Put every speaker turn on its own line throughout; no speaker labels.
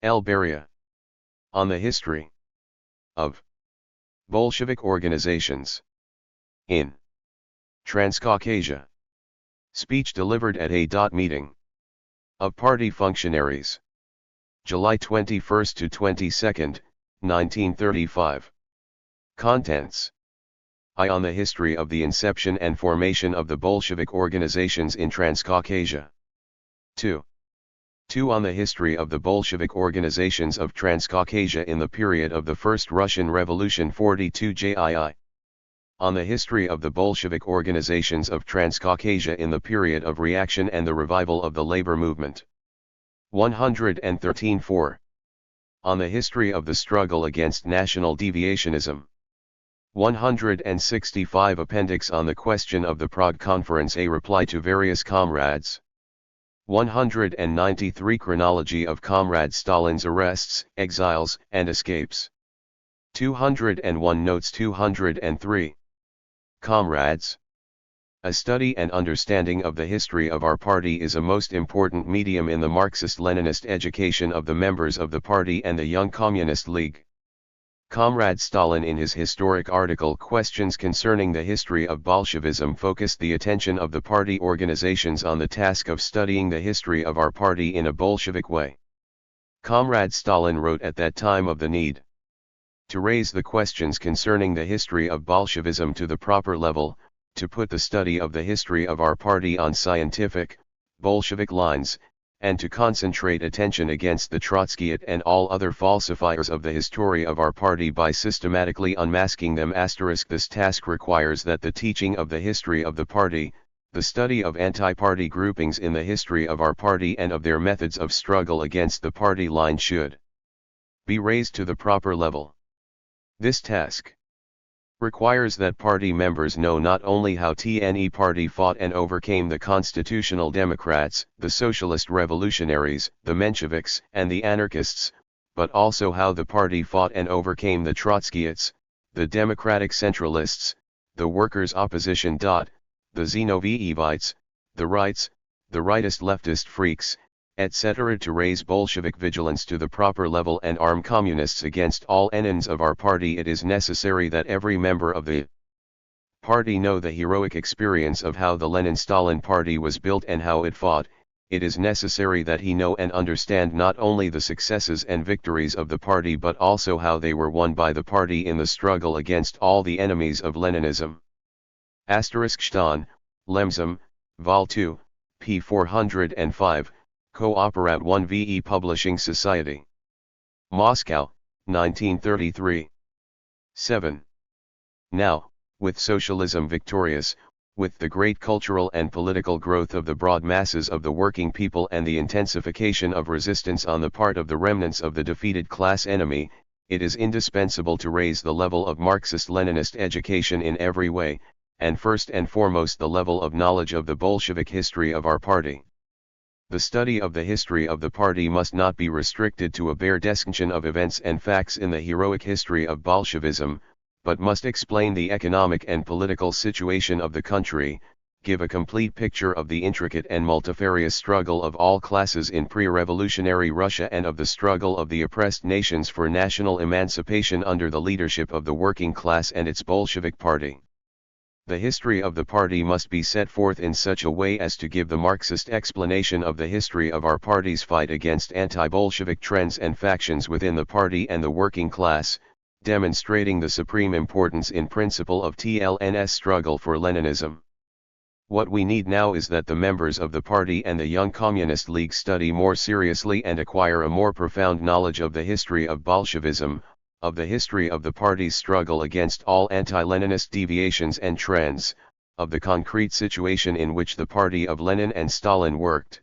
Beria. On the history of Bolshevik organizations in Transcaucasia. Speech delivered at a meeting of party functionaries. July 21 to 22, 1935. Contents. On the history of the inception and formation of the Bolshevik organizations in Transcaucasia. 2. On the history of the Bolshevik organizations of Transcaucasia in the period of the First Russian Revolution 42 JII. On the history of the Bolshevik organizations of Transcaucasia in the period of reaction and the revival of the labor movement. 113. 4. On the history of the struggle against national deviationism. 165. Appendix on the question of the Prague Conference, a reply to various comrades. 193. Chronology of Comrade Stalin's arrests, exiles, and escapes. 201. Notes. 203. Comrades. A study and understanding of the history of our party is a most important medium in the Marxist-Leninist education of the members of the party and the Young Communist League. Comrade Stalin, in his historic article Questions Concerning the History of Bolshevism, focused the attention of the party organizations on the task of studying the history of our party in a Bolshevik way. Comrade Stalin wrote at that time of the need to raise the questions concerning the history of Bolshevism to the proper level, to put the study of the history of our party on scientific, Bolshevik lines, and to concentrate attention against the Trotskyite and all other falsifiers of the history of our party by systematically unmasking them. This task requires that the teaching of the history of the party, the study of anti-party groupings in the history of our party and of their methods of struggle against the party line should be raised to the proper level. This task requires that party members know not only how TNE party fought and overcame the constitutional Democrats, the socialist revolutionaries, the Mensheviks, and the anarchists, but also how the party fought and overcame the Trotskyites, the democratic centralists, the workers' opposition. The Zinovievites, the rights, the rightist leftist freaks, etc. To raise Bolshevik vigilance to the proper level and arm communists against all enemies of our party, it is necessary that every member of the party know the heroic experience of how the Lenin-Stalin party was built and how it fought. It is necessary that he know and understand not only the successes and victories of the party but also how they were won by the party in the struggle against all the enemies of Leninism. Stan, Lemzim, Vol. 2, p. 405, Cooperat 1 VE Publishing Society. Moscow, 1933. 7. Now, with socialism victorious, with the great cultural and political growth of the broad masses of the working people and the intensification of resistance on the part of the remnants of the defeated class enemy, it is indispensable to raise the level of Marxist-Leninist education in every way, and first and foremost the level of knowledge of the Bolshevik history of our party. The study of the history of the party must not be restricted to a bare description of events and facts in the heroic history of Bolshevism, but must explain the economic and political situation of the country, give a complete picture of the intricate and multifarious struggle of all classes in pre-revolutionary Russia and of the struggle of the oppressed nations for national emancipation under the leadership of the working class and its Bolshevik party. The history of the party must be set forth in such a way as to give the Marxist explanation of the history of our party's fight against anti-Bolshevik trends and factions within the party and the working class, demonstrating the supreme importance in principle of TLN's struggle for Leninism. What we need now is that the members of the party and the Young Communist League study more seriously and acquire a more profound knowledge of the history of Bolshevism, of the history of the party's struggle against all anti-Leninist deviations and trends, of the concrete situation in which the party of Lenin and Stalin worked.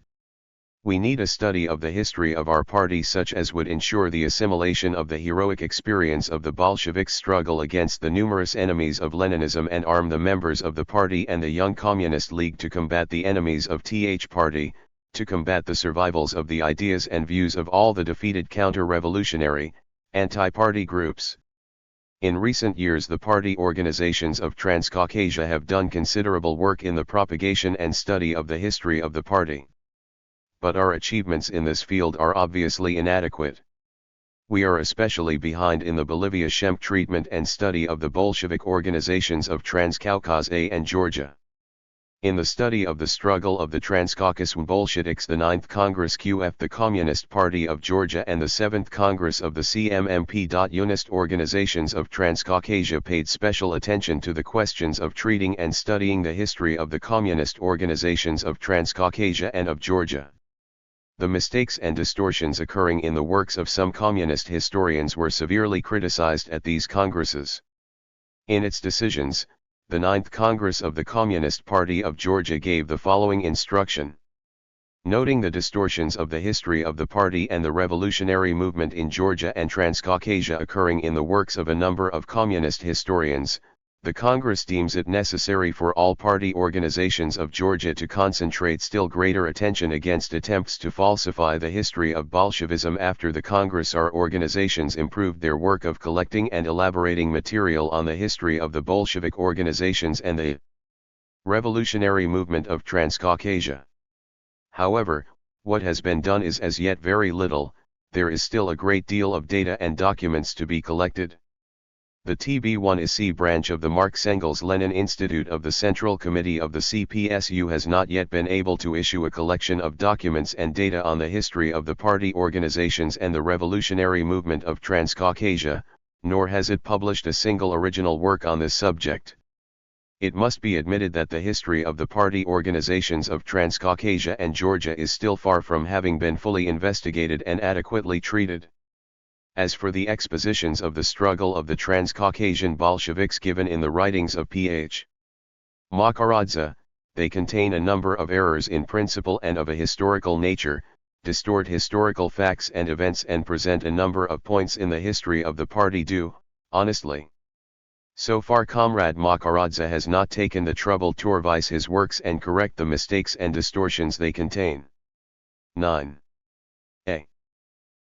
We need a study of the history of our party such as would ensure the assimilation of the heroic experience of the Bolshevik struggle against the numerous enemies of Leninism and arm the members of the party and the Young Communist League to combat the enemies of TH party, to combat the survivals of the ideas and views of all the defeated counter-revolutionary, anti-party groups. In recent years the party organizations of Transcaucasia have done considerable work in the propagation and study of the history of the party. But our achievements in this field are obviously inadequate. We are especially behind in the Bolivia Shemp treatment and study of the Bolshevik organizations of Transcaucasia and Georgia. In the study of the struggle of the Transcaucasan Bolsheviks, the 9th Congress QF, the Communist Party of Georgia, and the 7th Congress of the CMMP. Unist organizations of Transcaucasia paid special attention to the questions of treating and studying the history of the communist organizations of Transcaucasia and of Georgia. The mistakes and distortions occurring in the works of some communist historians were severely criticized at these congresses. In its decisions, the 9th Congress of the Communist Party of Georgia gave the following instruction. Noting the distortions of the history of the party and the revolutionary movement in Georgia and Transcaucasia occurring in the works of a number of communist historians, the Congress deems it necessary for all party organizations of Georgia to concentrate still greater attention against attempts to falsify the history of Bolshevism. After the Congress, our organizations improved their work of collecting and elaborating material on the history of the Bolshevik organizations and the revolutionary movement of Transcaucasia. However, what has been done is as yet very little. There is still a great deal of data and documents to be collected. The TB1SC branch of the Marx-Engels-Lenin Institute of the Central Committee of the CPSU has not yet been able to issue a collection of documents and data on the history of the party organizations and the revolutionary movement of Transcaucasia, nor has it published a single original work on this subject. It must be admitted that the history of the party organizations of Transcaucasia and Georgia is still far from having been fully investigated and adequately treated. As for the expositions of the struggle of the Transcaucasian Bolsheviks given in the writings of Ph. Makaradze, they contain a number of errors in principle and of a historical nature, distort historical facts and events, and present a number of points in the history of the party due, honestly. So far Comrade Makaradze has not taken the trouble to revise his works and correct the mistakes and distortions they contain. 9. A.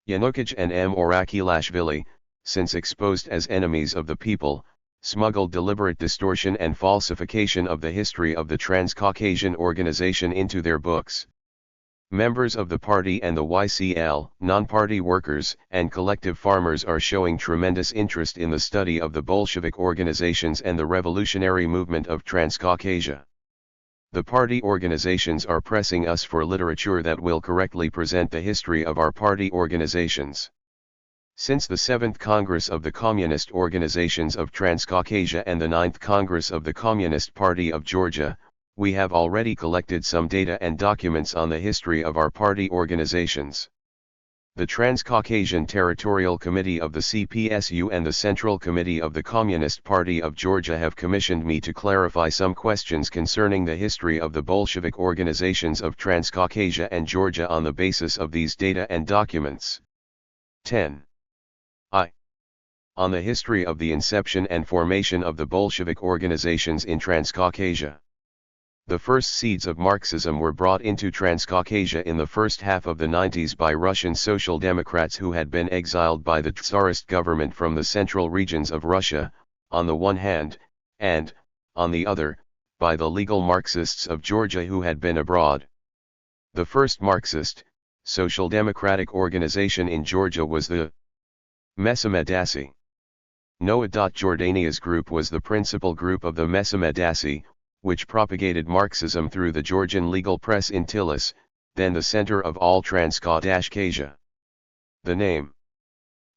Yanukovych and M. Orakilashvili, since exposed as enemies of the people, smuggled deliberate distortion and falsification of the history of the Transcaucasian organization into their books. Members of the party and the YCL, non-party workers, and collective farmers are showing tremendous interest in the study of the Bolshevik organizations and the revolutionary movement of Transcaucasia. The party organizations are pressing us for literature that will correctly present the history of our party organizations. Since the 7th Congress of the Communist Organizations of Transcaucasia and the 9th Congress of the Communist Party of Georgia, we have already collected some data and documents on the history of our party organizations. The Transcaucasian Territorial Committee of the CPSU and the Central Committee of the Communist Party of Georgia have commissioned me to clarify some questions concerning the history of the Bolshevik organizations of Transcaucasia and Georgia on the basis of these data and documents. 10. I. On the history of the inception and formation of the Bolshevik organizations in Transcaucasia. The first seeds of Marxism were brought into Transcaucasia in the first half of the 90s by Russian Social Democrats who had been exiled by the Tsarist government from the central regions of Russia, on the one hand, and, on the other, by the legal Marxists of Georgia who had been abroad. The first Marxist, Social Democratic organization in Georgia was the Mesamedasi. Noah. Jordania's group was the principal group of the Mesamedasi, which propagated Marxism through the Georgian legal press in Tilis, then the center of all Transcaucasia. The name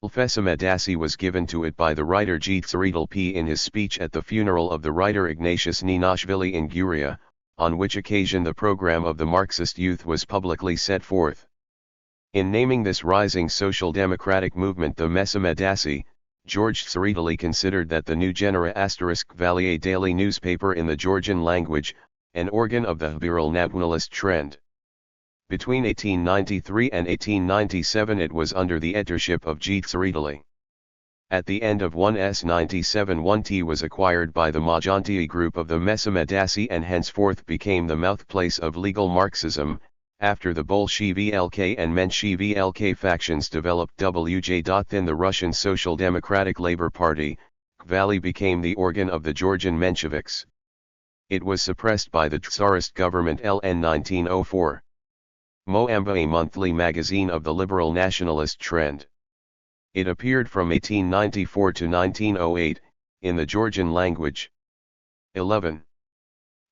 Mesamedasi was given to it by the writer G. Tzaritel in his speech at the funeral of the writer Ignatius Ninashvili in Beria, on which occasion the program of the Marxist youth was publicly set forth. In naming this rising social democratic movement the Mesamedasi, George Tzaritel considered that the New Genera Valley, a daily newspaper in the Georgian language, an organ of the liberal nationalist trend. Between 1893 and 1897 it was under the editorship of G. Tzaritel. At the end of 1s97 1t was acquired by the Majanti group of the Mesamedasi and henceforth became the mouthpiece of legal Marxism. After the Bolshevik and Menshevik factions developed then the Russian Social Democratic Labor Party, Valley became the organ of the Georgian Mensheviks. It was suppressed by the Tsarist government LN 1904. Moamba, a monthly magazine of the liberal nationalist trend. It appeared from 1894 to 1908, in the Georgian language. 11.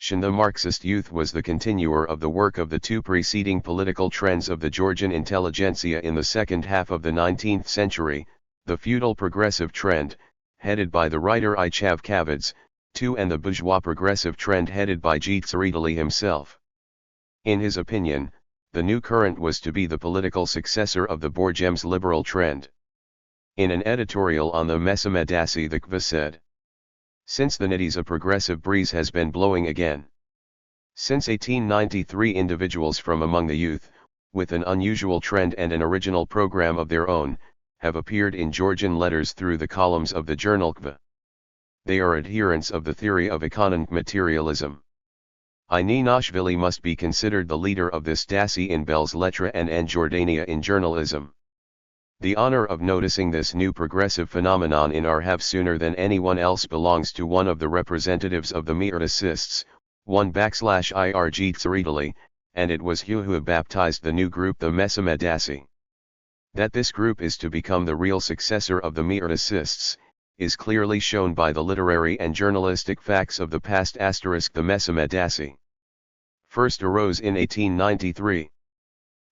The Marxist youth was the continuer of the work of the two preceding political trends of the Georgian intelligentsia in the second half of the 19th century, the feudal progressive trend, headed by the writer I. Chavchavadze, and the bourgeois progressive trend headed by THIRD-WORLDISM himself. In his opinion, the new current was to be the political successor of the bourgeois liberal trend. In an editorial on the Mesamedasi, the KVA said, "Since the 90s a progressive breeze has been blowing again. Since 1893 individuals from among the youth, with an unusual trend and an original program of their own, have appeared in Georgian letters through the columns of the journal KVA. They are adherents of the theory of economic materialism. Ininashvili must be considered the leader of this Dasi in Belles Lettres and Jordania in journalism. The honor of noticing this new progressive phenomenon in our have sooner than anyone else belongs to one of the representatives of the Miratists, 1/IRG Tsiridali, and it was he who baptized the new group the Mesamedasi. That this group is to become the real successor of the Miratists, is clearly shown by the literary and journalistic facts of the past. The Mesamedasi first arose in 1893.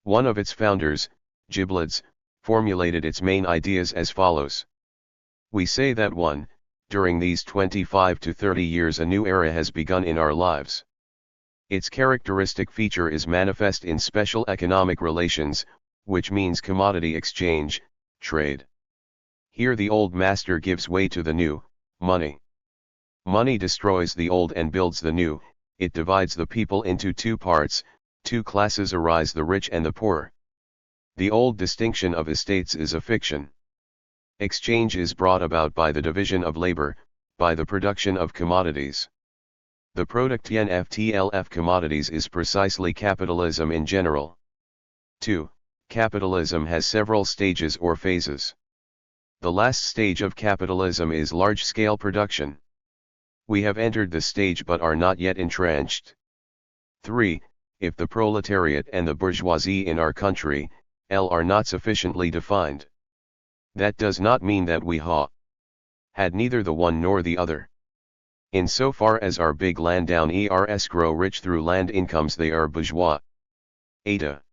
One of its founders, Giblades, formulated its main ideas as follows. We say that during these 25 to 30 years a new era has begun in our lives. Its characteristic feature is manifest in special economic relations, which means commodity exchange, trade. Here the old master gives way to the new, money. Money destroys the old and builds the new, it divides the people into two parts, two classes arise, the rich and the poor. The old distinction of estates is a fiction. Exchange is brought about by the division of labor, by the production of commodities. The production of commodities is precisely capitalism in general. 2. Capitalism has several stages or phases. The last stage of capitalism is large-scale production. We have entered this stage but are not yet entrenched. 3. If the proletariat and the bourgeoisie in our country, are not sufficiently defined. That does not mean that we had neither the one nor the other. In so far as our big landowners grow rich through land incomes, they are bourgeois. Eta.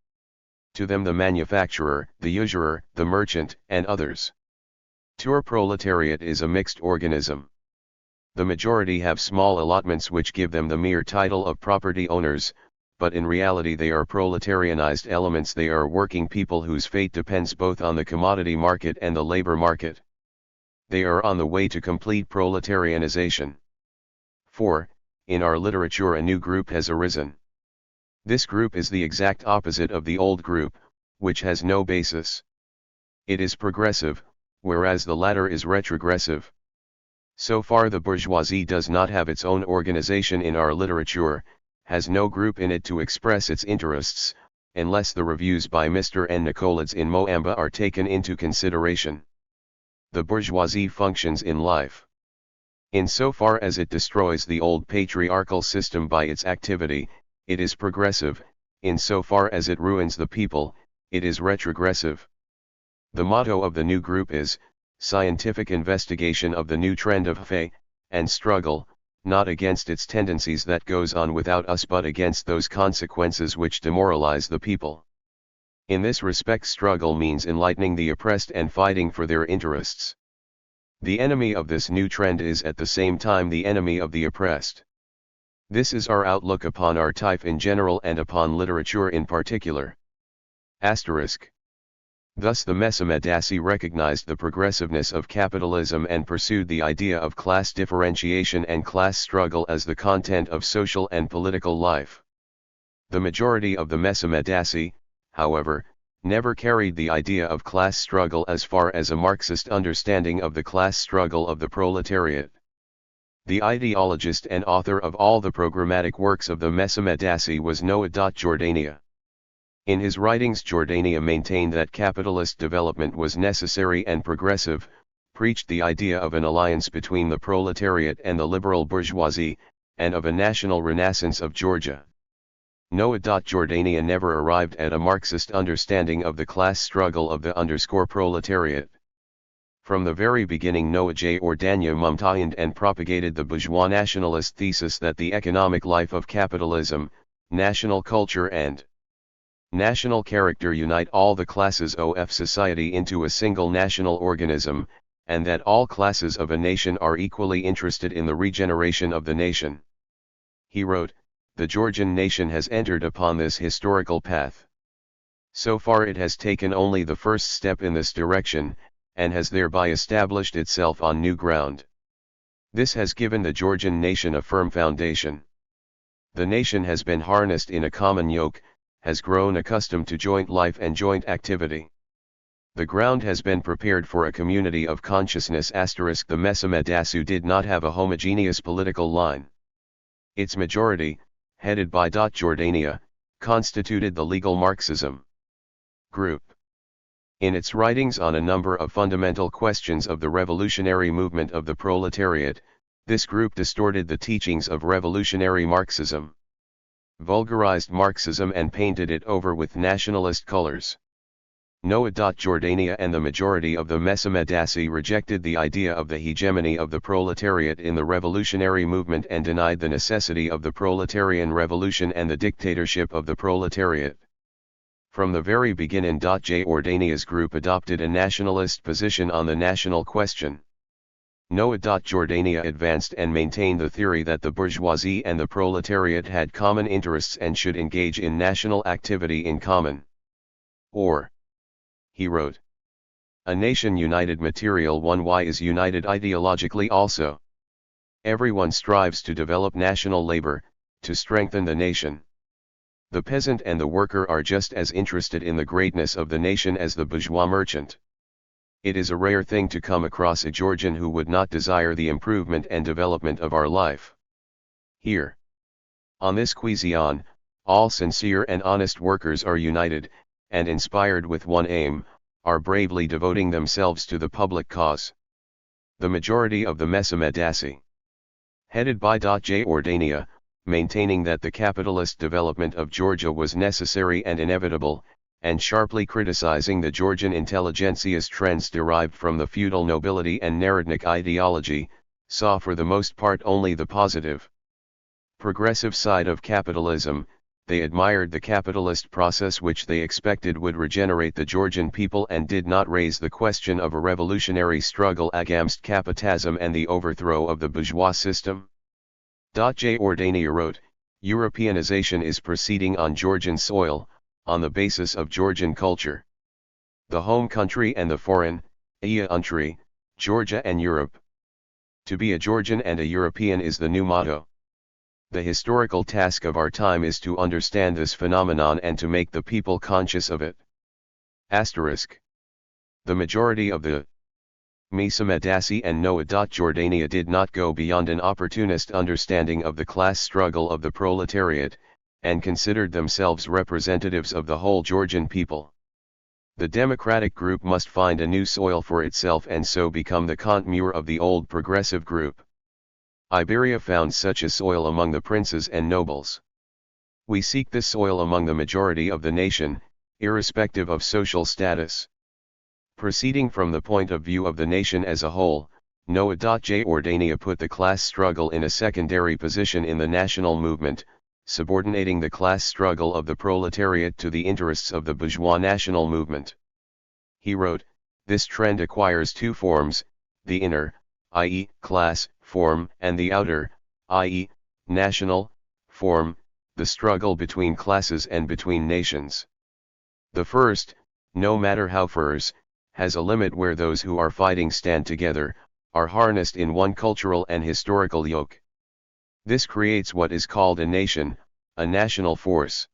To them the manufacturer, the usurer, the merchant, and others. Our proletariat is a mixed organism. The majority have small allotments which give them the mere title of property owners, but in reality they are proletarianized elements. They are working people whose fate depends both on the commodity market and the labor market. They are on the way to complete proletarianization. 4. In our literature a new group has arisen. This group is the exact opposite of the old group, which has no basis. It is progressive, whereas the latter is retrogressive. So far the bourgeoisie does not have its own organization in our literature, has no group in it to express its interests, unless the reviews by Mr. N. Nicolaides in Moamba are taken into consideration. The bourgeoisie functions in life. In so far as it destroys the old patriarchal system by its activity, it is progressive. In so far as it ruins the people, it is retrogressive. The motto of the new group is, scientific investigation of the new trend of faith, and struggle, not against its tendencies that goes on without us but against those consequences which demoralize the people. In this respect struggle means enlightening the oppressed and fighting for their interests. The enemy of this new trend is at the same time the enemy of the oppressed. This is our outlook upon our type in general and upon literature in particular. Asterisk. Thus the Mesamedasi recognized the progressiveness of capitalism and pursued the idea of class differentiation and class struggle as the content of social and political life. The majority of the Mesamedasi, however, never carried the idea of class struggle as far as a Marxist understanding of the class struggle of the proletariat. The ideologist and author of all the programmatic works of the Mesamedasi was Noah Jordania. In his writings Jordania maintained that capitalist development was necessary and progressive, preached the idea of an alliance between the proletariat and the liberal bourgeoisie, and of a national renaissance of Georgia. Noah Jordania never arrived at a Marxist understanding of the class struggle of the proletariat. From the very beginning Noah Jordania maintained and propagated the bourgeois nationalist thesis that the economic life of capitalism, national culture and national character unite all the classes of society into a single national organism, and that all classes of a nation are equally interested in the regeneration of the nation. He wrote, "The Georgian nation has entered upon this historical path. So far it has taken only the first step in this direction, and has thereby established itself on new ground. This has given the Georgian nation a firm foundation. The nation has been harnessed in a common yoke, has grown accustomed to joint life and joint activity. The ground has been prepared for a community of consciousness. The Mesamadasu did not have a homogeneous political line. Its majority, headed by Jordania, constituted the legal Marxism group. In its writings on a number of fundamental questions of the revolutionary movement of the proletariat, this group distorted the teachings of revolutionary Marxism, vulgarized Marxism and painted it over with nationalist colors. Noah Jordania and the majority of the Mesamadasu rejected the idea of the hegemony of the proletariat in the revolutionary movement and denied the necessity of the proletarian revolution and the dictatorship of the proletariat. From the very beginning, Jordania's group adopted a nationalist position on the national question. Noah Jordania advanced and maintained the theory that the bourgeoisie and the proletariat had common interests and should engage in national activity in common. Or, he wrote, "A nation united material 1y is united ideologically also. Everyone strives to develop national labor, to strengthen the nation. The peasant and the worker are just as interested in the greatness of the nation as the bourgeois merchant. It is a rare thing to come across a Georgian who would not desire the improvement and development of our life. Here, on this question, all sincere and honest workers are united, and inspired with one aim, are bravely devoting themselves to the public cause. The majority of the Mesamadasu, headed by Jordania, maintaining that the capitalist development of Georgia was necessary and inevitable, and sharply criticizing the Georgian intelligentsia's trends derived from the feudal nobility and Narodnik ideology, saw for the most part only the positive, progressive side of capitalism. They admired the capitalist process which they expected would regenerate the Georgian people and did not raise the question of a revolutionary struggle against capitalism and the overthrow of the bourgeois system." Jordania wrote, "Europeanization is proceeding on Georgian soil, on the basis of Georgian culture. The home country and the foreign, country, Georgia and Europe. To be a Georgian and a European is the new motto. The historical task of our time is to understand this phenomenon and to make the people conscious of it." Asterisk. The majority of the Mesamadasu and Noah Jordania did not go beyond an opportunist understanding of the class struggle of the proletariat, and considered themselves representatives of the whole Georgian people. The democratic group must find a new soil for itself and so become the contemporaries of the old progressive group. Iberia found such a soil among the princes and nobles. We seek this soil among the majority of the nation, irrespective of social status. Proceeding from the point of view of the nation as a whole, Noah Jordania put the class struggle in a secondary position in the national movement, subordinating the class struggle of the proletariat to the interests of the bourgeois national movement. He wrote, "This trend acquires two forms, the inner, i.e., class, form, and the outer, i.e., national, form, the struggle between classes and between nations. The first, no matter how fierce, has a limit where those who are fighting stand together, are harnessed in one cultural and historical yoke. This creates what is called a nation, a national force.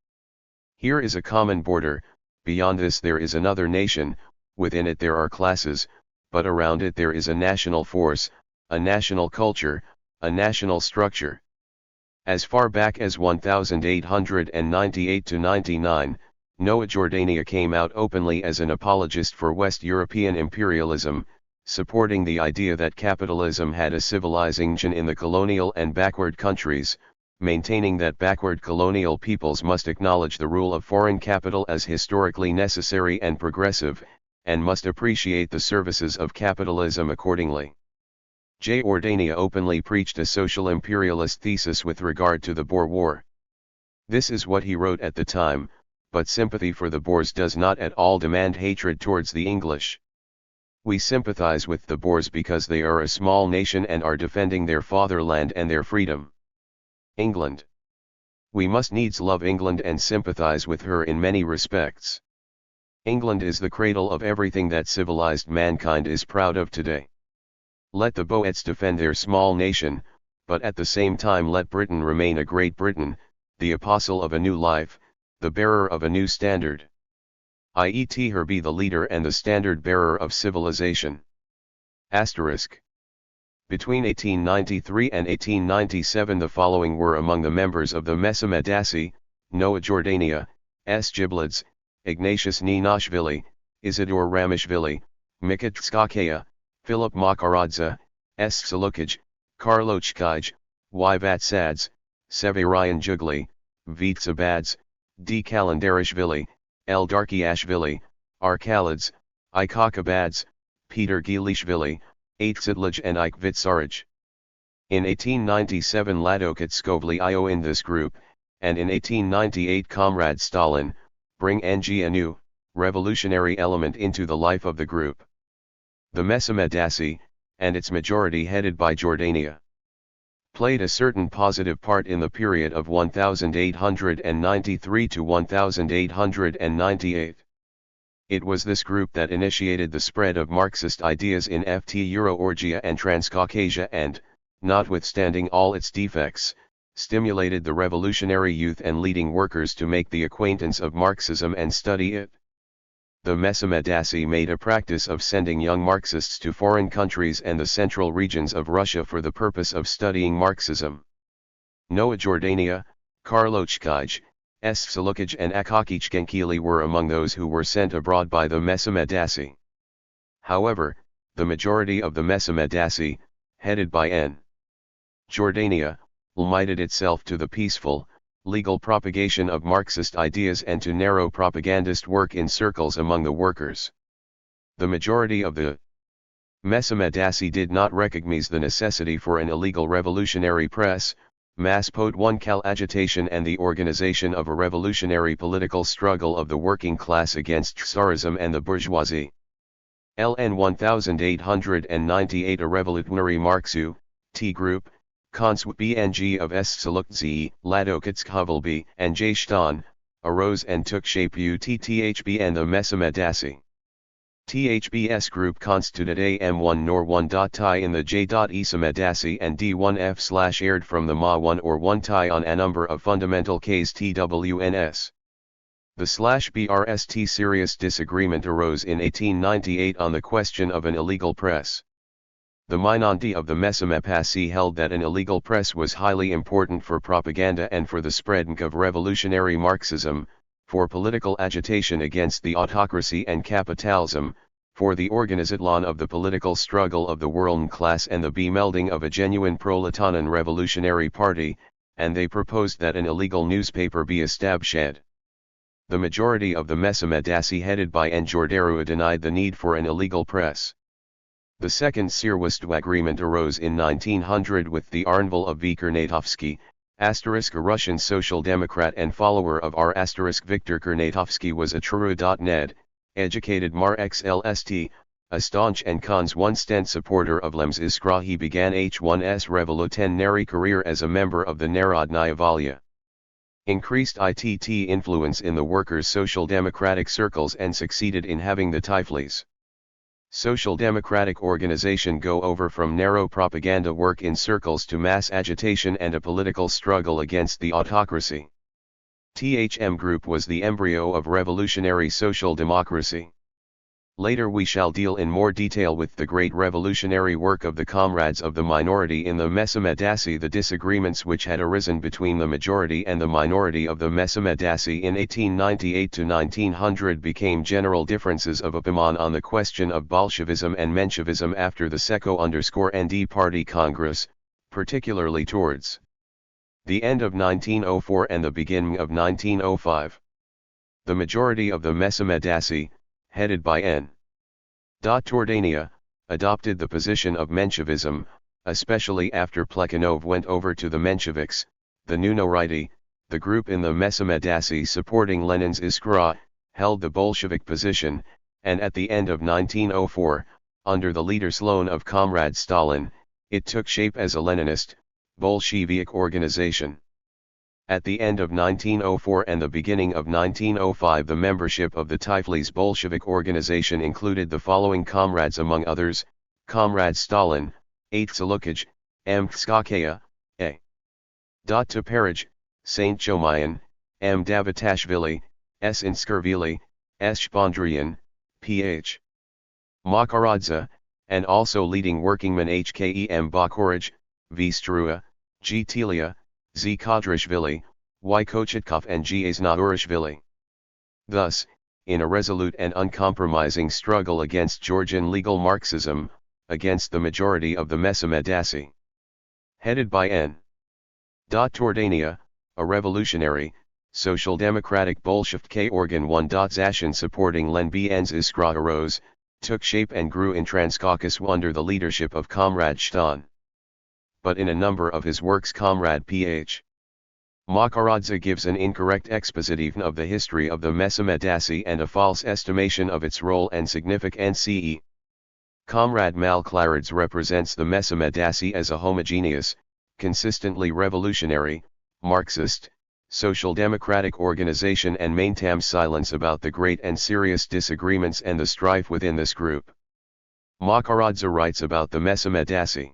Here is a common border, beyond this there is another nation, within it there are classes, but around it there is a national force, a national culture, a national structure. As far back as 1898-99, Noah Jordania came out openly as an apologist for West European imperialism, supporting the idea that capitalism had a civilization in the colonial and backward countries, maintaining that backward colonial peoples must acknowledge the rule of foreign capital as historically necessary and progressive, and must appreciate the services of capitalism accordingly. Jordania openly preached a social imperialist thesis with regard to the Boer War. This is what he wrote at the time, but sympathy for the Boers does not at all demand hatred towards the English. We sympathize with the Boers because they are a small nation and are defending their fatherland and their freedom. England. We must needs love England and sympathize with her in many respects. England is the cradle of everything that civilized mankind is proud of today. Let the Boers defend their small nation, but at the same time let Britain remain a great Britain, the apostle of a new life, the bearer of a new standard. I.e. her be the leader and the standard bearer of civilization. Asterisk. Between 1893 and 1897 the following were among the members of the Mesamedasi: Noah Jordania, S. Giblets, Ignatius Ninashvili, Isidore Ramishvili, Mikit Skakaya, Philip Makaradze, S. Salukaj, Karlo Chkaj, Y. Vatsads, Severian Jugli, Vit Sabads, D. Kalendarishvili, L. Darkiashvili, R. Khalids, I. Kakabads, Peter Gilishvili, Eitsidlaj and Ike Vitsaraj. In 1897 Ladokitskovli IO in this group, and in 1898 Comrade Stalin, bring a new, revolutionary element into the life of the group. The Mesamedasi, and its majority headed by Jordania, played a certain positive part in the period of 1893 to 1898. It was this group that initiated the spread of Marxist ideas in Euro-Orgia and Transcaucasia and, notwithstanding all its defects, stimulated the revolutionary youth and leading workers to make the acquaintance of Marxism and study it. The Mesamedasi made a practice of sending young Marxists to foreign countries and the central regions of Russia for the purpose of studying Marxism. Noah Jordania, Karlo Chkaj, S. Salukaj and Akaki Chkenkili were among those who were sent abroad by the Mesamedasi. However, the majority of the Mesamedasi, headed by N. Jordania, limited itself to the peaceful, legal propagation of Marxist ideas and to narrow propagandist work in circles among the workers. The majority of the Mesamedasi did not recognize the necessity for an illegal revolutionary press, mass podwunkal agitation and the organization of a revolutionary political struggle of the working class against Tsarism and the bourgeoisie. LN 1898 A revolutionary Marxu, T Group, Consw BNG of S. Salukzi, Ladokitskovlby and Jashtan, arose and took shape UTTHB and the Mesamedasi. THBS group constituted AM1 nor 1.TI in the J.Esamedasi and D1F/aired from the Ma1 or 1-TI on a number of fundamental Ks TWNS. The /BRST serious disagreement arose in 1898 on the question of an illegal press. The minority of the Mesamedasi held that an illegal press was highly important for propaganda and for the spreading of revolutionary Marxism, for political agitation against the autocracy and capitalism, for the organization of the political struggle of the working class and the bemelding of a genuine proletarian revolutionary party, and they proposed that an illegal newspaper be established. The majority of the Mesamedasi headed by N. Jordarua denied the need for an illegal press. The second Sierwast agreement arose in 1900 with the Arnval of V. Kurnatovsky, a Russian social democrat and follower of R. Viktor Kurnatovsky was a True.Ned, educated Marxist, a staunch and constant supporter of Lem's Iskra. He began H1's revolutionary career as a member of the Narodnaya Volya. Increased ITT influence in the workers' social democratic circles and succeeded in having the Tiflis social democratic organization go over from narrow propaganda work in circles to mass agitation and a political struggle against the autocracy. THM Group was the embryo of revolutionary social democracy. Later we shall deal in more detail with the great revolutionary work of the comrades of the minority in the Mesamedasi. The disagreements which had arisen between the majority and the minority of the Mesamedasi in 1898 to 1900 became general differences of opinion on the question of Bolshevism and Menshevism after the SECO_ND Party Congress, particularly towards the end of 1904 and the beginning of 1905. The majority of the Mesamedasi, headed by N. Tordania adopted the position of Menshevism, especially after Plekhanov went over to the Mensheviks, the Nunovriti, the group in the Mesamedasi supporting Lenin's Iskra, held the Bolshevik position, and at the end of 1904, under the leader's of Comrade Stalin, it took shape as a Leninist, Bolshevik organization. At the end of 1904 and the beginning of 1905 the membership of the Tiflis Bolshevik organization included the following comrades among others: Comrade Stalin, A. Tsalukij, M. Tskakaya, A. Toparij, Saint Chomayan, M. Davitashvili, S. Inskervili, S. Shpondrian, Ph. Makaradze, and also leading workingmen Hkem Bakorij, V. Strua, G. Telia, Z. Kadrashvili, Y. Kochetkov and G. Aznaurishvili. Thus, in a resolute and uncompromising struggle against Georgian legal Marxism, against the majority of the Mesamedasi, headed by N. Tordania, a revolutionary, social democratic Bolshevik organ 1. Zashin supporting Len Bn's Iskra arose, took shape and grew in Transcaucasus under the leadership of Comrade Shtan. But in a number of his works Comrade Ph. Makaradze gives an incorrect exposition of the history of the Mesamedasi and a false estimation of its role and significance. Comrade Malclarides represents the Mesamedasi as a homogeneous, consistently revolutionary, Marxist, social democratic organization and maintains silence about the great and serious disagreements and the strife within this group. Makaradze writes about the Mesamedasi.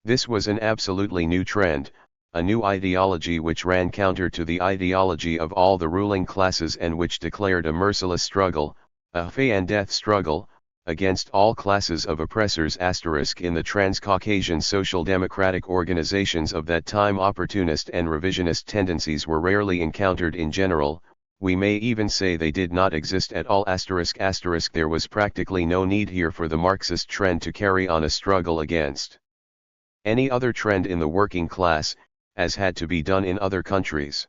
This was an absolutely new trend, a new ideology which ran counter to the ideology of all the ruling classes and which declared a merciless struggle, a life and death struggle, against all classes of oppressors. In the Transcaucasian social democratic organizations of that time opportunist and revisionist tendencies were rarely encountered in general, we may even say they did not exist at all. There was practically no need here for the Marxist trend to carry on a struggle against any other trend in the working class, as had to be done in other countries.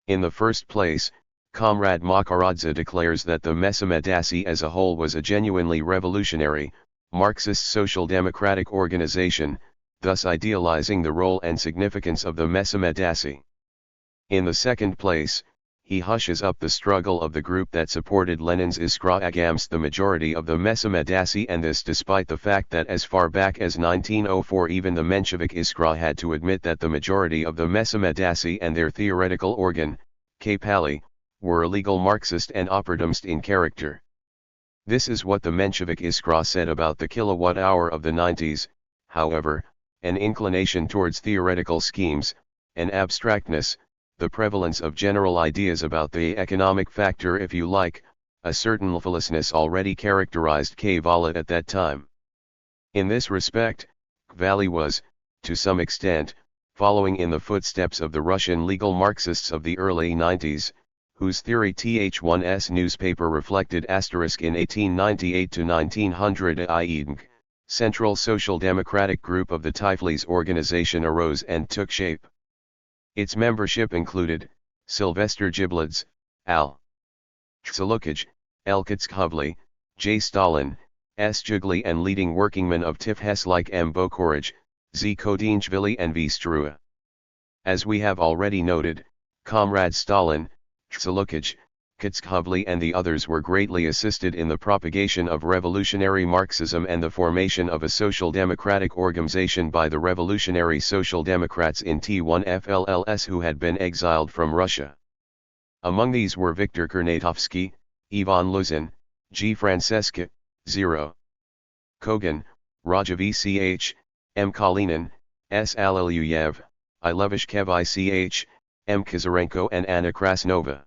In the first place, Comrade Makaradze declares that the Mesamedasi as a whole was a genuinely revolutionary, Marxist social democratic organization, thus idealizing the role and significance of the Mesamedasi. In the second place, he hushes up the struggle of the group that supported Lenin's Iskra against the majority of the Mesamedasi, and this despite the fact that as far back as 1904 even the Menshevik Iskra had to admit that the majority of the Mesamedasi and their theoretical organ, Kapali, were illegal Marxist and opportunist in character. This is what the Menshevik Iskra said about the kilowatt-hour of the 90s, however, an inclination towards theoretical schemes, an abstractness, the prevalence of general ideas about the economic factor if you like, a certain lawlessness already characterized Kavala at that time. In this respect, Kvaly was, to some extent, following in the footsteps of the Russian legal Marxists of the early 90s, whose theory Th1's newspaper reflected in 1898 to 1900 IEDNG, Central Social Democratic Group of the Tiflis organization arose and took shape. Its membership included Sylvester Gibladze, Al. Tsalukij, Elkats Khovly, J. Stalin, S. Jugli and leading workingmen of Tiflis like M. Bokorij, Z. Kodinchvili and V. Strua. As we have already noted, Comrade Stalin, Tsalukij, Khovly and the others were greatly assisted in the propagation of revolutionary Marxism and the formation of a social democratic organization by the revolutionary Social Democrats in T1FLLS who had been exiled from Russia. Among these were Viktor Kurnatovsky, Ivan Luzin, G. Francesca, 0. Kogan, Raja VCH, M. Kalinin, S. Aliluyev, Ilevishkev ICH, M. Kazarenko and Anna Krasnova.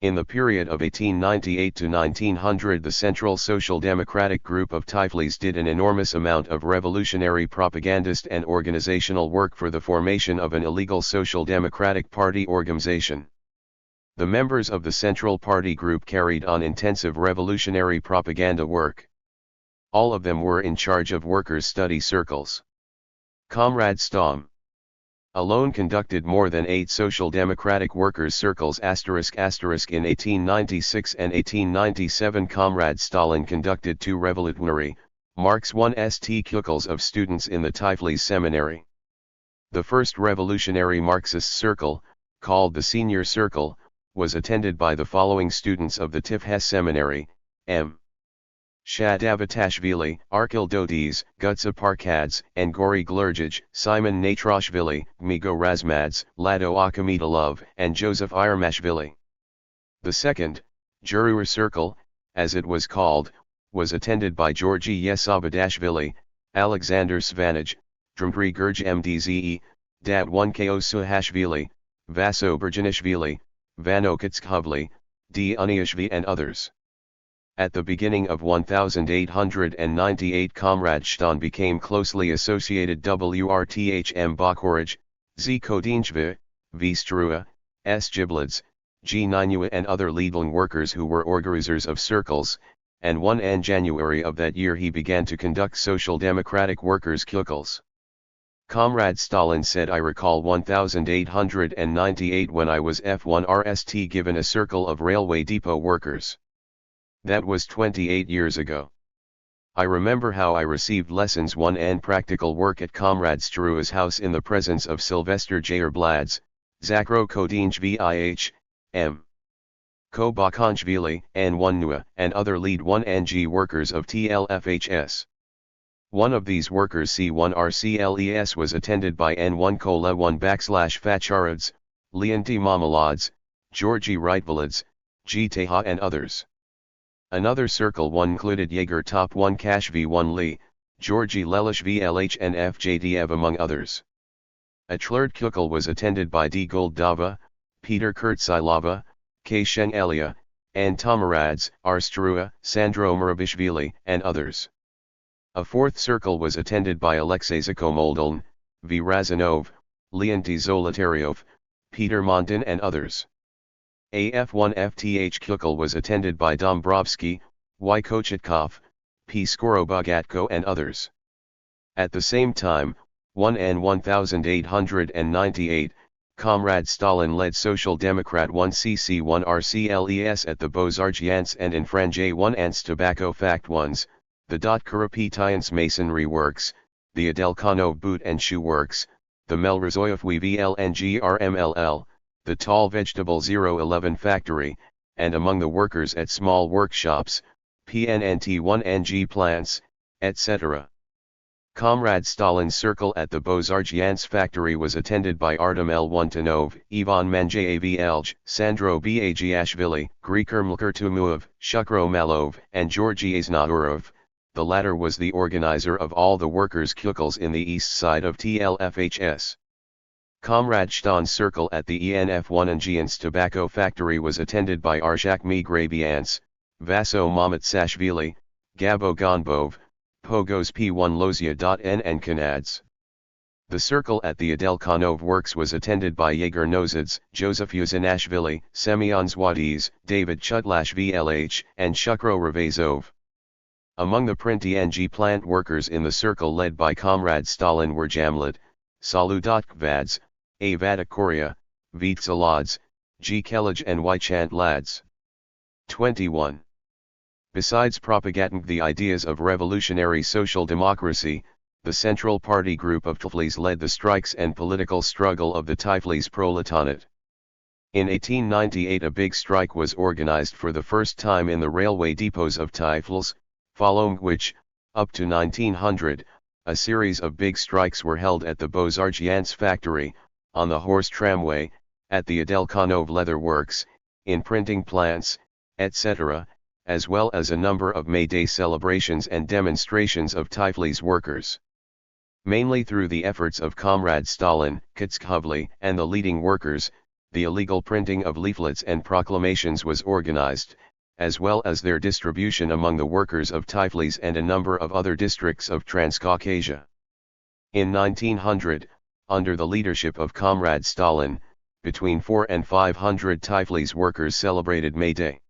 In the period of 1898 to 1900 the Central Social Democratic Group of Tiflis did an enormous amount of revolutionary propagandist and organizational work for the formation of an illegal Social Democratic Party organization. The members of the Central Party Group carried on intensive revolutionary propaganda work. All of them were in charge of workers' study circles. Comrade Stom. alone conducted more than 8 Social Democratic Workers' Circles *** in 1896 and 1897. Comrade Stalin conducted 2 revolutionary, Marx 1 St. Kukels of students in the Tiflis Seminary. The first revolutionary Marxist circle, called the Senior Circle, was attended by the following students of the Tiflis Seminary: M. Shadavatashvili, Arkil Dodiz, Gutsa Parkads, Angori Glurgij, Simon Natrashvili, Migo Razmads, Lado Akhmedilov, and Joseph Irmashvili. The second, Jurur Circle, as it was called, was attended by Georgy Yesabadashvili, Alexander Svanij, Dmitry Gurj Mdze, Dat1 Ko Suhashvili, Vaso Berjanishvili, Vano Kitskhuvli, D. Uniashvi and others. At the beginning of 1898, Comrade Stalin became closely associated Wrthm Bakorij, Z. Kodinchva, V. Strua, S. Giblads, G. Ninua and other leading workers who were organizers of circles, and 1 January of that year he began to conduct Social Democratic Workers' Kukels. Comrade Stalin said, "I recall 1898 when I was F1 RST given a circle of railway depot workers. That was 28 years ago. I remember how I received lessons 1 and practical work at Comrade Strua's house in the presence of Sylvester J. Blads, Zakro Kodinchvih, M. Kobakonchvili, and 1 Nua, and other lead 1 and G workers of TLFHS. One of these workers, C1 RCLES, was attended by N1 Kola 1 / Facharods, Leonti Mamalads, Georgy Reitvalids, G. Teha and others. Another circle 1 included Yeager Top 1 Kash V1 Lee, Georgy Lelish VLH and FJDev among others. A third kukel was attended by D. Goldava, Peter Kurtsilava, K. Sheng Elia, and Tomarads, R. Strua, Sandro Murabishvili, and others. A fourth circle was attended by Alexei Zakomoldin, V. Razanov, Leonty Zolotaryov, Peter Mondin and others. AF1 FTH Kukel was attended by Dombrovsky, Y. Kochetkov, P. Skorobogatko and others. At the same time, 1898, Comrade Stalin led Social Democrat 1 CC1 RCLES at the Beaux-Arts and in Frangé 1 Ants Tobacco Fact 1s, the Karapetyansk Masonry Works, the Adelkhanov Boot and Shoe Works, the Melrazoyev VVL and GRMLL, the Tall Vegetable 011 Factory, and among the workers at small workshops, PNNT1 and G plants, etc. Comrade Stalin's circle at the Beaux-Arts factory was attended by Artem L. Tanov, Ivan Manjayev, Sandro Bagiashvili, Grigor Mlkurtumuov, Shukro Malov, and Georgy Aznaurov. The latter was the organizer of all the workers' kukels in the east side of TLFHS. Comrade Stalin's circle at the ENF1 and Giants tobacco factory was attended by Arshak Migrabians, Vaso Mamatsashvili, Gabo Gonbov, Pogos P1 Lozia.N and Kanads. The circle at the Adelkhanov works was attended by Yegor Nozids, Joseph Yuzanashvili, Semyon Zwadiz, David Chutlash VLH, and Shukro Ravazov. Among the Printy-NG plant workers in the circle led by Comrade Stalin were Jamlad, Saludatkvads, A. Vadakoria, Vitsalads, G. Kelij and Y. Chant Lads. 21. Besides propagating the ideas of revolutionary social democracy, the Central Party group of Tiflis led the strikes and political struggle of the Tiflis proletariat. In 1898 a big strike was organized for the first time in the railway depots of Tiflis, following which, up to 1900, a series of big strikes were held at the Beaux-Arts factory, on the horse tramway, at the Adelkhanov leather works, in printing plants, etc., as well as a number of May Day celebrations and demonstrations of Tiflis workers. Mainly through the efforts of Comrade Stalin, Kitskhuvli, and the leading workers, the illegal printing of leaflets and proclamations was organized, as well as their distribution among the workers of Tiflis and a number of other districts of Transcaucasia. In 1900, under the leadership of Comrade Stalin, between 400 and 500 Tiflis workers celebrated May Day.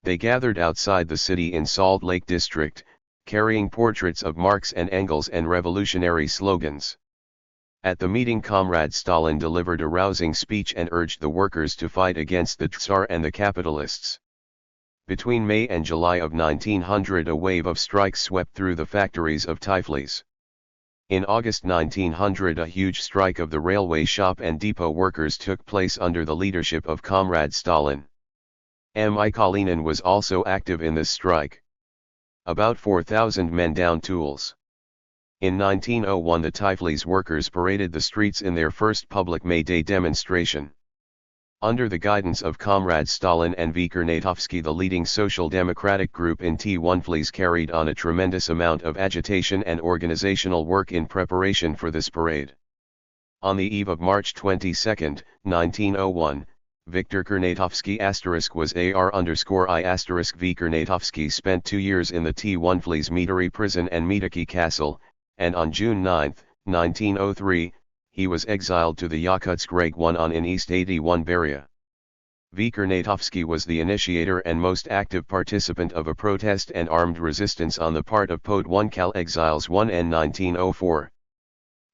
They gathered outside the city in Salt Lake District, carrying portraits of Marx and Engels and revolutionary slogans. At the meeting, Comrade Stalin delivered a rousing speech and urged the workers to fight against the Tsar and the capitalists. Between May and July of 1900, a wave of strikes swept through the factories of Tiflis. In August 1900, a huge strike of the railway shop and depot workers took place under the leadership of Comrade Stalin. M.I. Kalinin was also active in this strike. About 4,000 men downed tools. In 1901, the Tiflis workers paraded the streets in their first public May Day demonstration. Under the guidance of Comrade Stalin and Vikernatovsky, the leading social democratic group in Tiflis carried on a tremendous amount of agitation and organizational work in preparation for this parade. On the eve of March 22, 1901, Viktor Kernatovsky was AR_I*. Vikernatovsky spent 2 years in the Tiflis Metairie prison and Metaki castle, and on June 9, 1903, he was exiled to the Yakutsk Region in East 81 Beria. Vikernatovsky was the initiator and most active participant of a protest and armed resistance on the part of Pod-1 exiles 1 and 1904.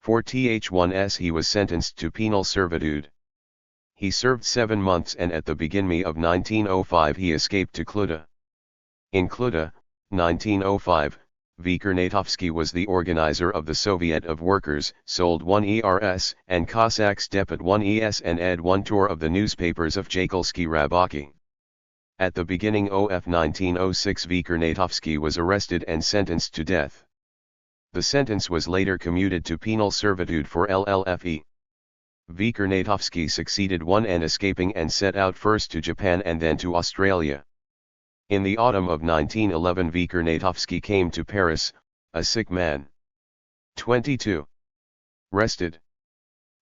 For Th1s he was sentenced to penal servitude. He served 7 months, and at the beginning of 1905 he escaped to Kluta. In Kluta, 1905, Vikernatovsky was the organizer of the Soviet of Workers, Sold 1 ERS, and Cossacks Depot 1 ES, and ed 1 tour of the newspapers of Jakolsky Rabaki. At the beginning of 1906, Vikernatovsky was arrested and sentenced to death. The sentence was later commuted to penal servitude for LLFE. Vikernatovsky succeeded and escaping and set out first to Japan and then to Australia. In the autumn of 1911, Vikernatovsky came to Paris, a sick man. 22. Rested.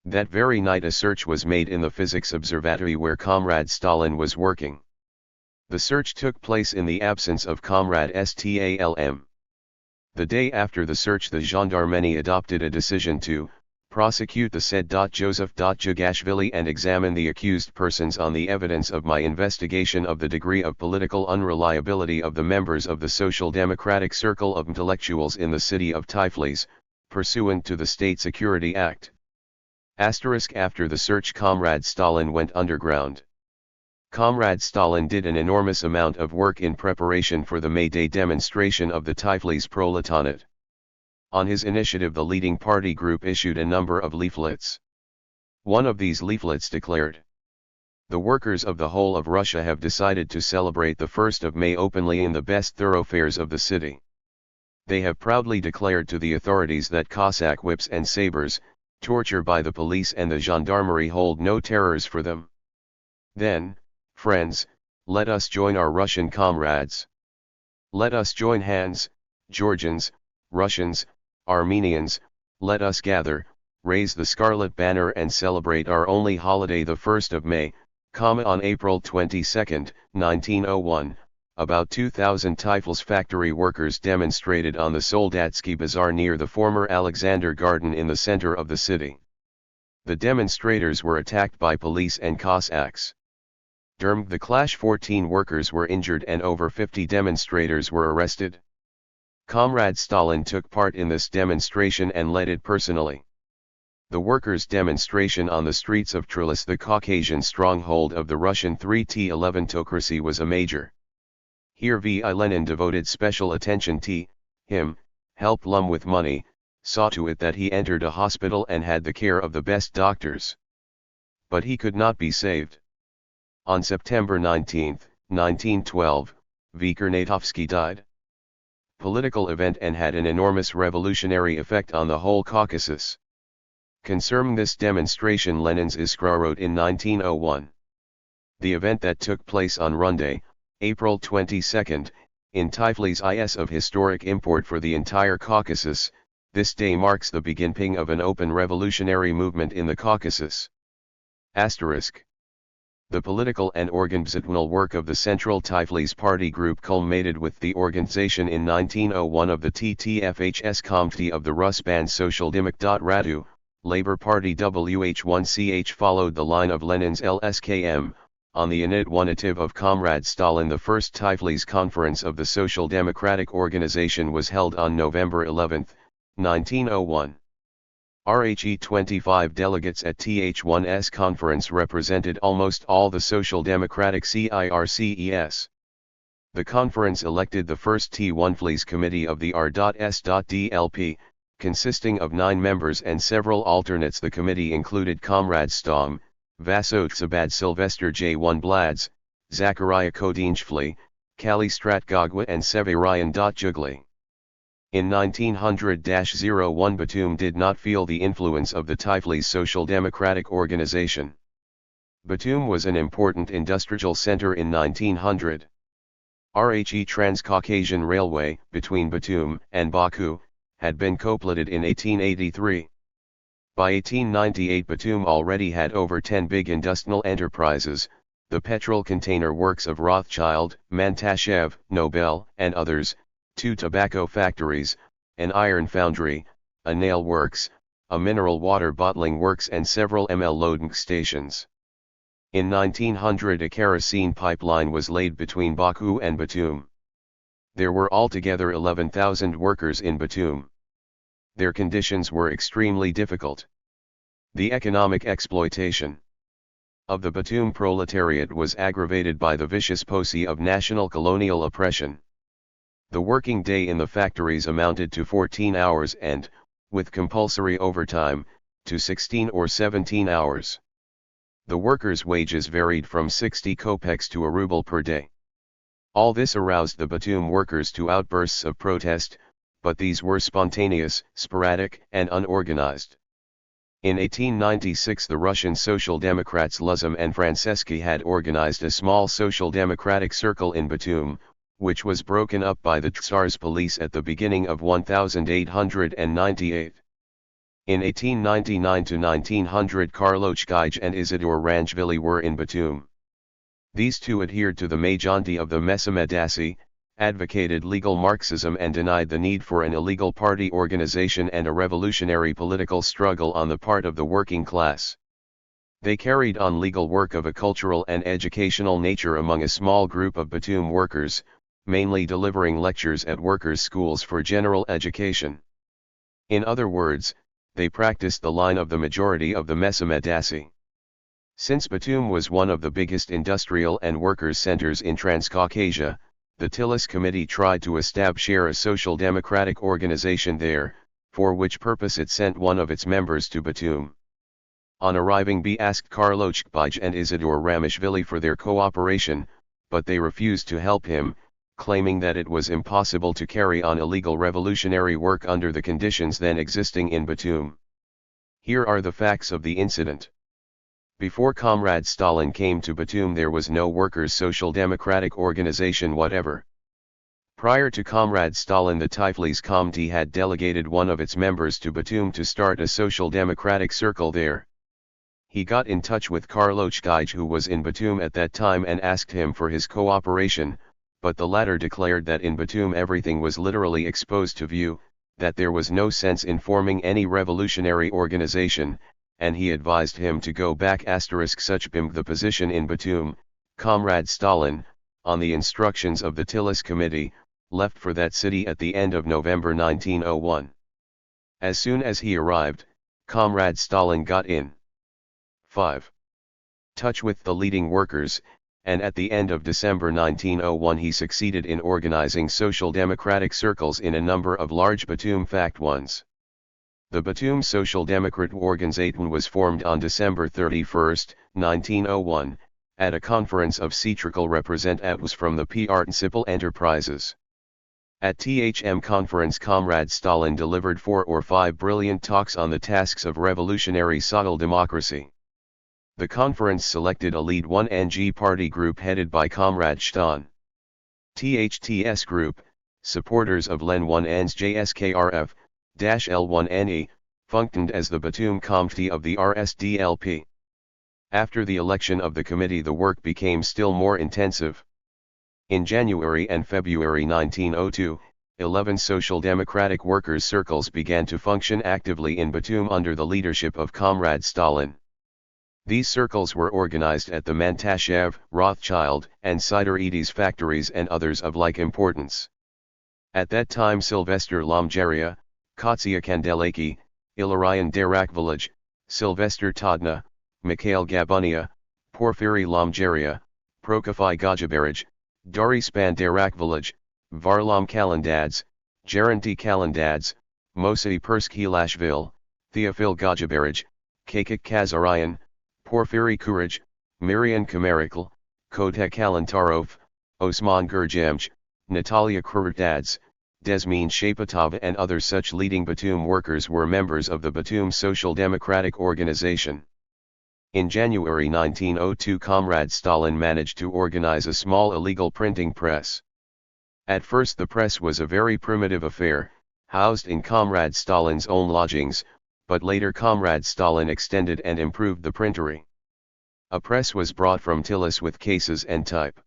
That very night a search was made in the physics observatory where Comrade Stalin was working. The search took place in the absence of Comrade Stalin. The day after the search, the gendarmerie adopted a decision to prosecute the said Joseph Jagashvili and examine the accused persons on the evidence of my investigation of the degree of political unreliability of the members of the Social Democratic Circle of Intellectuals in the city of Tiflis, pursuant to the State Security Act. After the search, Comrade Stalin went underground. Comrade Stalin did an enormous amount of work in preparation for the May Day demonstration of the Tiflis proletariat. On his initiative, the leading party group issued a number of leaflets. One of these leaflets declared, "The workers of the whole of Russia have decided to celebrate the 1st of May openly in the best thoroughfares of the city. They have proudly declared to the authorities that Cossack whips and sabers, torture by the police and the gendarmerie hold no terrors for them. Then, friends, let us join our Russian comrades. Let us join hands, Georgians, Russians, Armenians, let us gather, raise the scarlet banner and celebrate our only holiday the 1st of May, on April 22, 1901, about 2,000 Tiflis factory workers demonstrated on the Soldatsky Bazaar near the former Alexander Garden in the center of the city. The demonstrators were attacked by police and Cossacks. During the clash 14 workers were injured and over 50 demonstrators were arrested. Comrade Stalin took part in this demonstration and led it personally. The workers' demonstration on the streets of Tbilisi, the Caucasian stronghold of the Russian 3T11 was a major. Here V. I. Lenin devoted special attention to him, helped him with money, saw to it that he entered a hospital and had the care of the best doctors. But he could not be saved. On September 19, 1912, Vikernatovsky died. Political event and had an enormous revolutionary effect on the whole Caucasus. Concerning this demonstration, Lenin's Iskra wrote in 1901. The event that took place on Runday, April 22, in Tiflis is of historic import for the entire Caucasus. This day marks the beginning of an open revolutionary movement in the Caucasus. Asterisk. The political and organizational work of the Central Tiflis Party Group culminated with the organization in 1901 of the TTFHS Committee of the Russban Social Demok. Radu, Labour Party WH1CH followed the line of Lenin's LSKM, on the initiative of Comrade Stalin. The first Tiflis Conference of the Social Democratic Organization was held on November 11, 1901. RHE 25 delegates at TH1's conference represented almost all the Social Democratic CIRCES. The conference elected the first T1 Fleas Committee of the R.S.DLP, consisting of 9 members and several alternates. The committee included Comrade Stom, Vasotsabad Sylvester J1 Blads, Zachariah Kodinchfli, Kali Stratgogwa and Severayan Jugli. In 1900-01 Batum did not feel the influence of the Tiflis Social Democratic Organization. Batum was an important industrial center in 1900. RHE Transcaucasian Railway, between Batum and Baku, had been completed in 1883. By 1898 Batum already had over 10 big industrial enterprises, the petrol container works of Rothschild, Mantashev, Nobel, and others, 2 tobacco factories, an iron foundry, a nail works, a mineral water bottling works and several ML loading stations. In 1900 a kerosene pipeline was laid between Baku and Batum. There were altogether 11,000 workers in Batum. Their conditions were extremely difficult. The economic exploitation of the Batum proletariat was aggravated by the vicious policy of national colonial oppression. The working day in the factories amounted to 14 hours and, with compulsory overtime, to 16 or 17 hours. The workers' wages varied from 60 kopecks to a ruble per day. All this aroused the Batum workers to outbursts of protest, but these were spontaneous, sporadic, and unorganized. In 1896 the Russian Social Democrats Luzum and Franceschi had organized a small Social Democratic circle in Batum, which was broken up by the Tsar's police at the beginning of 1898. In 1899 to 1900 Karlochkij and Isidore Ranjvili were in Batum. These two adhered to the majority of the Mesamedasi, advocated legal Marxism and denied the need for an illegal party organization and a revolutionary political struggle on the part of the working class. They carried on legal work of a cultural and educational nature among a small group of Batum workers, mainly delivering lectures at workers' schools for general education. In other words, they practiced the line of the majority of the Mesamedasi. Since Batum was one of the biggest industrial and workers' centers in Transcaucasia, the Tilis Committee tried to establish a social democratic organization there, for which purpose it sent one of its members to Batum. On arriving he asked Karlochkij and Isidore Ramishvili for their cooperation, but they refused to help him, claiming that it was impossible to carry on illegal revolutionary work under the conditions then existing in Batum. Here are the facts of the incident. Before Comrade Stalin came to Batum there was no workers' social democratic organization whatever. Prior to Comrade Stalin the Tiflis Committee had delegated one of its members to Batum to start a social democratic circle there. He got in touch with Karlochkij who was in Batum at that time and asked him for his cooperation, but the latter declared that in Batum everything was literally exposed to view, that there was no sense in forming any revolutionary organization, and he advised him to go back such bim the position in Batum. Comrade Stalin, on the instructions of the Tilis Committee, left for that city at the end of November 1901. As soon as he arrived, Comrade Stalin got in 5. touch with the leading workers, and at the end of December 1901 he succeeded in organizing social democratic circles in a number of large Batum fact ones. The Batum Social Democrat Organization was formed on December 31, 1901, at a conference of Citrical representatives from the Principal enterprises. At THM conference Comrade Stalin delivered 4 or 5 brilliant talks on the tasks of revolutionary social democracy. The conference selected a lead 1NG party group headed by Comrade Stan. THTS group, supporters of Len 1N's JSKRF, L1NE, functioned as the Batum Committee of the RSDLP. After the election of the committee the work became still more intensive. In January and February 1902, 11 social democratic workers' circles began to function actively in Batum under the leadership of Comrade Stalin. These circles were organized at the Mantashev, Rothschild, and Sideredes factories and others of like importance. At that time Sylvester Lomgeria, Katsia Kandelaki, Ilarion Derakvillage, Sylvester Todna, Mikhail Gabunia, Porfiry Lomgeria, Prokofy Gajabaraj, Darispan Derakvillage, Varlam Kalandads, Geronty Kalandads, Mosai Perskilashville, Theophil Gajabaraj, Kakik Kazarian, Porfiry Courage, Miriam Kamarikal, Kotek Kalantarov, Osman Gurjamj, Natalia Kurdads, Desmine Shapatov and other such leading Batum workers were members of the Batum Social Democratic Organization. In January 1902, Comrade Stalin managed to organize a small illegal printing press. At first the press was a very primitive affair, housed in Comrade Stalin's own lodgings, but later Comrade Stalin extended and improved the printery. A press was brought from Tilis with cases and type.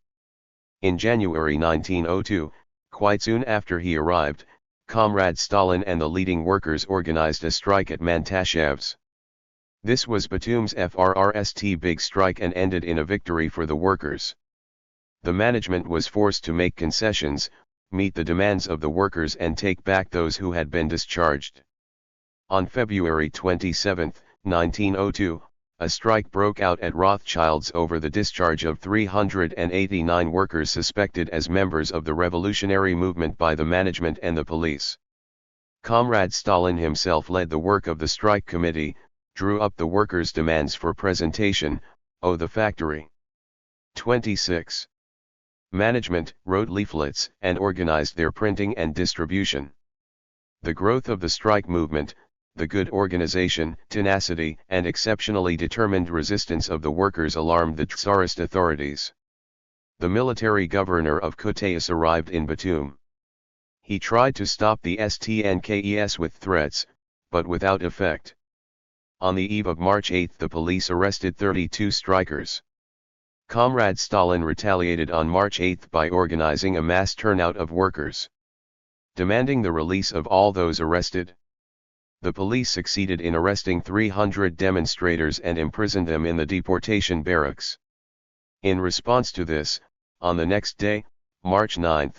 In January 1902, quite soon after he arrived, Comrade Stalin and the leading workers organized a strike at Mantashev's. This was Batum's FRRST big strike and ended in a victory for the workers. The management was forced to make concessions, meet the demands of the workers and take back those who had been discharged. On February 27, 1902, a strike broke out at Rothschild's over the discharge of 389 workers suspected as members of the revolutionary movement by the management and the police. Comrade Stalin himself led the work of the strike committee, drew up the workers' demands for presentation, the factory. 26. Management wrote leaflets and organized their printing and distribution. The growth of the strike movement, the good organization, tenacity, and exceptionally determined resistance of the workers alarmed the Tsarist authorities. The military governor of Kutaisi arrived in Batum. He tried to stop the STNKES with threats, but without effect. On the eve of March 8 the police arrested 32 strikers. Comrade Stalin retaliated on March 8 by organizing a mass turnout of workers, demanding the release of all those arrested. The police succeeded in arresting 300 demonstrators and imprisoned them in the deportation barracks. In response to this, on the next day, March 9,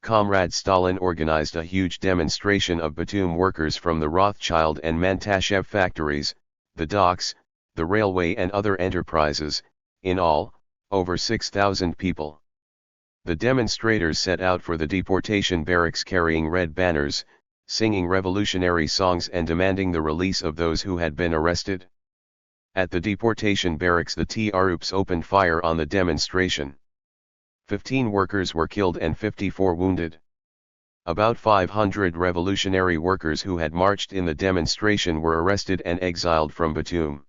Comrade Stalin organized a huge demonstration of Batum workers from the Rothschild and Mantashev factories, the docks, the railway and other enterprises, in all, over 6,000 people. The demonstrators set out for the deportation barracks carrying red banners, singing revolutionary songs and demanding the release of those who had been arrested. At the deportation barracks the TRUPs opened fire on the demonstration. 15 workers were killed and 54 wounded. About 500 revolutionary workers who had marched in the demonstration were arrested and exiled from Batum.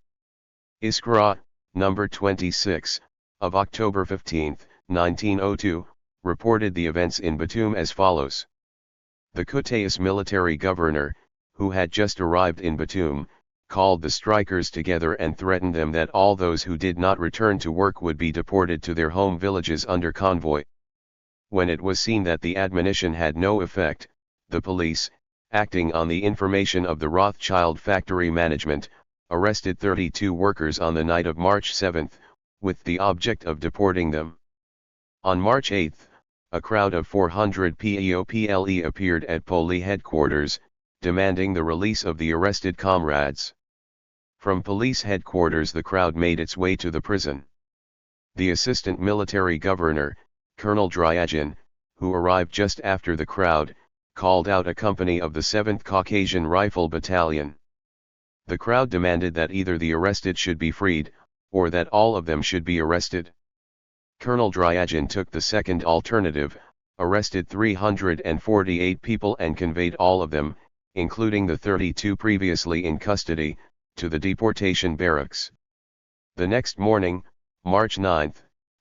Iskra, number 26, of October 15, 1902, reported the events in Batum as follows. The Kutaisi military governor, who had just arrived in Batum, called the strikers together and threatened them that all those who did not return to work would be deported to their home villages under convoy. When it was seen that the admonition had no effect, the police, acting on the information of the Rothschild factory management, arrested 32 workers on the night of March 7, with the object of deporting them. On March 8, a crowd of 400 PEOPLE appeared at Poli headquarters, demanding the release of the arrested comrades. From police headquarters the crowd made its way to the prison. The assistant military governor, Colonel Dryagin, who arrived just after the crowd, called out a company of the 7th Caucasian Rifle Battalion. The crowd demanded that either the arrested should be freed, or that all of them should be arrested. Colonel Dryagin took the second alternative, arrested 348 people and conveyed all of them, including the 32 previously in custody, to the deportation barracks. The next morning, March 9,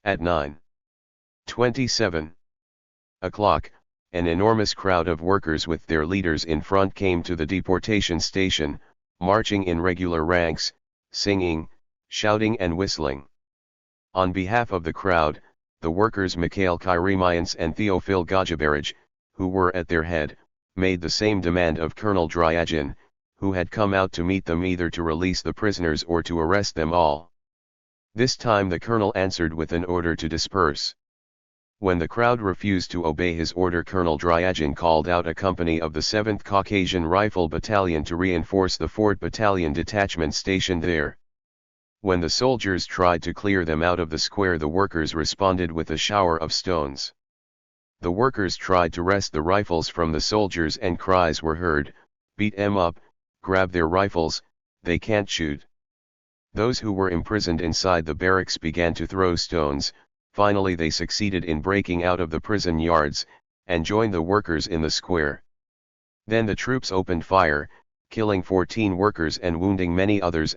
at 9:27 o'clock, an enormous crowd of workers with their leaders in front came to the deportation station, marching in regular ranks, singing, shouting and whistling. On behalf of the crowd, the workers Mikhail Kyremians and Theophil Gajabaraj, who were at their head, made the same demand of Colonel Dryagin, who had come out to meet them either to release the prisoners or to arrest them all. This time the colonel answered with an order to disperse. When the crowd refused to obey his order, Colonel Dryagin called out a company of the 7th Caucasian Rifle Battalion to reinforce the 4th Battalion detachment stationed there. When the soldiers tried to clear them out of the square, the workers responded with a shower of stones. The workers tried to wrest the rifles from the soldiers and cries were heard, "Beat 'em up, grab their rifles, they can't shoot." Those who were imprisoned inside the barracks began to throw stones. Finally they succeeded in breaking out of the prison yards, and joined the workers in the square. Then the troops opened fire, killing 14 workers and wounding many others.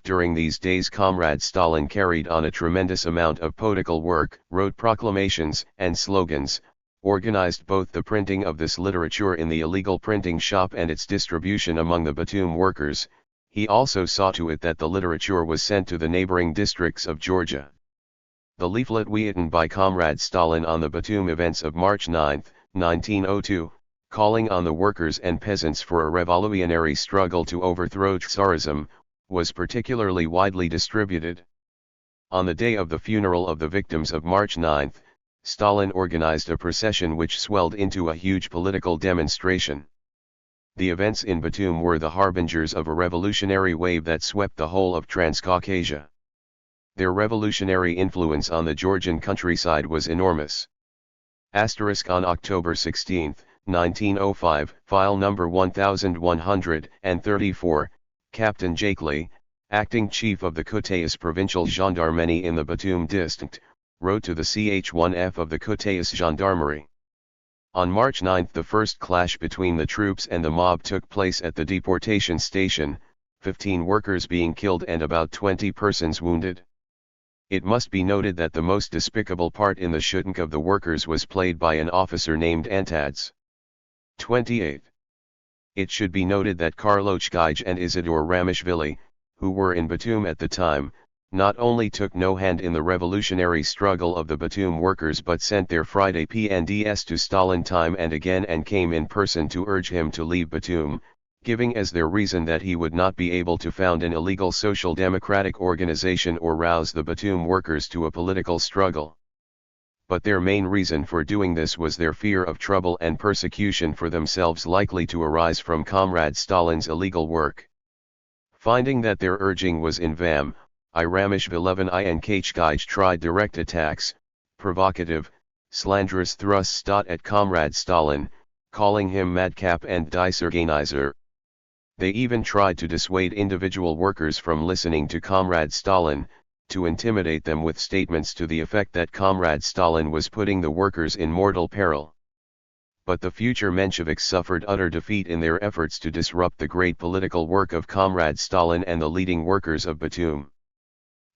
During these days Comrade Stalin carried on a tremendous amount of political work, wrote proclamations and slogans, organized both the printing of this literature in the illegal printing shop and its distribution among the Batum workers. He also saw to it that the literature was sent to the neighboring districts of Georgia. The leaflet written by Comrade Stalin on the Batum events of March 9, 1902, calling on the workers and peasants for a revolutionary struggle to overthrow Tsarism, was particularly widely distributed. On the day of the funeral of the victims of March 9, Stalin organized a procession which swelled into a huge political demonstration. The events in Batum were the harbingers of a revolutionary wave that swept the whole of Transcaucasia. Their revolutionary influence on the Georgian countryside was enormous. On October 16, 1905, file number 1134, Captain Jakely, acting chief of the Kutaisi provincial gendarmerie in the Batum district, wrote to the CH-1F of the Kutaisi gendarmerie. On March 9 the first clash between the troops and the mob took place at the deportation station, 15 workers being killed and about 20 persons wounded. It must be noted that the most despicable part in the shooting of the workers was played by an officer named Antads. 28. It should be noted that Karlochkij and Isidore Ramishvili, who were in Batum at the time, not only took no hand in the revolutionary struggle of the Batum workers but sent their Friday PNDS to Stalin time and again and came in person to urge him to leave Batum, giving as their reason that he would not be able to found an illegal social democratic organization or rouse the Batum workers to a political struggle. But their main reason for doing this was their fear of trouble and persecution for themselves likely to arise from Comrade Stalin's illegal work. Finding that their urging was in vain, Ramishvili and Kachkij tried direct attacks, provocative, slanderous thrusts at Comrade Stalin, calling him madcap and disorganizer. They even tried to dissuade individual workers from listening to Comrade Stalin, to intimidate them with statements to the effect that Comrade Stalin was putting the workers in mortal peril. But the future Mensheviks suffered utter defeat in their efforts to disrupt the great political work of Comrade Stalin and the leading workers of Batum.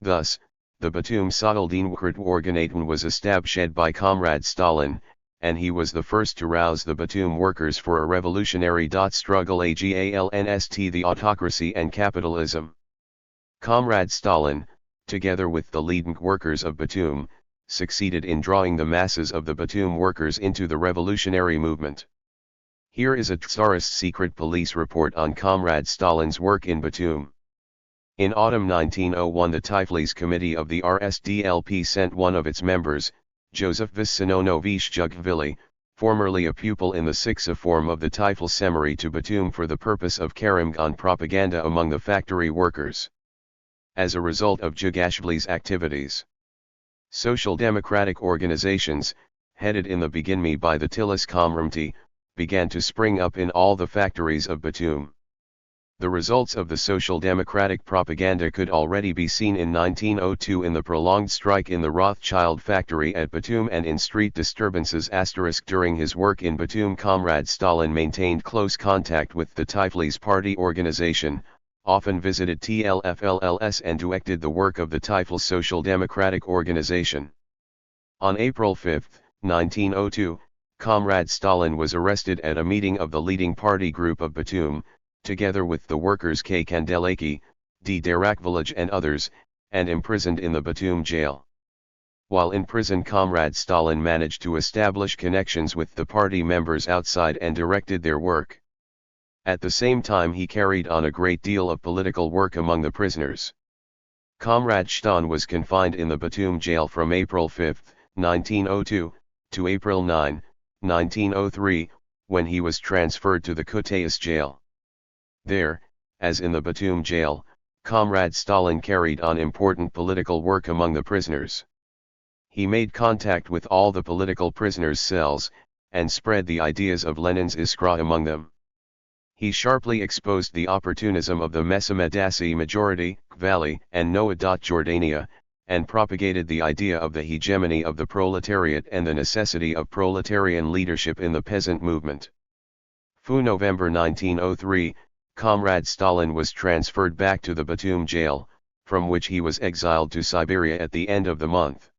Thus, the Batum THIRD-WORLDISM was established by Comrade Stalin, and he was the first to rouse the Batum workers for a revolutionary struggle against the autocracy and capitalism. Comrade Stalin, together with the leading workers of Batum, succeeded in drawing the masses of the Batum workers into the revolutionary movement. Here is a Tsarist secret police report on Comrade Stalin's work in Batum. In autumn 1901 the Tiflis Committee of the RSDLP sent one of its members, Joseph Vissanonovich Jugvili, formerly a pupil in the sixth form of the Tiflis Seminary, to Batum for the purpose of carrying on propaganda among the factory workers. As a result of Jugashvili's activities, social democratic organizations, headed in the beginning by the Tilis Komromty, began to spring up in all the factories of Batum. The results of the social democratic propaganda could already be seen in 1902 in the prolonged strike in the Rothschild factory at Batum and in street disturbances. During his work in Batum, Comrade Stalin maintained close contact with the Tiflis party organization, often visited TLFLLS and directed the work of the Tiflis Social Democratic Organization. On April 5, 1902, Comrade Stalin was arrested at a meeting of the leading party group of Batum, together with the workers K. Kandelaki, D. Darakvillage and others, and imprisoned in the Batum jail. While in prison, Comrade Stalin managed to establish connections with the party members outside and directed their work. At the same time he carried on a great deal of political work among the prisoners. Comrade Stalin was confined in the Batum jail from April 5, 1902, to April 9, 1903, when he was transferred to the Kutaisi jail. There, as in the Batum jail, Comrade Stalin carried on important political work among the prisoners. He made contact with all the political prisoners' cells, and spread the ideas of Lenin's Iskra among them. He sharply exposed the opportunism of the Mesamedasi majority, Valley, and Jordania, and propagated the idea of the hegemony of the proletariat and the necessity of proletarian leadership in the peasant movement. November 1903, Comrade Stalin was transferred back to the Batum jail, from which he was exiled to Siberia at the end of the month.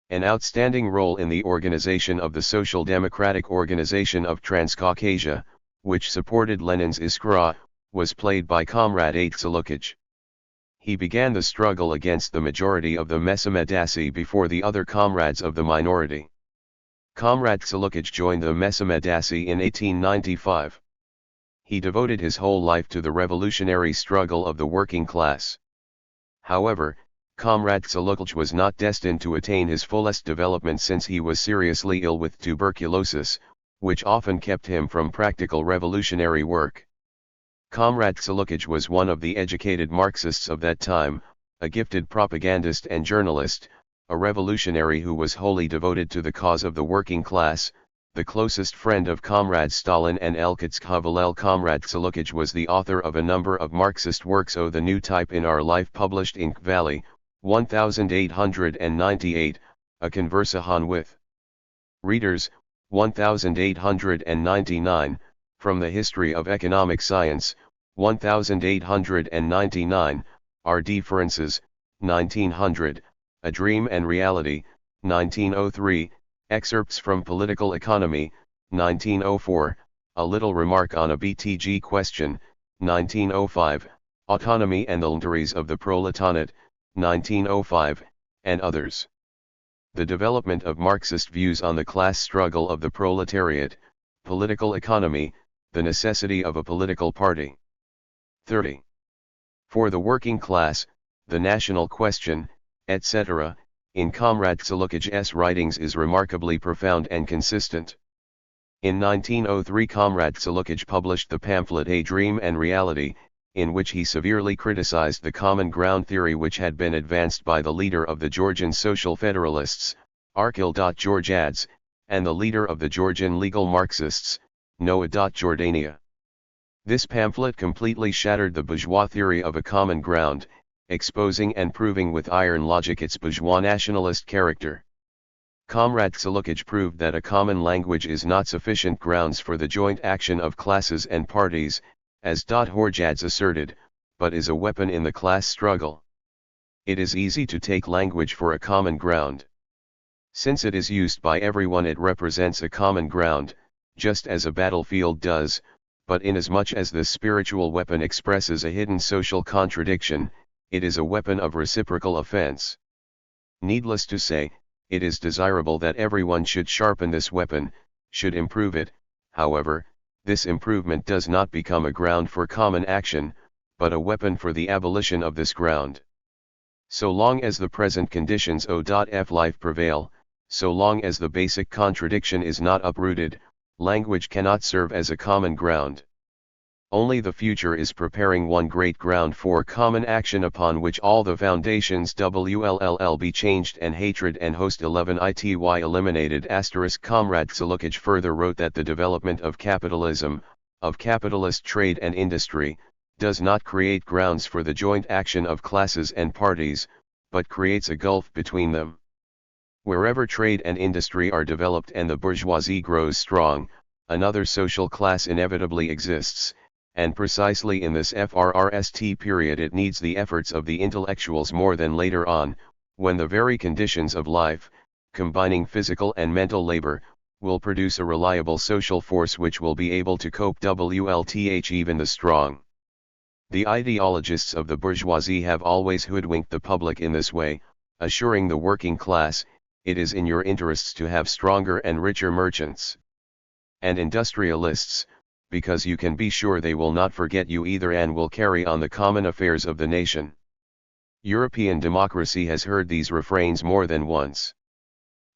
An outstanding role in the organization of the Social Democratic Organization of Transcaucasia, which supported Lenin's Iskra, was played by Comrade Salukij. He began the struggle against the majority of the Mesamedasi before the other comrades of the minority. Comrade Salukij joined the Mesamedasi in 1895. He devoted his whole life to the revolutionary struggle of the working class. However, Comrade Salukij was not destined to attain his fullest development since he was seriously ill with tuberculosis, which often kept him from practical revolutionary work. Comrade Salukij was one of the educated Marxists of that time, a gifted propagandist and journalist, a revolutionary who was wholly devoted to the cause of the working class, the closest friend of Comrade Stalin and Elkitsk Havalel. Comrade Salukij was the author of a number of Marxist works. The New Type in Our Life, published in Valley, 1898, A Conversation with Readers, 1899, From the History of Economic Science, 1899, Our Differences, 1900, A Dream and Reality, 1903, Excerpts from Political Economy, 1904, A Little Remark on a BTG Question, 1905, Autonomy and the Literies of the Proletariat, 1905, and others. The development of Marxist views on the class struggle of the proletariat, political economy, the necessity of a political party. 30. For the working class, the national question, etc., in Comrade Salukij's writings is remarkably profound and consistent. In 1903, Comrade Salukij published the pamphlet A Dream and Reality, in which he severely criticized the common ground theory which had been advanced by the leader of the Georgian Social Federalists, Arkil Georgiadze, and the leader of the Georgian Legal Marxists, Noah Jordania. This pamphlet completely shattered the bourgeois theory of a common ground, exposing and proving with iron logic its bourgeois nationalist character. Comrade Salukij proved that a common language is not sufficient grounds for the joint action of classes and parties, as Georgiadze asserted, but is a weapon in the class struggle. It is easy to take language for a common ground. Since it is used by everyone, it represents a common ground, just as a battlefield does, but inasmuch as this spiritual weapon expresses a hidden social contradiction, it is a weapon of reciprocal offense. Needless to say, it is desirable that everyone should sharpen this weapon, should improve it. However, this improvement does not become a ground for common action, but a weapon for the abolition of this ground. So long as the present conditions of life prevail, so long as the basic contradiction is not uprooted, language cannot serve as a common ground. Only the future is preparing one great ground for common action upon which all the foundations will be changed and hatred and host 11 ity eliminated. Comrade Salukij further wrote that the development of capitalism, of capitalist trade and industry, does not create grounds for the joint action of classes and parties, but creates a gulf between them. Wherever trade and industry are developed and the bourgeoisie grows strong, another social class inevitably exists. And precisely in this FRRST period it needs the efforts of the intellectuals more than later on, when the very conditions of life, combining physical and mental labor, will produce a reliable social force which will be able to cope WLTH even the strong. The ideologists of the bourgeoisie have always hoodwinked the public in this way, assuring the working class, it is in your interests to have stronger and richer merchants and industrialists, because you can be sure they will not forget you either and will carry on the common affairs of the nation. European democracy has heard these refrains more than once.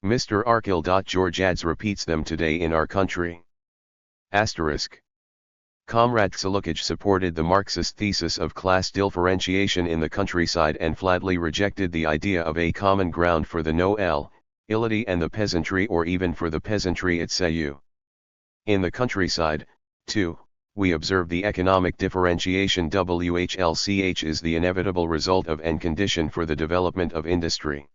Mr. Arkell. Georgiades repeats them today in our country. Asterisk. Comrade Tsilukij supported the Marxist thesis of class differentiation in the countryside and flatly rejected the idea of a common ground for the nobility and the peasantry, or even for the peasantry itself. In the countryside, too, we observe the economic differentiation which is the inevitable result of and condition for the development of industry.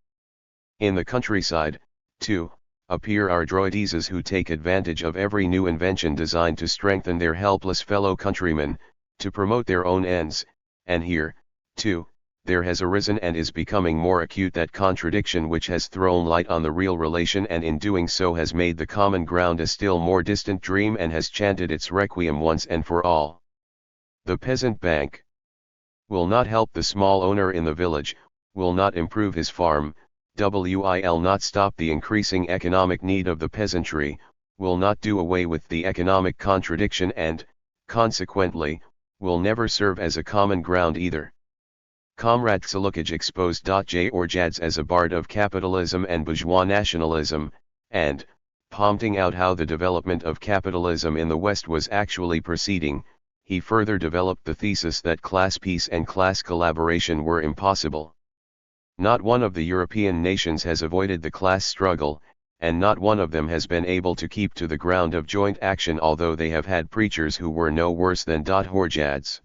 In the countryside, too, appear our droideses who take advantage of every new invention designed to strengthen their helpless fellow countrymen, to promote their own ends, and here, too, there has arisen and is becoming more acute that contradiction which has thrown light on the real relation, and in doing so has made the common ground a still more distant dream and has chanted its requiem once and for all. The peasant bank will not help the small owner in the village, will not improve his farm, will not stop the increasing economic need of the peasantry, will not do away with the economic contradiction and, consequently, will never serve as a common ground either. Comrade Tsilukij exposed Georgiades as a bard of capitalism and bourgeois nationalism, and, pointing out how the development of capitalism in the West was actually proceeding, he further developed the thesis that class peace and class collaboration were impossible. Not one of the European nations has avoided the class struggle, and not one of them has been able to keep to the ground of joint action, although they have had preachers who were no worse than Georgiades.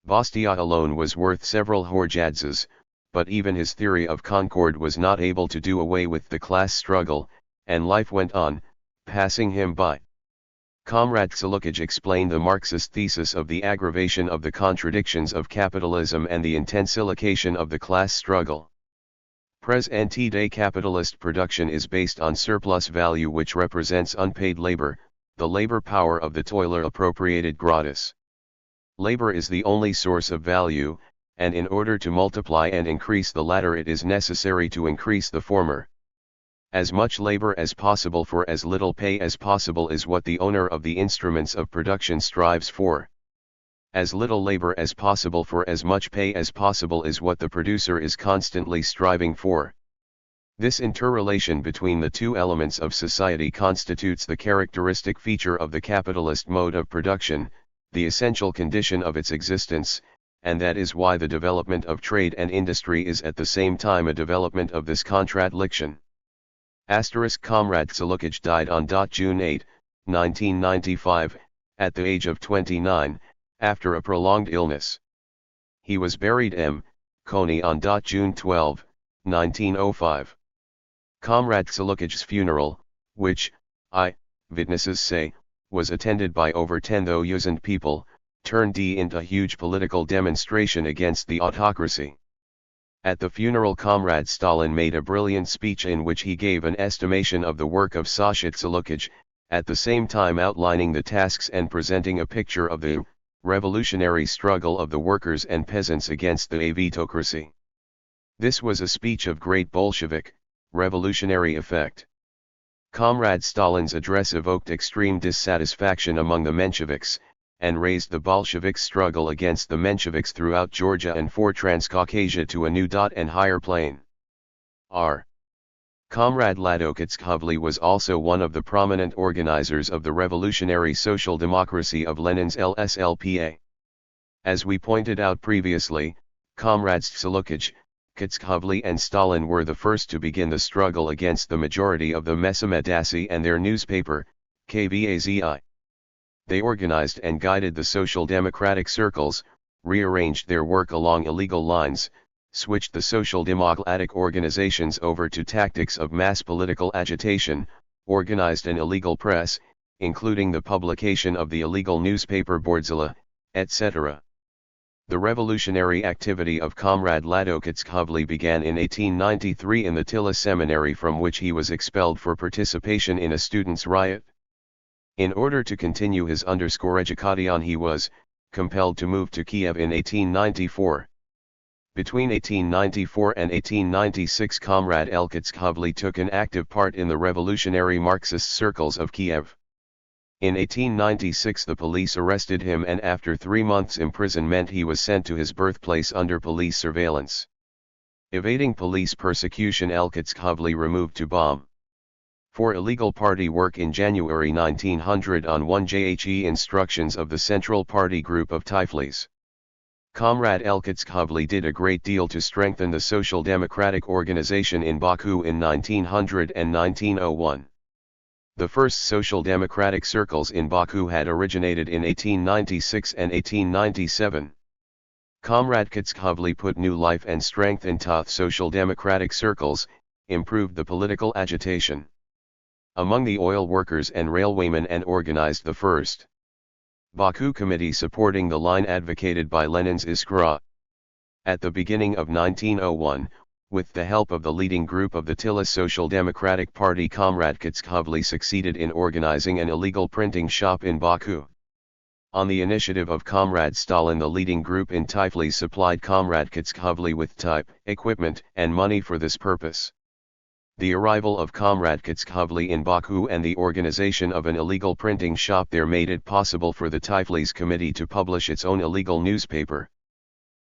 Bastia alone was worth several Georgiadeses, but even his theory of concord was not able to do away with the class struggle, and life went on, passing him by. Comrade Tsilukij explained the Marxist thesis of the aggravation of the contradictions of capitalism and the intensification of the class struggle. Present-day capitalist production is based on surplus value, which represents unpaid labor, the labor power of the toiler appropriated gratis. Labor is the only source of value, and in order to multiply and increase the latter it is necessary to increase the former. As much labor as possible for as little pay as possible is what the owner of the instruments of production strives for. As little labor as possible for as much pay as possible is what the producer is constantly striving for. This interrelation between the two elements of society constitutes the characteristic feature of the capitalist mode of production, the essential condition of its existence, and that is why the development of trade and industry is at the same time a development of this contradiction. Comrade Tsilukij died on June 8, 1995, at the age of 29, after a prolonged illness. He was buried in Coney on June 12, 1905. Comrade Tsilukij's funeral, which, witnesses say, was attended by over 10,000 people, turned into a huge political demonstration against the autocracy. At the funeral, Comrade Stalin made a brilliant speech in which he gave an estimation of the work of Sasha Tsilukij, at the same time outlining the tasks and presenting a picture of the revolutionary struggle of the workers and peasants against the avitocracy. This was a speech of great Bolshevik, revolutionary effect. Comrade Stalin's address evoked extreme dissatisfaction among the Mensheviks, and raised the Bolshevik struggle against the Mensheviks throughout Georgia and for Transcaucasia to a new and higher plane. Comrade Ladokitskhovly was also one of the prominent organizers of the revolutionary social democracy of Lenin's LSLPA. As we pointed out previously, Comrades Tsilukij, Kitskovly and Stalin were the first to begin the struggle against the majority of the Mesamedasi and their newspaper, KVAZI. They organized and guided the social democratic circles, rearranged their work along illegal lines, switched the social democratic organizations over to tactics of mass political agitation, organized an illegal press, including the publication of the illegal newspaper Bordzilla, etc. The revolutionary activity of Comrade Ladokitskhovly began in 1893 in the Tila Seminary, from which he was expelled for participation in a students' riot. In order to continue his education, he was compelled to move to Kiev in 1894. Between 1894 and 1896, Comrade Elkitskovly took an active part in the revolutionary Marxist circles of Kiev. In 1896 the police arrested him, and after 3 months' imprisonment he was sent to his birthplace under police surveillance. Evading police persecution, Elkitskovly removed to Bam. For illegal party work in January 1900 on 1 JHE instructions of the Central Party Group of Tiflis. Comrade Elkitskovly did a great deal to strengthen the social democratic organization in Baku in 1900 and 1901. The first social democratic circles in Baku had originated in 1896 and 1897. Comrade Kitskovly put new life and strength into social democratic circles, improved the political agitation among the oil workers and railwaymen, and organized the first Baku committee supporting the line advocated by Lenin's Iskra. At the beginning of 1901, with the help of the leading group of the Tila Social Democratic Party, Comrade Kitskovly succeeded in organizing an illegal printing shop in Baku. On the initiative of Comrade Stalin, the leading group in Tiflis supplied Comrade Kitskovly with type, equipment, and money for this purpose. The arrival of Comrade Kitskovly in Baku and the organization of an illegal printing shop there made it possible for the Tiflis Committee to publish its own illegal newspaper.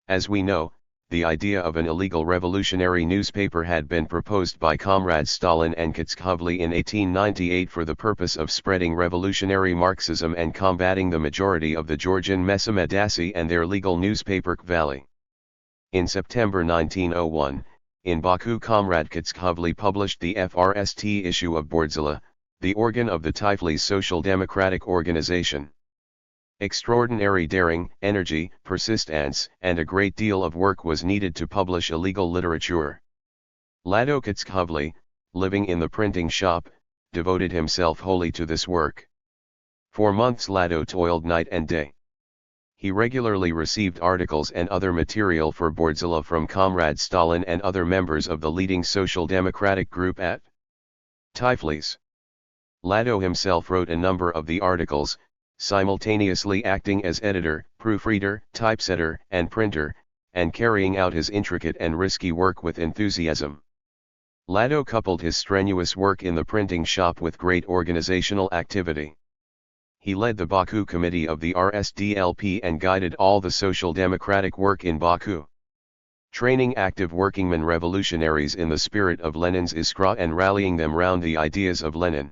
As we know, the idea of an illegal revolutionary newspaper had been proposed by Comrade Stalin and Kitskovly in 1898 for the purpose of spreading revolutionary Marxism and combating the majority of the Georgian Mesamedasi and their legal newspaper Kvali. In September 1901, in Baku, Comrade Kitskovly published the FRST issue of Bordzilla, the organ of the Tiflis Social Democratic Organization. Extraordinary daring, energy, persistence, and a great deal of work was needed to publish illegal literature. Lado Kitskovly, living in the printing shop, devoted himself wholly to this work. For months Lado toiled night and day. He regularly received articles and other material for Bordzilla from Comrade Stalin and other members of the leading social democratic group at Tiflis. Lado himself wrote a number of the articles, simultaneously acting as editor, proofreader, typesetter, and printer, and carrying out his intricate and risky work with enthusiasm. Lado coupled his strenuous work in the printing shop with great organizational activity. He led the Baku committee of the RSDLP and guided all the social democratic work in Baku, training active workingmen revolutionaries in the spirit of Lenin's Iskra and rallying them round the ideas of Lenin.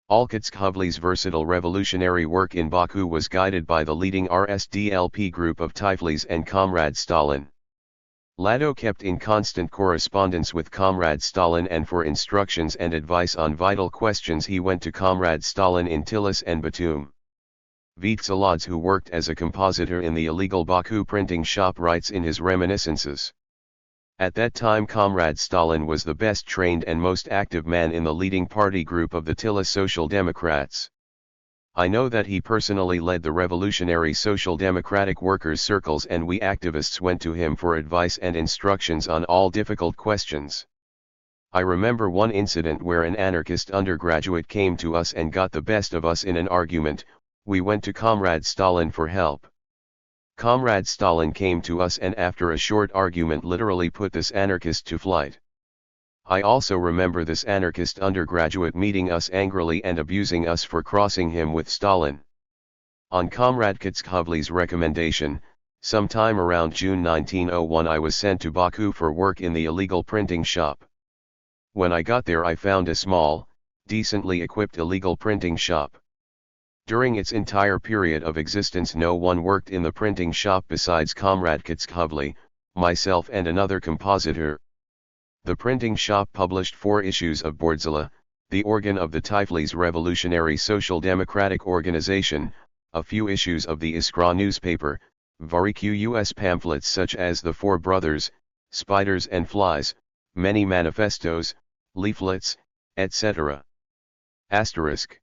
All Kitskovly's versatile revolutionary work in Baku was guided by the leading RSDLP group of Tiflis and Comrade Stalin. Lado kept in constant correspondence with Comrade Stalin, and for instructions and advice on vital questions he went to Comrade Stalin in Tilis and Batum. Vitsaladze, who worked as a compositor in the illegal Baku printing shop, writes in his reminiscences. At that time Comrade Stalin was the best trained and most active man in the leading party group of the Tila Social Democrats. I know that he personally led the revolutionary social democratic workers' circles, and we activists went to him for advice and instructions on all difficult questions. I remember one incident where an anarchist undergraduate came to us and got the best of us in an argument. We went to Comrade Stalin for help. Comrade Stalin came to us and after a short argument literally put this anarchist to flight. I also remember this anarchist undergraduate meeting us angrily and abusing us for crossing him with Stalin. On Comrade Kitskovly's recommendation, sometime around June 1901 I was sent to Baku for work in the illegal printing shop. When I got there I found a small, decently equipped illegal printing shop. During its entire period of existence no one worked in the printing shop besides Comrade Kitskovly, myself and another compositor. The printing shop published 4 issues of Bordzilla, the organ of the Tiflis Revolutionary Social Democratic Organization, a few issues of the Iskra newspaper, various pamphlets such as The Four Brothers, Spiders and Flies, many manifestos, leaflets, etc. Asterisk.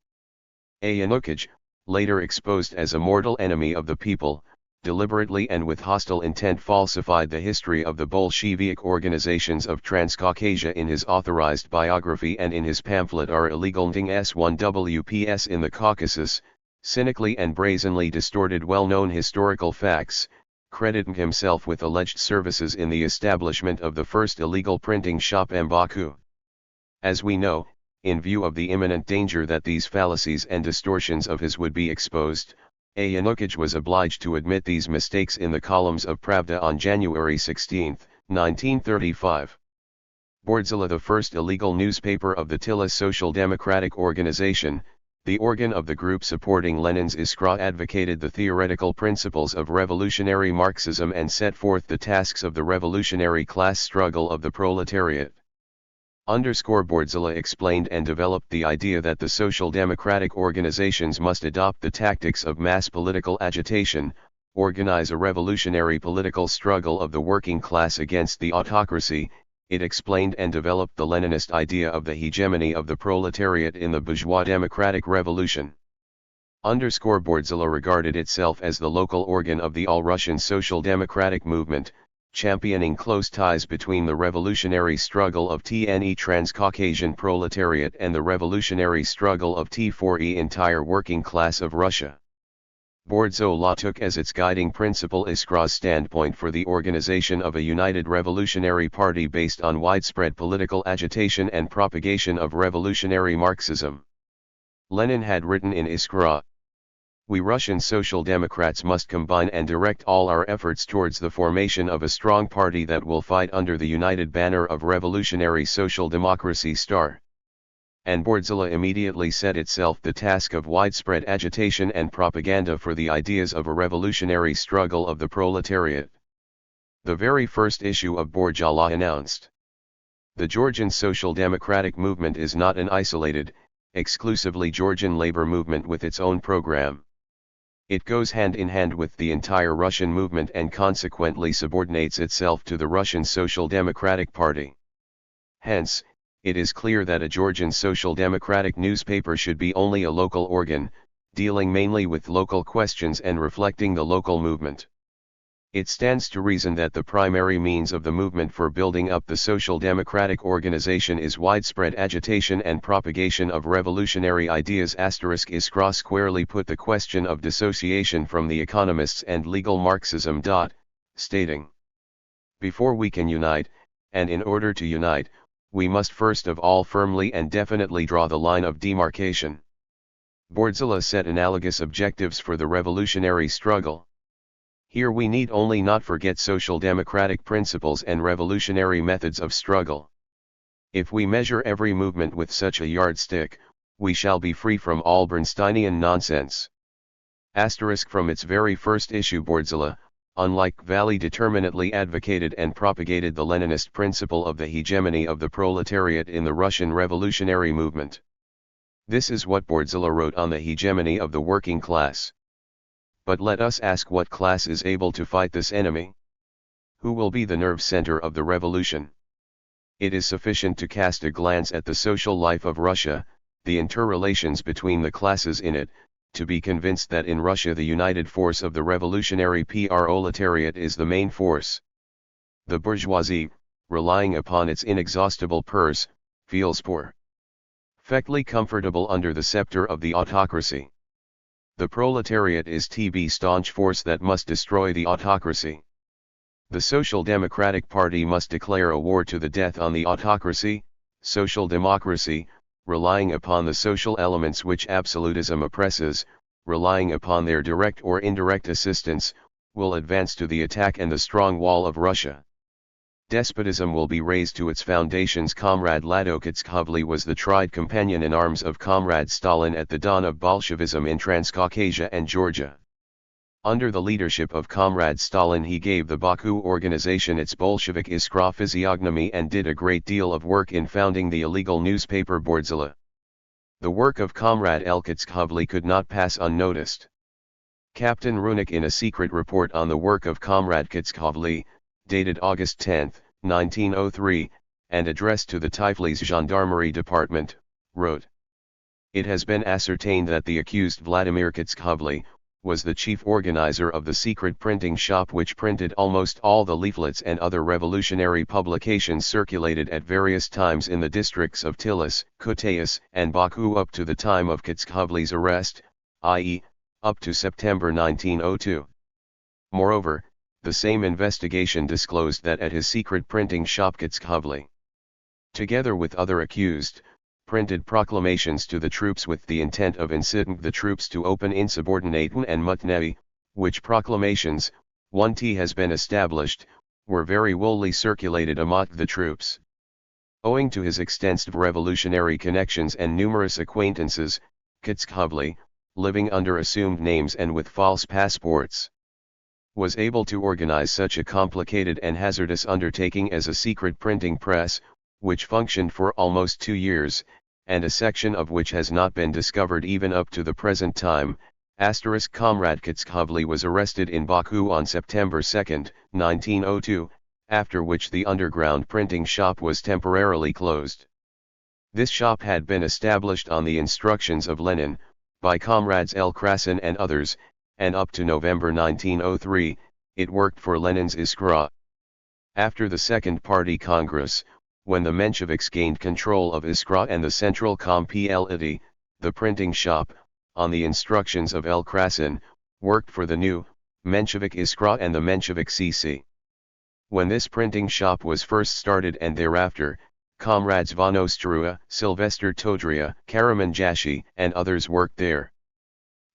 A Yanukovych, later exposed as a mortal enemy of the people, deliberately and with hostile intent falsified the history of the Bolshevik organizations of Transcaucasia in his authorized biography and in his pamphlet Our Illegal S1WPS in the Caucasus, cynically and brazenly distorted well-known historical facts, crediting himself with alleged services in the establishment of the first illegal printing shop in Baku. As we know, in view of the imminent danger that these fallacies and distortions of his would be exposed, A. Yanukovych was obliged to admit these mistakes in the columns of Pravda on January 16, 1935. Bordzilla, the first illegal newspaper of the Tila Social Democratic Organization, the organ of the group supporting Lenin's Iskra, advocated the theoretical principles of revolutionary Marxism and set forth the tasks of the revolutionary class struggle of the proletariat. Bordzilla explained and developed the idea that the social democratic organizations must adopt the tactics of mass political agitation, organize a revolutionary political struggle of the working class against the autocracy. It explained and developed the Leninist idea of the hegemony of the proletariat in the bourgeois democratic revolution. Bordzilla regarded itself as the local organ of the all-Russian social democratic movement, championing close ties between the revolutionary struggle of TNE Transcaucasian proletariat and the revolutionary struggle of T4E entire working class of Russia. Bordzilla took as its guiding principle Iskra's standpoint for the organization of a united revolutionary party based on widespread political agitation and propagation of revolutionary Marxism. Lenin had written in Iskra, "We Russian Social Democrats must combine and direct all our efforts towards the formation of a strong party that will fight under the united banner of revolutionary social democracy *" And Bordzilla immediately set itself the task of widespread agitation and propaganda for the ideas of a revolutionary struggle of the proletariat. The very first issue of Bordzilla announced, "The Georgian Social Democratic Movement is not an isolated, exclusively Georgian labor movement with its own program. It goes hand in hand with the entire Russian movement and consequently subordinates itself to the Russian Social Democratic Party. Hence, it is clear that a Georgian social democratic newspaper should be only a local organ, dealing mainly with local questions and reflecting the local movement. It stands to reason that the primary means of the movement for building up the social democratic organization is widespread agitation and propagation of revolutionary ideas. Iskra squarely put the question of dissociation from the economists and legal Marxism. Stating, "Before we can unite, and in order to unite, we must first of all firmly and definitely draw the line of demarcation." Bordzilla set analogous objectives for the revolutionary struggle. "Here we need only not forget social democratic principles and revolutionary methods of struggle. If we measure every movement with such a yardstick, we shall be free from all Bernsteinian nonsense." From its very first issue, Bordzilla, unlike Valley, determinately advocated and propagated the Leninist principle of the hegemony of the proletariat in the Russian revolutionary movement. This is what Bordzilla wrote on the hegemony of the working class. But let us ask, what class is able to fight this enemy? Who will be the nerve center of the revolution? It is sufficient to cast a glance at the social life of Russia, the interrelations between the classes in it, to be convinced that in Russia the united force of the revolutionary proletariat is the main force. The bourgeoisie, relying upon its inexhaustible purse, feels perfectly comfortable under the scepter of the autocracy. The proletariat is the staunch force that must destroy the autocracy. The Social Democratic Party must declare a war to the death on the autocracy. Social democracy, relying upon the social elements which absolutism oppresses, relying upon their direct or indirect assistance, will advance to the attack and the strong wall of Russia. Despotism will be razed to its foundations. Comrade Ladokitskovly was the tried companion in arms of Comrade Stalin at the dawn of Bolshevism in Transcaucasia and Georgia. Under the leadership of Comrade Stalin, he gave the Baku organization its Bolshevik Iskra physiognomy and did a great deal of work in founding the illegal newspaper Bordzilla. The work of Comrade Elkitskovly could not pass unnoticed. Captain Runik, in a secret report on the work of Comrade Kitskovly, dated August 10, 1903, and addressed to the Tiflis Gendarmerie Department, wrote, "It has been ascertained that the accused Vladimir Kitskovly was the chief organizer of the secret printing shop which printed almost all the leaflets and other revolutionary publications circulated at various times in the districts of Tilis, Kutaisi, and Baku up to the time of Kitskovly's arrest, i.e., up to September 1902. Moreover, the same investigation disclosed that at his secret printing shop Kitskovly, together with other accused, printed proclamations to the troops with the intent of inciting the troops to open insubordination and mutiny, which proclamations, has been established, were very woolly circulated among the troops. Owing to his extensive revolutionary connections and numerous acquaintances, Kitskhuvli, living under assumed names and with false passports, was able to organize such a complicated and hazardous undertaking as a secret printing press, which functioned for almost 2 years, and a section of which has not been discovered even up to the present time. Comrade Kitskhuvli was arrested in Baku on September 2, 1902, after which the underground printing shop was temporarily closed. This shop had been established on the instructions of Lenin, by comrades L. Krasin and others, and up to November 1903, it worked for Lenin's Iskra. After the Second Party Congress, when the Mensheviks gained control of Iskra and the Central Komplity, the printing shop, on the instructions of L. Krasin, worked for the new Menshevik Iskra and the Menshevik CC. When this printing shop was first started and thereafter, comrades Vano Strua, Sylvester Todria, Karaman Jashi, and others worked there.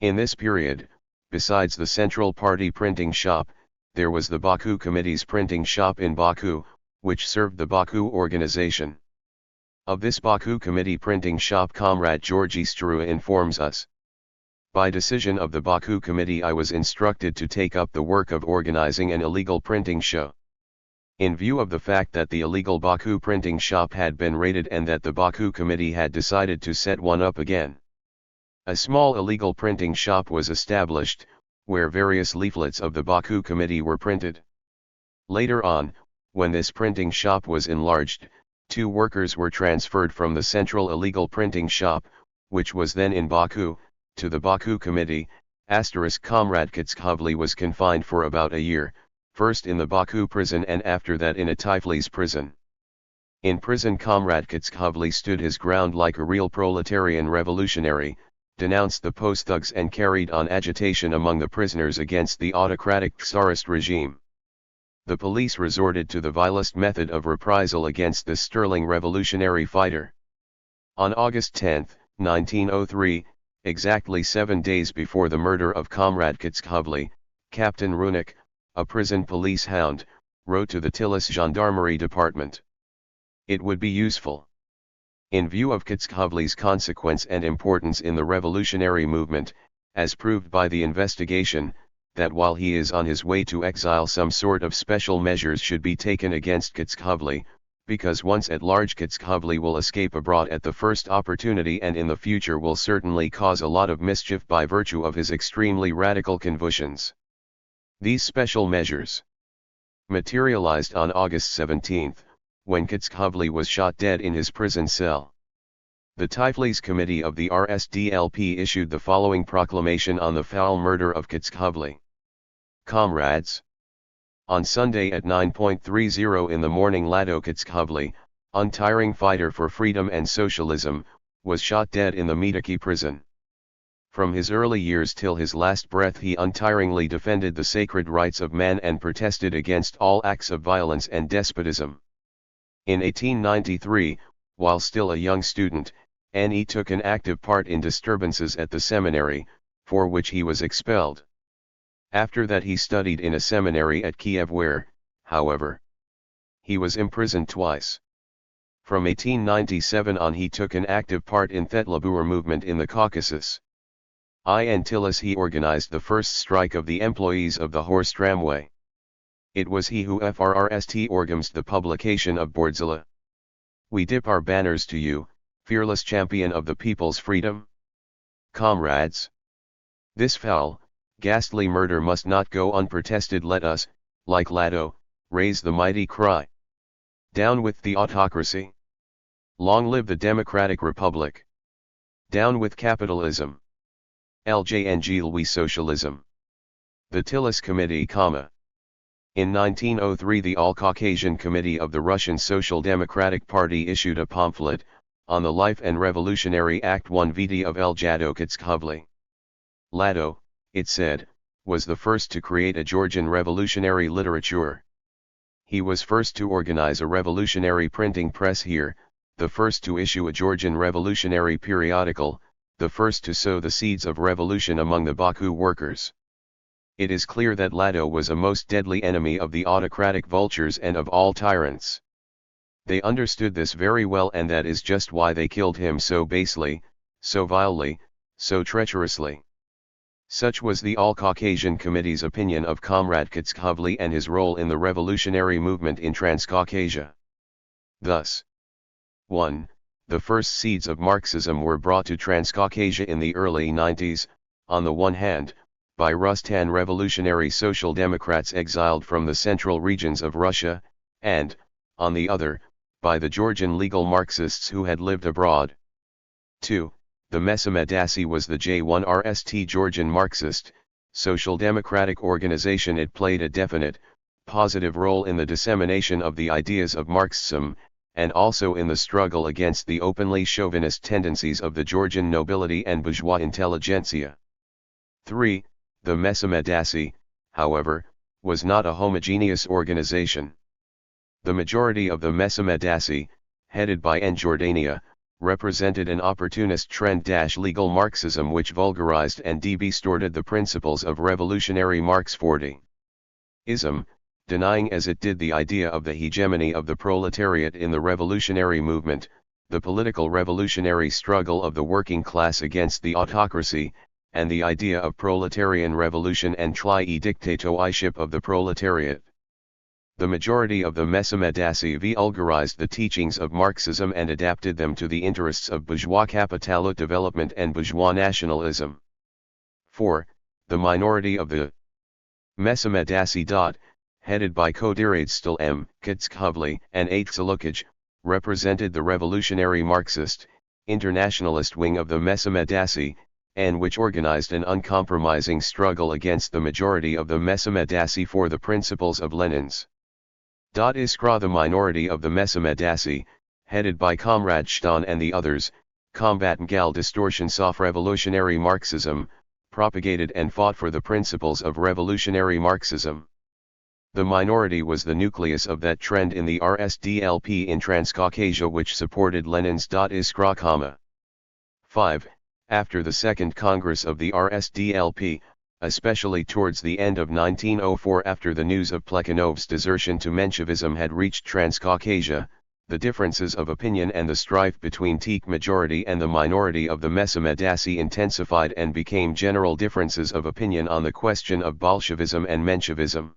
In this period, besides the Central Party printing shop, there was the Baku Committee's printing shop in Baku, which served the Baku organization. Of this Baku Committee printing shop Comrade Georgy Strua informs us. By decision of the Baku Committee I was instructed to take up the work of organizing an illegal printing show. In view of the fact that the illegal Baku printing shop had been raided and that the Baku Committee had decided to set one up again, a small illegal printing shop was established, where various leaflets of the Baku Committee were printed. Later on, when this printing shop was enlarged, 2 workers were transferred from the central illegal printing shop, which was then in Baku, to the Baku Committee. Comrade Kitskhuvli was confined for about a year, first in the Baku prison and after that in a Tiflis prison. In prison Comrade Kitskhuvli stood his ground like a real proletarian revolutionary, denounced the post-thugs and carried on agitation among the prisoners against the autocratic Tsarist regime. The police resorted to the vilest method of reprisal against this sterling revolutionary fighter. On August 10, 1903, exactly 7 days before the murder of Comrade Kitskhuvli, Captain Runik, a prison police hound, wrote to the Tilis Gendarmerie Department. It would be useful, in view of Kitskhuvli's consequence and importance in the revolutionary movement, as proved by the investigation, that while he is on his way to exile some sort of special measures should be taken against Kitskhuvli, because once at large Kitskhuvli will escape abroad at the first opportunity and in the future will certainly cause a lot of mischief by virtue of his extremely radical convictions. These special measures materialized on August 17, when Kitskhuvli was shot dead in his prison cell. The Tiflis Committee of the RSDLP issued the following proclamation on the foul murder of Kitskhuvli. Comrades, on Sunday at 9:30 in the morning Lado Kitskhuvli, untiring fighter for freedom and socialism, was shot dead in the Mediki prison. From his early years till his last breath he untiringly defended the sacred rights of man and protested against all acts of violence and despotism. In 1893, while still a young student, he took an active part in disturbances at the seminary, for which he was expelled. After that he studied in a seminary at Kiev where, however, he was imprisoned twice. From 1897 on he took an active part in Thetlabur movement in the Caucasus. In Tilis he organized the first strike of the employees of the horse tramway. It was he who FRRST organized the publication of Bordzilla. We dip our banners to you, fearless champion of the people's freedom. Comrades, this foul, ghastly murder must not go unprotested. Let us, like Lado, raise the mighty cry. Down with the autocracy. Long live the democratic republic. Down with capitalism. LJNGLWI socialism. The Tilis Committee, In 1903 the All-Caucasian Committee of the Russian Social Democratic Party issued a pamphlet, on the Life and Revolutionary Act 1 Viti of Lado Kitskhuvli. Lado, it said, was the first to create a Georgian revolutionary literature. He was first to organize a revolutionary printing press here, the first to issue a Georgian revolutionary periodical, the first to sow the seeds of revolution among the Baku workers. It is clear that Lado was a most deadly enemy of the autocratic vultures and of all tyrants. They understood this very well, and that is just why they killed him so basely, so vilely, so treacherously. Such was the All-Caucasian Committee's opinion of Comrade Kitskovly and his role in the revolutionary movement in Transcaucasia. Thus, 1. The first seeds of Marxism were brought to Transcaucasia in the early 90s, on the one hand, by Rustan revolutionary social democrats exiled from the central regions of Russia, and, on the other, by the Georgian legal Marxists who had lived abroad. 2. The Mesamedasi was the J1RST Georgian Marxist, social democratic organization. It played a definite, positive role in the dissemination of the ideas of Marxism, and also in the struggle against the openly chauvinist tendencies of the Georgian nobility and bourgeois intelligentsia. 3. The Mesamedasi, however, was not a homogeneous organization. The majority of the Mesamedasi, headed by N. represented an opportunist trend-legal Marxism which vulgarized and distorted the principles of revolutionary Marx-ism, denying as it did the idea of the hegemony of the proletariat in the revolutionary movement, the political revolutionary struggle of the working class against the autocracy, and the idea of proletarian revolution and dictatorship of the proletariat. The majority of the Mesamedasi vulgarized the teachings of Marxism and adapted them to the interests of bourgeois capital development and bourgeois nationalism. 4. The minority of the Mesamedasi. Headed by Kodiradstl M. Kitskovly and Aitsalukaj, represented the revolutionary Marxist, internationalist wing of the Mesamedasi, and which organized an uncompromising struggle against the majority of the Mesamedasi for the principles of Lenin's. Iskra, the minority of the Mesamedasi, headed by Comrade Shtan and the others, combatant distortions of revolutionary Marxism, propagated and fought for the principles of revolutionary Marxism. The minority was the nucleus of that trend in the RSDLP in Transcaucasia which supported Lenin's. Iskra, 5. After the Second Congress of the RSDLP, especially towards the end of 1904 after the news of Plekhanov's desertion to Menshevism had reached Transcaucasia, the differences of opinion and the strife between the majority and the minority of the Mesamedasi intensified and became general differences of opinion on the question of Bolshevism and Menshevism.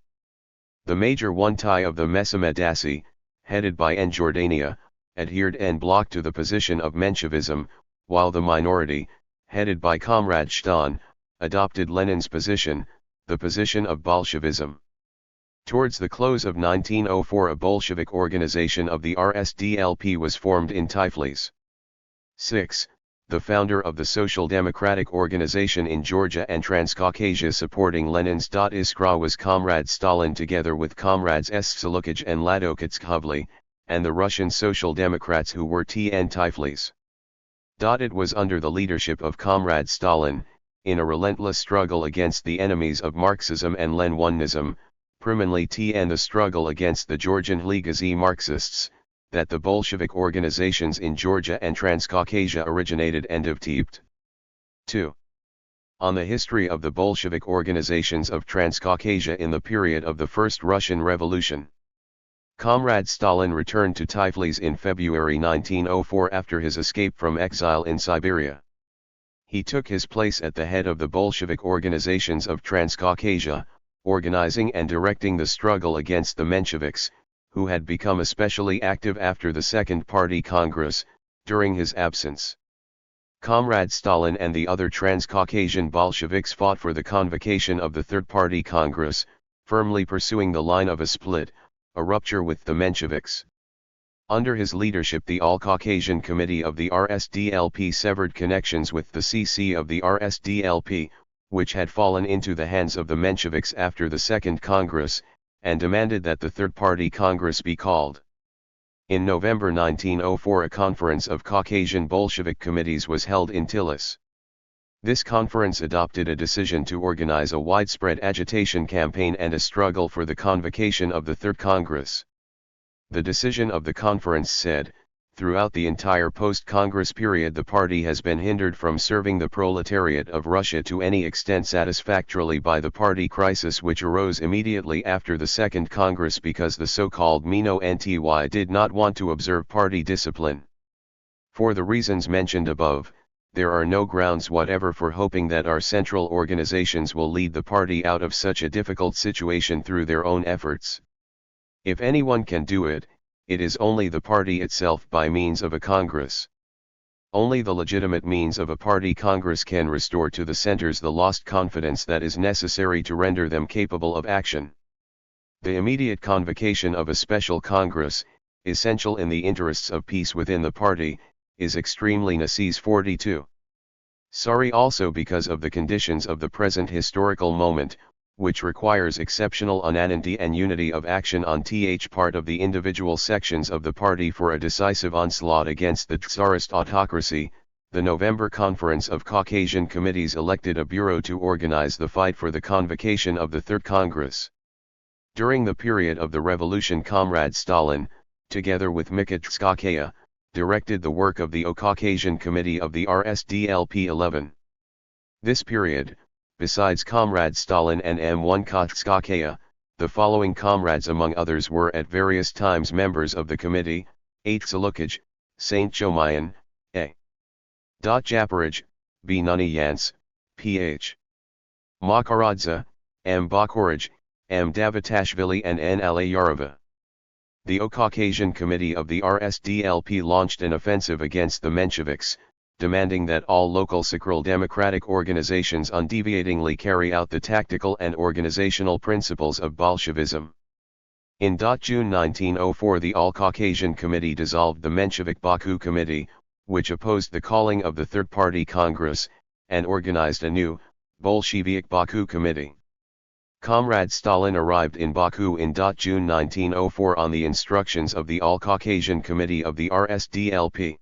The major one tie of the Mesamedasi, headed by N. adhered en bloc to the position of Menshevism, while the minority, headed by Comrade Shtan, adopted Lenin's position, the position of Bolshevism. Towards the close of 1904 a Bolshevik organization of the RSDLP was formed in Tiflis. 6. The founder of the Social Democratic Organization in Georgia and Transcaucasia supporting Lenin's. Iskra was Comrade Stalin together with Comrades Salukaj and Lado Kitskovly, and the Russian Social Democrats who were in Tiflis. It was under the leadership of Comrade Stalin, in a relentless struggle against the enemies of Marxism and Leninism, primarily and the struggle against the Georgian Hligazi Marxists, that the Bolshevik organizations in Georgia and Transcaucasia originated and developed. 2. On the history of the Bolshevik organizations of Transcaucasia in the period of the First Russian Revolution. Comrade Stalin returned to Tiflis in February 1904 after his escape from exile in Siberia. He took his place at the head of the Bolshevik organizations of Transcaucasia, organizing and directing the struggle against the Mensheviks, who had become especially active after the Second Party Congress, during his absence. Comrade Stalin and the other Transcaucasian Bolsheviks fought for the convocation of the Third Party Congress, firmly pursuing the line of a split, a rupture with the Mensheviks. Under his leadership the All-Caucasian Committee of the RSDLP severed connections with the CC of the RSDLP, which had fallen into the hands of the Mensheviks after the Second Congress, and demanded that the Third Party Congress be called. In November 1904 a conference of Caucasian Bolshevik committees was held in Tilis. This conference adopted a decision to organize a widespread agitation campaign and a struggle for the convocation of the Third Congress. The decision of the conference said, throughout the entire post-Congress period the party has been hindered from serving the proletariat of Russia to any extent satisfactorily by the party crisis which arose immediately after the Second Congress because the so-called Mino-NTY did not want to observe party discipline. For the reasons mentioned above, there are no grounds whatever for hoping that our central organizations will lead the party out of such a difficult situation through their own efforts. If anyone can do it, it is only the party itself by means of a Congress. Only the legitimate means of a party Congress can restore to the centers the lost confidence that is necessary to render them capable of action. The immediate convocation of a special Congress, essential in the interests of peace within the party, is extremely necessary. 42. Sorry also because of the conditions of the present historical moment, which requires exceptional unanimity and unity of action on th part of the individual sections of the party for a decisive onslaught against the Tsarist autocracy. The November Conference of Caucasian Committees elected a bureau to organize the fight for the convocation of the Third Congress. During the period of the revolution, Comrade Stalin, together with Mikhail, directed the work of the Caucasian Committee of the RSDLP 11. This period, besides Comrade Stalin and M1 Kotskaya, the following comrades among others were at various times members of the committee: 8 Salukaj, Saint Chomayan, A. Japaraj, B. Nuniyans, Ph. Makaradze, M. Bakoraj, M. Davitashvili and N. Alayarova. The Caucasian Committee of the RSDLP launched an offensive against the Mensheviks, demanding that all local Sakral democratic organizations undeviatingly carry out the tactical and organizational principles of Bolshevism. In June 1904 the All-Caucasian Committee dissolved the Menshevik Baku Committee, which opposed the calling of the Third Party Congress, and organized a new, Bolshevik Baku Committee. Comrade Stalin arrived in Baku in June 1904 on the instructions of the All-Caucasian Committee of the RSDLP.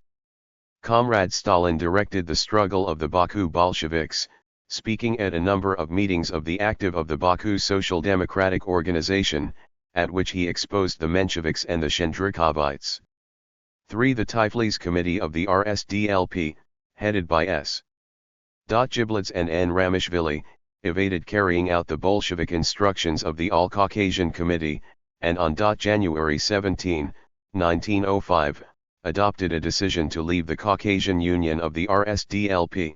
Comrade Stalin directed the struggle of the Baku Bolsheviks, speaking at a number of meetings of the active of the Baku Social Democratic Organization, at which he exposed the Mensheviks and the Shendrikovites. 3. The Tiflis Committee of the RSDLP, headed by S. Giblets and N. Ramishvili, evaded carrying out the Bolshevik instructions of the All-Caucasian Committee, and on January 17, 1905, adopted a decision to leave the Caucasian Union of the RSDLP.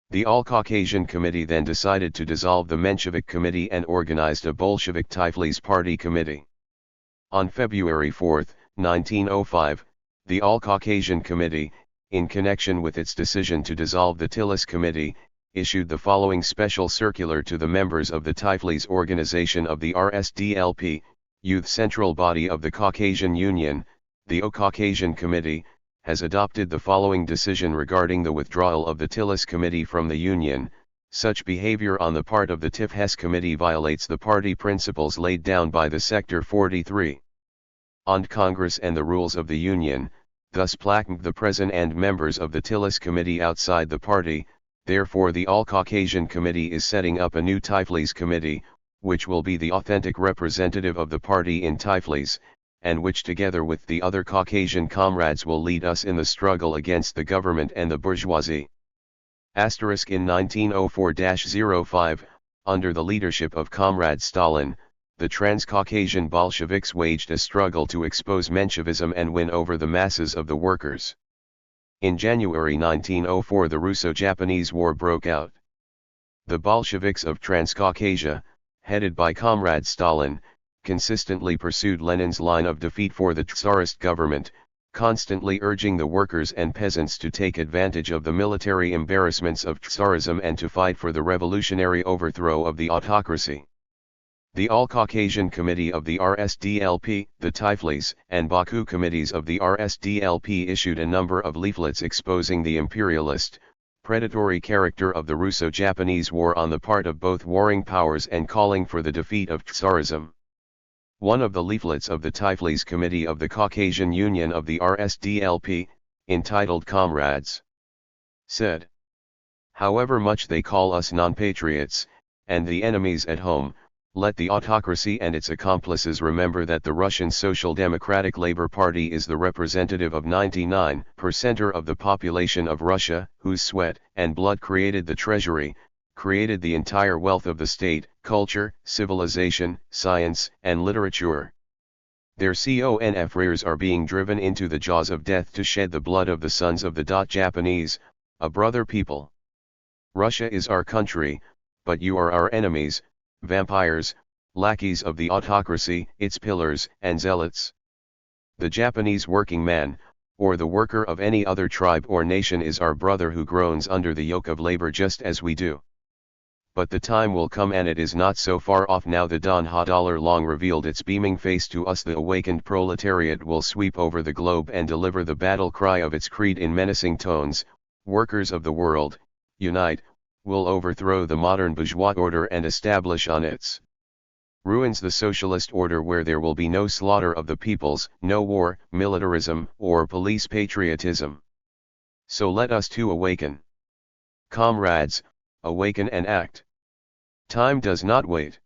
The All-Caucasian Committee then decided to dissolve the Menshevik Committee and organized a Bolshevik Tiflis Party Committee. On February 4, 1905, the All-Caucasian Committee, in connection with its decision to dissolve the Tiflis Committee, issued the following special circular to the members of the Tiflis organization of the RSDLP, Youth Central Body of the Caucasian Union. The Caucasian Committee has adopted the following decision regarding the withdrawal of the Tiflis Committee from the Union. Such behavior on the part of the Tiflis Committee violates the party principles laid down by the Sector 43 on Congress and the rules of the Union, thus placing the President and members of the Tiflis Committee outside the party. Therefore the All-Caucasian Committee is setting up a new Tiflis Committee, which will be the authentic representative of the party in Tiflis, and which together with the other Caucasian comrades will lead us in the struggle against the government and the bourgeoisie. Asterisk in 1904-05, under the leadership of Comrade Stalin, the Transcaucasian Bolsheviks waged a struggle to expose Menshevism and win over the masses of the workers. In January 1904 the Russo-Japanese War broke out. The Bolsheviks of Transcaucasia, headed by Comrade Stalin, consistently pursued Lenin's line of defeat for the Tsarist government, constantly urging the workers and peasants to take advantage of the military embarrassments of Tsarism and to fight for the revolutionary overthrow of the autocracy. The All-Caucasian Committee of the RSDLP, the Tiflis and Baku committees of the RSDLP issued a number of leaflets exposing the imperialist, predatory character of the Russo-Japanese War on the part of both warring powers and calling for the defeat of Tsarism. One of the leaflets of the Tiflis Committee of the Caucasian Union of the RSDLP, entitled Comrades, said, "However much they call us non-patriots, and the enemies at home, Let the autocracy and its accomplices remember that the Russian Social Democratic Labour Party is the representative of 99% of the population of Russia, whose sweat and blood created the treasury, created the entire wealth of the state, culture, civilization, science, and literature. Their conf are being driven into the jaws of death to shed the blood of the sons of the Japanese, a brother people. Russia is our country, but you are our enemies, vampires, lackeys of the autocracy, its pillars and zealots. The Japanese working man, or the worker of any other tribe or nation is our brother who groans under the yoke of labor just as we do. But the time will come, and it is not so far off now. The dawn had long revealed its beaming face to us. The awakened proletariat will sweep over the globe and deliver the battle cry of its creed in menacing tones: workers of the world, unite, will overthrow the modern bourgeois order and establish on its ruins the socialist order, where there will be no slaughter of the peoples, no war, militarism, or police patriotism. So let us too awaken. Comrades, awaken and act. Time does not wait.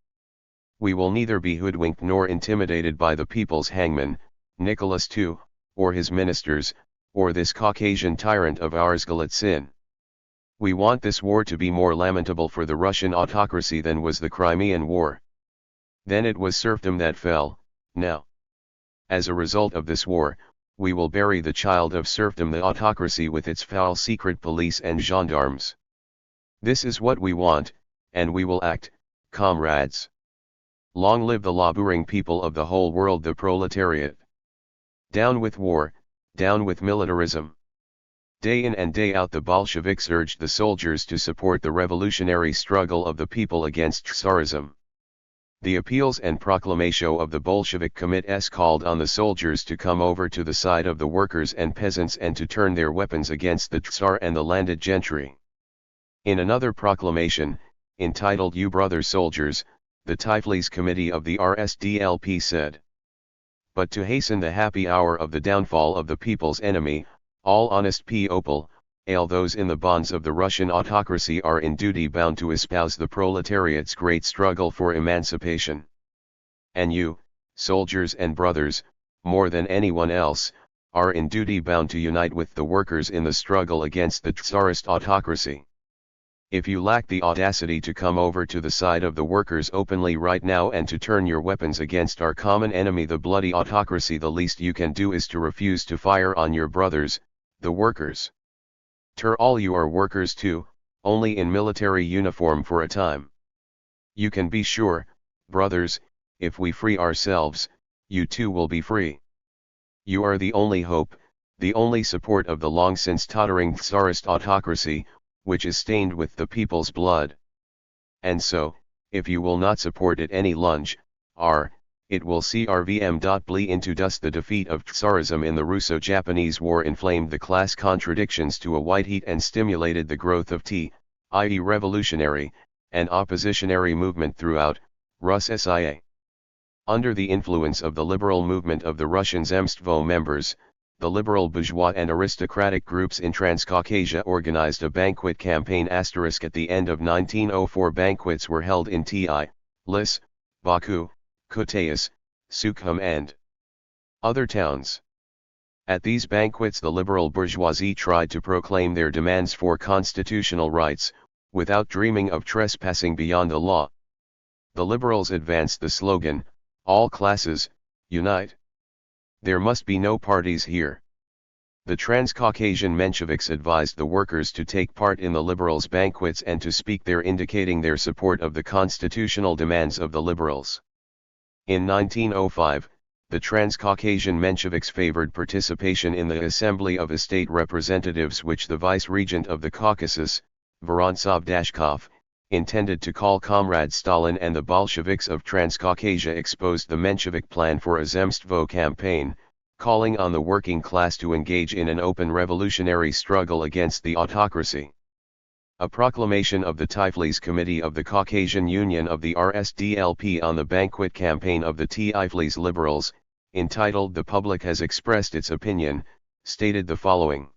We will neither be hoodwinked nor intimidated by the people's hangman, Nicholas II, or his ministers, or this Caucasian tyrant of ours Golitsyn. We want this war to be more lamentable for the Russian autocracy than was the Crimean War. Then it was serfdom that fell. Now, as a result of this war, we will bury the child of serfdom, the autocracy, with its foul secret police and gendarmes. This is what we want, and we will act, comrades. Long live the laboring people of the whole world, the proletariat. Down with war, down with militarism. Day in and day out the Bolsheviks urged the soldiers to support the revolutionary struggle of the people against Tsarism. The appeals and proclamation of the Bolshevik committees called on the soldiers to come over to the side of the workers and peasants and to turn their weapons against the Tsar and the landed gentry. In another proclamation, entitled "You Brother Soldiers," the Tiflis Committee of the RSDLP said: "But to hasten the happy hour of the downfall of the people's enemy, all honest people, all those in the bonds of the Russian autocracy, are in duty bound to espouse the proletariat's great struggle for emancipation. And you, soldiers and brothers, more than anyone else, are in duty bound to unite with the workers in the struggle against the Tsarist autocracy. If you lack the audacity to come over to the side of the workers openly right now and to turn your weapons against our common enemy, the bloody autocracy, the least you can do is to refuse to fire on your brothers, the workers. All you are workers too, only in military uniform for a time. You can be sure, brothers, if we free ourselves, you too will be free. You are the only hope, the only support of the long since tottering Tsarist autocracy, which is stained with the people's blood. And so, if you will not support it any lunge, it will see RVM. Into dust. The defeat of Tsarism in the Russo-Japanese War inflamed the class contradictions to a white heat and stimulated the growth of i.e. revolutionary, and oppositionary movement throughout Russia. Under the influence of the liberal movement of the Russian Zemstvo members, the liberal bourgeois and aristocratic groups in Transcaucasia organized a banquet campaign. At the end of 1904, banquets were held in Tbilisi, Baku, Kutaisi, Sukhum and other towns. At these banquets the liberal bourgeoisie tried to proclaim their demands for constitutional rights, without dreaming of trespassing beyond the law. The liberals advanced the slogan, "All classes, unite. There must be no parties here." The Transcaucasian Mensheviks advised the workers to take part in the liberals' banquets and to speak there, indicating their support of the constitutional demands of the liberals. In 1905, the Transcaucasian Mensheviks favored participation in the Assembly of Estate Representatives, which the vice-regent of the Caucasus, Vorontsov Dashkov, intended to call Comrade Stalin, and the Bolsheviks of Transcaucasia exposed the Menshevik plan for a Zemstvo campaign, calling on the working class to engage in an open revolutionary struggle against the autocracy. A proclamation of the Tiflis Committee of the Caucasian Union of the RSDLP on the banquet campaign of the Tiflis liberals, entitled "The Public Has Expressed Its Opinion," stated the following: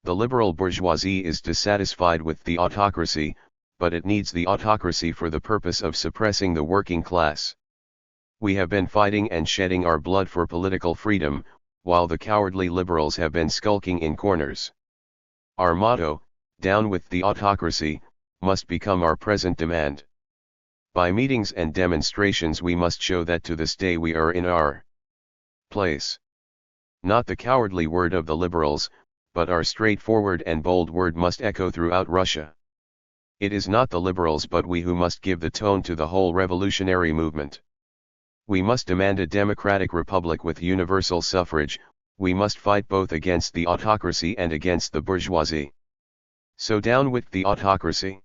"The liberal bourgeoisie is dissatisfied with the autocracy, but it needs the autocracy for the purpose of suppressing the working class. We have been fighting and shedding our blood for political freedom, while the cowardly liberals have been skulking in corners. Our motto, "Down with the autocracy," must become our present demand. By meetings and demonstrations we must show that to this day we are in our place. Not the cowardly word of the liberals, but our straightforward and bold word must echo throughout Russia. It is not the liberals but we who must give the tone to the whole revolutionary movement. We must demand a democratic republic with universal suffrage. We must fight both against the autocracy and against the bourgeoisie. So down with the autocracy.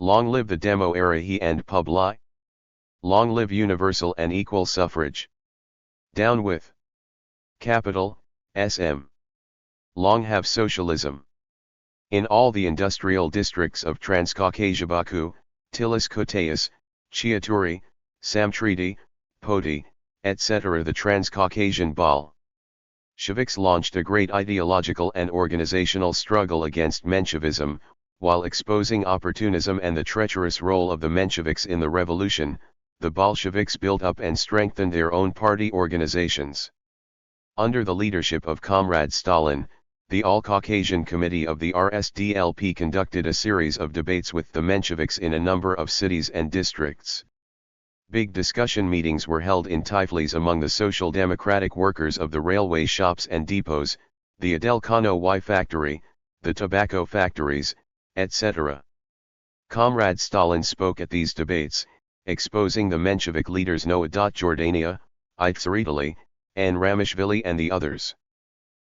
Long live the demo-arahi and publi. Long live universal and equal suffrage. Down with capital SM. Long have socialism. In all the industrial districts of Transcaucasia, Baku, Tilis Kutaisi, Chiaturi, Samtriti, Poti, etc. the Transcaucasian Bolsheviks launched a great ideological and organizational struggle against Menshevism, while exposing opportunism and the treacherous role of the Mensheviks in the revolution. The Bolsheviks built up and strengthened their own party organizations. Under the leadership of Comrade Stalin, the All-Caucasian Committee of the RSDLP conducted a series of debates with the Mensheviks in a number of cities and districts. Big discussion meetings were held in Tiflis among the social democratic workers of the railway shops and depots, the Adelkhano Y factory, the tobacco factories, etc. Comrade Stalin spoke at these debates, exposing the Menshevik leaders Noah Jordania, Itsaritali, N. Ramishvili and the others.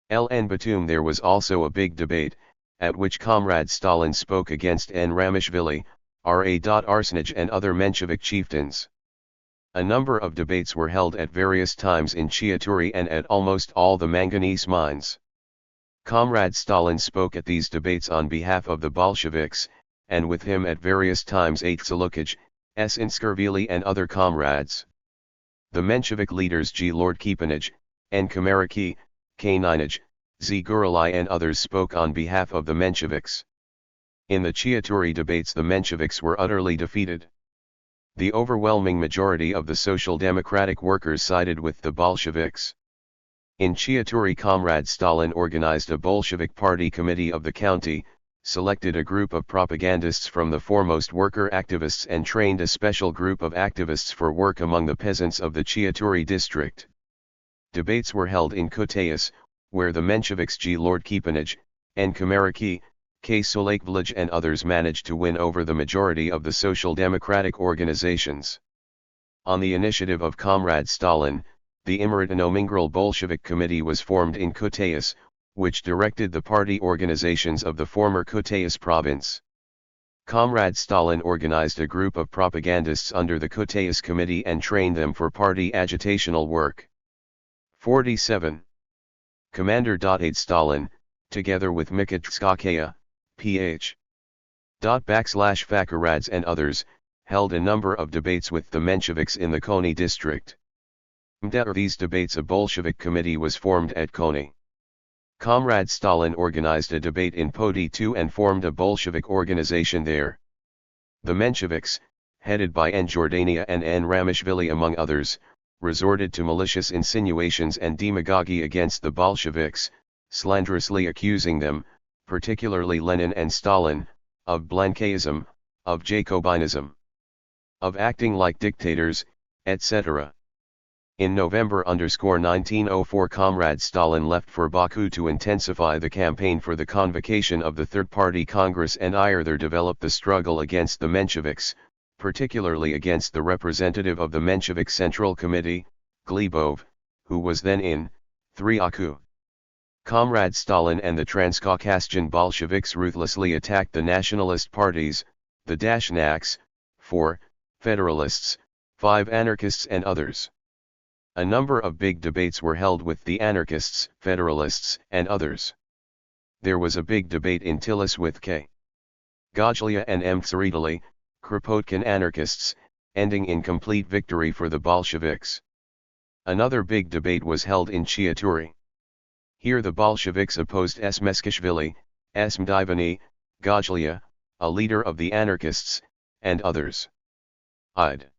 In Batum there was also a big debate, at which Comrade Stalin spoke against N. Ramishvili, R.A. Arsenij and other Menshevik chieftains. A number of debates were held at various times in Chiaturi and at almost all the manganese mines. Comrade Stalin spoke at these debates on behalf of the Bolsheviks, and with him at various times Salukij, S. Inskervili and other comrades. The Menshevik leaders G. Lord Kipanij, N. Kamaraki, K. Ninaj, Z. Gurulai and others spoke on behalf of the Mensheviks. In the Chiaturi debates the Mensheviks were utterly defeated. The overwhelming majority of the Social Democratic workers sided with the Bolsheviks. In Chiaturi Comrade Stalin organized a Bolshevik party committee of the county, selected a group of propagandists from the foremost worker activists and trained a special group of activists for work among the peasants of the Chiaturi district. Debates were held in Kutaisi, where the Mensheviks G. Lord Kipanij, N. Kamaraki, K. Solakevillage and others managed to win over the majority of the social democratic organizations. On the initiative of Comrade Stalin, the Imiritano-Mingral Bolshevik Committee was formed in Kutaisi, which directed the party organizations of the former Kutaisi province. Comrade Stalin organized a group of propagandists under the Kutaisi Committee and trained them for party agitational work. 47. Commander Aide Stalin, together with Mikitskakaya, Ph. Fakarads and others, held a number of debates with the Mensheviks in the Koni district. After these debates a Bolshevik committee was formed at Koni. Comrade Stalin organized a debate in Poti too and formed a Bolshevik organization there. The Mensheviks, headed by N. Jordania and N. Ramishvili among others, resorted to malicious insinuations and demagogy against the Bolsheviks, slanderously accusing them, particularly Lenin and Stalin, of Blanquism, of Jacobinism, of acting like dictators, etc. In November 1904 Comrade Stalin left for Baku to intensify the campaign for the convocation of the Third Party Congress and further develop the struggle against the Mensheviks, particularly against the representative of the Menshevik Central Committee, Glebov, who was then in 3 Aku. Comrade Stalin and the Transcaucasian Bolsheviks ruthlessly attacked the nationalist parties, the Dashnaks, 4, Federalists, 5 anarchists and others. A number of big debates were held with the anarchists, Federalists and others. There was a big debate in Tilis with K. Gojlia and M. Tsaritali, Kropotkin anarchists, ending in complete victory for the Bolsheviks. Another big debate was held in Chiaturi. Here the Bolsheviks opposed S. Meskishvili, S. Mdivani, Gojlia, a leader of the anarchists, and others. I'd.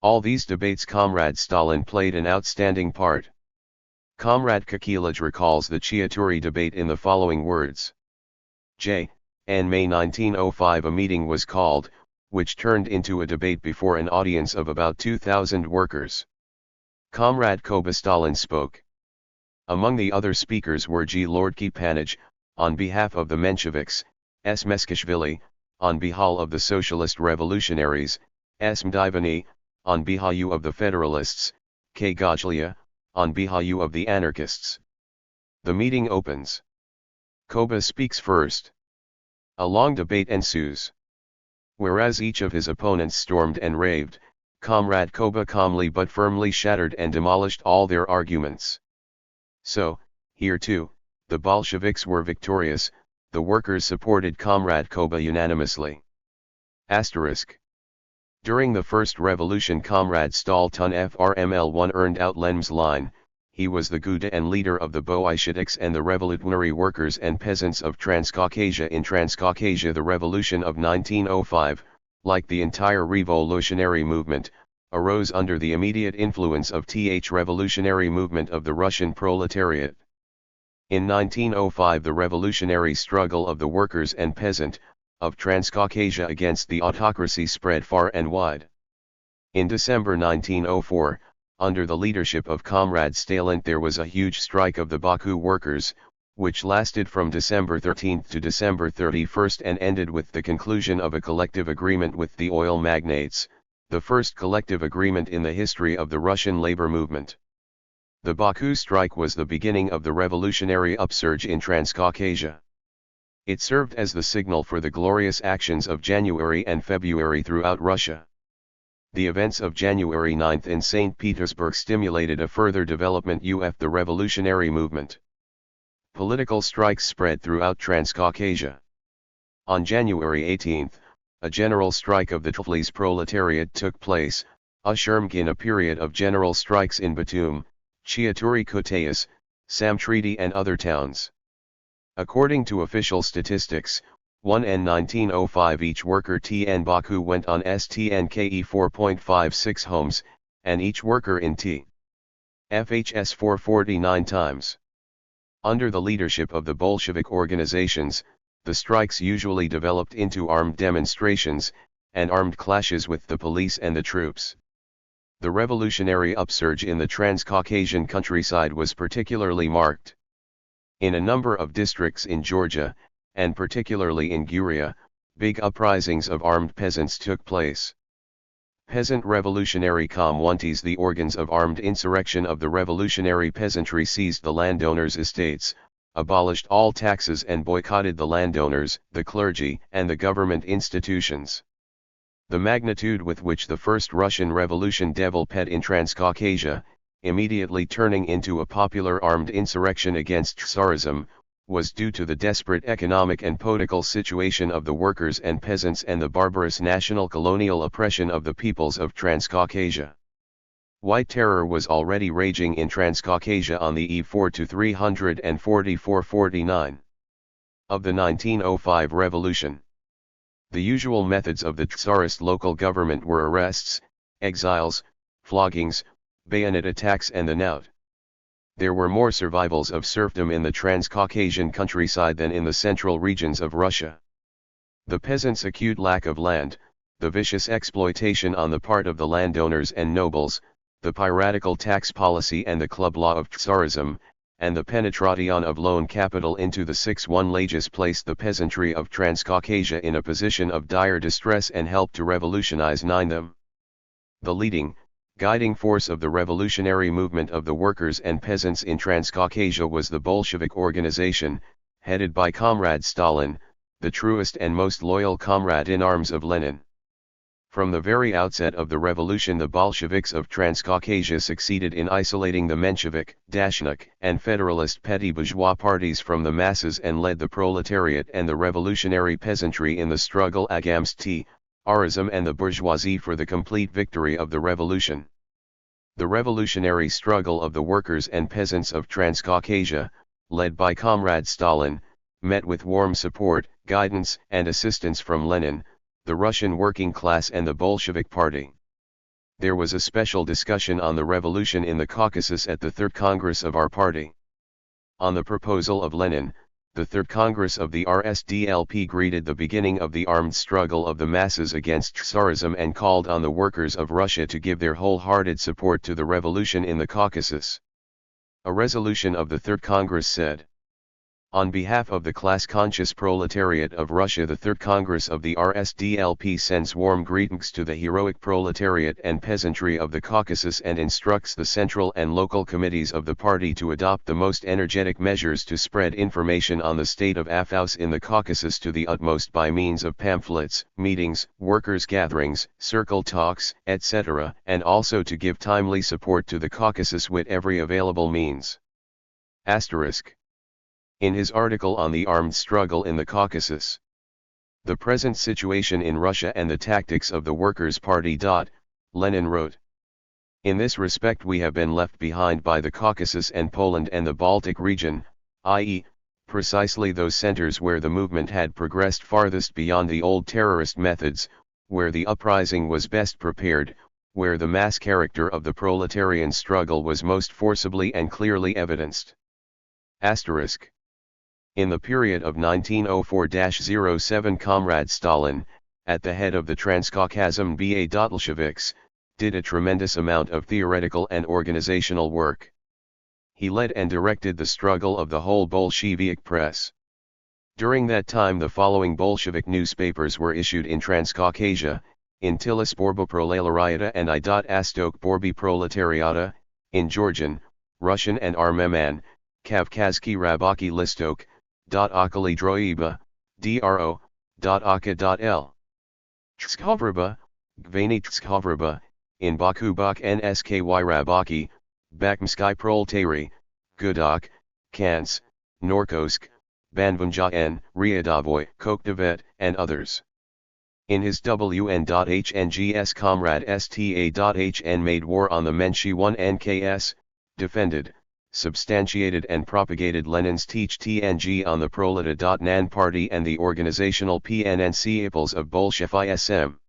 All these debates Comrade Stalin played an outstanding part. Comrade Kakilaj recalls the Chiaturi debate in the following words. In May 1905 a meeting was called, which turned into a debate before an audience of about 2,000 workers. Comrade Koba Stalin spoke. Among the other speakers were G. Lordki Panaj, on behalf of the Mensheviks, S. Meskashvili, on behalf of the Socialist Revolutionaries, S. Mdivani, on behalf of the Federalists, K. Gojlia, on behalf of the Anarchists. The meeting opens. Koba speaks first. A long debate ensues. Whereas each of his opponents stormed and raved, Comrade Koba calmly but firmly shattered and demolished all their arguments. So, here too, the Bolsheviks were victorious, the workers supported Comrade Koba unanimously. Asterisk. During the first revolution Comrade Stalton FRML1 earned out Lenin's line, he was the Gouda and leader of the Bolsheviks and the revolutionary workers and peasants of Transcaucasia. In Transcaucasia the revolution of 1905, like the entire revolutionary movement, arose under the immediate influence of the revolutionary movement of the Russian proletariat. In 1905 the revolutionary struggle of the workers and peasant, of Transcaucasia against the autocracy spread far and wide. In December 1904, under the leadership of Comrade Stalin there was a huge strike of the Baku workers, which lasted from December 13 to December 31 and ended with the conclusion of a collective agreement with the oil magnates, the first collective agreement in the history of the Russian labor movement. The Baku strike was the beginning of the revolutionary upsurge in Transcaucasia. It served as the signal for the glorious actions of January and February throughout Russia. The events of January 9 in St. Petersburg stimulated a further development of the revolutionary movement. Political strikes spread throughout Transcaucasia. On January 18, a general strike of the Tiflis proletariat took place, ushering a period of general strikes in Batum, Chiaturi Kutaisi, Samtridi and other towns. According to official statistics, in 1905 each worker in Baku went on STNKE 4.56 homes, and each worker in FHS 449 times. Under the leadership of the Bolshevik organizations, the strikes usually developed into armed demonstrations, and armed clashes with the police and the troops. The revolutionary upsurge in the Transcaucasian countryside was particularly marked. In a number of districts in Georgia, and particularly in Beria, big uprisings of armed peasants took place. Peasant revolutionary communities, the organs of armed insurrection of the revolutionary peasantry, seized the landowners' estates, abolished all taxes and boycotted the landowners, the clergy, and the government institutions. The magnitude with which the First Russian Revolution developed in Transcaucasia, immediately turning into a popular armed insurrection against Tsarism, was due to the desperate economic and political situation of the workers and peasants and the barbarous national colonial oppression of the peoples of Transcaucasia. White terror was already raging in Transcaucasia on the eve 4 to 344-49 of the 1905 revolution. The usual methods of the Tsarist local government were arrests, exiles, floggings, bayonet attacks and the knout. There were more survivals of serfdom in the Transcaucasian countryside than in the central regions of Russia. The peasants' acute lack of land, the vicious exploitation on the part of the landowners and nobles, the piratical tax policy and the club law of Tsarism, and the penetration of loan capital into the 6-1 lages placed the peasantry of Transcaucasia in a position of dire distress and helped to revolutionize them. The leading, guiding force of the revolutionary movement of the workers and peasants in Transcaucasia was the Bolshevik organization, headed by Comrade Stalin, the truest and most loyal comrade in arms of Lenin. From the very outset of the revolution the Bolsheviks of Transcaucasia succeeded in isolating the Menshevik, Dashnik, and Federalist petty bourgeois parties from the masses and led the proletariat and the revolutionary peasantry in the struggle against Tsarism and the bourgeoisie for the complete victory of the revolution. The revolutionary struggle of the workers and peasants of Transcaucasia, led by Comrade Stalin, met with warm support, guidance, and assistance from Lenin, the Russian working class and the Bolshevik Party. There was a special discussion on the revolution in the Caucasus at the Third Congress of our party. On the proposal of Lenin, the Third Congress of the RSDLP greeted the beginning of the armed struggle of the masses against Tsarism and called on the workers of Russia to give their wholehearted support to the revolution in the Caucasus. A resolution of the Third Congress said, "On behalf of the class-conscious proletariat of Russia, the Third Congress of the RSDLP sends warm greetings to the heroic proletariat and peasantry of the Caucasus and instructs the central and local committees of the party to adopt the most energetic measures to spread information on the state of affairs in the Caucasus to the utmost by means of pamphlets, meetings, workers' gatherings, circle talks, etc., and also to give timely support to the Caucasus with every available means." Asterisk. In his article on the armed struggle in the Caucasus, "The Present Situation in Russia and the Tactics of the Workers' Party." Lenin wrote, "In this respect we have been left behind by the Caucasus and Poland and the Baltic region, i.e., precisely those centers where the movement had progressed farthest beyond the old terrorist methods, where the uprising was best prepared, where the mass character of the proletarian struggle was most forcibly and clearly evidenced." Asterisk. In the period of 1904-07, Comrade Stalin, at the head of the Transcaucasian Bolsheviks, did a tremendous amount of theoretical and organizational work. He led and directed the struggle of the whole Bolshevik press. During that time the following Bolshevik newspapers were issued in Transcaucasia: in Tilis Borba Proletariata and I. Astok Borbi Proletariata, in Georgian, Russian and Armeman, Kavkazki Rabaki Listok, Akali Droiba, Dro. Aka.l. Tskhovraba, Gvani Tskhovraba, in Baku Bak Nsky Rabaki, Bakumsky Proletari, Gudak, Kans, Norkosk, Banvunja N, Ryadavoy, Kokdavet, and others. In his WN.HNGS Comrade STA.HN made war on the Menshi 1 NKS, defended, substantiated and propagated Lenin's Teach TNG on the Proleta.Nan party and the organizational PNNCAPLs of Bolshevism.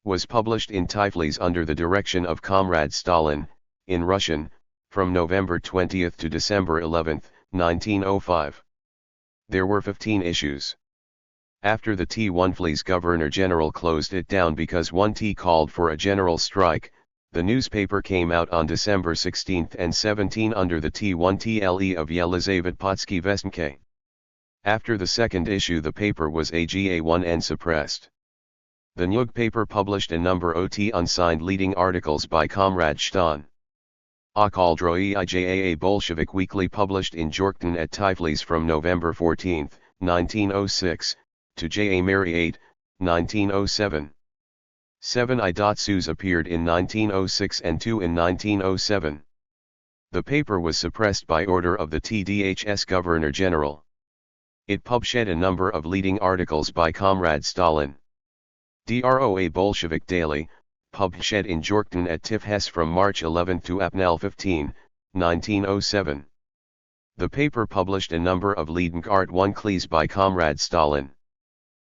Was published in Tiflis under the direction of Comrade Stalin, in Russian, from November 20 to December 11, 1905. There were 15 issues. After the Tiflis Governor-General closed it down because 1T called for a general strike, the newspaper came out on December 16 and 17 under the T1TLE of Yelizavetpotsky Vestnike. After the second issue the paper was AGA1 and suppressed. The Nyug paper published a number of unsigned leading articles by Comrade Stan. Akal Ija Bolshevik Weekly published in Jorkton at Tiflis from November 14, 1906, to J. A. Mary 8, 1907. 7 I.Sus appeared in 1906 and 2 in 1907. The paper was suppressed by order of the TDHS Governor-General. It published a number of leading articles by Comrade Stalin. DROA Bolshevik Daily, published in Jorkton at Tiflis from March 11 to April 15, 1907. The paper published a number of leading articles by Comrade Stalin.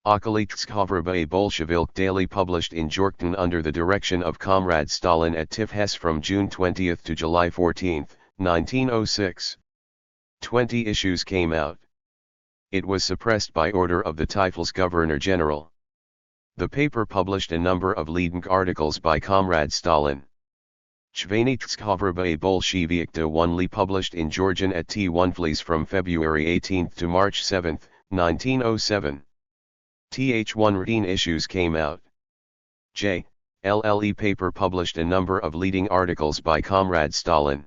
Akali Tskhovraba Bolshevik Daily published in Jorkton under the direction of Comrade Stalin at Tiflis from June 20 to July 14, 1906. 20 issues came out. It was suppressed by order of the Tiflis Governor-General. The paper published a number of leading articles by Comrade Stalin. Chvani Tskhovraba Bolshevik De 1 published in Georgian at T1 from February 18 to March 7, 1907. Th1 routine issues came out. J. LLE paper published a number of leading articles by Comrade Stalin.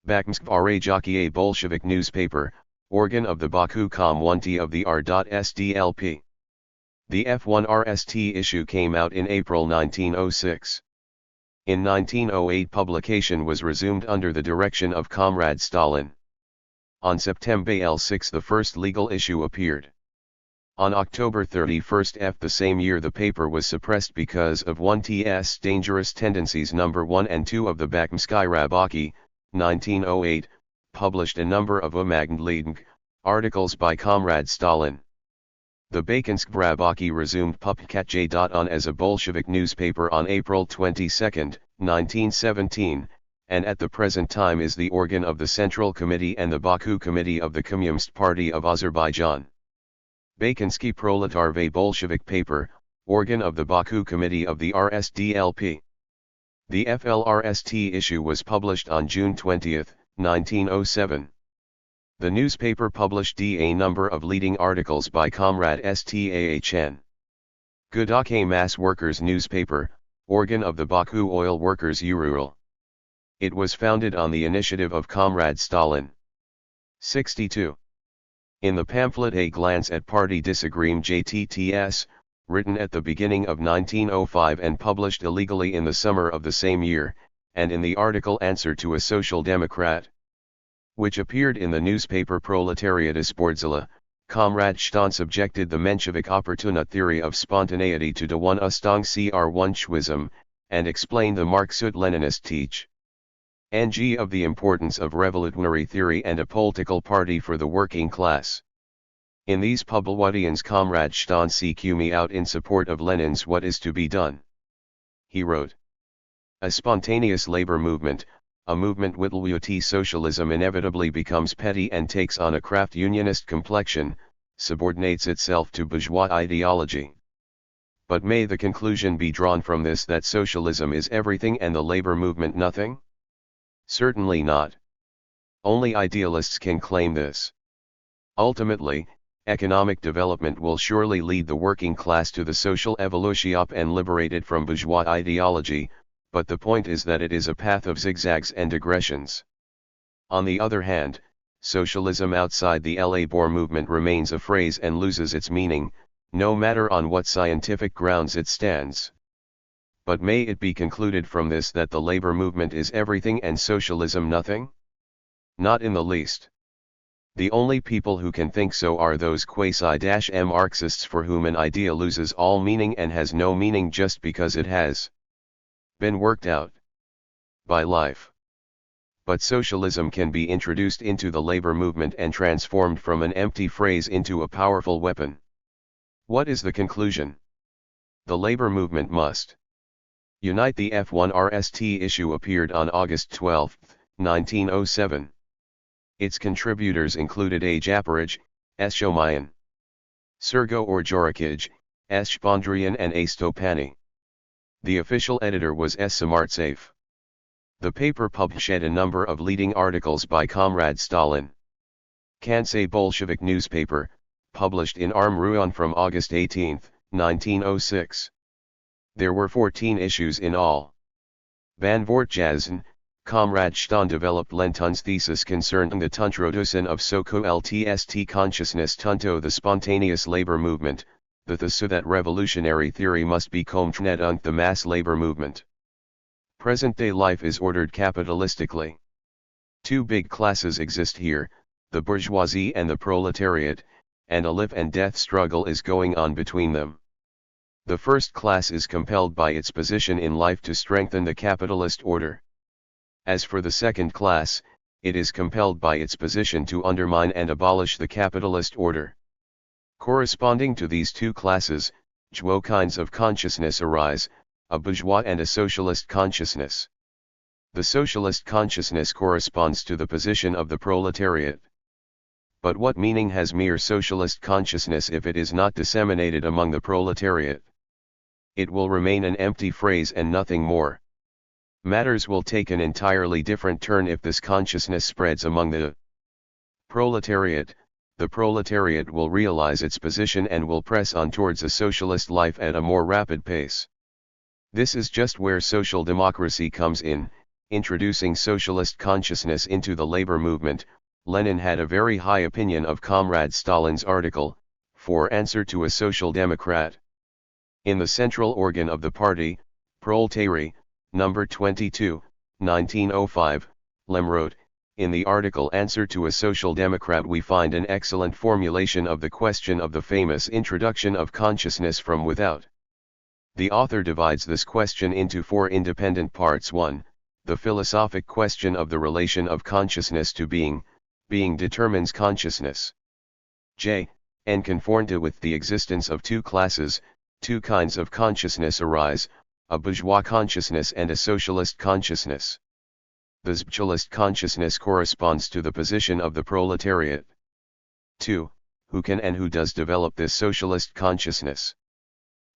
Bakumskvarajaki Bolshevik newspaper, organ of the Baku Kommunity of the R.SDLP. The F1 RST issue came out in April 1906. In 1908 publication was resumed under the direction of Comrade Stalin. On September 6 the first legal issue appeared. On October 31 F the same year the paper was suppressed because of 1T's dangerous tendencies. Number 1 and 2 of the Bakumsky Rabaki, 1908, published a number of leading Articles by Comrade Stalin. The Bakinsk Brabaki resumed Pupkatj.on as a Bolshevik newspaper on April 22, 1917, and at the present time is the organ of the Central Committee and the Baku Committee of the Communist Party of Azerbaijan. Bakinsky Proletarve Bolshevik paper, organ of the Baku Committee of the RSDLP. The FLRST issue was published on June 20, 1907. The newspaper published a number of leading articles by Comrade Stahn. Gudake Mass Workers newspaper, organ of the Baku Oil Workers Urul. It was founded on the initiative of Comrade Stalin. 62. In the pamphlet A Glance at Party Disagreement JTTS, written at the beginning of 1905 and published illegally in the summer of the same year, and in the article Answer to a Social Democrat, which appeared in the newspaper Proletariat Sportzilla, Comrade Stan subjected the Menshevik opportunist theory of spontaneity to the one Ustang cr1 Schwism, and explained the Marxist-Leninist teach ng of the importance of revolutionary theory and a political party for the working class. In these publications Comrade Stan CQ me out in support of Lenin's What is to be done. He wrote, a spontaneous labor movement, a movement without socialism inevitably becomes petty and takes on a craft unionist complexion, subordinates itself to bourgeois ideology. But may the conclusion be drawn from this that socialism is everything and the labor movement nothing? Certainly not. Only idealists can claim this. Ultimately, economic development will surely lead the working class to the social evolution and liberate it from bourgeois ideology, but the point is that it is a path of zigzags and digressions. On the other hand, socialism outside the labor movement remains a phrase and loses its meaning, no matter on what scientific grounds it stands. But may it be concluded from this that the labor movement is everything and socialism nothing? Not in the least. The only people who can think so are those quasi-Marxists for whom an idea loses all meaning and has no meaning just because it has been worked out by life. But socialism can be introduced into the labor movement and transformed from an empty phrase into a powerful weapon. What is the conclusion? The labor movement must unite. The F1RST issue appeared on August 12, 1907. Its contributors included A. Japaraj, S. Shomayan, Sergo Orjorikij, S. Shpondrian and A. Stopani. The official editor was S. Samartsev. The paper published a number of leading articles by Comrade Stalin. Kansai Bolshevik newspaper, published in Arm-Ruan from August 18, 1906. There were 14 issues in all. Banvortjazn, Comrade Stan developed Lentun's thesis concerning the Tuntrodusin of Soko LTST consciousness Tunto the spontaneous labor movement, the thesis that revolutionary theory must be comtnet the mass labor movement. Present-day life is ordered capitalistically. Two big classes exist here, the bourgeoisie and the proletariat, and a life and death struggle is going on between them. The first class is compelled by its position in life to strengthen the capitalist order. As for the second class, it is compelled by its position to undermine and abolish the capitalist order. Corresponding to these two classes, two kinds of consciousness arise, a bourgeois and a socialist consciousness. The socialist consciousness corresponds to the position of the proletariat. But what meaning has mere socialist consciousness if it is not disseminated among the proletariat? It will remain an empty phrase and nothing more. Matters will take an entirely different turn if this consciousness spreads among the proletariat. The proletariat will realize its position and will press on towards a socialist life at a more rapid pace. This is just where social democracy comes in, introducing socialist consciousness into the labor movement. Lenin had a very high opinion of Comrade Stalin's article, For Answer to a Social Democrat. In the central organ of the party, Proletary, number 22, 1905, Lem wrote, in the article Answer to a Social Democrat we find an excellent formulation of the question of the famous introduction of consciousness from without. The author divides this question into four independent parts. 1. The philosophic question of the relation of consciousness to being. Being determines consciousness. J. And conformed with the existence of two classes, two kinds of consciousness arise, a bourgeois consciousness and a socialist consciousness. The socialist consciousness corresponds to the position of the proletariat. 2. Who can and who does develop this socialist consciousness?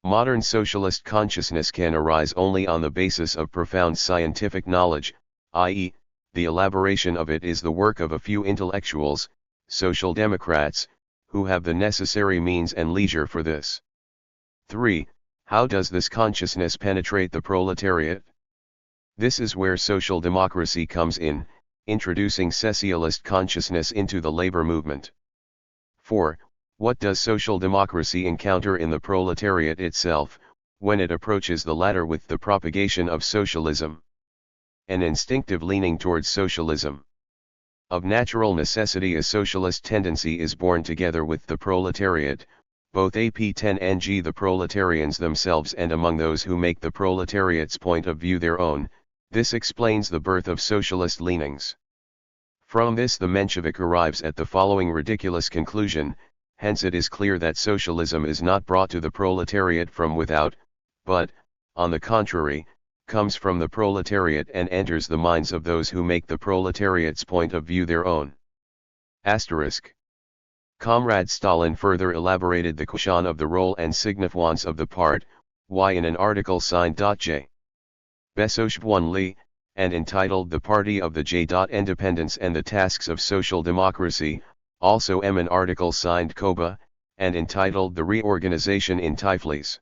Modern socialist consciousness can arise only on the basis of profound scientific knowledge, i.e., the elaboration of it is the work of a few intellectuals, social democrats, who have the necessary means and leisure for this. 3. How does this consciousness penetrate the proletariat? This is where social democracy comes in, introducing socialist consciousness into the labor movement. 4. What does social democracy encounter in the proletariat itself, when it approaches the latter with the propagation of socialism? An instinctive leaning towards socialism. Of natural necessity a socialist tendency is born together with the proletariat, both AP10 and G the proletarians themselves and among those who make the proletariat's point of view their own. This explains the birth of socialist leanings. From this the Menshevik arrives at the following ridiculous conclusion: hence it is clear that socialism is not brought to the proletariat from without, but, on the contrary, comes from the proletariat and enters the minds of those who make the proletariat's point of view their own. Asterisk. Comrade Stalin further elaborated the question of the role and significance of the part, Y in an article signed J. Besoshvonli, and entitled The Party of the J. Independence and the Tasks of Social Democracy, also M an article signed Koba, and entitled The Reorganization in Tiflis.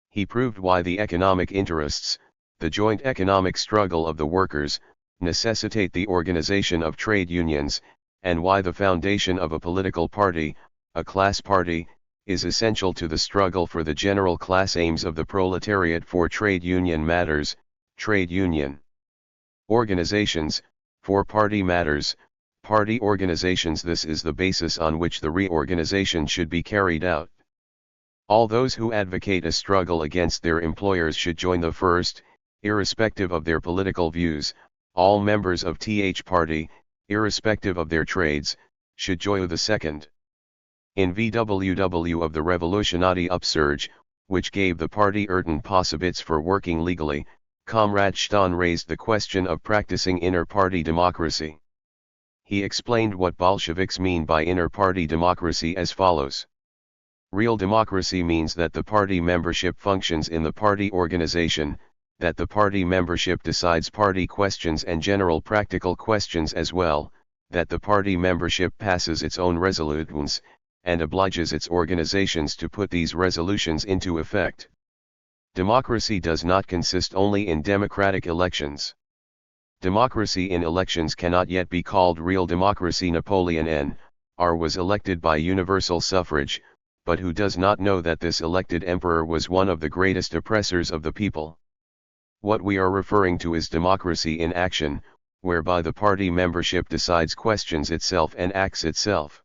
He proved why the economic interests, the joint economic struggle of the workers, necessitate the organization of trade unions, and why the foundation of a political party, a class party, is essential to the struggle for the general class aims of the proletariat for trade union matters, trade union organizations, for party matters, party organizations. This is the basis on which the reorganization should be carried out. All those who advocate a struggle against their employers should join the first, irrespective of their political views. All members of TH party, irrespective of their trades, should join the second. In VWW of the Revolutionary Upsurge, which gave the party certain possibilities for working legally, Comrade Stalin raised the question of practicing inter-party democracy. He explained what Bolsheviks mean by inter-party democracy as follows. Real democracy means that the party membership functions in the party organization, that the party membership decides party questions and general practical questions as well, that the party membership passes its own resolutions, and obliges its organizations to put these resolutions into effect. Democracy does not consist only in democratic elections. Democracy in elections cannot yet be called real democracy. Napoleon N.R. was elected by universal suffrage, but who does not know that this elected emperor was one of the greatest oppressors of the people? What we are referring to is democracy in action, whereby the party membership decides questions itself and acts itself.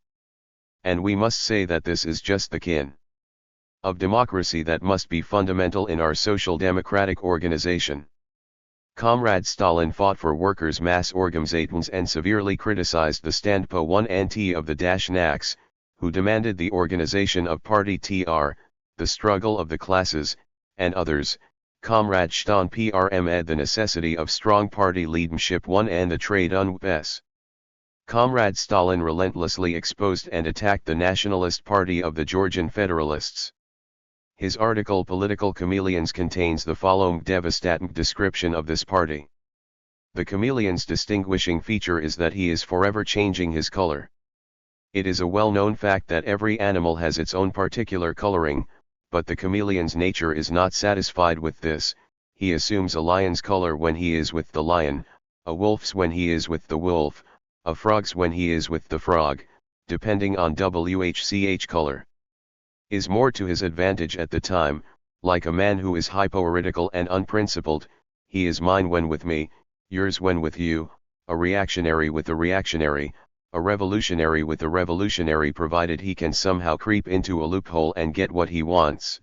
And we must say that this is just the kin of democracy that must be fundamental in our social democratic organization. Comrade Stalin fought for workers' mass organizations and severely criticized the standpo 1 and T of the Dashnaks, who demanded the organization of Party TR, the struggle of the classes, and others. Comrade Stalin PRM the necessity of strong party leadership 1 and the trade unions. Comrade Stalin relentlessly exposed and attacked the Nationalist Party of the Georgian Federalists. His article Political Chameleons contains the following devastating description of this party. The chameleon's distinguishing feature is that he is forever changing his color. It is a well-known fact that every animal has its own particular coloring, but the chameleon's nature is not satisfied with this. He assumes a lion's color when he is with the lion, a wolf's when he is with the wolf, a frog's when he is with the frog, depending on WHCH color. Is more to his advantage at the time, like a man who is hypocritical and unprincipled. He is mine when with me, yours when with you, a reactionary with a reactionary, a revolutionary with a revolutionary, provided he can somehow creep into a loophole and get what he wants.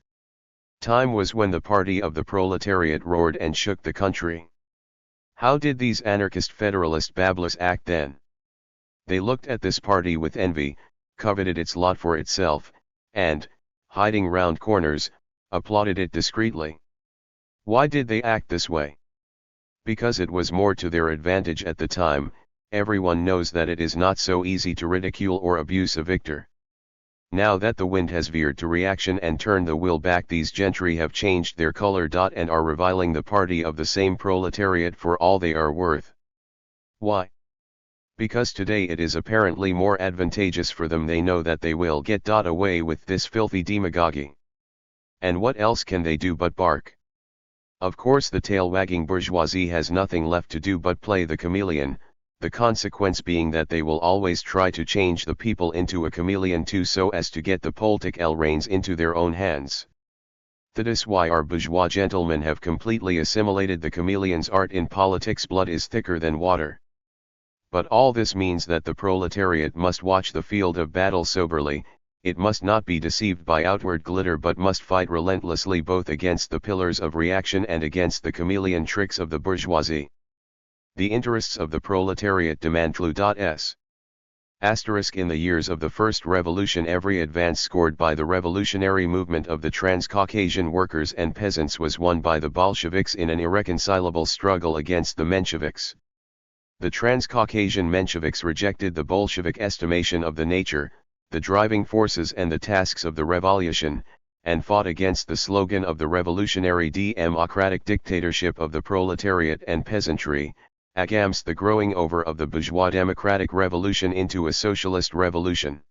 Time was when the party of the proletariat roared and shook the country. How did these anarchist federalist babblers act then? They looked at this party with envy, coveted its lot for itself, and, hiding round corners, applauded it discreetly. Why did they act this way? Because it was more to their advantage at the time. Everyone knows that it is not so easy to ridicule or abuse a victor. Now that the wind has veered to reaction and turned the wheel back, these gentry have changed their color. And are reviling the party of the same proletariat for all they are worth. Why? Because today it is apparently more advantageous for them. They know that they will get away with this filthy demagoguery. And what else can they do but bark? Of course the tail-wagging bourgeoisie has nothing left to do but play the chameleon, the consequence being that they will always try to change the people into a chameleon too, so as to get the political reins into their own hands. That is why our bourgeois gentlemen have completely assimilated the chameleon's art in politics. Blood is thicker than water. But all this means that the proletariat must watch the field of battle soberly. It must not be deceived by outward glitter, but must fight relentlessly both against the pillars of reaction and against the chameleon tricks of the bourgeoisie. The interests of the proletariat demand s. In the years of the First Revolution, every advance scored by the revolutionary movement of the Transcaucasian workers and peasants was won by the Bolsheviks in an irreconcilable struggle against the Mensheviks. The Transcaucasian Mensheviks rejected the Bolshevik estimation of the nature, the driving forces and the tasks of the revolution, and fought against the slogan of the revolutionary democratic dictatorship of the proletariat and peasantry, against the growing over of the bourgeois democratic revolution into a socialist revolution.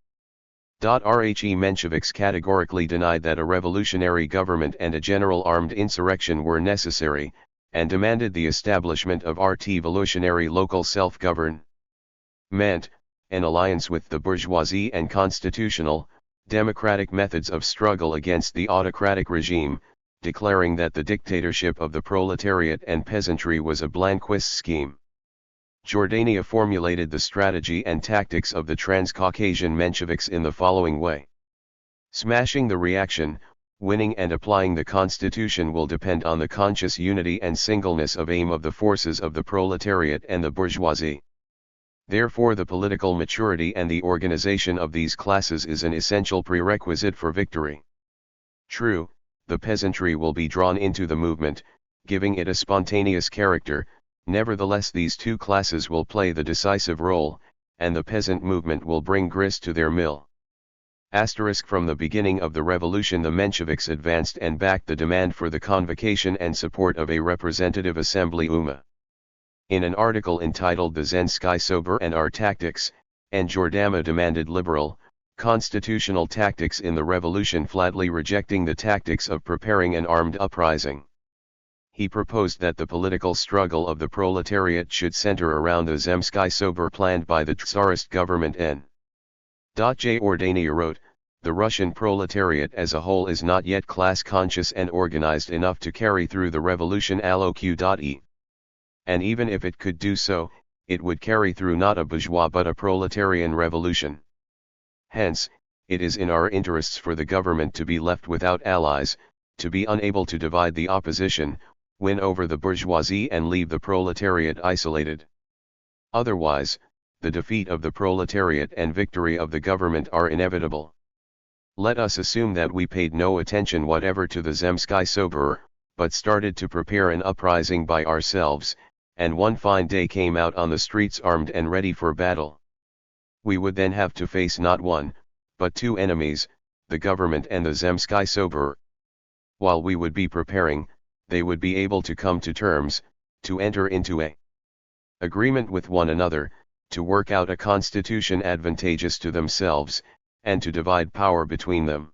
Mensheviks categorically denied that a revolutionary government and a general armed insurrection were necessary, and demanded the establishment of revolutionary local self-government, an alliance with the bourgeoisie and constitutional, democratic methods of struggle against the autocratic regime, declaring that the dictatorship of the proletariat and peasantry was a Blanquist scheme. Jordania formulated the strategy and tactics of the Transcaucasian Mensheviks in the following way. Smashing the reaction, winning and applying the constitution will depend on the conscious unity and singleness of aim of the forces of the proletariat and the bourgeoisie. Therefore the political maturity and the organization of these classes is an essential prerequisite for victory. True, the peasantry will be drawn into the movement, giving it a spontaneous character. Nevertheless, these two classes will play the decisive role, and the peasant movement will bring grist to their mill. From the beginning of the revolution, the Mensheviks advanced and backed the demand for the convocation and support of a representative assembly UMA. In an article entitled The Zemsky Sober and Our Tactics, Jordama demanded liberal, constitutional tactics in the revolution, flatly rejecting the tactics of preparing an armed uprising. He proposed that the political struggle of the proletariat should center around the Zemsky Sober planned by the Tsarist government. Jordania wrote, "The Russian proletariat as a whole is not yet class-conscious and organized enough to carry through the revolution aloq.e. And even if it could do so, it would carry through not a bourgeois but a proletarian revolution. Hence, it is in our interests for the government to be left without allies, to be unable to divide the opposition, win over the bourgeoisie and leave the proletariat isolated. Otherwise, the defeat of the proletariat and victory of the government are inevitable. Let us assume that we paid no attention whatever to the Zemsky Sober, but started to prepare an uprising by ourselves, and one fine day came out on the streets armed and ready for battle. We would then have to face not one, but two enemies, the government and the Zemsky Sober. While we would be preparing, they would be able to come to terms, to enter into a agreement with one another, to work out a constitution advantageous to themselves, and to divide power between them.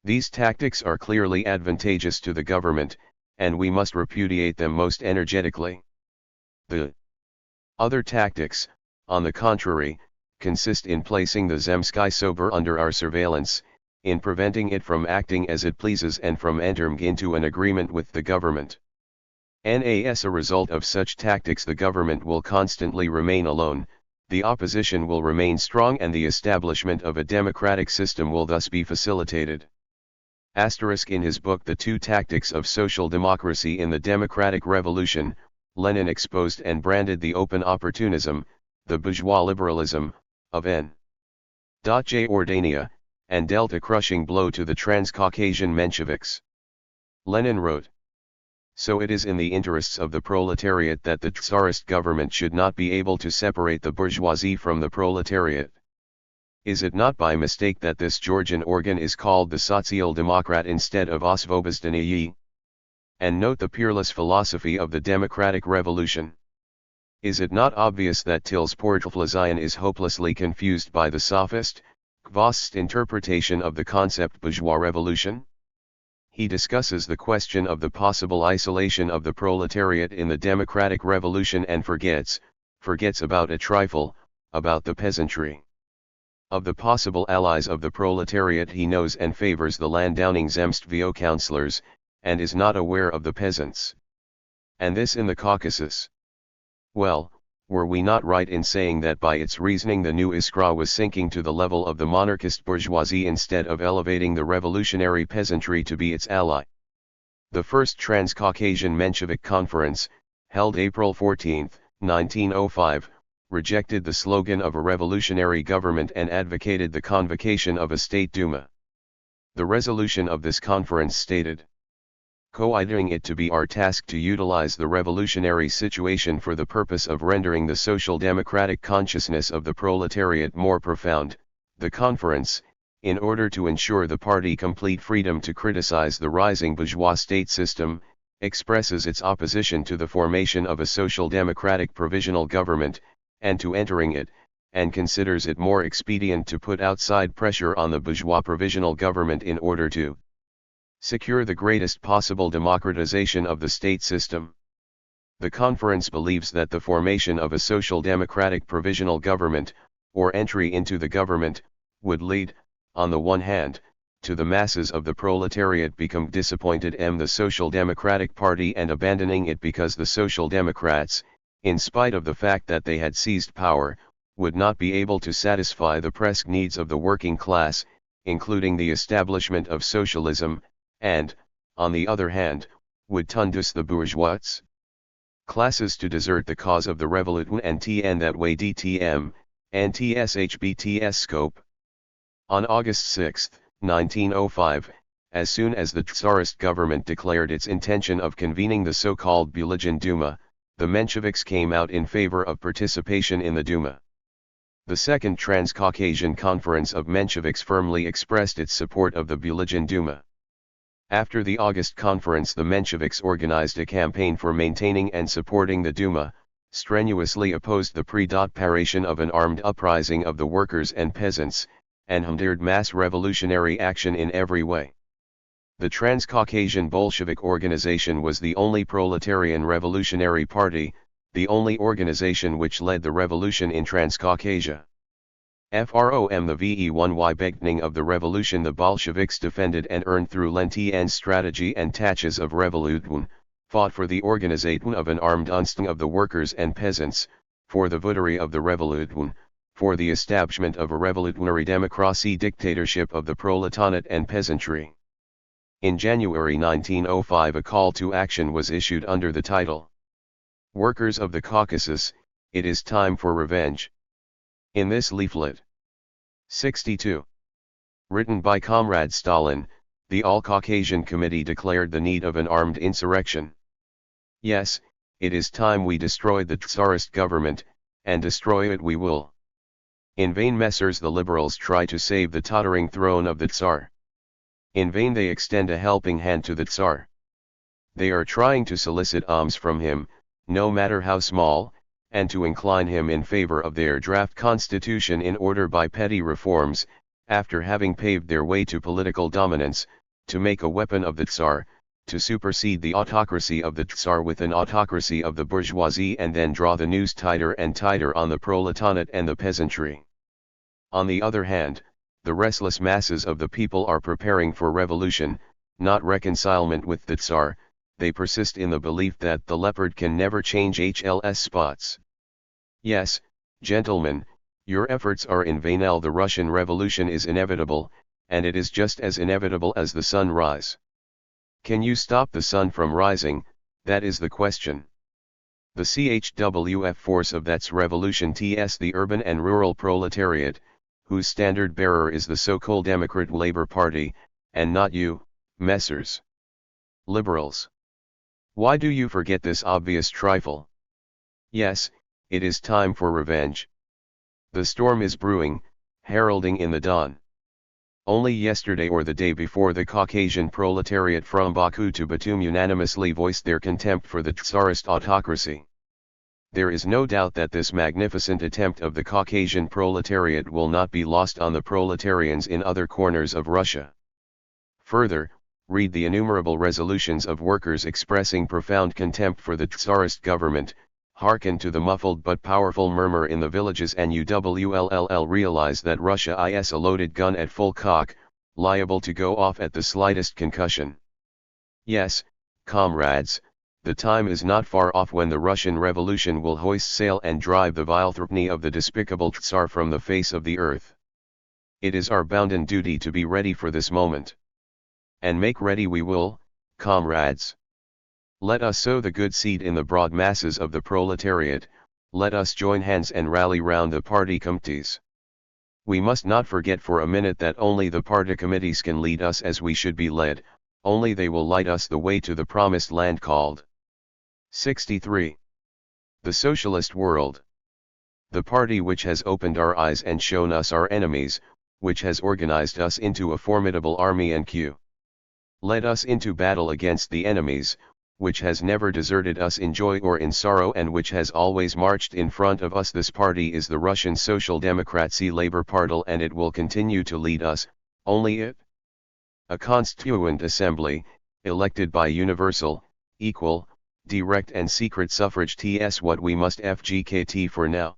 These tactics are clearly advantageous to the government, and we must repudiate them most energetically. The other tactics, on the contrary, consist in placing the Zemsky Sober under our surveillance, in preventing it from acting as it pleases and from entering into an agreement with the government. As a result of such tactics, the government will constantly remain alone, the opposition will remain strong, and the establishment of a democratic system will thus be facilitated. In his book The Two Tactics of Social Democracy in the Democratic Revolution, Lenin exposed and branded the open opportunism, the bourgeois liberalism, of N. Jordania, and dealt a crushing blow to the Transcaucasian Mensheviks. Lenin wrote, "So it is in the interests of the proletariat that the Tsarist government should not be able to separate the bourgeoisie from the proletariat. Is it not by mistake that this Georgian organ is called the Social Democrat instead of Osvobozdenie? And note the peerless philosophy of the democratic revolution. Is it not obvious that Till's Portflazion is hopelessly confused by the sophist, Gvost's interpretation of the concept bourgeois revolution? He discusses the question of the possible isolation of the proletariat in the democratic revolution and forgets about a trifle, about the peasantry. Of the possible allies of the proletariat he knows and favors the Landowningsemstvio councillors, and is not aware of the peasants. And this in the Caucasus. Well, were we not right in saying that by its reasoning the new Iskra was sinking to the level of the monarchist bourgeoisie instead of elevating the revolutionary peasantry to be its ally? The first Transcaucasian Menshevik Conference, held April 14, 1905, rejected the slogan of a revolutionary government and advocated the convocation of a State Duma. The resolution of this conference stated, "Considering it to be our task to utilize the revolutionary situation for the purpose of rendering the social democratic consciousness of the proletariat more profound, the conference, in order to ensure the party complete freedom to criticize the rising bourgeois state system, expresses its opposition to the formation of a social democratic provisional government, and to entering it, and considers it more expedient to put outside pressure on the bourgeois provisional government in order to secure the greatest possible democratization of the state system." The conference believes that the formation of a social democratic provisional government, or entry into the government, would lead, on the one hand, to the masses of the proletariat become disappointed in the Social Democratic Party and abandoning it because the Social Democrats, in spite of the fact that they had seized power, would not be able to satisfy the pressing needs of the working class, including the establishment of socialism, and, on the other hand, would tundus the bourgeois classes to desert the cause of the revolution and tn that way DTM, and TSHBTS scope. On August 6, 1905, as soon as the Tsarist government declared its intention of convening the so-called Bulygin Duma, the Mensheviks came out in favor of participation in the Duma. The Second Transcaucasian Conference of Mensheviks firmly expressed its support of the Bulygin Duma. After the August conference, the Mensheviks organized a campaign for maintaining and supporting the Duma, strenuously opposed the preparation of an armed uprising of the workers and peasants, and hindered mass revolutionary action in every way. The Transcaucasian Bolshevik organization was the only proletarian revolutionary party, the only organization which led the revolution in Transcaucasia. From the VE1Y beginning of the revolution the Bolsheviks defended and earned through Lavrentiy's strategy and tactics of revolution, fought for the organization of an armed unsting of the workers and peasants, for the victory of the revolution, for the establishment of a revolutionary democracy dictatorship of the proletariat and peasantry. In January 1905 a call to action was issued under the title, "Workers of the Caucasus, it is time for revenge." In this leaflet, 62, written by Comrade Stalin, the All-Caucasian Committee declared the need of an armed insurrection. Yes, it is time we destroyed the Tsarist government, and destroy it we will. In vain Messrs. The Liberals try to save the tottering throne of the Tsar. In vain they extend a helping hand to the Tsar. They are trying to solicit alms from him, no matter how small, and to incline him in favor of their draft constitution in order by petty reforms, after having paved their way to political dominance, to make a weapon of the Tsar, to supersede the autocracy of the Tsar with an autocracy of the bourgeoisie and then draw the noose tighter and tighter on the proletariat and the peasantry. On the other hand, the restless masses of the people are preparing for revolution, not reconcilement with the Tsar. They persist in the belief that the leopard can never change HLS spots. Yes, gentlemen, your efforts are in vain. The Russian Revolution is inevitable, and it is just as inevitable as the sun rise. Can you stop the sun from rising? That is the question. The CHWF force of that's revolution ts the urban and rural proletariat, whose standard bearer is the so-called Democrat Labour Party, and not you, Messrs. Liberals. Why do you forget this obvious trifle? Yes, it is time for revenge. The storm is brewing, heralding in the dawn. Only yesterday or the day before, the Caucasian proletariat from Baku to Batum unanimously voiced their contempt for the Tsarist autocracy. There is no doubt that this magnificent attempt of the Caucasian proletariat will not be lost on the proletarians in other corners of Russia. Further, read the innumerable resolutions of workers expressing profound contempt for the Tsarist government, hearken to the muffled but powerful murmur in the villages, and you will realize that Russia is a loaded gun at full cock, liable to go off at the slightest concussion. Yes, comrades, the time is not far off when the Russian Revolution will hoist sail and drive the vile thrupny of the despicable Tsar from the face of the earth. It is our bounden duty to be ready for this moment. And make ready we will, comrades. Let us sow the good seed in the broad masses of the proletariat, let us join hands and rally round the party committees. We must not forget for a minute that only the party committees can lead us as we should be led, only they will light us the way to the promised land called 63. The Socialist World. The party which has opened our eyes and shown us our enemies, which has organized us into a formidable army and led us into battle against the enemies, which has never deserted us in joy or in sorrow, and which has always marched in front of us. This party is the Russian Social Democracy Labor Party, and it will continue to lead us, only it. A constituent assembly, elected by universal, equal, direct and secret suffrage ts what we must FGKT for now.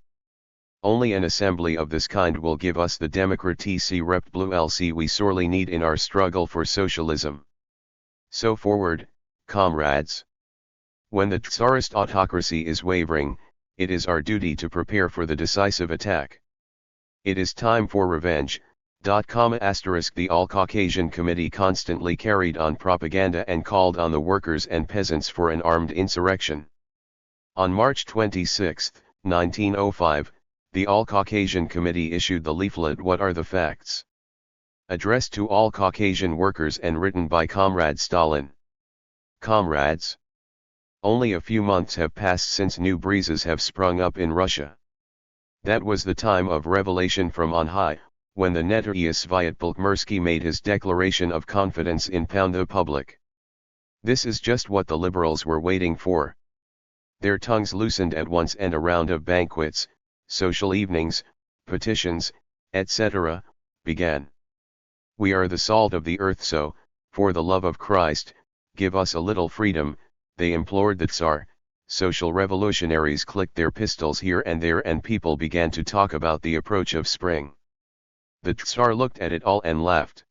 Only an assembly of this kind will give us the democracy rep blue LC we sorely need in our struggle for socialism. So forward, comrades. When the Tsarist autocracy is wavering, it is our duty to prepare for the decisive attack. It is time for revenge. The All-Caucasian Committee constantly carried on propaganda and called on the workers and peasants for an armed insurrection. On March 26, 1905, the All-Caucasian Committee issued the leaflet "What are the Facts?" addressed to all Caucasian workers and written by Comrade Stalin. Comrades, only a few months have passed since new breezes have sprung up in Russia. That was the time of revelation from on high, when the Neterius Svyatpolk-Mirsky made his declaration of confidence in the public. This is just what the liberals were waiting for. Their tongues loosened at once, and a round of banquets, social evenings, petitions, etc., began. We are the salt of the earth, so, for the love of Christ, give us a little freedom, they implored the Tsar. Social revolutionaries clicked their pistols here and there, and people began to talk about the approach of spring. The Tsar looked at it all and laughed.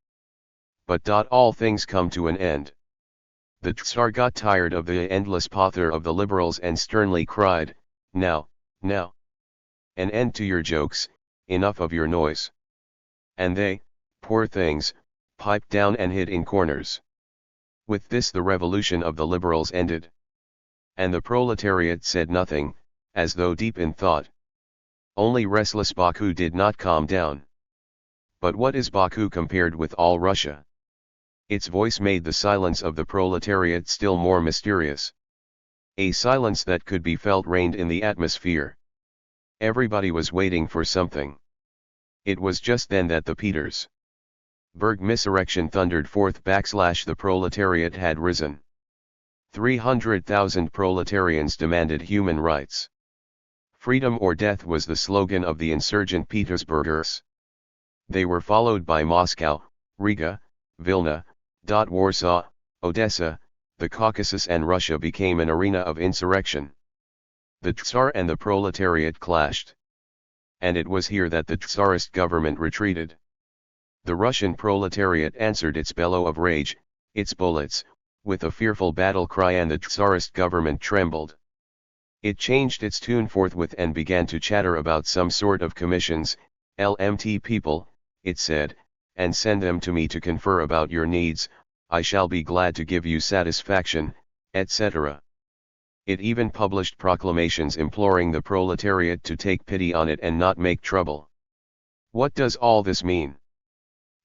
But all things come to an end. The Tsar got tired of the endless pother of the liberals and sternly cried, now, an end to your jokes, enough of your noise. And they, poor things, piped down and hid in corners. With this the revolution of the liberals ended. And the proletariat said nothing, as though deep in thought. Only restless Baku did not calm down. But what is Baku compared with all Russia? Its voice made the silence of the proletariat still more mysterious. A silence that could be felt reigned in the atmosphere. Everybody was waiting for something. It was just then that the Petersburg missurrection thundered forth. The proletariat had risen. 300,000 proletarians demanded human rights. Freedom or death was the slogan of the insurgent Petersburgers. They were followed by Moscow, Riga, Vilna, Warsaw, Odessa. The Caucasus and Russia became an arena of insurrection. The Tsar and the proletariat clashed. And it was here that the Tsarist government retreated. The Russian proletariat answered its bellow of rage, its bullets, with a fearful battle cry, and the Tsarist government trembled. It changed its tune forthwith and began to chatter about some sort of commissions. LMT people, it said, and send them to me to confer about your needs, I shall be glad to give you satisfaction, etc. It even published proclamations imploring the proletariat to take pity on it and not make trouble. What does all this mean?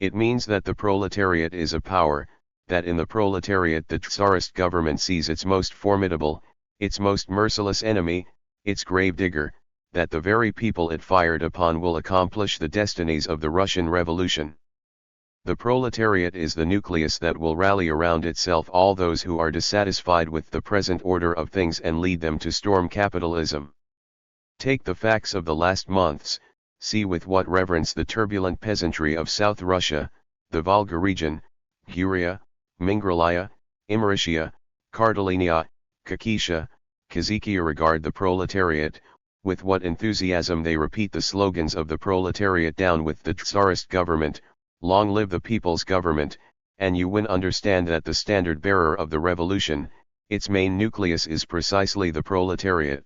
It means that the proletariat is a power, that in the proletariat the Tsarist government sees its most formidable, its most merciless enemy, its gravedigger, that the very people it fired upon will accomplish the destinies of the Russian Revolution. The proletariat is the nucleus that will rally around itself all those who are dissatisfied with the present order of things and lead them to storm capitalism. Take the facts of the last months, see with what reverence the turbulent peasantry of South Russia, the Volga region, Beria, Mingrelaya, Imertia, Kartalinia, Kakheta, Kazakhia regard the proletariat, with what enthusiasm they repeat the slogans of the proletariat: down with the Tsarist government, long live the people's government, and you will understand that the standard bearer of the revolution, its main nucleus is precisely the proletariat.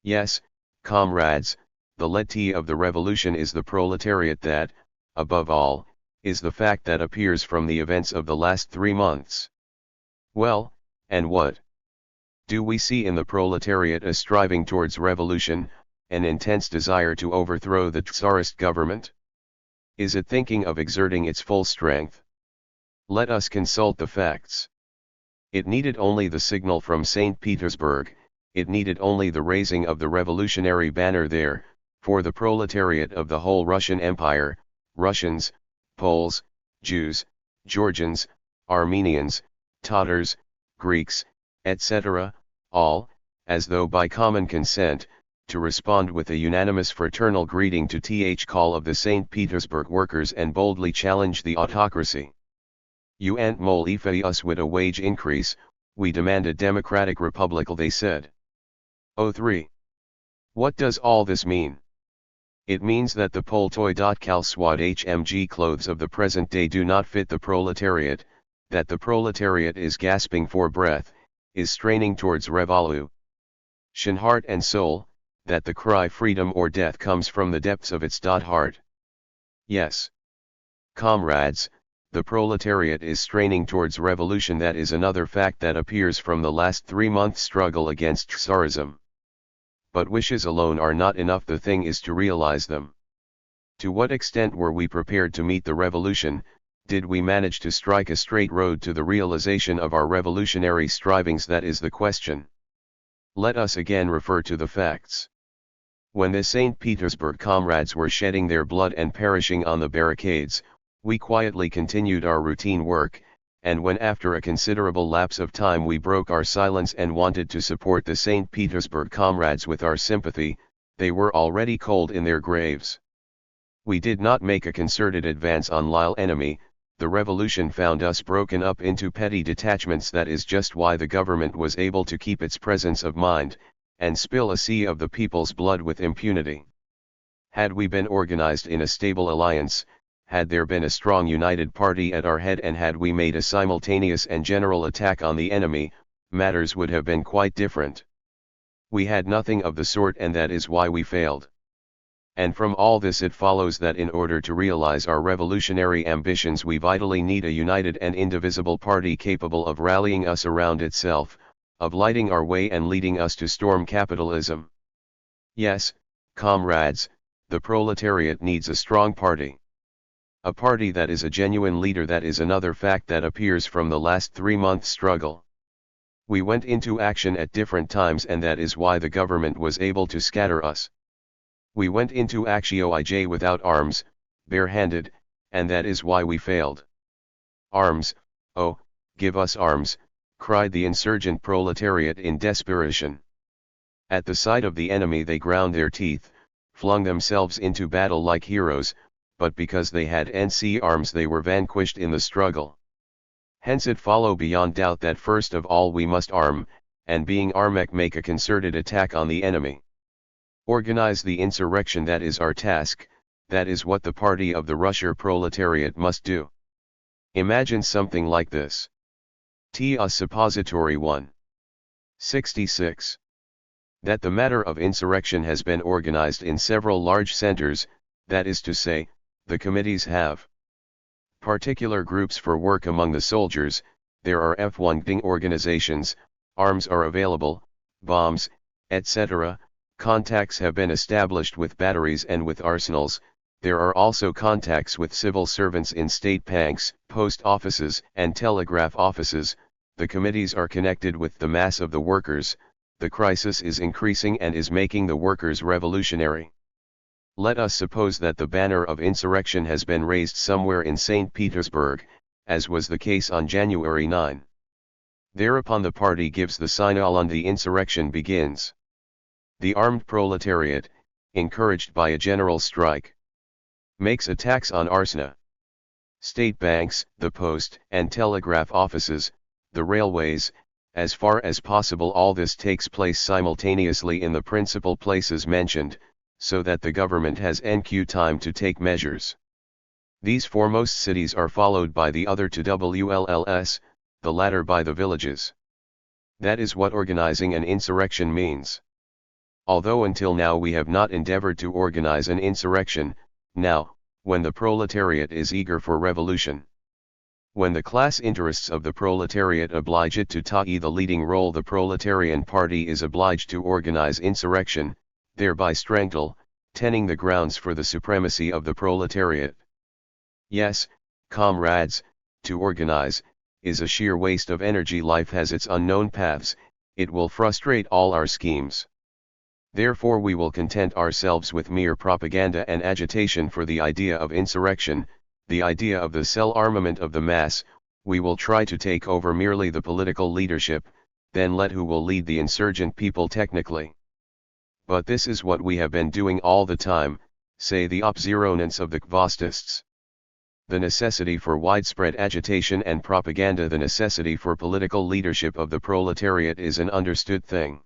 Yes, comrades, the leitmotif of the revolution is the proletariat. That, above all, is the fact that appears from the events of the last 3 months. Well, and what do we see in the proletariat? A striving towards revolution, an intense desire to overthrow the Tsarist government. Is it thinking of exerting its full strength? Let us consult the facts. It needed only the signal from St. Petersburg, it needed only the raising of the revolutionary banner there, for the proletariat of the whole Russian Empire, Russians, Poles, Jews, Georgians, Armenians, Tatars, Greeks, etc., all, as though by common consent, to respond with a unanimous fraternal greeting to the call of the St. Petersburg workers and boldly challenge the autocracy. You ain't molify us with a wage increase, we demand a democratic republic, they said. 03. What does all this mean? It means that the poltoy.kalswad HMG clothes of the present day do not fit the proletariat, that the proletariat is gasping for breath, is straining towards revolution, heart and soul, that the cry freedom or death comes from the depths of its heart. Yes, comrades, the proletariat is straining towards revolution. That is another fact that appears from the last 3-month struggle against Tsarism. But wishes alone are not enough, the thing is to realize them. To what extent were we prepared to meet the revolution? Did we manage to strike a straight road to the realization of our revolutionary strivings? That is the question. Let us again refer to the facts. When the St. Petersburg comrades were shedding their blood and perishing on the barricades, we quietly continued our routine work, and when after a considerable lapse of time we broke our silence and wanted to support the St. Petersburg comrades with our sympathy, they were already cold in their graves. We did not make a concerted advance on Lille enemy. The revolution found us broken up into petty detachments. That is just why the government was able to keep its presence of mind, and spill a sea of the people's blood with impunity. Had we been organized in a stable alliance, had there been a strong united party at our head, and had we made a simultaneous and general attack on the enemy, matters would have been quite different. We had nothing of the sort, and that is why we failed. And from all this it follows that in order to realize our revolutionary ambitions we vitally need a united and indivisible party capable of rallying us around itself, of lighting our way and leading us to storm capitalism. Yes, comrades, the proletariat needs a strong party. A party that is a genuine leader. That is another fact that appears from the last 3-month struggle. We went into action at different times, and that is why the government was able to scatter us. We went into actioj without arms, barehanded, and that is why we failed. Arms, oh, give us arms, cried the insurgent proletariat in desperation. At the sight of the enemy they ground their teeth, flung themselves into battle like heroes, but because they had NC arms they were vanquished in the struggle. Hence it follow beyond doubt that first of all we must arm, and being armed make a concerted attack on the enemy. Organize the insurrection. That is our task, that is what the party of the Russian proletariat must do. Imagine something like this. T.A. Suppository 1. 66. That the matter of insurrection has been organized in several large centers, that is to say, the committees have particular groups for work among the soldiers, there are F1 organizations, arms are available, bombs, etc., contacts have been established with batteries and with arsenals, There are also contacts with civil servants in state banks, post offices, and telegraph offices. The committees are connected with the mass of the workers. The crisis is increasing and is making the workers revolutionary. Let us suppose that the banner of insurrection has been raised somewhere in St. Petersburg, as was the case on January 9. Thereupon the party gives the signal and the insurrection begins. The armed proletariat, encouraged by a general strike, makes attacks on arsenal, state banks, the post and telegraph offices, the railways. As far as possible, all this takes place simultaneously in the principal places mentioned, so that the government has NQ time to take measures. These foremost cities are followed by the other two WLLS, the latter by the villages. That is what organizing an insurrection means. Although until now we have not endeavored to organize an insurrection, now, when the proletariat is eager for revolution, when the class interests of the proletariat oblige it to take the leading role, the proletarian party is obliged to organize insurrection, thereby strengthening the grounds for the supremacy of the proletariat. Yes, comrades, to organize is a sheer waste of energy. Life has its unknown paths, it will frustrate all our schemes. Therefore we will content ourselves with mere propaganda and agitation for the idea of insurrection, the idea of the cell armament of the mass. We will try to take over merely the political leadership, then let who will lead the insurgent people technically. But this is what we have been doing all the time, say the opponents of the Kvasists. The necessity for widespread agitation and propaganda, the necessity for political leadership of the proletariat is an understood thing.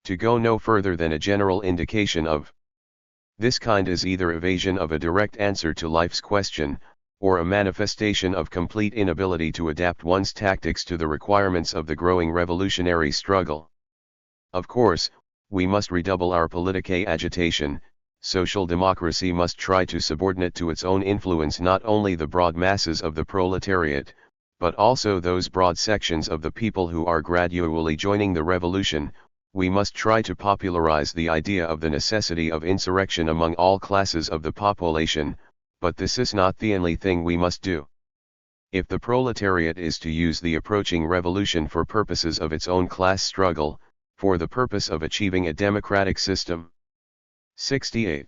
To go no further than a general indication of this kind is either evasion of a direct answer to life's question, or a manifestation of complete inability to adapt one's tactics to the requirements of the growing revolutionary struggle. Of course, we must redouble our politique agitation. Social democracy must try to subordinate to its own influence not only the broad masses of the proletariat, but also those broad sections of the people who are gradually joining the revolution. We must try to popularize the idea of the necessity of insurrection among all classes of the population, but this is not the only thing we must do. If the proletariat is to use the approaching revolution for purposes of its own class struggle, for the purpose of achieving a democratic system, 68.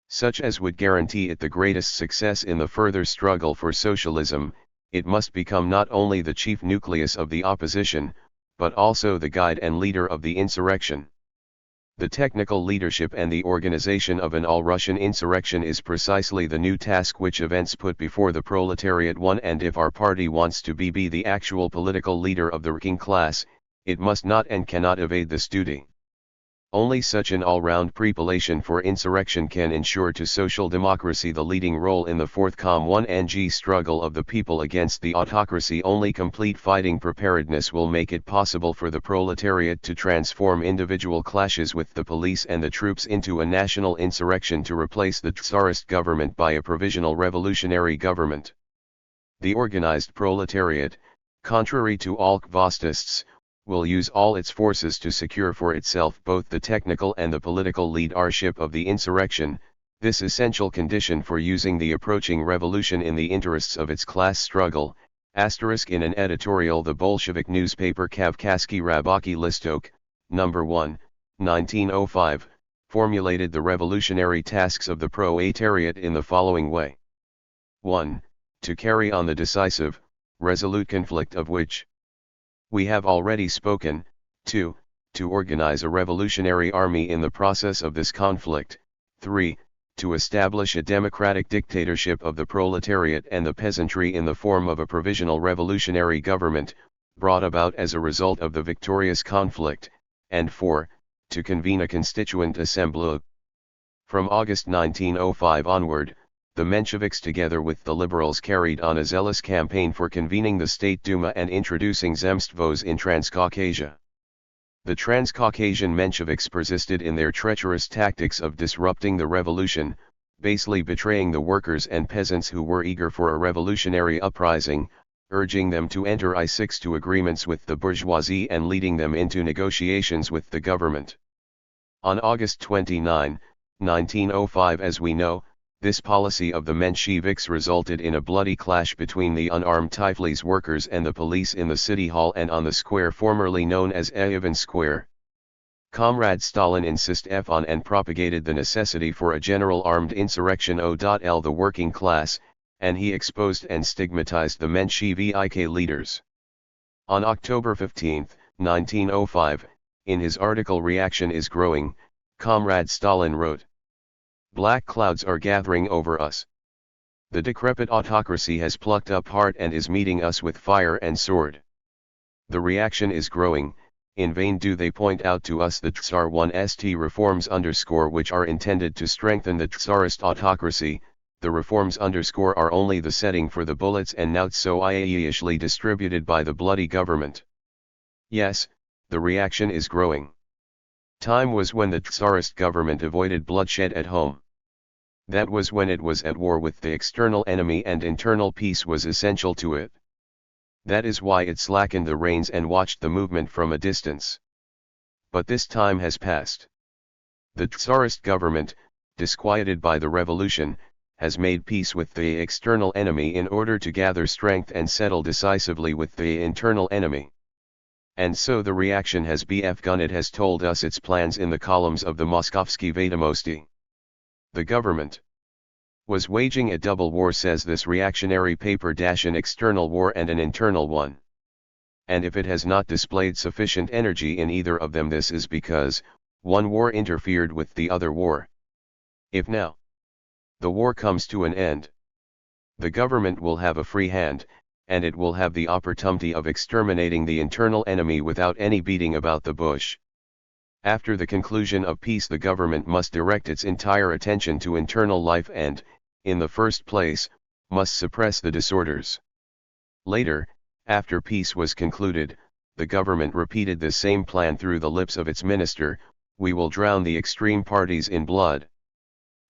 such as would guarantee it the greatest success in the further struggle for socialism, it must become not only the chief nucleus of the opposition, but also the guide and leader of the insurrection. The technical leadership and the organization of an all-Russian insurrection is precisely the new task which events put before the proletariat. And if our party wants to be the actual political leader of the working class, it must not and cannot evade this duty. Only such an all-round preparation for insurrection can ensure to social democracy the leading role in the forthcoming struggle of the people against the autocracy. Only complete fighting preparedness will make it possible for the proletariat to transform individual clashes with the police and the troops into a national insurrection to replace the Tsarist government by a provisional revolutionary government. The organized proletariat, contrary to all Kvasists, will use all its forces to secure for itself both the technical and the political leadership of the insurrection. This essential condition for using the approaching revolution in the interests of its class struggle. In an editorial, the Bolshevik newspaper Kavkazsky Rabaki Listok, No. 1, 1905, formulated the revolutionary tasks of the proletariat in the following way. 1. To carry on the decisive, resolute conflict of which we have already spoken. 2. To organize a revolutionary army in the process of this conflict. 3. To establish a democratic dictatorship of the proletariat and the peasantry in the form of a provisional revolutionary government, brought about as a result of the victorious conflict. And 4. To convene a constituent assembly. From August 1905 onward, the Mensheviks together with the liberals carried on a zealous campaign for convening the State Duma and introducing Zemstvos in Transcaucasia. The Transcaucasian Mensheviks persisted in their treacherous tactics of disrupting the revolution, basely betraying the workers and peasants who were eager for a revolutionary uprising, urging them to enter to agreements with the bourgeoisie and leading them into negotiations with the government. On August 29, 1905, as we know, This policy of the Mensheviks resulted in a bloody clash between the unarmed Tiflis workers and the police in the city hall and on the square formerly known as Yevhen Square. Comrade Stalin insisted on and propagated the necessity for a general armed insurrection of the working class, and he exposed and stigmatized the Menshevik leaders. On October 15, 1905, in his article Reaction is Growing, Comrade Stalin wrote, "Black clouds are gathering over us. The decrepit autocracy has plucked up heart and is meeting us with fire and sword. The reaction is growing. In vain do they point out to us the Tsar 1st reforms which are intended to strengthen the Tsarist autocracy. The reforms are only the setting for the bullets and noughts so iashly distributed by the bloody government. Yes, the reaction is growing. Time was when the Tsarist government avoided bloodshed at home. That was when it was at war with the external enemy and internal peace was essential to it. That is why it slackened the reins and watched the movement from a distance. But this time has passed. The Tsarist government, disquieted by the revolution, has made peace with the external enemy in order to gather strength and settle decisively with the internal enemy. And so the reaction has begun. It has told us its plans in the columns of the Moskovsky Vedomosti. The government was waging a double war, says this reactionary paper, an external war and an internal one. And if it has not displayed sufficient energy in either of them, this is because one war interfered with the other war. If now the war comes to an end, the government will have a free hand, and it will have the opportunity of exterminating the internal enemy without any beating about the bush. After the conclusion of peace, the government must direct its entire attention to internal life and, in the first place, must suppress the disorders. Later, after peace was concluded, the government repeated this same plan through the lips of its minister: we will drown the extreme parties in blood.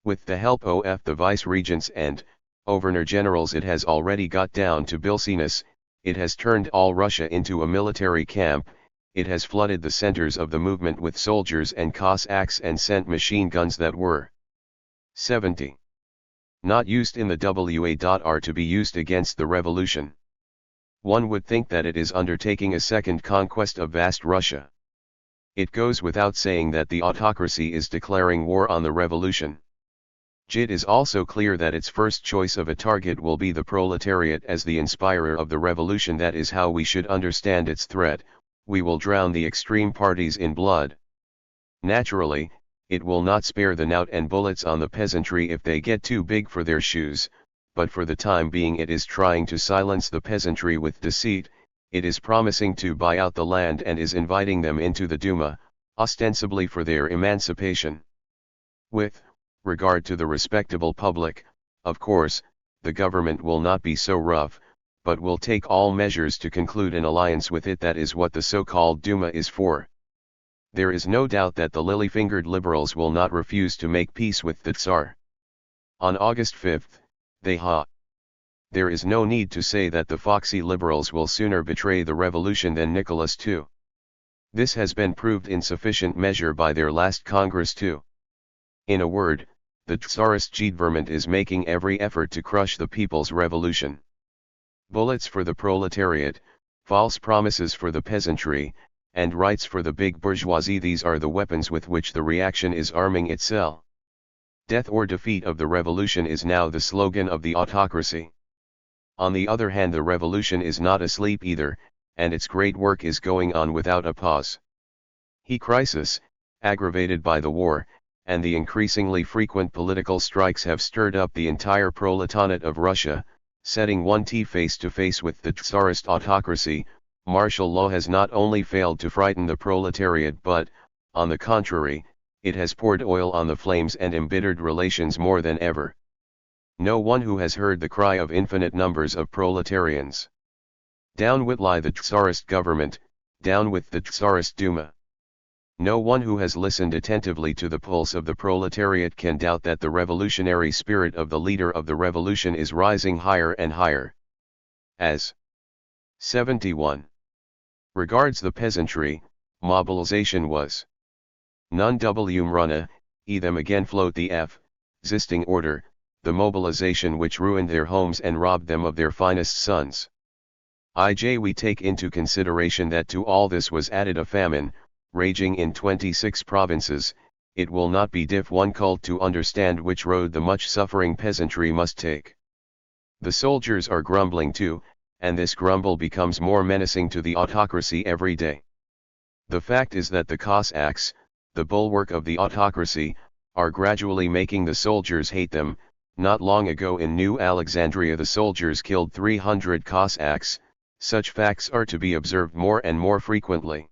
With the help of the vice-regents and governor-generals, it has already got down to Bilsinus. It has turned all Russia into a military camp. It has flooded the centers of the movement with soldiers and Cossacks and sent machine guns that were 70. Not used in the WA are to be used against the revolution. One would think that it is undertaking a second conquest of vast Russia. It goes without saying that the autocracy is declaring war on the revolution. It is also clear that its first choice of a target will be the proletariat as the inspirer of the revolution. That is how we should understand its threat: we will drown the extreme parties in blood. Naturally, it will not spare the knout and bullets on the peasantry if they get too big for their shoes, but for the time being it is trying to silence the peasantry with deceit. It is promising to buy out the land and is inviting them into the Duma, ostensibly for their emancipation. With regard to the respectable public, of course, the government will not be so rough, but will take all measures to conclude an alliance with it. That is what the so-called Duma is for. There is no doubt that the lily-fingered liberals will not refuse to make peace with the Tsar. On August 5, there is no need to say that the foxy liberals will sooner betray the revolution than Nicholas II. This has been proved in sufficient measure by their last Congress too. In a word, the Tsarist government is making every effort to crush the people's revolution. Bullets for the proletariat, false promises for the peasantry, and rights for the big bourgeoisie, these are the weapons with which the reaction is arming itself. Death or defeat of the revolution is now the slogan of the autocracy. On the other hand, the revolution is not asleep either, and its great work is going on without a pause. The crisis, aggravated by the war, and the increasingly frequent political strikes have stirred up the entire proletariat of Russia, setting one face to face with the Tsarist autocracy. Martial law has not only failed to frighten the proletariat but, on the contrary, it has poured oil on the flames and embittered relations more than ever. No one who has heard the cry of infinite numbers of proletarians, "Down with the Tsarist government, down with the Tsarist Duma." No one who has listened attentively to the pulse of the proletariat can doubt that the revolutionary spirit of the leader of the revolution is rising higher and higher. As 71 regards the peasantry, mobilization was non wm runa, them again float the existing order, the mobilization which ruined their homes and robbed them of their finest sons. We take into consideration that to all this was added a famine, raging in 26 provinces. It will not be difficult to understand which road the much suffering peasantry must take. The soldiers are grumbling too, and this grumble becomes more menacing to the autocracy every day. The fact is that the Cossacks, the bulwark of the autocracy, are gradually making the soldiers hate them. Not long ago in New Alexandria the soldiers killed 300 Cossacks. Such facts are to be observed more and more frequently.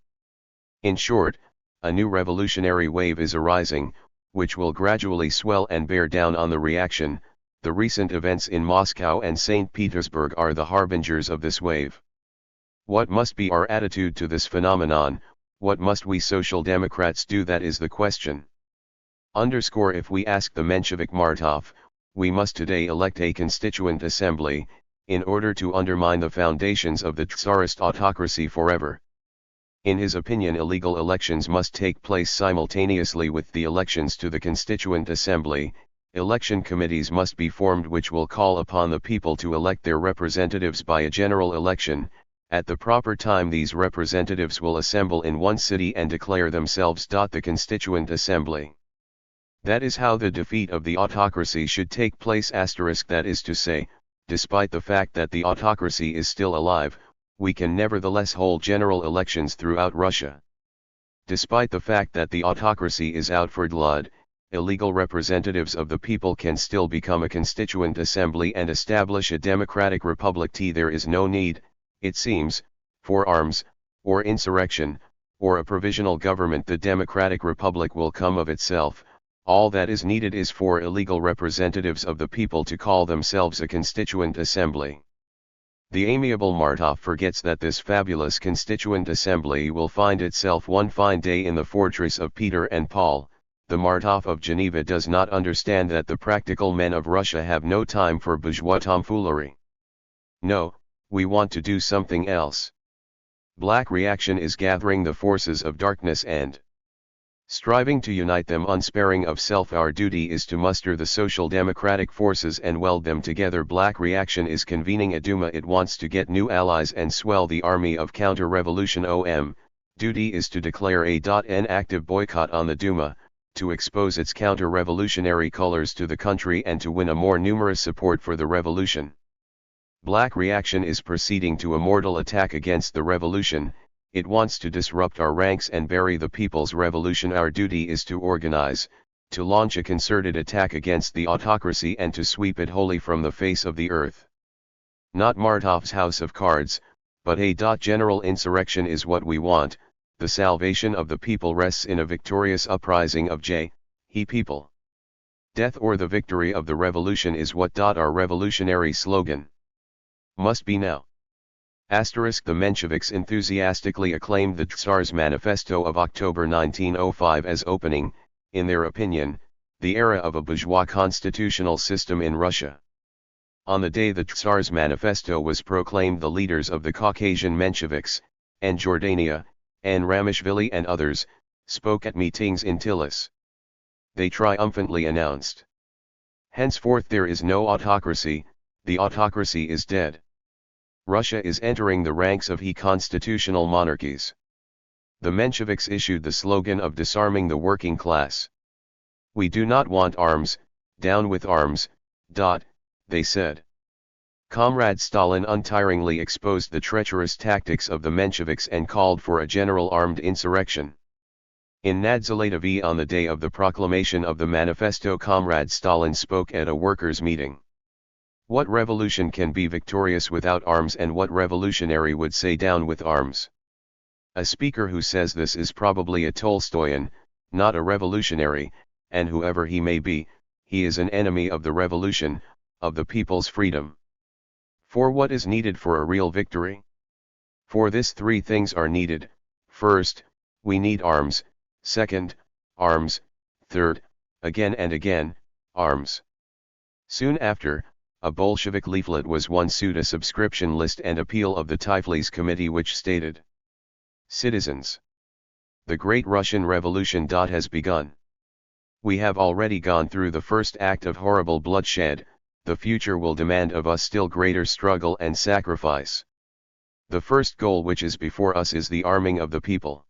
In short, a new revolutionary wave is arising, which will gradually swell and bear down on the reaction. The recent events in Moscow and St. Petersburg are the harbingers of this wave. What must be our attitude to this phenomenon? What must we Social Democrats do? That is the question. If we ask the Menshevik Martov, we must today elect a constituent assembly, in order to undermine the foundations of the Tsarist autocracy forever. In his opinion, illegal elections must take place simultaneously with the elections to the Constituent Assembly. Election committees must be formed which will call upon the people to elect their representatives by a general election. At the proper time these representatives will assemble in one city and declare themselves the Constituent Assembly. That is how the defeat of the autocracy should take place. That is to say, despite the fact that the autocracy is still alive, we can nevertheless hold general elections throughout Russia. Despite the fact that the autocracy is out for blood, illegal representatives of the people can still become a constituent assembly and establish a democratic republic. There is no need, it seems, for arms, or insurrection, or a provisional government. The democratic republic will come of itself. All that is needed is for illegal representatives of the people to call themselves a constituent assembly. The amiable Martov forgets that this fabulous constituent assembly will find itself one fine day in the fortress of Peter and Paul. The Martov of Geneva does not understand that the practical men of Russia have no time for bourgeois tomfoolery. No, we want to do something else. Black reaction is gathering the forces of darkness and striving to unite them unsparing of self. Our duty is to muster the social democratic forces and weld them together. Black reaction is convening a Duma. It wants to get new allies and swell the army of counter-revolution. Duty is to declare an active boycott on the Duma, to expose its counter-revolutionary colors to the country and to win a more numerous support for the revolution. Black reaction is proceeding to a mortal attack against the revolution. It wants to disrupt our ranks and bury the people's revolution. Our duty is to organize, to launch a concerted attack against the autocracy and to sweep it wholly from the face of the earth. Not Martov's house of cards, but a general insurrection is what we want. The salvation of the people rests in a victorious uprising of people. Death or the victory of the revolution is what our revolutionary slogan must be now. The Mensheviks enthusiastically acclaimed the Tsar's manifesto of October 1905 as opening, in their opinion, the era of a bourgeois constitutional system in Russia. On the day the Tsar's manifesto was proclaimed, the leaders of the Caucasian Mensheviks, and Jordania, and Ramishvili and others, spoke at meetings in Tbilisi. They triumphantly announced, "Henceforth there is no autocracy, the autocracy is dead. Russia is entering the ranks of constitutional monarchies." The Mensheviks issued the slogan of disarming the working class. "We do not want arms, down with arms," they said. Comrade Stalin untiringly exposed the treacherous tactics of the Mensheviks and called for a general armed insurrection. In Nadzheletovye on the day of the proclamation of the manifesto, Comrade Stalin spoke at a workers' meeting. What revolution can be victorious without arms, and what revolutionary would say down with arms? A speaker who says this is probably a Tolstoyan, not a revolutionary, and whoever he may be, he is an enemy of the revolution, of the people's freedom. For what is needed for a real victory? For this three things are needed: first, we need arms; second, arms; third, again and again, arms. Soon after, a Bolshevik leaflet was one suit a subscription list and appeal of the Tiflis Committee which stated, "Citizens, the Great Russian Revolution has begun. We have already gone through the first act of horrible bloodshed, the future will demand of us still greater struggle and sacrifice. The first goal which is before us is the arming of the people.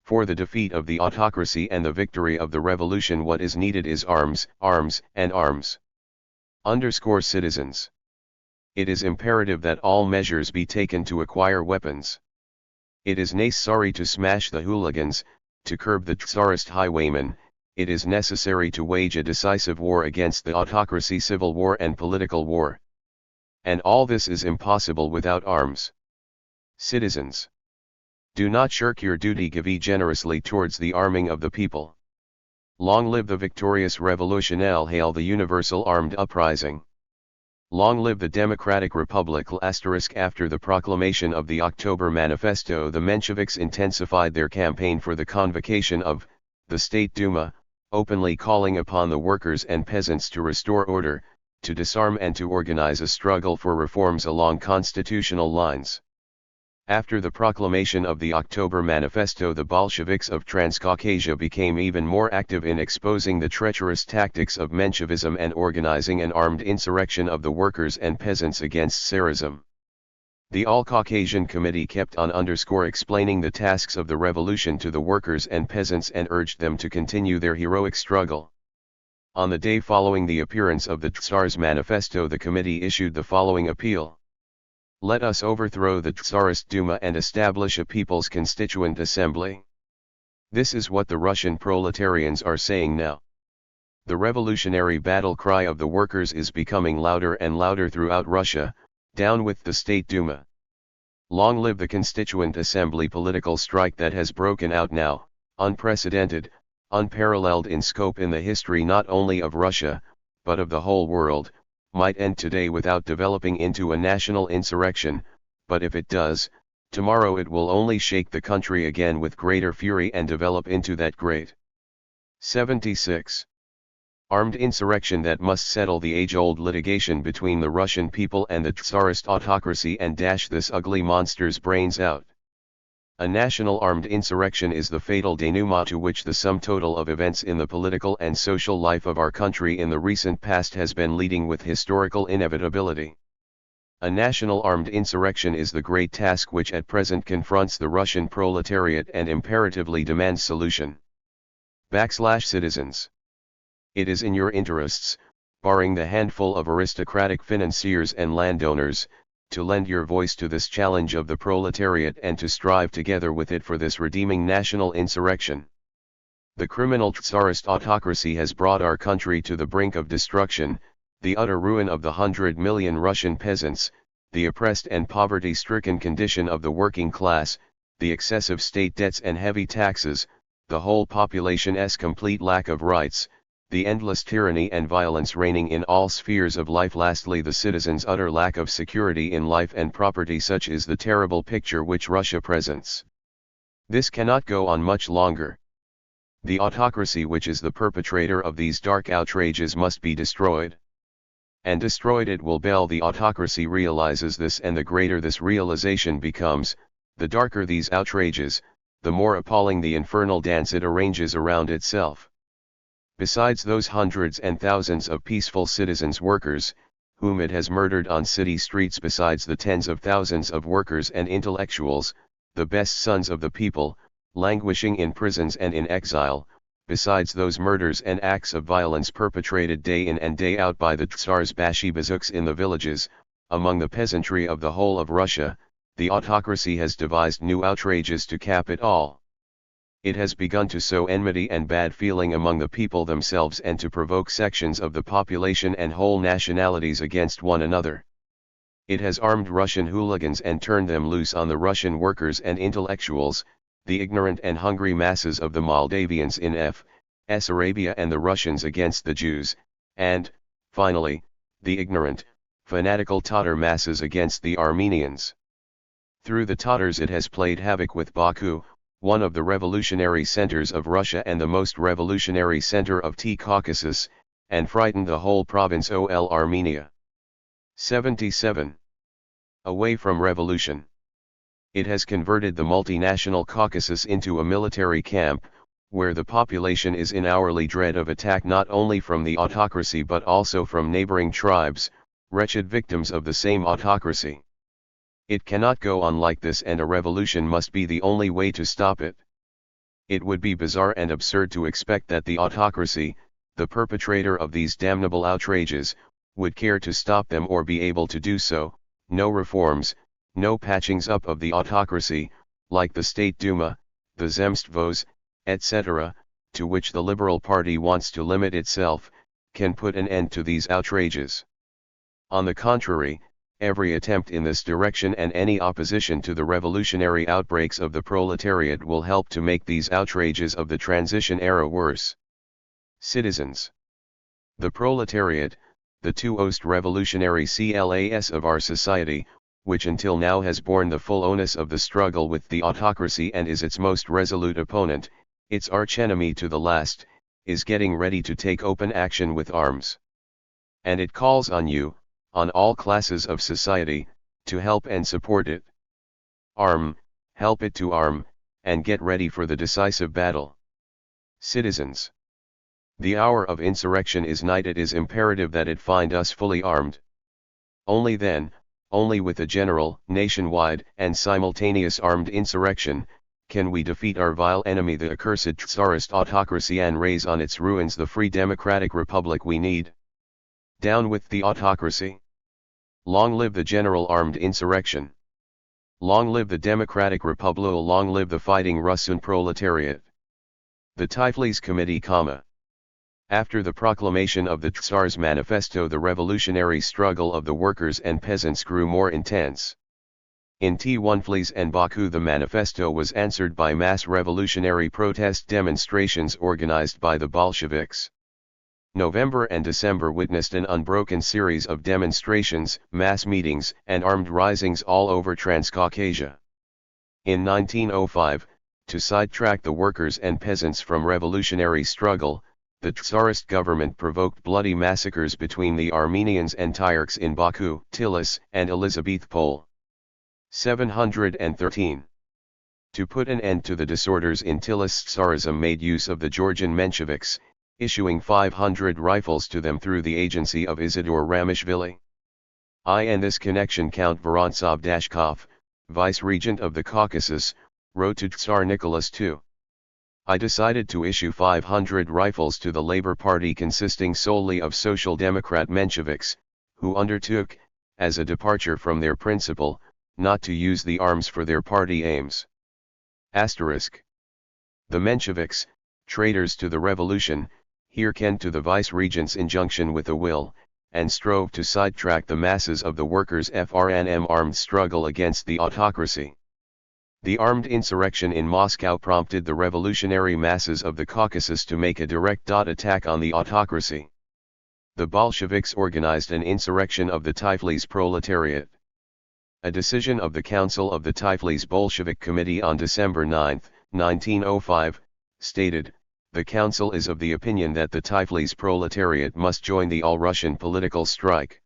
For the defeat of the autocracy and the victory of the revolution, what is needed is arms, arms, and arms. Citizens. It is imperative that all measures be taken to acquire weapons. It is necessary to smash the hooligans, to curb the Tsarist highwaymen. It is necessary to wage a decisive war against the autocracy, civil war and political war. And all this is impossible without arms. Citizens, do not shirk your duty, give generously towards the arming of the people. Long live the victorious revolution, hail the universal armed uprising. Long live the Democratic Republic. After the proclamation of the October Manifesto, the Mensheviks intensified their campaign for the convocation of the State Duma, openly calling upon the workers and peasants to restore order, to disarm and to organize a struggle for reforms along constitutional lines. After the proclamation of the October Manifesto, the Bolsheviks of Transcaucasia became even more active in exposing the treacherous tactics of Menshevism and organizing an armed insurrection of the workers and peasants against Tsarism. The All-Caucasian Committee kept on explaining the tasks of the revolution to the workers and peasants and urged them to continue their heroic struggle. On the day following the appearance of the Tsar's manifesto, the committee issued the following appeal. Let us overthrow the Tsarist Duma and establish a People's Constituent Assembly. This is what the Russian proletarians are saying now. The revolutionary battle cry of the workers is becoming louder and louder throughout Russia. Down with the State Duma. Long live the Constituent Assembly. Political strike that has broken out now, unprecedented, unparalleled in scope in the history not only of Russia, but of the whole world, might end today without developing into a national insurrection, but if it does, tomorrow it will only shake the country again with greater fury and develop into that great 76. Armed insurrection that must settle the age-old litigation between the Russian people and the Tsarist autocracy and dash this ugly monster's brains out. A national armed insurrection is the fatal denouement to which the sum total of events in the political and social life of our country in the recent past has been leading with historical inevitability. A national armed insurrection is the great task which at present confronts the Russian proletariat and imperatively demands solution. Citizens. It is in your interests, barring the handful of aristocratic financiers and landowners, to lend your voice to this challenge of the proletariat and to strive together with it for this redeeming national insurrection. The criminal Tsarist autocracy has brought our country to the brink of destruction, the utter ruin of the 100 million Russian peasants, the oppressed and poverty-stricken condition of the working class, the excessive state debts and heavy taxes, the whole population's complete lack of rights, the endless tyranny and violence reigning in all spheres of life, lastly the citizens' utter lack of security in life and property. Such is the terrible picture which Russia presents. This cannot go on much longer. The autocracy which is the perpetrator of these dark outrages must be destroyed. And destroyed it will be. The autocracy realizes this, and the greater this realization becomes, the darker these outrages, the more appalling the infernal dance it arranges around itself. Besides those hundreds and thousands of peaceful citizens, workers, whom it has murdered on city streets, besides the tens of thousands of workers and intellectuals, the best sons of the people, languishing in prisons and in exile, besides those murders and acts of violence perpetrated day in and day out by the Tsar's Bashibazuks in the villages, among the peasantry of the whole of Russia, the autocracy has devised new outrages to cap it all. It has begun to sow enmity and bad feeling among the people themselves and to provoke sections of the population and whole nationalities against one another. It has armed Russian hooligans and turned them loose on the Russian workers and intellectuals, the ignorant and hungry masses of the Moldavians in F.S. Arabia and the Russians against the Jews, and, finally, the ignorant, fanatical Tatar masses against the Armenians. Through the Tatars it has played havoc with Baku, one of the revolutionary centers of Russia and the most revolutionary center of Caucasus, and frightened the whole province of Armenia. 77. Away from revolution. It has converted the multinational Caucasus into a military camp, where the population is in hourly dread of attack not only from the autocracy but also from neighboring tribes, wretched victims of the same autocracy. It cannot go on like this, and a revolution must be the only way to stop it. It would be bizarre and absurd to expect that the autocracy, the perpetrator of these damnable outrages, would care to stop them or be able to do so. No reforms, no patchings up of the autocracy, like the State Duma, the Zemstvos, etc., to which the Liberal Party wants to limit itself, can put an end to these outrages. On the contrary, every attempt in this direction and any opposition to the revolutionary outbreaks of the proletariat will help to make these outrages of the transition era worse. Citizens. The proletariat, the two-ost revolutionary class of our society, which until now has borne the full onus of the struggle with the autocracy and is its most resolute opponent, its archenemy to the last, is getting ready to take open action with arms. And it calls on you, on all classes of society, to help and support it. Arm, help it to arm, and get ready for the decisive battle. Citizens. The hour of insurrection is nigh. It is imperative that it find us fully armed. Only then, only with a general, nationwide, and simultaneous armed insurrection, can we defeat our vile enemy the accursed Tsarist autocracy and raise on its ruins the free democratic republic we need. Down with the autocracy. Long live the general armed insurrection. Long live the democratic republic. Long live the fighting Russian proletariat. The Tiflis Committee, After the proclamation of the Tsar's manifesto, the revolutionary struggle of the workers and peasants grew more intense. In Tiflis and Baku, the manifesto was answered by mass revolutionary protest demonstrations organized by the Bolsheviks. November and December witnessed an unbroken series of demonstrations, mass meetings, and armed risings all over Transcaucasia. In 1905, to sidetrack the workers and peasants from revolutionary struggle, the Tsarist government provoked bloody massacres between the Armenians and Turks in Baku, Tilis, and Elizabethpol. 713. To put an end to the disorders in Tilis, Tsarism made use of the Georgian Mensheviks, issuing 500 rifles to them through the agency of Isidore Ramishvili. In this connection, Count Vorontsov Dashkov, vice-regent of the Caucasus, wrote to Tsar Nicholas II. I decided to issue 500 rifles to the Labour Party, consisting solely of Social Democrat Mensheviks, who undertook, as a departure from their principle, not to use the arms for their party aims. Asterisk. The Mensheviks, traitors to the revolution, hearkened to the vice-regent's injunction with a will, and strove to sidetrack the masses of the workers' FRNM armed struggle against the autocracy. The armed insurrection in Moscow prompted the revolutionary masses of the Caucasus to make a direct attack on the autocracy. The Bolsheviks organized an insurrection of the Tiflis proletariat. A decision of the Council of the Tiflis Bolshevik Committee on December 9, 1905, stated, "The Council is of the opinion that the Tiflis proletariat must join the all-Russian political strike.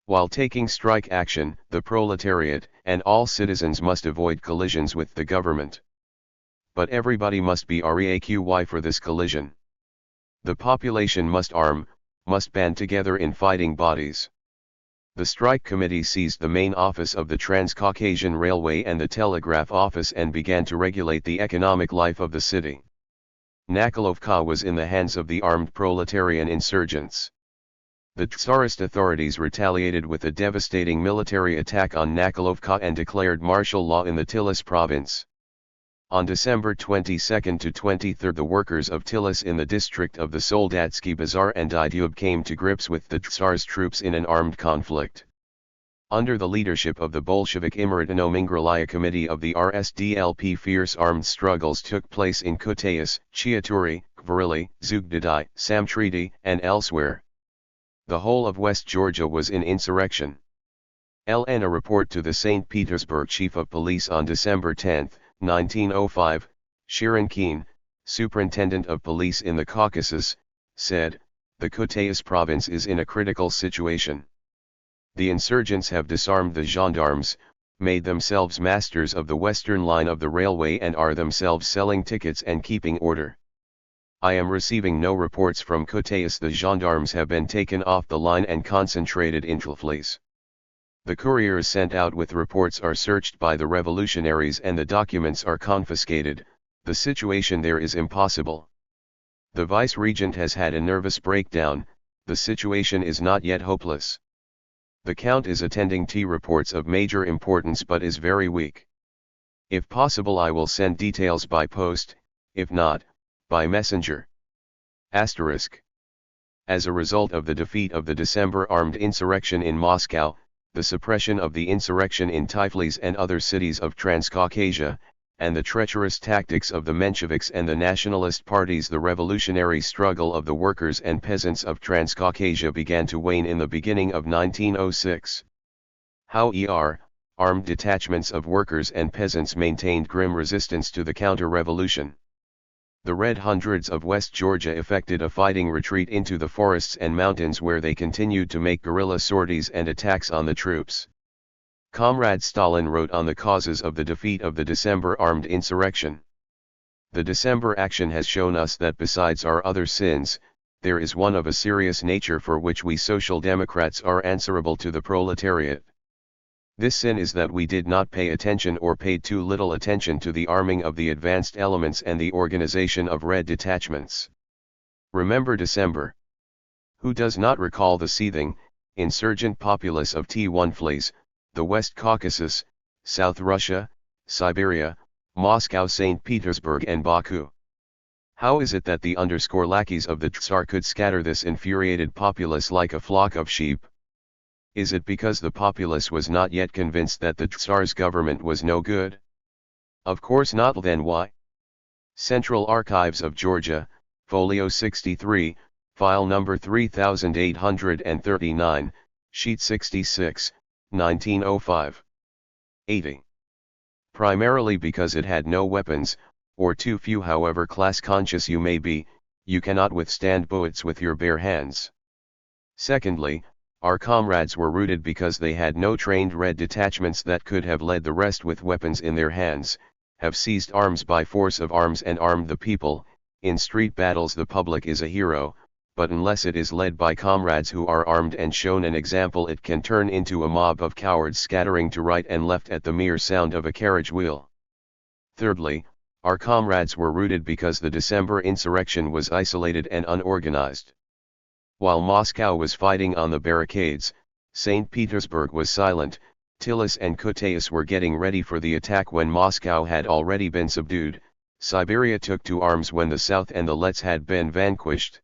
While taking strike action, the proletariat and all citizens must avoid collisions with the government. But everybody must be ready for this collision. The population must arm, must band together in fighting bodies." The strike committee seized the main office of the Transcaucasian Railway and the telegraph office and began to regulate the economic life of the city. Nakhalovka was in the hands of the armed proletarian insurgents. The Tsarist authorities retaliated with a devastating military attack on Nakhalovka and declared martial law in the Tilis province. On December 22 to 23, the workers of Tilis in the district of the Soldatsky Bazar and Idyub came to grips with the Tsar's troops in an armed conflict. Under the leadership of the Bolshevik Imiratino-Mingrelaya Committee of the RSDLP, fierce armed struggles took place in Kutaisi, Chiaturi, Kvarili, Zugdadai, Samtridi, and elsewhere. The whole of West Georgia was in insurrection. In a report to the St. Petersburg Chief of Police on December 10, 1905, Shirin Keen, Superintendent of Police in the Caucasus, said, "The Kutaisi province is in a critical situation. The insurgents have disarmed the gendarmes, made themselves masters of the western line of the railway and are themselves selling tickets and keeping order. I am receiving no reports from Côté. The gendarmes have been taken off the line and concentrated in Tlflis. The couriers sent out with reports are searched by the revolutionaries and the documents are confiscated. The situation there is impossible. The vice-regent has had a nervous breakdown. The situation is not yet hopeless. The count is attending T reports of major importance but is very weak. If possible I will send details by post, if not, by messenger. Asterisk. As a result of the defeat of the December armed insurrection in Moscow, the suppression of the insurrection in Tiflis and other cities of Transcaucasia, and the treacherous tactics of the Mensheviks and the nationalist parties, the revolutionary struggle of the workers and peasants of Transcaucasia began to wane in the beginning of 1906. However, armed detachments of workers and peasants maintained grim resistance to the counter-revolution. The Red Hundreds of West Georgia effected a fighting retreat into the forests and mountains where they continued to make guerrilla sorties and attacks on the troops. Comrade Stalin wrote on the causes of the defeat of the December armed insurrection. The December action has shown us that besides our other sins, there is one of a serious nature for which we Social Democrats are answerable to the proletariat. This sin is that we did not pay attention or paid too little attention to the arming of the advanced elements and the organization of red detachments. Remember December. Who does not recall the seething, insurgent populace of Tiflis, the West Caucasus, South Russia, Siberia, Moscow, St. Petersburg and Baku? How is it that the lackeys of the Tsar could scatter this infuriated populace like a flock of sheep? Is it because the populace was not yet convinced that the Tsar's government was no good? Of course not. Then why? Central Archives of Georgia, Folio 63, File number 3839, Sheet 66, 1905. 80. Primarily because it had no weapons, or too few. However class-conscious you may be, you cannot withstand bullets with your bare hands. Secondly, our comrades were routed because they had no trained red detachments that could have led the rest with weapons in their hands, have seized arms by force of arms and armed the people. In street battles the public is a hero, but unless it is led by comrades who are armed and shown an example, it can turn into a mob of cowards scattering to right and left at the mere sound of a carriage wheel. Thirdly, our comrades were routed because the December insurrection was isolated and unorganized. While Moscow was fighting on the barricades, St. Petersburg was silent. Tiflis and Côté were getting ready for the attack when Moscow had already been subdued. Siberia took to arms when the South and the Lets had been vanquished.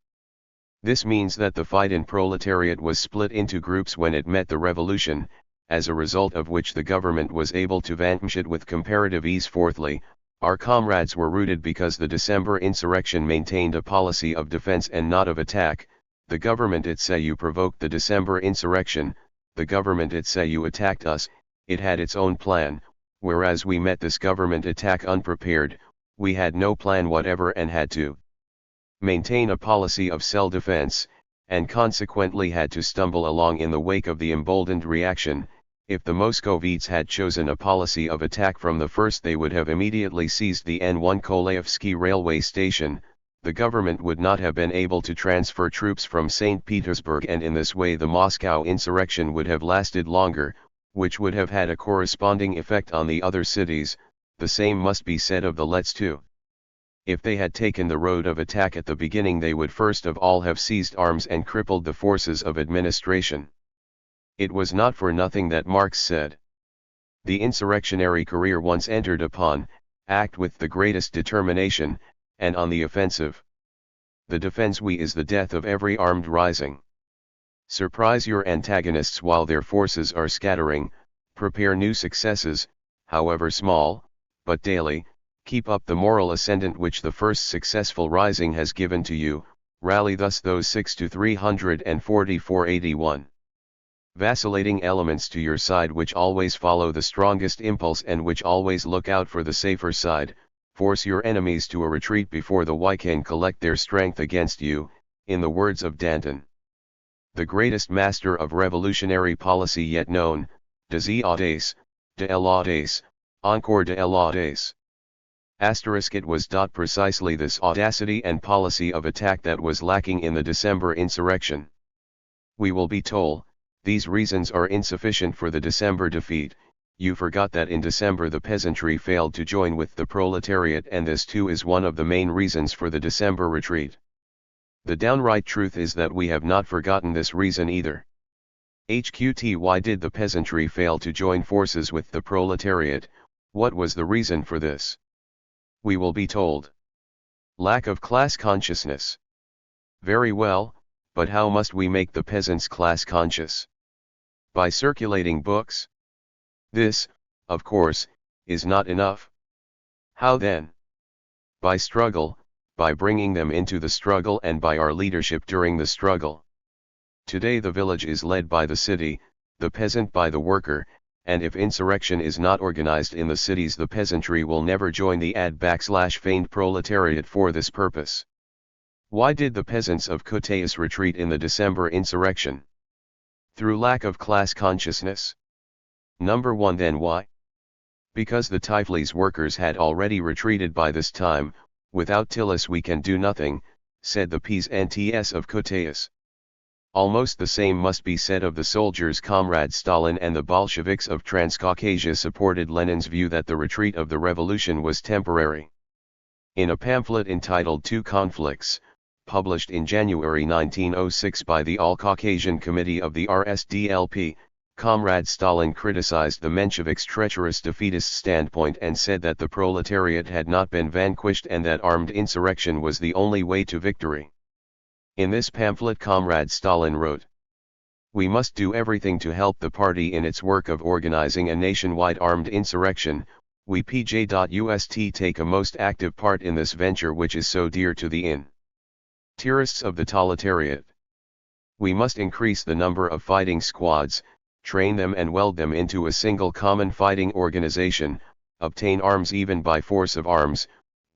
This means that the fight in proletariat was split into groups when it met the revolution, as a result of which the government was able to vanquish it with comparative ease. Fourthly, our comrades were routed because the December insurrection maintained a policy of defense and not of attack. The government itself provoked the December insurrection, the government itself attacked us. It had its own plan, whereas we met this government attack unprepared. We had no plan whatever and had to maintain a policy of self-defense, and consequently had to stumble along in the wake of the emboldened reaction. If the Moscovites had chosen a policy of attack from the first, they would have immediately seized the N1 Kolayevsky railway station. The government would not have been able to transfer troops from St. Petersburg, and in this way the Moscow insurrection would have lasted longer, which would have had a corresponding effect on the other cities. The same must be said of the Lets too. If they had taken the road of attack at the beginning, they would first of all have seized arms and crippled the forces of administration. It was not for nothing that Marx said, "The insurrectionary career once entered upon, act with the greatest determination, and on the offensive. The defense is the death of every armed rising. Surprise your antagonists while their forces are scattering, prepare new successes, however small, but daily, keep up the moral ascendant which the first successful rising has given to you, rally thus those 6 to 34481 vacillating elements to your side, which always follow the strongest impulse and which always look out for the safer side. Force your enemies to a retreat before they can collect their strength against you." In the words of Danton, the greatest master of revolutionary policy yet known, des audaces, de l'audace, encore de l'audace. It was precisely this audacity and policy of attack that was lacking in the December insurrection. We will be told, these reasons are insufficient for the December defeat. You forgot that in December the peasantry failed to join with the proletariat, and this too is one of the main reasons for the December retreat. The downright truth is that we have not forgotten this reason either. HQT, why did the peasantry fail to join forces with the proletariat? What was the reason for this? We will be told. Lack of class consciousness. Very well, but how must we make the peasants class conscious? By circulating books? This, of course, is not enough. How then? By struggle, by bringing them into the struggle and by our leadership during the struggle. Today the village is led by the city, the peasant by the worker, and if insurrection is not organized in the cities, the peasantry will never join the /feigned proletariat for this purpose. Why did the peasants of Kutaisi retreat in the December insurrection? Through lack of class consciousness. Number 1. Then why? Because the Tiflis workers had already retreated by this time. Without Tilis we can do nothing, said the peasants of Kutaisi. Almost the same must be said of the soldiers. Comrade Stalin and the Bolsheviks of Transcaucasia supported Lenin's view that the retreat of the revolution was temporary. In a pamphlet entitled Two Conflicts, published in January 1906 by the All-Caucasian Committee of the RSDLP, Comrade Stalin criticized the Mensheviks' treacherous defeatist standpoint and said that the proletariat had not been vanquished and that armed insurrection was the only way to victory. In this pamphlet Comrade Stalin wrote, "We must do everything to help the party in its work of organizing a nationwide armed insurrection. We PJ.UST take a most active part in this venture which is so dear to the interests of the proletariat. We must increase the number of fighting squads, train them and weld them into a single common fighting organization, obtain arms even by force of arms,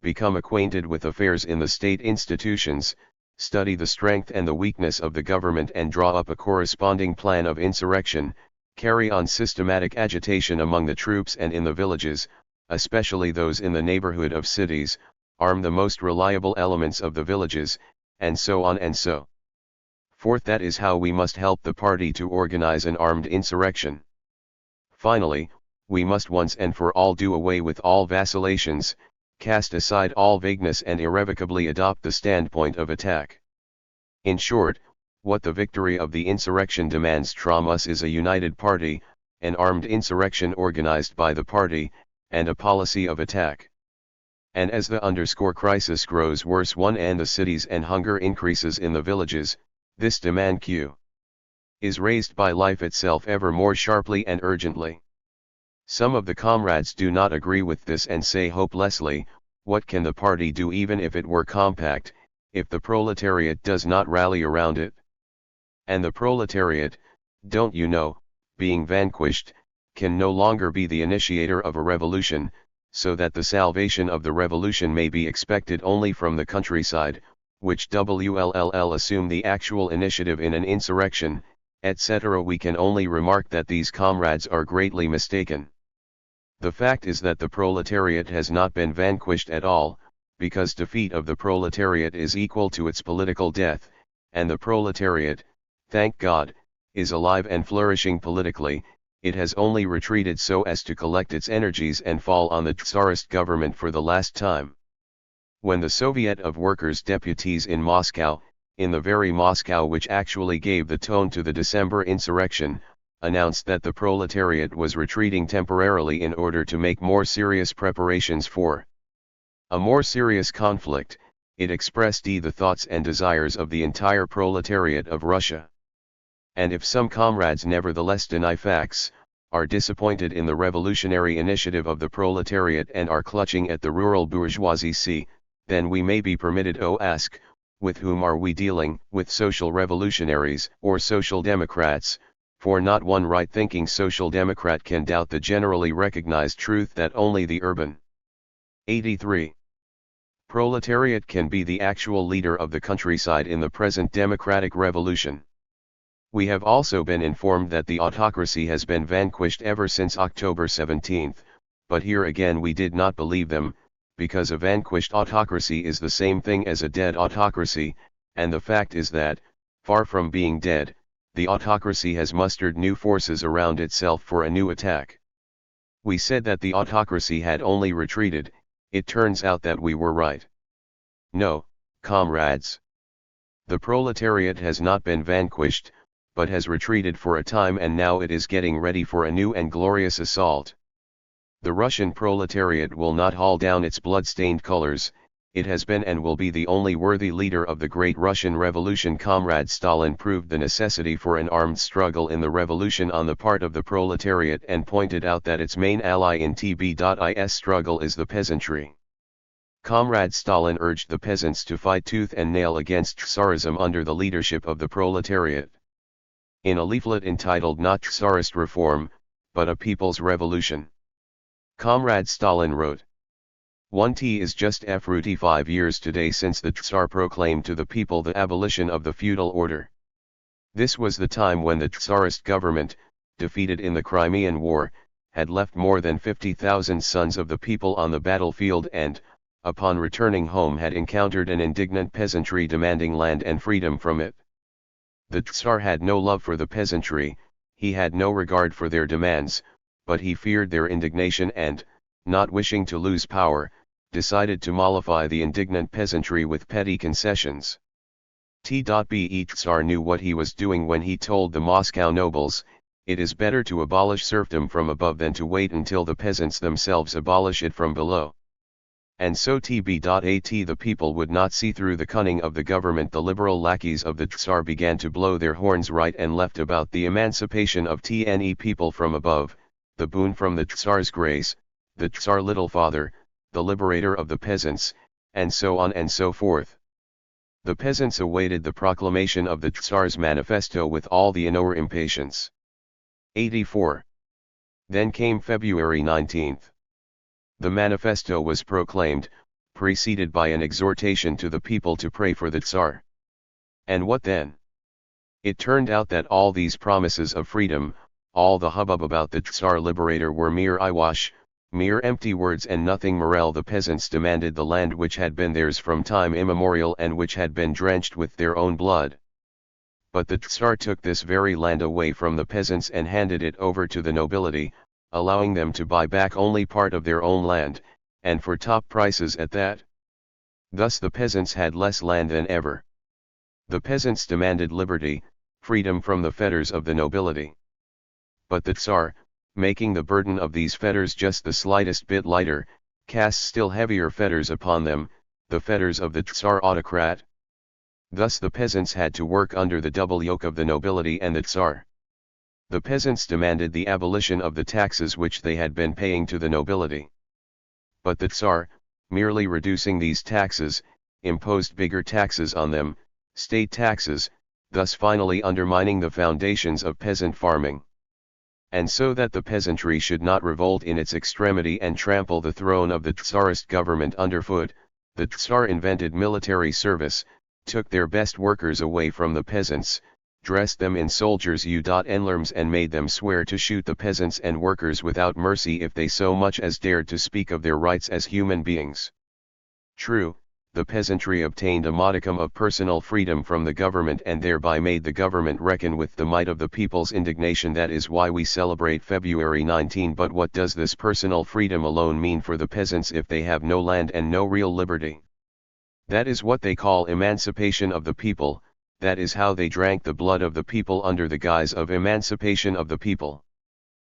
become acquainted with affairs in the state institutions, study the strength and the weakness of the government and draw up a corresponding plan of insurrection, carry on systematic agitation among the troops and in the villages, especially those in the neighborhood of cities, arm the most reliable elements of the villages, and so on and so forth. That is how we must help the party to organize an armed insurrection. Finally, we must once and for all do away with all vacillations, cast aside all vagueness and irrevocably adopt the standpoint of attack. In short, what the victory of the insurrection demands from us is a united party, an armed insurrection organized by the party, and a policy of attack. And as the crisis grows worse and the cities and hunger increases in the villages, this demand Q is raised by life itself ever more sharply and urgently. Some of the comrades do not agree with this and say hopelessly, what can the party do even if it were compact, if the proletariat does not rally around it? And the proletariat, don't you know, being vanquished, can no longer be the initiator of a revolution, so that the salvation of the revolution may be expected only from the countryside, which will assume the actual initiative in an insurrection, etc. We can only remark that these comrades are greatly mistaken. The fact is that the proletariat has not been vanquished at all, because defeat of the proletariat is equal to its political death, and the proletariat, thank God, is alive and flourishing politically. It has only retreated so as to collect its energies and fall on the Tsarist government for the last time. When the Soviet of Workers' deputies in Moscow, in the very Moscow which actually gave the tone to the December insurrection, announced that the proletariat was retreating temporarily in order to make more serious preparations for a more serious conflict, it expressed the thoughts and desires of the entire proletariat of Russia. And if some comrades nevertheless deny facts, are disappointed in the revolutionary initiative of the proletariat and are clutching at the rural bourgeoisie, then we may be permitted to ask, with whom are we dealing, with social revolutionaries or social democrats? For not one right-thinking social democrat can doubt the generally recognized truth that only the urban 83 proletariat can be the actual leader of the countryside in the present democratic revolution. We have also been informed that the autocracy has been vanquished ever since October 17, but here again we did not believe them. because a vanquished autocracy is the same thing as a dead autocracy, and the fact is that, far from being dead, the autocracy has mustered new forces around itself for a new attack. We said that the autocracy had only retreated, it turns out that we were right. No, comrades. The proletariat has not been vanquished, but has retreated for a time, and now it is getting ready for a new and glorious assault. The Russian proletariat will not haul down its blood-stained colors, it has been and will be the only worthy leader of the great Russian Revolution. Comrade Stalin proved the necessity for an armed struggle in the revolution on the part of the proletariat and pointed out that its main ally in TB.is struggle is the peasantry. Comrade Stalin urged the peasants to fight tooth and nail against Tsarism under the leadership of the proletariat. In a leaflet entitled "Not Tsarist Reform, but a People's Revolution," Comrade Stalin wrote, 1T is just fruity 5 years today since the Tsar proclaimed to the people the abolition of the feudal order. This was the time when the Tsarist government, defeated in the Crimean War, had left more than 50,000 sons of the people on the battlefield and, upon returning home, had encountered an indignant peasantry demanding land and freedom from it. The Tsar had no love for the peasantry, he had no regard for their demands, but he feared their indignation and, not wishing to lose power, decided to mollify the indignant peasantry with petty concessions. T.B. Tsar knew what he was doing when he told the Moscow nobles, "It is better to abolish serfdom from above than to wait until the peasants themselves abolish it from below." And so TB.at the people would not see through the cunning of the government. The liberal lackeys of the Tsar began to blow their horns right and left about the emancipation of TNE people from above, the boon from the Tsar's grace, the Tsar Little Father, the liberator of the peasants, and so on and so forth. The peasants awaited the proclamation of the Tsar's manifesto with all the inner impatience. 84. Then came February 19th. The manifesto was proclaimed, preceded by an exhortation to the people to pray for the Tsar. And what then? It turned out that all these promises of freedom, all the hubbub about the Tsar liberator, were mere eyewash, mere empty words and nothing more. The peasants demanded the land which had been theirs from time immemorial and which had been drenched with their own blood. But the Tsar took this very land away from the peasants and handed it over to the nobility, allowing them to buy back only part of their own land, and for top prices at that. Thus the peasants had less land than ever. The peasants demanded liberty, freedom from the fetters of the nobility. But the Tsar, making the burden of these fetters just the slightest bit lighter, cast still heavier fetters upon them, the fetters of the Tsar autocrat. Thus the peasants had to work under the double yoke of the nobility and the Tsar. The peasants demanded the abolition of the taxes which they had been paying to the nobility. But the Tsar, merely reducing these taxes, imposed bigger taxes on them, state taxes, thus finally undermining the foundations of peasant farming. And so that the peasantry should not revolt in its extremity and trample the throne of the Tsarist government underfoot, the Tsar invented military service, took their best workers away from the peasants, dressed them in soldiers' uniforms and made them swear to shoot the peasants and workers without mercy if they so much as dared to speak of their rights as human beings. True, the peasantry obtained a modicum of personal freedom from the government and thereby made the government reckon with the might of the people's indignation. That is why we celebrate February 19. But what does this personal freedom alone mean for the peasants if they have no land and no real liberty? That is what they call emancipation of the people. That is how they drank the blood of the people under the guise of emancipation of the people.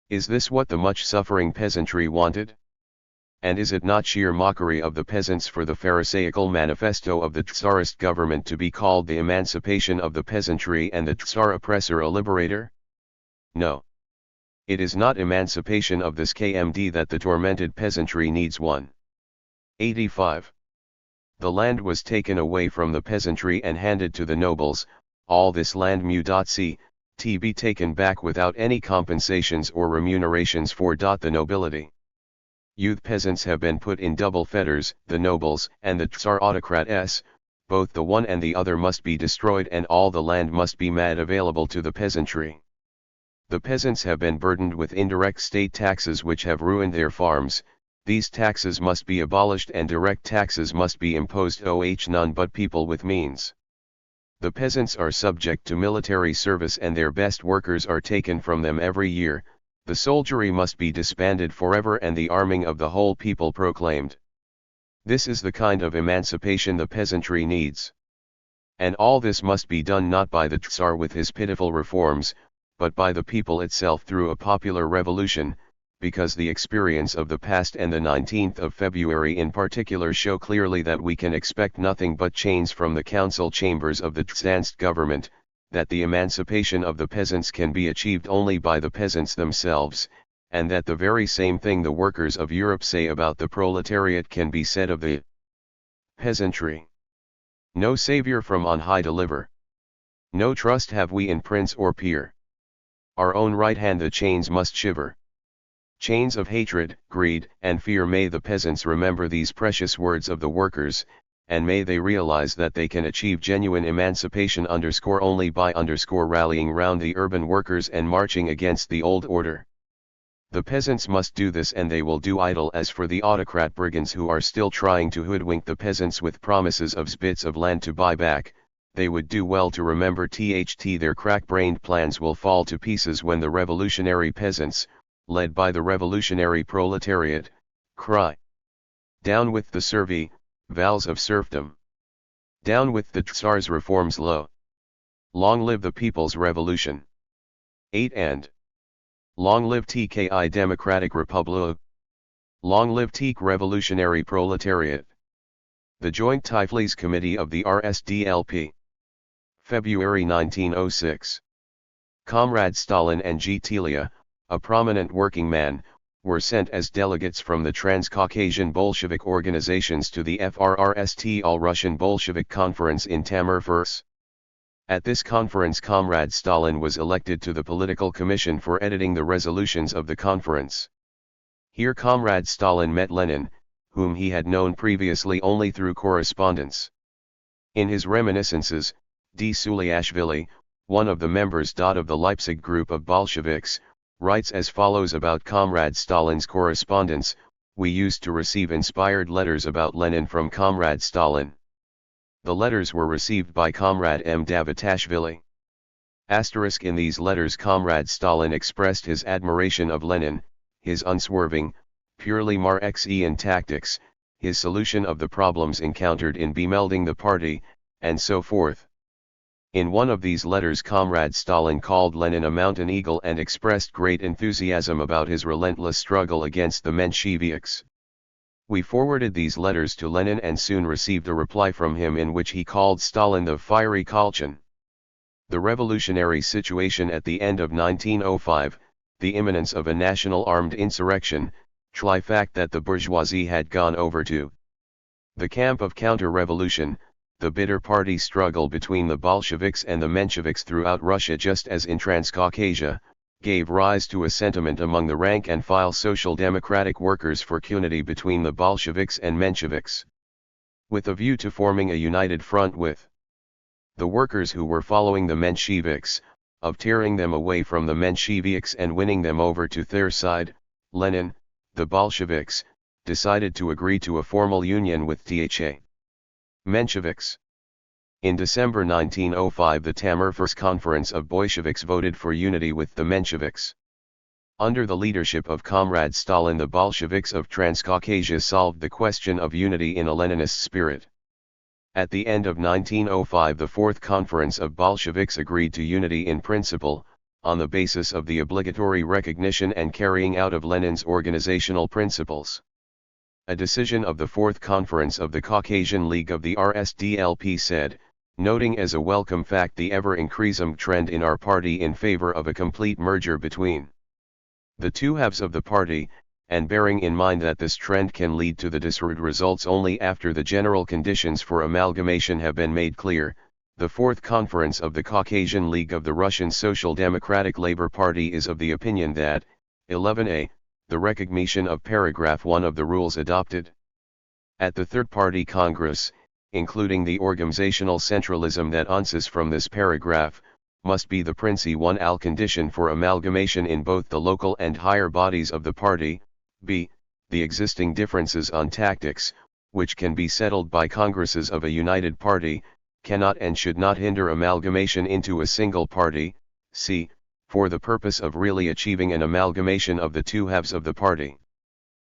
Is this what the much suffering peasantry wanted? And is it not sheer mockery of the peasants for the pharisaical manifesto of the Tsarist government to be called the emancipation of the peasantry and the Tsar oppressor a liberator? No. It is not emancipation of this KMD that the tormented peasantry needs. 185. The land was taken away from the peasantry and handed to the nobles, all this land to be taken back without any compensations or remunerations for the nobility. Youth peasants have been put in double fetters, the nobles and the Tsar autocrats, both the one and the other must be destroyed and all the land must be made available to the peasantry. The peasants have been burdened with indirect state taxes which have ruined their farms, These taxes must be abolished and direct taxes must be imposed on none but people with means. The peasants are subject to military service and their best workers are taken from them every year, the soldiery must be disbanded forever and the arming of the whole people proclaimed. This is the kind of emancipation the peasantry needs. And all this must be done not by the Tsar with his pitiful reforms, but by the people itself through a popular revolution, because the experience of the past and the 19th of February in particular show clearly that we can expect nothing but change from the council chambers of the Tsarist government, that the emancipation of the peasants can be achieved only by the peasants themselves, and that the very same thing the workers of Europe say about the proletariat can be said of the peasantry. No savior from on high deliver. No trust have we in prince or peer. Our own right hand the chains must shiver. Chains of hatred, greed, and fear. May the peasants remember these precious words of the workers, and may they realize that they can achieve genuine emancipation only by rallying round the urban workers and marching against the old order. The peasants must do this and they will do idle. As for the autocrat brigands who are still trying to hoodwink the peasants with promises of bits of land to buy back, they would do well to remember their crack-brained plans will fall to pieces when the revolutionary peasants, led by the revolutionary proletariat, cry. Down with the serfy, vows of serfdom. Down with the Tsar's reforms. Long live the People's Revolution. 8 and long live TKI Democratic Republic. Long live TK Revolutionary Proletariat. The Joint Tiflis Committee of the RSDLP. February 1906. Comrade Stalin and G. Telia, a prominent working man, were sent as delegates from the Transcaucasian Bolshevik organizations to the FRRST All-Russian Bolshevik Conference in Tammerfors. At this conference Comrade Stalin was elected to the Political Commission for editing the resolutions of the conference. Here Comrade Stalin met Lenin, whom he had known previously only through correspondence. In his reminiscences, D. Suliashvili, one of the members of the Leipzig group of Bolsheviks, writes as follows about Comrade Stalin's correspondence: we used to receive inspired letters about Lenin from Comrade Stalin. The letters were received by Comrade M. Davitashvili. In these letters Comrade Stalin expressed his admiration of Lenin, his unswerving, purely Marxian tactics, his solution of the problems encountered in bemelding the party, and so forth. In one of these letters Comrade Stalin called Lenin a mountain eagle and expressed great enthusiasm about his relentless struggle against the Mensheviks. We forwarded these letters to Lenin and soon received a reply from him in which he called Stalin the fiery Kolchin. The revolutionary situation at the end of 1905, the imminence of a national armed insurrection, the fact that the bourgeoisie had gone over to the camp of counter-revolution, the bitter party struggle between the Bolsheviks and the Mensheviks throughout Russia just as in Transcaucasia, gave rise to a sentiment among the rank-and-file social democratic workers for unity between the Bolsheviks and Mensheviks. With a view to forming a united front with the workers who were following the Mensheviks, of tearing them away from the Mensheviks and winning them over to their side, Lenin, the Bolsheviks, decided to agree to a formal union with the Mensheviks. In December 1905 the Tammerfors Conference of Bolsheviks voted for unity with the Mensheviks. Under the leadership of Comrade Stalin the Bolsheviks of Transcaucasia solved the question of unity in a Leninist spirit. At the end of 1905 the Fourth Conference of Bolsheviks agreed to unity in principle, on the basis of the obligatory recognition and carrying out of Lenin's organizational principles. A decision of the Fourth Conference of the Caucasian League of the RSDLP said, noting as a welcome fact the ever-increasing trend in our party in favor of a complete merger between the two halves of the party, and bearing in mind that this trend can lead to the desired results only after the general conditions for amalgamation have been made clear, the Fourth Conference of the Caucasian League of the Russian Social Democratic Labor Party is of the opinion that, 11a, the recognition of paragraph 1 of the rules adopted at the Third Party Congress, including the organizational centralism that ensues from this paragraph, must be the principal condition for amalgamation in both the local and higher bodies of the party. B. the existing differences on tactics, which can be settled by congresses of a united party, cannot and should not hinder amalgamation into a single party, c. for the purpose of really achieving an amalgamation of the two halves of the party.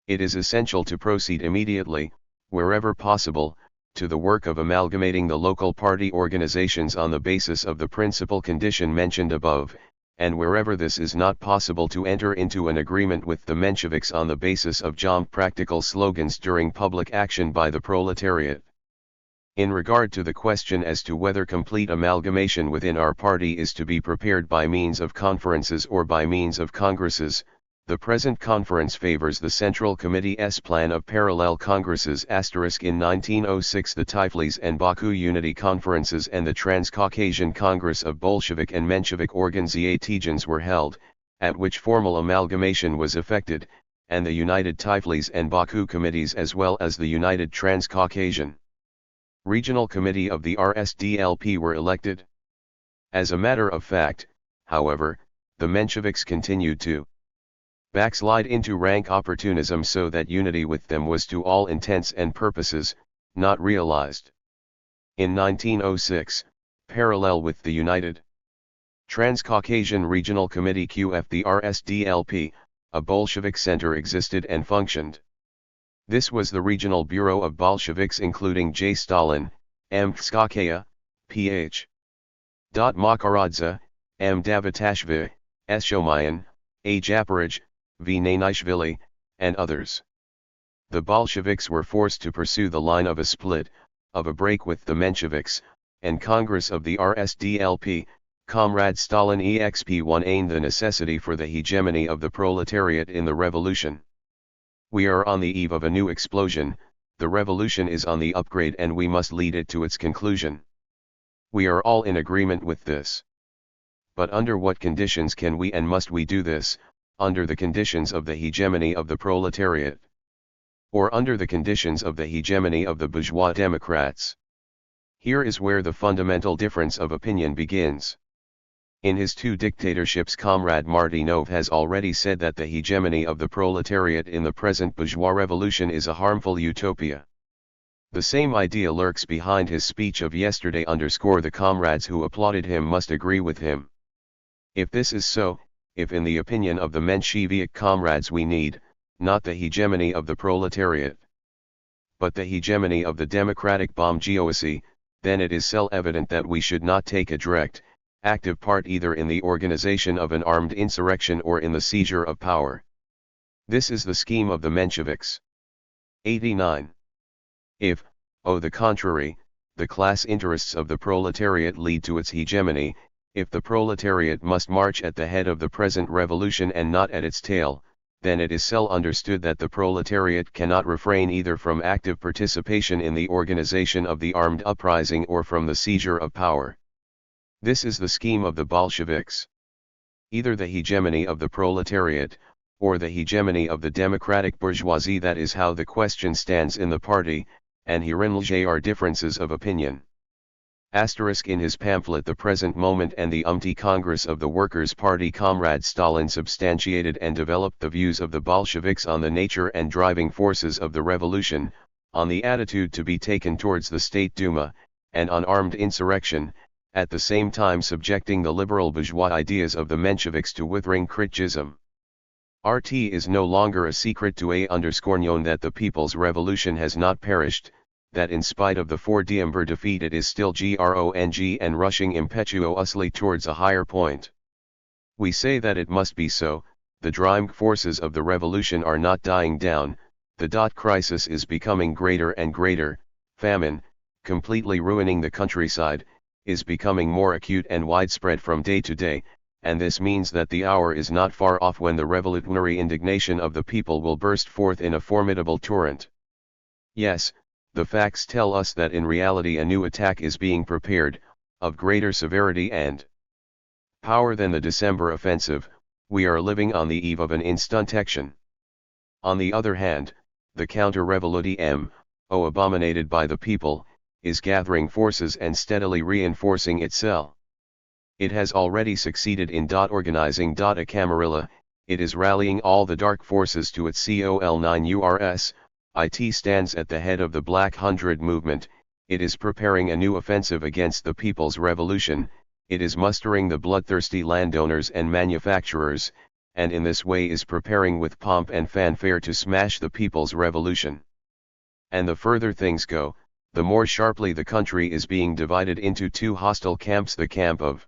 It is essential to proceed immediately, wherever possible, to the work of amalgamating the local party organizations on the basis of the principal condition mentioned above, and wherever this is not possible to enter into an agreement with the Mensheviks on the basis of practical slogans during public action by the proletariat. In regard to the question as to whether complete amalgamation within our party is to be prepared by means of conferences or by means of congresses, the present conference favors the Central Committee's plan of parallel congresses. In 1906 the Tiflis and Baku Unity Conferences and the Transcaucasian Congress of Bolshevik and Menshevik organizations were held, at which formal amalgamation was effected, and the United Tiflis and Baku Committees as well as the United Transcaucasian Regional Committee of the RSDLP were elected. As a matter of fact, however, the Mensheviks continued to backslide into rank opportunism so that unity with them was to all intents and purposes, not realized. In 1906, parallel with the United Transcaucasian Regional Committee QF the RSDLP, a Bolshevik center existed and functioned. This was the regional bureau of Bolsheviks including J. Stalin, M. Tskakaya, Ph. Makaradze, M. Davitashvili, S. Shomayan, A. Japaraj, V. Nainishvili, and others. The Bolsheviks were forced to pursue the line of a split, of a break with the Mensheviks, and Congress of the RSDLP, Comrade Stalin exp aimed the necessity for the hegemony of the proletariat in the revolution. We are on the eve of a new explosion, the revolution is on the upgrade and we must lead it to its conclusion. We are all in agreement with this. But under what conditions can we and must we do this? Under the conditions of the hegemony of the proletariat? Or under the conditions of the hegemony of the bourgeois democrats? Here is where the fundamental difference of opinion begins. In his Two Dictatorships, Comrade Martynov has already said that the hegemony of the proletariat in the present bourgeois revolution is a harmful utopia. The same idea lurks behind his speech of yesterday. The comrades who applauded him must agree with him. If this is so, if in the opinion of the Menshevik comrades we need, not the hegemony of the proletariat, but the hegemony of the democratic bourgeoisie, then it is self-evident that we should not take a direct, active part either in the organization of an armed insurrection or in the seizure of power. This is the scheme of the Mensheviks. 89. If, on the contrary, the class interests of the proletariat lead to its hegemony, if the proletariat must march at the head of the present revolution and not at its tail, then it is understood that the proletariat cannot refrain either from active participation in the organization of the armed uprising or from the seizure of power. This is the scheme of the Bolsheviks. Either the hegemony of the proletariat, or the hegemony of the democratic bourgeoisie, that is how the question stands in the party, and herein are differences of opinion. In his pamphlet The Present Moment and the UMT Congress of the Workers' Party, Comrade Stalin substantiated and developed the views of the Bolsheviks on the nature and driving forces of the revolution, on the attitude to be taken towards the State Duma, and on armed insurrection, at the same time subjecting the liberal bourgeois ideas of the Mensheviks to withering criticism. RT is no longer a secret to known that the people's revolution has not perished, that in spite of the 4 December defeat it is still growing and rushing impetuously towards a higher point. We say that it must be so, the driving forces of the revolution are not dying down, the crisis is becoming greater and greater, famine, completely ruining the countryside, is becoming more acute and widespread from day to day, and this means that the hour is not far off when the revolutionary indignation of the people will burst forth in a formidable torrent. Yes, the facts tell us that in reality a new attack is being prepared, of greater severity and power than the December offensive. We are living on the eve of an insurrection. On the other hand, the counter-revolution, abominated by the people, is gathering forces and steadily reinforcing itself. It has already succeeded in organizing a camarilla, it is rallying all the dark forces to its COL9URS, IT stands at the head of the Black Hundred movement, it is preparing a new offensive against the People's Revolution, it is mustering the bloodthirsty landowners and manufacturers, and in this way is preparing with pomp and fanfare to smash the People's Revolution. And the further things go, the more sharply the country is being divided into two hostile camps, the camp of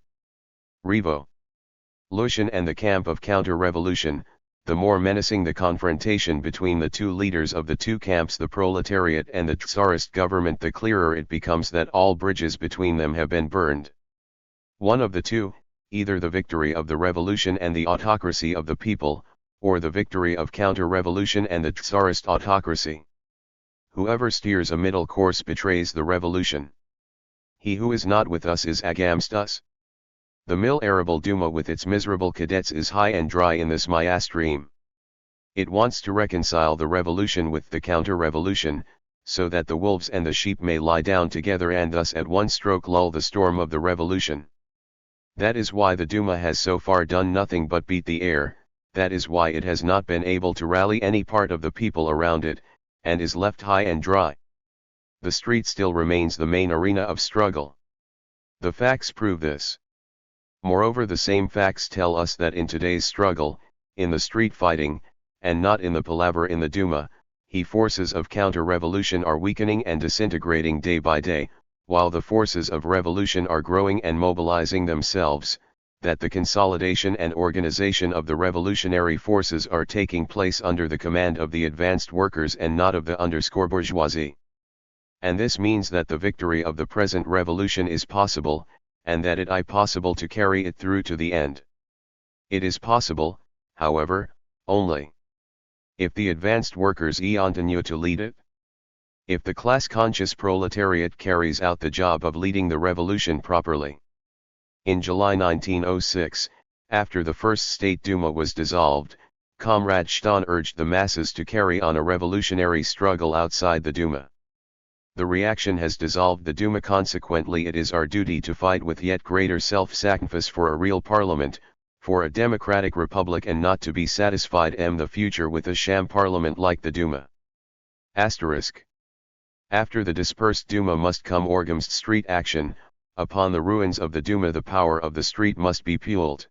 Revolution and the camp of counter-revolution. The more menacing the confrontation between the two leaders of the two camps, the proletariat and the Tsarist government, the clearer it becomes that all bridges between them have been burned. One of the two, either the victory of the revolution and the autocracy of the people, or the victory of counter-revolution and the Tsarist autocracy. Whoever steers a middle course betrays the revolution. He who is not with us is against us. The Mil-Arable Duma with its miserable cadets is high and dry in this Maya stream. It wants to reconcile the revolution with the counter-revolution, so that the wolves and the sheep may lie down together and thus at one stroke lull the storm of the revolution. That is why the Duma has so far done nothing but beat the air, that is why it has not been able to rally any part of the people around it, and is left high and dry. The street still remains the main arena of struggle. The facts prove this. Moreover, the same facts tell us that in today's struggle, in the street fighting, and not in the palaver in the Duma, the forces of counter-revolution are weakening and disintegrating day by day, while the forces of revolution are growing and mobilizing themselves, that the consolidation and organization of the revolutionary forces are taking place under the command of the advanced workers and not of the bourgeoisie. And this means that the victory of the present revolution is possible, and that it is possible to carry it through to the end. It is possible, however, only if the advanced workers continue to lead it. If the class-conscious proletariat carries out the job of leading the revolution properly. In July 1906, after the First State Duma was dissolved, Comrade Stalin urged the masses to carry on a revolutionary struggle outside the Duma. The reaction has dissolved the Duma, consequently it is our duty to fight with yet greater self-sacrifice for a real parliament, for a democratic republic, and not to be satisfied in the future with a sham parliament like the Duma. Asterisk. After the dispersed Duma must come organized street action, upon the ruins of the Duma the power of the street must be fueled.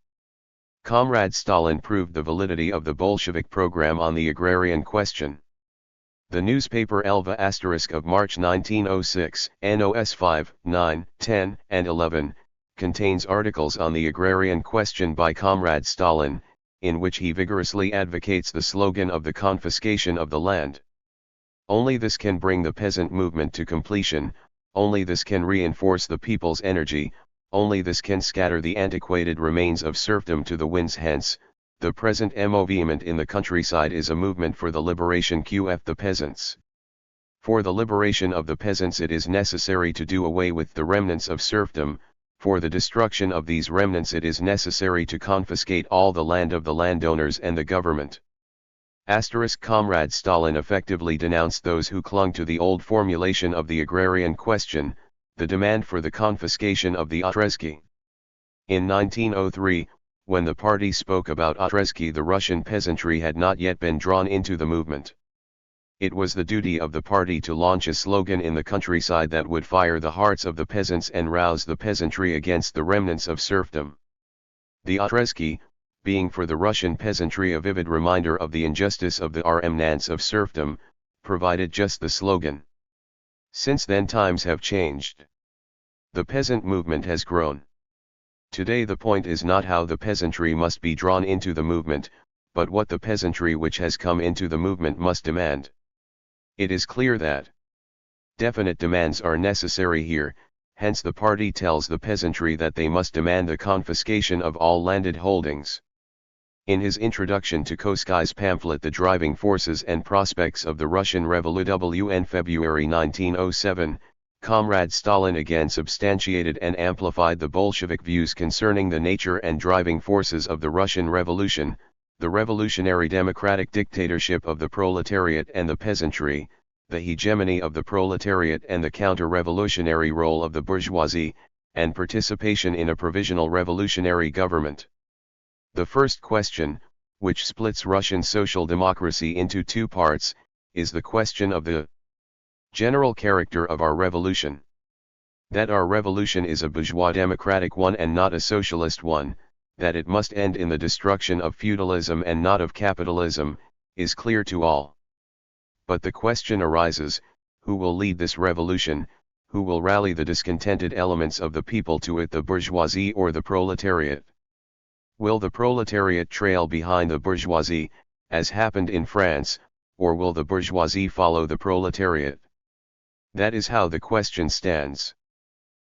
Comrade Stalin proved the validity of the Bolshevik program on the agrarian question. The newspaper Elva * of March 1906, NOS 5, 9, 10, and 11, contains articles on the agrarian question by Comrade Stalin, in which he vigorously advocates the slogan of the confiscation of the land. Only this can bring the peasant movement to completion, only this can reinforce the people's energy, only this can scatter the antiquated remains of serfdom to the winds. Hence, the present movement in the countryside is a movement for the liberation of the peasants. For the liberation of the peasants it is necessary to do away with the remnants of serfdom, for the destruction of these remnants it is necessary to confiscate all the land of the landowners and the government. Comrade Stalin effectively denounced those who clung to the old formulation of the agrarian question, the demand for the confiscation of the otrezki. In 1903, when the party spoke about otrezki, the Russian peasantry had not yet been drawn into the movement. It was the duty of the party to launch a slogan in the countryside that would fire the hearts of the peasants and rouse the peasantry against the remnants of serfdom. The otrezki, being for the Russian peasantry a vivid reminder of the injustice of the remnants of serfdom, provided just the slogan. Since then times have changed. The peasant movement has grown. Today the point is not how the peasantry must be drawn into the movement, but what the peasantry which has come into the movement must demand. It is clear that definite demands are necessary here, hence the party tells the peasantry that they must demand the confiscation of all landed holdings. In his introduction to Koskai's pamphlet The Driving Forces and Prospects of the Russian Revolution in February 1907, Comrade Stalin again substantiated and amplified the Bolshevik views concerning the nature and driving forces of the Russian Revolution, the revolutionary democratic dictatorship of the proletariat and the peasantry, the hegemony of the proletariat and the counter-revolutionary role of the bourgeoisie, and participation in a provisional revolutionary government. The first question, which splits Russian social democracy into two parts, is the question of the general character of our revolution. That our revolution is a bourgeois democratic one and not a socialist one, that it must end in the destruction of feudalism and not of capitalism, is clear to all. But the question arises, who will lead this revolution, who will rally the discontented elements of the people to it, the bourgeoisie or the proletariat? Will the proletariat trail behind the bourgeoisie, as happened in France, or will the bourgeoisie follow the proletariat? That is how the question stands.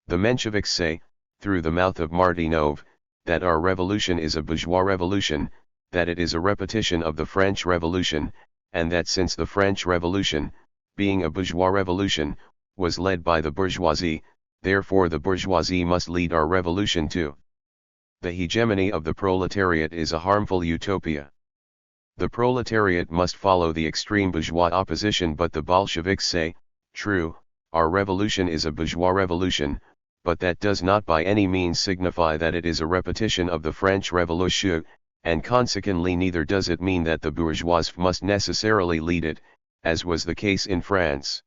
The Mensheviks say, through the mouth of Martynov, that our revolution is a bourgeois revolution, that it is a repetition of the French Revolution, and that since the French Revolution, being a bourgeois revolution, was led by the bourgeoisie, therefore the bourgeoisie must lead our revolution too. The hegemony of the proletariat is a harmful utopia. The proletariat must follow the extreme bourgeois opposition, but the Bolsheviks say, true, our revolution is a bourgeois revolution, but that does not by any means signify that it is a repetition of the French Revolution, and consequently neither does it mean that the bourgeois must necessarily lead it, as was the case in France.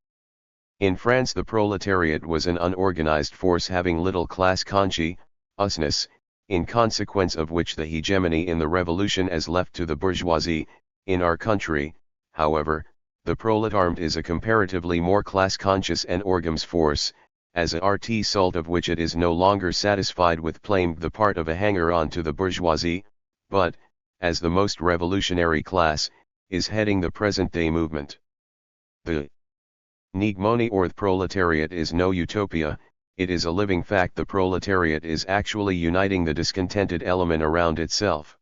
In France the proletariat was an unorganized force having little class consciousness, in consequence of which the hegemony in the revolution is left to the bourgeoisie. In our country, however, the proletariat is a comparatively more class-conscious and organs force, as a result of which it is no longer satisfied with playing the part of a hanger-on to the bourgeoisie, but, as the most revolutionary class, is heading the present-day movement. The hegemony or the proletariat is no utopia, it is a living fact. The proletariat is actually uniting the discontented element around itself.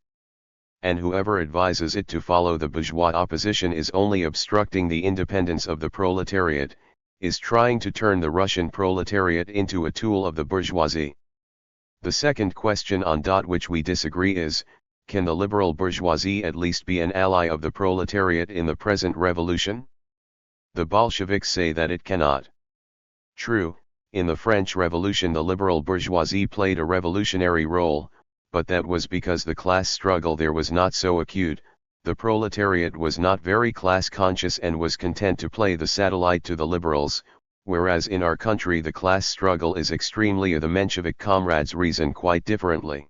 And whoever advises it to follow the bourgeois opposition is only obstructing the independence of the proletariat, is trying to turn the Russian proletariat into a tool of the bourgeoisie. The second question on which we disagree is, can the liberal bourgeoisie at least be an ally of the proletariat in the present revolution? The Bolsheviks say that it cannot. True, in the French Revolution the liberal bourgeoisie played a revolutionary role, but that was because the class struggle there was not so acute. The proletariat was not very class-conscious and was content to play the satellite to the liberals, whereas in our country the class struggle is extremely. The Menshevik comrades reason quite differently.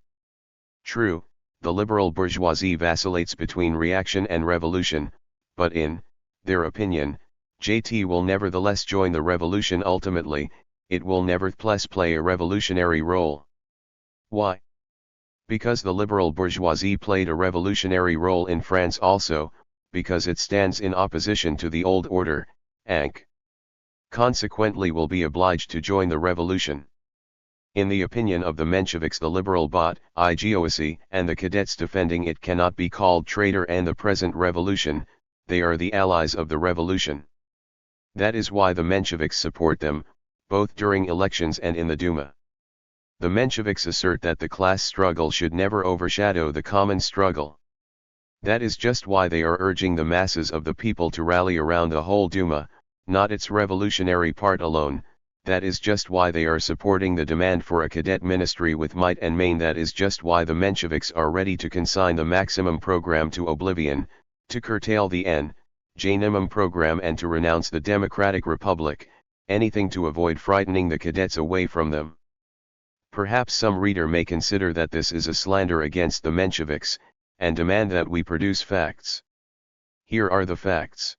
True, the liberal bourgeoisie vacillates between reaction and revolution, but in their opinion, JT will nevertheless join the revolution ultimately, it will nevertheless play a revolutionary role. Why? Because the liberal bourgeoisie played a revolutionary role in France also, because it stands in opposition to the old order, and consequently will be obliged to join the revolution. In the opinion of the Mensheviks the liberal bourgeoisie and the cadets defending it cannot be called traitor and the present revolution, they are the allies of the revolution. That is why the Mensheviks support them, both during elections and in the Duma. The Mensheviks assert that the class struggle should never overshadow the common struggle. That is just why they are urging the masses of the people to rally around the whole Duma, not its revolutionary part alone. That is just why they are supporting the demand for a cadet ministry with might and main. That is just why the Mensheviks are ready to consign the maximum program to oblivion, to curtail the minimum program and to renounce the democratic republic, anything to avoid frightening the cadets away from them. Perhaps some reader may consider that this is a slander against the Mensheviks, and demand that we produce facts. Here are the facts.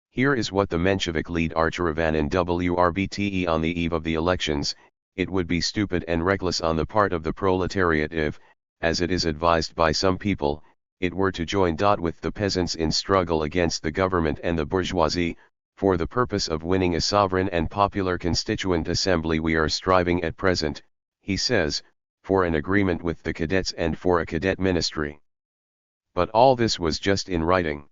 Here is what the Menshevik lead Archeravan in WRBTE on the eve of the elections. It would be stupid and reckless on the part of the proletariat if, as it is advised by some people, it were to join with the peasants in struggle against the government and the bourgeoisie. For the purpose of winning a sovereign and popular constituent assembly we are striving at present, he says, for an agreement with the cadets and for a cadet ministry. But all this was just in writing.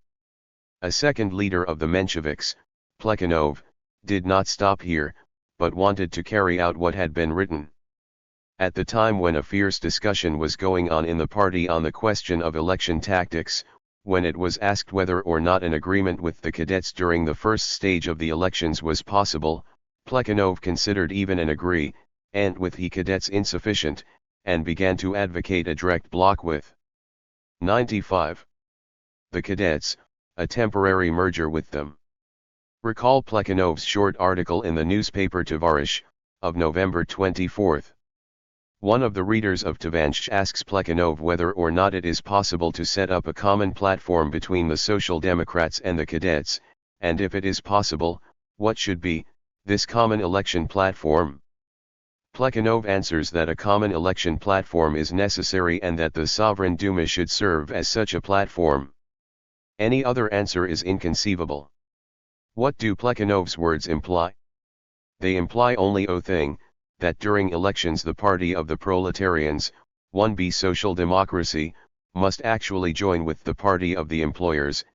A second leader of the Mensheviks, Plekhanov, did not stop here, but wanted to carry out what had been written. At the time when a fierce discussion was going on in the party on the question of election tactics, when it was asked whether or not an agreement with the cadets during the first stage of the elections was possible, Plekhanov considered even an agree, and with the cadets insufficient, and began to advocate a direct bloc with 95. The cadets, a temporary merger with them. Recall Plekhanov's short article in the newspaper Tovarish, of November 24. One of the readers of Tovarish asks Plekhanov whether or not it is possible to set up a common platform between the Social Democrats and the cadets, and if it is possible, what should be this common election platform? Plekhanov answers that a common election platform is necessary and that the Sovereign Duma should serve as such a platform. Any other answer is inconceivable. What do Plekhanov's words imply? They imply only a thing, that during elections the party of the proletarians, 1b Social Democracy, must actually join with the party of the employers,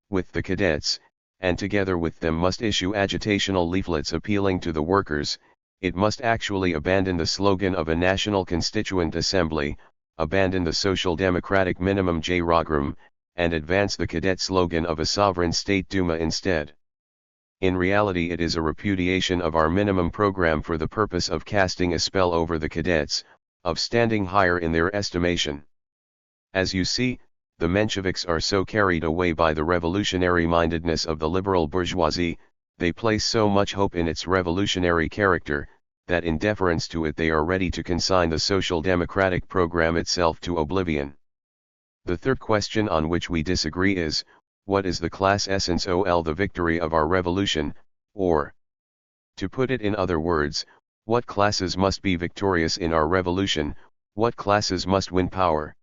with the cadets, and together with them must issue agitational leaflets appealing to the workers. It must actually abandon the slogan of a National Constituent Assembly, abandon the Social Democratic Minimum J-Program, and advance the cadet slogan of a sovereign state Duma instead. In reality it is a repudiation of our minimum program for the purpose of casting a spell over the cadets, of standing higher in their estimation. As you see, the Mensheviks are so carried away by the revolutionary mindedness of the liberal bourgeoisie, they place so much hope in its revolutionary character, that in deference to it they are ready to consign the social democratic program itself to oblivion. The third question on which we disagree is, what is the class essence ol the victory of our revolution, or, to put it in other words, what classes must be victorious in our revolution, what classes must win power?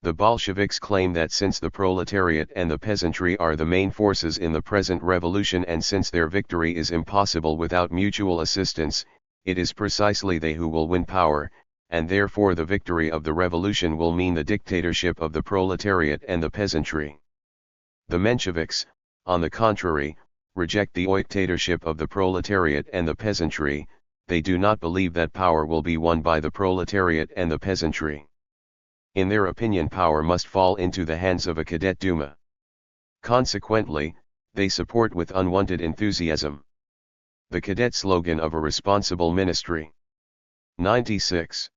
The Bolsheviks claim that since the proletariat and the peasantry are the main forces in the present revolution and since their victory is impossible without mutual assistance, it is precisely they who will win power, and therefore the victory of the revolution will mean the dictatorship of the proletariat and the peasantry. The Mensheviks, on the contrary, reject the dictatorship of the proletariat and the peasantry. They do not believe that power will be won by the proletariat and the peasantry. In their opinion, power must fall into the hands of a cadet Duma. Consequently, they support with unwonted enthusiasm the cadet slogan of a responsible ministry. 96.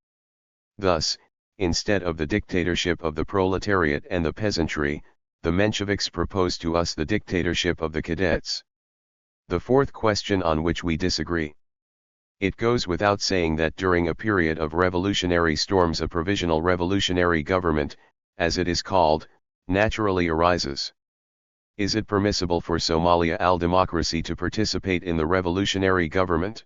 Thus, instead of the dictatorship of the proletariat and the peasantry, the Mensheviks propose to us the dictatorship of the cadets. The fourth question on which we disagree. It goes without saying that during a period of revolutionary storms a provisional revolutionary government, as it is called, naturally arises. Is it permissible for Somalia al-democracy to participate in the revolutionary government?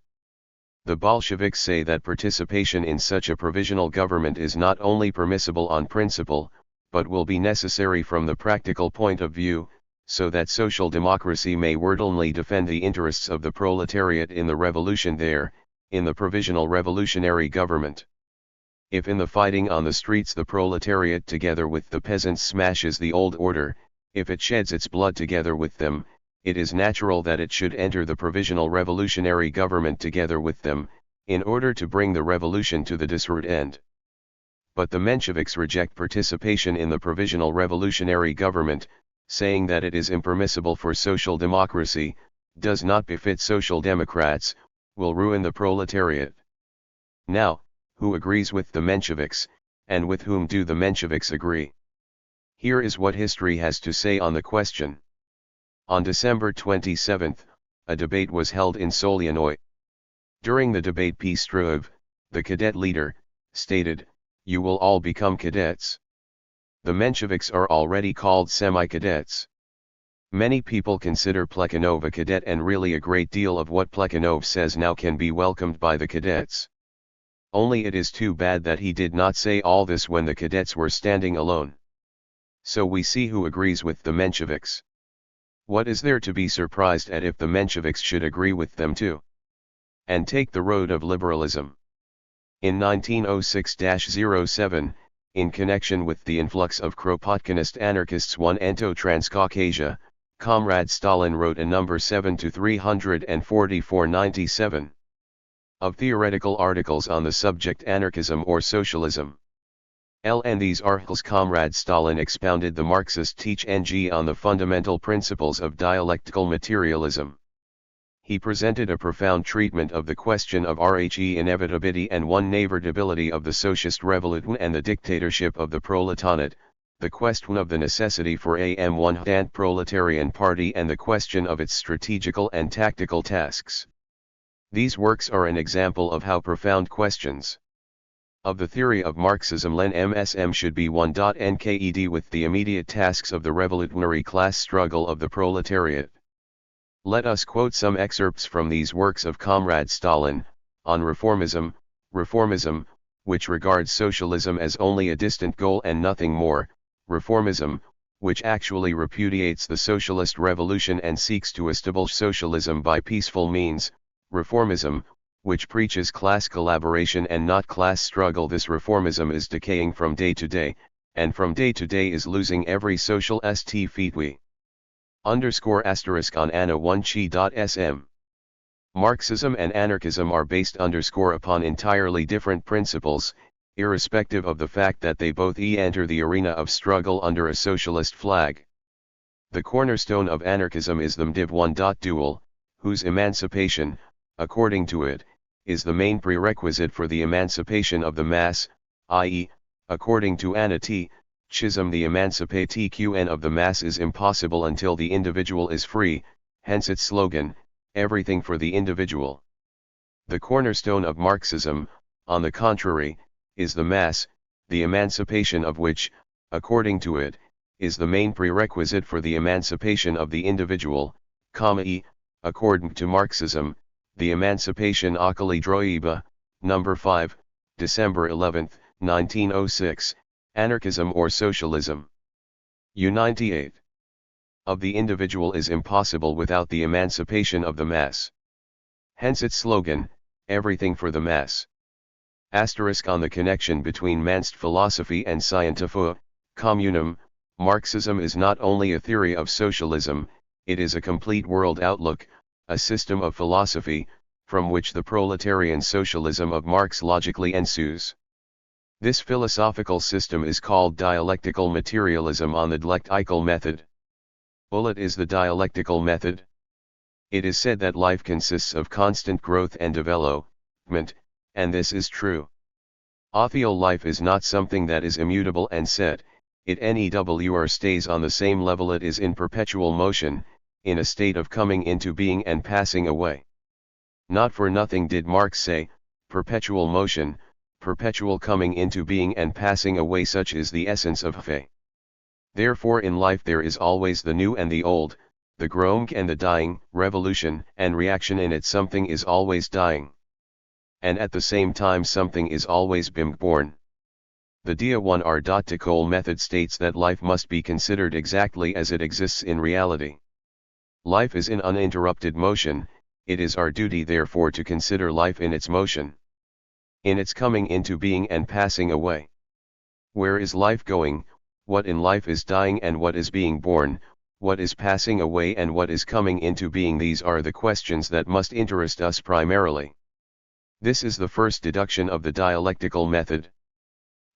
The Bolsheviks say that participation in such a provisional government is not only permissible on principle, but will be necessary from the practical point of view, so that social democracy may wordily defend the interests of the proletariat in the revolution there, in the provisional revolutionary government. If in the fighting on the streets the proletariat together with the peasants smashes the old order, if it sheds its blood together with them, it is natural that it should enter the provisional revolutionary government together with them, in order to bring the revolution to the desired end. But the Mensheviks reject participation in the provisional revolutionary government, saying that it is impermissible for social democracy, does not befit social democrats, will ruin the proletariat. Now, who agrees with the Mensheviks, and with whom do the Mensheviks agree? Here is what history has to say on the question. On December 27, a debate was held in Solyanoy. During the debate Pistrov, the cadet leader, stated, "You will all become cadets." The Mensheviks are already called semi-cadets. Many people consider Plekhanov a cadet, and really a great deal of what Plekhanov says now can be welcomed by the cadets. Only it is too bad that he did not say all this when the cadets were standing alone. So we see who agrees with the Mensheviks. What is there to be surprised at if the Mensheviks should agree with them too? And take the road of liberalism. In 1906-07, in connection with the influx of Kropotkinist anarchists one into Transcaucasia, Comrade Stalin wrote a number 7 to 344-97 of theoretical articles on the subject anarchism or socialism. In these articles Comrade Stalin expounded the Marxist teaching on the fundamental principles of dialectical materialism. He presented a profound treatment of the question of RHE inevitability and inevitability of the socialist revolution and the dictatorship of the proletariat, the question of the necessity for a one proletarian party and the question of its strategical and tactical tasks. These works are an example of how profound questions of the theory of Marxism Len MSM should be one. Nked with the immediate tasks of the revolutionary class struggle of the proletariat. Let us quote some excerpts from these works of Comrade Stalin, on reformism, which regards socialism as only a distant goal and nothing more, reformism, which actually repudiates the socialist revolution and seeks to establish socialism by peaceful means, reformism, which preaches class collaboration and not class struggle. This reformism is decaying from day to day, and from day to day is losing every social feat we. _ on Anna 1chi.sm. Marxism and anarchism are based upon entirely different principles, irrespective of the fact that they both enter the arena of struggle under a socialist flag. The cornerstone of anarchism is the Mdiv 1. Dual, whose emancipation, according to it, is the main prerequisite for the emancipation of the mass, i.e., according to Anna T. Chisholm, the emancipation of the mass is impossible until the individual is free, hence its slogan, everything for the individual. The cornerstone of Marxism, on the contrary, is the mass, the emancipation of which, according to it, is the main prerequisite for the emancipation of the individual, according to Marxism, the Emancipation Akali Droiba, No. 5, December 11, 1906, Anarchism or Socialism. U98. Of the individual is impossible without the emancipation of the mass. Hence its slogan, everything for the mass. Asterisk on the connection between Manst philosophy and Scientifica Communum, Marxism is not only a theory of socialism, it is a complete world outlook, a system of philosophy, from which the proletarian socialism of Marx logically ensues. This philosophical system is called dialectical materialism on the dialectical method. Bullet is the dialectical method. It is said that life consists of constant growth and development, and this is true. Autheal life is not something that is immutable and set, it never stays on the same level, it is in perpetual motion, in a state of coming into being and passing away. Not for nothing did Marx say, perpetual motion, perpetual coming into being and passing away, such is the essence of fe. Therefore in life there is always the new and the old, the growing and the dying, revolution and reaction in it. Something is always dying. And at the same time something is always being born. The dia 1 r.Ticole method states that life must be considered exactly as it exists in reality. Life is in uninterrupted motion, it is our duty therefore to consider life in its motion. In its coming into being and passing away. Where is life going, what in life is dying and what is being born, what is passing away and what is coming into being? These are the questions that must interest us primarily. This is the first deduction of the dialectical method.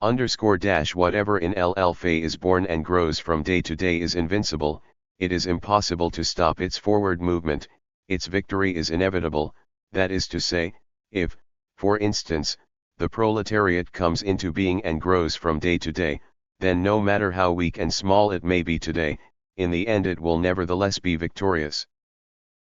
Whatever in LL is born and grows from day to day is invincible, it is impossible to stop its forward movement, its victory is inevitable, that is to say, if, for instance, the proletariat comes into being and grows from day to day, then no matter how weak and small it may be today, in the end it will nevertheless be victorious.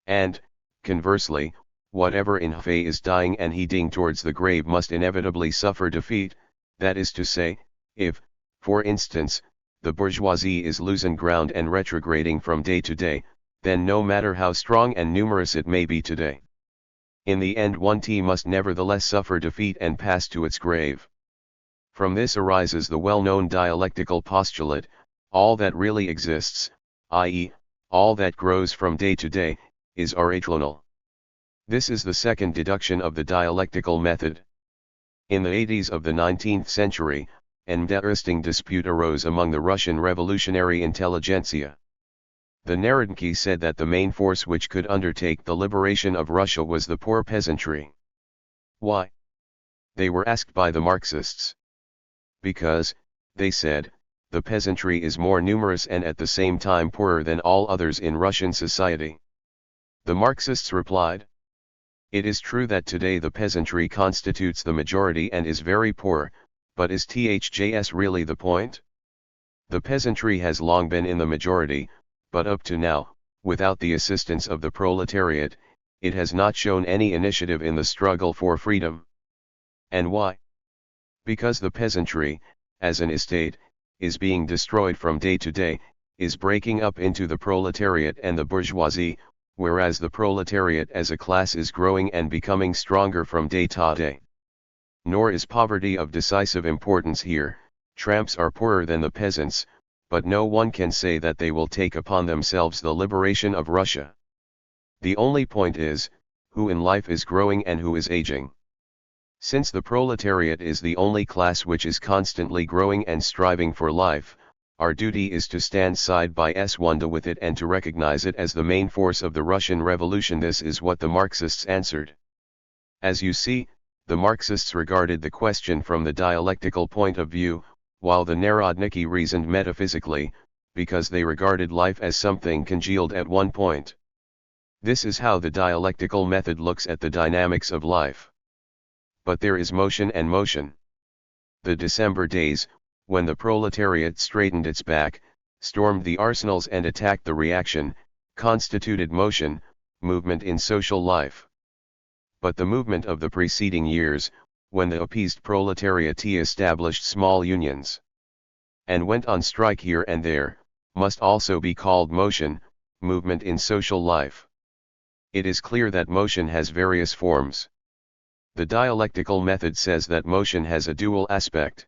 And, conversely, whatever in fe is dying and heading towards the grave must inevitably suffer defeat, that is to say, if, for instance, the bourgeoisie is losing ground and retrograding from day to day, then no matter how strong and numerous it may be today, in the end 1T must nevertheless suffer defeat and pass to its grave. From this arises the well-known dialectical postulate, all that really exists, i.e., all that grows from day to day, is irrational. This is the second deduction of the dialectical method. In the 80s of the 19th century, an interesting dispute arose among the Russian revolutionary intelligentsia. The Lavrentiy said that the main force which could undertake the liberation of Russia was the poor peasantry. Why? They were asked by the Marxists. Because, they said, the peasantry is more numerous and at the same time poorer than all others in Russian society. The Marxists replied, it is true that today the peasantry constitutes the majority and is very poor, but is THJS really the point? The peasantry has long been in the majority, but up to now, without the assistance of the proletariat, it has not shown any initiative in the struggle for freedom. And why? Because the peasantry, as an estate, is being destroyed from day to day, is breaking up into the proletariat and the bourgeoisie, whereas the proletariat as a class is growing and becoming stronger from day to day. Nor is poverty of decisive importance here. Tramps are poorer than the peasants, but no one can say that they will take upon themselves the liberation of Russia. The only point is, who in life is growing and who is aging. Since the proletariat is the only class which is constantly growing and striving for life, our duty is to stand side by side with it and to recognize it as the main force of the Russian Revolution. This is what the Marxists answered. As you see, the Marxists regarded the question from the dialectical point of view, while the Narodniki reasoned metaphysically, because they regarded life as something congealed at one point. This is how the dialectical method looks at the dynamics of life. But there is motion and motion. The December days, when the proletariat straightened its back, stormed the arsenals and attacked the reaction, constituted motion, movement in social life. But the movement of the preceding years, when the appeased proletariat established small unions and went on strike here and there, must also be called motion, movement in social life. It is clear that motion has various forms. The dialectical method says that motion has a dual aspect: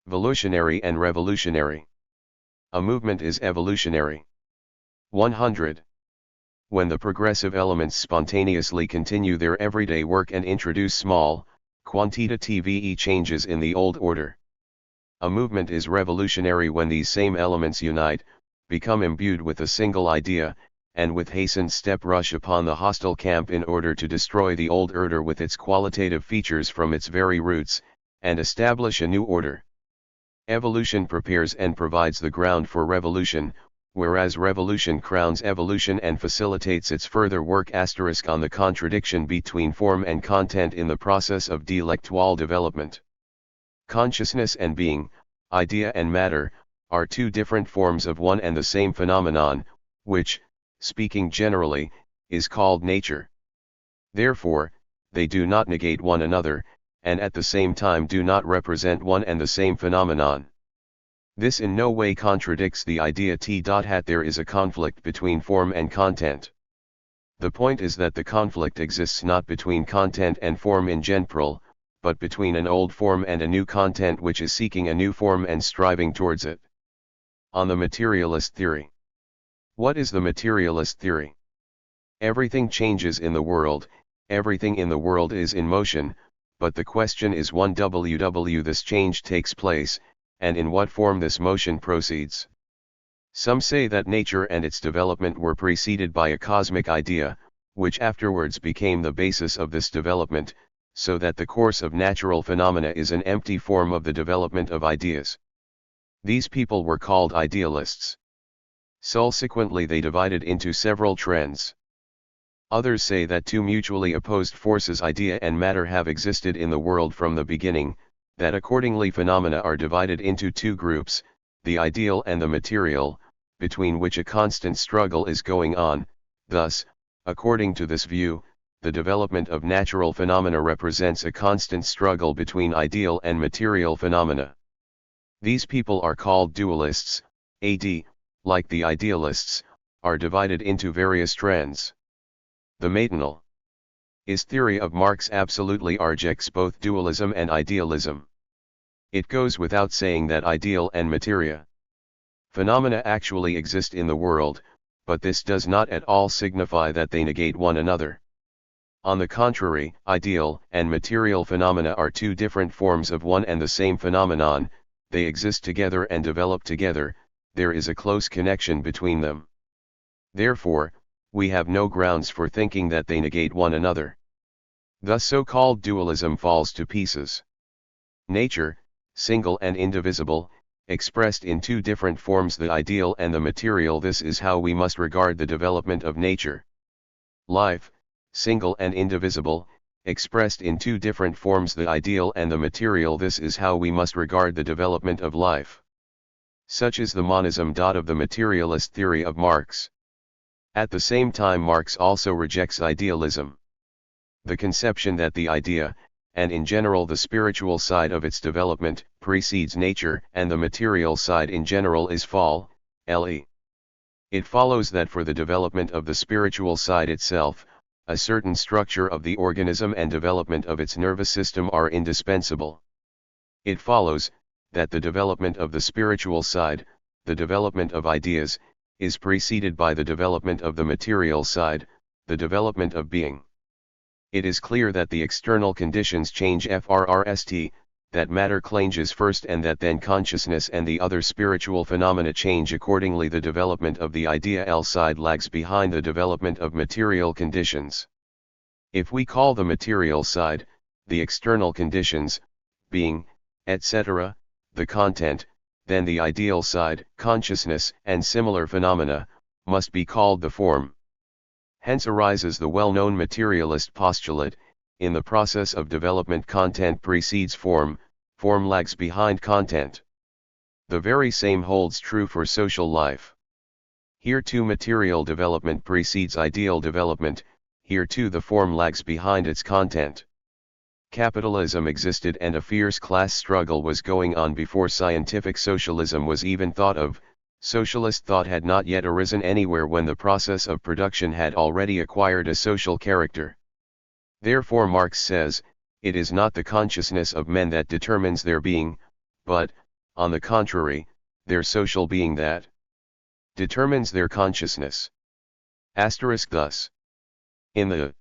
evolutionary and revolutionary. A movement is evolutionary. 100. When the progressive elements spontaneously continue their everyday work and introduce small, quantitative changes in the old order. A movement is revolutionary when these same elements unite, become imbued with a single idea, and with hastened step rush upon the hostile camp in order to destroy the old order with its qualitative features from its very roots, and establish a new order. Evolution prepares and provides the ground for revolution, whereas revolution crowns evolution and facilitates its further work. On the contradiction between form and content in the process of dialectical development. Consciousness and being, idea and matter, are two different forms of one and the same phenomenon, which, speaking generally, is called nature. Therefore, they do not negate one another, and at the same time do not represent one and the same phenomenon. This in no way contradicts the idea that there is a conflict between form and content. The point is that the conflict exists not between content and form in general, but between an old form and a new content which is seeking a new form and striving towards it. On the materialist theory. What is the materialist theory? Everything changes in the world, everything in the world is in motion, but the question is ww this change takes place, and in what form this motion proceeds. Some say that nature and its development were preceded by a cosmic idea, which afterwards became the basis of this development, so that the course of natural phenomena is an empty form of the development of ideas. These people were called idealists. Subsequently they divided into several trends. Others say that two mutually opposed forces, idea and matter, have existed in the world from the beginning, that accordingly phenomena are divided into two groups, the ideal and the material, between which a constant struggle is going on. Thus, according to this view, the development of natural phenomena represents a constant struggle between ideal and material phenomena. These people are called dualists, like the idealists, are divided into various trends. The Matinal is theory of Marx absolutely rejects both dualism and idealism. It goes without saying that ideal and materia phenomena actually exist in the world, but this does not at all signify that they negate one another. On the contrary, ideal and material phenomena are two different forms of one and the same phenomenon, they exist together and develop together, there is a close connection between them. Therefore, we have no grounds for thinking that they negate one another. Thus so-called dualism falls to pieces. Nature, single and indivisible, expressed in two different forms, the ideal and the material. This is how we must regard the development of nature. Life, single and indivisible, expressed in two different forms, the ideal and the material. This is how we must regard the development of life. Such is the monism. Of the materialist theory of Marx. At the same time, Marx also rejects idealism. The conception that the idea, and in general the spiritual side of its development, precedes nature, and the material side in general is false. It follows that for the development of the spiritual side itself, a certain structure of the organism and development of its nervous system are indispensable. It follows that the development of the spiritual side, the development of ideas, is preceded by the development of the material side, the development of being. It is clear that the external conditions change first, that matter changes first and that then consciousness and the other spiritual phenomena change accordingly. The development of the idea side lags behind the development of material conditions. If we call the material side, the external conditions, being, etc., the content, then the ideal side, consciousness and similar phenomena, must be called the form. Hence arises the well-known materialist postulate: in the process of development content precedes form, form lags behind content. The very same holds true for social life. Here too material development precedes ideal development, here too the form lags behind its content. Capitalism existed and a fierce class struggle was going on before scientific socialism was even thought of. Socialist thought had not yet arisen anywhere when the process of production had already acquired a social character. Therefore Marx says, it is not the consciousness of men that determines their being, but, on the contrary, their social being that determines their consciousness. Thus, in the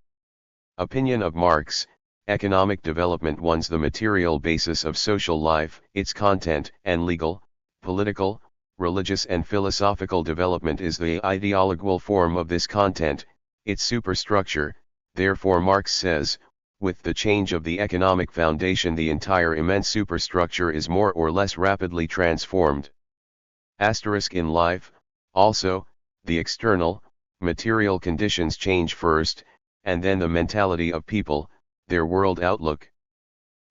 opinion of Marx, economic development ones the material basis of social life, its content, and legal, political, religious and philosophical development is the ideological form of this content, its superstructure. Therefore Marx says, with the change of the economic foundation the entire immense superstructure is more or less rapidly transformed. In life, also, the external, material conditions change first, and then the mentality of people, their world outlook.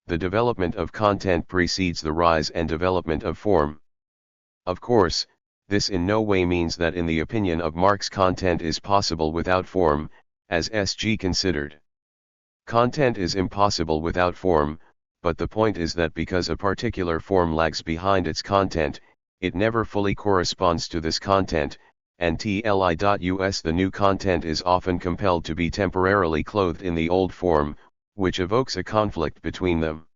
The development of content precedes the rise and development of form. Of course, this in no way means that in the opinion of Marx content is possible without form, as S.G. considered. Content is impossible without form, but the point is that because a particular form lags behind its content, it never fully corresponds to this content, and tli.us the new content is often compelled to be temporarily clothed in the old form, which evokes a conflict between them.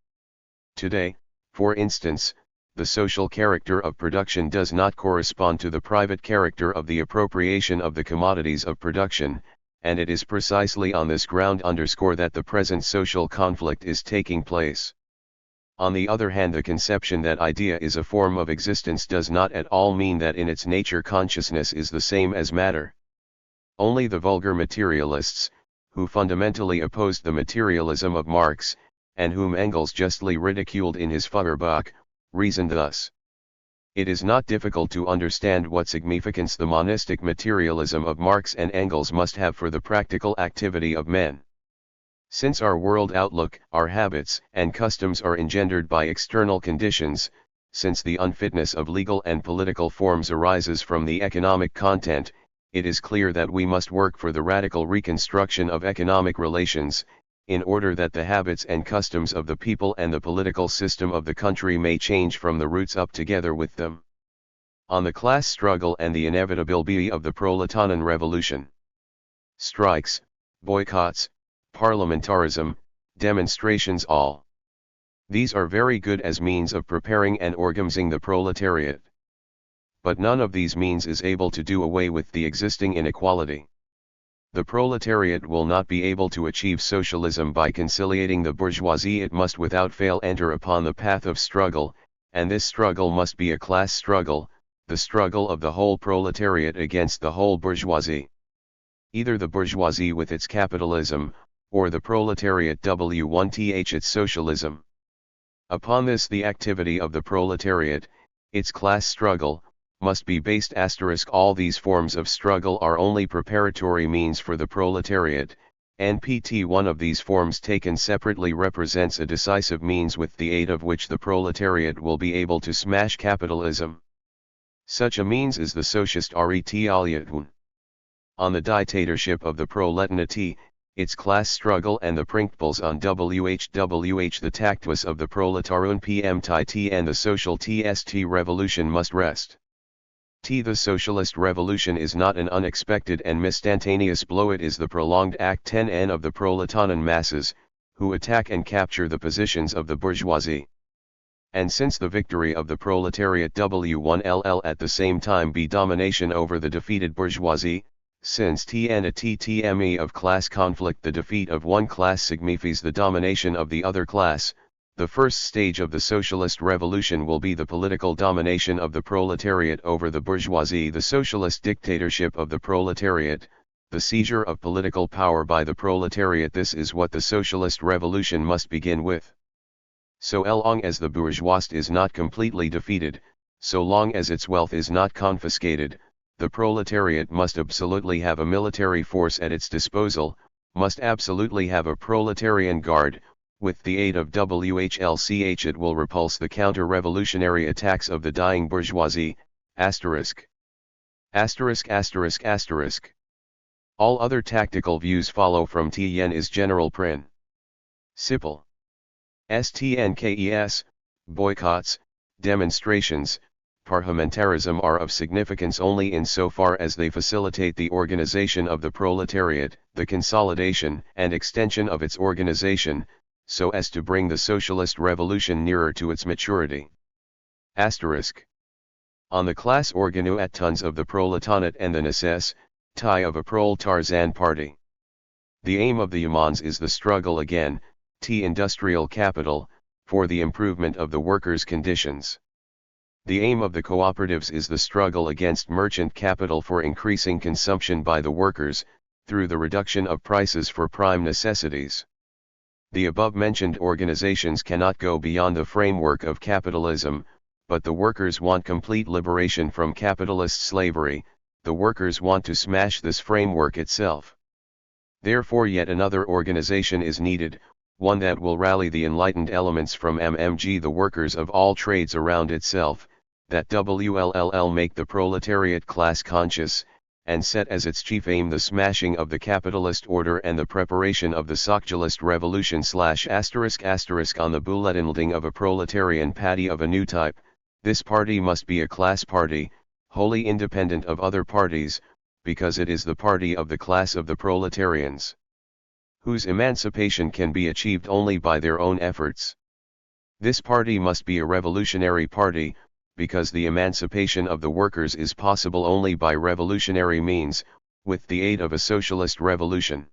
Today, for instance, the social character of production does not correspond to the private character of the appropriation of the commodities of production, and it is precisely on this ground that the present social conflict is taking place. On the other hand, the conception that idea is a form of existence does not at all mean that in its nature consciousness is the same as matter. Only the vulgar materialists, who fundamentally opposed the materialism of Marx, and whom Engels justly ridiculed in his Feuerbach, reasoned thus. It is not difficult to understand what significance the monistic materialism of Marx and Engels must have for the practical activity of men. Since our world outlook, our habits and customs are engendered by external conditions, since the unfitness of legal and political forms arises from the economic content, it is clear that we must work for the radical reconstruction of economic relations, in order that the habits and customs of the people and the political system of the country may change from the roots up together with them. On the class struggle and the inevitability of the proletarian revolution. Strikes, boycotts, parliamentarism, demonstrations, all these are very good as means of preparing and organizing the proletariat. But none of these means is able to do away with the existing inequality. The proletariat will not be able to achieve socialism by conciliating the bourgeoisie. It must without fail enter upon the path of struggle, and this struggle must be a class struggle, the struggle of the whole proletariat against the whole bourgeoisie. Either the bourgeoisie with its capitalism, or the proletariat w1th its socialism. Upon this the activity of the proletariat, its class struggle, must be based. All these forms of struggle are only preparatory means for the proletariat, and one of these forms taken separately represents a decisive means with the aid of which the proletariat will be able to smash capitalism. Such a means is the Sozialist-Retaliation. On the dictatorship of the proletariat, its class struggle and the principles on WHWH the tactics of the proletarian PMTT and the social TST revolution must rest. The socialist revolution is not an unexpected and instantaneous blow, it is the prolonged act 10N of the proletarian masses, who attack and capture the positions of the bourgeoisie. And since the victory of the proletariat W1LL at the same time be domination over the defeated bourgeoisie, since TNATTME of class conflict the defeat of one class signifies the domination of the other class, the first stage of the socialist revolution will be the political domination of the proletariat over the bourgeoisie, the socialist dictatorship of the proletariat, the seizure of political power by the proletariat. This is what the socialist revolution must begin with. So long as the bourgeoisie is not completely defeated, so long as its wealth is not confiscated, the proletariat must absolutely have a military force at its disposal, must absolutely have a proletarian guard. With the aid of WHLCH it will repulse the counter-revolutionary attacks of the dying bourgeoisie, asterisk. All other tactical views follow from Tien is general prin. Simple. STNKES, boycotts, demonstrations, parliamentarism are of significance only insofar as they facilitate the organization of the proletariat, the consolidation and extension of its organization, so as to bring the socialist revolution nearer to its maturity. Asterisk. On the class organisations of the proletariat and the necessity of a proletarian party. The aim of the Yamans is the struggle again, industrial capital, for the improvement of the workers' conditions. The aim of the cooperatives is the struggle against merchant capital for increasing consumption by the workers, through the reduction of prices for prime necessities. The above-mentioned organizations cannot go beyond the framework of capitalism, but the workers want complete liberation from capitalist slavery, the workers want to smash this framework itself. Therefore yet another organization is needed, one that will rally the enlightened elements from MMG, the workers of all trades around itself, that WLLL make the proletariat class conscious, and set as its chief aim the smashing of the capitalist order and the preparation of the socialist revolution / on the bulletinling of a proletarian party of a new type. This party must be a class party, wholly independent of other parties, because it is the party of the class of the proletarians, whose emancipation can be achieved only by their own efforts. This party must be a revolutionary party, because the emancipation of the workers is possible only by revolutionary means, with the aid of a socialist revolution.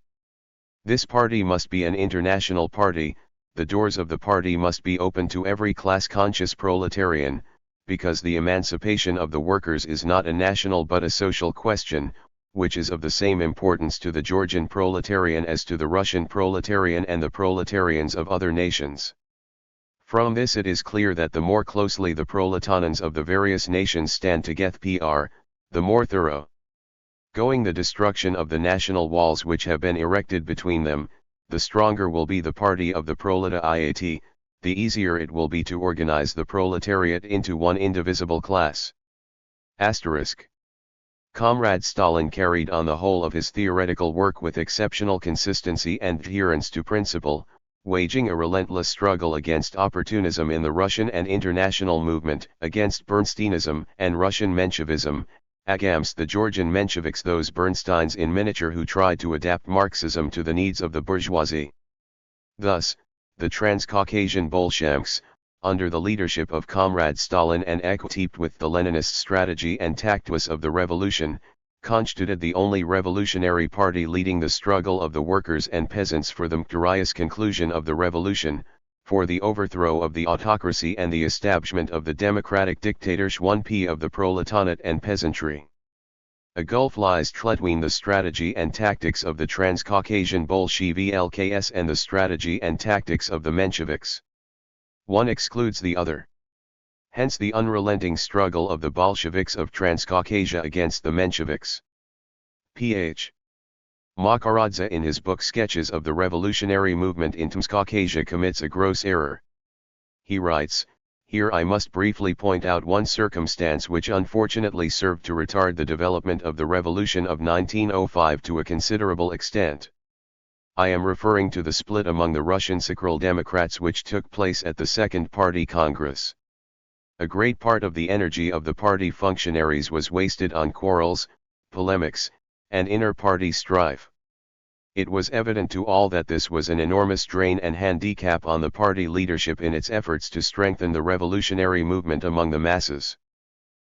This party must be an international party, the doors of the party must be open to every class-conscious proletarian, because the emancipation of the workers is not a national but a social question, which is of the same importance to the Georgian proletarian as to the Russian proletarian and the proletarians of other nations. From this it is clear that the more closely the proletarians of the various nations stand together, the more thorough going the destruction of the national walls which have been erected between them, the stronger will be the party of the proletariat, the easier it will be to organize the proletariat into one indivisible class. Asterisk. Comrade Stalin carried on the whole of his theoretical work with exceptional consistency and adherence to principle, waging a relentless struggle against opportunism in the Russian and international movement, against Bernsteinism and Russian Menshevism, against the Georgian Mensheviks, those Bernsteins in miniature who tried to adapt Marxism to the needs of the bourgeoisie. Thus, the Transcaucasian Bolsheviks, under the leadership of Comrade Stalin and equipped with the Leninist strategy and tactics of the revolution, constituted the only revolutionary party leading the struggle of the workers and peasants for the victorious conclusion of the revolution, for the overthrow of the autocracy and the establishment of the democratic dictatorship of the proletariat and peasantry. A gulf lies between the strategy and tactics of the Transcaucasian Bolsheviks and the strategy and tactics of the Mensheviks. One excludes the other. Hence the unrelenting struggle of the Bolsheviks of Transcaucasia against the Mensheviks. Ph. Makaradze in his book Sketches of the Revolutionary Movement in Transcaucasia commits a gross error. He writes, Here I must briefly point out one circumstance which unfortunately served to retard the development of the revolution of 1905 to a considerable extent. I am referring to the split among the Russian Social Democrats which took place at the Second Party Congress. A great part of the energy of the party functionaries was wasted on quarrels, polemics, and inter-party strife. It was evident to all that this was an enormous drain and handicap on the party leadership in its efforts to strengthen the revolutionary movement among the masses.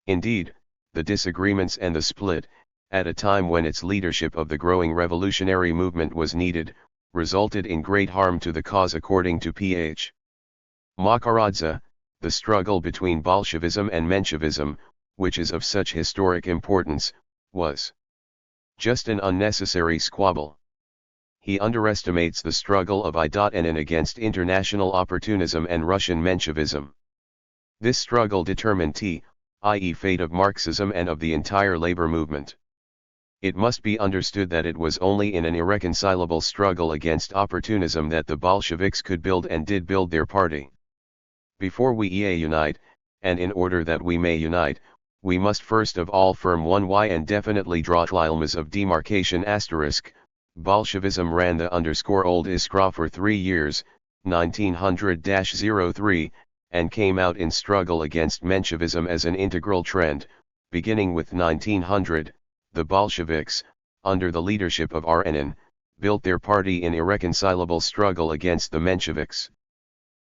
Indeed, the disagreements and the split, at a time when its leadership of the growing revolutionary movement was needed, resulted in great harm to the cause according to P.H. Makaradze. The struggle between Bolshevism and Menshevism, which is of such historic importance, was just an unnecessary squabble. He underestimates the struggle of I.N. against international opportunism and Russian Menshevism. This struggle determined i.e. fate of Marxism and of the entire labor movement. It must be understood that it was only in an irreconcilable struggle against opportunism that the Bolsheviks could build and did build their party. Before we unite, and in order that we may unite, we must first of all form one and definitely draw lines of demarcation *. Bolshevism ran the _old Iskra for 3 years, 1900-03, and came out in struggle against Menshevism as an integral trend. Beginning with 1900, the Bolsheviks, under the leadership of Lenin, built their party in irreconcilable struggle against the Mensheviks.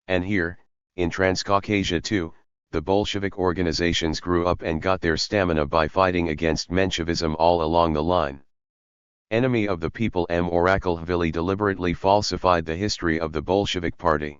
And here, in Transcaucasia too, the Bolshevik organizations grew up and got their stamina by fighting against Menshevism all along the line. Enemy of the people M. Orakelvili deliberately falsified the history of the Bolshevik Party.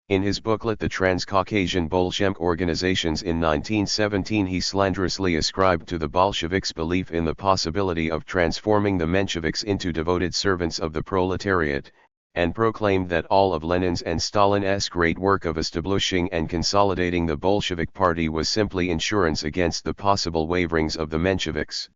In his booklet The Transcaucasian Bolshevik Organizations in 1917 he slanderously ascribed to the Bolsheviks belief in the possibility of transforming the Mensheviks into devoted servants of the proletariat, and proclaimed that all of Lenin's and Stalin's great work of establishing and consolidating the Bolshevik Party was simply insurance against the possible waverings of the Mensheviks.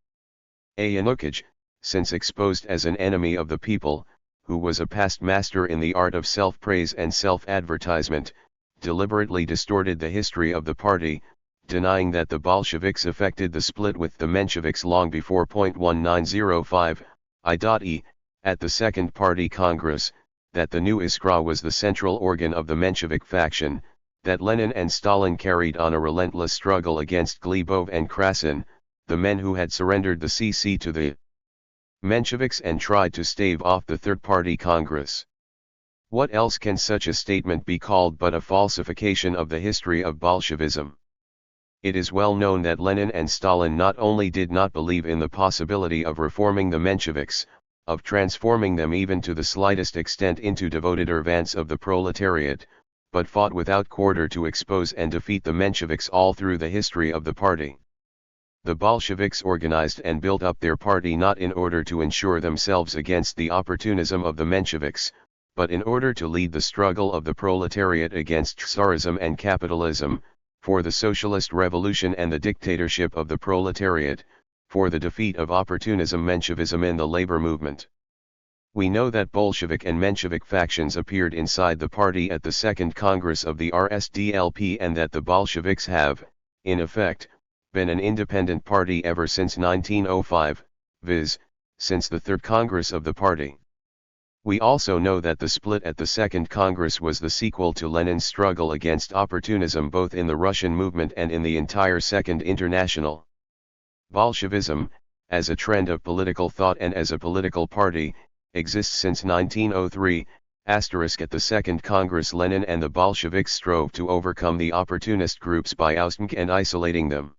Yanukovych, since exposed as an enemy of the people, who was a past master in the art of self-praise and self-advertisement, deliberately distorted the history of the party, denying that the Bolsheviks effected the split with the Mensheviks long before 1905, i.e., at the Second Party Congress, that the new Iskra was the central organ of the Menshevik faction, that Lenin and Stalin carried on a relentless struggle against Glebov and Krasin, the men who had surrendered the CC to the Mensheviks and tried to stave off the Third Party Congress. What else can such a statement be called but a falsification of the history of Bolshevism? It is well known that Lenin and Stalin not only did not believe in the possibility of reforming the Mensheviks, of transforming them even to the slightest extent into devoted servants of the proletariat, but fought without quarter to expose and defeat the Mensheviks all through the history of the party. The Bolsheviks organized and built up their party not in order to ensure themselves against the opportunism of the Mensheviks, but in order to lead the struggle of the proletariat against Tsarism and capitalism, for the socialist revolution and the dictatorship of the proletariat, for the defeat of opportunism Menshevism in the labor movement. We know that Bolshevik and Menshevik factions appeared inside the party at the Second Congress of the RSDLP and that the Bolsheviks have, in effect, been an independent party ever since 1905, viz., since the Third Congress of the party. We also know that the split at the Second Congress was the sequel to Lenin's struggle against opportunism both in the Russian movement and in the entire Second International. Bolshevism, as a trend of political thought and as a political party, exists since 1903, at the Second Congress Lenin and the Bolsheviks strove to overcome the opportunist groups by ousting and isolating them.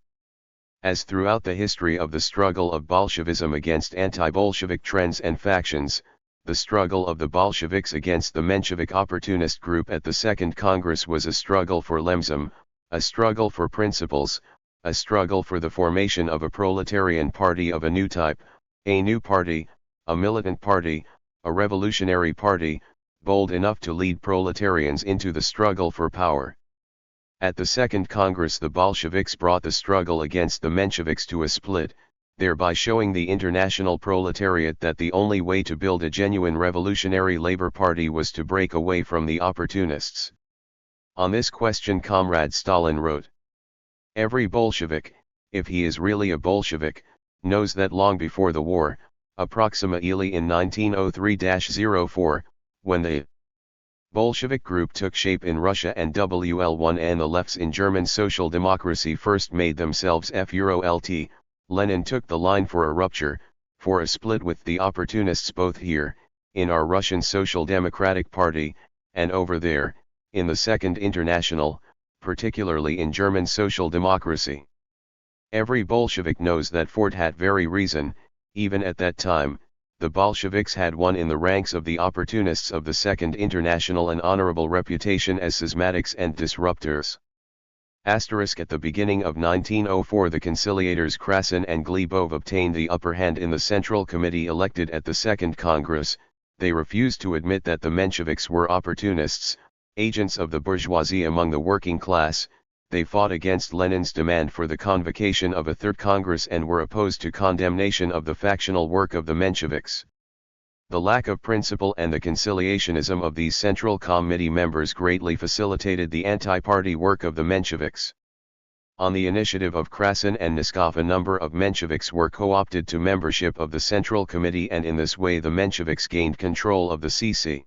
As throughout the history of the struggle of Bolshevism against anti-Bolshevik trends and factions, the struggle of the Bolsheviks against the Menshevik opportunist group at the Second Congress was a struggle for Lemnism, a struggle for principles, a struggle for the formation of a proletarian party of a new type, a new party, a militant party, a revolutionary party, bold enough to lead proletarians into the struggle for power. At the Second Congress the Bolsheviks brought the struggle against the Mensheviks to a split, thereby showing the international proletariat that the only way to build a genuine revolutionary labor party was to break away from the opportunists. On this question Comrade Stalin wrote, "Every Bolshevik, if he is really a Bolshevik, knows that long before the war, approximately in 1903-04, when the Bolshevik group took shape in Russia and WL1 and the lefts in German social democracy first made themselves FUROLT, Lenin took the line for a rupture, for a split with the opportunists both here, in our Russian Social Democratic Party, and over there, in the Second International, particularly in German social democracy. Every Bolshevik knows that for that very reason, even at that time, the Bolsheviks had won in the ranks of the opportunists of the Second International an honorable reputation as schismatics and disruptors." At the beginning of 1904 the conciliators Krasin and Glebov obtained the upper hand in the Central Committee elected at the Second Congress. They refused to admit that the Mensheviks were opportunists, agents of the bourgeoisie among the working class. They fought against Lenin's demand for the convocation of a Third Congress and were opposed to condemnation of the factional work of the Mensheviks. The lack of principle and the conciliationism of these Central Committee members greatly facilitated the anti-party work of the Mensheviks. On the initiative of Krasin and Niskov a number of Mensheviks were co-opted to membership of the Central Committee, and in this way the Mensheviks gained control of the CC.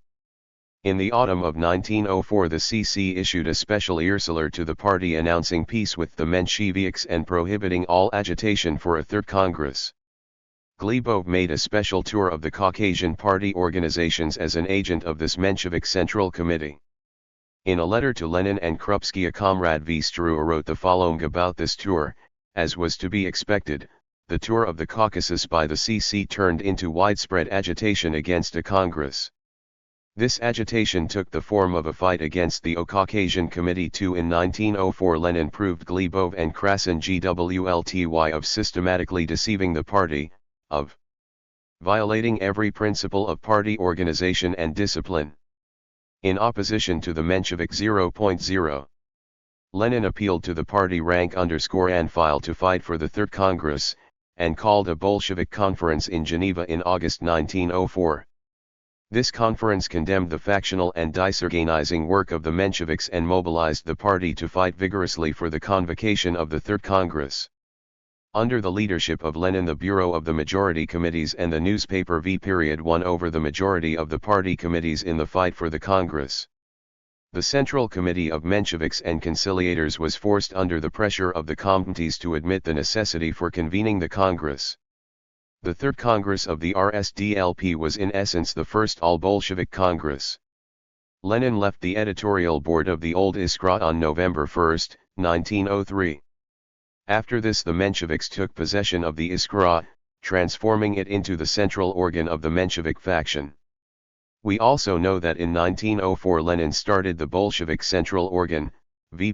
In the autumn of 1904 the CC issued a special circular to the party announcing peace with the Mensheviks and prohibiting all agitation for a Third Congress. Glebov made a special tour of the Caucasian party organizations as an agent of this Menshevik Central Committee. In a letter to Lenin and Krupskaya Comrade V. Strua wrote the following about this tour: "As was to be expected, the tour of the Caucasus by the CC turned into widespread agitation against a Congress. This agitation took the form of a fight against the Caucasian Committee too. In 1904 Lenin proved Glebov and Krasin GWLTY of systematically deceiving the party, of violating every principle of party organization and discipline. In opposition to the Menshevik 0.0, Lenin appealed to the party rank and file to fight for the Third Congress, and called a Bolshevik conference in Geneva in August 1904. This conference condemned the factional and disorganizing work of the Mensheviks and mobilized the party to fight vigorously for the convocation of the Third Congress. Under the leadership of Lenin the Bureau of the Majority Committees and the newspaper V won over the majority of the party committees in the fight for the Congress. The Central Committee of Mensheviks and Conciliators was forced under the pressure of the committees to admit the necessity for convening the Congress. The Third Congress of the RSDLP was in essence the first all-Bolshevik Congress. Lenin left the editorial board of the old Iskra on November 1, 1903. After this the Mensheviks took possession of the Iskra, transforming it into the central organ of the Menshevik faction. We also know that in 1904 Lenin started the Bolshevik Central Organ, V.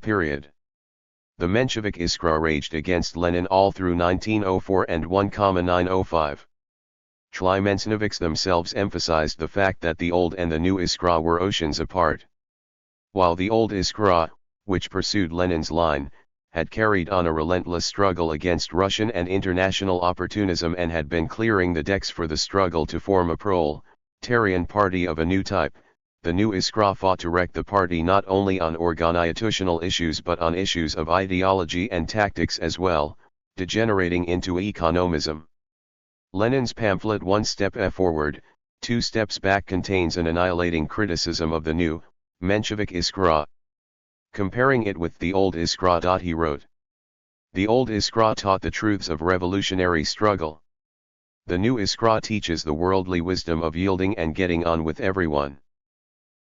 The Menshevik Iskra raged against Lenin all through 1904 and 1905. Mensheviks themselves emphasized the fact that the old and the new Iskra were oceans apart. While the old Iskra, which pursued Lenin's line, had carried on a relentless struggle against Russian and international opportunism and had been clearing the decks for the struggle to form a proletarian party of a new type, the new Iskra fought to wreck the party not only on organizational issues but on issues of ideology and tactics as well, degenerating into economism. Lenin's pamphlet One Step Forward, Two Steps Back contains an annihilating criticism of the new, Menshevik Iskra. Comparing it with the old Iskra. He wrote, "The old Iskra taught the truths of revolutionary struggle. The new Iskra teaches the worldly wisdom of yielding and getting on with everyone.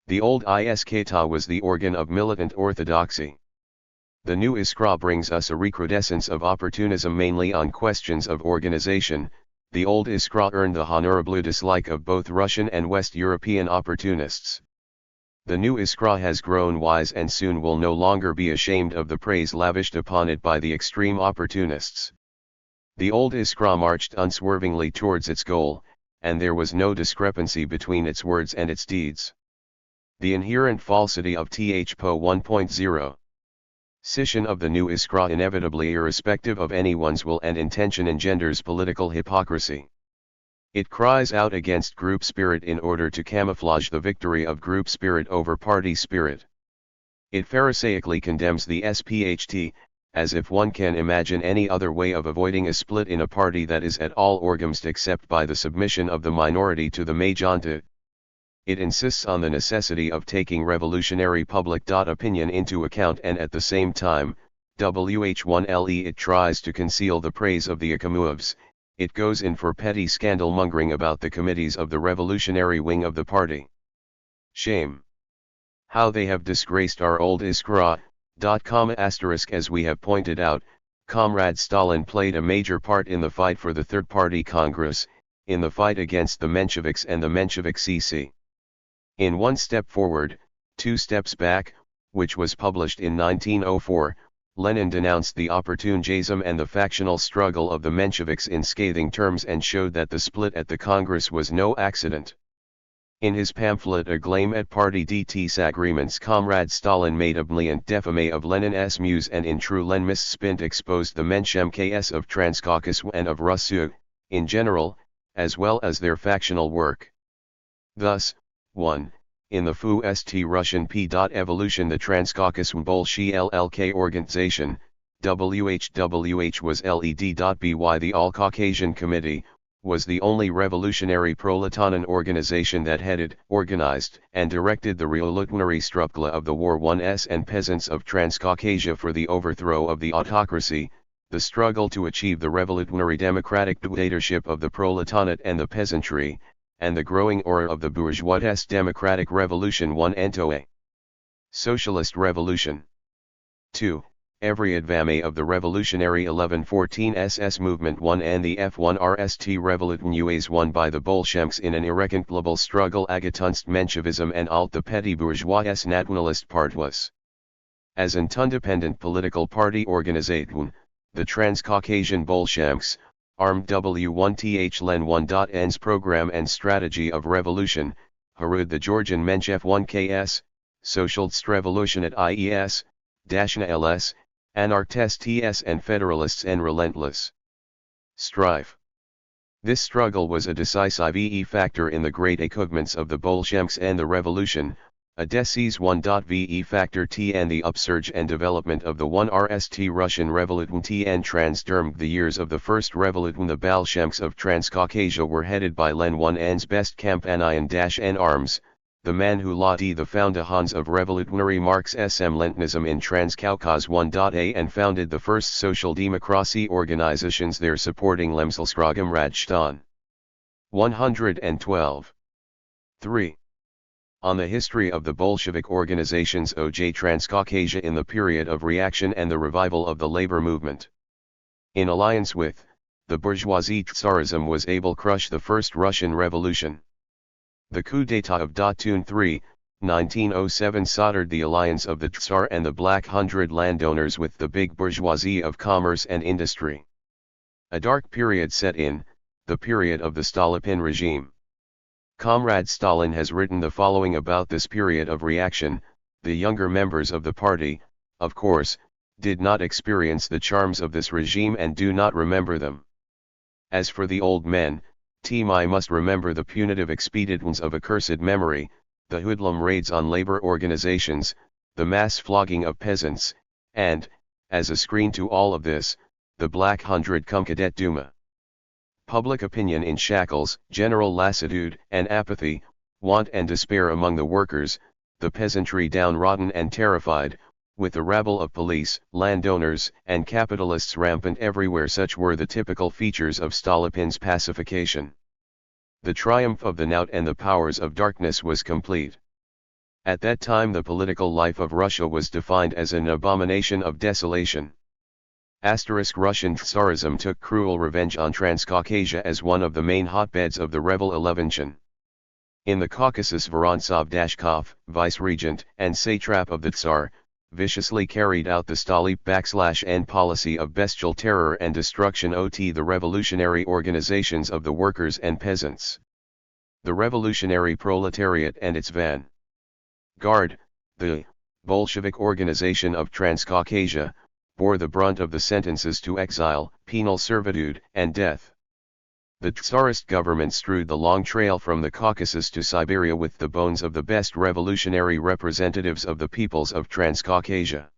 The old Iskra was the organ of militant orthodoxy. The new Iskra brings us a recrudescence of opportunism mainly on questions of organization. The old Iskra earned the honorable dislike of both Russian and West European opportunists. The new Iskra has grown wise and soon will no longer be ashamed of the praise lavished upon it by the extreme opportunists. The old Iskra marched unswervingly towards its goal, and there was no discrepancy between its words and its deeds. The inherent falsity of THPO 1.0. Scission of the new Iskra inevitably irrespective of anyone's will and intention engenders political hypocrisy. It cries out against group spirit in order to camouflage the victory of group spirit over party spirit. It pharisaically condemns the SPHT, as if one can imagine any other way of avoiding a split in a party that is at all organized except by the submission of the minority to the majority. It insists on the necessity of taking revolutionary public opinion into account, and at the same time, wh1le it tries to conceal the praise of the Akamuovs. It goes in for petty scandal-mongering about the committees of the revolutionary wing of the party. Shame! How they have disgraced our old Iskra. As we have pointed out, Comrade Stalin played a major part in the fight for the Third Party Congress, in the fight against the Mensheviks and the Menshevik CC. In One Step Forward, Two Steps Back, which was published in 1904, Lenin denounced the opportunism and the factional struggle of the Mensheviks in scathing terms and showed that the split at the Congress was no accident. In his pamphlet A Glame at Party Disagreements, Comrade Stalin made a blatant defame of Lenin's muse and in true Leninist spin exposed the Menshevks of Transcaucasia and of Russia, in general, as well as their factional work. Thus, 1. In the Fu-St Russian P.Evolution the Transcaucasian Bolshevik organization, WHWH was LED.by the All-Caucasian Committee, was the only revolutionary proletarian organization that headed, organized, and directed the revolutionary struggle of the War I's and peasants of Transcaucasia for the overthrow of the autocracy, the struggle to achieve the revolutionary democratic dictatorship of the proletariat and the peasantry, and the growing aura of the bourgeois democratic revolution 1 and 2. Socialist Revolution. 2. Every advame of the revolutionary 1114 SS movement 1 and the F1 RST revolution won by the Bolsheviks in an irreconcilable struggle against Menshevism and alt the petty bourgeois nationalist part was. As an independent political party organization, the Transcaucasian Bolsheviks, armed W1th Len 1.N's program and strategy of revolution, Harud the Georgian Menchev 1ks, Socialist Revolution at IES, Dashna LS, Anarchists and Federalists and relentless strife. This struggle was a decisive factor in the great achievements of the Bolsheviks and the revolution, a decisive 1.ve factor and the upsurge and development of the 1RST Russian Revolution and transdermed the years of the First Revolution. The Bolsheviks of Transcaucasia were headed by Len 1N's best companion-N arms, the man who laid the foundations of revolutionary Marx-Leninism in Transcaucasia 1.A and founded the first social democracy organizations there supporting Lemselskroggam Rajstan. 112. 3. On the history of the Bolshevik organizations OJ Transcaucasia in the period of reaction and the revival of the labor movement. In alliance with, the bourgeoisie Tsarism was able to crush the First Russian Revolution. The coup d'état of Datun III, 1907 soldered the alliance of the Tsar and the Black Hundred landowners with the big bourgeoisie of commerce and industry. A dark period set in, the period of the Stalin regime. Comrade Stalin has written the following about this period of reaction: the younger members of the party, of course, did not experience the charms of this regime and do not remember them. As for the old men, I must remember the punitive expedients of accursed memory, the hoodlum raids on labor organizations, the mass flogging of peasants, and, as a screen to all of this, the Black Hundred cum Cadet Duma. Public opinion in shackles, general lassitude and apathy, want and despair among the workers, the peasantry downtrodden and terrified, with the rabble of police, landowners, and capitalists rampant everywhere. Such were the typical features of Stalin's pacification. The triumph of the knout and the powers of darkness was complete. At that time the political life of Russia was defined as an abomination of desolation. Russian Tsarism took cruel revenge on Transcaucasia as one of the main hotbeds of the revolution. In the Caucasus Vorontsov Dashkov, vice-regent and satrap of the Tsar, viciously carried out the Stalin-N policy of bestial terror and destruction the revolutionary organizations of the workers and peasants. The revolutionary proletariat and its vanguard, the Bolshevik organization of Transcaucasia, bore the brunt of the sentences to exile, penal servitude, and death. The Tsarist government strewed the long trail from the Caucasus to Siberia with the bones of the best revolutionary representatives of the peoples of Transcaucasia.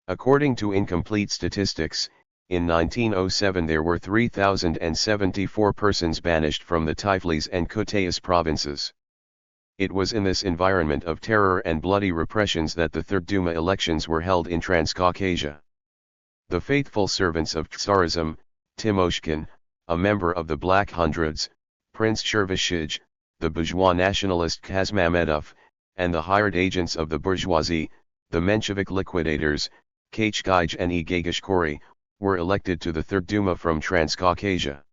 According to incomplete statistics, in 1907 there were 3,074 persons banished from the Tiflis and Kutaisi provinces. It was in this environment of terror and bloody repressions that the Third Duma elections were held in Transcaucasia. The faithful servants of Tsarism, Timoshkin, a member of the Black Hundreds, Prince Shervashij, the bourgeois nationalist Kazmamedov, and the hired agents of the bourgeoisie, the Menshevik liquidators, Kachkij and Igagashkori, were elected to the Third Duma from Transcaucasia.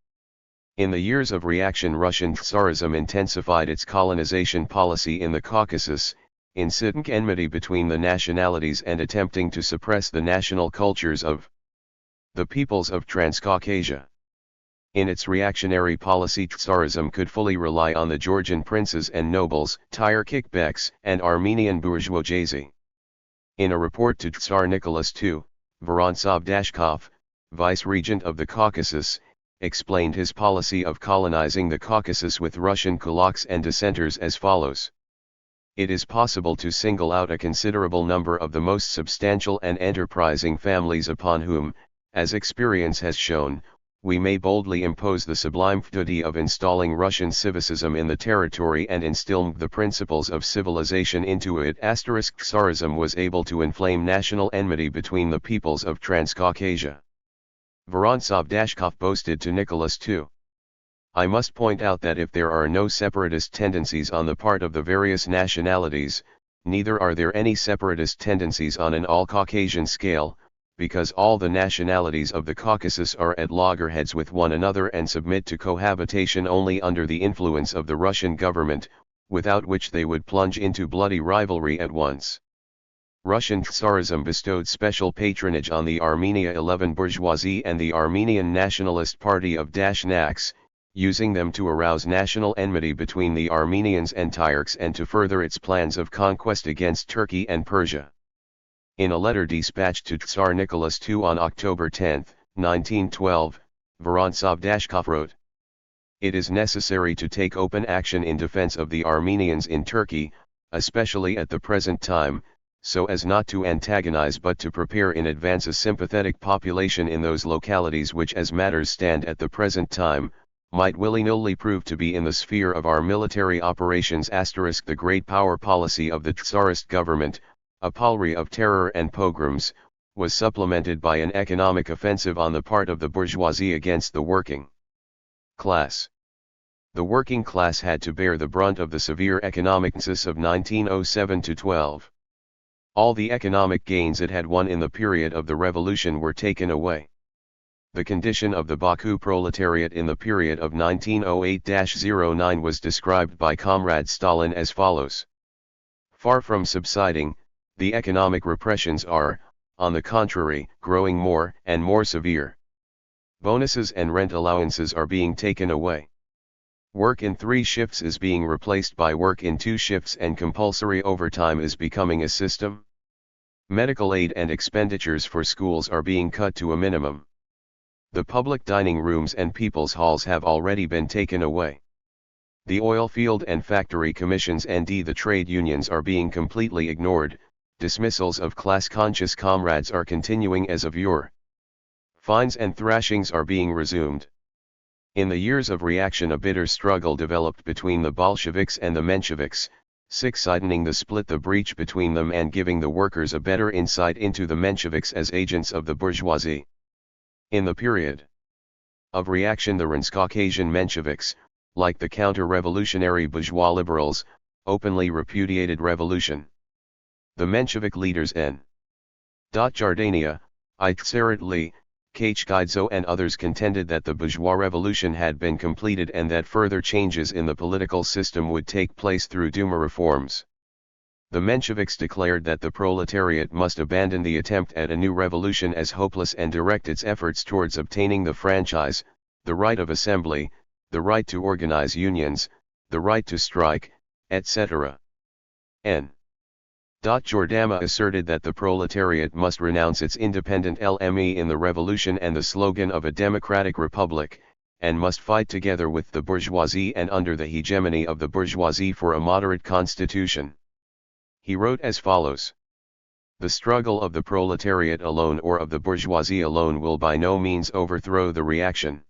In the years of reaction, Russian Tsarism intensified its colonization policy in the Caucasus, inciting enmity between the nationalities and attempting to suppress the national cultures of the peoples of Transcaucasia. In its reactionary policy, Tsarism could fully rely on the Georgian princes and nobles, Tyrkic Beks, and Armenian bourgeoisie. In a report to Tsar Nicholas II, Vorontsov Dashkov, vice-regent of the Caucasus, explained his policy of colonizing the Caucasus with Russian kulaks and dissenters as follows. It is possible to single out a considerable number of the most substantial and enterprising families upon whom, as experience has shown, we may boldly impose the sublime duty of installing Russian civicism in the territory and instilling the principles of civilization into it. Tsarism was able to inflame national enmity between the peoples of Transcaucasia. Vorontsov Dashkov boasted to Nicholas II. I must point out that if there are no separatist tendencies on the part of the various nationalities, neither are there any separatist tendencies on an all-Caucasian scale, because all the nationalities of the Caucasus are at loggerheads with one another and submit to cohabitation only under the influence of the Russian government, without which they would plunge into bloody rivalry at once. Russian Tsarism bestowed special patronage on the Armenia 11 bourgeoisie and the Armenian Nationalist Party of Dashnaks, using them to arouse national enmity between the Armenians and Turks and to further its plans of conquest against Turkey and Persia. In a letter dispatched to Tsar Nicholas II on October 10, 1912, Vorontsov Dashkov wrote, "It is necessary to take open action in defense of the Armenians in Turkey, especially at the present time, so as not to antagonize but to prepare in advance a sympathetic population in those localities which, as matters stand at the present time, might willy-nilly prove to be in the sphere of our military operations." The great power policy of the Tsarist government, a policy of terror and pogroms, was supplemented by an economic offensive on the part of the bourgeoisie against the working class. The working class had to bear the brunt of the severe economic crisis of 1907-12. All the economic gains it had won in the period of the revolution were taken away. The condition of the Baku proletariat in the period of 1908-09 was described by Comrade Stalin as follows. Far from subsiding, the economic repressions are, on the contrary, growing more and more severe. Bonuses and rent allowances are being taken away. Work in 3 shifts is being replaced by work in 2 shifts and compulsory overtime is becoming a system. Medical aid and expenditures for schools are being cut to a minimum. The public dining rooms and people's halls have already been taken away. The oil field and factory commissions and the trade unions are being completely ignored. Dismissals of class-conscious comrades are continuing as of yore. Fines and thrashings are being resumed. In the years of reaction, a bitter struggle developed between the Bolsheviks and the Mensheviks, widening the split, the breach between them, and giving the workers a better insight into the Mensheviks as agents of the bourgeoisie. In the period of reaction, the Transcaucasian Mensheviks, like the counter-revolutionary bourgeois liberals, openly repudiated revolution. The Menshevik leaders N. Jardania, Itseritli, Kachkaidzo and others contended that the bourgeois revolution had been completed and that further changes in the political system would take place through Duma reforms. The Mensheviks declared that the proletariat must abandon the attempt at a new revolution as hopeless and direct its efforts towards obtaining the franchise, the right of assembly, the right to organize unions, the right to strike, etc. N. Jordama asserted that the proletariat must renounce its independent LME in the revolution and the slogan of a democratic republic, and must fight together with the bourgeoisie and under the hegemony of the bourgeoisie for a moderate constitution. He wrote as follows: "The struggle of the proletariat alone or of the bourgeoisie alone will by no means overthrow the reaction.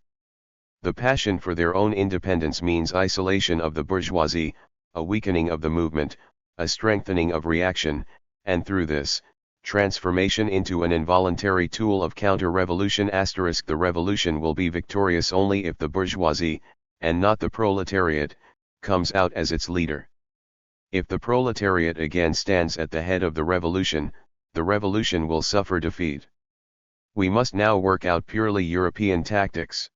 The passion for their own independence means isolation of the bourgeoisie, a weakening of the movement, a strengthening of reaction, and through this, transformation into an involuntary tool of counter-revolution. The revolution will be victorious only if the bourgeoisie, and not the proletariat, comes out as its leader. If the proletariat again stands at the head of the revolution will suffer defeat. We must now work out purely European tactics.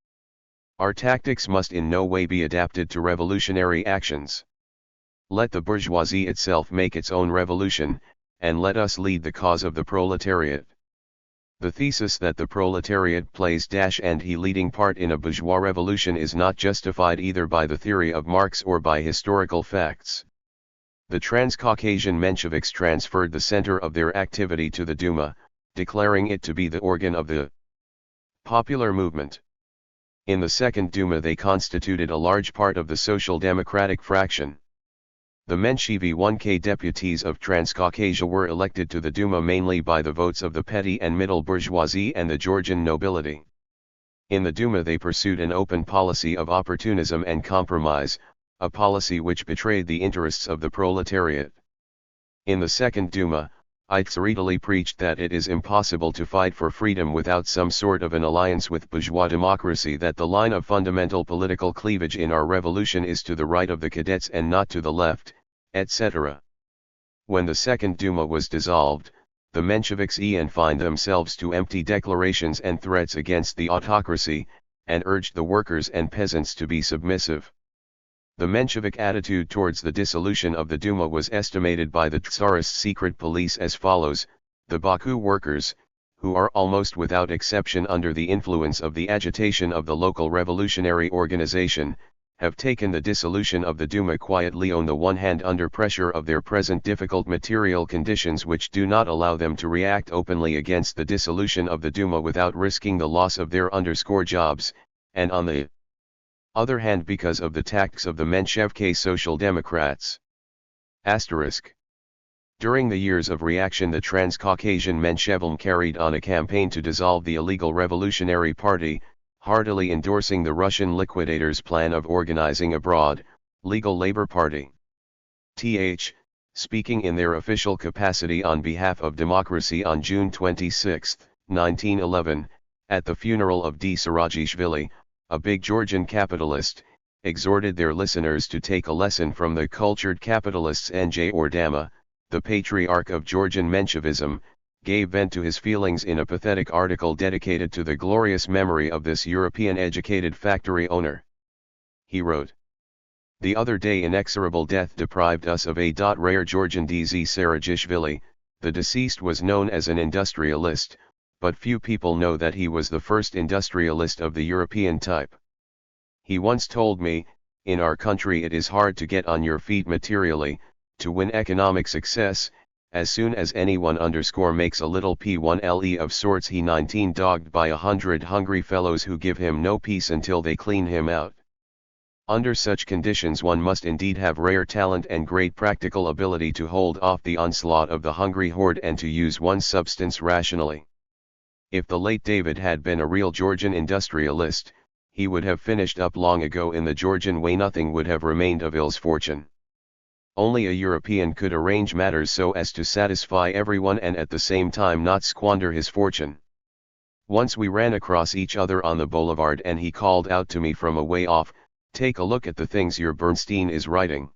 Our tactics must in no way be adapted to revolutionary actions. Let the bourgeoisie itself make its own revolution, and let us lead the cause of the proletariat. The thesis that the proletariat plays and he leading part in a bourgeois revolution is not justified either by the theory of Marx or by historical facts. The Transcaucasian Mensheviks transferred the center of their activity to the Duma, declaring it to be the organ of the popular movement. In the Second Duma they constituted a large part of the Social Democratic fraction. The Menshevik 1K deputies of Transcaucasia were elected to the Duma mainly by the votes of the petty and middle bourgeoisie and the Georgian nobility. In the Duma they pursued an open policy of opportunism and compromise, a policy which betrayed the interests of the proletariat. In the Second Duma, I readily preached that it is impossible to fight for freedom without some sort of an alliance with bourgeois democracy, that the line of fundamental political cleavage in our revolution is to the right of the cadets and not to the left, etc. When the Second Duma was dissolved, the Mensheviks confined themselves to empty declarations and threats against the autocracy, and urged the workers and peasants to be submissive. The Menshevik attitude towards the dissolution of the Duma was estimated by the Tsarist secret police as follows: the Baku workers, who are almost without exception under the influence of the agitation of the local revolutionary organization, have taken the dissolution of the Duma quietly on the one hand under pressure of their present difficult material conditions which do not allow them to react openly against the dissolution of the Duma without risking the loss of their jobs, and on the other hand because of the tactics of the Menshevik Social Democrats. During the years of reaction the Transcaucasian Menshevism carried on a campaign to dissolve the illegal Revolutionary Party, heartily endorsing the Russian liquidators' plan of organizing a broad, legal Labor Party. Speaking in their official capacity on behalf of democracy on June 26, 1911, at the funeral of D. Sarajishvili, a big Georgian capitalist, exhorted their listeners to take a lesson from the cultured capitalists. N.J. Ordama, the patriarch of Georgian Menshevism, gave vent to his feelings in a pathetic article dedicated to the glorious memory of this European-educated factory owner. He wrote, "The other day inexorable death deprived us of a rare Georgian DZ Sarajishvili. The deceased was known as an industrialist, but few people know that he was the first industrialist of the European type. He once told me, in our country it is hard to get on your feet materially, to win economic success, as soon as anyone makes a little P1LE of sorts he 19 dogged by 100 hungry fellows who give him no peace until they clean him out. Under such conditions one must indeed have rare talent and great practical ability to hold off the onslaught of the hungry horde and to use one's substance rationally. If the late David had been a real Georgian industrialist, he would have finished up long ago in the Georgian way. Nothing would have remained of Ill's fortune. Only a European could arrange matters so as to satisfy everyone and at the same time not squander his fortune. Once we ran across each other on the boulevard and he called out to me from a way off, 'Take a look at the things your Bernstein is writing.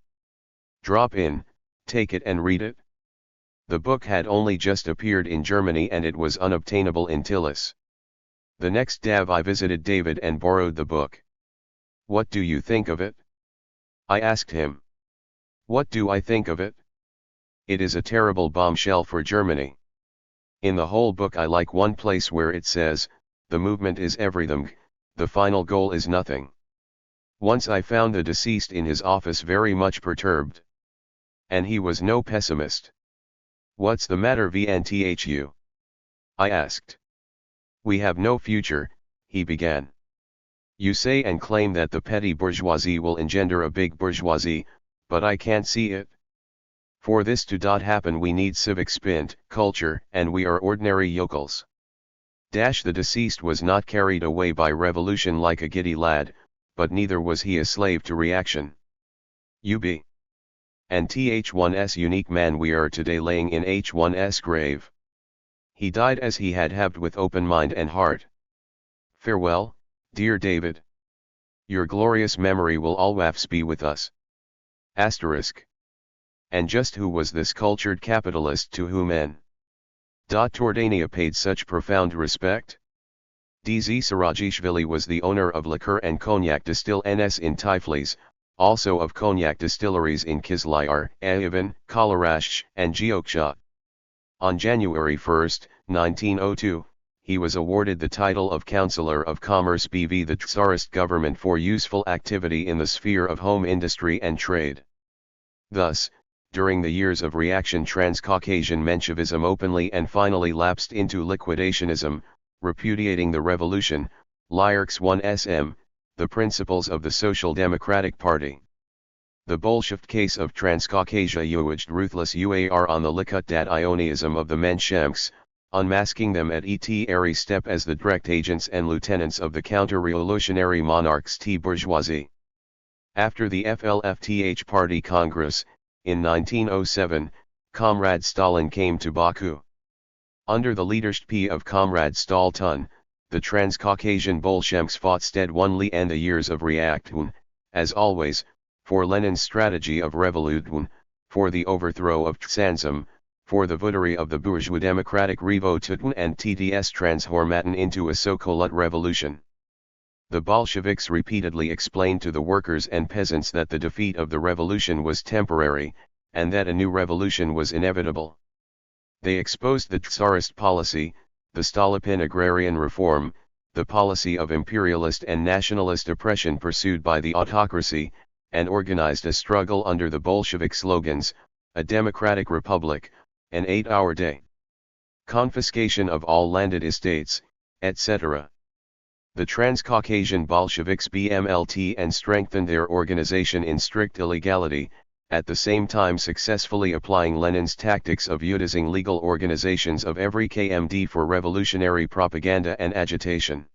Drop in, take it and read it.' The book had only just appeared in Germany and it was unobtainable in Tillis. The next day I visited David and borrowed the book. 'What do you think of it?' I asked him. 'What do I think of it? It is a terrible bombshell for Germany. In the whole book I like one place where it says, the movement is everything, the final goal is nothing.' Once I found the deceased in his office very much perturbed. And he was no pessimist. 'What's the matter VNTHU?' I asked. 'We have no future,' he began. You say and claim that the petty bourgeoisie will engender a big bourgeoisie, but I can't see it. For this to happen we need civic spirit, culture, and we are ordinary yokels. The deceased was not carried away by revolution like a giddy lad, but neither was he a slave to reaction. UB. And Th1's unique man we are today laying in H1's grave. He died as he had haved with open mind and heart. Farewell, dear David. Your glorious memory will always be with us. Asterisk. And just who was this cultured capitalist to whom N. Tordania paid such profound respect? DZ Sarajishvili was the owner of liquor and cognac distill NS in Tiflis, also of cognac distilleries in Kizlyar, Avan, Kalarash, and Gyoksha. On January 1, 1902, he was awarded the title of Councillor of Commerce BV the Tsarist government for useful activity in the sphere of home industry and trade. Thus, during the years of reaction Transcaucasian Menshevism openly and finally lapsed into liquidationism, repudiating the revolution, Lyarks 1SM, the principles of the Social Democratic Party. The Bolshevik case of Transcaucasia used ruthless UAR on the Likud-Ionism of the Mensheviks, unmasking them at every step as the direct agents and lieutenants of the counter-revolutionary monarchs T bourgeoisie. After the FLFTH Party Congress, in 1907, Comrade Stalin came to Baku. Under the leadership of Comrade Stalin, the Transcaucasian Bolsheviks fought steadily and the years of reaction, as always, for Lenin's strategy of revolution, for the overthrow of Tsarism, for the victory of the bourgeois democratic revolution and TDS transformation into a so-called revolution. The Bolsheviks repeatedly explained to the workers and peasants that the defeat of the revolution was temporary, and that a new revolution was inevitable. They exposed the Tsarist policy, the Stolypin agrarian reform, the policy of imperialist and nationalist oppression pursued by the autocracy, and organized a struggle under the Bolshevik slogans, a democratic republic, an 8-hour day, confiscation of all landed estates, etc. The Transcaucasian Bolsheviks BMLT and strengthened their organization in strict illegality, at the same time successfully applying Lenin's tactics of utilizing legal organizations of every KMD for revolutionary propaganda and agitation.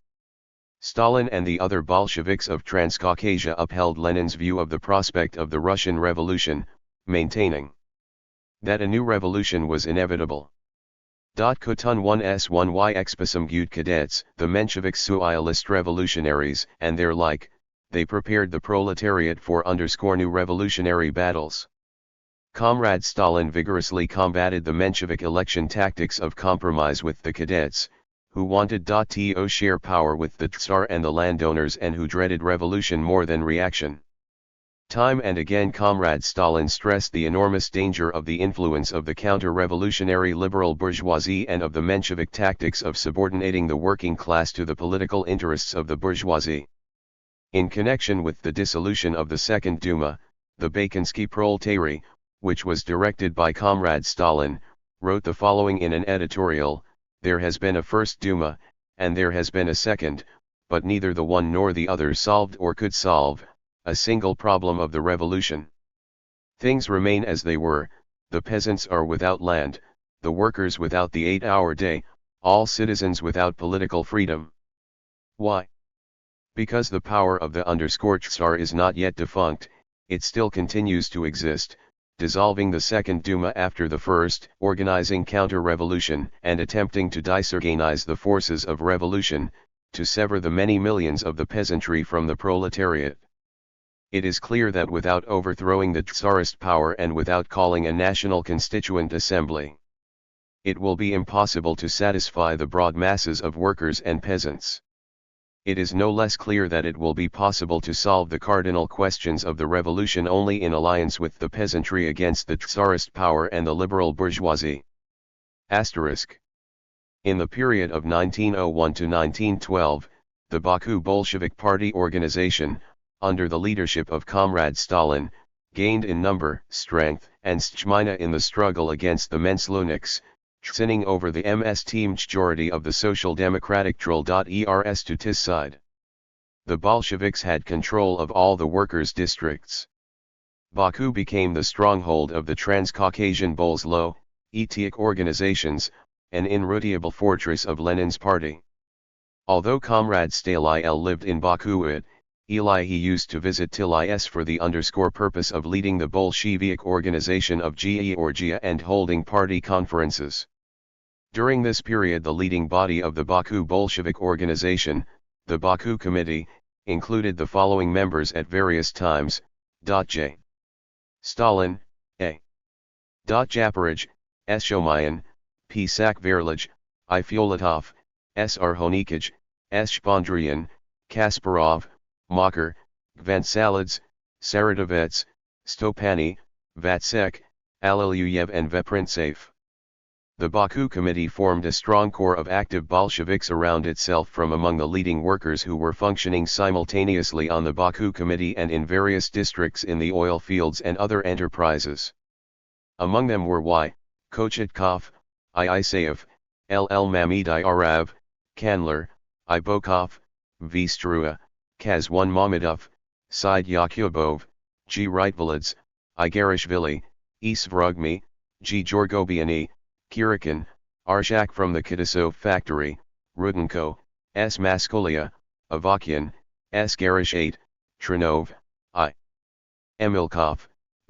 Stalin and the other Bolsheviks of Transcaucasia upheld Lenin's view of the prospect of the Russian Revolution, maintaining that a new revolution was inevitable. Kutun 1s1y expasum gut cadets, the Menshevik Socialist revolutionaries, and their like, they prepared the proletariat for new revolutionary battles. Comrade Stalin vigorously combated the Menshevik election tactics of compromise with the cadets, who wanted to share power with the Tsar and the landowners and who dreaded revolution more than reaction. Time and again Comrade Stalin stressed the enormous danger of the influence of the counter-revolutionary liberal bourgeoisie and of the Menshevik tactics of subordinating the working class to the political interests of the bourgeoisie. In connection with the dissolution of the Second Duma, the Bakinsky Proletariat, which was directed by Comrade Stalin, wrote the following in an editorial: "There has been a first Duma, and there has been a second, but neither the one nor the other solved or could solve a single problem of the revolution. Things remain as they were, the peasants are without land, the workers without the 8-hour day, all citizens without political freedom. Why? Because the power of the Tsar is not yet defunct, it still continues to exist, dissolving the Second Duma after the first, organizing counter-revolution and attempting to disorganize the forces of revolution, to sever the many millions of the peasantry from the proletariat. It is clear that without overthrowing the Tsarist power and without calling a national constituent assembly, it will be impossible to satisfy the broad masses of workers and peasants. It is no less clear that it will be possible to solve the cardinal questions of the revolution only in alliance with the peasantry against the Tsarist power and the liberal bourgeoisie." Asterisk. In the period of 1901 to 1912, the Baku Bolshevik Party organization, under the leadership of Comrade Stalin, gained in number, strength, and stamina in the struggle against the Mensluniks, sinning over the majority of the Social Democratic Troll.ers to tis side. The Bolsheviks had control of all the workers' districts. Baku became the stronghold of the Transcaucasian Bolshoi, Etiak organizations, an irremediable fortress of Lenin's party. Although Comrade Stalin lived in Baku at Eli, he used to visit Tilis for the purpose of leading the Bolshevik organization of Georgia and holding party conferences. During this period, the leading body of the Baku Bolshevik organization, the Baku Committee, included the following members at various times: J. Stalin, A. Japaraj, S. Shomayan, P. Sakhverlij, I. Fyolatov, S. Arhonikij, S. Shpondrian, Kasparov, Makar, Gvansalids, Saradovets, Stopani, Vatsek, Aliluyev and Veprintsev. The Baku Committee formed a strong core of active Bolsheviks around itself from among the leading workers who were functioning simultaneously on the Baku Committee and in various districts in the oil fields and other enterprises. Among them were Y. Kochetkov, I. Isayev, L. Mamedi Arav, Kandler, I. Bokov, V. Strua, Kaz1 Mamedov, Sid Yakubov, G. Reitvalids, I. Garishvili, E. Svrugmi, G. Georgobiani, Kirikin, Arshak from the Kitasov factory, Rudenko, S. Maskolia, Avakian, S. Garishate, Trinov, I. Emilkov,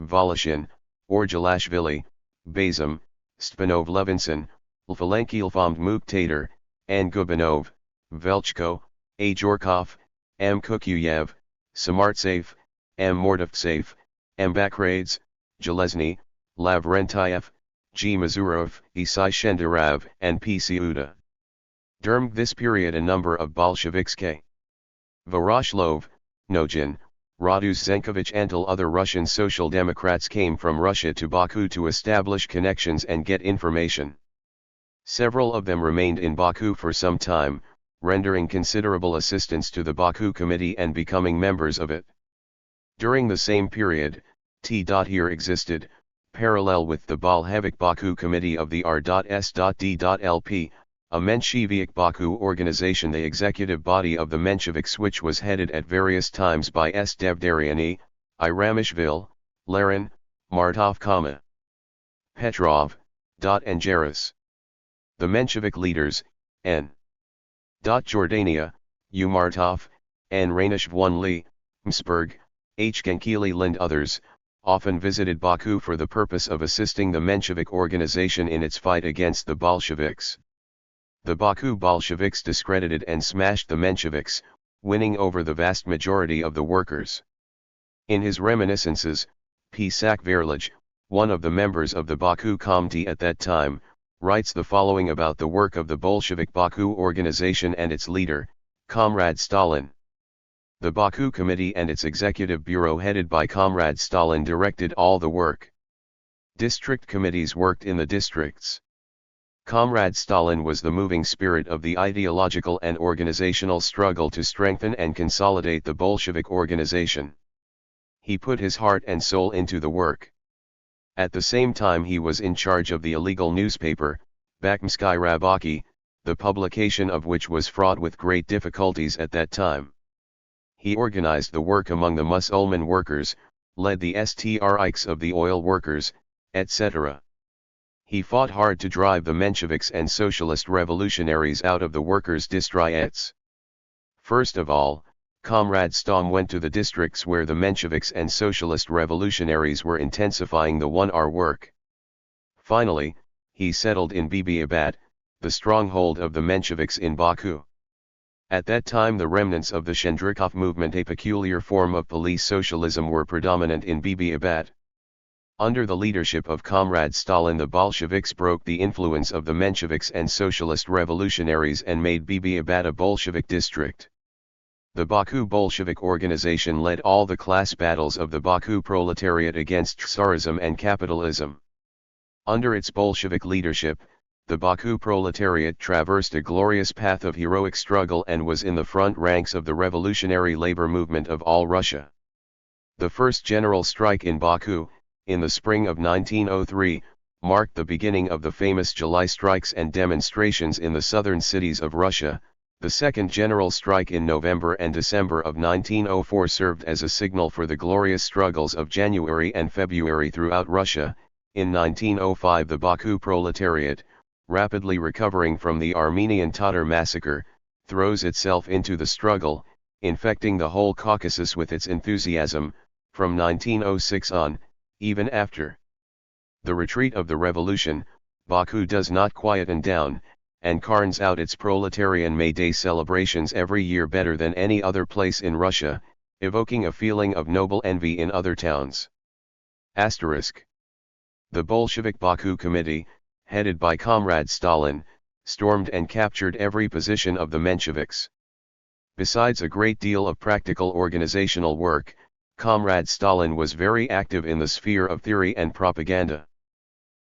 Voloshin, Orjalashvili, Bazim, Stpanov Levinson, Lfalenkielfomd Mukhtator, N. Gubanov, Velchko, A. Jorkov, M. Kukuyev, Samartsev, M. Mordovtsev, M. Bakrades, Jelezny, Lavrentiev, G. Mazurov, Isai Shendarov, and P. Siuda. During this period a number of Bolsheviks K. Voroshlov, Nogin, Radus Zenkovich and other Russian Social Democrats came from Russia to Baku to establish connections and get information. Several of them remained in Baku for some time, rendering considerable assistance to the Baku Committee and becoming members of it. During the same period, T.Here existed, parallel with the Bolshevik Baku Committee of the R.S.D.LP, a Menshevik Baku organization, the executive body of the Mensheviks, which was headed at various times by S. Devdariani, I. Ramishvili, Larin, Martov, Petrov, and Jaris. The Menshevik leaders, N. Jordania, U. Martov, N. Rainishvili, Msberg, H. Genkili and others, often visited Baku for the purpose of assisting the Menshevik organization in its fight against the Bolsheviks. The Baku Bolsheviks discredited and smashed the Mensheviks, winning over the vast majority of the workers. In his reminiscences, P. Sakhverlij, one of the members of the Baku Committee at that time, writes the following about the work of the Bolshevik Baku organization and its leader, Comrade Stalin. The Baku Committee and its executive bureau headed by Comrade Stalin directed all the work. District committees worked in the districts. Comrade Stalin was the moving spirit of the ideological and organizational struggle to strengthen and consolidate the Bolshevik organization. He put his heart and soul into the work. At the same time he was in charge of the illegal newspaper, Bakhmsky Rabaki, the publication of which was fraught with great difficulties at that time. He organized the work among the Musulman workers, led the strikes of the oil workers, etc. He fought hard to drive the Mensheviks and socialist revolutionaries out of the workers' districts. First of all, Comrade Stalin went to the districts where the Mensheviks and socialist revolutionaries were intensifying the 1R work. Finally, he settled in Bibiabad, the stronghold of the Mensheviks in Baku. At that time the remnants of the Shendrikov movement, a peculiar form of police socialism, were predominant in Bibiabad. Under the leadership of Comrade Stalin the Bolsheviks broke the influence of the Mensheviks and socialist revolutionaries and made Bibiabad a Bolshevik district. The Baku Bolshevik organization led all the class battles of the Baku proletariat against Tsarism and capitalism. Under its Bolshevik leadership, the Baku proletariat traversed a glorious path of heroic struggle and was in the front ranks of the revolutionary labor movement of all Russia. The first general strike in Baku, in the spring of 1903, marked the beginning of the famous July strikes and demonstrations in the southern cities of Russia, The second general strike in November and December of 1904 served as a signal for the glorious struggles of January and February throughout Russia. In 1905 the Baku proletariat, rapidly recovering from the Armenian Tatar massacre, throws itself into the struggle, infecting the whole Caucasus with its enthusiasm. From 1906 on, even after the retreat of the revolution, Baku does not quieten down, and carries out its proletarian May Day celebrations every year better than any other place in Russia, evoking a feeling of noble envy in other towns. Asterisk. The Bolshevik Baku Committee, headed by Comrade Stalin, stormed and captured every position of the Mensheviks. Besides a great deal of practical organizational work, Comrade Stalin was very active in the sphere of theory and propaganda.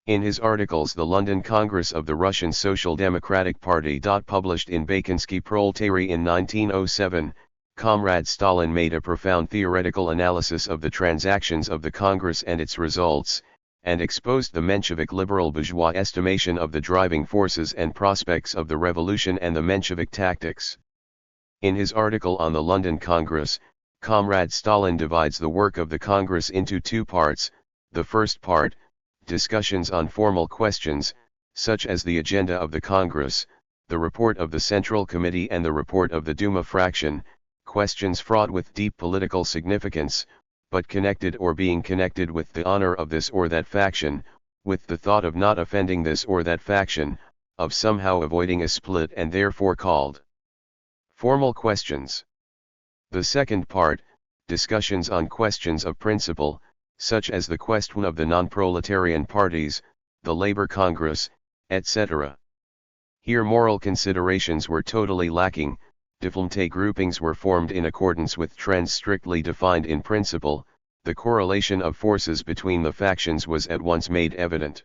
In his articles The London Congress of the Russian Social Democratic Party published in Bakinsky Proletary in 1907, Comrade Stalin made a profound theoretical analysis of the transactions of the Congress and its results, and exposed the Menshevik liberal bourgeois estimation of the driving forces and prospects of the revolution and the Menshevik tactics. In his article on the London Congress, Comrade Stalin divides the work of the Congress into two parts. The first part, discussions on formal questions, such as the agenda of the Congress, the report of the Central Committee and the report of the Duma fraction, questions fraught with deep political significance, but connected or being connected with the honor of this or that faction, with the thought of not offending this or that faction, of somehow avoiding a split and therefore called formal questions. The second part, discussions on questions of principle, such as the question of the non-proletarian parties, the Labor Congress, etc. Here moral considerations were totally lacking. Different groupings were formed in accordance with trends strictly defined in principle. The correlation of forces between the factions was at once made evident.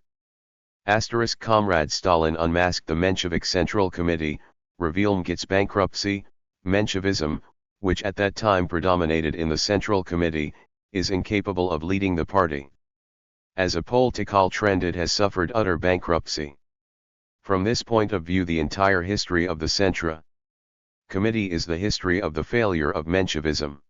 Asterisk. Comrade Stalin unmasked the Menshevik Central Committee, revealed its bankruptcy. Menshevism, which at that time predominated in the Central Committee, is incapable of leading the party. As a political trend it has suffered utter bankruptcy. From this point of view the entire history of the Central Committee is the history of the failure of Menshevism.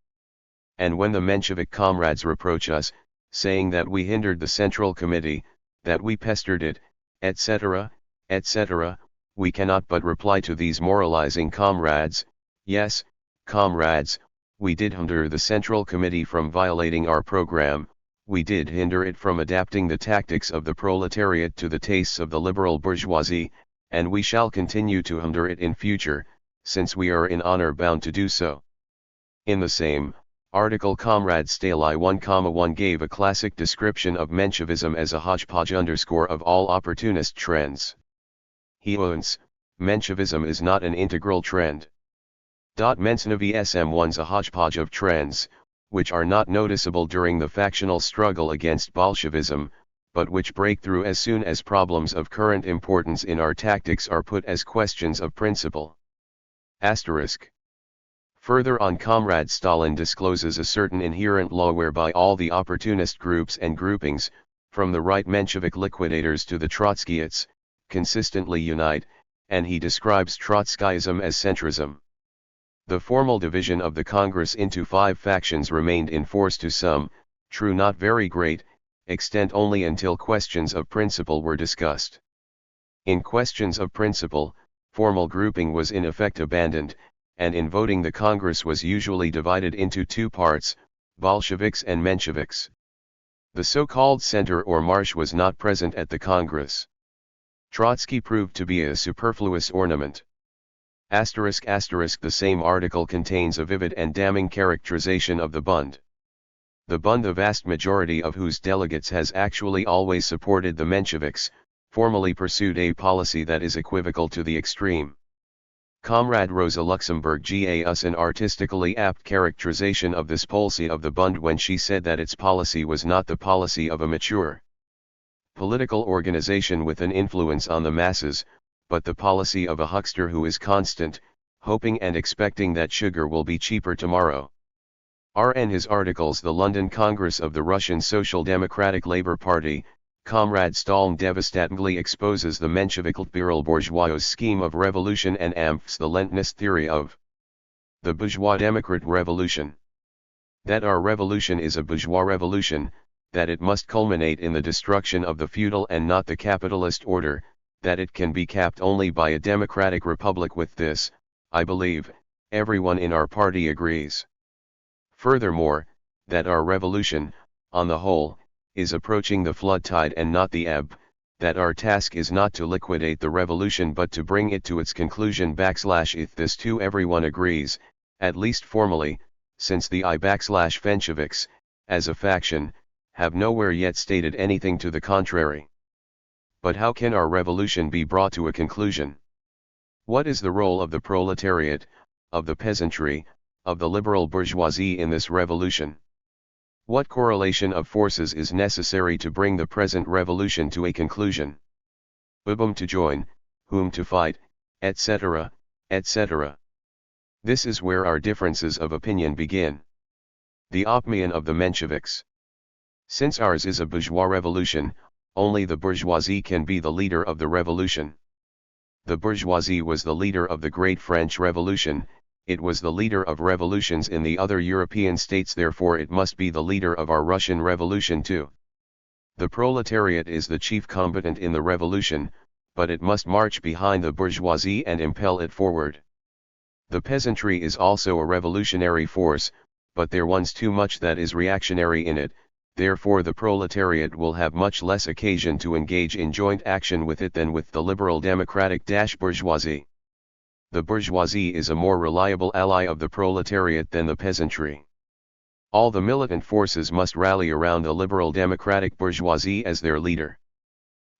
And when the Menshevik comrades reproach us, saying that we hindered the Central Committee, that we pestered it, etc., etc., we cannot but reply to these moralizing comrades, yes, comrades, we did hinder the Central Committee from violating our program, we did hinder it from adapting the tactics of the proletariat to the tastes of the liberal bourgeoisie, and we shall continue to hinder it in future, since we are in honor bound to do so. In the same article Comrade Stalin 1,1 gave a classic description of Menshevism as a hodgepodge of all opportunist trends. He owns, Menshevism is not an integral trend. Menshevism a hodgepodge of trends, which are not noticeable during the factional struggle against Bolshevism, but which break through as soon as problems of current importance in our tactics are put as questions of principle. Asterisk. Further on Comrade Stalin discloses a certain inherent law whereby all the opportunist groups and groupings, from the right Menshevik liquidators to the Trotskyists, consistently unite, and he describes Trotskyism as centrism. The formal division of the Congress into 5 factions remained in force to some, true not very great, extent only until questions of principle were discussed. In questions of principle, formal grouping was in effect abandoned, and in voting the Congress was usually divided into 2 parts, Bolsheviks and Mensheviks. The so-called center or marsh was not present at the Congress. Trotsky proved to be a superfluous ornament. **** The same article contains a vivid and damning characterization of the Bund. The Bund, the vast majority of whose delegates has actually always supported the Mensheviks, formally pursued a policy that is equivocal to the extreme. Comrade Rosa Luxemburg gave us an artistically apt characterization of this policy of the Bund when she said that its policy was not the policy of a mature political organization with an influence on the masses, but the policy of a huckster who is constant, hoping and expecting that sugar will be cheaper tomorrow. In his articles The London Congress of the Russian Social Democratic Labour Party, Comrade Stalin devastatingly exposes the Menshevik-liberal bourgeois scheme of revolution and amps the Leninist theory of the bourgeois democrat revolution. That our revolution is a bourgeois revolution, that it must culminate in the destruction of the feudal and not the capitalist order, that it can be capped only by a democratic republic. With this, I believe, everyone in our party agrees. Furthermore, that our revolution, on the whole, is approaching the flood tide and not the ebb, that our task is not to liquidate the revolution but to bring it to its conclusion. If this too everyone agrees, at least formally, since the I-Fensheviks, as a faction, have nowhere yet stated anything to the contrary. But how can our revolution be brought to a conclusion? What is the role of the proletariat, of the peasantry, of the liberal bourgeoisie in this revolution? What correlation of forces is necessary to bring the present revolution to a conclusion? Whom to join, whom to fight, etc., etc. This is where our differences of opinion begin. The opinion of the Mensheviks. Since ours is a bourgeois revolution, only the bourgeoisie can be the leader of the revolution. The bourgeoisie was the leader of the Great French Revolution, it was the leader of revolutions in the other European states, therefore it must be the leader of our Russian Revolution too. The proletariat is the chief combatant in the revolution, but it must march behind the bourgeoisie and impel it forward. The peasantry is also a revolutionary force, but there one's too much that is reactionary in it, therefore the proletariat will have much less occasion to engage in joint action with it than with the liberal democratic bourgeoisie. The bourgeoisie is a more reliable ally of the proletariat than the peasantry. All the militant forces must rally around the liberal democratic bourgeoisie as their leader.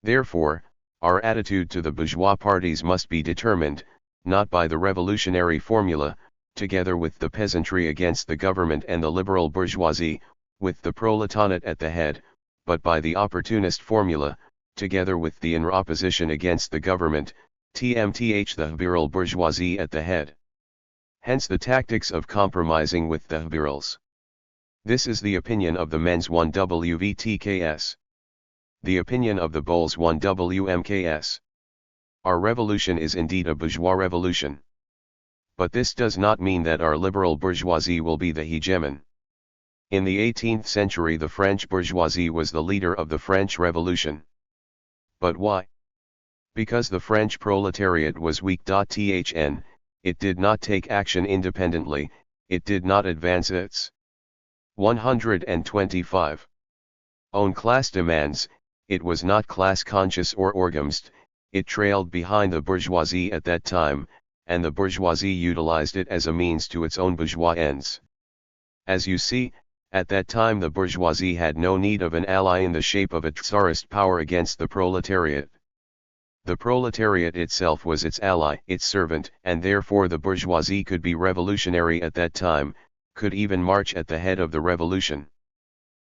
Therefore, our attitude to the bourgeois parties must be determined, not by the revolutionary formula, together with the peasantry against the government and the liberal bourgeoisie, with the proletariat at the head, but by the opportunist formula, together with the inner opposition against the government, the liberal bourgeoisie at the head. Hence the tactics of compromising with the liberals. This is the opinion of the men's 1WVTKS. The opinion of the Bols 1WMKS. Our revolution is indeed a bourgeois revolution. But this does not mean that our liberal bourgeoisie will be the hegemon. In the 18th century the French bourgeoisie was the leader of the French Revolution. But why? Because the French proletariat was weak. It did not take action independently, it did not advance its 125 own class demands, it was not class conscious or organized, it trailed behind the bourgeoisie at that time, and the bourgeoisie utilized it as a means to its own bourgeois ends. As you see, at that time the bourgeoisie had no need of an ally in the shape of a tsarist power against the proletariat. The proletariat itself was its ally, its servant, and therefore the bourgeoisie could be revolutionary at that time, could even march at the head of the revolution.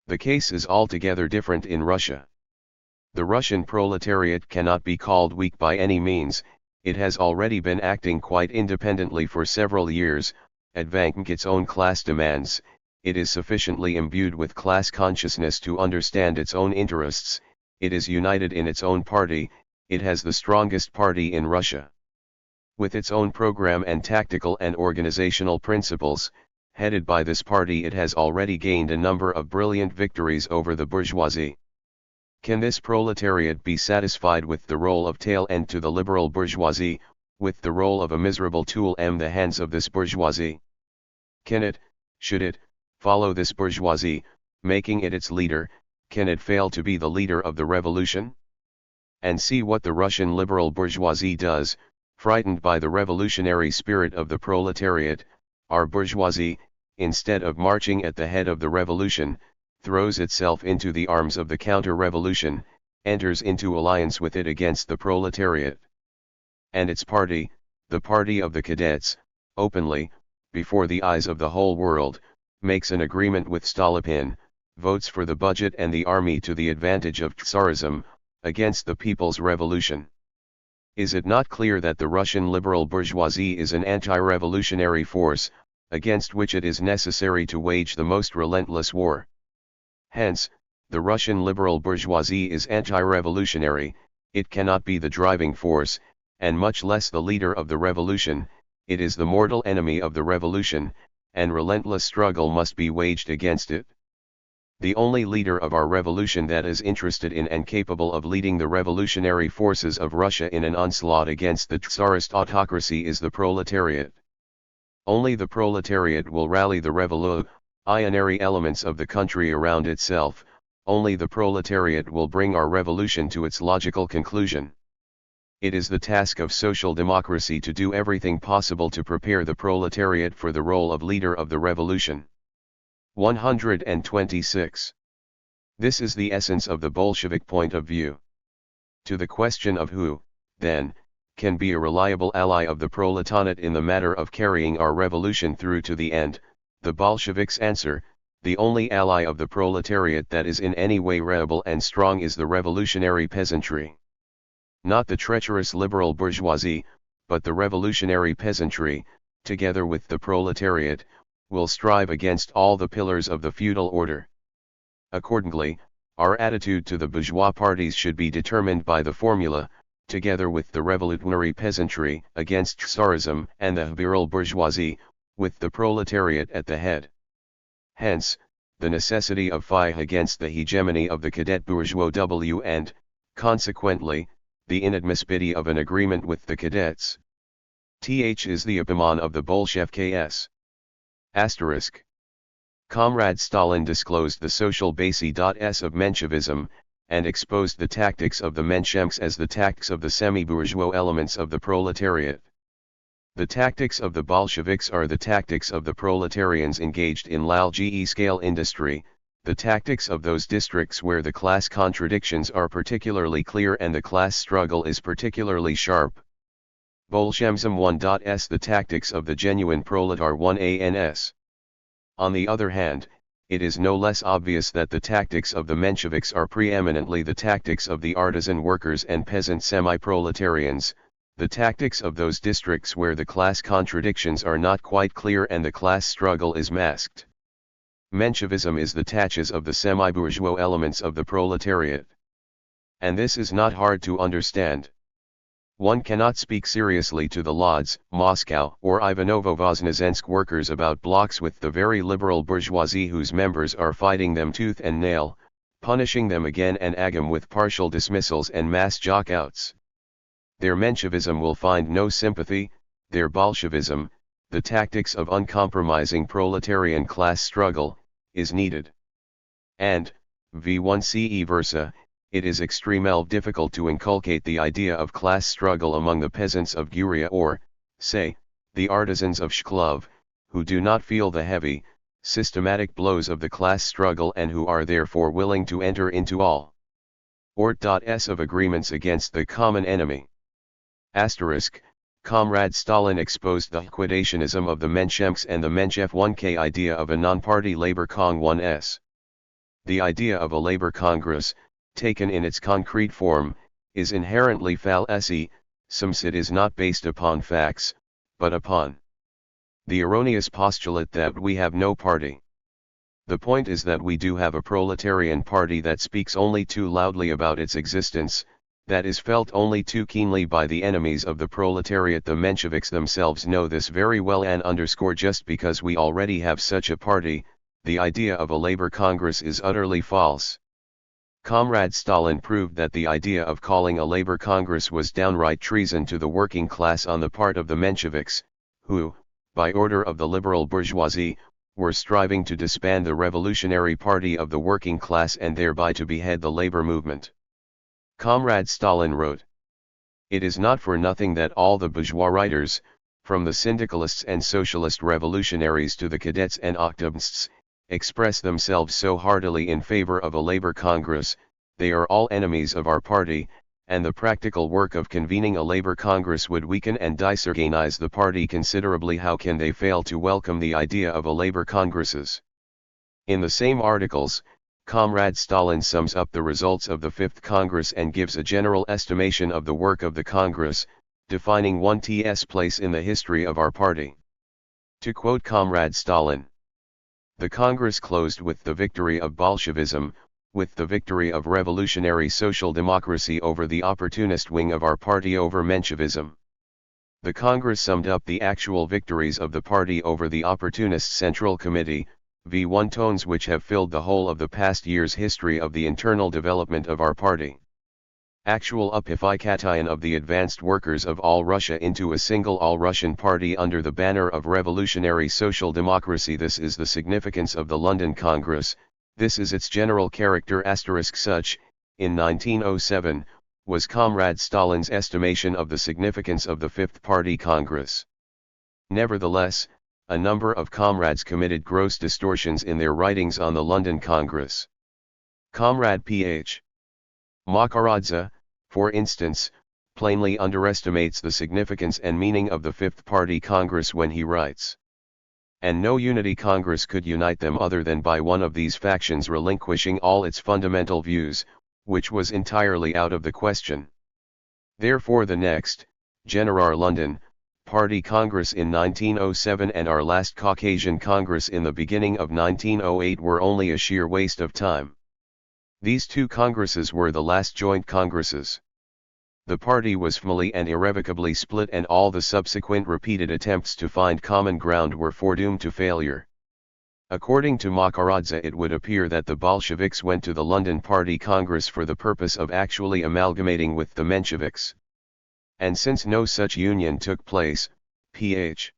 The case is altogether different in Russia. The Russian proletariat cannot be called weak by any means, it has already been acting quite independently for several years, advancing its own class demands, it is sufficiently imbued with class consciousness to understand its own interests, it is united in its own party, it has the strongest party in Russia. With its own program and tactical and organizational principles, headed by this party it has already gained a number of brilliant victories over the bourgeoisie. Can this proletariat be satisfied with the role of tail end to the liberal bourgeoisie, with the role of a miserable tool in the hands of this bourgeoisie? Can it, should it, follow this bourgeoisie, making it its leader, can it fail to be the leader of the revolution? And see what the Russian liberal bourgeoisie does, frightened by the revolutionary spirit of the proletariat, our bourgeoisie, instead of marching at the head of the revolution, throws itself into the arms of the counter-revolution, enters into alliance with it against the proletariat. And its party, the party of the cadets, openly, before the eyes of the whole world, makes an agreement with Stolypin, votes for the budget and the army to the advantage of Tsarism, against the People's Revolution. Is it not clear that the Russian liberal bourgeoisie is an anti-revolutionary force, against which it is necessary to wage the most relentless war? Hence, The Russian liberal bourgeoisie is anti-revolutionary, it cannot be the driving force, and much less the leader of the revolution, it is the mortal enemy of the revolution, and relentless struggle must be waged against it. The only leader of our revolution that is interested in and capable of leading the revolutionary forces of Russia in an onslaught against the Tsarist autocracy is the proletariat. Only the proletariat will rally the revolutionary elements of the country around itself, only the proletariat will bring our revolution to its logical conclusion. It is the task of social democracy to do everything possible to prepare the proletariat for the role of leader of the revolution. 126. This is the essence of the Bolshevik point of view. To the question of who, then, can be a reliable ally of the proletariat in the matter of carrying our revolution through to the end, the Bolsheviks answer, the only ally of the proletariat that is in any way rebel and strong is the revolutionary peasantry. Not the treacherous liberal bourgeoisie, but the revolutionary peasantry, together with the proletariat, will strive against all the pillars of the feudal order. Accordingly, our attitude to the bourgeois parties should be determined by the formula, together with the revolutionary peasantry, against Tsarism and the liberal bourgeoisie, with the proletariat at the head. Hence, the necessity of fight against the hegemony of the cadet bourgeois and, consequently, the inadmissibility of an agreement with the cadets. Th is the opinion of the Bolsheviks. Asterisk. Comrade Stalin disclosed the social basis of Menshevism, and exposed the tactics of the Menshevks as the tactics of the semi-bourgeois elements of the proletariat. The tactics of the Bolsheviks are the tactics of the proletarians engaged in large-scale industry, the tactics of those districts where the class contradictions are particularly clear and the class struggle is particularly sharp. Bolshevism 1.s the tactics of the genuine proletar 1ans. On the other hand, it is no less obvious that the tactics of the Mensheviks are preeminently the tactics of the artisan workers and peasant semi-proletarians, the tactics of those districts where the class contradictions are not quite clear and the class struggle is masked. Menshevism is the tactics of the semi-bourgeois elements of the proletariat. And this is not hard to understand. One cannot speak seriously to the Lodz, Moscow or Ivanovo-Voznesensk workers about blocks with the very liberal bourgeoisie whose members are fighting them tooth and nail, punishing them again and again with partial dismissals and mass jockouts. Their Menshevism will find no sympathy, their Bolshevism, the tactics of uncompromising proletarian class struggle, is needed. And, vice versa, it is extremely difficult to inculcate the idea of class struggle among the peasants of Beria or, say, the artisans of Shklov, who do not feel the heavy, systematic blows of the class struggle and who are therefore willing to enter into all sorts of agreements against the common enemy. Asterisk. Comrade Stalin exposed the liquidationism of the Menshevks and the Menshev 1K idea of a non-party Labor Cong 1s. The idea of a Labor Congress, taken in its concrete form, is inherently fallacy, since it is not based upon facts, but upon the erroneous postulate that we have no party. The point is that we do have a proletarian party that speaks only too loudly about its existence, that is felt only too keenly by the enemies of the proletariat. The Mensheviks themselves know this very well and underscore just because we already have such a party, the idea of a labor congress is utterly false. Comrade Stalin proved that the idea of calling a labor congress was downright treason to the working class on the part of the Mensheviks, who, by order of the liberal bourgeoisie, were striving to disband the revolutionary party of the working class and thereby to behead the labor movement. Comrade Stalin wrote, "It is not for nothing that all the bourgeois writers, from the syndicalists and socialist revolutionaries to the cadets and octobrists, express themselves so heartily in favor of a labor congress. They are all enemies of our party, and the practical work of convening a labor congress would weaken and disorganize the party considerably. How can they fail to welcome the idea of a labor congresses?" In the same articles, Comrade Stalin sums up the results of the Fifth Congress and gives a general estimation of the work of the Congress, defining one's place in the history of our party. To quote Comrade Stalin, "The Congress closed with the victory of Bolshevism, with the victory of revolutionary social democracy over the opportunist wing of our party over Menshevism. The Congress summed up the actual victories of the party over the opportunist Central Committee, V1 tones which have filled the whole of the past year's history of the internal development of our party. Actual unification of the advanced workers of all Russia into a single all-Russian party under the banner of revolutionary social democracy. This is the significance of the London Congress, this is its general character. Such, in 1907, was Comrade Stalin's estimation of the significance of the Fifth Party Congress. Nevertheless, a number of comrades committed gross distortions in their writings on the London Congress. Comrade P.H. Makaradze, for instance, plainly underestimates the significance and meaning of the Fifth Party Congress when he writes, "And no unity Congress could unite them other than by one of these factions relinquishing all its fundamental views, which was entirely out of the question. Therefore the next, General London, Party Congress in 1907 and our last Caucasian Congress in the beginning of 1908 were only a sheer waste of time. These two congresses were the last joint congresses. The party was finally and irrevocably split, and all the subsequent repeated attempts to find common ground were foredoomed to failure." According to Makaradze, it would appear that the Bolsheviks went to the London Party Congress for the purpose of actually amalgamating with the Mensheviks. And since no such union took place, P.H.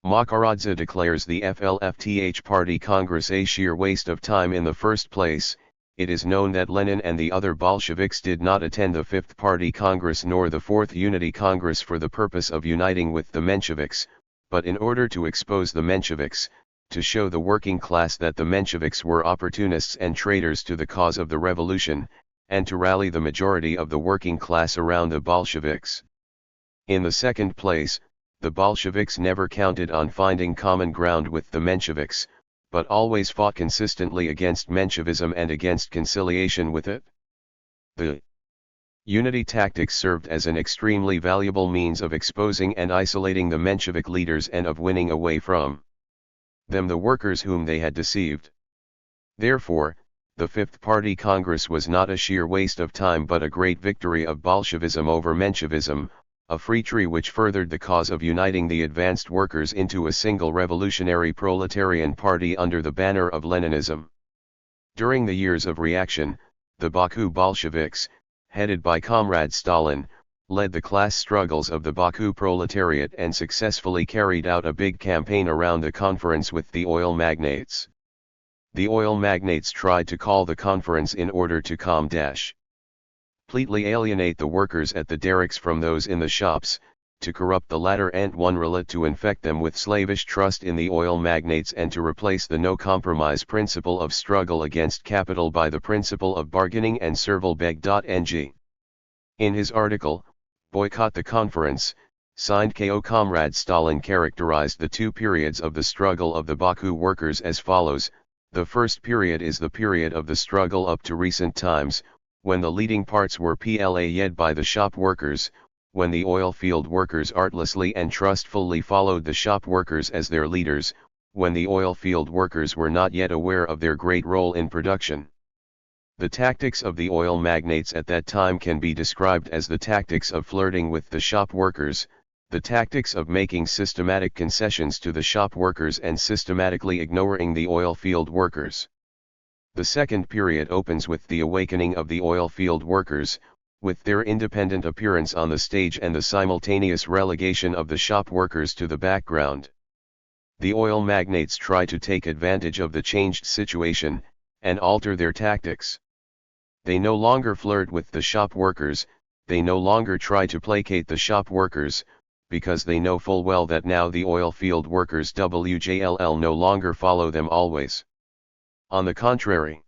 Makaradze declares the FLFTH Party Congress a sheer waste of time. In the first place, it is known that Lenin and the other Bolsheviks did not attend the Fifth Party Congress nor the Fourth Unity Congress for the purpose of uniting with the Mensheviks, but in order to expose the Mensheviks, to show the working class that the Mensheviks were opportunists and traitors to the cause of the revolution, and to rally the majority of the working class around the Bolsheviks. In the second place, the Bolsheviks never counted on finding common ground with the Mensheviks, but always fought consistently against Menshevism and against conciliation with it. The unity tactics served as an extremely valuable means of exposing and isolating the Menshevik leaders and of winning away from them the workers whom they had deceived. Therefore, the Fifth Party Congress was not a sheer waste of time but a great victory of Bolshevism over Menshevism, a free tree which furthered the cause of uniting the advanced workers into a single revolutionary proletarian party under the banner of Leninism. During the years of reaction, the Baku Bolsheviks, headed by Comrade Stalin, led the class struggles of the Baku proletariat and successfully carried out a big campaign around the conference with the oil magnates. The oil magnates tried to call the conference in order to completely alienate the workers at the derricks from those in the shops, to corrupt the latter and to infect them with slavish trust in the oil magnates and to replace the no-compromise principle of struggle against capital by the principle of bargaining and servile beg.ng. In his article, Boycott the Conference, signed K.O. Comrade Stalin characterized the two periods of the struggle of the Baku workers as follows. The first period is the period of the struggle up to recent times, when the leading parts were led by the shop workers, when the oil field workers artlessly and trustfully followed the shop workers as their leaders, when the oil field workers were not yet aware of their great role in production. The tactics of the oil magnates at that time can be described as the tactics of flirting with the shop workers, the tactics of making systematic concessions to the shop workers and systematically ignoring the oil field workers. The second period opens with the awakening of the oil field workers, with their independent appearance on the stage and the simultaneous relegation of the shop workers to the background. The oil magnates try to take advantage of the changed situation, and alter their tactics. They no longer flirt with the shop workers, they no longer try to placate the shop workers, because they know full well that now the oil field workers WJLL no longer follow them always. On the contrary,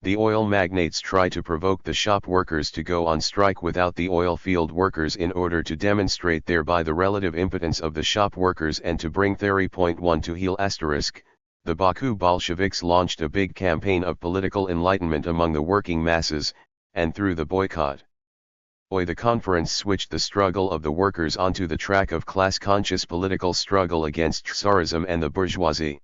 the oil magnates try to provoke the shop workers to go on strike without the oil field workers in order to demonstrate thereby the relative impotence of the shop workers and to bring theory point 1 to heel asterisk. The Baku Bolsheviks launched a big campaign of political enlightenment among the working masses, and through the boycott, the conference switched the struggle of the workers onto the track of class-conscious political struggle against Tsarism and the bourgeoisie.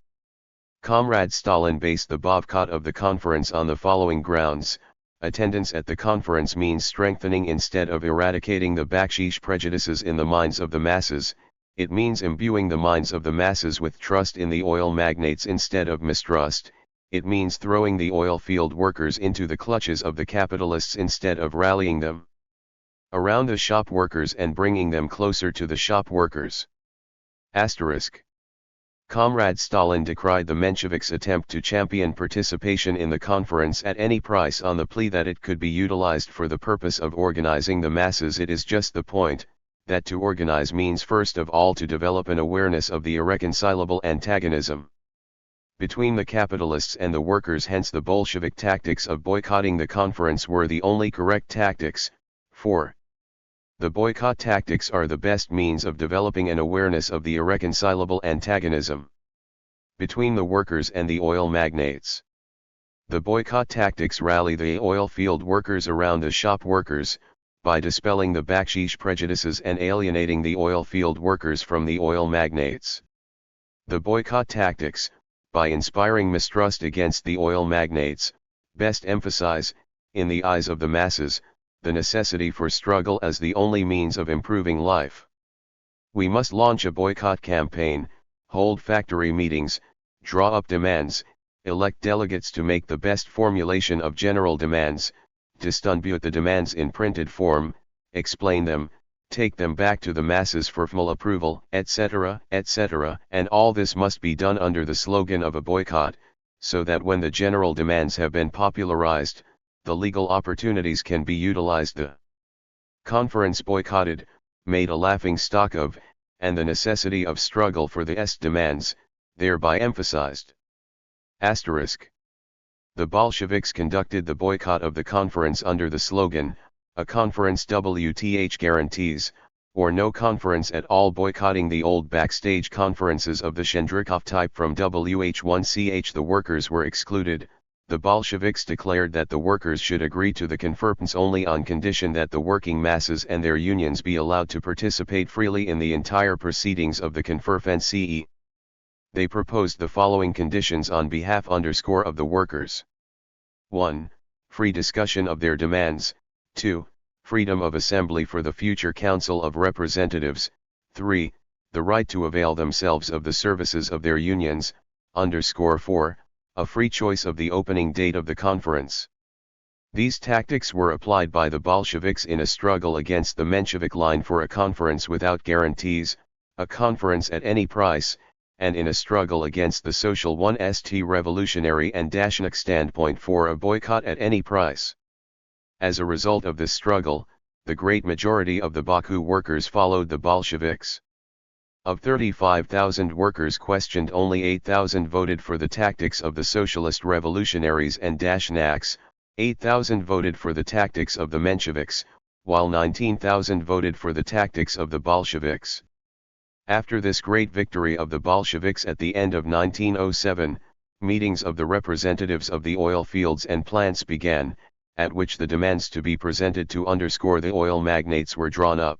Comrade Stalin based the boycott of the conference on the following grounds: attendance at the conference means strengthening instead of eradicating the bakshish prejudices in the minds of the masses, it means imbuing the minds of the masses with trust in the oil magnates instead of mistrust, it means throwing the oil field workers into the clutches of the capitalists instead of rallying them around the shop workers and bringing them closer to the shop workers. Asterisk. Comrade Stalin decried the Mensheviks' attempt to champion participation in the conference at any price on the plea that it could be utilized for the purpose of organizing the masses. It is just the point, that to organize means first of all to develop an awareness of the irreconcilable antagonism between the capitalists and the workers. Hence the Bolshevik tactics of boycotting the conference were the only correct tactics. 4. The boycott tactics are the best means of developing an awareness of the irreconcilable antagonism between the workers and the oil magnates. The boycott tactics rally the oil field workers around the shop workers, by dispelling the bakshish prejudices and alienating the oil field workers from the oil magnates. The boycott tactics, by inspiring mistrust against the oil magnates, best emphasize, in the eyes of the masses, the necessity for struggle as the only means of improving life. We must launch a boycott campaign, hold factory meetings, draw up demands, elect delegates to make the best formulation of general demands, distribute the demands in printed form, explain them, take them back to the masses for formal approval, etc., etc., and all this must be done under the slogan of a boycott, so that when the general demands have been popularized, the legal opportunities can be utilized. The conference boycotted, made a laughing stock of, and the necessity of struggle for the demands, thereby emphasized. Asterisk. The Bolsheviks conducted the boycott of the conference under the slogan, "A conference WTH guarantees," or no conference at all, boycotting the old backstage conferences of the Shendrikov type from WH1CH. The workers were excluded. The Bolsheviks declared that the workers should agree to the conference only on condition that the working masses and their unions be allowed to participate freely in the entire proceedings of the conference. They proposed the following conditions on behalf of the workers. 1. Free discussion of their demands. 2. Freedom of assembly for the future Council of Representatives. 3. The right to avail themselves of the services of their unions. 4. A free choice of the opening date of the conference. These tactics were applied by the Bolsheviks in a struggle against the Menshevik line for a conference without guarantees, a conference at any price, and in a struggle against the social revolutionary and Dashnik standpoint for a boycott at any price. As a result of this struggle, the great majority of the Baku workers followed the Bolsheviks. Of 35,000 workers questioned, only 8,000 voted for the tactics of the socialist revolutionaries and Dashnaks, 8,000 voted for the tactics of the Mensheviks, while 19,000 voted for the tactics of the Bolsheviks. After this great victory of the Bolsheviks at the end of 1907, meetings of the representatives of the oil fields and plants began, at which the demands to be presented to the oil magnates were drawn up.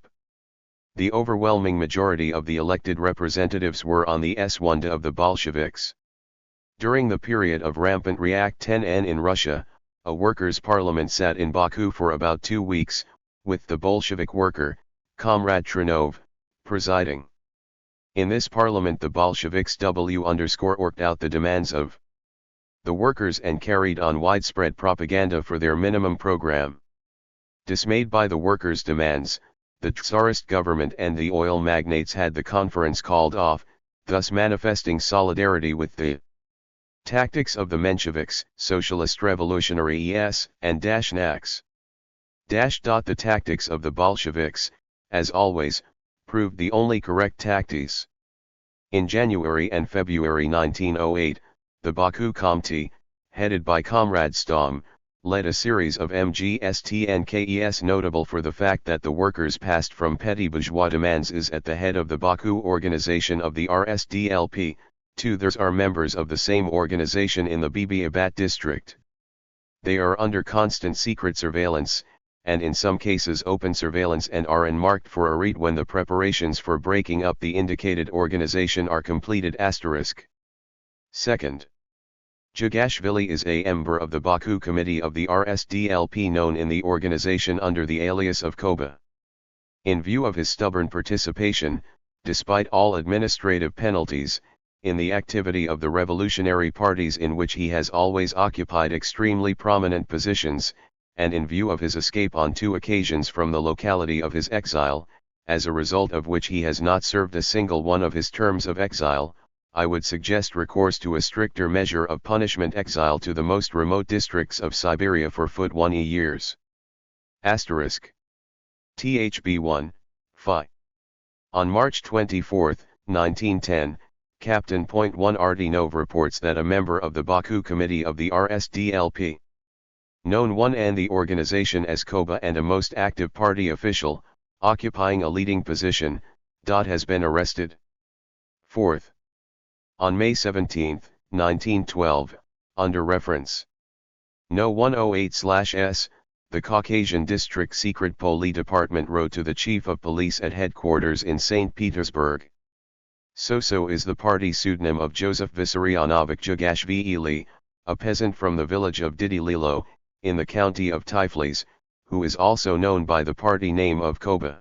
The overwhelming majority of the elected representatives were on the S1 of the Bolsheviks. During the period of rampant React 10N in Russia, a workers' parliament sat in Baku for about 2 weeks, with the Bolshevik worker, Comrade Trinov, presiding. In this parliament the Bolsheviks worked out the demands of the workers and carried on widespread propaganda for their minimum program. Dismayed by the workers' demands, the Tsarist government and the oil magnates had the conference called off, thus manifesting solidarity with the tactics of the Mensheviks, Socialist Revolutionary and Dashnaks. The tactics of the Bolsheviks, as always, proved the only correct tactics. In January and February 1908, the Baku Committee, headed by Comrade Stom, led a series of MGSTNKES notable for the fact that the workers passed from petty bourgeois demands is at the head of the Baku organization of the RSDLP, to theirs are members of the same organization in the Bibiabat district. They are under constant secret surveillance, and in some cases open surveillance, and are unmarked for a read when the preparations for breaking up the indicated organization are completed. Second. Jugashvili is a member of the Baku Committee of the RSDLP, known in the organization under the alias of Koba. In view of his stubborn participation, despite all administrative penalties, in the activity of the revolutionary parties in which he has always occupied extremely prominent positions, and in view of his escape on 2 occasions from the locality of his exile, as a result of which he has not served a single one of his terms of exile, I would suggest recourse to a stricter measure of punishment: exile to the most remote districts of Siberia for 1 years. Asterisk. THB 1, Phi. On March 24, 1910, Captain .1 Artinov reports that a member of the Baku Committee of the RSDLP, known one and the organization as Koba and a most active party official, occupying a leading position, has been arrested. 4th. On May 17, 1912, under reference No. 108/S, the Caucasian District Secret Police Department wrote to the Chief of Police at headquarters in St. Petersburg. So is the party pseudonym of Joseph Vissarionovich Jugashvili, a peasant from the village of Didililo, in the county of Tiflis, who is also known by the party name of Koba.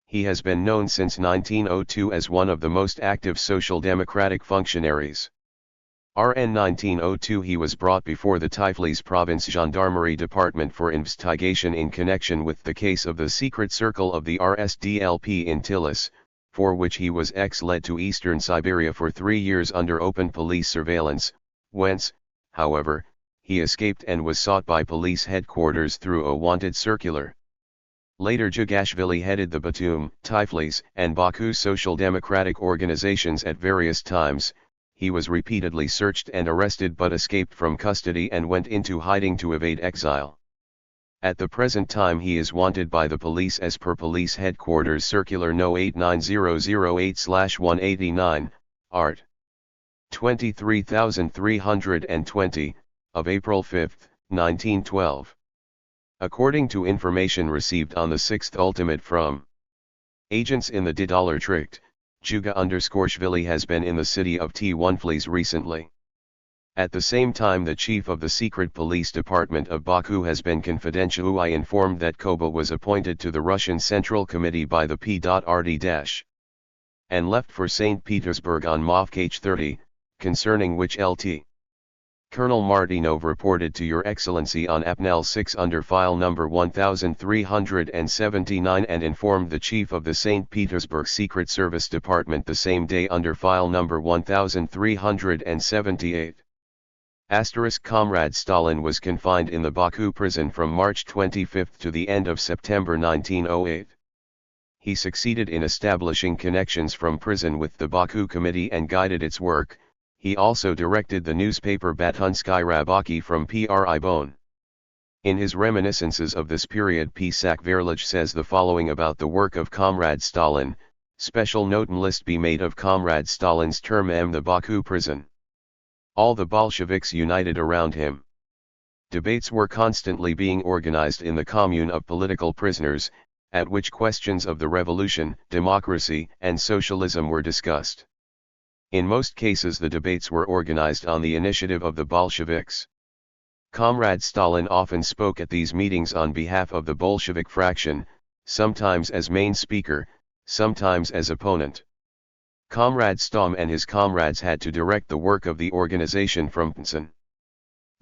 He has been known since 1902 as one of the most active social democratic functionaries. In 1902 he was brought before the Tiflis Province Gendarmerie Department for investigation in connection with the case of the secret circle of the RSDLP in Tilis, for which he was led to eastern Siberia for 3 years under open police surveillance, whence, however, he escaped and was sought by police headquarters through a wanted circular. Later Jugashvili headed the Batum, Tiflis, and Baku social democratic organizations at various times. He was repeatedly searched and arrested but escaped from custody and went into hiding to evade exile. At the present time he is wanted by the police as per Police Headquarters Circular No. 89008/189, Art. 23320, of April 5, 1912. According to information received on the 6th ultimate from agents in the Didolar Trict, Juga_Shvili has been in the city of Tiflis recently. At the same time the chief of the secret police department of Baku has been confidentially informed that Koba was appointed to the Russian Central Committee by the P.RD- and left for St. Petersburg on Mavkh 30, concerning which Lt. Colonel Martinov reported to Your Excellency on Apnel 6 under file number 1379 and informed the chief of the St. Petersburg Secret Service Department the same day under file number 1378. Comrade Stalin was confined in the Baku prison from March 25 to the end of September 1908. He succeeded in establishing connections from prison with the Baku Committee and guided its work. He also directed the newspaper Batunsky Rabaki from Pri Bon. In his reminiscences of this period, P. Sakhverlich says the following about the work of Comrade Stalin: special note list be made of Comrade Stalin's term in the Baku prison. All the Bolsheviks united around him. Debates were constantly being organized in the commune of political prisoners, at which questions of the revolution, democracy, and socialism were discussed. In most cases the debates were organized on the initiative of the Bolsheviks. Comrade Stalin often spoke at these meetings on behalf of the Bolshevik fraction, sometimes as main speaker, sometimes as opponent. Comrade Stalin and his comrades had to direct the work of the organization from Ptsin.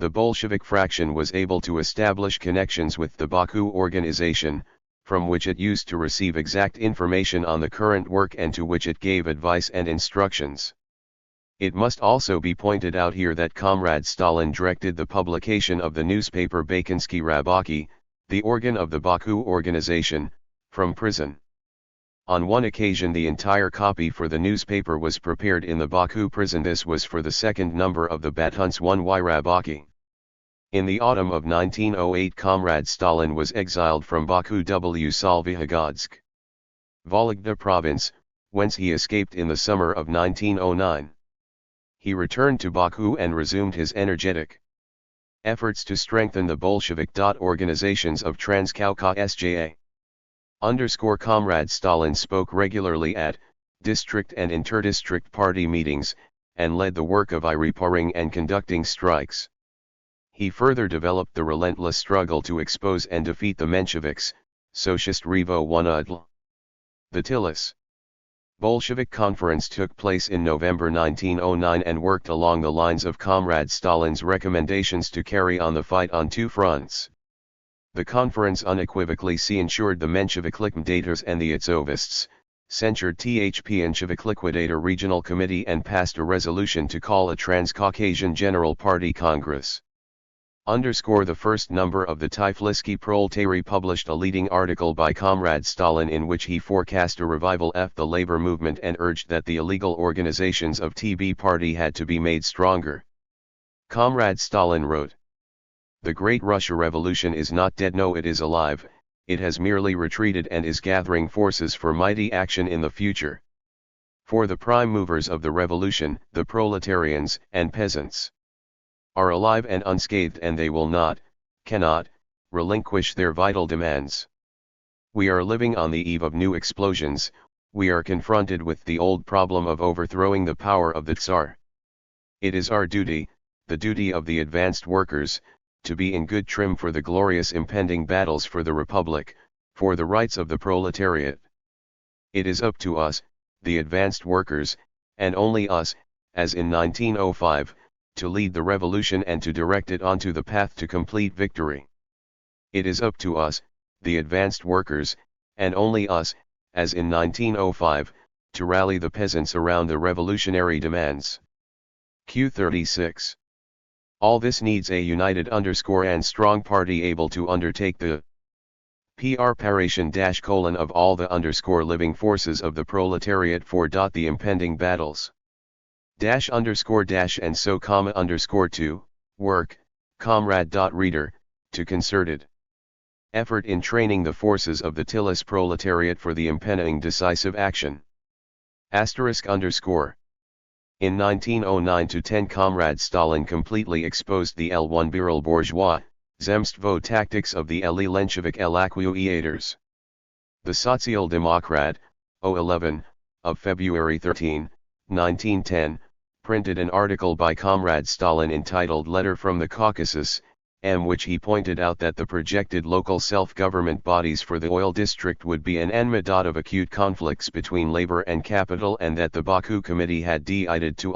The Bolshevik fraction was able to establish connections with the Baku organization, from which it used to receive exact information on the current work and to which it gave advice and instructions. It must also be pointed out here that Comrade Stalin directed the publication of the newspaper Bakunsky Rabaki, the organ of the Baku organization, from prison. On one occasion the entire copy for the newspaper was prepared in the Baku prison. This was for the second number of the Batuns 1Y Rabaki. In the autumn of 1908 Comrade Stalin was exiled from Baku w Salvihagodsk, Vologda province, whence he escaped in the summer of 1909. He returned to Baku and resumed his energetic efforts to strengthen the Bolshevik organizations of Transcaucasia. Comrade Stalin spoke regularly at district and interdistrict party meetings, and led the work of repairing and conducting strikes. He further developed the relentless struggle to expose and defeat the Mensheviks, Socialist Revolution. The Tillis Bolshevik Conference took place in November 1909 and worked along the lines of Comrade Stalin's recommendations to carry on the fight on two fronts. The conference unequivocally ensured the Menshevik liquidators and the Itzovists, censured Menshevik Liquidator Regional Committee and passed a resolution to call a Transcaucasian General Party Congress. The first number of the Tiflisky Proletary published a leading article by Comrade Stalin in which he forecast a revival of the labor movement and urged that the illegal organizations of TB Party had to be made stronger. Comrade Stalin wrote, "The Great Russia Revolution is not dead, no, it is alive, it has merely retreated and is gathering forces for mighty action in the future. For the prime movers of the revolution, the proletarians and peasants, are alive and unscathed, and they will not, cannot, relinquish their vital demands. We are living on the eve of new explosions, we are confronted with the old problem of overthrowing the power of the Tsar. It is our duty, the duty of the advanced workers, to be in good trim for the glorious impending battles for the Republic, for the rights of the proletariat. It is up to us, the advanced workers, and only us, as in 1905, to lead the revolution and to direct it onto the path to complete victory. It is up to us, the advanced workers, and only us, as in 1905, to rally the peasants around the revolutionary demands." Q36. All this needs a united and strong party able to undertake the preparation of all the living forces of the proletariat for the impending battles. And so, _2, work, comrade.reader, to concerted effort in training the forces of the Tillis proletariat for the impending decisive action. *_. In 1909-10, Comrade Stalin completely exposed the L1 Birol bourgeois, Zemstvo tactics of the Lenshevik evacuators. The Social Democrat, 011, of February 13, 1910, printed an article by Comrade Stalin entitled Letter from the Caucasus, which he pointed out that the projected local self-government bodies for the oil district would be an enmity of acute conflicts between labor and capital, and that the Baku Committee had decided to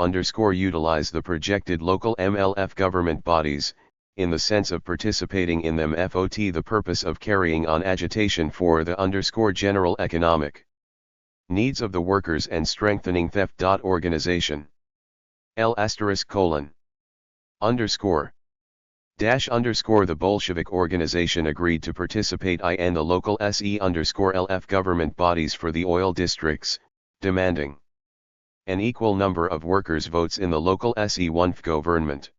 utilize the projected local MLF government bodies, in the sense of participating in them for the purpose of carrying on agitation for the general economic needs of the workers and strengthening theft. Organization. The Bolshevik organization agreed to participate in the local SE_LF government bodies for the oil districts, demanding an equal number of workers' votes in the local SE1 government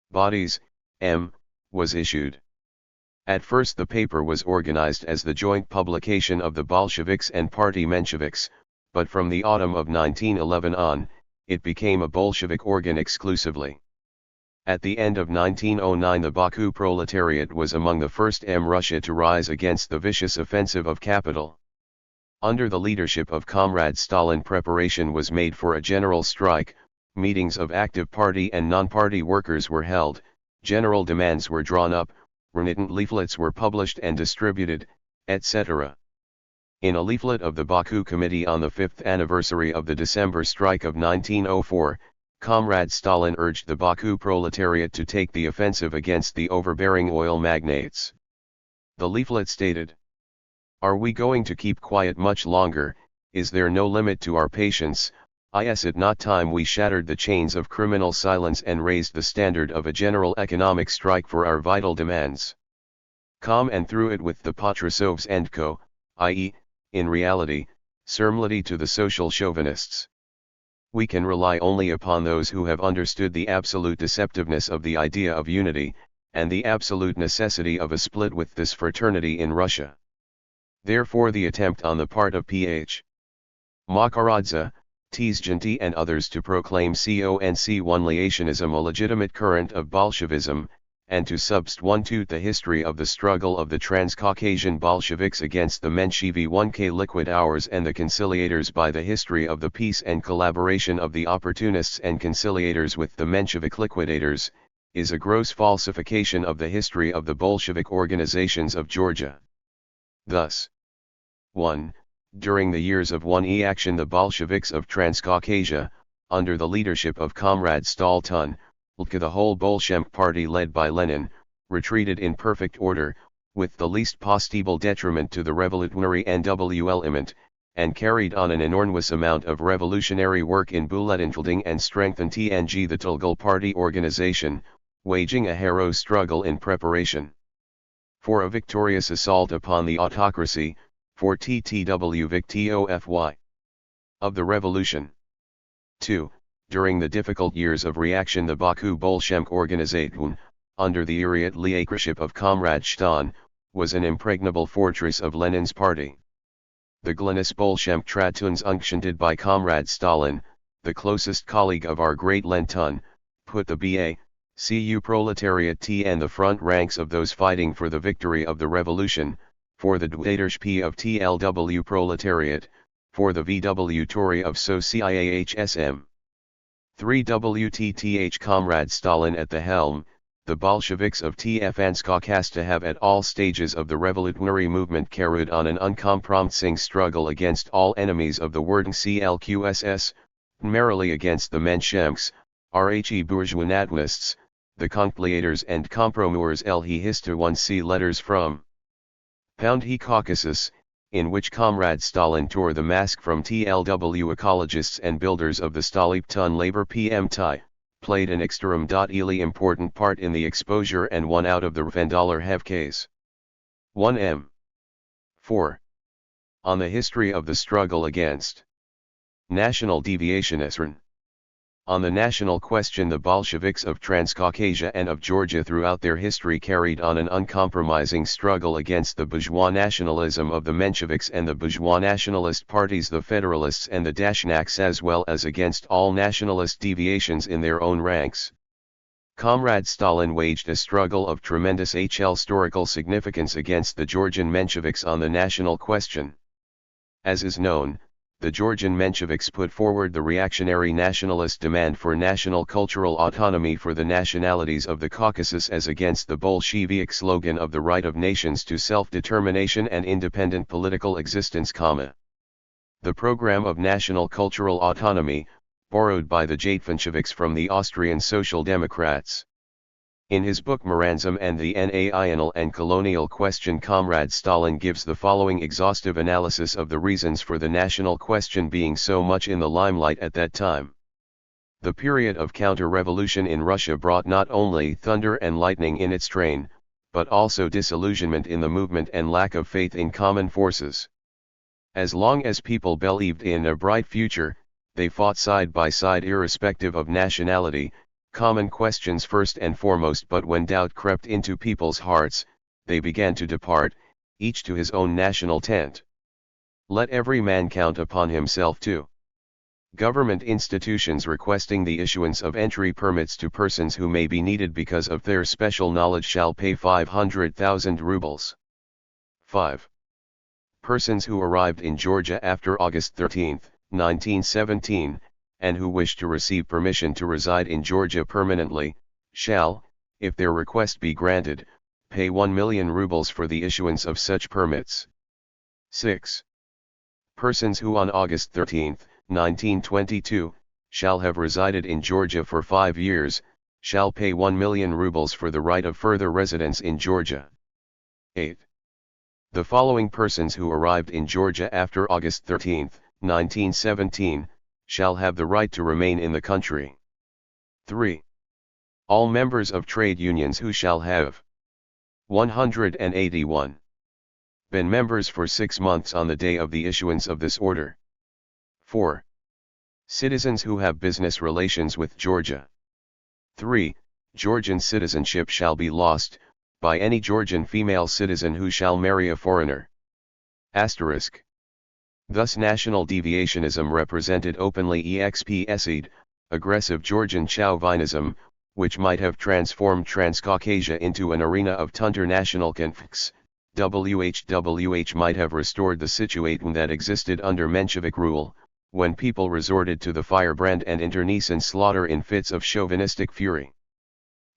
bodies, was issued. At first the paper was organized as the joint publication of the Bolsheviks and Party Mensheviks, but from the autumn of 1911 on, it became a Bolshevik organ exclusively. At the end of 1909 the Baku proletariat was among the first Russia to rise against the vicious offensive of capital. Under the leadership of Comrade Stalin, preparation was made for a general strike, meetings of active party and non-party workers were held, general demands were drawn up, renitent leaflets were published and distributed, etc. In a leaflet of the Baku Committee on the 5th anniversary of the December strike of 1904, Comrade Stalin urged the Baku proletariat to take the offensive against the overbearing oil magnates. The leaflet stated, "Are we going to keep quiet much longer? Is there no limit to our patience? Is it not time we shattered the chains of criminal silence and raised the standard of a general economic strike for our vital demands? And through it with the Patrasovs and Co., i.e., in reality, sermlity to the social chauvinists. We can rely only upon those who have understood the absolute deceptiveness of the idea of unity, and the absolute necessity of a split with this fraternity in Russia. Therefore the attempt on the part of Ph. Makaradze, Tzgenty and others to proclaim CONC1 Liationism a legitimate current of Bolshevism, and to substitute the history of the struggle of the Transcaucasian Bolsheviks against the Menshevik 1K liquid hours and the conciliators by the history of the peace and collaboration of the opportunists and conciliators with the Menshevik liquidators, is a gross falsification of the history of the Bolshevik organizations of Georgia. Thus, 1. During the years of 1E action, the Bolsheviks of Transcaucasia, under the leadership of Comrade Stalin, the whole Bolshevik party led by Lenin, retreated in perfect order, with the least possible detriment to the revolutionary NW element, and carried on an enormous amount of revolutionary work in bulletinbuilding and strengthened TNG the Tulgul party organization, waging a heroic struggle in preparation for a victorious assault upon the autocracy, for TTW victofy of the revolution. 2. During the difficult years of reaction, the Baku Bolshevik organization, under the immediate leadership of Comrade Stalin, was an impregnable fortress of Lenin's party. The Glenis Bolshevik Tratuns unctioned by Comrade Stalin, the closest colleague of our great Lenin, put the BA.CU proletariat in the front ranks of those fighting for the victory of the revolution, for the dictatorship of TLW proletariat, for the VW Tory of SOCIAHSM. 3. WTTH Comrade Stalin at the helm, the Bolsheviks of Transcaucasia have at all stages of the revolutionary movement carried on an uncompromising struggle against all enemies of the word CLQSS, primarily against the Mensheviks, RHE bourgeois-natonists, the conciliators and compromeurs LH Hista 1C letters from He Caucasus, in which Comrade Stalin tore the mask from TLW ecologists and builders of the Stolypin labor PMT, played an extremely important part in the exposure and won out of the Vendalur case. 1m. 4. On the history of the struggle against national deviationism. On the national question, the Bolsheviks of Transcaucasia and of Georgia throughout their history carried on an uncompromising struggle against the bourgeois nationalism of the Mensheviks and the bourgeois nationalist parties, the Federalists and the Dashnaks, as well as against all nationalist deviations in their own ranks. Comrade Stalin waged a struggle of tremendous historical significance against the Georgian Mensheviks on the national question. As is known, the Georgian Mensheviks put forward the reactionary nationalist demand for national cultural autonomy for the nationalities of the Caucasus as against the Bolshevik slogan of the right of nations to self-determination and independent political existence, the program of national cultural autonomy, borrowed by the Jadfensheviks from the Austrian Social Democrats. In his book Moranzum and the National and Colonial Question, Comrade Stalin gives the following exhaustive analysis of the reasons for the national question being so much in the limelight at that time. The period of counter-revolution in Russia brought not only thunder and lightning in its train, but also disillusionment in the movement and lack of faith in common forces. As long as people believed in a bright future, they fought side by side irrespective of nationality, common questions first and foremost, but when doubt crept into people's hearts, they began to depart, each to his own national tent. Let every man count upon himself too. Government institutions requesting the issuance of entry permits to persons who may be needed because of their special knowledge shall pay 500,000 rubles. 5. Persons who arrived in Georgia after August 13, 1917, and who wish to receive permission to reside in Georgia permanently, shall, if their request be granted, pay 1 million rubles for the issuance of such permits. 6. Persons who on August 13, 1922, shall have resided in Georgia for 5 years, shall pay 1 million rubles for the right of further residence in Georgia. 8. The following persons who arrived in Georgia after August 13, 1917, shall have the right to remain in the country. 3. All members of trade unions who shall have 181 been members for 6 months on the day of the issuance of this order. 4. Citizens who have business relations with Georgia. 3. Georgian citizenship shall be lost by any Georgian female citizen who shall marry a foreigner. Asterisk. Thus national deviationism represented openly expsed, aggressive Georgian chauvinism, which might have transformed Transcaucasia into an arena of international conflicts. WHWH might have restored the situation that existed under Menshevik rule, when people resorted to the firebrand and internecine slaughter in fits of chauvinistic fury.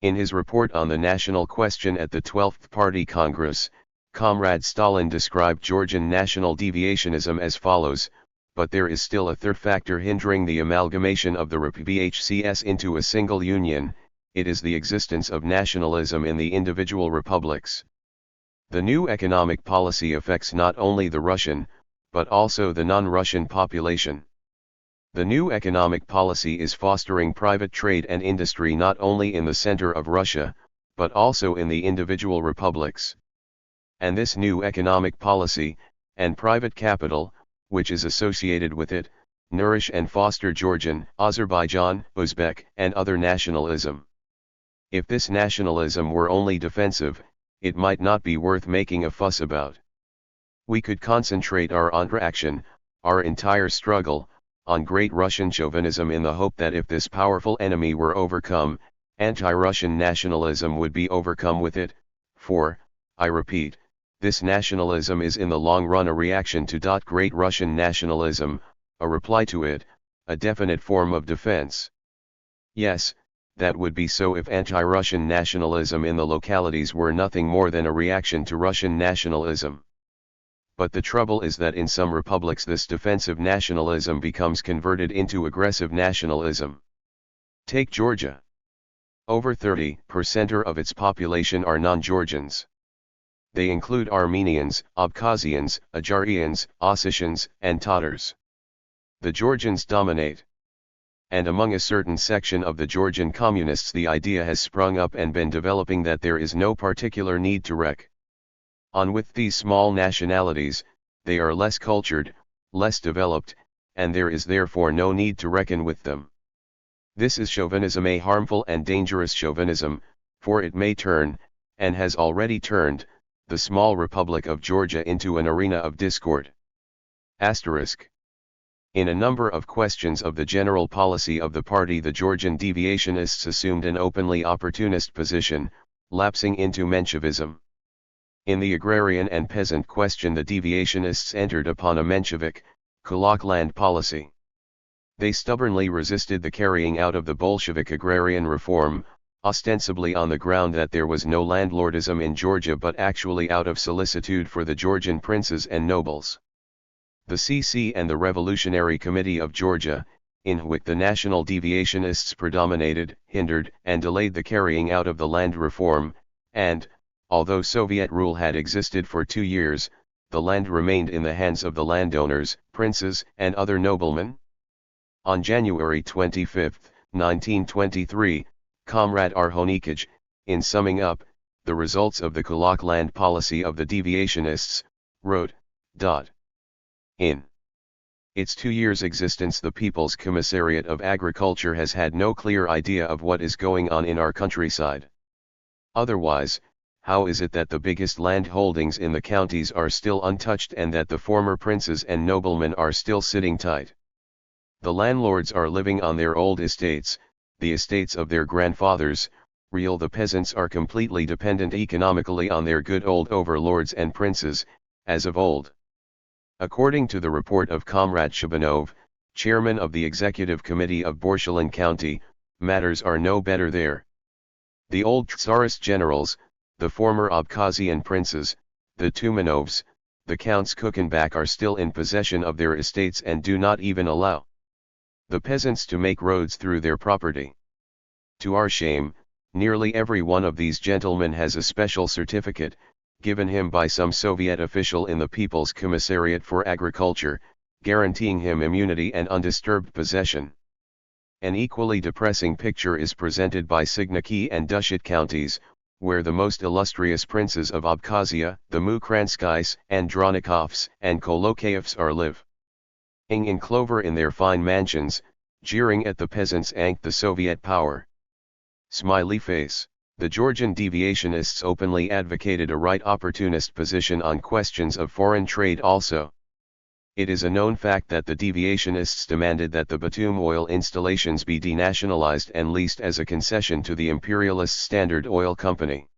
In his report on the national question at the 12th Party Congress, Comrade Stalin described Georgian national deviationism as follows: but there is still a third factor hindering the amalgamation of the RPBHCS into a single union. It is the existence of nationalism in the individual republics. The new economic policy affects not only the Russian, but also the non-Russian population. The new economic policy is fostering private trade and industry not only in the center of Russia, but also in the individual republics. And this new economic policy, and private capital, which is associated with it, nourish and foster Georgian, Azerbaijan, Uzbek, and other nationalism. If this nationalism were only defensive, it might not be worth making a fuss about. We could concentrate our interaction, our entire struggle, on Great Russian chauvinism in the hope that if this powerful enemy were overcome, anti-Russian nationalism would be overcome with it, for, I repeat, this nationalism is in the long run a reaction to Great Russian nationalism, a reply to it, a definite form of defense. Yes, that would be so if anti-Russian nationalism in the localities were nothing more than a reaction to Russian nationalism. But the trouble is that in some republics this defensive nationalism becomes converted into aggressive nationalism. Take Georgia. Over 30% of its population are non-Georgians. They include Armenians, Abkhazians, Azerians, Ossetians, and Tatars. The Georgians dominate. And among a certain section of the Georgian communists the idea has sprung up and been developing that there is no particular need to reckon on with these small nationalities, they are less cultured, less developed, and there is therefore no need to reckon with them. This is chauvinism, a harmful and dangerous chauvinism, for it may turn, and has already turned, the small Republic of Georgia into an arena of discord. Asterisk. In a number of questions of the general policy of the party, the Georgian deviationists assumed an openly opportunist position, lapsing into Menshevism. In the agrarian and peasant question the deviationists entered upon a Menshevik, Kulak land policy. They stubbornly resisted the carrying out of the Bolshevik agrarian reform, ostensibly on the ground that there was no landlordism in Georgia but actually out of solicitude for the Georgian princes and nobles. The CC and the Revolutionary Committee of Georgia, in which the national deviationists predominated, hindered and delayed the carrying out of the land reform, and, although Soviet rule had existed for 2 years, the land remained in the hands of the landowners, princes, and other noblemen. On January 25, 1923, Comrade Arhonikij, in summing up the results of the Kulak land policy of the deviationists, wrote, In its 2 years' existence the People's Commissariat of Agriculture has had no clear idea of what is going on in our countryside. Otherwise, how is it that the biggest land holdings in the counties are still untouched and that the former princes and noblemen are still sitting tight? The landlords are living on their old estates, the estates of their grandfathers, the peasants are completely dependent economically on their good old overlords and princes, as of old. According to the report of Comrade Shabanov, chairman of the Executive Committee of Borshelin County, matters are no better there. The old Tsarist generals, the former Abkhazian princes, the Tumanovs, the Counts Kukenbach are still in possession of their estates and do not even allow the peasants to make roads through their property. To our shame, nearly every one of these gentlemen has a special certificate, given him by some Soviet official in the People's Commissariat for Agriculture, guaranteeing him immunity and undisturbed possession. An equally depressing picture is presented by Signiki and Dushit counties, where the most illustrious princes of Abkhazia, the Mukranskys, Andronikovs, and Kolokaevs are living in clover in their fine mansions, jeering at the peasants and the Soviet power. Smiley face. The Georgian deviationists openly advocated a right opportunist position on questions of foreign trade also. It is a known fact that the deviationists demanded that the Batum oil installations be denationalized and leased as a concession to the imperialist Standard Oil Company.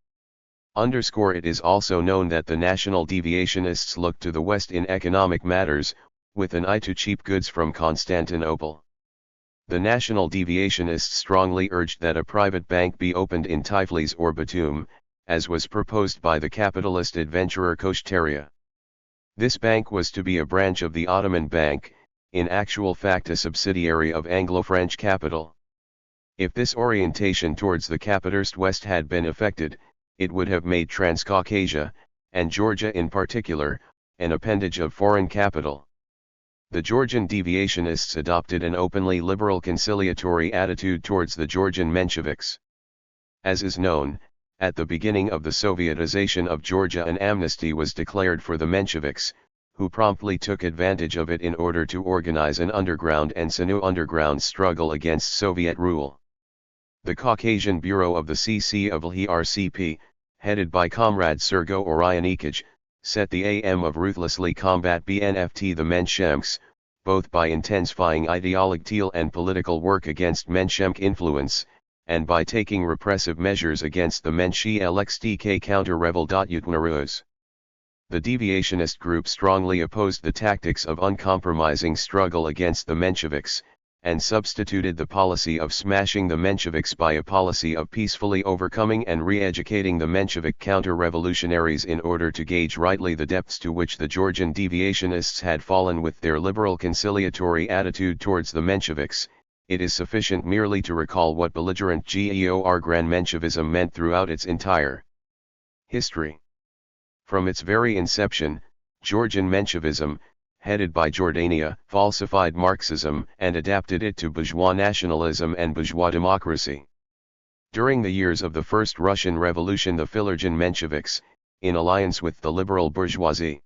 It is also known that the national deviationists looked to the West in economic matters, with an eye to cheap goods from Constantinople. The national deviationists strongly urged that a private bank be opened in Tiflis or Batum, as was proposed by the capitalist adventurer Koshtaria. This bank was to be a branch of the Ottoman Bank, in actual fact a subsidiary of Anglo-French capital. If this orientation towards the capitalist West had been effected, it would have made Transcaucasia, and Georgia in particular, an appendage of foreign capital. The Georgian deviationists adopted an openly liberal conciliatory attitude towards the Georgian Mensheviks. As is known, at the beginning of the Sovietization of Georgia an amnesty was declared for the Mensheviks, who promptly took advantage of it in order to organize an underground and semi-underground struggle against Soviet rule. The Caucasian Bureau of the CC of LHRCP, headed by Comrade Sergo Orionikij, set the aim of ruthlessly combat BNFT the Menshevks, both by intensifying ideological and political work against Menshevik influence, and by taking repressive measures against the Menshevik counter-rebel. The deviationist group strongly opposed the tactics of uncompromising struggle against the Mensheviks, and substituted the policy of smashing the Mensheviks by a policy of peacefully overcoming and re-educating the Menshevik counter-revolutionaries in order to gauge rightly the depths to which the Georgian deviationists had fallen with their liberal conciliatory attitude towards the Mensheviks. It is sufficient merely to recall what belligerent Grand Menshevism meant throughout its entire history. From its very inception, Georgian Menshevism, headed by Jordania, falsified Marxism and adapted it to bourgeois nationalism and bourgeois democracy. During the years of the First Russian Revolution the Filarjan Mensheviks, in alliance with the liberal bourgeoisie,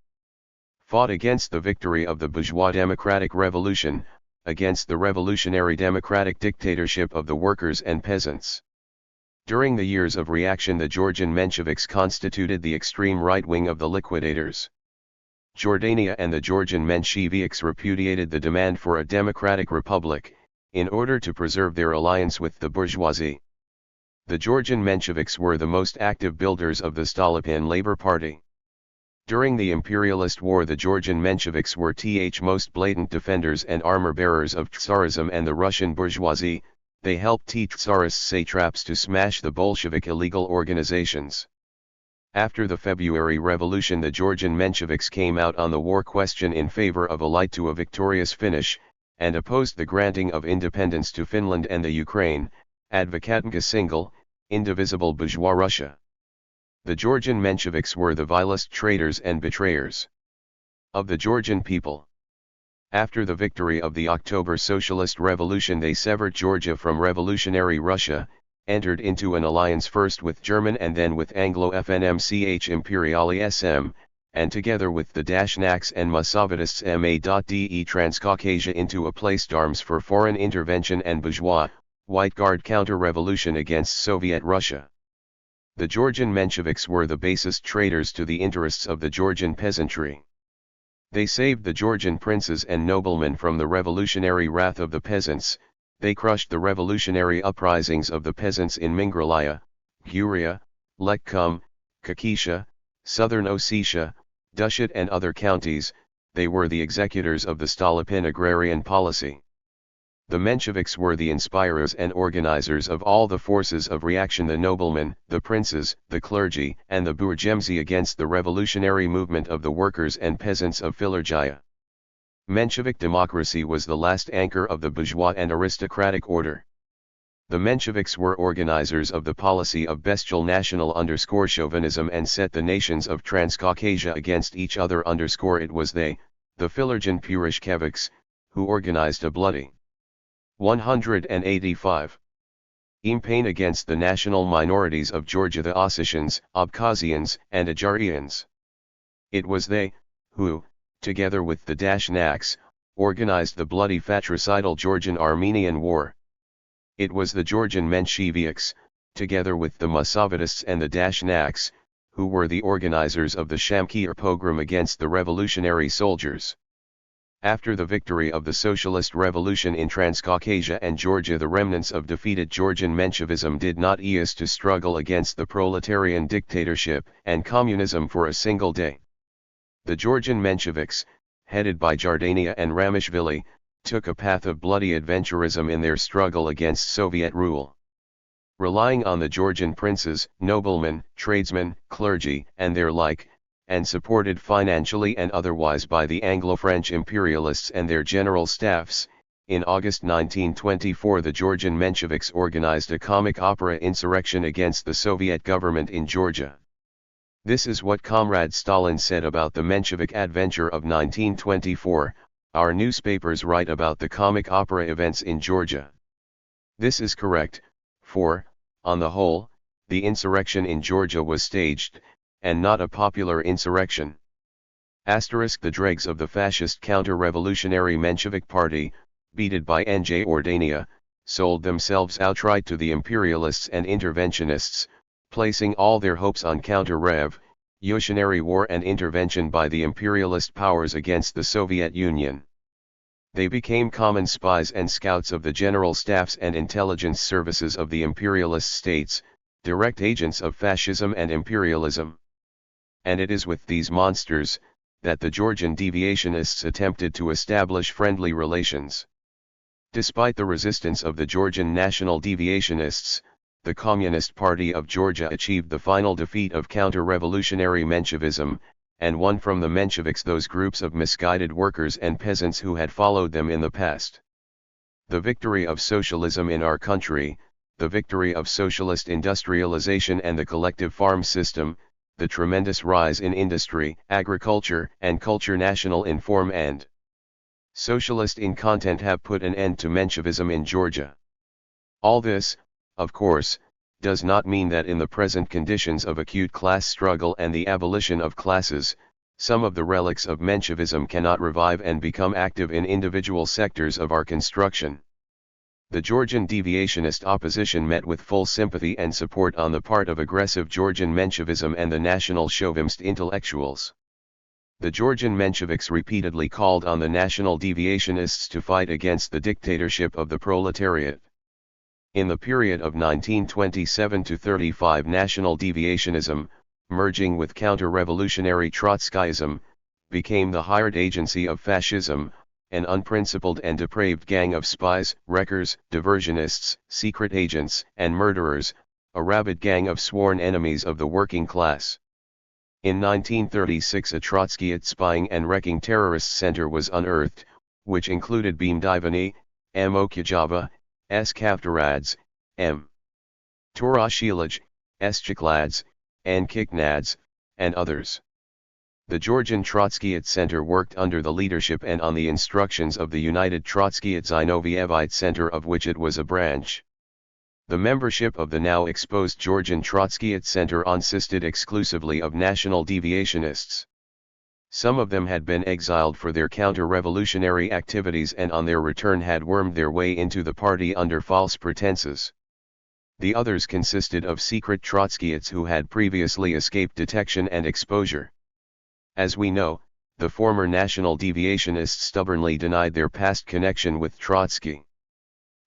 fought against the victory of the bourgeois democratic revolution, against the revolutionary democratic dictatorship of the workers and peasants. During the years of reaction the Georgian Mensheviks constituted the extreme right wing of the liquidators. Jordania and the Georgian Mensheviks repudiated the demand for a democratic republic, in order to preserve their alliance with the bourgeoisie. The Georgian Mensheviks were the most active builders of the Stolypin Labor Party. During the imperialist war the Georgian Mensheviks were the most blatant defenders and armor-bearers of Tsarism and the Russian bourgeoisie. They helped the Tsarist satraps to smash the Bolshevik illegal organizations. After the February Revolution the Georgian Mensheviks came out on the war question in favor of a light to a victorious finish, and opposed the granting of independence to Finland and the Ukraine, advocating a single, indivisible bourgeois Russia. The Georgian Mensheviks were the vilest traitors and betrayers of the Georgian people. After the victory of the October Socialist Revolution they severed Georgia from revolutionary Russia, entered into an alliance first with German and then with Anglo-FNMCH Imperiali SM, and together with the Dashnaks and Masovetists MA.DE Transcaucasia into a placed arms for foreign intervention and bourgeois, White Guard counter-revolution against Soviet Russia. The Georgian Mensheviks were the basest traitors to the interests of the Georgian peasantry. They saved the Georgian princes and noblemen from the revolutionary wrath of the peasants. They crushed the revolutionary uprisings of the peasants in Mingralia, Guria, Lekkum, Kakheta, Southern Ossetia, Dushat and other counties. They were the executors of the Stolypin agrarian policy. The Mensheviks were the inspirers and organizers of all the forces of reaction: the noblemen, the princes, the clergy, and the bourgeoisie against the revolutionary movement of the workers and peasants of Filarjaya. Menshevik democracy was the last anchor of the bourgeois and aristocratic order. The Mensheviks were organizers of the policy of bestial national_chauvinism and set the nations of Transcaucasia against each other. It was they, the Filarjan Purishkeviks, who organized a bloody 185 campaign against the national minorities of Georgia, the Ossetians, Abkhazians, and Ajarians. It was they, who, together with the Dashnaks, organized the bloody fratricidal Georgian-Armenian War. It was the Georgian Mensheviks, together with the Masovetists and the Dashnaks, who were the organizers of the Shamkir pogrom against the revolutionary soldiers. After the victory of the Socialist Revolution in Transcaucasia and Georgia, the remnants of defeated Georgian Menshevism did not cease to struggle against the proletarian dictatorship and communism for a single day. The Georgian Mensheviks, headed by Jardania and Ramishvili, took a path of bloody adventurism in their struggle against Soviet rule. Relying on the Georgian princes, noblemen, tradesmen, clergy, and their like, and supported financially and otherwise by the Anglo-French imperialists and their general staffs, in August 1924 the Georgian Mensheviks organized a comic opera insurrection against the Soviet government in Georgia. This is what Comrade Stalin said about the Menshevik adventure of 1924, our newspapers write about the comic opera events in Georgia. This is correct, for, on the whole, the insurrection in Georgia was staged, and not a popular insurrection. The dregs of the fascist counter-revolutionary Menshevik party, beated by N.J. Ordania, sold themselves outright to the imperialists and interventionists, placing all their hopes on counter-revolutionary war and intervention by the imperialist powers against the Soviet Union. They became common spies and scouts of the general staffs and intelligence services of the imperialist states, direct agents of fascism and imperialism. And it is with these monsters that the Georgian deviationists attempted to establish friendly relations. Despite the resistance of the Georgian national deviationists, the Communist Party of Georgia achieved the final defeat of counter-revolutionary Menshevism, and won from the Mensheviks those groups of misguided workers and peasants who had followed them in the past. The victory of socialism in our country, the victory of socialist industrialization and the collective farm system, the tremendous rise in industry, agriculture, and culture national in form and socialist in content have put an end to Menshevism in Georgia. All this, of course, does not mean that in the present conditions of acute class struggle and the abolition of classes, some of the relics of Menshevism cannot revive and become active in individual sectors of our construction. The Georgian deviationist opposition met with full sympathy and support on the part of aggressive Georgian Menshevism and the national chauvinist intellectuals. The Georgian Mensheviks repeatedly called on the national deviationists to fight against the dictatorship of the proletariat. In the period of 1927 to 35, national deviationism, merging with counter-revolutionary Trotskyism, became the hired agency of fascism, an unprincipled and depraved gang of spies, wreckers, diversionists, secret agents, and murderers, a rabid gang of sworn enemies of the working class. In 1936 a Trotskyite spying and wrecking terrorist center was unearthed, which included Bimdivani, M. Okujava, S. Kavtarads, M. Torashilaj, S. Chiklads, N. Kiknads, and others. The Georgian Trotskyite Center worked under the leadership and on the instructions of the United Trotskyite Zinovyevite Center, of which it was a branch. The membership of the now exposed Georgian Trotskyite Center consisted exclusively of national deviationists. Some of them had been exiled for their counter-revolutionary activities and on their return had wormed their way into the party under false pretenses. The others consisted of secret Trotskyites who had previously escaped detection and exposure. As we know, the former national deviationists stubbornly denied their past connection with Trotsky.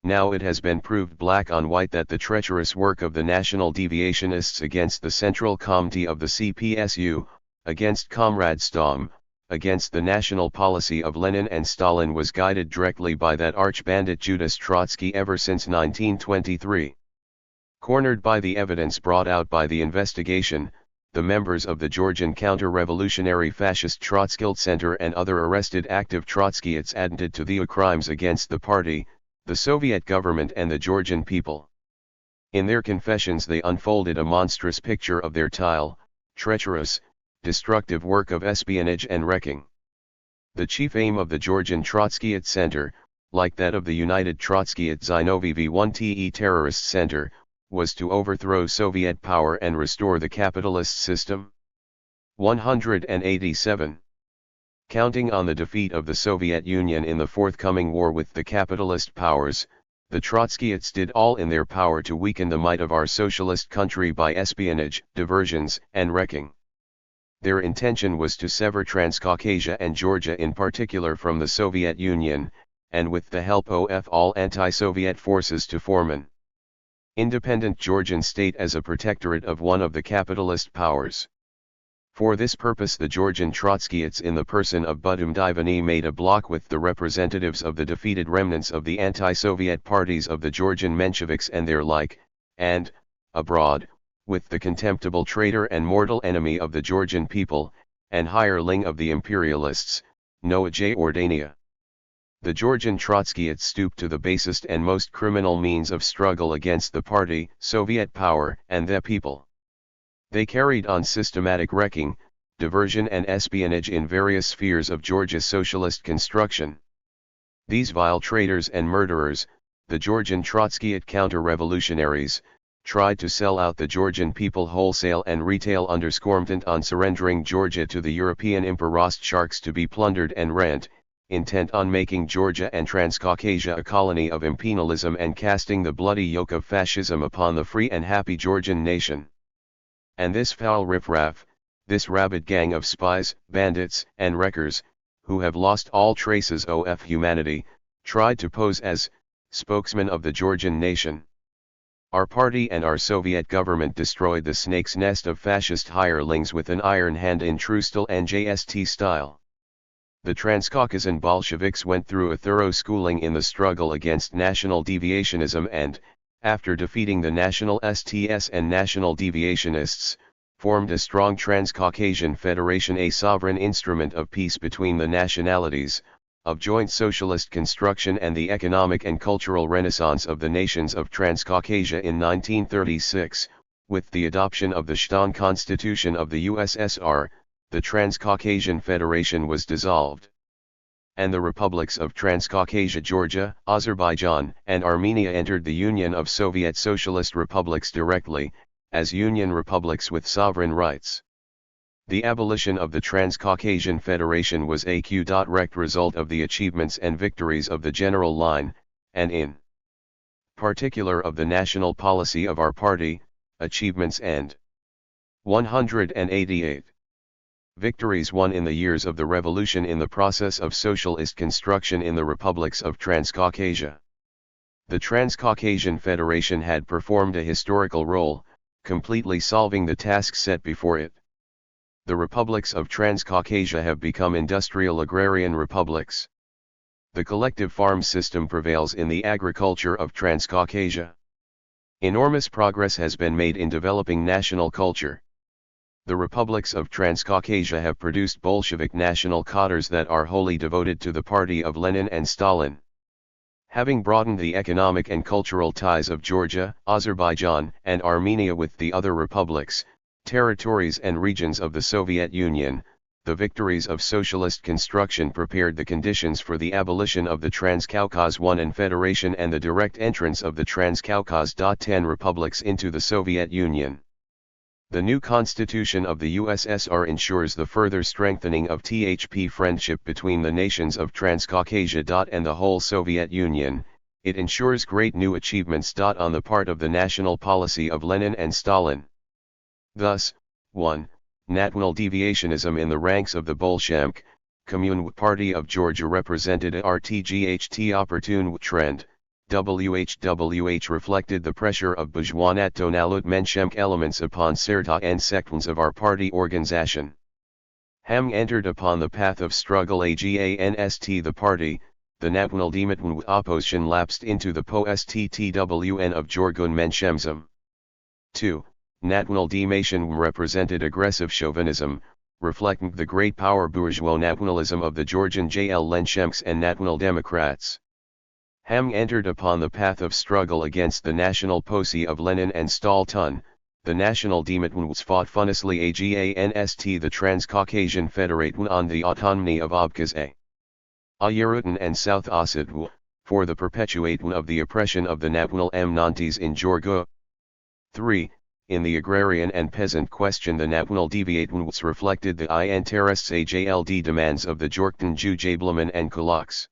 Now it has been proved black on white that the treacherous work of the national deviationists against the Central Committee of the CPSU, against Comrade Stalin, against the national policy of Lenin and Stalin was guided directly by that arch-bandit Judas Trotsky ever since 1923. Cornered by the evidence brought out by the investigation, the members of the Georgian counter-revolutionary fascist Trotskyite Center and other arrested active Trotskyites admitted to the crimes against the party, the Soviet government and the Georgian people. In their confessions they unfolded a monstrous picture of their treacherous, destructive work of espionage and wrecking. The chief aim of the Georgian Trotskyite Center, like that of the United Trotskyite Zinovy-1te Terrorist Center, was to overthrow Soviet power and restore the capitalist system. 187. Counting on the defeat of the Soviet Union in the forthcoming war with the capitalist powers, the Trotskyites did all in their power to weaken the might of our socialist country by espionage, diversions, and wrecking. Their intention was to sever Transcaucasia and Georgia in particular from the Soviet Union, and with the help of all anti-Soviet forces to form an independent Georgian state as a protectorate of one of the capitalist powers. For this purpose the Georgian Trotskyists in the person of Budum Divani made a bloc with the representatives of the defeated remnants of the anti-Soviet parties of the Georgian Mensheviks and their like, and, abroad, with the contemptible traitor and mortal enemy of the Georgian people, and hireling of the imperialists, Noah J. Ordania. The Georgian Trotskyists stooped to the basest and most criminal means of struggle against the party, Soviet power, and the people. They carried on systematic wrecking, diversion and espionage in various spheres of Georgia's socialist construction. These vile traitors and murderers, the Georgian Trotskyite counter-revolutionaries, tried to sell out the Georgian people wholesale and retail underscormtant on surrendering Georgia to the European imperialist sharks to be plundered and rent, intent on making Georgia and Transcaucasia a colony of imperialism and casting the bloody yoke of fascism upon the free and happy Georgian nation. And this foul riffraff, this rabid gang of spies, bandits, and wreckers, who have lost all traces of humanity, tried to pose as spokesmen of the Georgian nation. Our party and our Soviet government destroyed the snake's nest of fascist hirelings with an iron hand in true Stal and JST style. The Transcaucasian Bolsheviks went through a thorough schooling in the struggle against national deviationism and, after defeating the National STS and National Deviationists, formed a strong Transcaucasian Federation, a sovereign instrument of peace between the nationalities, of joint socialist construction and the economic and cultural renaissance of the nations of Transcaucasia in 1936, with the adoption of the Stan Constitution of the USSR, the Transcaucasian Federation was dissolved. And the republics of Transcaucasia, Georgia, Azerbaijan, and Armenia entered the Union of Soviet Socialist Republics directly, as Union republics with sovereign rights. The abolition of the Transcaucasian Federation was a direct result of the achievements and victories of the General Line, and in particular of the national policy of our party, achievements and 188 victories won in the years of the revolution in the process of socialist construction in the republics of Transcaucasia. The Transcaucasian Federation had performed a historical role, completely solving the task set before it. The republics of Transcaucasia have become industrial agrarian republics. The collective farm system prevails in the agriculture of Transcaucasia. Enormous progress has been made in developing national culture. The republics of Transcaucasia have produced Bolshevik national cadres that are wholly devoted to the party of Lenin and Stalin. Having broadened the economic and cultural ties of Georgia, Azerbaijan, and Armenia with the other republics, territories and regions of the Soviet Union, the victories of socialist construction prepared the conditions for the abolition of the Transcaucasia I and Federation and the direct entrance of the Transcaucasia 10 republics into the Soviet Union. The new constitution of the USSR ensures the further strengthening of THP friendship between the nations of Transcaucasia. And the whole Soviet Union. It ensures great new achievements. On the part of the national policy of Lenin and Stalin. Thus, 1. National deviationism in the ranks of the Bolshevik Communist Party of Georgia represented a RTGHT opportune trend. WHWH reflected the pressure of bourgeois nationalut Menshevik elements upon certain and sections of our party organization. Ham entered upon the path of struggle against the party, the national demitun opposition lapsed into the post-TWN of Georgian Menshevism. 2. National demation represented aggressive chauvinism, reflecting the great power bourgeois nationalism of the Georgian JL Lensheviks and National Democrats. Ham entered upon the path of struggle against the national policy of Lenin and Stalin. The national demituns fought funnously against the Transcaucasian Federation on the autonomy of Abkhazia, Yerevan and South Ossetia, for the perpetuation of the oppression of the national Nantes in Georgia. 3. In the agrarian and peasant question the national deviations reflected the interests AJLD demands of the Georgian Jew Jablaman and Kulaks.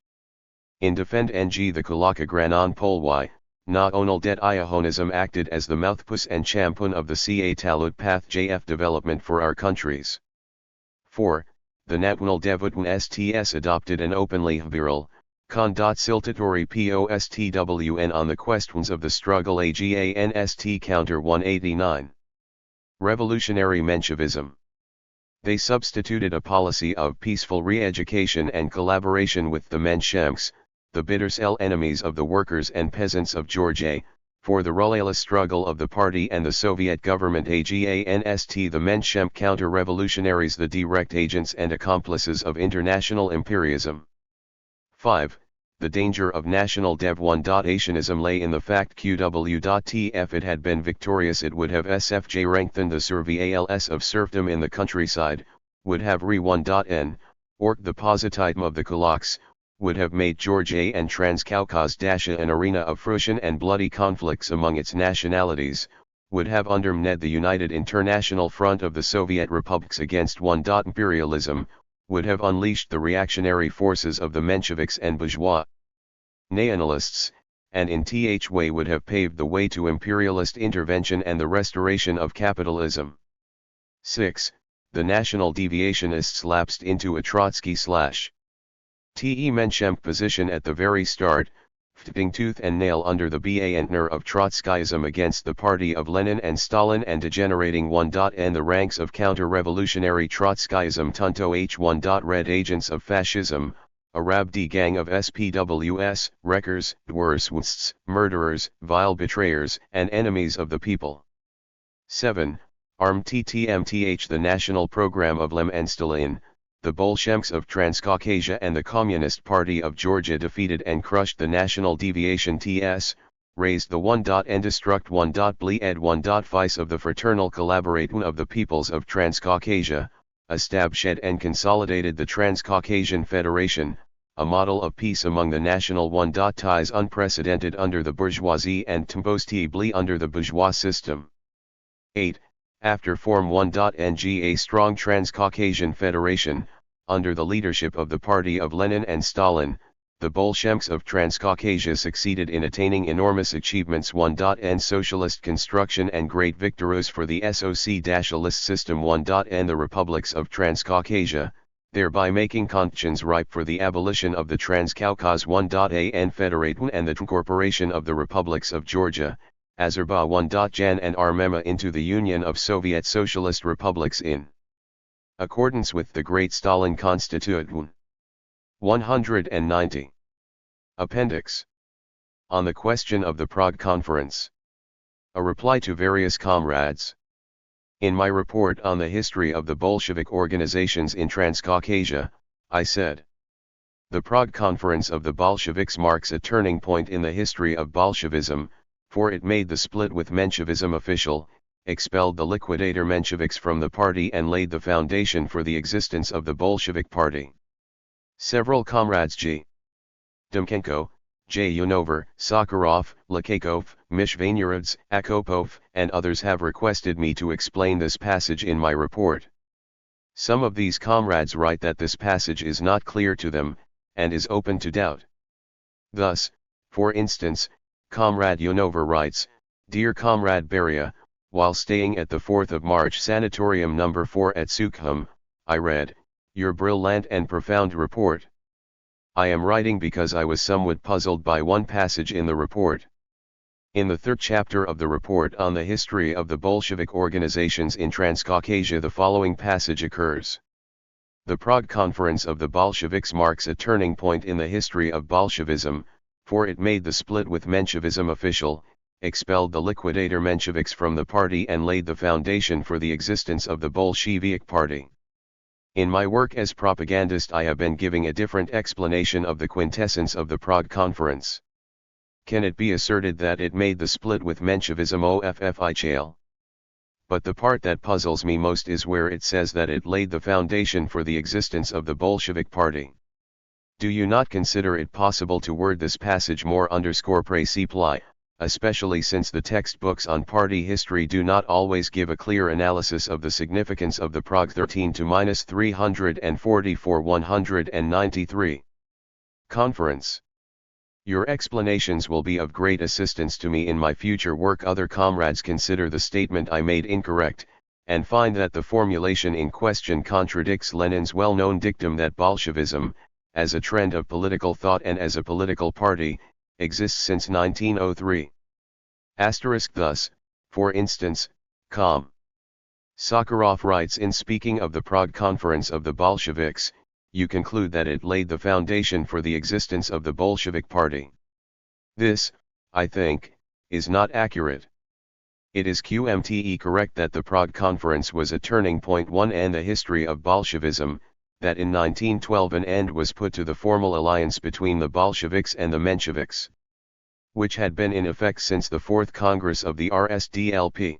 In defend ng the Kulaka Granon Polwy, na onal det Iahonism acted as the mouthpiece and champion of the Ca Talut Path JF development for our countries. 4. The National Devotn STS adopted an openly liberal, conciliatory postwn on the questions of the struggle AGANST counter 189. Revolutionary Menshevism. They substituted a policy of peaceful re-education and collaboration with the Menshevks, the bitter cell enemies of the workers and peasants of Georgia, for the royalist struggle of the party and the Soviet government AGANST. The Menshevik counter-revolutionaries, the direct agents and accomplices of international imperialism. 5. The danger of national Dev1.Asianism lay in the fact QW.T if it had been victorious it would have SFJ strengthened the surveillance of serfdom in the countryside, would have Re1.N, orked the posititism of the Kulaks, would have made Georgia and Transcaucasia an arena of fruition and bloody conflicts among its nationalities, would have undermined the united international front of the Soviet republics against imperialism, would have unleashed the reactionary forces of the Mensheviks and bourgeois nationalists, and in th way would have paved the way to imperialist intervention and the restoration of capitalism. 6. The national deviationists lapsed into a Trotsky/T.E. Menshevik position at the very start, fighting tooth and nail under the Bantner of Trotskyism against the party of Lenin and Stalin and degenerating 1.N the ranks of counter-revolutionary Trotskyism Tunto H1. Red agents of fascism, a Rabdi gang of SPWS, wreckers, worstwsts, murderers, vile betrayers, and enemies of the people. 7. Armed TTMTH the national program of Lem and Stalin, the Bolsheviks of Transcaucasia and the Communist Party of Georgia defeated and crushed the national deviation TS, raised the 1.N destruct 1.Ble ed 1.Vice of the fraternal collaboration of the peoples of Transcaucasia, established and consolidated the Transcaucasian Federation, a model of peace among the national 1.Ties unprecedented under the bourgeoisie and impossible under the bourgeois system. 8. After Form 1.Ng a strong Transcaucasian Federation, under the leadership of the party of Lenin and Stalin, the Bolsheviks of Transcaucasia succeeded in attaining enormous achievements 1.N socialist construction and great victories for the SOC-list system 1.N the republics of Transcaucasia, thereby making conditions ripe for the abolition of the Transcaucas 1.An Federation and the incorporation of the republics of Georgia, Azerbaijan 1.Jan and Armenia into the Union of Soviet Socialist Republics in accordance with the Great Stalin Constitution. 190. Appendix. On the question of the Prague Conference. A reply to various comrades. In my report on the history of the Bolshevik organizations in Transcaucasia, I said, the Prague Conference of the Bolsheviks marks a turning point in the history of Bolshevism, for it made the split with Menshevism official, expelled the liquidator Mensheviks from the party and laid the foundation for the existence of the Bolshevik Party. Several comrades G. Demchenko, J. Yunover, Sakharov, Lakakov, Mishvanirovs, Akopov, and others have requested me to explain this passage in my report. Some of these comrades write that this passage is not clear to them, and is open to doubt. Thus, for instance, Comrade Yunover writes, Dear Comrade Beria, while staying at the 4th of March Sanatorium No. 4 at Sukhum, I read your brilliant and profound report. I am writing because I was somewhat puzzled by one passage in the report. In the 3rd chapter of the report on the history of the Bolshevik organizations in Transcaucasia the following passage occurs. The Prague Conference of the Bolsheviks marks a turning point in the history of Bolshevism, for it made the split with Menshevism official, expelled the liquidator Mensheviks from the party and laid the foundation for the existence of the Bolshevik Party. In my work as propagandist I have been giving a different explanation of the quintessence of the Prague Conference. Can it be asserted that it made the split with Menshevism official? But the part that puzzles me most is where it says that it laid the foundation for the existence of the Bolshevik Party. Do you not consider it possible to word this passage more _précis, especially since the textbooks on party history do not always give a clear analysis of the significance of the Prague 13-344-193 Conference? Your explanations will be of great assistance to me in my future work. Other comrades consider the statement I made incorrect, and find that the formulation in question contradicts Lenin's well-known dictum that Bolshevism, as a trend of political thought and as a political party, exists since 1903. Thus, for instance, Com. Sakharov writes, in speaking of the Prague Conference of the Bolsheviks, you conclude that it laid the foundation for the existence of the Bolshevik Party. This, I think, is not accurate. It is QMTE correct that the Prague Conference was a turning point one in the history of Bolshevism, that in 1912 an end was put to the formal alliance between the Bolsheviks and the Mensheviks, which had been in effect since the Fourth Congress of the RSDLP.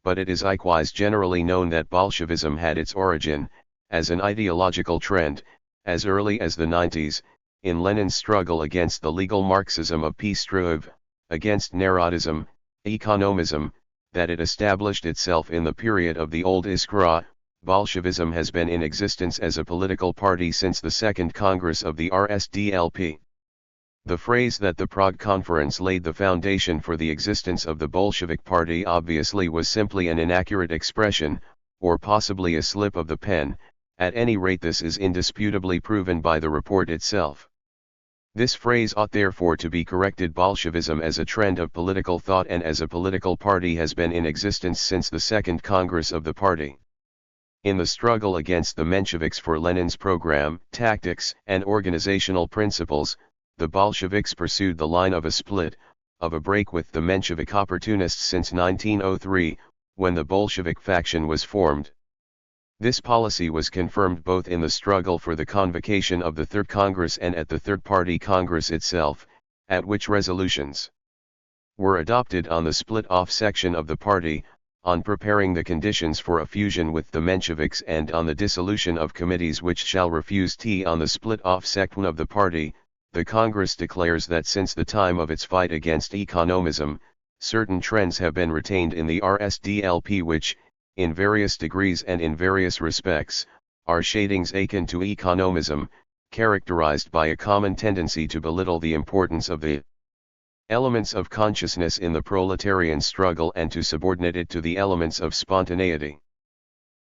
But it is likewise generally known that Bolshevism had its origin, as an ideological trend, as early as the 90s, in Lenin's struggle against the legal Marxism of P. Struve, against Narodism, economism, that it established itself in the period of the Old Iskra. Bolshevism has been in existence as a political party since the Second Congress of the RSDLP. The phrase that the Prague Conference laid the foundation for the existence of the Bolshevik Party obviously was simply an inaccurate expression, or possibly a slip of the pen. At any rate, this is indisputably proven by the report itself. This phrase ought therefore to be corrected. Bolshevism as a trend of political thought and as a political party has been in existence since the Second Congress of the party. In the struggle against the Mensheviks for Lenin's program, tactics, and organizational principles, the Bolsheviks pursued the line of a split, of a break with the Menshevik opportunists since 1903, when the Bolshevik faction was formed. This policy was confirmed both in the struggle for the convocation of the Third Congress and at the Third Party Congress itself, at which resolutions were adopted on the split-off section of the party, on preparing the conditions for a fusion with the Mensheviks, and on the dissolution of committees which shall refuse tea. On the split-off section of the party, the Congress declares that since the time of its fight against economism, certain trends have been retained in the RSDLP which, in various degrees and in various respects, are shadings akin to economism, characterized by a common tendency to belittle the importance of the elements of consciousness in the proletarian struggle and to subordinate it to the elements of spontaneity.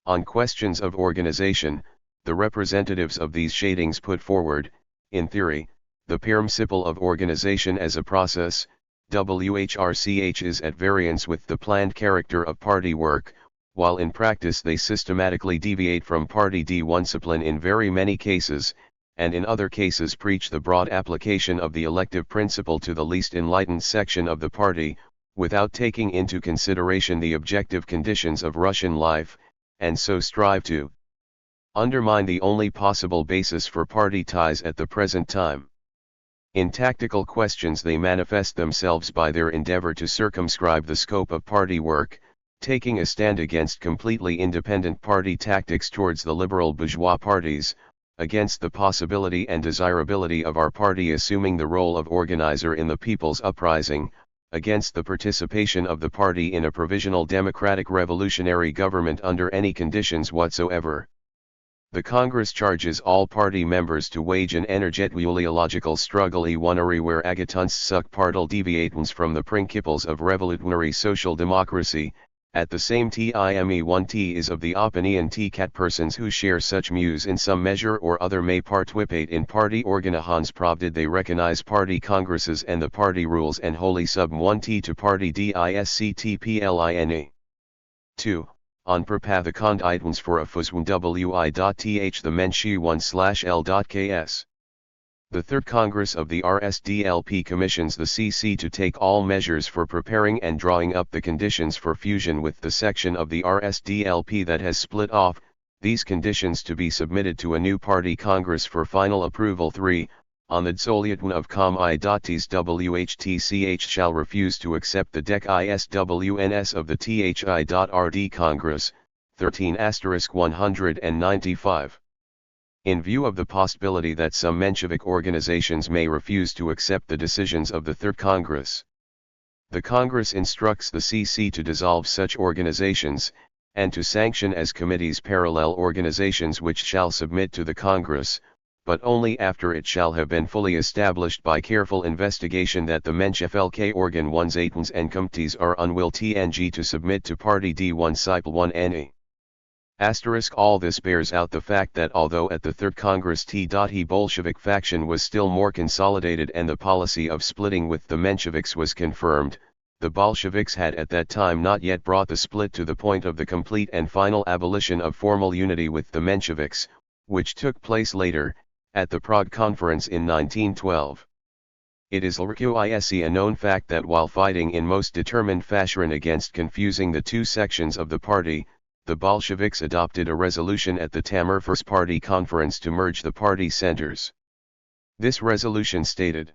On questions of organization, the representatives of these shadings put forward, in theory, the principle of organization as a process. WHRCH is at variance with the planned character of party work, while in practice they systematically deviate from party discipline in very many cases, and in other cases preach the broad application of the elective principle to the least enlightened section of the party, without taking into consideration the objective conditions of Russian life, and so strive to undermine the only possible basis for party ties at the present time. In tactical questions they manifest themselves by their endeavor to circumscribe the scope of party work, taking a stand against completely independent party tactics towards the liberal bourgeois parties, against the possibility and desirability of our party assuming the role of organizer in the people's uprising, against the participation of the party in a provisional democratic revolutionary government under any conditions whatsoever. The Congress charges all party members to wage an energetic ideological struggle where agatunst partal deviations from the principles of revolutionary social democracy. At the same time, one T is of the opinion that persons who share such views in some measure or other may participate in party organizations provided they recognize party congresses and the party rules and wholly sub 1T to party discipline. 2. On prepare the conditions for a fusion wi.th the menshi 1/l.ks. The Third Congress of the RSDLP commissions the CC to take all measures for preparing and drawing up the conditions for fusion with the section of the RSDLP that has split off, these conditions to be submitted to a new party congress for final approval. 3. On the dissolution of com.ts WHTCH shall refuse to accept the DEC ISWNS of the THI.RD Congress, 13*195. In view of the possibility that some Menshevik organizations may refuse to accept the decisions of the Third Congress, the Congress instructs the CC to dissolve such organizations, and to sanction as committees parallel organizations which shall submit to the Congress, but only after it shall have been fully established by careful investigation that the Menscheflk organ 1's Aitens and Committees are unwill tng to submit to Party D1 Cycle 1 NE. All this bears out the fact that although at the Third Congress T.He Bolshevik faction was still more consolidated and the policy of splitting with the Mensheviks was confirmed, the Bolsheviks had at that time not yet brought the split to the point of the complete and final abolition of formal unity with the Mensheviks, which took place later, at the Prague Conference in 1912. It is a known fact that while fighting in most determined fashion against confusing the two sections of the party, the Bolsheviks adopted a resolution at the Tammar First Party Conference to merge the party centers. This resolution stated: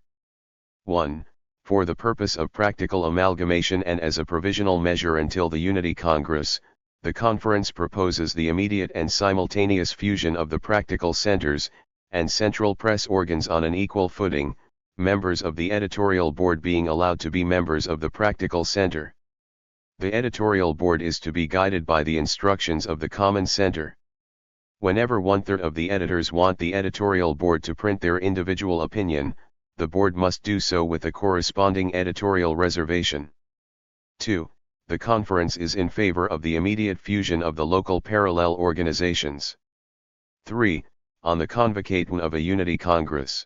1. For the purpose of practical amalgamation and as a provisional measure until the Unity Congress, the conference proposes the immediate and simultaneous fusion of the practical centers and central press organs on an equal footing, members of the editorial board being allowed to be members of the practical center. The editorial board is to be guided by the instructions of the common center. Whenever 1/3 of the editors want the editorial board to print their individual opinion, the board must do so with a corresponding editorial reservation. 2. The conference is in favor of the immediate fusion of the local parallel organizations. 3. On the convocation of a Unity Congress,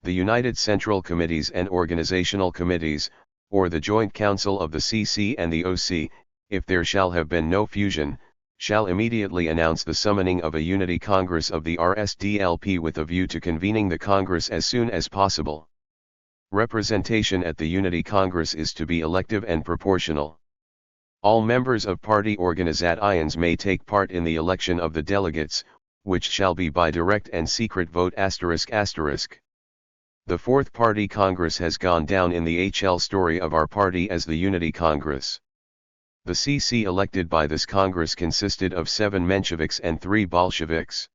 the United Central Committees and Organizational Committees, or the Joint Council of the CC and the OC, if there shall have been no fusion, shall immediately announce the summoning of a Unity Congress of the RSDLP with a view to convening the Congress as soon as possible. Representation at the Unity Congress is to be elective and proportional. All members of party organizations may take part in the election of the delegates, which shall be by direct and secret vote ****. The Fourth Party Congress has gone down in the HL story of our party as the Unity Congress. The CC elected by this Congress consisted of 7 Mensheviks and 3 Bolsheviks.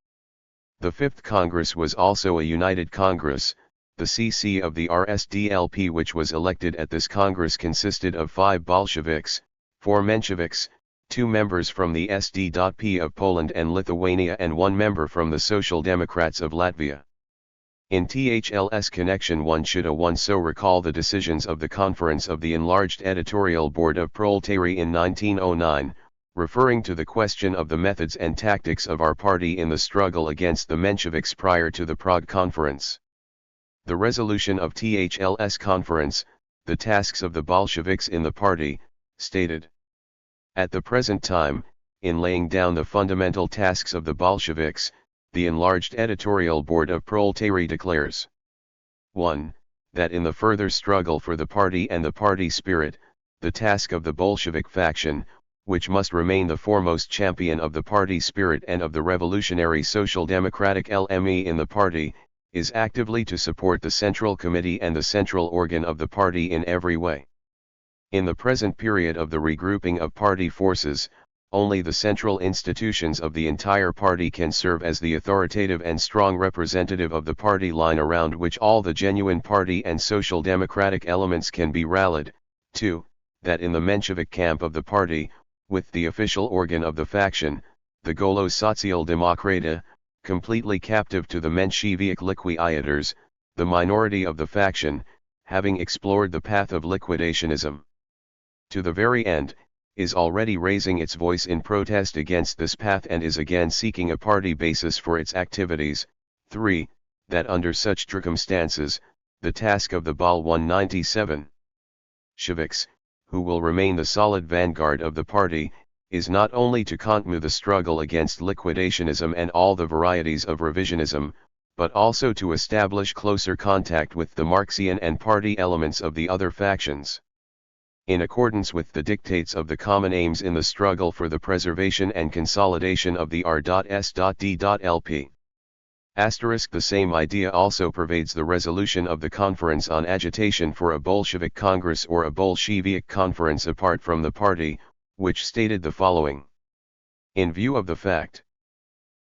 The Fifth Congress was also a united Congress. The CC of the RSDLP which was elected at this Congress consisted of 5 Bolsheviks, 4 Mensheviks, 2 members from the SD.P of Poland and Lithuania and 1 member from the Social Democrats of Latvia. In THL's connection one should also recall the decisions of the Conference of the Enlarged Editorial Board of Proletary in 1909, referring to the question of the methods and tactics of our party in the struggle against the Mensheviks prior to the Prague Conference. The resolution of THL's conference, the tasks of the Bolsheviks in the party, stated: at the present time, in laying down the fundamental tasks of the Bolsheviks, the Enlarged Editorial Board of Proletary declares: 1. That in the further struggle for the party and the party spirit, the task of the Bolshevik faction, which must remain the foremost champion of the party spirit and of the revolutionary social democratic LME in the party, is actively to support the Central Committee and the central organ of the party in every way. In the present period of the regrouping of party forces, only the central institutions of the entire party can serve as the authoritative and strong representative of the party line around which all the genuine party and social democratic elements can be rallied. 2. That in the Menshevik camp of the party, with the official organ of the faction, the Golo Social Demokrata, completely captive to the Menshevik liquidators, the minority of the faction, having explored the path of liquidationism to the very end, is already raising its voice in protest against this path and is again seeking a party basis for its activities. 3. That under such circumstances, the task of the Bal 197 Bolsheviks, who will remain the solid vanguard of the party, is not only to continue the struggle against liquidationism and all the varieties of revisionism, but also to establish closer contact with the Marxian and party elements of the other factions. In accordance with the dictates of the common aims in the struggle for the preservation and consolidation of the R.S.D.Lp. The same idea also pervades the resolution of the Conference on Agitation for a Bolshevik Congress or a Bolshevik Conference apart from the party, which stated the following: in view of the fact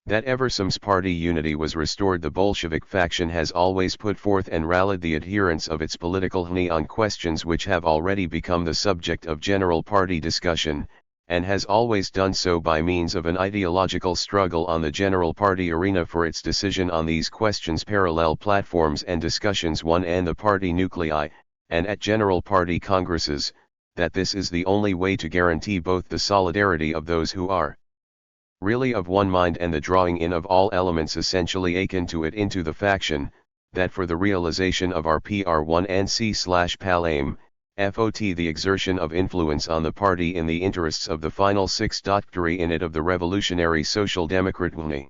that ever since party unity was restored, the Bolshevik faction has always put forth and rallied the adherents of its political HNI on questions which have already become the subject of general party discussion, and has always done so by means of an ideological struggle on the general party arena for its decision on these questions, parallel platforms and discussions one and the party nuclei, and at general party congresses, that this is the only way to guarantee both the solidarity of those who are really of one mind and the drawing in of all elements essentially akin to it into the faction, that for the realization of our PR1 and C/PAL aim, FOT the exertion of influence on the party in the interests of the final 6.3 in it of the revolutionary social democrat Uni.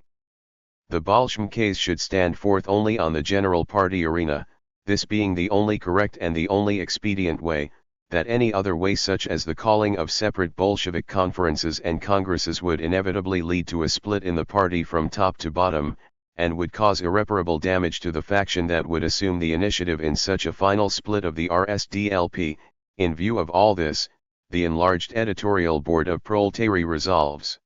The Bolshevik should stand forth only on the general party arena, this being the only correct and the only expedient way, that any other way such as the calling of separate Bolshevik conferences and congresses would inevitably lead to a split in the party from top to bottom, and would cause irreparable damage to the faction that would assume the initiative in such a final split of the RSDLP. In view of all this, the enlarged editorial board of Proletary resolves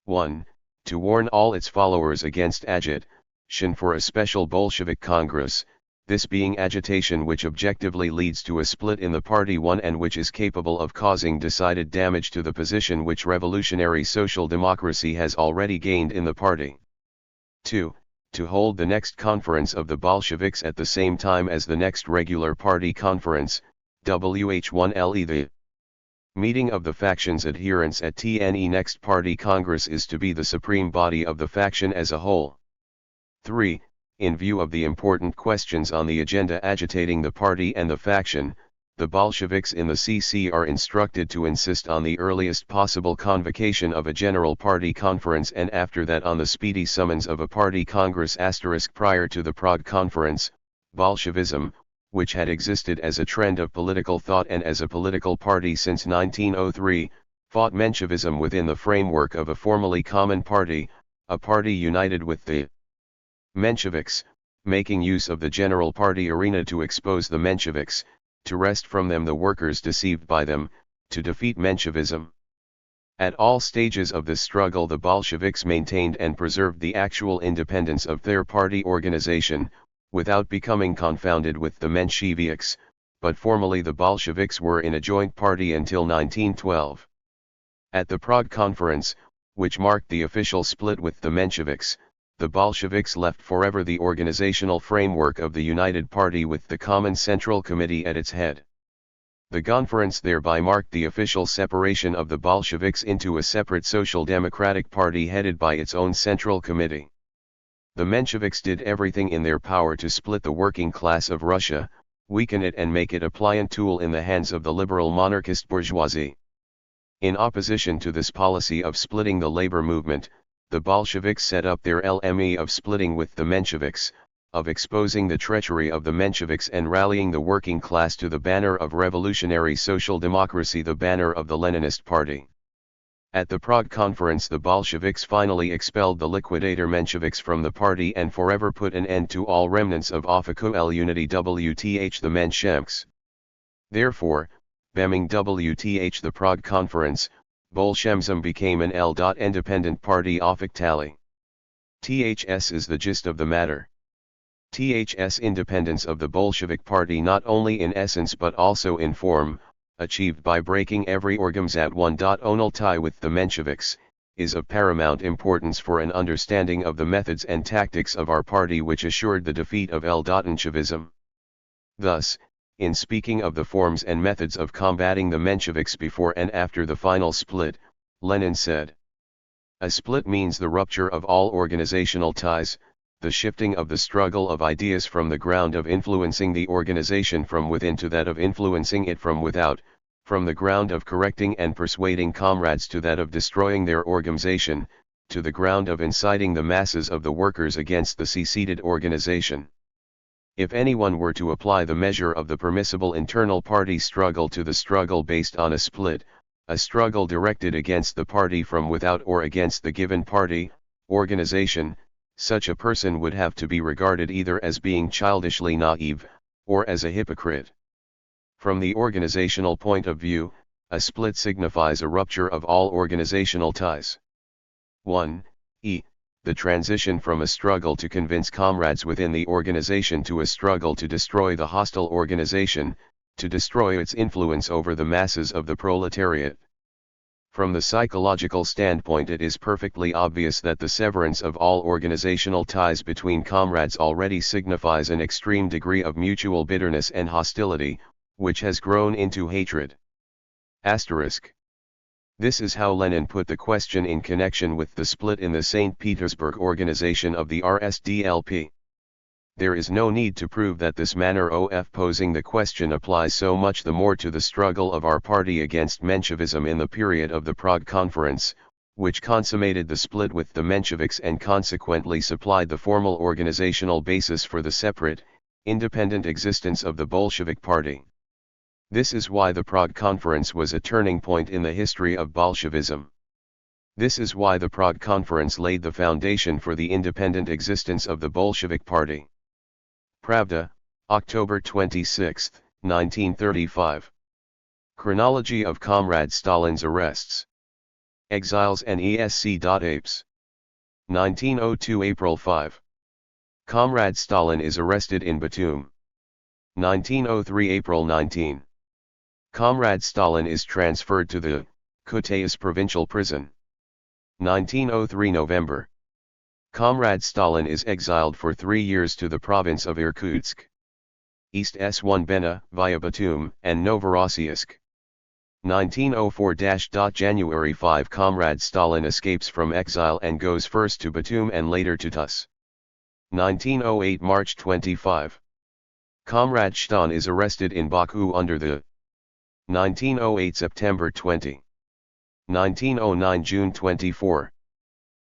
1. To warn all its followers against agitation for a special Bolshevik Congress, this being agitation which objectively leads to a split in the party one and which is capable of causing decided damage to the position which revolutionary social democracy has already gained in the party. 2. To hold the next conference of the Bolsheviks at the same time as the next regular party conference, WH1LE. The meeting of the faction's adherents at TNE next party congress is to be the supreme body of the faction as a whole. 3. In view of the important questions on the agenda agitating the party and the faction, the Bolsheviks in the CC are instructed to insist on the earliest possible convocation of a general party conference and after that on the speedy summons of a party congress * prior to the Prague Conference. Bolshevism, which had existed as a trend of political thought and as a political party since 1903, fought Menshevism within the framework of a formally common party, a party united with the Mensheviks, making use of the general party arena to expose the Mensheviks, to wrest from them the workers deceived by them, to defeat Menshevism. At all stages of this struggle the Bolsheviks maintained and preserved the actual independence of their party organization, without becoming confounded with the Mensheviks, but formally the Bolsheviks were in a joint party until 1912. At the Prague Conference, which marked the official split with the Mensheviks, the Bolsheviks left forever the organizational framework of the United Party with the Common Central Committee at its head. The conference thereby marked the official separation of the Bolsheviks into a separate Social Democratic Party headed by its own Central Committee. The Mensheviks did everything in their power to split the working class of Russia, weaken it and make it a pliant tool in the hands of the liberal monarchist bourgeoisie. In opposition to this policy of splitting the labor movement, the Bolsheviks set up their LME of splitting with the Mensheviks, of exposing the treachery of the Mensheviks and rallying the working class to the banner of revolutionary social democracy, the banner of the Leninist Party. At the Prague Conference the Bolsheviks finally expelled the liquidator Mensheviks from the party and forever put an end to all remnants of official unity WTH the Mensheviks. Therefore, Beming WTH the Prague Conference, Bolshevism became an L.independent party officially. THS is the gist of the matter. THS independence of the Bolshevik party not only in essence but also in form, achieved by breaking every organizat tie with the Mensheviks, is of paramount importance for an understanding of the methods and tactics of our party which assured the defeat of L.Menshevism. Thus, in speaking of the forms and methods of combating the Mensheviks before and after the final split, Lenin said, "A split means the rupture of all organizational ties, the shifting of the struggle of ideas from the ground of influencing the organization from within to that of influencing it from without, from the ground of correcting and persuading comrades to that of destroying their organization, to the ground of inciting the masses of the workers against the seceded organization. If anyone were to apply the measure of the permissible internal party struggle to the struggle based on a split, a struggle directed against the party from without or against the given party, organization, such a person would have to be regarded either as being childishly naive, or as a hypocrite. From the organizational point of view, a split signifies a rupture of all organizational ties. 1. The transition from a struggle to convince comrades within the organization to a struggle to destroy the hostile organization, to destroy its influence over the masses of the proletariat. From the psychological standpoint, it is perfectly obvious that the severance of all organizational ties between comrades already signifies an extreme degree of mutual bitterness and hostility, which has grown into hatred. Asterisk. This is how Lenin put the question in connection with the split in the St. Petersburg organization of the RSDLP. There is no need to prove that this manner of posing the question applies so much the more to the struggle of our party against Menshevism in the period of the Prague Conference, which consummated the split with the Mensheviks and consequently supplied the formal organizational basis for the separate, independent existence of the Bolshevik Party. This is why the Prague Conference was a turning point in the history of Bolshevism. This is why the Prague Conference laid the foundation for the independent existence of the Bolshevik Party. Pravda, October 26, 1935. Chronology of Comrade Stalin's arrests. Exiles and ESC.apes. 1902 April 5. Comrade Stalin is arrested in Batum. 1903 April 19. Comrade Stalin is transferred to the Kutaisi provincial prison. 1903 November. Comrade Stalin is exiled for 3 years to the province of Irkutsk. East S1 Bena, via Batum, and Novorossiysk. 1904 January 5 Comrade Stalin escapes from exile and goes first to Batum and later to Tus. 1908 March 25. Comrade Stalin is arrested in Baku under the 1908 September 20. 1909 June 24.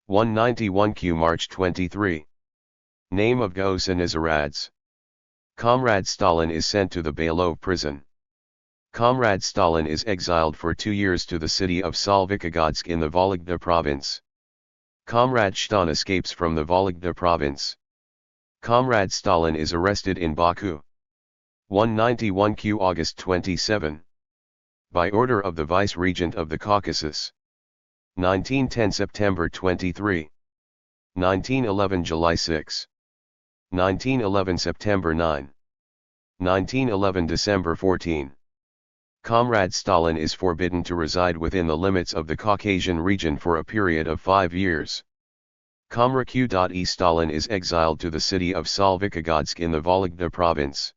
191 Q March 23. Name of Gosanizarads. Comrade Stalin is sent to the Bailov prison. Comrade Stalin is exiled for 2 years to the city of Solvykhodsk in the Vologda province. Comrade Stalin escapes from the Vologda province. Comrade Stalin is arrested in Baku. 191 Q August 27. By order of the Vice-Regent of the Caucasus. 1910 September 23. 1911 July 6. 1911 September 9. 1911 December 14. Comrade Stalin is forbidden to reside within the limits of the Caucasian region for a period of 5 years. Comrade Q.E. Stalin is exiled to the city of Solvykhodsk in the Vologda province.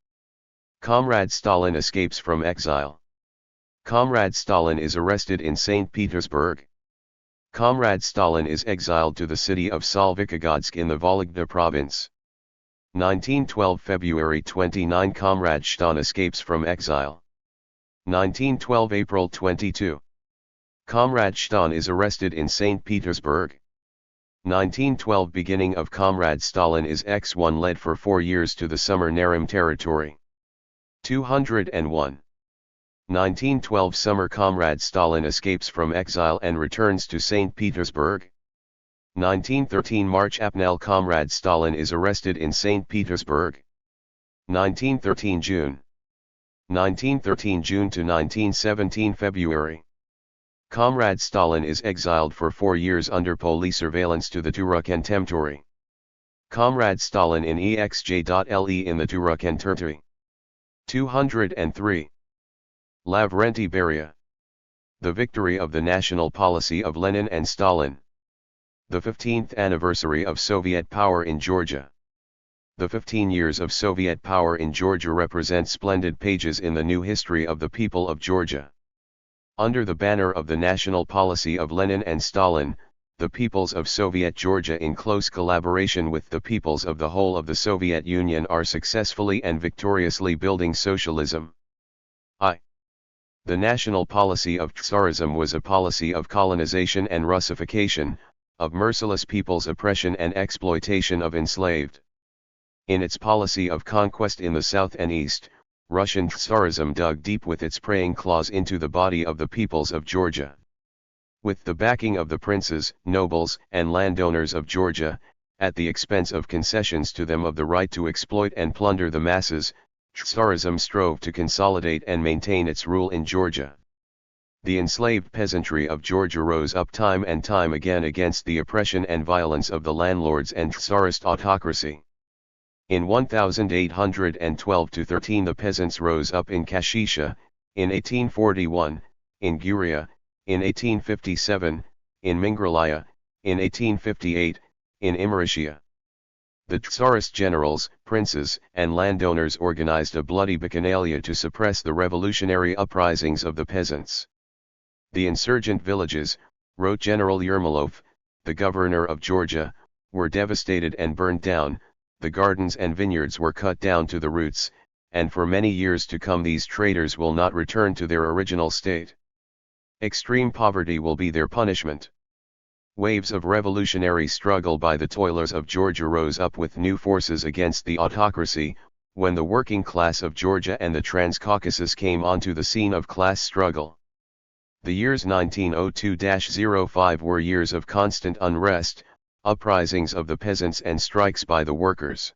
Comrade Stalin escapes from exile. Comrade Stalin is arrested in St. Petersburg. Comrade Stalin is exiled to the city of Solvykhodsk in the Vologda province. 1912 February 29 Comrade Stalin escapes from exile. 1912 April 22. Comrade Stalin is arrested in St. Petersburg. 1912 Beginning of Comrade Stalin is X1 led for 4 years to the Summer Narum territory. 201. 1912 Summer Comrade Stalin escapes from exile and returns to St. Petersburg. 1913 March April Comrade Stalin is arrested in St. Petersburg. 1913 June. 1913 June to 1917 February. Comrade Stalin is exiled for 4 years under police surveillance to the Turukhan territory. Comrade Stalin in exj.le in the Turukhan territory. 203. Lavrentiy Beria. The victory of the national policy of Lenin and Stalin. The 15th anniversary of Soviet power in Georgia. The 15 years of Soviet power in Georgia represent splendid pages in the new history of the people of Georgia. Under the banner of the national policy of Lenin and Stalin, the peoples of Soviet Georgia in close collaboration with the peoples of the whole of the Soviet Union are successfully and victoriously building socialism. The national policy of Tsarism was a policy of colonization and Russification, of merciless people's oppression and exploitation of enslaved. In its policy of conquest in the south and east, Russian Tsarism dug deep with its preying claws into the body of the peoples of Georgia. With the backing of the princes, nobles, and landowners of Georgia, at the expense of concessions to them of the right to exploit and plunder the masses, Tsarism strove to consolidate and maintain its rule in Georgia. The enslaved peasantry of Georgia rose up time and time again against the oppression and violence of the landlords and Tsarist autocracy. In 1812-13 the peasants rose up in Kashisha, in 1841, in Guria, in 1857, in Mingrelaya, in 1858, in Imerisia. The Tsarist generals, princes, and landowners organized a bloody bacchanalia to suppress the revolutionary uprisings of the peasants. The insurgent villages, wrote General Yermolov, the governor of Georgia, were devastated and burned down, the gardens and vineyards were cut down to the roots, and for many years to come these traitors will not return to their original state. Extreme poverty will be their punishment. Waves of revolutionary struggle by the toilers of Georgia rose up with new forces against the autocracy, when the working class of Georgia and the Transcaucasus came onto the scene of class struggle. The years 1902-05 were years of constant unrest, uprisings of the peasants and strikes by the workers.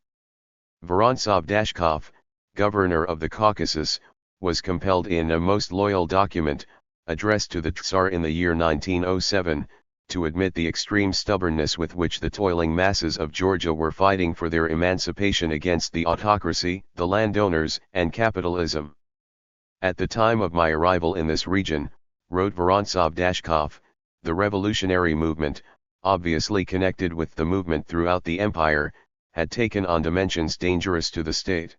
Vorontsov-Dashkov, governor of the Caucasus, was compelled in a most loyal document, addressed to the Tsar in the year 1907, to admit the extreme stubbornness with which the toiling masses of Georgia were fighting for their emancipation against the autocracy, the landowners, and capitalism. At the time of my arrival in this region, wrote Vorontsov-Dashkov, the revolutionary movement, obviously connected with the movement throughout the empire, had taken on dimensions dangerous to the state.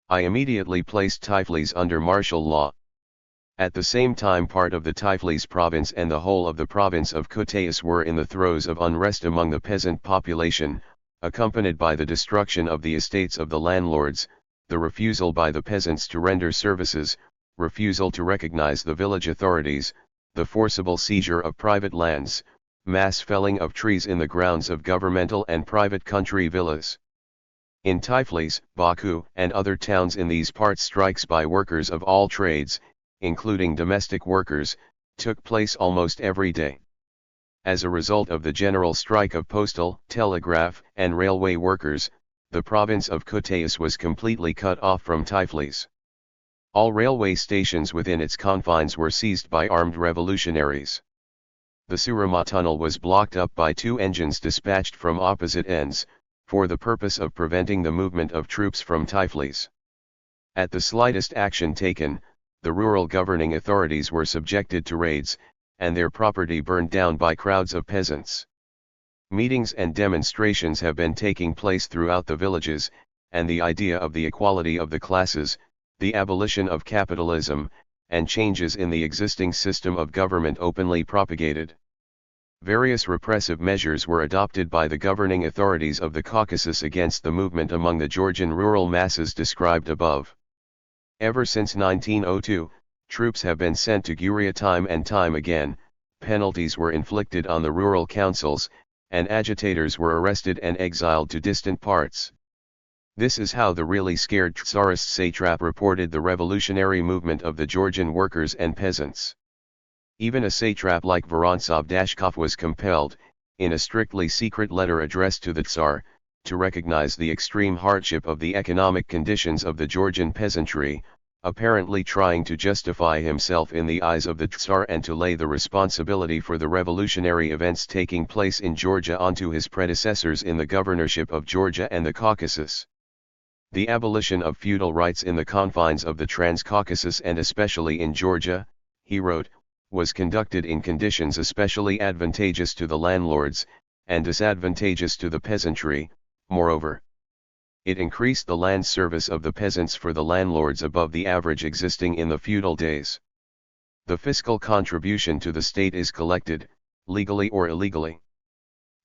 I immediately placed Tiflis under martial law. At the same time part of the Tiflis province and the whole of the province of Kutaisi were in the throes of unrest among the peasant population, accompanied by the destruction of the estates of the landlords, the refusal by the peasants to render services, refusal to recognize the village authorities, the forcible seizure of private lands, mass felling of trees in the grounds of governmental and private country villas. In Tiflis, Baku, and other towns in these parts strikes by workers of all trades, including domestic workers, took place almost every day. As a result of the general strike of postal, telegraph, and railway workers, the province of Kutaisi was completely cut off from Tiflis. All railway stations within its confines were seized by armed revolutionaries. The Surama tunnel was blocked up by 2 engines dispatched from opposite ends, for the purpose of preventing the movement of troops from Tiflis. At the slightest action taken, the rural governing authorities were subjected to raids, and their property burned down by crowds of peasants. Meetings and demonstrations have been taking place throughout the villages, and the idea of the equality of the classes, the abolition of capitalism, and changes in the existing system of government openly propagated. Various repressive measures were adopted by the governing authorities of the Caucasus against the movement among the Georgian rural masses described above. Ever since 1902, troops have been sent to Beria time and time again, penalties were inflicted on the rural councils, and agitators were arrested and exiled to distant parts. This is how the really scared Tsarist satrap reported the revolutionary movement of the Georgian workers and peasants. Even a satrap like Vorontsov-Dashkov was compelled, in a strictly secret letter addressed to the Tsar, to recognize the extreme hardship of the economic conditions of the Georgian peasantry, apparently trying to justify himself in the eyes of the Tsar and to lay the responsibility for the revolutionary events taking place in Georgia onto his predecessors in the governorship of Georgia and the Caucasus. The abolition of feudal rights in the confines of the Transcaucasus and especially in Georgia, he wrote, was conducted in conditions especially advantageous to the landlords, and disadvantageous to the peasantry. Moreover, it increased the land service of the peasants for the landlords above the average existing in the feudal days. The fiscal contribution to the state is collected, legally or illegally.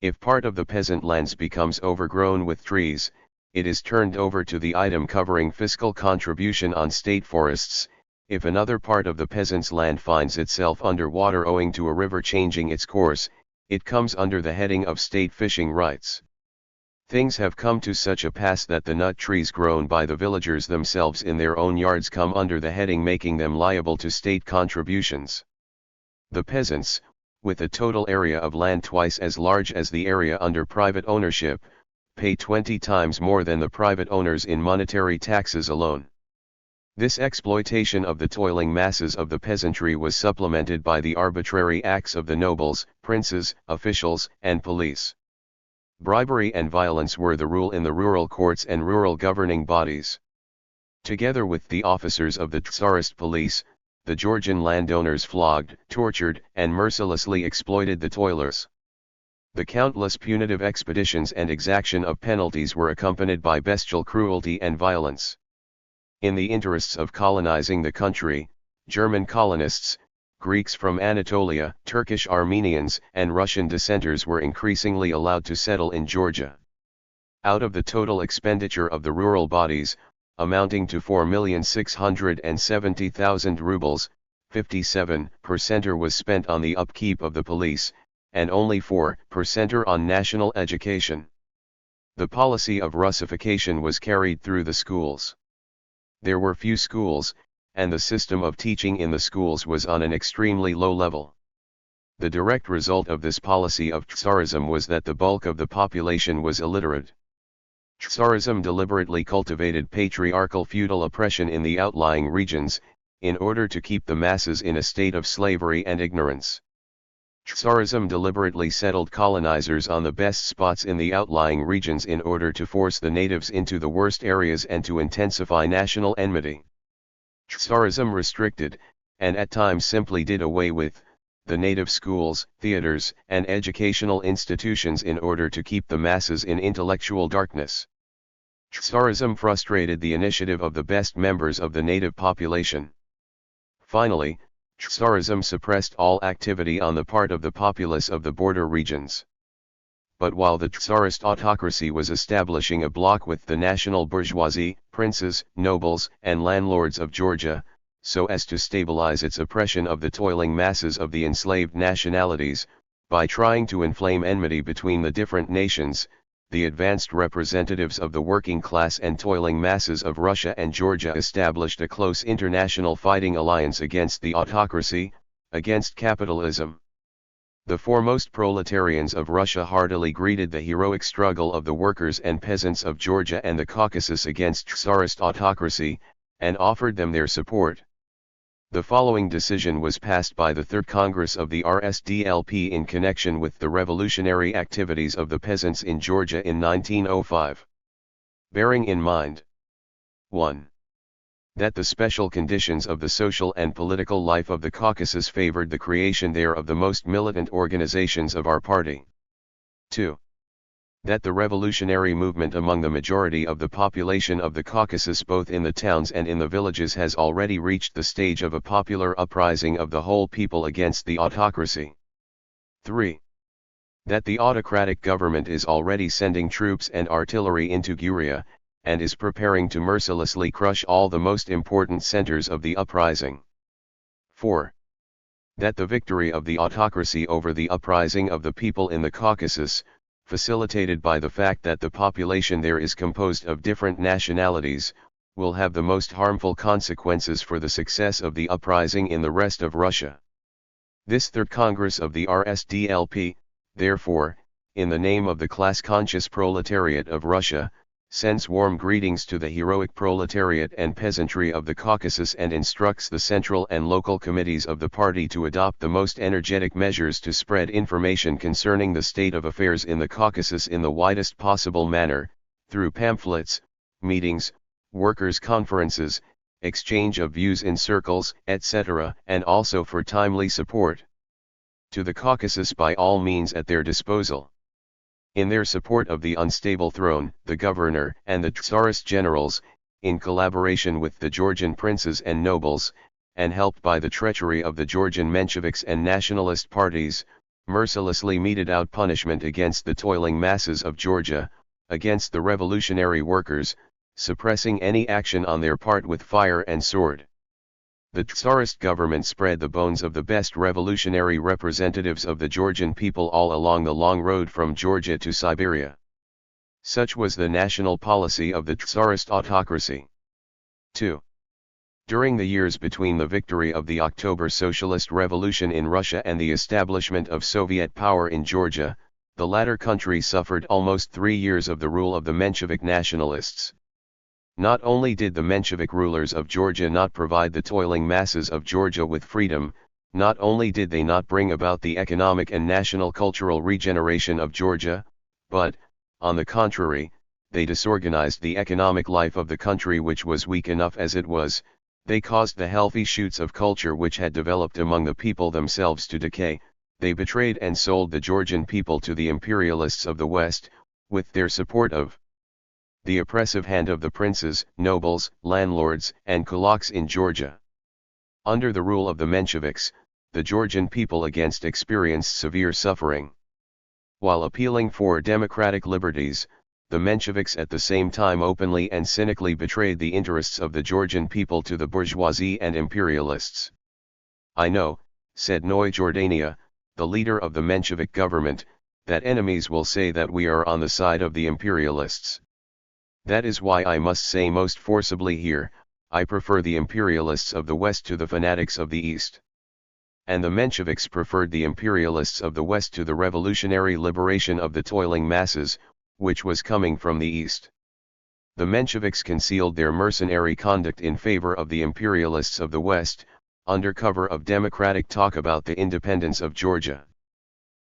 If part of the peasant lands becomes overgrown with trees, it is turned over to the item covering fiscal contribution on state forests. If another part of the peasant's land finds itself under water owing to a river changing its course, it comes under the heading of state fishing rights. Things have come to such a pass that the nut trees grown by the villagers themselves in their own yards come under the heading making them liable to state contributions. The peasants, with a total area of land twice as large as the area under private ownership, pay 20 times more than the private owners in monetary taxes alone. This exploitation of the toiling masses of the peasantry was supplemented by the arbitrary acts of the nobles, princes, officials, and police. Bribery and violence were the rule in the rural courts and rural governing bodies. Together with the officers of the Tsarist police, the Georgian landowners flogged, tortured, and mercilessly exploited the toilers. The countless punitive expeditions and exaction of penalties were accompanied by bestial cruelty and violence. In the interests of colonizing the country, German colonists, Greeks from Anatolia, Turkish Armenians, and Russian dissenters were increasingly allowed to settle in Georgia. Out of the total expenditure of the rural bodies, amounting to 4,670,000 rubles, 57% was spent on the upkeep of the police, and only 4% on national education. The policy of Russification was carried through the schools. There were few schools, and the system of teaching in the schools was on an extremely low level. The direct result of this policy of Tsarism was that the bulk of the population was illiterate. Tsarism deliberately cultivated patriarchal feudal oppression in the outlying regions, in order to keep the masses in a state of slavery and ignorance. Tsarism deliberately settled colonizers on the best spots in the outlying regions in order to force the natives into the worst areas and to intensify national enmity. Tsarism restricted, and at times simply did away with, the native schools, theaters, and educational institutions in order to keep the masses in intellectual darkness. Tsarism frustrated the initiative of the best members of the native population. Finally, Tsarism suppressed all activity on the part of the populace of the border regions. But while the Tsarist autocracy was establishing a bloc with the national bourgeoisie, princes, nobles, and landlords of Georgia, so as to stabilize its oppression of the toiling masses of the enslaved nationalities, by trying to inflame enmity between the different nations, the advanced representatives of the working class and toiling masses of Russia and Georgia established a close international fighting alliance against the autocracy, against capitalism. The foremost proletarians of Russia heartily greeted the heroic struggle of the workers and peasants of Georgia and the Caucasus against Tsarist autocracy, and offered them their support. The following decision was passed by the Third Congress of the RSDLP in connection with the revolutionary activities of the peasants in Georgia in 1905. Bearing in mind 1. That the special conditions of the social and political life of the Caucasus favored the creation there of the most militant organizations of our party. 2. That the revolutionary movement among the majority of the population of the Caucasus both in the towns and in the villages has already reached the stage of a popular uprising of the whole people against the autocracy. 3. That the autocratic government is already sending troops and artillery into Beria, and is preparing to mercilessly crush all the most important centers of the uprising. 4. That the victory of the autocracy over the uprising of the people in the Caucasus, facilitated by the fact that the population there is composed of different nationalities, will have the most harmful consequences for the success of the uprising in the rest of Russia. This Third Congress of the RSDLP, therefore, in the name of the class-conscious proletariat of Russia, sends warm greetings to the heroic proletariat and peasantry of the Caucasus and instructs the central and local committees of the party to adopt the most energetic measures to spread information concerning the state of affairs in the Caucasus in the widest possible manner, through pamphlets, meetings, workers' conferences, exchange of views in circles, etc., and also for timely support to the Caucasus by all means at their disposal. In their support of the unstable throne, the governor and the Tsarist generals, in collaboration with the Georgian princes and nobles, and helped by the treachery of the Georgian Mensheviks and nationalist parties, mercilessly meted out punishment against the toiling masses of Georgia, against the revolutionary workers, suppressing any action on their part with fire and sword. The Tsarist government spread the bones of the best revolutionary representatives of the Georgian people all along the long road from Georgia to Siberia. Such was the national policy of the Tsarist autocracy. 2. During the years between the victory of the October Socialist Revolution in Russia and the establishment of Soviet power in Georgia, the latter country suffered almost 3 years of the rule of the Menshevik nationalists. Not only did the Menshevik rulers of Georgia not provide the toiling masses of Georgia with freedom, not only did they not bring about the economic and national cultural regeneration of Georgia, but, on the contrary, they disorganized the economic life of the country, which was weak enough as it was, They caused the healthy shoots of culture which had developed among the people themselves to decay. They betrayed and sold the Georgian people to the imperialists of the West, with their support of the oppressive hand of the princes, nobles, landlords, and kulaks in Georgia. Under the rule of the Mensheviks, the Georgian people experienced severe suffering. While appealing for democratic liberties, the Mensheviks at the same time openly and cynically betrayed the interests of the Georgian people to the bourgeoisie and imperialists. I know, said Noy Jordania, the leader of the Menshevik government, that enemies will say that we are on the side of the imperialists. That is why I must say most forcibly here, I prefer the imperialists of the West to the fanatics of the East. And the Mensheviks preferred the imperialists of the West to the revolutionary liberation of the toiling masses, which was coming from the East. The Mensheviks concealed their mercenary conduct in favor of the imperialists of the West, under cover of democratic talk about the independence of Georgia.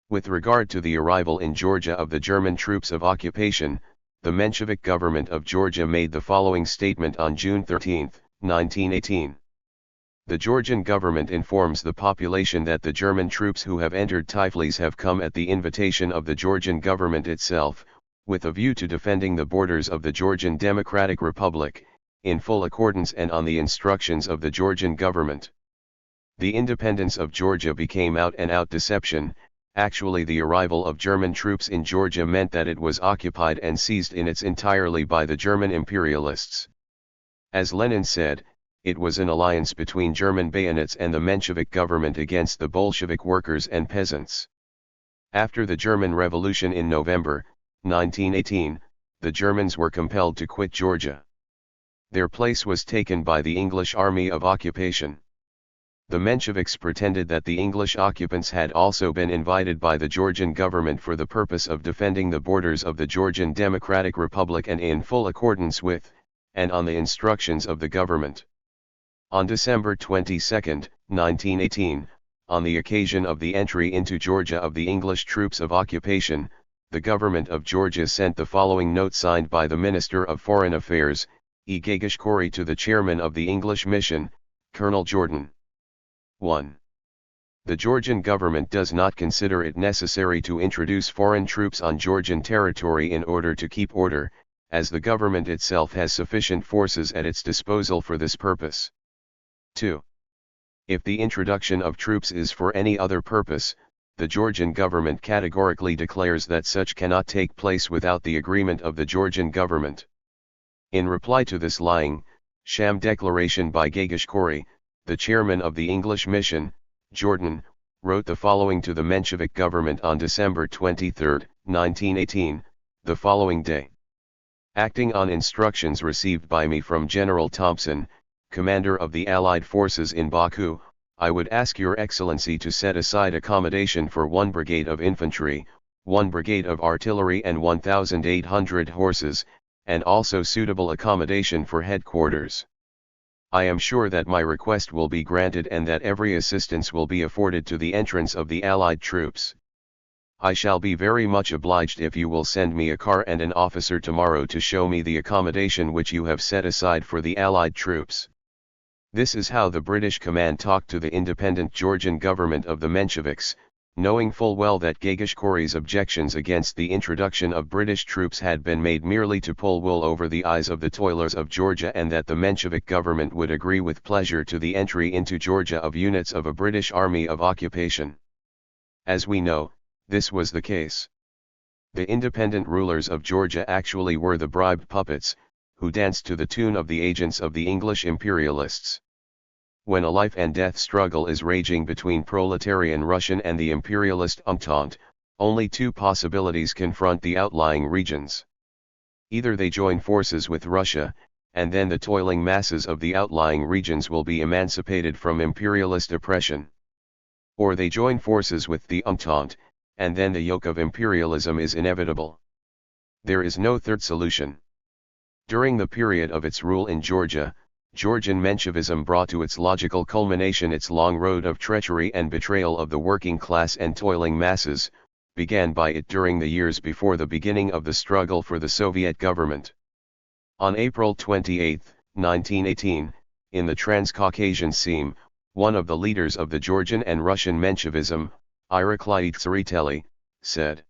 With regard to the arrival in Georgia of the German troops of occupation, the Menshevik government of Georgia made the following statement on June 13, 1918. The Georgian government informs the population that the German troops who have entered Tiflis have come at the invitation of the Georgian government itself, with a view to defending the borders of the Georgian Democratic Republic, in full accordance and on the instructions of the Georgian government. The independence of Georgia became out-and-out deception. Actually, the arrival of German troops in Georgia meant that it was occupied and seized in its entirety by the German imperialists. As Lenin said, it was an alliance between German bayonets and the Menshevik government against the Bolshevik workers and peasants. After the German Revolution in November 1918, the Germans were compelled to quit Georgia. Their place was taken by the English Army of Occupation. The Mensheviks pretended that the English occupants had also been invited by the Georgian government for the purpose of defending the borders of the Georgian Democratic Republic and in full accordance with, and on the instructions of the government. On December 22, 1918, on the occasion of the entry into Georgia of the English troops of occupation, the government of Georgia sent the following note signed by the Minister of Foreign Affairs, E. Gageshkori, to the chairman of the English mission, Colonel Jordan. 1. The Georgian government does not consider it necessary to introduce foreign troops on Georgian territory in order to keep order, as the government itself has sufficient forces at its disposal for this purpose. 2. If the introduction of troops is for any other purpose, the Georgian government categorically declares that such cannot take place without the agreement of the Georgian government. In reply to this lying, sham declaration by Gageshkori, the chairman of the English mission, Jordan, wrote the following to the Menshevik government on December 23, 1918, the following day. Acting on instructions received by me from General Thompson, commander of the Allied forces in Baku, I would ask Your Excellency to set aside accommodation for 1 brigade of infantry, 1 brigade of artillery and 1,800 horses, and also suitable accommodation for headquarters. I am sure that my request will be granted and that every assistance will be afforded to the entrance of the Allied troops. I shall be very much obliged if you will send me a car and an officer tomorrow to show me the accommodation which you have set aside for the Allied troops. This is how the British command talked to the independent Georgian government of the Mensheviks, knowing full well that Gageshkori's objections against the introduction of British troops had been made merely to pull wool over the eyes of the toilers of Georgia, and that the Menshevik government would agree with pleasure to the entry into Georgia of units of a British army of occupation. As we know, this was the case. The independent rulers of Georgia actually were the bribed puppets, who danced to the tune of the agents of the English imperialists. When a life and death struggle is raging between proletarian Russian and the imperialist Entente, only 2 possibilities confront the outlying regions. Either they join forces with Russia, and then the toiling masses of the outlying regions will be emancipated from imperialist oppression. Or they join forces with the Entente, and then the yoke of imperialism is inevitable. There is no third solution. During the period of its rule in Georgia, Georgian Menshevism brought to its logical culmination its long road of treachery and betrayal of the working class and toiling masses, began by it during the years before the beginning of the struggle for the Soviet government. On April 28, 1918, in the Transcaucasian Seam, one of the leaders of the Georgian and Russian Menshevism, Irakli Tsereteli, said.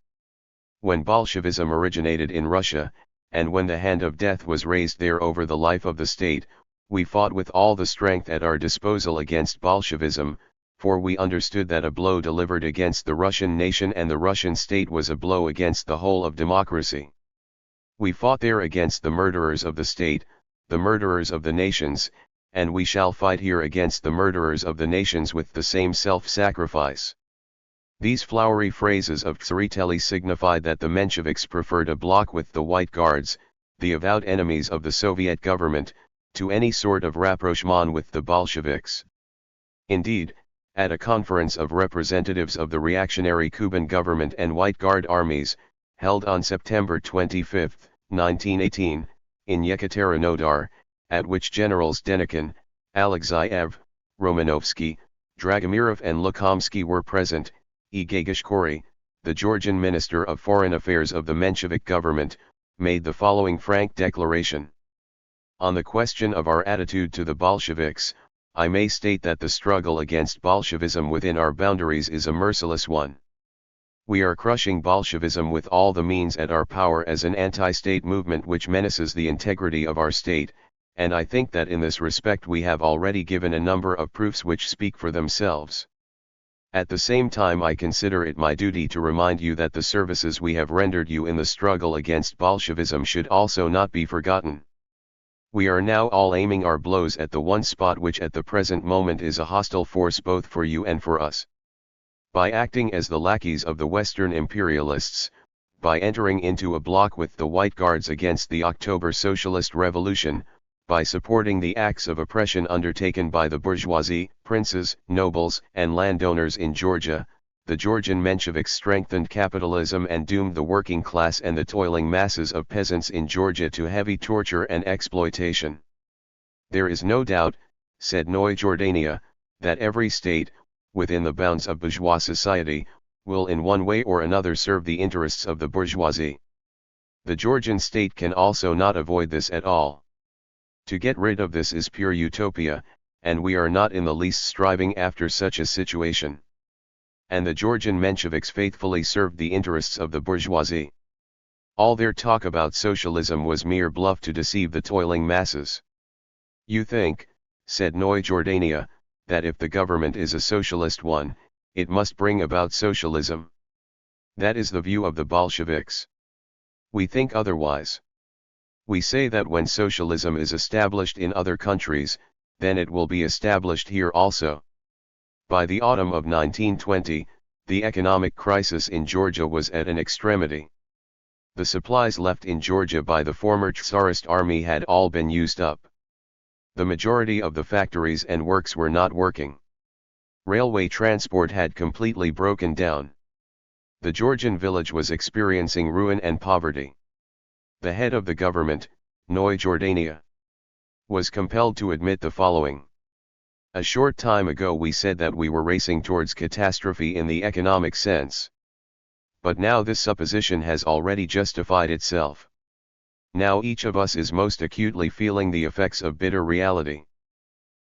When Bolshevism originated in Russia, and when the hand of death was raised there over the life of the state, we fought with all the strength at our disposal against Bolshevism, for we understood that a blow delivered against the Russian nation and the Russian state was a blow against the whole of democracy. We fought there against the murderers of the state, the murderers of the nations, and we shall fight here against the murderers of the nations with the same self-sacrifice. These flowery phrases of Tsereteli signified that the Mensheviks preferred a bloc with the White Guards, the avowed enemies of the Soviet government, to any sort of rapprochement with the Bolsheviks. Indeed, at a conference of representatives of the reactionary Cuban government and White Guard armies, held on September 25, 1918, in Yekaterinodar, at which generals Denikin, Alexeyev, Romanovsky, Dragomirov and Lukomsky were present, E. Gagashkori, the Georgian Minister of Foreign Affairs of the Menshevik government, made the following frank declaration. On the question of our attitude to the Bolsheviks, I may state that the struggle against Bolshevism within our boundaries is a merciless one. We are crushing Bolshevism with all the means at our power as an anti-state movement which menaces the integrity of our state, and I think that in this respect we have already given a number of proofs which speak for themselves. At the same time I consider it my duty to remind you that the services we have rendered you in the struggle against Bolshevism should also not be forgotten. We are now all aiming our blows at the one spot which at the present moment is a hostile force both for you and for us. By acting as the lackeys of the Western imperialists, by entering into a bloc with the White Guards against the October Socialist Revolution, by supporting the acts of oppression undertaken by the bourgeoisie, princes, nobles, and landowners in Georgia, the Georgian Mensheviks strengthened capitalism and doomed the working class and the toiling masses of peasants in Georgia to heavy torture and exploitation. There is no doubt, said Noy Jordania, that every state, within the bounds of bourgeois society, will in one way or another serve the interests of the bourgeoisie. The Georgian state can also not avoid this at all. To get rid of this is pure utopia, and we are not in the least striving after such a situation. And the Georgian Mensheviks faithfully served the interests of the bourgeoisie. All their talk about socialism was mere bluff to deceive the toiling masses. You think, said Noy Jordania, that if the government is a socialist one, it must bring about socialism. That is the view of the Bolsheviks. We think otherwise. We say that when socialism is established in other countries, then it will be established here also. By the autumn of 1920, the economic crisis in Georgia was at an extremity. The supplies left in Georgia by the former Tsarist army had all been used up. The majority of the factories and works were not working. Railway transport had completely broken down. The Georgian village was experiencing ruin and poverty. The head of the government, Noy Jordania, was compelled to admit the following. A short time ago we said that we were racing towards catastrophe in the economic sense. But now this supposition has already justified itself. Now each of us is most acutely feeling the effects of bitter reality.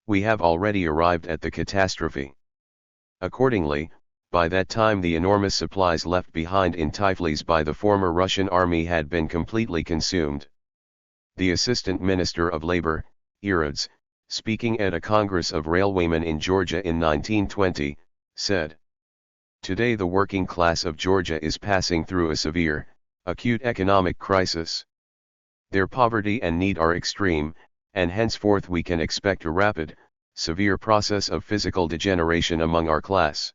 We have already arrived at the catastrophe. Accordingly, by that time the enormous supplies left behind in Tiflis by the former Russian army had been completely consumed. The Assistant Minister of Labor, Irids, speaking at a Congress of Railwaymen in Georgia in 1920, said, "Today the working class of Georgia is passing through a severe, acute economic crisis. Their poverty and need are extreme, and henceforth we can expect a rapid, severe process of physical degeneration among our class.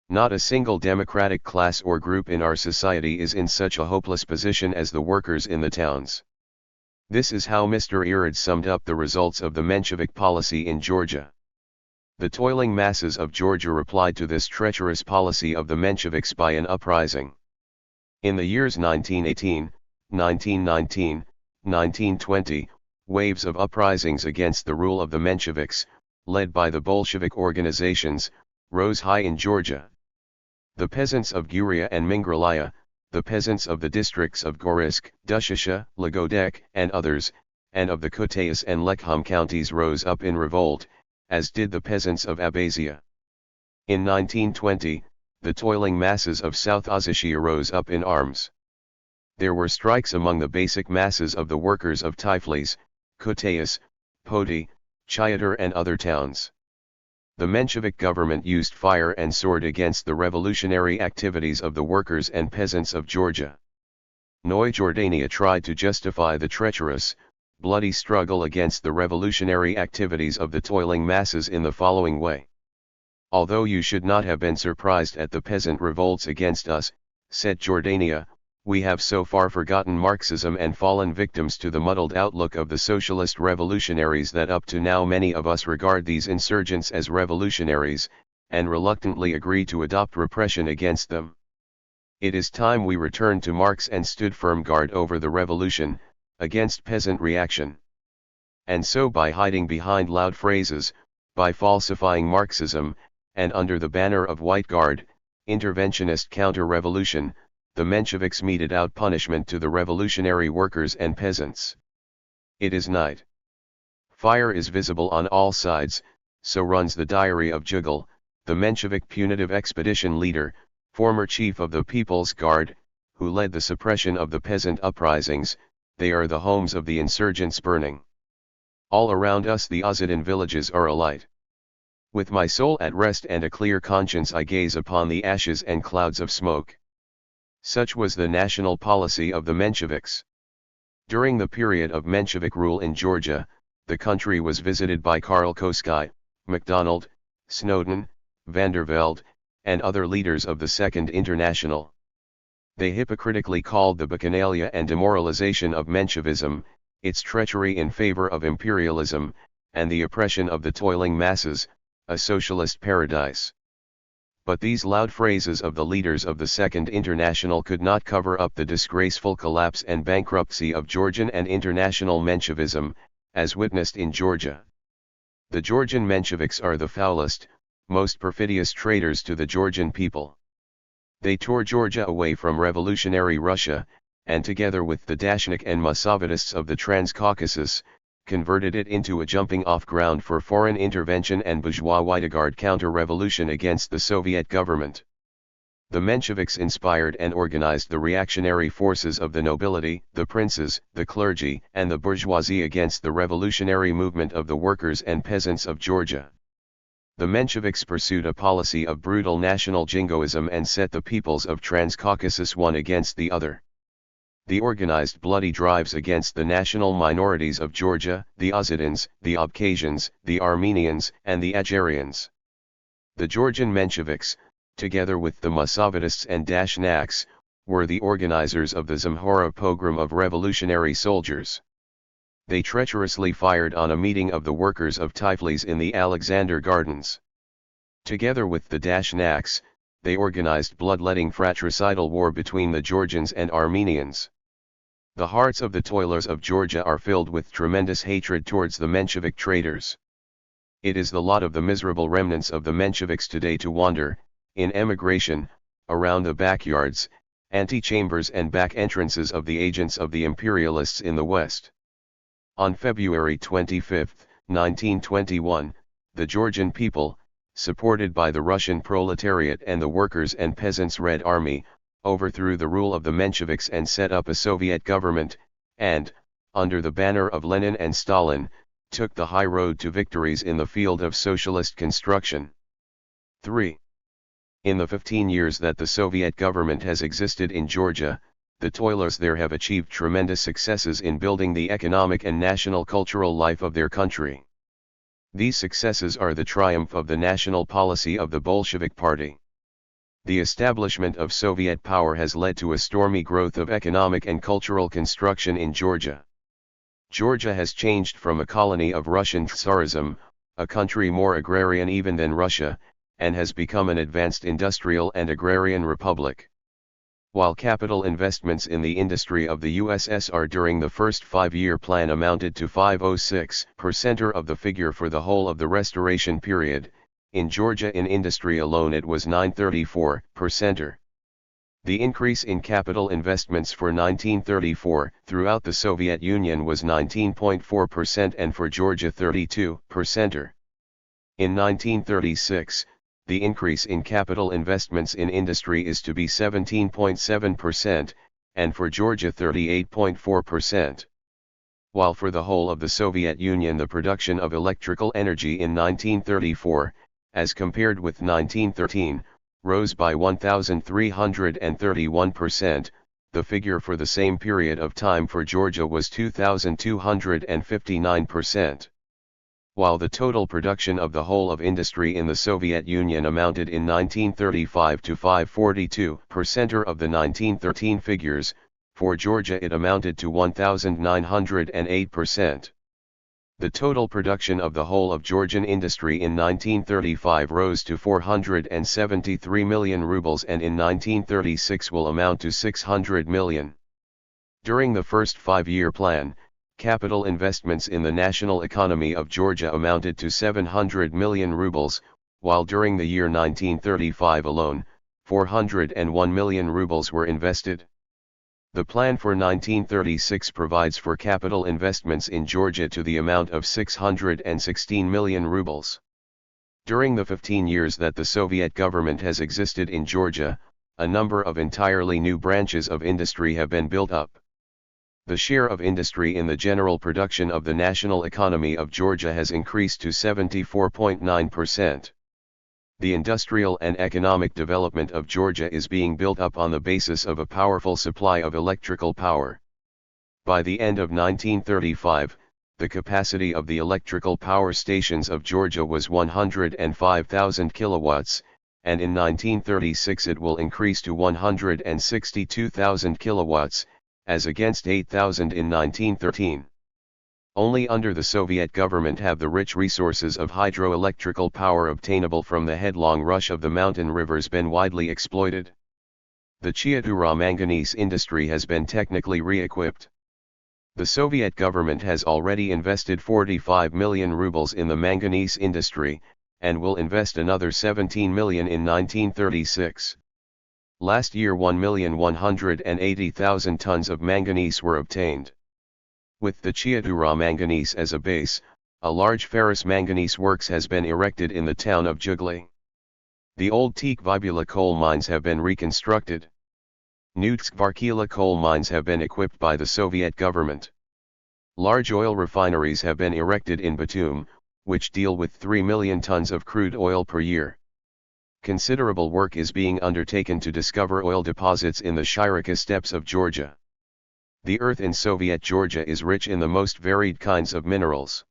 Not a single democratic class or group in our society is in such a hopeless position as the workers in the towns." This is how Mr. Irids summed up the results of the Menshevik policy in Georgia. The toiling masses of Georgia replied to this treacherous policy of the Mensheviks by an uprising. In the years 1918, 1919, 1920, waves of uprisings against the rule of the Mensheviks, led by the Bolshevik organizations, rose high in Georgia. The peasants of Beria and Mingrelaya, the peasants of the districts of Gorisk, Dushisha, Lagodek, and others, and of the Kutaisi and Lekham counties rose up in revolt, as did the peasants of Abkhazia. In 1920, the toiling masses of South Ossetia rose up in arms. There were strikes among the basic masses of the workers of Tiflis, Kutaisi, Poti, Chaytor and other towns. The Menshevik government used fire and sword against the revolutionary activities of the workers and peasants of Georgia. Noy Jordania tried to justify the treacherous, bloody struggle against the revolutionary activities of the toiling masses in the following way. Although you should not have been surprised at the peasant revolts against us, said Jordania, we have so far forgotten Marxism and fallen victims to the muddled outlook of the socialist revolutionaries that up to now many of us regard these insurgents as revolutionaries, and reluctantly agree to adopt repression against them. It is time we returned to Marx and stood firm guard over the revolution, against peasant reaction. And so by hiding behind loud phrases, by falsifying Marxism, and under the banner of White Guard, interventionist counter-revolution, the Mensheviks meted out punishment to the revolutionary workers and peasants. It is night. Fire is visible on all sides, so runs the diary of Jugal, the Menshevik punitive expedition leader, former chief of the People's Guard, who led the suppression of the peasant uprisings. They are the homes of the insurgents burning. All around us the Ozadin villages are alight. With my soul at rest and a clear conscience I gaze upon the ashes and clouds of smoke. Such was the national policy of the Mensheviks. During the period of Menshevik rule in Georgia, the country was visited by Karl Kosky, MacDonald, Snowden, Vandervelde, and other leaders of the Second International. They hypocritically called the bacchanalia and demoralization of Menshevism, its treachery in favor of imperialism, and the oppression of the toiling masses, a socialist paradise. But these loud phrases of the leaders of the Second International could not cover up the disgraceful collapse and bankruptcy of Georgian and international Menshevism, as witnessed in Georgia. The Georgian Mensheviks are the foulest, most perfidious traitors to the Georgian people. They tore Georgia away from revolutionary Russia, and together with the Dashnik and Massovidists of the Transcaucasus, converted it into a jumping-off ground for foreign intervention and bourgeois Whiteguard counter-revolution against the Soviet government. The Mensheviks inspired and organized the reactionary forces of the nobility, the princes, the clergy, and the bourgeoisie against the revolutionary movement of the workers and peasants of Georgia. The Mensheviks pursued a policy of brutal national jingoism and set the peoples of Transcaucasus one against the other. The organized bloody drives against the national minorities of Georgia, the Ozadins, the Abkhazians, the Armenians, and the Agarians. The Georgian Mensheviks, together with the Massovidists and Dashnaks, were the organizers of the Zamhora pogrom of revolutionary soldiers. They treacherously fired on a meeting of the workers of Tiflis in the Alexander Gardens. Together with the Dashnaks, they organized bloodletting fratricidal war between the Georgians and Armenians. The hearts of the toilers of Georgia are filled with tremendous hatred towards the Menshevik traitors. It is the lot of the miserable remnants of the Mensheviks today to wander, in emigration, around the backyards, antechambers and back entrances of the agents of the imperialists in the West. On February 25, 1921, the Georgian people, supported by the Russian proletariat and the Workers' and Peasants' Red Army, overthrew the rule of the Mensheviks and set up a Soviet government, and, under the banner of Lenin and Stalin, took the high road to victories in the field of socialist construction. 3. In the 15 years that the Soviet government has existed in Georgia, the toilers there have achieved tremendous successes in building the economic and national cultural life of their country. These successes are the triumph of the national policy of the Bolshevik Party. The establishment of Soviet power has led to a stormy growth of economic and cultural construction in Georgia. Georgia has changed from a colony of Russian Tsarism, a country more agrarian even than Russia, and has become an advanced industrial and agrarian republic. While capital investments in the industry of the USSR during the first five-year plan amounted to 506% of the figure for the whole of the Restoration period, in Georgia in industry alone it was 934%. The increase in capital investments for 1934 throughout the Soviet Union was 19.4% and for Georgia 32%. In 1936, the increase in capital investments in industry is to be 17.7%, and for Georgia 38.4%. While for the whole of the Soviet Union the production of electrical energy in 1934, as compared with 1913, rose by 1,331%, the figure for the same period of time for Georgia was 2,259%. While the total production of the whole of industry in the Soviet Union amounted in 1935 to 542% of the 1913 figures, for Georgia it amounted to 1,908%. The total production of the whole of Georgian industry in 1935 rose to 473 million rubles and in 1936 will amount to 600 million. During the first five-year plan, capital investments in the national economy of Georgia amounted to 700 million rubles, while during the year 1935 alone, 401 million rubles were invested. The plan for 1936 provides for capital investments in Georgia to the amount of 616 million rubles. During the 15 years that the Soviet government has existed in Georgia, a number of entirely new branches of industry have been built up. The share of industry in the general production of the national economy of Georgia has increased to 74.9%. The industrial and economic development of Georgia is being built up on the basis of a powerful supply of electrical power. By the end of 1935, the capacity of the electrical power stations of Georgia was 105,000 kilowatts, and in 1936 it will increase to 162,000 kilowatts, as against 8,000 in 1913. Only under the Soviet government have the rich resources of hydroelectrical power obtainable from the headlong rush of the mountain rivers been widely exploited. The Chiatura manganese industry has been technically re-equipped. The Soviet government has already invested 45 million rubles in the manganese industry, and will invest another 17 million in 1936. Last year 1,180,000 tons of manganese were obtained. With the Chiatura manganese as a base, a large ferrous manganese works has been erected in the town of Jugli. The old Tikvibula coal mines have been reconstructed. New Tskvarkila coal mines have been equipped by the Soviet government. Large oil refineries have been erected in Batum, which deal with 3 million tons of crude oil per year. Considerable work is being undertaken to discover oil deposits in the Shiraka steppes of Georgia. The earth in Soviet Georgia is rich in the most varied kinds of minerals.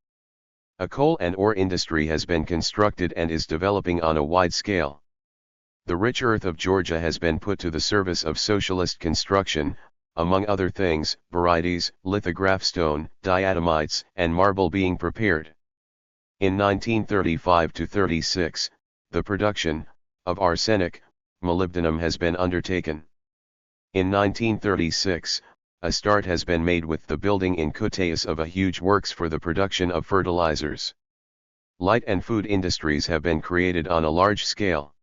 A coal and ore industry has been constructed and is developing on a wide scale. The rich earth of Georgia has been put to the service of socialist construction, among other things, barytes, lithograph stone, diatomites, and marble being prepared. In 1935-36, the production of arsenic, molybdenum has been undertaken. In 1936, a start has been made with the building in Kutaisi of a huge works for the production of fertilizers. Light and food industries have been created on a large scale.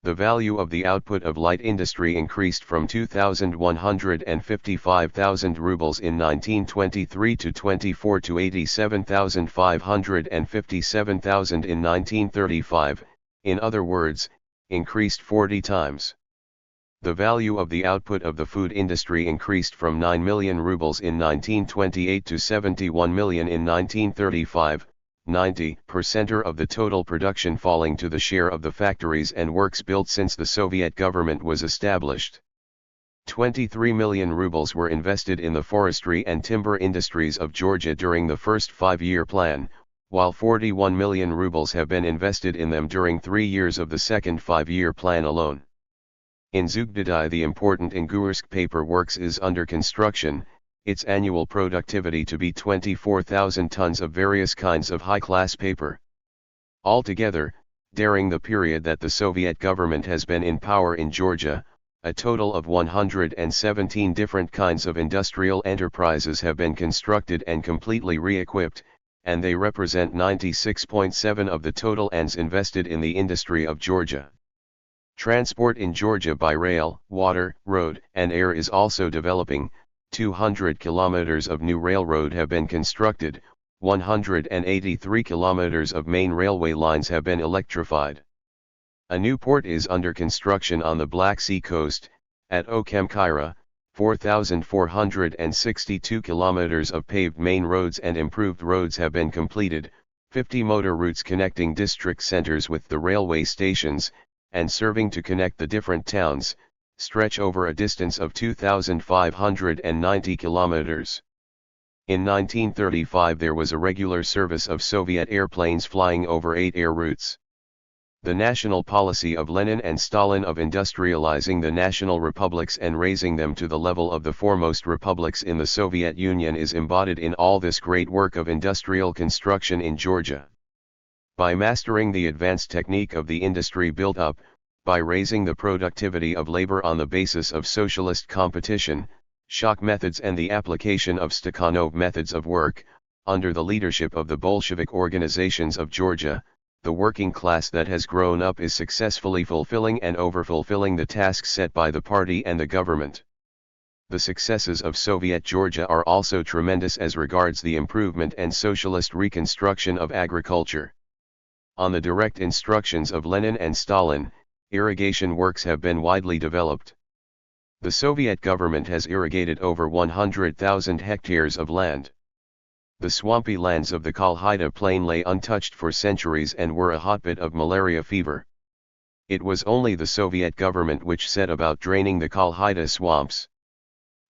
The value of the output of light industry increased from 2,155,000 rubles in 1923 to 24 to 87,557,000 in 1935, in other words, increased 40 times. The value of the output of the food industry increased from 9 million rubles in 1928 to 71 million in 1935, 90% of the total production falling to the share of the factories and works built since the Soviet government was established. 23 million rubles were invested in the forestry and timber industries of Georgia during the first five-year plan, while 41 million rubles have been invested in them during 3 years of the second five-year plan alone. In Zugdadai the important Ingursk paper works is under construction, its annual productivity to be 24,000 tons of various kinds of high-class paper. Altogether, during the period that the Soviet government has been in power in Georgia, a total of 117 different kinds of industrial enterprises have been constructed and completely re-equipped, and they represent 96.7% of the total ands invested in the industry of Georgia. Transport in Georgia by rail, water, road, and air is also developing. 200 kilometers of new railroad have been constructed, 183 kilometers of main railway lines have been electrified. A new port is under construction on the Black Sea coast, at Okemkira. 4,462 kilometers of paved main roads and improved roads have been completed, 50 motor routes connecting district centers with the railway stations, and serving to connect the different towns, stretch over a distance of 2,590 kilometers. In 1935 there was a regular service of Soviet airplanes flying over 8 air routes. The national policy of Lenin and Stalin of industrializing the national republics and raising them to the level of the foremost republics in the Soviet Union is embodied in all this great work of industrial construction in Georgia. By mastering the advanced technique of the industry built up, by raising the productivity of labor on the basis of socialist competition, shock methods and the application of Stakhanov methods of work, under the leadership of the Bolshevik organizations of Georgia, the working class that has grown up is successfully fulfilling and overfulfilling the tasks set by the party and the government. The successes of Soviet Georgia are also tremendous as regards the improvement and socialist reconstruction of agriculture. On the direct instructions of Lenin and Stalin, irrigation works have been widely developed. The Soviet government has irrigated over 100,000 hectares of land. The swampy lands of the Kolhyda plain lay untouched for centuries and were a hotbed of malaria fever. It was only the Soviet government which set about draining the Kolhyda swamps.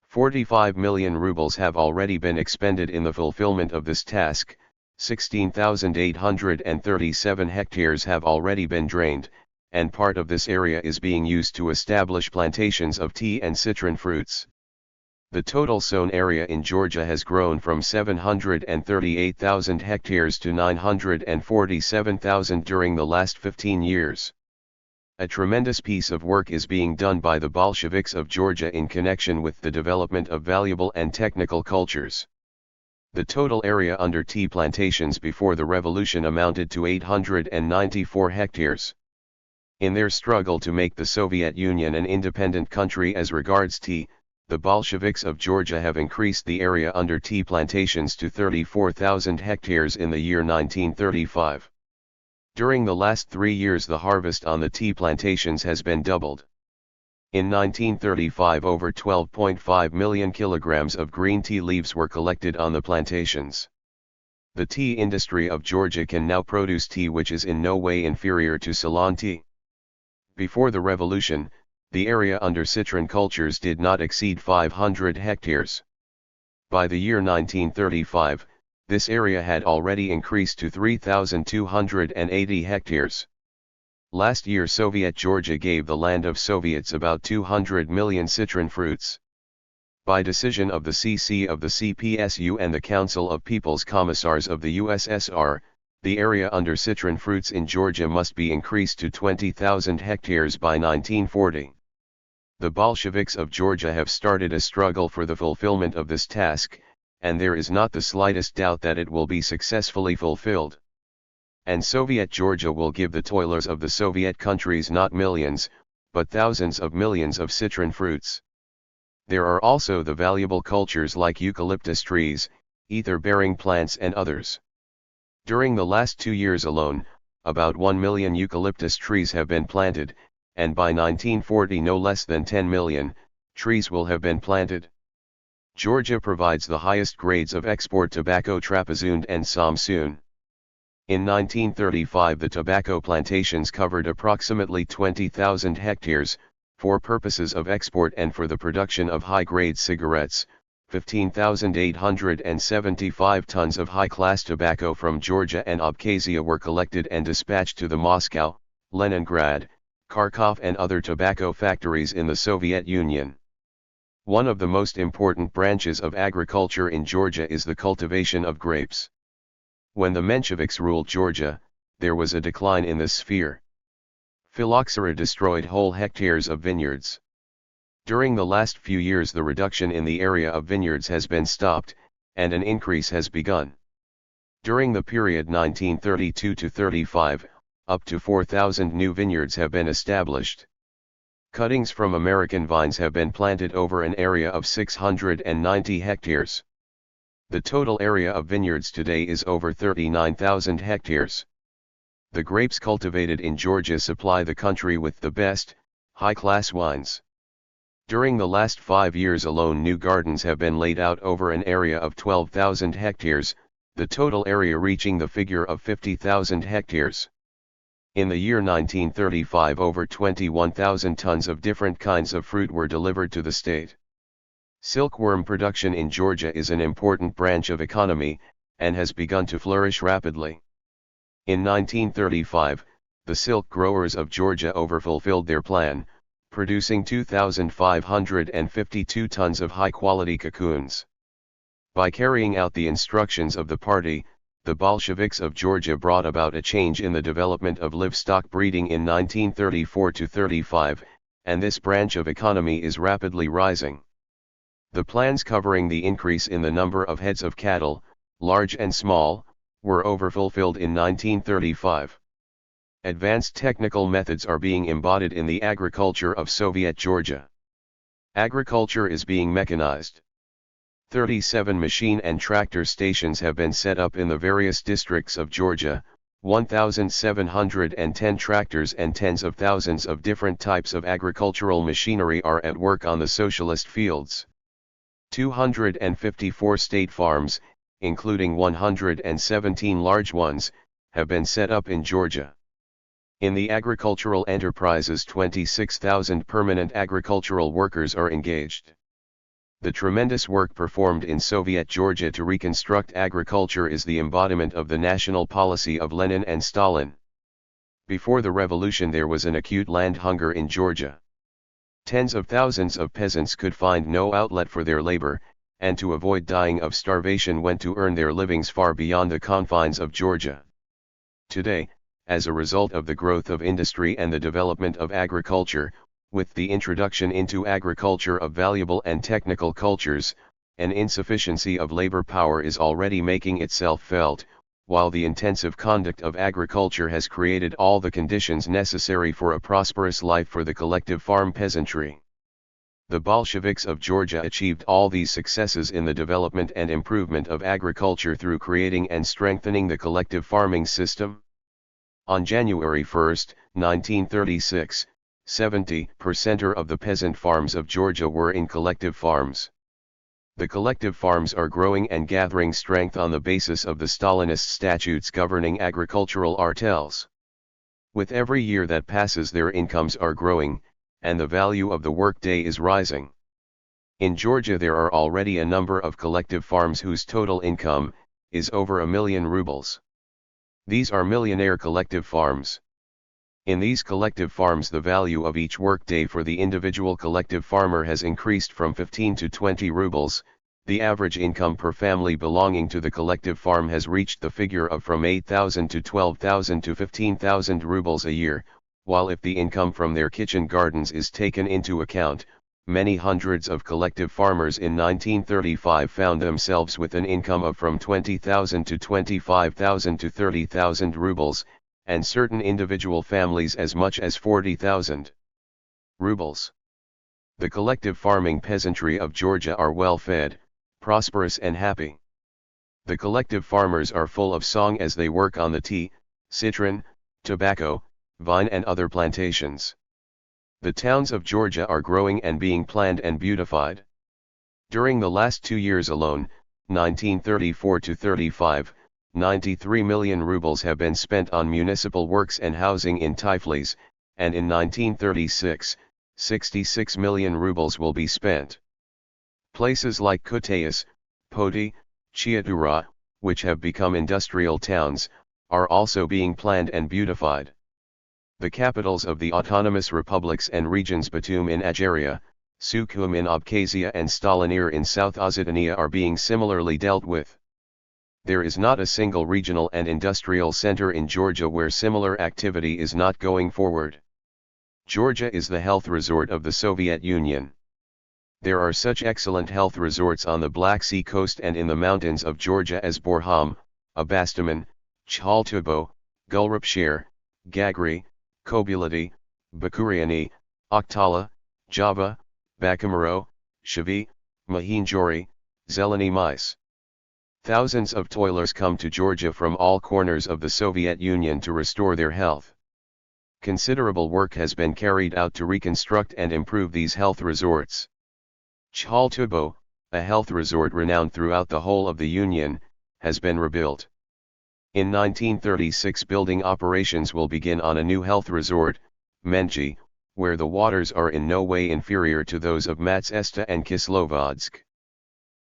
45 million rubles have already been expended in the fulfillment of this task, 16,837 hectares have already been drained, and part of this area is being used to establish plantations of tea and citron fruits. The total sown area in Georgia has grown from 738,000 hectares to 947,000 during the last 15 years. A tremendous piece of work is being done by the Bolsheviks of Georgia in connection with the development of valuable and technical cultures. The total area under tea plantations before the revolution amounted to 894 hectares. In their struggle to make the Soviet Union an independent country as regards tea, the Bolsheviks of Georgia have increased the area under tea plantations to 34,000 hectares in the year 1935. During the last 3 years the harvest on the tea plantations has been doubled. In 1935 over 12.5 million kilograms of green tea leaves were collected on the plantations. The tea industry of Georgia can now produce tea which is in no way inferior to Ceylon tea. Before the revolution, the area under citron cultures did not exceed 500 hectares. By the year 1935, this area had already increased to 3,280 hectares. Last year Soviet Georgia gave the land of Soviets about 200 million citron fruits. By decision of the CC of the CPSU and the Council of People's Commissars of the USSR, the area under citron fruits in Georgia must be increased to 20,000 hectares by 1940. The Bolsheviks of Georgia have started a struggle for the fulfillment of this task, and there is not the slightest doubt that it will be successfully fulfilled. And Soviet Georgia will give the toilers of the Soviet countries not millions, but thousands of millions of citron fruits. There are also the valuable cultures like eucalyptus trees, ether-bearing plants and others. During the last 2 years alone, about 1 million eucalyptus trees have been planted, and by 1940 no less than 10 million trees will have been planted. Georgia provides the highest grades of export tobacco Trapezound and Samsun. In 1935 the tobacco plantations covered approximately 20,000 hectares, for purposes of export and for the production of high-grade cigarettes. 15,875 tons of high-class tobacco from Georgia and Abkhazia were collected and dispatched to the Moscow, Leningrad, Kharkov and other tobacco factories in the Soviet Union. One of the most important branches of agriculture in Georgia is the cultivation of grapes. When the Mensheviks ruled Georgia, there was a decline in this sphere. Phylloxera destroyed whole hectares of vineyards. During the last few years the reduction in the area of vineyards has been stopped, and an increase has begun. During the period 1932 to 35, up to 4,000 new vineyards have been established. Cuttings from American vines have been planted over an area of 690 hectares. The total area of vineyards today is over 39,000 hectares. The grapes cultivated in Georgia supply the country with the best, high-class wines. During the last 5 years alone, new gardens have been laid out over an area of 12,000 hectares, the total area reaching the figure of 50,000 hectares. In the year 1935, over 21,000 tons of different kinds of fruit were delivered to the state. Silkworm production in Georgia is an important branch of economy, and has begun to flourish rapidly. In 1935, the silk growers of Georgia overfulfilled their plan, producing 2,552 tons of high-quality cocoons. By carrying out the instructions of the party, the Bolsheviks of Georgia brought about a change in the development of livestock breeding in 1934-35, and this branch of economy is rapidly rising. The plans covering the increase in the number of heads of cattle, large and small, were overfulfilled in 1935. Advanced technical methods are being embodied in the agriculture of Soviet Georgia. Agriculture is being mechanized. 37 machine and tractor stations have been set up in the various districts of Georgia, 1,710 tractors and tens of thousands of different types of agricultural machinery are at work on the socialist fields. 254 state farms, including 117 large ones, have been set up in Georgia. In the agricultural enterprises, 26,000 permanent agricultural workers are engaged. The tremendous work performed in Soviet Georgia to reconstruct agriculture is the embodiment of the national policy of Lenin and Stalin. Before the revolution, there was an acute land hunger in Georgia. Tens of thousands of peasants could find no outlet for their labor, and to avoid dying of starvation went to earn their livings far beyond the confines of Georgia. Today, as a result of the growth of industry and the development of agriculture, with the introduction into agriculture of valuable and technical cultures, an insufficiency of labor power is already making itself felt, while the intensive conduct of agriculture has created all the conditions necessary for a prosperous life for the collective farm peasantry. The Bolsheviks of Georgia achieved all these successes in the development and improvement of agriculture through creating and strengthening the collective farming system. On January 1, 1936, 70% of the peasant farms of Georgia were in collective farms. The collective farms are growing and gathering strength on the basis of the Stalinist statutes governing agricultural artels. With every year that passes, their incomes are growing, and the value of the workday is rising. In Georgia there are already a number of collective farms whose total income is over 1 million rubles. These are millionaire collective farms. In these collective farms, the value of each workday for the individual collective farmer has increased from 15 to 20 rubles. The average income per family belonging to the collective farm has reached the figure of from 8,000 to 12,000 to 15,000 rubles a year, while if the income from their kitchen gardens is taken into account, many hundreds of collective farmers in 1935 found themselves with an income of from 20,000 to 25,000 to 30,000 rubles, and certain individual families as much as 40,000 rubles. The collective farming peasantry of Georgia are well-fed, prosperous and happy. The collective farmers are full of song as they work on the tea, citron, tobacco, vine and other plantations. The towns of Georgia are growing and being planned and beautified. During the last 2 years alone, 1934 to 35, 93 million rubles have been spent on municipal works and housing in Tiflis, and in 1936, 66 million rubles will be spent. Places like Kutaisi, Poti, Chiatura, which have become industrial towns, are also being planned and beautified. The capitals of the autonomous republics and regions Batum in Ageria, Sukhum in Abkhazia and Stolinir in South Osetania are being similarly dealt with. There is not a single regional and industrial center in Georgia where similar activity is not going forward. Georgia is the health resort of the Soviet Union. There are such excellent health resorts on the Black Sea coast and in the mountains of Georgia as Borham, Abastaman, Chaltubo, Gulrapshare, Gagri, Kobilati, Bakuriani, Oktala, Java, Bakamaro, Shavi, Mahinjori, Zeleny mice. Thousands of toilers come to Georgia from all corners of the Soviet Union to restore their health. Considerable work has been carried out to reconstruct and improve these health resorts. Chaltubo, a health resort renowned throughout the whole of the Union, has been rebuilt. In 1936 building operations will begin on a new health resort, Menji, where the waters are in no way inferior to those of Matsesta and Kislovodsk.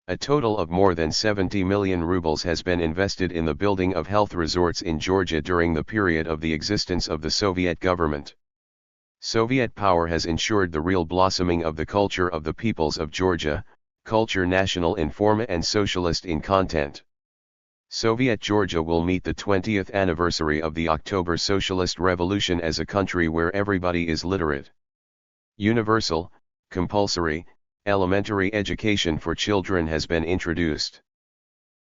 A total of more than 70 million rubles has been invested in the building of health resorts in Georgia during the period of the existence of the Soviet government. Soviet power has ensured the real blossoming of the culture of the peoples of Georgia, culture national in form and socialist in content. Soviet Georgia will meet the 20th anniversary of the October Socialist Revolution as a country where everybody is literate. Universal, compulsory, elementary education for children has been introduced.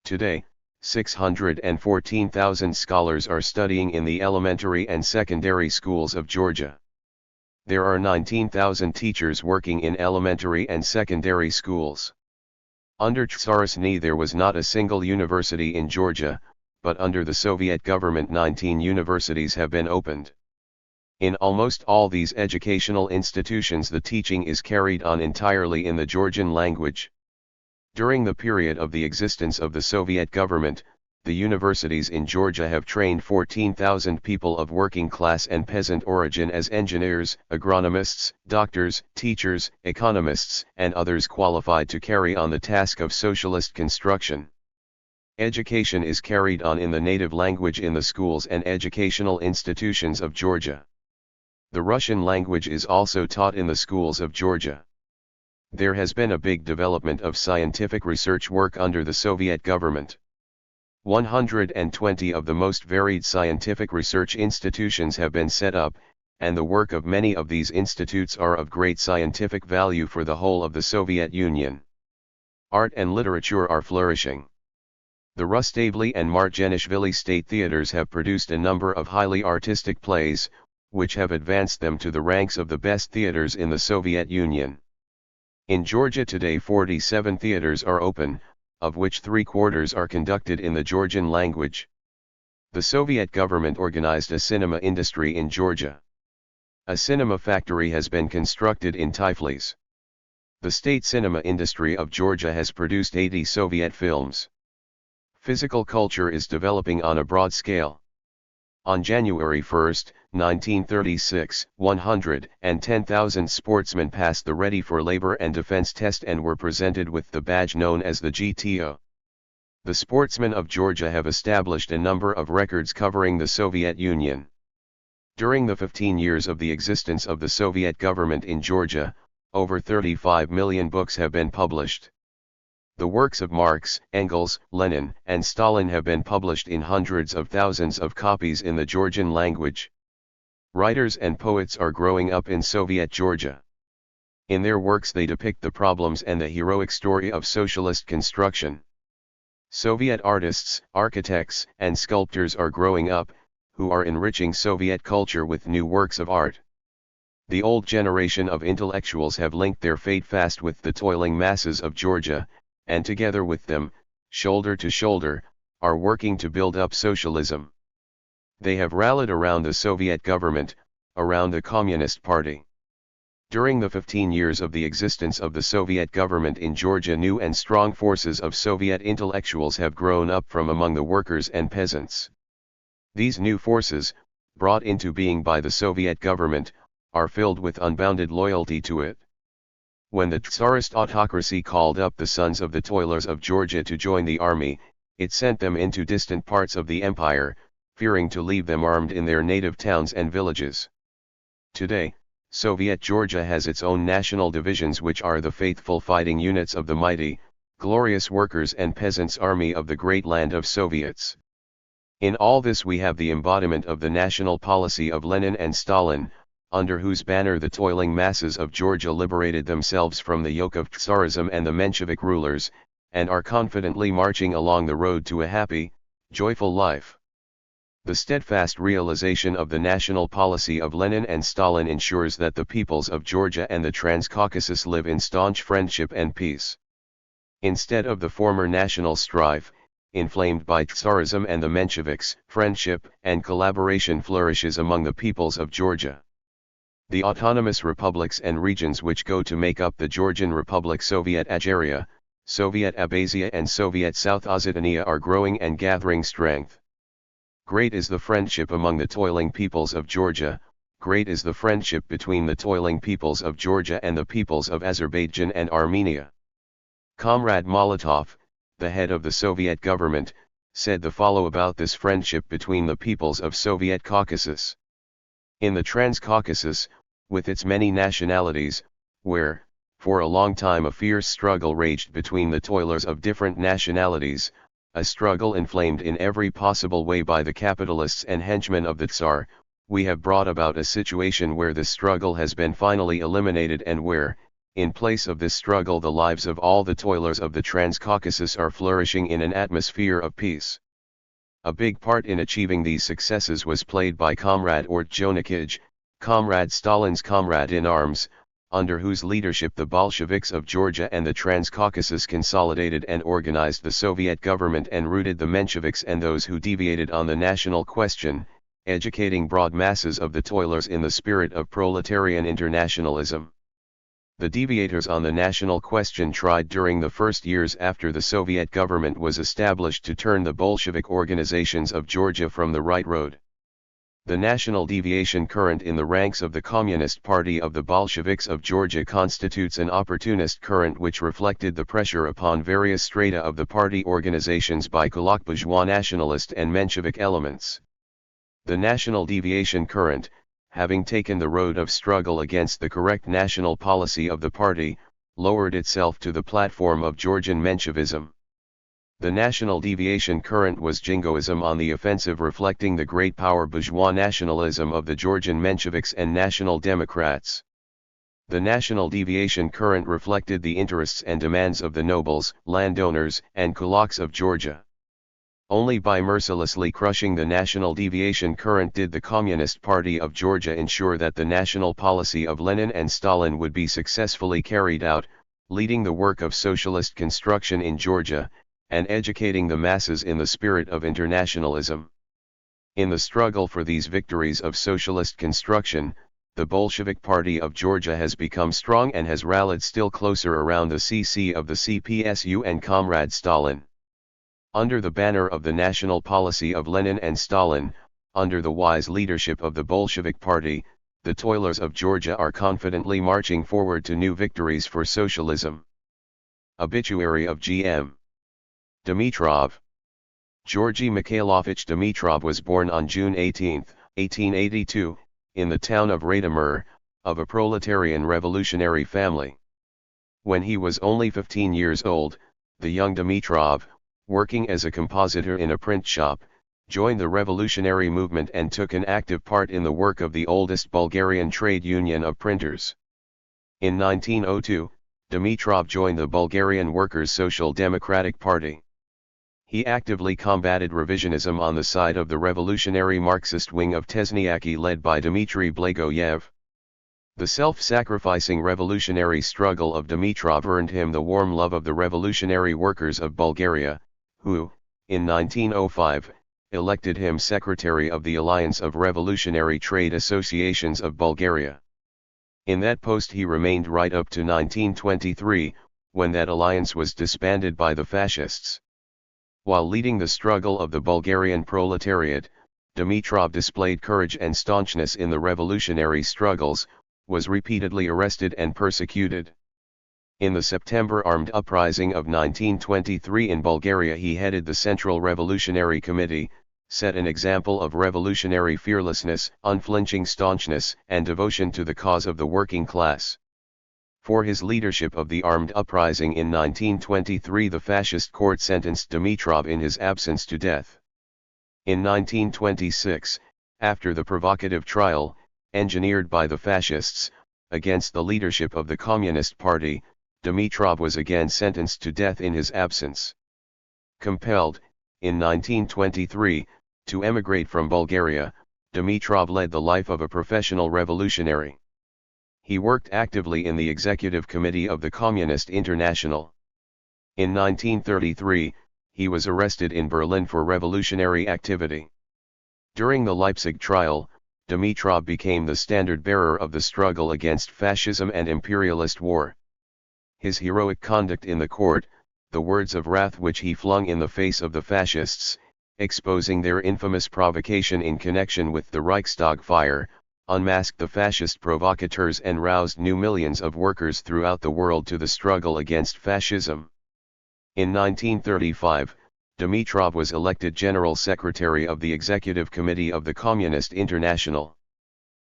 Today, 614,000 scholars are studying in the elementary and secondary schools of Georgia. There are 19,000 teachers working in elementary and secondary schools. Under Tsarist there was not a single university in Georgia, but under the Soviet government 19 universities have been opened. In almost all these educational institutions the teaching is carried on entirely in the Georgian language. During the period of the existence of the Soviet government, the universities in Georgia have trained 14,000 people of working class and peasant origin as engineers, agronomists, doctors, teachers, economists, and others qualified to carry on the task of socialist construction. Education is carried on in the native language in the schools and educational institutions of Georgia. The Russian language is also taught in the schools of Georgia. There has been a big development of scientific research work under the Soviet government. 120 of the most varied scientific research institutions have been set up, and the work of many of these institutes are of great scientific value for the whole of the Soviet Union. Art and literature are flourishing. The Rustaveli and Marjanishvili state theaters have produced a number of highly artistic plays, which have advanced them to the ranks of the best theaters in the Soviet Union. In Georgia today 47 theaters are open, of which 3/4 are conducted in the Georgian language. The Soviet government organized a cinema industry in Georgia. A cinema factory has been constructed in Tiflis. The state cinema industry of Georgia has produced 80 Soviet films. Physical culture is developing on a broad scale. On January 1, 1936, 110,000 sportsmen passed the Ready for Labor and Defense test and were presented with the badge known as the GTO. The sportsmen of Georgia have established a number of records covering the Soviet Union. During the 15 years of the existence of the Soviet government in Georgia, over 35 million books have been published. The works of Marx, Engels, Lenin, and Stalin have been published in hundreds of thousands of copies in the Georgian language. Writers and poets are growing up in Soviet Georgia. In their works they depict the problems and the heroic story of socialist construction. Soviet artists, architects, and sculptors are growing up, who are enriching Soviet culture with new works of art. The old generation of intellectuals have linked their fate fast with the toiling masses of Georgia, and together with them, shoulder to shoulder, are working to build up socialism. They have rallied around the Soviet government, around the Communist Party. During the 15 years of the existence of the Soviet government in Georgia, new and strong forces of Soviet intellectuals have grown up from among the workers and peasants. These new forces, brought into being by the Soviet government, are filled with unbounded loyalty to it. When the Tsarist autocracy called up the sons of the toilers of Georgia to join the army, it sent them into distant parts of the empire, fearing to leave them armed in their native towns and villages. Today, Soviet Georgia has its own national divisions, which are the faithful fighting units of the mighty, glorious workers and peasants' army of the great land of Soviets. In all this we have the embodiment of the national policy of Lenin and Stalin, under whose banner the toiling masses of Georgia liberated themselves from the yoke of Tsarism and the Menshevik rulers, and are confidently marching along the road to a happy, joyful life. The steadfast realization of the national policy of Lenin and Stalin ensures that the peoples of Georgia and the Transcaucasus live in staunch friendship and peace. Instead of the former national strife, inflamed by Tsarism and the Mensheviks, friendship and collaboration flourishes among the peoples of Georgia. The autonomous republics and regions which go to make up the Georgian Republic, Soviet Ageria, Soviet Abkhazia and Soviet South Ossetiania, are growing and gathering strength. Great is the friendship among the toiling peoples of Georgia, great is the friendship between the toiling peoples of Georgia and the peoples of Azerbaijan and Armenia. Comrade Molotov, the head of the Soviet government, said the following about this friendship between the peoples of Soviet Caucasus. In the Transcaucasus, with its many nationalities, where, for a long time, a fierce struggle raged between the toilers of different nationalities, a struggle inflamed in every possible way by the capitalists and henchmen of the Tsar, we have brought about a situation where this struggle has been finally eliminated, and where, in place of this struggle, the lives of all the toilers of the Transcaucasus are flourishing in an atmosphere of peace. A big part in achieving these successes was played by Comrade Ortjonikij, Comrade Stalin's comrade in arms, under whose leadership the Bolsheviks of Georgia and the Transcaucasus consolidated and organized the Soviet government and routed the Mensheviks and those who deviated on the national question, educating broad masses of the toilers in the spirit of proletarian internationalism. The deviators on the national question tried during the first years after the Soviet government was established to turn the Bolshevik organizations of Georgia from the right road. The national deviation current in the ranks of the Communist Party of the Bolsheviks of Georgia constitutes an opportunist current which reflected the pressure upon various strata of the party organizations by Kulak bourgeois nationalist and Menshevik elements. The national deviation current, having taken the road of struggle against the correct national policy of the party, lowered itself to the platform of Georgian Menshevism. The national deviation current was jingoism on the offensive, reflecting the great power bourgeois nationalism of the Georgian Mensheviks and National Democrats. The national deviation current reflected the interests and demands of the nobles, landowners, and kulaks of Georgia. Only by mercilessly crushing the national deviation current did the Communist Party of Georgia ensure that the national policy of Lenin and Stalin would be successfully carried out, leading the work of socialist construction in Georgia, and educating the masses in the spirit of internationalism. In the struggle for these victories of socialist construction, the Bolshevik Party of Georgia has become strong and has rallied still closer around the CC of the CPSU and Comrade Stalin. Under the banner of the national policy of Lenin and Stalin, under the wise leadership of the Bolshevik Party, the toilers of Georgia are confidently marching forward to new victories for socialism. Obituary of G.M. Dimitrov. Georgy Mikhailovich Dimitrov was born on June 18, 1882, in the town of Radomir, of a proletarian revolutionary family. When he was only 15 years old, the young Dimitrov, working as a compositor in a print shop, joined the revolutionary movement and took an active part in the work of the oldest Bulgarian trade union of printers. In 1902, Dimitrov joined the Bulgarian Workers' Social Democratic Party. He actively combated revisionism on the side of the revolutionary Marxist wing of Tesniaki led by Dmitry Blagoyev. The self-sacrificing revolutionary struggle of Dimitrov earned him the warm love of the revolutionary workers of Bulgaria, who, in 1905, elected him secretary of the Alliance of Revolutionary Trade Associations of Bulgaria. In that post he remained right up to 1923, when that alliance was disbanded by the fascists. While leading the struggle of the Bulgarian proletariat, Dimitrov displayed courage and staunchness in the revolutionary struggles, was repeatedly arrested and persecuted. In the September armed uprising of 1923 in Bulgaria he headed the Central Revolutionary Committee, set an example of revolutionary fearlessness, unflinching staunchness, and devotion to the cause of the working class. For his leadership of the armed uprising in 1923 the fascist court sentenced Dimitrov in his absence to death. In 1926, after the provocative trial, engineered by the fascists, against the leadership of the Communist Party, Dimitrov was again sentenced to death in his absence. Compelled, in 1923, To emigrate from Bulgaria, Dimitrov led the life of a professional revolutionary. He worked actively in the executive committee of the Communist International. In 1933, he was arrested in Berlin for revolutionary activity. During the Leipzig trial, Dimitrov became the standard-bearer of the struggle against fascism and imperialist war. His heroic conduct in the court, the words of wrath which he flung in the face of the fascists, exposing their infamous provocation in connection with the Reichstag fire, unmasked the fascist provocateurs and roused new millions of workers throughout the world to the struggle against fascism. In 1935, Dimitrov was elected General Secretary of the Executive Committee of the Communist International.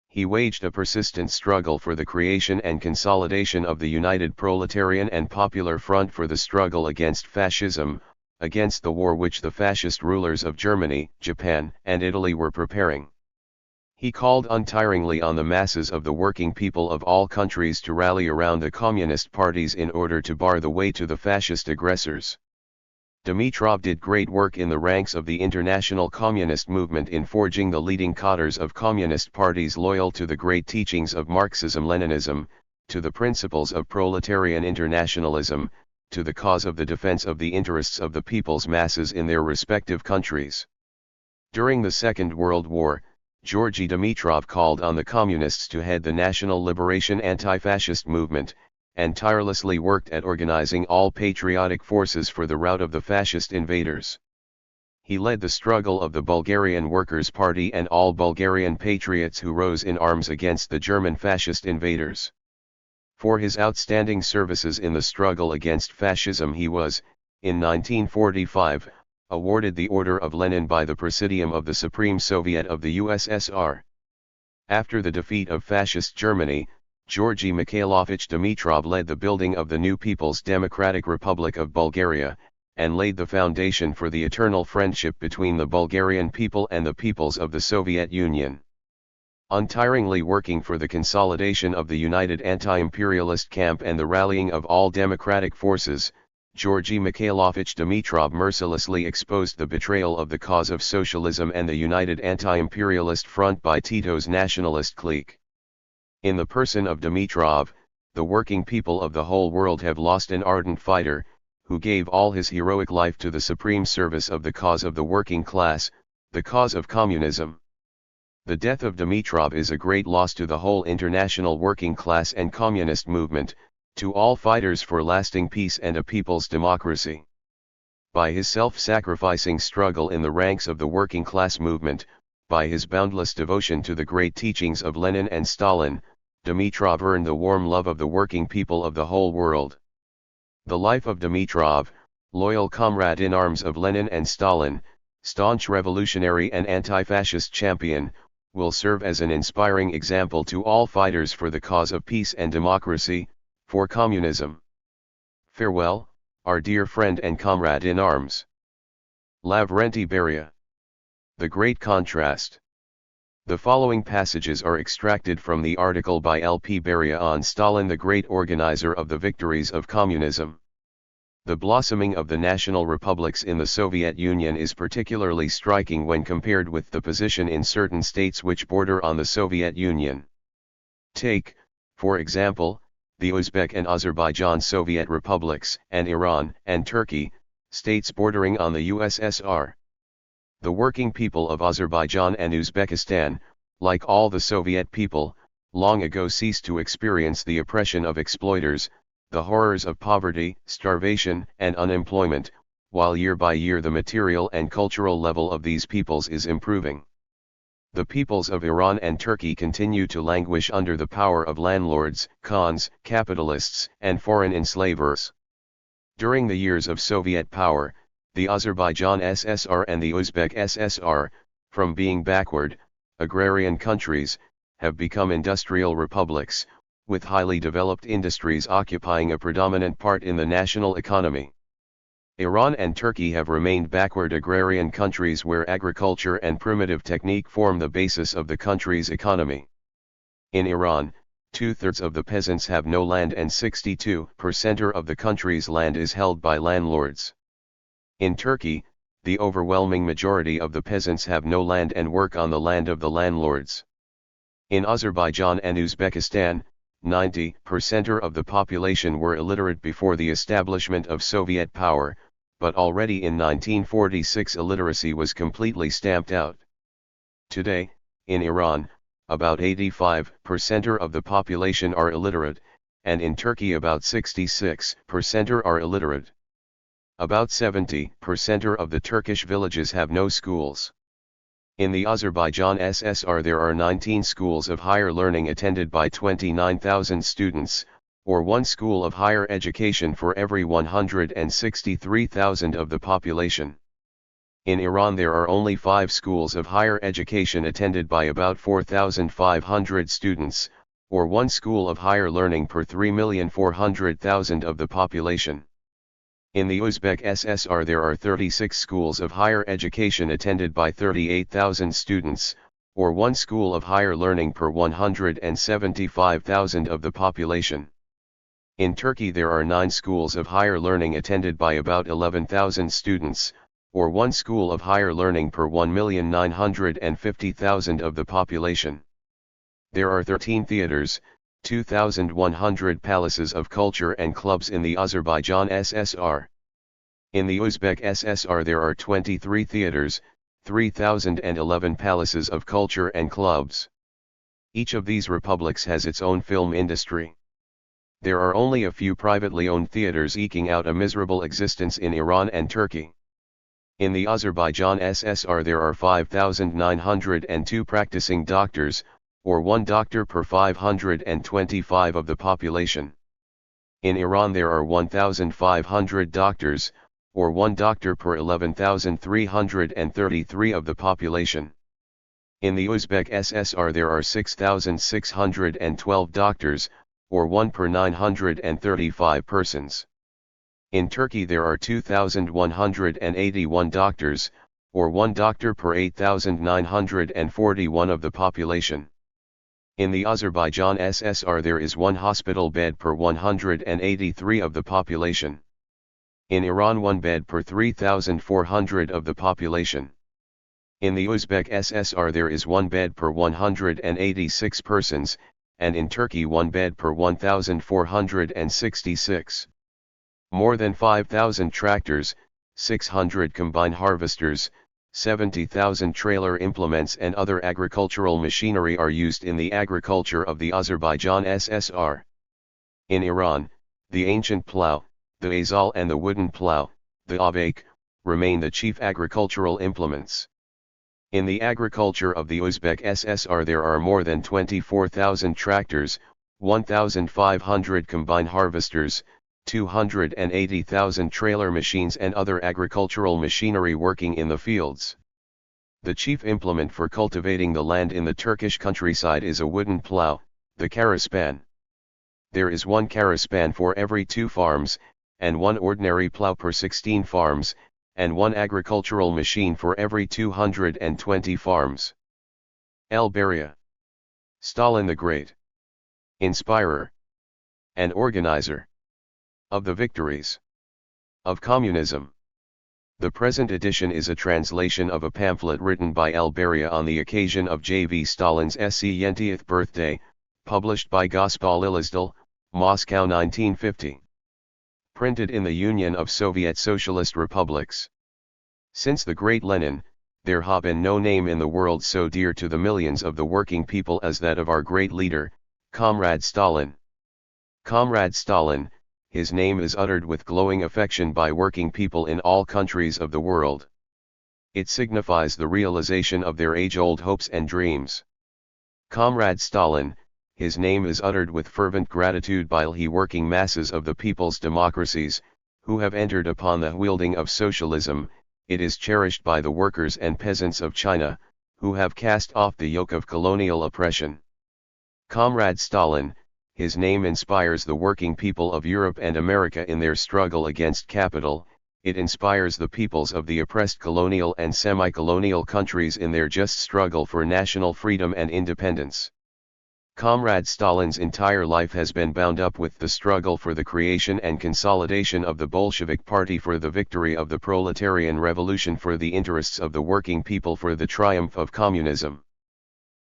He waged a persistent struggle for the creation and consolidation of the United Proletarian and Popular Front for the struggle against fascism, against the war which the fascist rulers of Germany, Japan, and Italy were preparing. He called untiringly on the masses of the working people of all countries to rally around the communist parties in order to bar the way to the fascist aggressors. Dimitrov did great work in the ranks of the international communist movement in forging the leading cadres of communist parties loyal to the great teachings of Marxism-Leninism, to the principles of proletarian internationalism, to the cause of the defense of the interests of the people's masses in their respective countries. During the Second World War, Georgy Dimitrov called on the communists to head the National Liberation Anti-Fascist movement, and tirelessly worked at organizing all patriotic forces for the rout of the fascist invaders. He led the struggle of the Bulgarian Workers' Party and all Bulgarian patriots who rose in arms against the German fascist invaders. For his outstanding services in the struggle against fascism he was, in 1945, awarded the Order of Lenin by the Presidium of the Supreme Soviet of the USSR. After the defeat of fascist Germany, Georgy Mikhailovich Dimitrov led the building of the new People's Democratic Republic of Bulgaria, and laid the foundation for the eternal friendship between the Bulgarian people and the peoples of the Soviet Union. Untiringly working for the consolidation of the united anti-imperialist camp and the rallying of all democratic forces, Georgy Mikhailovich Dimitrov mercilessly exposed the betrayal of the cause of socialism and the united anti-imperialist front by Tito's nationalist clique. In the person of Dimitrov, the working people of the whole world have lost an ardent fighter, who gave all his heroic life to the supreme service of the cause of the working class, the cause of communism. The death of Dimitrov is a great loss to the whole international working class and communist movement, to all fighters for lasting peace and a people's democracy. By his self-sacrificing struggle in the ranks of the working class movement, by his boundless devotion to the great teachings of Lenin and Stalin, Dimitrov earned the warm love of the working people of the whole world. The life of Dimitrov, loyal comrade in arms of Lenin and Stalin, staunch revolutionary and anti-fascist champion, will serve as an inspiring example to all fighters for the cause of peace and democracy, for communism. Farewell, our dear friend and comrade in arms. Lavrentiy Beria. The Great Contrast. The following passages are extracted from the article by L.P. Beria on Stalin, the great organizer of the victories of communism. The blossoming of the national republics in the Soviet Union is particularly striking when compared with the position in certain states which border on the Soviet Union. Take, for example, the Uzbek and Azerbaijan Soviet republics, and Iran and Turkey, states bordering on the USSR. The working people of Azerbaijan and Uzbekistan, like all the Soviet people, long ago ceased to experience the oppression of exploiters, the horrors of poverty, starvation, and unemployment, while year by year the material and cultural level of these peoples is improving. The peoples of Iran and Turkey continue to languish under the power of landlords, khans, capitalists, and foreign enslavers. During the years of Soviet power, the Azerbaijan SSR and the Uzbek SSR, from being backward, agrarian countries, have become industrial republics, with highly developed industries occupying a predominant part in the national economy. Iran and Turkey have remained backward agrarian countries where agriculture and primitive technique form the basis of the country's economy. In Iran, 2/3 of the peasants have no land and 62% of the country's land is held by landlords. In Turkey, the overwhelming majority of the peasants have no land and work on the land of the landlords. In Azerbaijan and Uzbekistan, 90% of the population were illiterate before the establishment of Soviet power, but already in 1946 illiteracy was completely stamped out. Today, in Iran, about 85% of the population are illiterate, and in Turkey about 66% are illiterate. About 70% of the Turkish villages have no schools. In the Azerbaijan SSR there are 19 schools of higher learning attended by 29,000 students, or one school of higher education for every 163,000 of the population. In Iran there are only 5 schools of higher education attended by about 4,500 students, or one school of higher learning per 3,400,000 of the population. In the Uzbek SSR there are 36 schools of higher education attended by 38,000 students, or one school of higher learning per 175,000 of the population. In Turkey there are 9 schools of higher learning attended by about 11,000 students, or one school of higher learning per 1,950,000 of the population. There are 13 theaters, 2,100 palaces of culture and clubs in the Azerbaijan SSR. In the Uzbek SSR there are 23 theaters, 3,011 palaces of culture and clubs. Each of these republics has its own film industry. There are only a few privately owned theaters eking out a miserable existence in Iran and Turkey. In the Azerbaijan SSR there are 5,902 practicing doctors, or one doctor per 525 of the population. In Iran there are 1,500 doctors, or one doctor per 11,333 of the population. In the Uzbek SSR there are 6,612 doctors, or one per 935 persons. In Turkey there are 2,181 doctors, or one doctor per 8,941 of the population. In the Azerbaijan SSR there is one hospital bed per 183 of the population. In Iran one bed per 3,400 of the population. In the Uzbek SSR there is one bed per 186 persons, and in Turkey one bed per 1,466. More than 5,000 tractors, 600 combine harvesters, 70,000 trailer implements and other agricultural machinery are used in the agriculture of the Azerbaijan SSR. In Iran, the ancient plough, the azal and the wooden plough, the abak, remain the chief agricultural implements. In the agriculture of the Uzbek SSR there are more than 24,000 tractors, 1,500 combine harvesters, 280,000 trailer machines and other agricultural machinery working in the fields. The chief implement for cultivating the land in the Turkish countryside is a wooden plough, the karaspan. There is one karaspan for every 2 farms, and one ordinary plough per 16 farms, and one agricultural machine for every 220 farms. Beria. Stalin the Great. Inspirer. And organizer of the victories of communism. The present edition is a translation of a pamphlet written by Beria on the occasion of J.V. Stalin's 70th birthday, published by Gospel Izdal, Moscow 1950. Printed in the Union of Soviet Socialist Republics. Since the great Lenin, there has been no name in the world so dear to the millions of the working people as that of our great leader, Comrade Stalin. Comrade Stalin, his name is uttered with glowing affection by working people in all countries of the world. It signifies the realization of their age-old hopes and dreams. Comrade Stalin, his name is uttered with fervent gratitude by the working masses of the people's democracies, who have entered upon the wielding of socialism. It is cherished by the workers and peasants of China, who have cast off the yoke of colonial oppression. Comrade Stalin, his name inspires the working people of Europe and America in their struggle against capital. It inspires the peoples of the oppressed colonial and semi-colonial countries in their just struggle for national freedom and independence. Comrade Stalin's entire life has been bound up with the struggle for the creation and consolidation of the Bolshevik Party, for the victory of the proletarian revolution, for the interests of the working people, for the triumph of communism.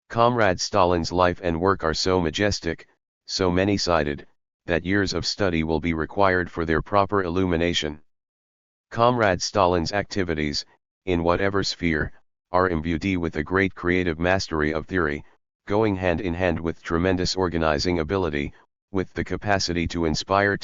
Comrade Stalin's life and work are so majestic, so many-sided, that years of study will be required for their proper illumination. Comrade Stalin's activities, in whatever sphere, are imbued with a great creative mastery of theory, going hand in hand with tremendous organizing ability, with the capacity to inspire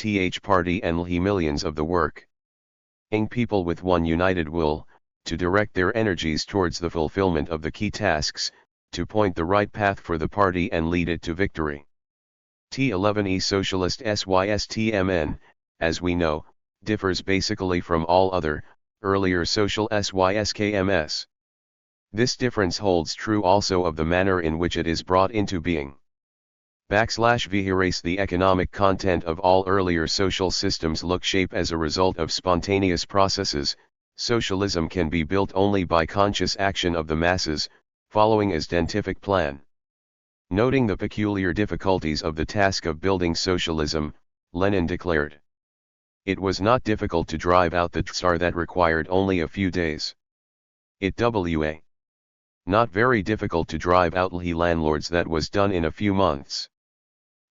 Party and millions of the working people with one united will, to direct their energies towards the fulfillment of the key tasks, to point the right path for the party and lead it to victory. T11E Socialist SYSTMN, as we know, differs basically from all other, earlier social SYSKMS. This difference holds true also of the manner in which it is brought into being. \v erase the economic content of all earlier social systems look shape as a result of spontaneous processes. Socialism can be built only by conscious action of the masses, following a scientific plan. Noting the peculiar difficulties of the task of building socialism, Lenin declared, "It was not difficult to drive out the Tsar, that required only a few days. It was not very difficult to drive out the landlords, that was done in a few months.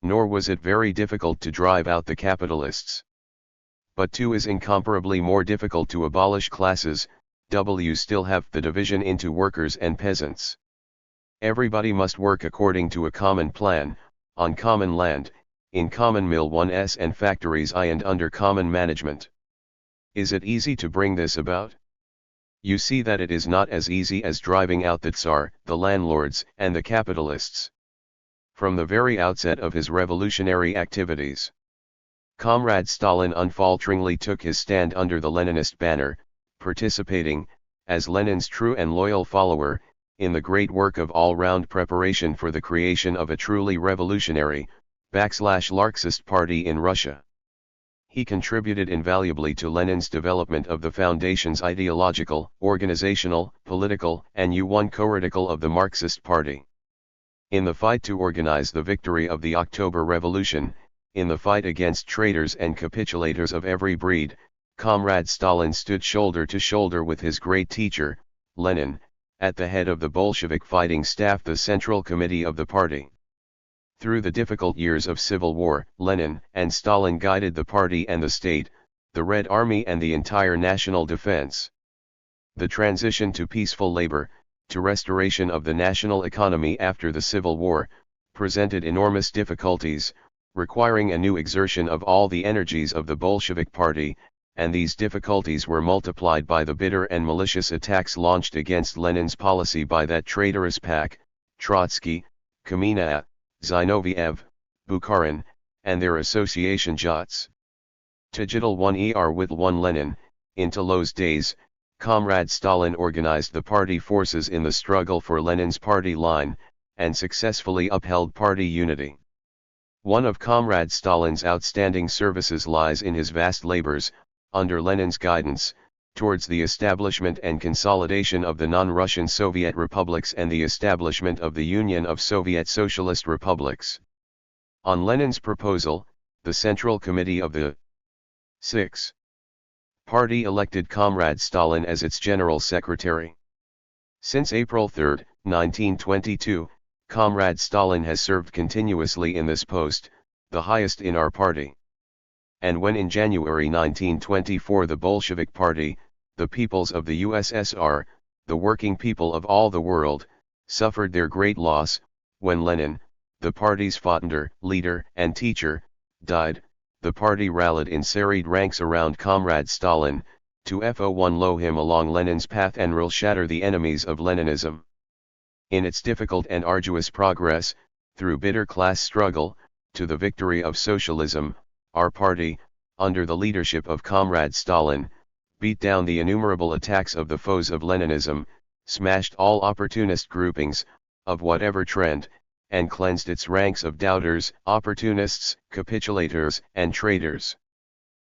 Nor was it very difficult to drive out the capitalists. But it is incomparably more difficult to abolish classes. We still have the division into workers and peasants. Everybody must work according to a common plan, on common land, in common mill 1s and factories and under common management. Is it easy to bring this about? You see that it is not as easy as driving out the Tsar, the landlords, and the capitalists." From the very outset of his revolutionary activities, Comrade Stalin unfalteringly took his stand under the Leninist banner, participating, as Lenin's true and loyal follower, in the great work of all-round preparation for the creation of a truly revolutionary, /Marxist party in Russia. He contributed invaluably to Lenin's development of the foundations ideological, organizational, political, and theoretical of the Marxist Party. In the fight to organize the victory of the October Revolution, in the fight against traitors and capitulators of every breed, Comrade Stalin stood shoulder to shoulder with his great teacher, Lenin, at the head of the Bolshevik fighting staff, the Central Committee of the party. Through the difficult years of civil war, Lenin and Stalin guided the party and the state, the Red Army and the entire national defense. The transition to peaceful labor, to restoration of the national economy after the Civil War, presented enormous difficulties, requiring a new exertion of all the energies of the Bolshevik Party, and these difficulties were multiplied by the bitter and malicious attacks launched against Lenin's policy by that traitorous pack, Trotsky, Kamenev, Zinoviev, Bukharin, and their association Jots. Digital 1 with 1 Lenin, into those days, Comrade Stalin organized the party forces in the struggle for Lenin's party line, and successfully upheld party unity. One of Comrade Stalin's outstanding services lies in his vast labors, under Lenin's guidance, towards the establishment and consolidation of the non-Russian Soviet republics and the establishment of the Union of Soviet Socialist Republics. On Lenin's proposal, the Central Committee of the 6th Party elected Comrade Stalin as its General Secretary. Since April 3, 1922, Comrade Stalin has served continuously in this post, the highest in our party. And when in January 1924 the Bolshevik Party, the peoples of the USSR, the working people of all the world, suffered their great loss, when Lenin, the party's founder, leader, and teacher, died, the party rallied in serried ranks around Comrade Stalin, to follow him along Lenin's path and will shatter the enemies of Leninism. In its difficult and arduous progress, through bitter class struggle, to the victory of socialism, our party, under the leadership of Comrade Stalin, beat down the innumerable attacks of the foes of Leninism, smashed all opportunist groupings, of whatever trend, and cleansed its ranks of doubters, opportunists, capitulators, and traitors.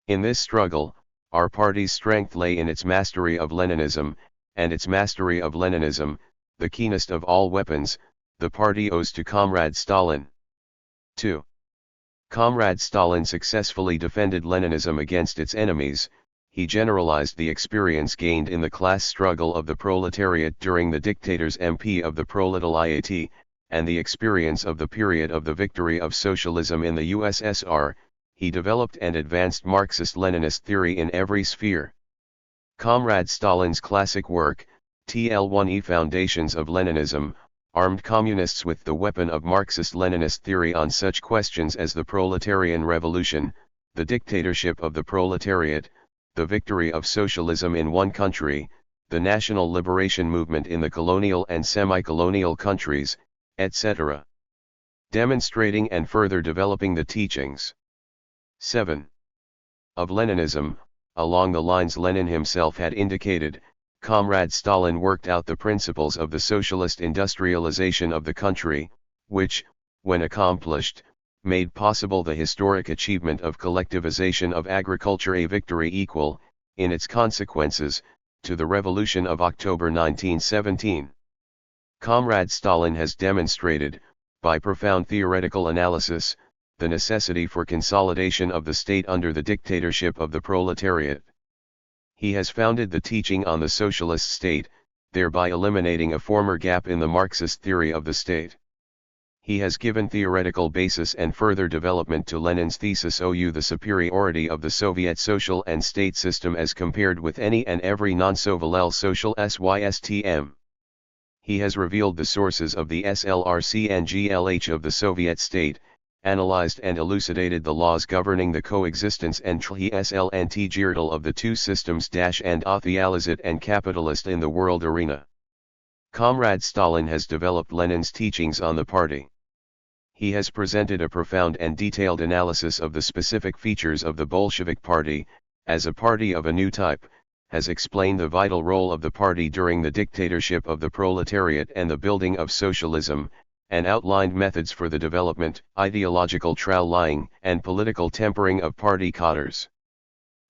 In this struggle, our party's strength lay in its mastery of Leninism, and its mastery of Leninism, the keenest of all weapons, the party owes to Comrade Stalin. 2. Comrade Stalin successfully defended Leninism against its enemies. He generalized the experience gained in the class struggle of the proletariat during the dictator's MP of the proletariat, and the experience of the period of the victory of socialism in the USSR. He developed and advanced Marxist-Leninist theory in every sphere. Comrade Stalin's classic work, TL1E Foundations of Leninism, armed communists with the weapon of Marxist-Leninist theory on such questions as the proletarian revolution, the dictatorship of the proletariat, the victory of socialism in one country, the national liberation movement in the colonial and semi-colonial countries, etc. Demonstrating and further developing the teachings. 7. Of Leninism, along the lines Lenin himself had indicated, Comrade Stalin worked out the principles of the socialist industrialization of the country, which, when accomplished, made possible the historic achievement of collectivization of agriculture, a victory equal, in its consequences, to the Revolution of October 1917. Comrade Stalin has demonstrated, by profound theoretical analysis, the necessity for consolidation of the state under the dictatorship of the proletariat. He has founded the teaching on the socialist state, thereby eliminating a former gap in the Marxist theory of the state. He has given theoretical basis and further development to Lenin's thesis OU the superiority of the Soviet social and state system as compared with any and every non-Soviet social system. He has revealed the sources of the SLRC and GLH of the Soviet state, analyzed and elucidated the laws governing the coexistence and TSL and TGIRTL of the two systems and authorized and capitalist in the world arena. Comrade Stalin has developed Lenin's teachings on the party. He has presented a profound and detailed analysis of the specific features of the Bolshevik Party, as a party of a new type, has explained the vital role of the party during the dictatorship of the proletariat and the building of socialism, and outlined methods for the development, ideological trowelling, and political tempering of party cadres.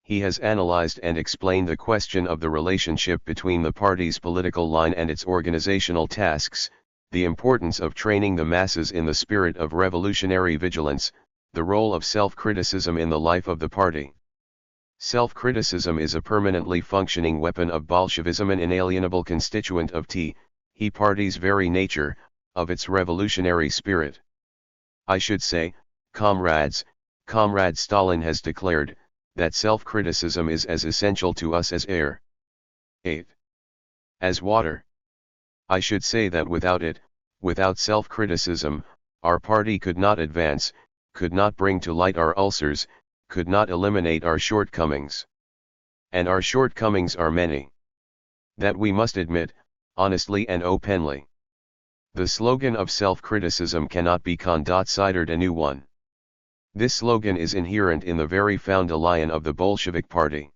He has analyzed and explained the question of the relationship between the party's political line and its organizational tasks, the importance of training the masses in the spirit of revolutionary vigilance, the role of self-criticism in the life of the party. Self-criticism is a permanently functioning weapon of Bolshevism, an inalienable constituent of the party's very nature, of its revolutionary spirit. I should say, comrades, Comrade Stalin has declared, that self-criticism is as essential to us as air. 8. As water. I should say that without it, without self-criticism, our party could not advance, could not bring to light our ulcers, could not eliminate our shortcomings. And our shortcomings are many. That we must admit, honestly and openly. The slogan of self-criticism cannot be considered a new one. This slogan is inherent in the very foundation of the Bolshevik Party.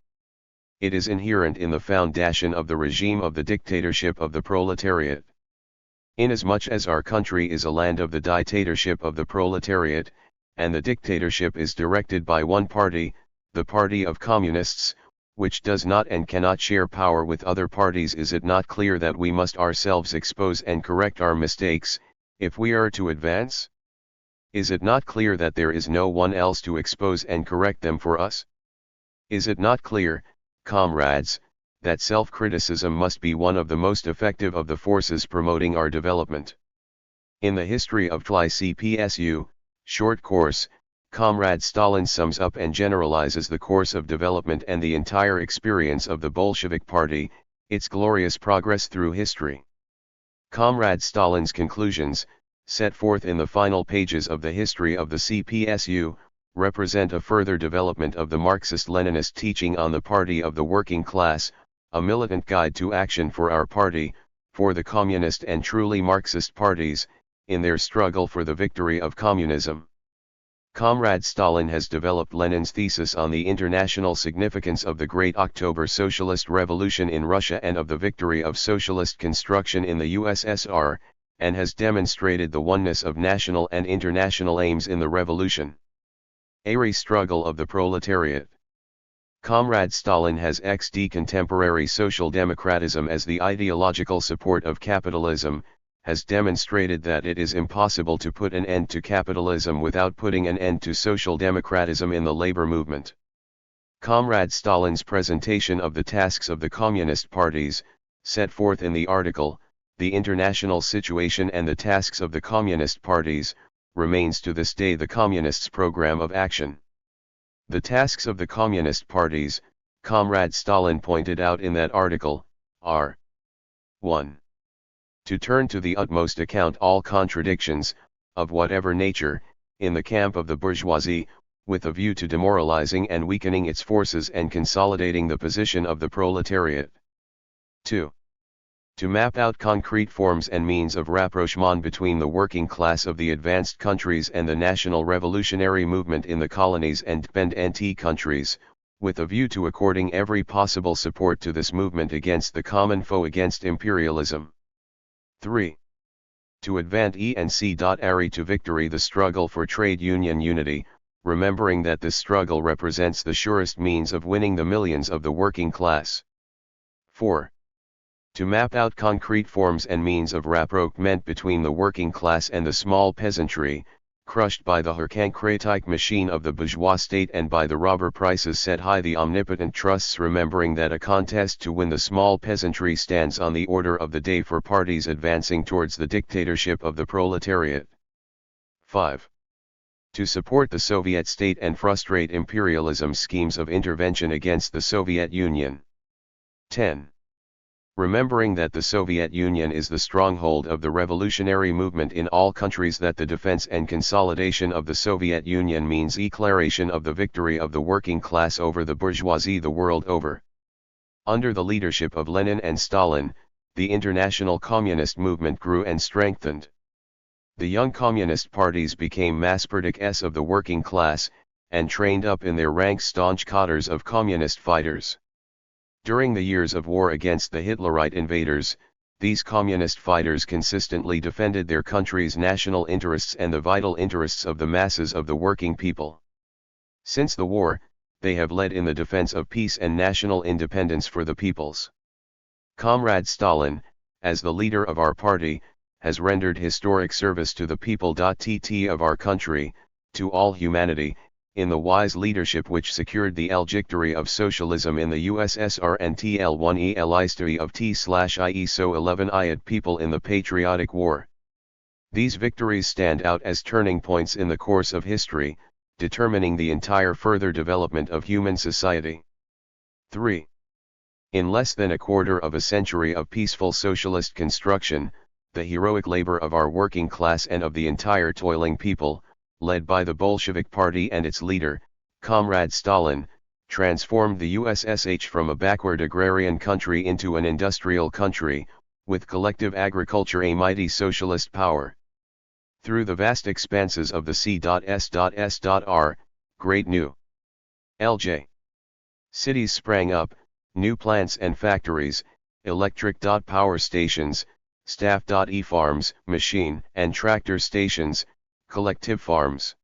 It is inherent in the foundation of the regime of the dictatorship of the proletariat. Inasmuch as our country is a land of the dictatorship of the proletariat, and the dictatorship is directed by one party, the party of communists, which does not and cannot share power with other parties, is it not clear that we must ourselves expose and correct our mistakes, if we are to advance? Is it not clear that there is no one else to expose and correct them for us? Is it not clear, comrades, that self-criticism must be one of the most effective of the forces promoting our development? In the history of THIRD-CPSU, short course, Comrade Stalin sums up and generalizes the course of development and the entire experience of the Bolshevik Party, its glorious progress through history. Comrade Stalin's conclusions, set forth in the final pages of the history of the CPSU, represent a further development of the Marxist-Leninist teaching on the party of the working class, a militant guide to action for our party, for the communist and truly Marxist parties, in their struggle for the victory of communism. Comrade Stalin has developed Lenin's thesis on the international significance of the Great October Socialist Revolution in Russia and of the victory of socialist construction in the USSR, and has demonstrated the oneness of national and international aims in the revolution. A struggle of the proletariat. Comrade Stalin has XD contemporary social democratism as the ideological support of capitalism, has demonstrated that it is impossible to put an end to capitalism without putting an end to social democratism in the labor movement. Comrade Stalin's presentation of the tasks of the Communist parties, set forth in the article, The International Situation and the Tasks of the Communist Parties, remains to this day the Communists' program of action. The tasks of the Communist parties, Comrade Stalin pointed out in that article, are 1. To turn to the utmost account all contradictions, of whatever nature, in the camp of the bourgeoisie, with a view to demoralizing and weakening its forces and consolidating the position of the proletariat. 2. To map out concrete forms and means of rapprochement between the working class of the advanced countries and the national revolutionary movement in the colonies and dependente countries, with a view to according every possible support to this movement against the common foe against imperialism. 3. To advance to victory the struggle for trade union unity, remembering that this struggle represents the surest means of winning the millions of the working class. 4. To map out concrete forms and means of rapprochement between the working class and the small peasantry, crushed by the herkankritik machine of the bourgeois state and by the robber prices set high the omnipotent trusts, remembering that a contest to win the small peasantry stands on the order of the day for parties advancing towards the dictatorship of the proletariat. 5. To support the Soviet state and frustrate imperialism schemes of intervention against the Soviet Union. 10. Remembering that the Soviet Union is the stronghold of the revolutionary movement in all countries, that the defense and consolidation of the Soviet Union means declaration of the victory of the working class over the bourgeoisie the world over. Under the leadership of Lenin and Stalin, the international communist movement grew and strengthened. The young communist parties became mass-products of the working class, and trained up in their ranks staunch cadres of communist fighters. During the years of war against the Hitlerite invaders, these communist fighters consistently defended their country's national interests and the vital interests of the masses of the working people. Since the war, they have led in the defense of peace and national independence for the peoples. Comrade Stalin, as the leader of our party, has rendered historic service to the people. Of our country, to all humanity, in the wise leadership which secured the victory of socialism in the USSR and TL1 of T/ISO 11 IAD people in the patriotic war. These victories stand out as turning points in the course of history, determining the entire further development of human society. 3. In less than a quarter of a century of peaceful socialist construction, the heroic labor of our working class and of the entire toiling people, led by the Bolshevik Party and its leader, Comrade Stalin, transformed the USSR from a backward agrarian country into an industrial country, with collective agriculture a mighty socialist power. Through the vast expanses of the C.S.S.R., great new LJ cities sprang up, new plants and factories, electric power stations, staff farms, machine and tractor stations, collective farms.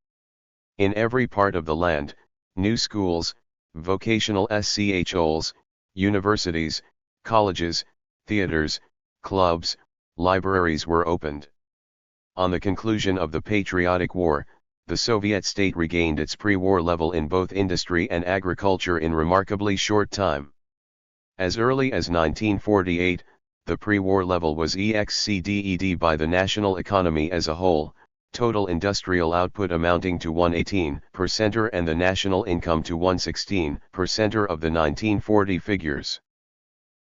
In every part of the land, new schools, vocational schools, universities, colleges, theaters, clubs, libraries were opened. On the conclusion of the Patriotic War, the Soviet state regained its pre-war level in both industry and agriculture in remarkably short time. As early as 1948, the pre-war level was exceeded by the national economy as a whole, total industrial output amounting to 118% and the national income to 116% of the 1940 figures.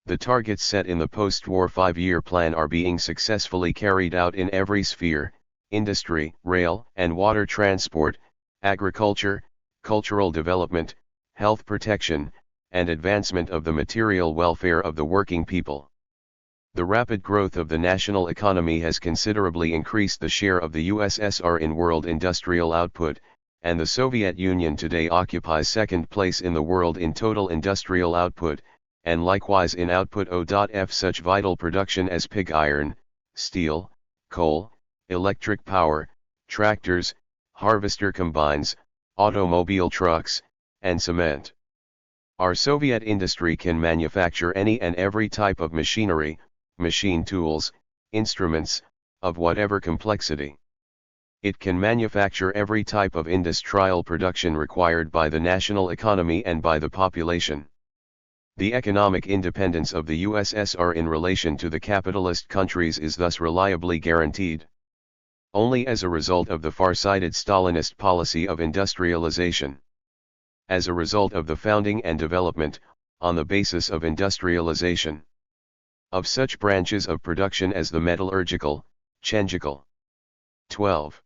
The targets set in the post-war 5-year plan are being successfully carried out in every sphere: industry, rail and water transport, agriculture, cultural development, health protection, and advancement of the material welfare of the working people. The rapid growth of the national economy has considerably increased the share of the USSR in world industrial output, and the Soviet Union today occupies second place in the world in total industrial output, and likewise in output. Such vital production as pig iron, steel, coal, electric power, tractors, harvester combines, automobile trucks, and cement. Our Soviet industry can manufacture any and every type of machinery, machine tools, instruments, of whatever complexity. It can manufacture every type of industrial production required by the national economy and by the population. The economic independence of the USSR in relation to the capitalist countries is thus reliably guaranteed. Only as a result of the far-sighted Stalinist policy of industrialization. As a result of the founding and development, on the basis of industrialization, of such branches of production as the metallurgical, changical, 12.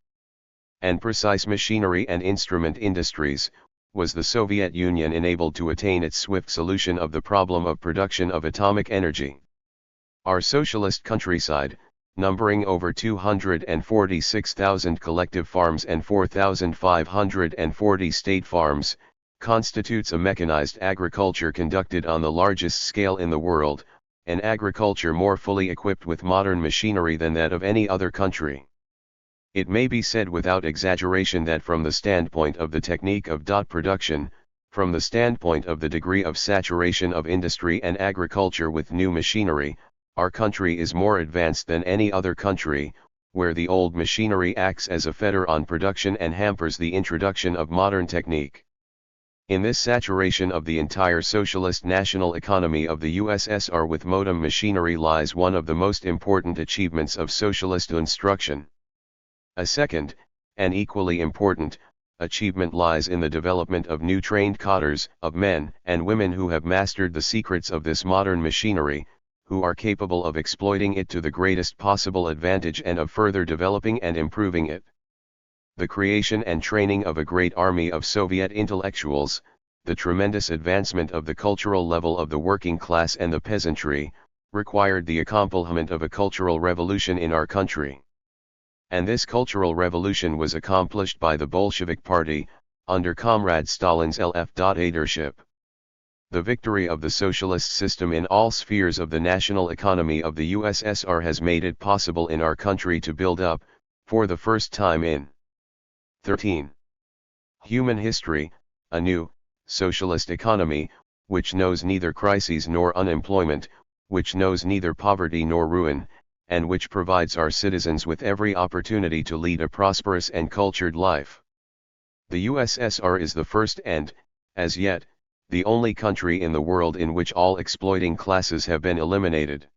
and precise machinery and instrument industries, was the Soviet Union enabled to attain its swift solution of the problem of production of atomic energy. Our socialist countryside, numbering over 246,000 collective farms and 4,540 state farms, constitutes a mechanized agriculture conducted on the largest scale in the world, an agriculture more fully equipped with modern machinery than that of any other country. It may be said without exaggeration that from the standpoint of the technique of dot production, from the standpoint of the degree of saturation of industry and agriculture with new machinery, our country is more advanced than any other country, where the old machinery acts as a fetter on production and hampers the introduction of modern technique. In this saturation of the entire socialist national economy of the USSR with modern machinery lies one of the most important achievements of socialist instruction. A second, and equally important, achievement lies in the development of new trained cadres of men and women who have mastered the secrets of this modern machinery, who are capable of exploiting it to the greatest possible advantage and of further developing and improving it. The creation and training of a great army of Soviet intellectuals, the tremendous advancement of the cultural level of the working class and the peasantry, required the accomplishment of a cultural revolution in our country. And this cultural revolution was accomplished by the Bolshevik Party, under Comrade Stalin's leadership. The victory of the socialist system in all spheres of the national economy of the USSR has made it possible in our country to build up, for the first time in 13. human history, a new, socialist economy, which knows neither crises nor unemployment, which knows neither poverty nor ruin, and which provides our citizens with every opportunity to lead a prosperous and cultured life. The USSR is the first and, as yet, the only country in the world in which all exploiting classes have been eliminated.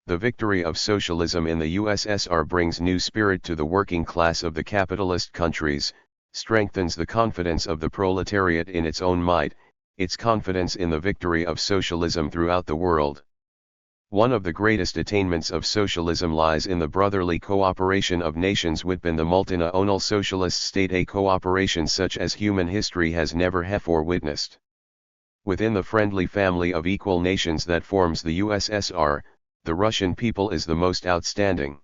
The victory of socialism in the USSR brings new spirit to the working class of the capitalist countries, strengthens the confidence of the proletariat in its own might, its confidence in the victory of socialism throughout the world. One of the greatest attainments of socialism lies in the brotherly cooperation of nations within the multinational socialist state, a cooperation such as human history has never before witnessed. Within the friendly family of equal nations that forms the USSR, the Russian people is the most outstanding.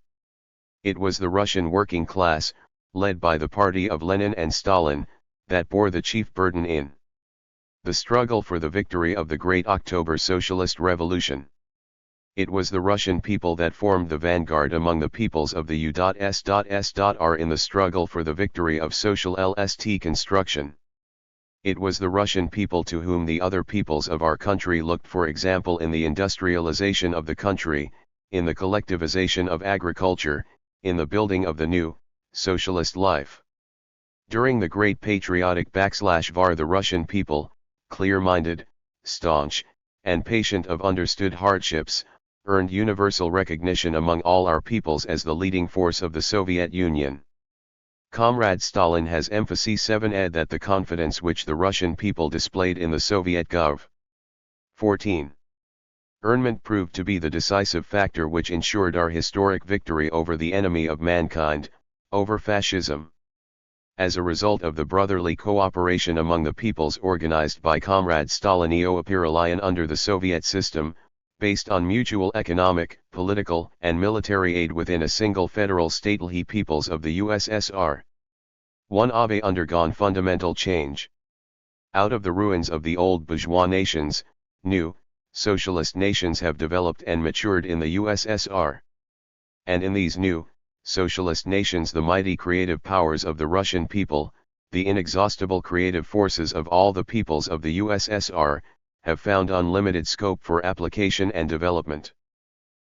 It was the Russian working class, led by the party of Lenin and Stalin, that bore the chief burden in the struggle for the victory of the Great October Socialist Revolution. It was the Russian people that formed the vanguard among the peoples of the USSR in the struggle for the victory of socialist construction. It was the Russian people to whom the other peoples of our country looked for example in the industrialization of the country, in the collectivization of agriculture, in the building of the new, socialist life. During the great patriotic war the Russian people, clear-minded, staunch, and patient of understood hardships, earned universal recognition among all our peoples as the leading force of the Soviet Union. Comrade Stalin has emphasized that the confidence which the Russian people displayed in the Soviet Gov. 14. Government proved to be the decisive factor which ensured our historic victory over the enemy of mankind, over fascism. As a result of the brotherly cooperation among the peoples organized by Comrade Stalin under the Soviet system, based on mutual economic, political, and military aid within a single federal state, the peoples of the USSR. 1. Have undergone fundamental change. Out of the ruins of the old bourgeois nations, new, socialist nations have developed and matured in the USSR. And in these new, socialist nations the mighty creative powers of the Russian people, the inexhaustible creative forces of all the peoples of the USSR, have found unlimited scope for application and development.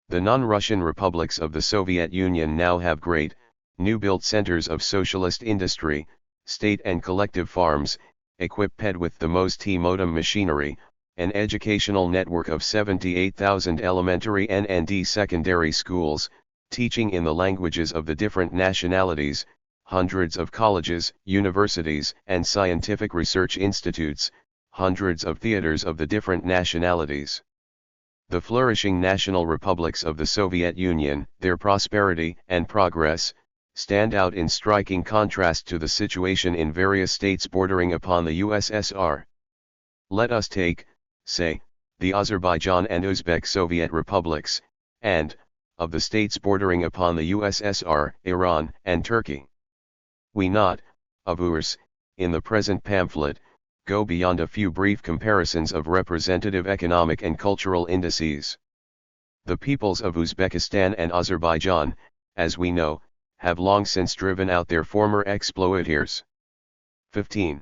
The non-Russian republics of the Soviet Union now have great, new-built centers of socialist industry, state and collective farms, equipped with the most modern machinery, an educational network of 78,000 elementary and secondary schools, teaching in the languages of the different nationalities, hundreds of colleges, universities, and scientific research institutes, hundreds of theaters of the different nationalities. The flourishing national republics of the Soviet Union, their prosperity and progress, stand out in striking contrast to the situation in various states bordering upon the USSR. Let us take, say, the Azerbaijan and Uzbek Soviet republics, and, of the states bordering upon the USSR, Iran and Turkey. We not, of ours, in the present pamphlet, go beyond a few brief comparisons of representative economic and cultural indices. The peoples of Uzbekistan and Azerbaijan, as we know, have long since driven out their former exploiters. 15.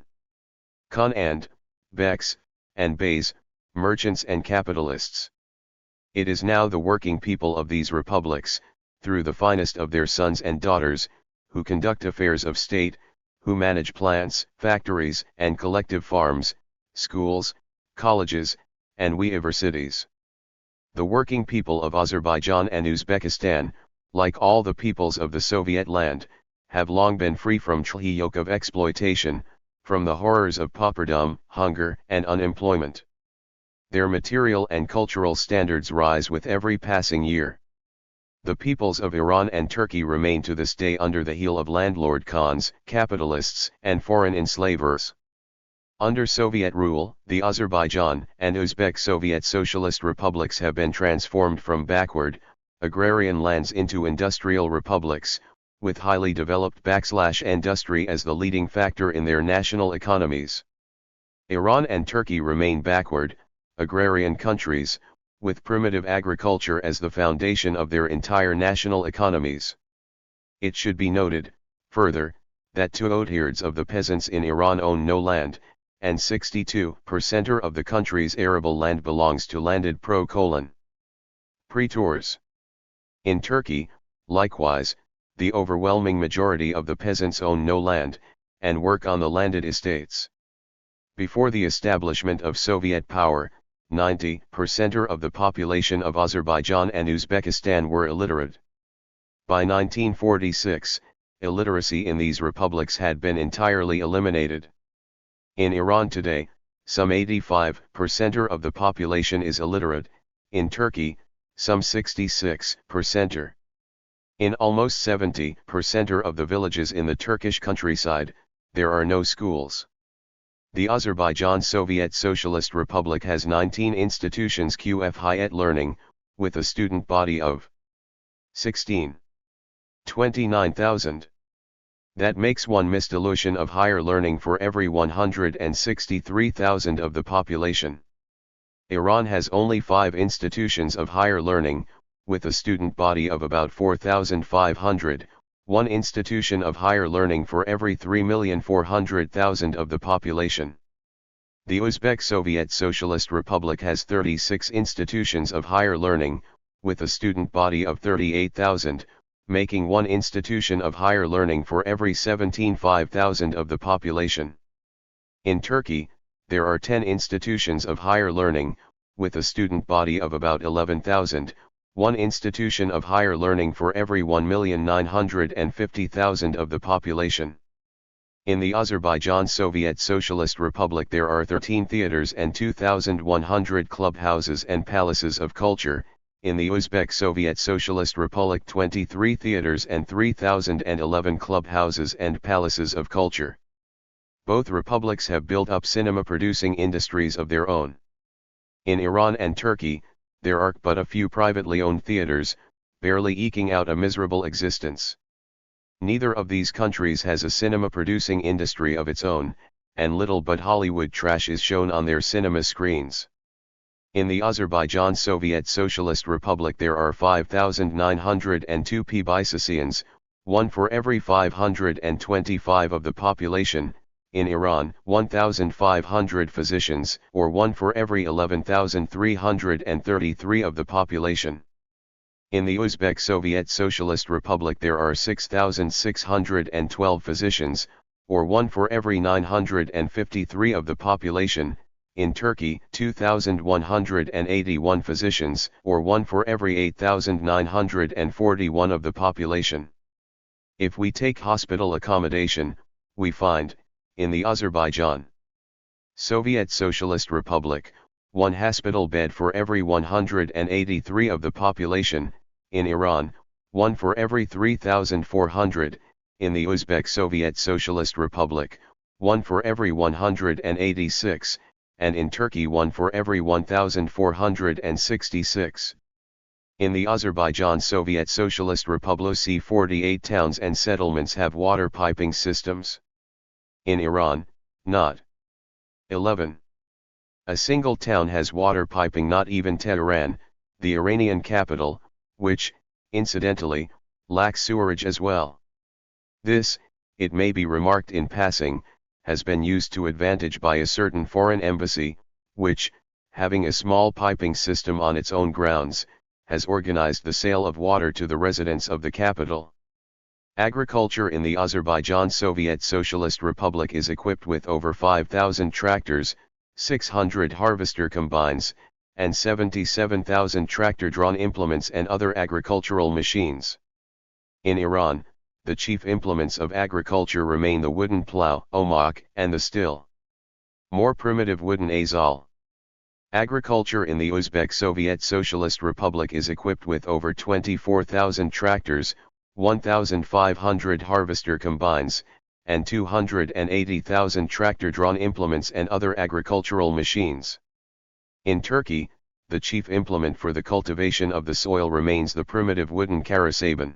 Khan and, Beks, and Beys, merchants and capitalists. It is now the working people of these republics, through the finest of their sons and daughters, who conduct affairs of state, who manage plants, factories, and collective farms, schools, colleges, and universities. The working people of Azerbaijan and Uzbekistan, like all the peoples of the Soviet land, have long been free from the yoke of exploitation, from the horrors of pauperdom, hunger, and unemployment. Their material and cultural standards rise with every passing year. The peoples of Iran and Turkey remain to this day under the heel of landlord khans, capitalists, and foreign enslavers. Under Soviet rule, the Azerbaijan and Uzbek Soviet Socialist republics have been transformed from backward, agrarian lands into industrial republics, with highly developed industry as the leading factor in their national economies. Iran and Turkey remain backward, agrarian countries, with primitive agriculture as the foundation of their entire national economies. It should be noted, further, that 2/3 of the peasants in Iran own no land, and 62% of the country's arable land belongs to landed praetors. In Turkey, likewise, the overwhelming majority of the peasants own no land, and work on the landed estates. Before the establishment of Soviet power, 90% of the population of Azerbaijan and Uzbekistan were illiterate. By 1946, illiteracy in these republics had been entirely eliminated. In Iran today, some 85% of the population is illiterate, in Turkey, some 66%. In almost 70% of the villages in the Turkish countryside, there are no schools. The Azerbaijan Soviet Socialist Republic has 19 institutions of higher learning, with a student body of 29,000. That makes one institution of higher learning for every 163,000 of the population. Iran has only 5 institutions of higher learning, with a student body of about 4,500, one institution of higher learning for every 3,400,000 of the population. The Uzbek Soviet Socialist Republic has 36 institutions of higher learning, with a student body of 38,000, making one institution of higher learning for every 17,500 of the population. In Turkey, there are 10 institutions of higher learning, with a student body of about 11,000, one institution of higher learning for every 1,950,000 of the population. In the Azerbaijan Soviet Socialist Republic there are 13 theaters and 2,100 clubhouses and palaces of culture, in the Uzbek Soviet Socialist Republic 23 theaters and 3,011 clubhouses and palaces of culture. Both republics have built up cinema-producing industries of their own. In Iran and Turkey, there are but a few privately owned theaters, barely eking out a miserable existence. Neither of these countries has a cinema-producing industry of its own, and little but Hollywood trash is shown on their cinema screens. In the Azerbaijan Soviet Socialist Republic there are 5,902 physicians, one for every 525 of the population. In Iran, 1,500 physicians, or one for every 11,333 of the population. In the Uzbek Soviet Socialist Republic there are 6,612 physicians, or 1 for every 953 of the population. In Turkey, 2,181 physicians, or 1 for every 8,941 of the population. If we take hospital accommodation, we find, in the Azerbaijan Soviet Socialist Republic, 1 hospital bed for every 183 of the population. In Iran, 1 for every 3,400, in the Uzbek Soviet Socialist Republic, 1 for every 186, and in Turkey 1 for every 1,466. In the Azerbaijan Soviet Socialist Republic, 48 towns and settlements have water piping systems. In Iran, not 11. A single town has water piping, not even Tehran, the Iranian capital, which, incidentally, lacks sewerage as well. This, it may be remarked in passing, has been used to advantage by a certain foreign embassy, which, having a small piping system on its own grounds, has organized the sale of water to the residents of the capital. Agriculture in the Azerbaijan Soviet Socialist Republic is equipped with over 5,000 tractors, 600 harvester combines, and 77,000 tractor-drawn implements and other agricultural machines. In Iran, the chief implements of agriculture remain the wooden plow, omak, and the still more primitive wooden azal. Agriculture in the Uzbek Soviet Socialist Republic is equipped with over 24,000 tractors, 1,500 harvester combines, and 280,000 tractor-drawn implements and other agricultural machines. In Turkey, the chief implement for the cultivation of the soil remains the primitive wooden karasaban.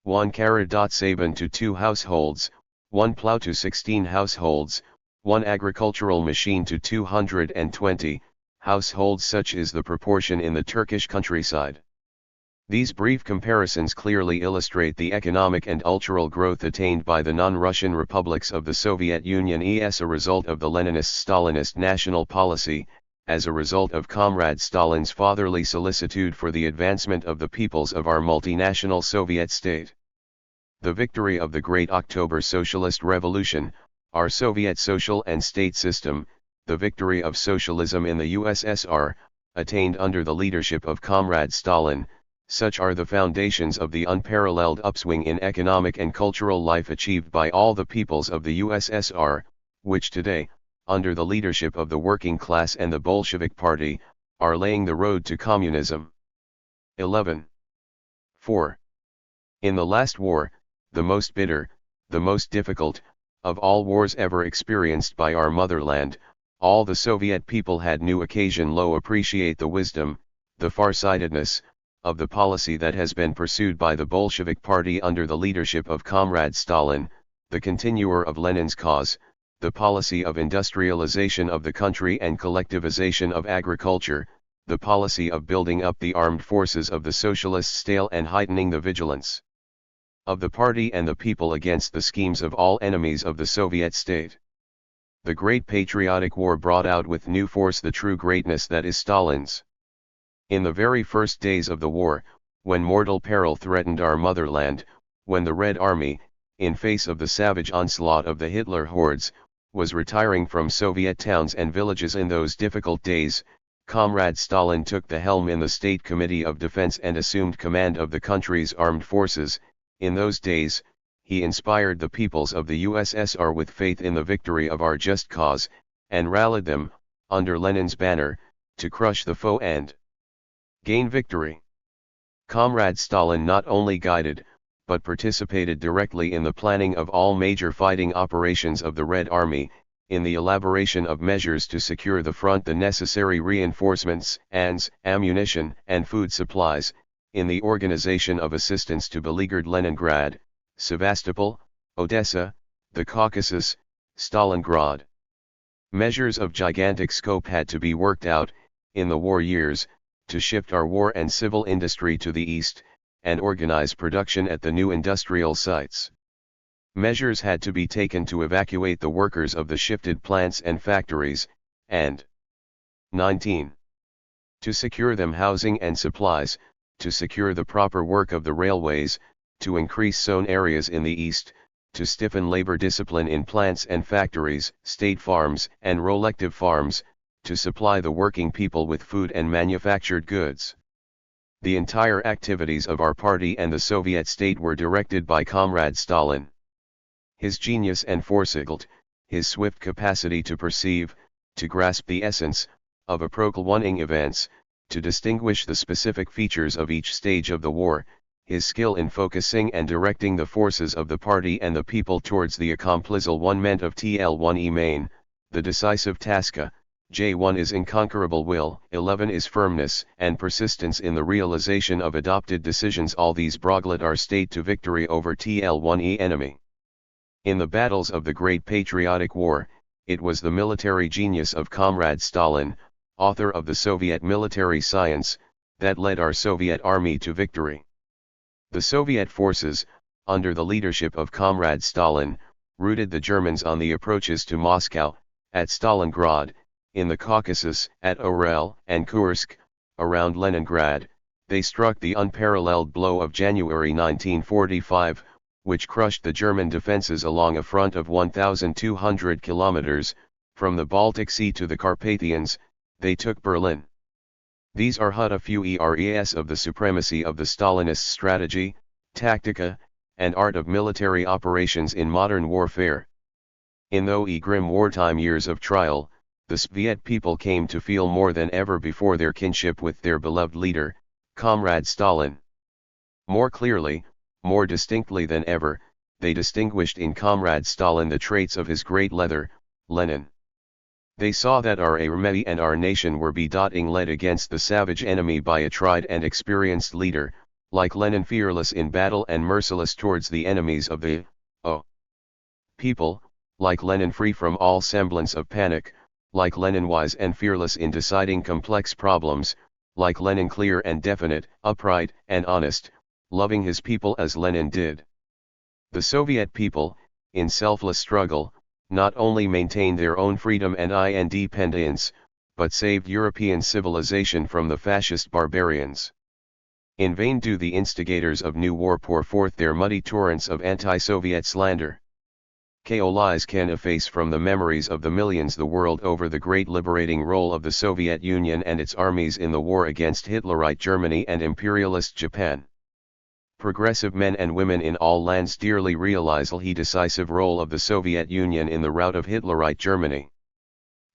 1 kara-saban to 2 households, 1 plow to 16 households, 1 agricultural machine to 220 households. Such is the proportion in the Turkish countryside. These brief comparisons clearly illustrate the economic and cultural growth attained by the non-Russian republics of the Soviet Union as a result of the Leninist-Stalinist national policy, as a result of Comrade Stalin's fatherly solicitude for the advancement of the peoples of our multinational Soviet state. The victory of the Great October Socialist Revolution, our Soviet social and state system, the victory of socialism in the USSR, attained under the leadership of Comrade Stalin, such are the foundations of the unparalleled upswing in economic and cultural life achieved by all the peoples of the USSR, which today, under the leadership of the working class and the Bolshevik Party, are laying the road to communism. 11. 4. In the last war, the most bitter, the most difficult, of all wars ever experienced by our motherland, all the Soviet people had new occasion to appreciate the wisdom, the farsightedness, of the policy that has been pursued by the Bolshevik Party under the leadership of Comrade Stalin, the continuer of Lenin's cause, the policy of industrialization of the country and collectivization of agriculture, the policy of building up the armed forces of the socialist state and heightening the vigilance of the party and the people against the schemes of all enemies of the Soviet state. The great patriotic war brought out with new force the true greatness that is Stalin's. In the very first days of the war, when mortal peril threatened our motherland, when the Red Army, in face of the savage onslaught of the Hitler hordes, was retiring from Soviet towns and villages in those difficult days, Comrade Stalin took the helm in the State Committee of Defense and assumed command of the country's armed forces. In those days, he inspired the peoples of the USSR with faith in the victory of our just cause, and rallied them, under Lenin's banner, to crush the foe and gain victory. Comrade Stalin not only guided, but participated directly in the planning of all major fighting operations of the Red Army, in the elaboration of measures to secure the front the necessary reinforcements, ammunition and food supplies, in the organization of assistance to beleaguered Leningrad, Sevastopol, Odessa, the Caucasus, Stalingrad. Measures of gigantic scope had to be worked out, in the war years, to shift our war and civil industry to the east, and organize production at the new industrial sites. Measures had to be taken to evacuate the workers of the shifted plants and factories, and 19. To secure them housing and supplies, to secure the proper work of the railways, to increase sown areas in the east, to stiffen labor discipline in plants and factories, state farms and rolective farms, to supply the working people with food and manufactured goods. The entire activities of our party and the Soviet state were directed by Comrade Stalin. His genius and foresight, his swift capacity to perceive, to grasp the essence, of approaching events, to distinguish the specific features of each stage of the war, his skill in focusing and directing the forces of the party and the people towards the accomplishment of TL1 main, the decisive task. J1 is unconquerable will, 11 is firmness and persistence in the realization of adopted decisions. All these brought our state to victory over TL1 enemy. In the battles of the Great Patriotic War, it was the military genius of Comrade Stalin, author of the Soviet military science, that led our Soviet army to victory. The Soviet forces, under the leadership of Comrade Stalin, routed the Germans on the approaches to Moscow, at Stalingrad, in the Caucasus, at Orel and Kursk, around Leningrad. They struck the unparalleled blow of January 1945, which crushed the German defenses along a front of 1,200 kilometers, from the Baltic Sea to the Carpathians. They took Berlin. These are but a few areas of the supremacy of the Stalinist strategy, tactica, and art of military operations in modern warfare. In those grim wartime years of trial, the Soviet people came to feel more than ever before their kinship with their beloved leader, Comrade Stalin. More clearly, more distinctly than ever, they distinguished in Comrade Stalin the traits of his great leader, Lenin. They saw that our army and our nation were being led against the savage enemy by a tried and experienced leader, like Lenin, fearless in battle and merciless towards the enemies of the people, like Lenin free from all semblance of panic, like Lenin wise and fearless in deciding complex problems, like Lenin clear and definite, upright and honest, loving his people as Lenin did. The Soviet people, in selfless struggle, not only maintained their own freedom and independence, but saved European civilization from the fascist barbarians. In vain do the instigators of new war pour forth their muddy torrents of anti-Soviet slander. KO lies can efface from the memories of the millions the world over the great liberating role of the Soviet Union and its armies in the war against Hitlerite Germany and imperialist Japan. Progressive men and women in all lands dearly realize the decisive role of the Soviet Union in the rout of Hitlerite Germany.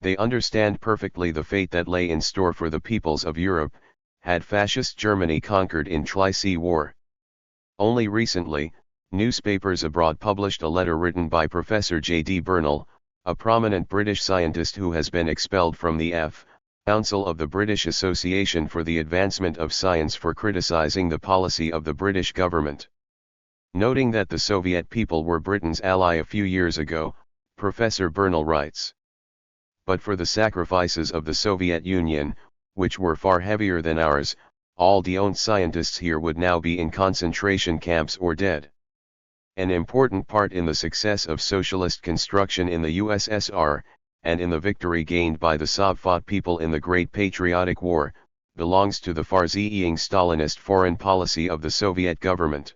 They understand perfectly the fate that lay in store for the peoples of Europe, had fascist Germany conquered in Tri-Sea War. Only recently, newspapers abroad published a letter written by Professor J.D. Bernal, a prominent British scientist who has been expelled from the Council of the British Association for the Advancement of Science for criticizing the policy of the British government. Noting that the Soviet people were Britain's ally a few years ago, Professor Bernal writes, "But for the sacrifices of the Soviet Union, which were far heavier than ours, all the own scientists here would now be in concentration camps or dead." An important part in the success of socialist construction in the USSR, and in the victory gained by the Soviet people in the Great Patriotic War, belongs to the far-seeing Stalinist foreign policy of the Soviet government.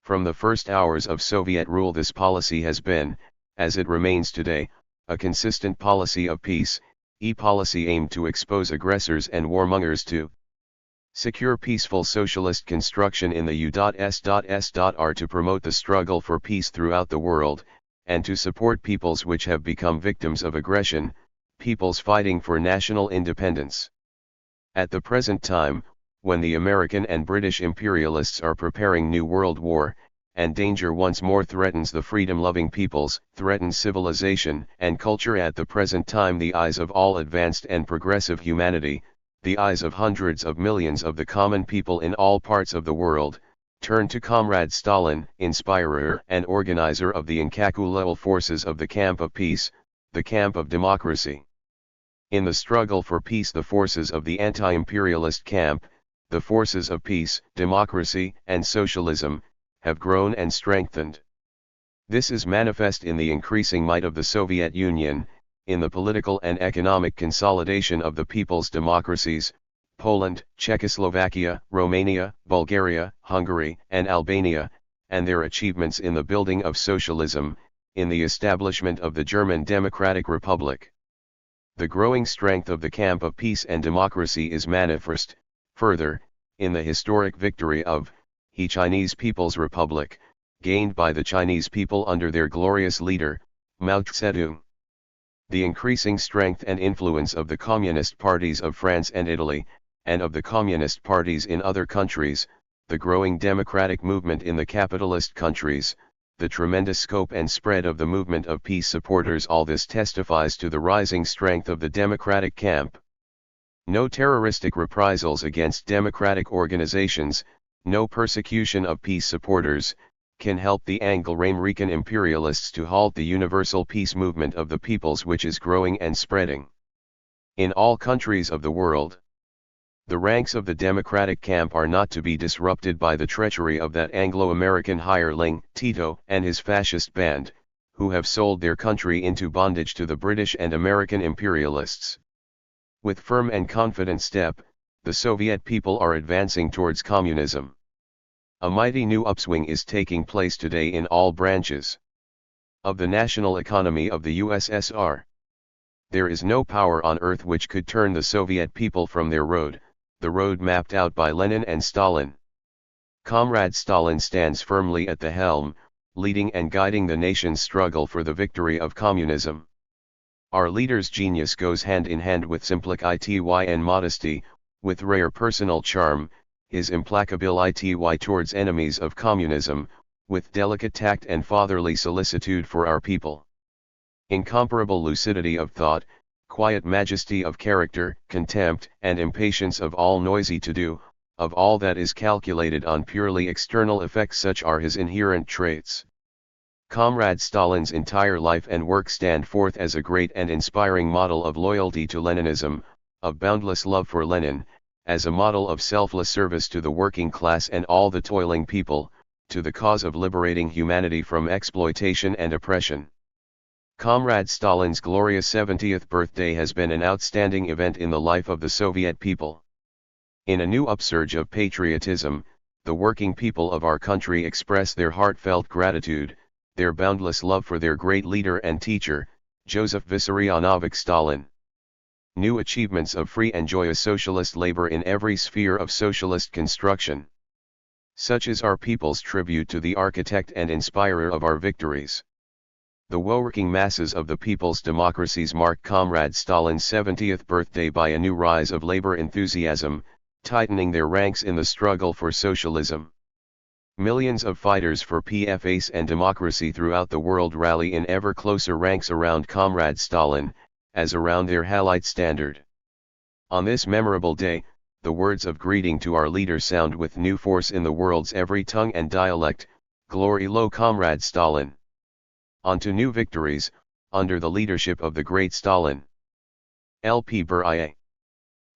From the first hours of Soviet rule this policy has been, as it remains today, a consistent policy of peace, a policy aimed to expose aggressors and warmongers to secure peaceful socialist construction in the U.S.R. to promote the struggle for peace throughout the world, and to support peoples which have become victims of aggression, peoples fighting for national independence. At the present time, when the American and British imperialists are preparing new world war, and danger once more threatens the freedom-loving peoples, threatens civilization and culture at the present time, the eyes of all advanced and progressive humanity, the eyes of hundreds of millions of the common people in all parts of the world, turn to Comrade Stalin, inspirer and organizer of the incalculable forces of the camp of peace, the camp of democracy. In the struggle for peace, the forces of the anti-imperialist camp, the forces of peace, democracy, and socialism, have grown and strengthened. This is manifest in the increasing might of the Soviet Union, in the political and economic consolidation of the people's democracies, Poland, Czechoslovakia, Romania, Bulgaria, Hungary, and Albania, and their achievements in the building of socialism, in the establishment of the German Democratic Republic. The growing strength of the camp of peace and democracy is manifest, further, in the historic victory of the Chinese People's Republic, gained by the Chinese people under their glorious leader, Mao Zedong. The increasing strength and influence of the communist parties of France and Italy, and of the communist parties in other countries, the growing democratic movement in the capitalist countries, the tremendous scope and spread of the movement of peace supporters, all this testifies to the rising strength of the democratic camp. No terroristic reprisals against democratic organizations, no persecution of peace supporters, can help the Anglo-American imperialists to halt the universal peace movement of the peoples, which is growing and spreading in all countries of the world. The ranks of the democratic camp are not to be disrupted by the treachery of that Anglo-American hireling, Tito, and his fascist band, who have sold their country into bondage to the British and American imperialists. With firm and confident step, the Soviet people are advancing towards communism. A mighty new upswing is taking place today in all branches of the national economy of the USSR. There is no power on earth which could turn the Soviet people from their road, the road mapped out by Lenin and Stalin. Comrade Stalin stands firmly at the helm, leading and guiding the nation's struggle for the victory of communism. Our leader's genius goes hand in hand with simplicity and modesty, with rare personal charm, his implacability towards enemies of communism, with delicate tact and fatherly solicitude for our people. Incomparable lucidity of thought, quiet majesty of character, contempt and impatience of all noisy to-do, of all that is calculated on purely external effects, such are his inherent traits. Comrade Stalin's entire life and work stand forth as a great and inspiring model of loyalty to Leninism, of boundless love for Lenin, as a model of selfless service to the working class and all the toiling people, to the cause of liberating humanity from exploitation and oppression. Comrade Stalin's glorious 70th birthday has been an outstanding event in the life of the Soviet people. In a new upsurge of patriotism, the working people of our country express their heartfelt gratitude, their boundless love for their great leader and teacher, Joseph Vissarionovich Stalin. New achievements of free and joyous socialist labor in every sphere of socialist construction. Such is our people's tribute to the architect and inspirer of our victories. The working masses of the people's democracies mark Comrade Stalin's 70th birthday by a new rise of labor enthusiasm, tightening their ranks in the struggle for socialism. Millions of fighters for peace and democracy throughout the world rally in ever closer ranks around Comrade Stalin, as around their halite standard. On this memorable day, the words of greeting to our leader sound with new force in the world's every tongue and dialect: "Glory lo Comrade Stalin!" On to new victories, under the leadership of the great Stalin. Beria.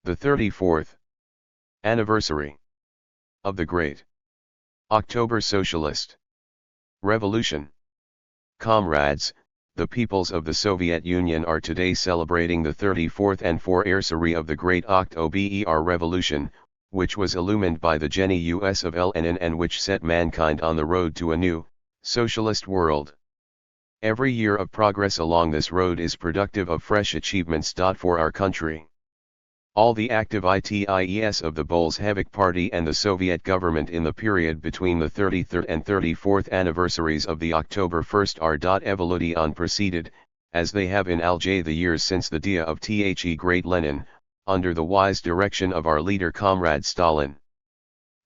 The 34th anniversary of the great October Socialist Revolution. Comrades, the peoples of the Soviet Union are today celebrating the 34th anniversary of the great October Revolution, which was illumined by the genius of Lenin and which set mankind on the road to a new, socialist world. Every year of progress along this road is productive of fresh achievements. For our country, all the activities of the Bolshevik Party and the Soviet government in the period between the 33rd and 34th anniversaries of the October 1st are evolution proceeded, as they have in Alger the years since the dia of the great Lenin, under the wise direction of our leader Comrade Stalin.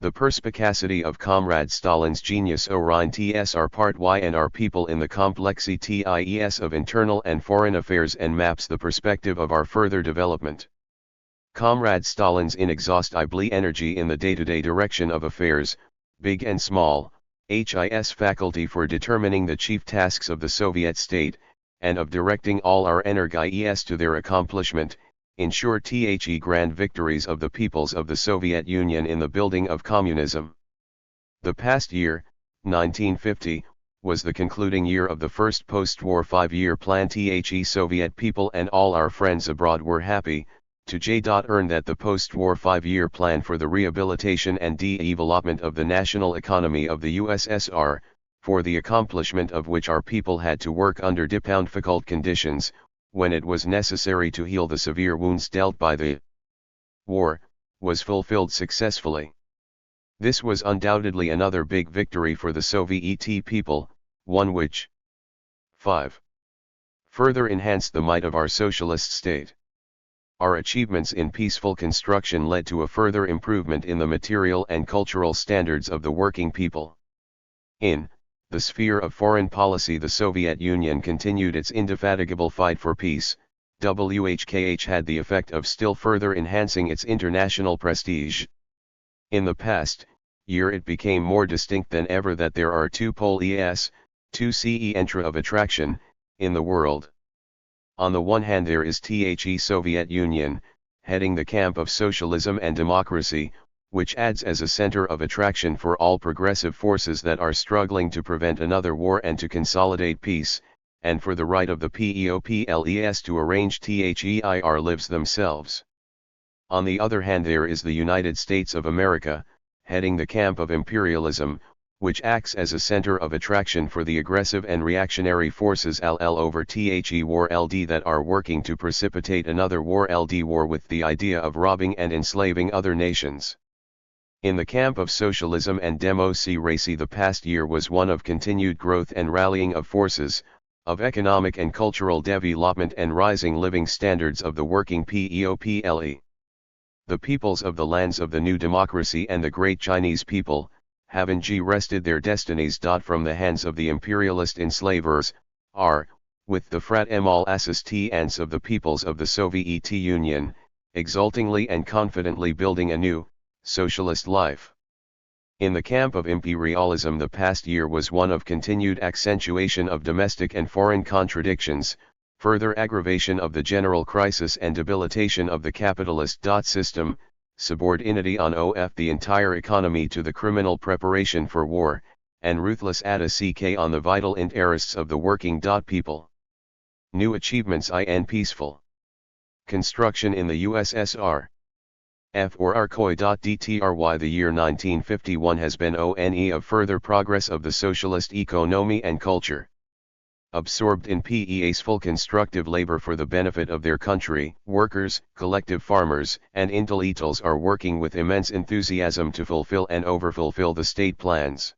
The perspicacity of Comrade Stalin's genius orients our part and our people in the complexities of internal and foreign affairs and maps the perspective of our further development. Comrade Stalin's inexhaustible energy in the day-to-day direction of affairs, big and small, his faculty for determining the chief tasks of the Soviet state, and of directing all our energies to their accomplishment, ensure the grand victories of the peoples of the Soviet Union in the building of communism. The past year, 1950, was the concluding year of the first post-war 5-year plan. The Soviet people and all our friends abroad were happy, To J.Earn that the post-war 5-year plan for the rehabilitation and de-development of the national economy of the USSR, for the accomplishment of which our people had to work under difficult conditions, when it was necessary to heal the severe wounds dealt by the war, was fulfilled successfully. This was undoubtedly another big victory for the Soviet people, one which 5. Further enhanced the might of our socialist state. Our achievements in peaceful construction led to a further improvement in the material and cultural standards of the working people. In the sphere of foreign policy, the Soviet Union continued its indefatigable fight for peace. WHKH had the effect of still further enhancing its international prestige. In the past year it became more distinct than ever that there are two poles, two centra of attraction, in the world. On the one hand there is the Soviet Union, heading the camp of socialism and democracy, which adds as a center of attraction for all progressive forces that are struggling to prevent another war and to consolidate peace, and for the right of the PEOPLES to arrange their lives themselves. On the other hand there is the United States of America, heading the camp of imperialism, which acts as a center of attraction for the aggressive and reactionary forces over war that are working to precipitate another war with the idea of robbing and enslaving other nations. In the camp of socialism and democracy the past year was one of continued growth and rallying of forces, of economic and cultural development and rising living standards of the working people. The peoples of the lands of the new democracy and the great Chinese people, haven't wrested their destinies. From the hands of the imperialist enslavers, are, with the fraternal assistance of the peoples of the Soviet Union, exultingly and confidently building a new, socialist life. In the camp of imperialism the past year was one of continued accentuation of domestic and foreign contradictions, further aggravation of the general crisis and debilitation of the capitalist system, subordinity on the entire economy to the criminal preparation for war, and ruthless attack on the vital interests of the working people. New achievements in peaceful construction in the USSR. The year 1951 has been one of further progress of the socialist economy and culture. Absorbed in peaceful constructive labor for the benefit of their country, workers, collective farmers, and intellectuals are working with immense enthusiasm to fulfill and overfulfill the state plans.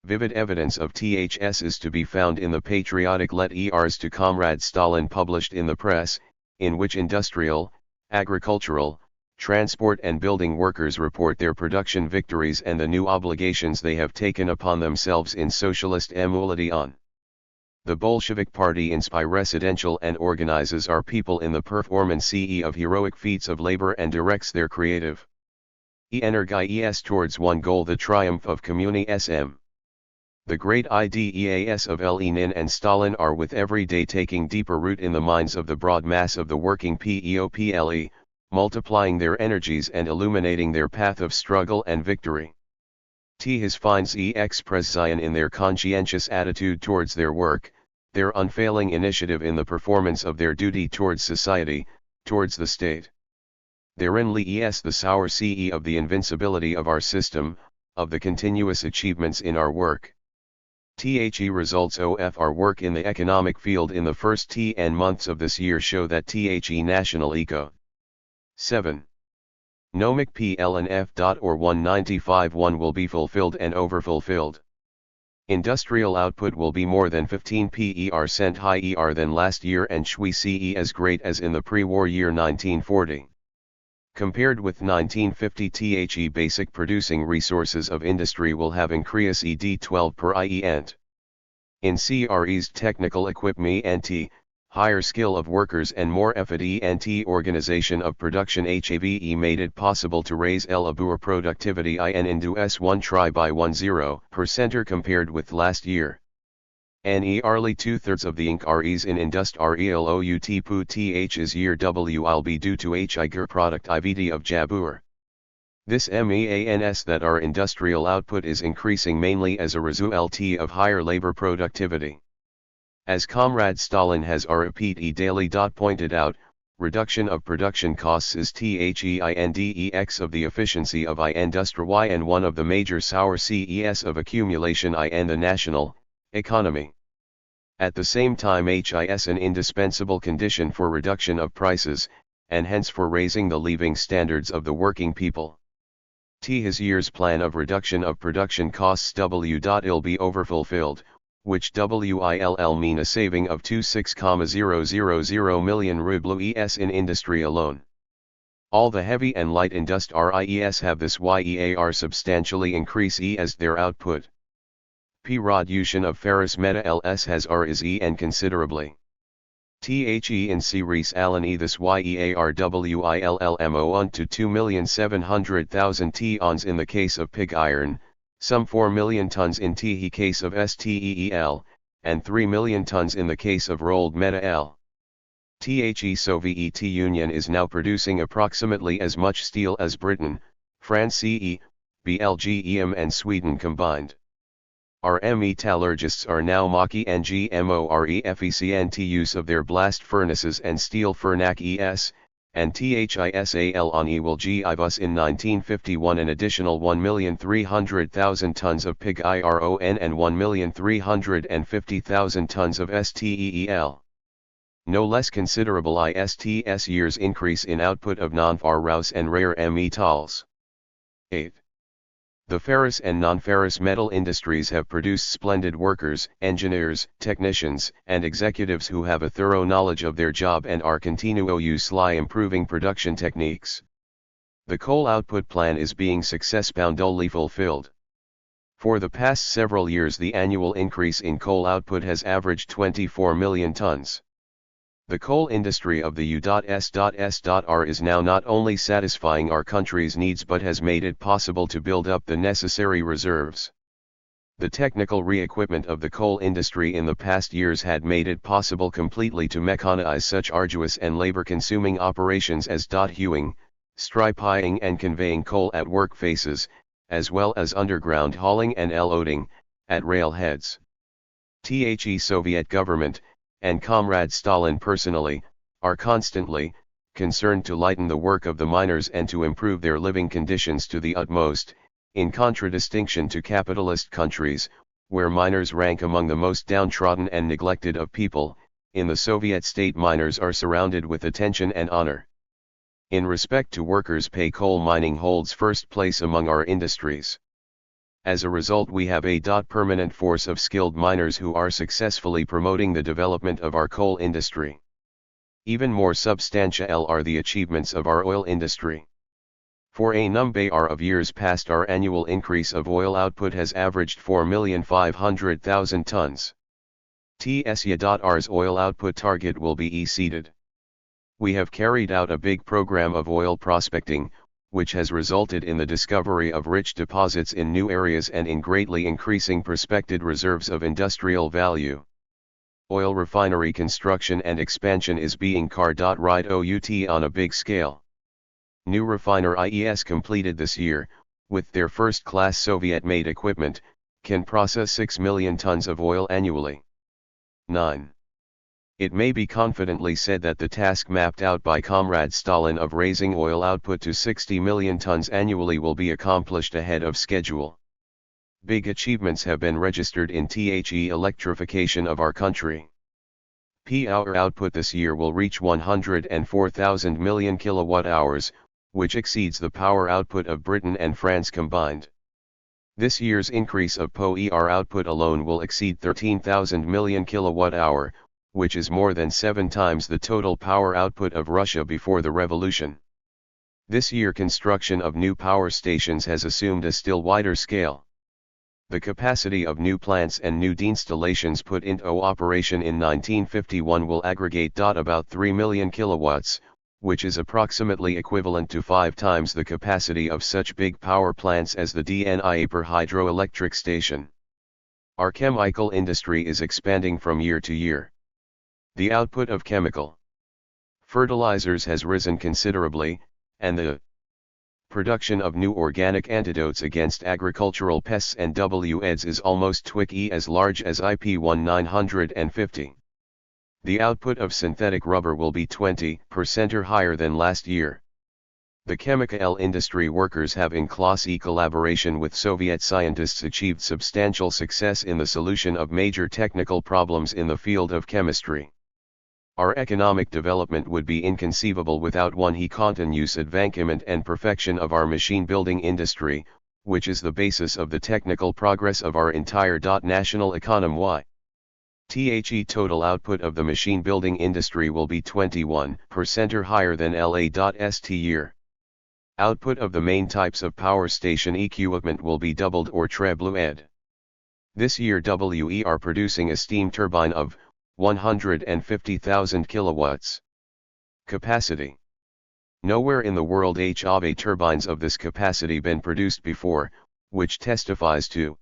Vivid evidence of THS is to be found in the patriotic letters to Comrade Stalin published in the press, in which industrial, agricultural, transport and building workers report their production victories and the new obligations they have taken upon themselves in socialist emulation. The Bolshevik Party inspires residential and organizes our people in the performance of heroic feats of labor and directs their creative energies towards one goal, the triumph of communism. The great ideas of Lenin and Stalin are with every day taking deeper root in the minds of the broad mass of the working people, multiplying their energies and illuminating their path of struggle and victory. His finds expression in their conscientious attitude towards their work, their unfailing initiative in the performance of their duty towards society, towards the state. Therein lies the sour ce of the invincibility of our system, of the continuous achievements in our work. The results of our work in the economic field in the first 10 months of this year show that the national eco 7. Nomic PLNF. 195.1 will be fulfilled and overfulfilled. Industrial output will be more than 15% higher than last year and ce as great as in the pre-war year 1940. Compared with 1950, the basic producing resources of industry will have increased D12%. In CRE's technical equipment and higher skill of workers and more efficient organization of production have made it possible to raise labor productivity into S1 try by 10% compared with last year. Nearly 2/3 of the increase in industrial output is year will be due to higher productivity of Jabur. This means that our industrial output is increasing mainly as a result of higher labor productivity. As Comrade Stalin has repeatedly pointed out, Reduction of production costs is THEINDEX of the efficiency of industry Y and one of the major sour CES of accumulation in the national economy. At the same time HIS an indispensable condition for reduction of prices, and hence for raising the living standards of the working people. His year's plan of reduction of production costs will be overfulfilled, which will mean a saving of 26,000 million rubles in industry alone. All the heavy and light industries have this year substantially increase as their output. Production of ferrous metals has risen and considerably. The in series Alan this year willmo to 2,700,000 tons in the case of pig iron, some 4 million tons in the case of STEEL, and 3 million tons in the case of rolled metal. The Soviet Union is now producing approximately as much steel as Britain, France CE, Belgium and Sweden combined. Our metallurgists are now making and efficient use of their blast furnaces and steel furnaces, and THISAL on will give us in 1951 an additional 1,300,000 tons of pig iron and 1,350,000 tons of STEEL. No less considerable ISTS year's increase in output of non-ferrous and rare metals. 8. The ferrous and non-ferrous metal industries have produced splendid workers, engineers, technicians, and executives who have a thorough knowledge of their job and are continuously improving production techniques. The coal output plan is being successfully fulfilled. For the past several years the annual increase in coal output has averaged 24 million tons. The coal industry of the U.S.R. is now not only satisfying our country's needs but has made it possible to build up the necessary reserves. The technical re-equipment of the coal industry in the past years had made it possible completely to mechanize such arduous and labor-consuming operations as hewing, striping and conveying coal at work faces, as well as underground hauling and loading, at railheads. The Soviet government, and Comrade Stalin personally, are constantly concerned to lighten the work of the miners and to improve their living conditions to the utmost, in contradistinction to capitalist countries, where miners rank among the most downtrodden and neglected of people. In the Soviet state miners are surrounded with attention and honor. In respect to workers' pay, coal mining holds first place among our industries. As a result we have a permanent force of skilled miners who are successfully promoting the development of our coal industry. Even more substantial are the achievements of our oil industry. For a number of years past our annual increase of oil output has averaged 4,500,000 tons. TSYR's oil output target will be exceeded. We have carried out a big program of oil prospecting, which has resulted in the discovery of rich deposits in new areas and in greatly increasing prospected reserves of industrial value. Oil refinery construction and expansion is being carried out on a big scale. New refineries completed this year, with their first-class Soviet-made equipment, can process 6 million tons of oil annually. 9. It may be confidently said that the task mapped out by Comrade Stalin of raising oil output to 60 million tons annually will be accomplished ahead of schedule. Big achievements have been registered in the electrification of our country. Our output this year will reach 104,000 million kilowatt-hours, which exceeds the power output of Britain and France combined. This year's increase of POER output alone will exceed 13,000 million kilowatt-hour, which is more than 7 times the total power output of Russia before the revolution. This year construction of new power stations has assumed a still wider scale. The capacity of new plants and new installations put into operation in 1951 will aggregate about 3 million kilowatts, which is approximately equivalent to 5 times the capacity of such big power plants as the Dnieper hydroelectric station. Our chemical industry is expanding from year to year. The output of chemical fertilizers has risen considerably, and the production of new organic antidotes against agricultural pests and weeds is almost twice as large as IP 1950. The output of synthetic rubber will be 20% or higher than last year. The chemical industry workers have in Class E collaboration with Soviet scientists achieved substantial success in the solution of major technical problems in the field of chemistry. Our economic development would be inconceivable without one he continuous advancement and perfection of our machine building industry, which is the basis of the technical progress of our entire national economy. The total output of the machine building industry will be 21% or higher than last year. Output of the main types of power station equipment will be doubled or trebled. This year we are producing a steam turbine of 150,000 kilowatts capacity. Nowhere in the world have turbines of this capacity been produced before, which testifies to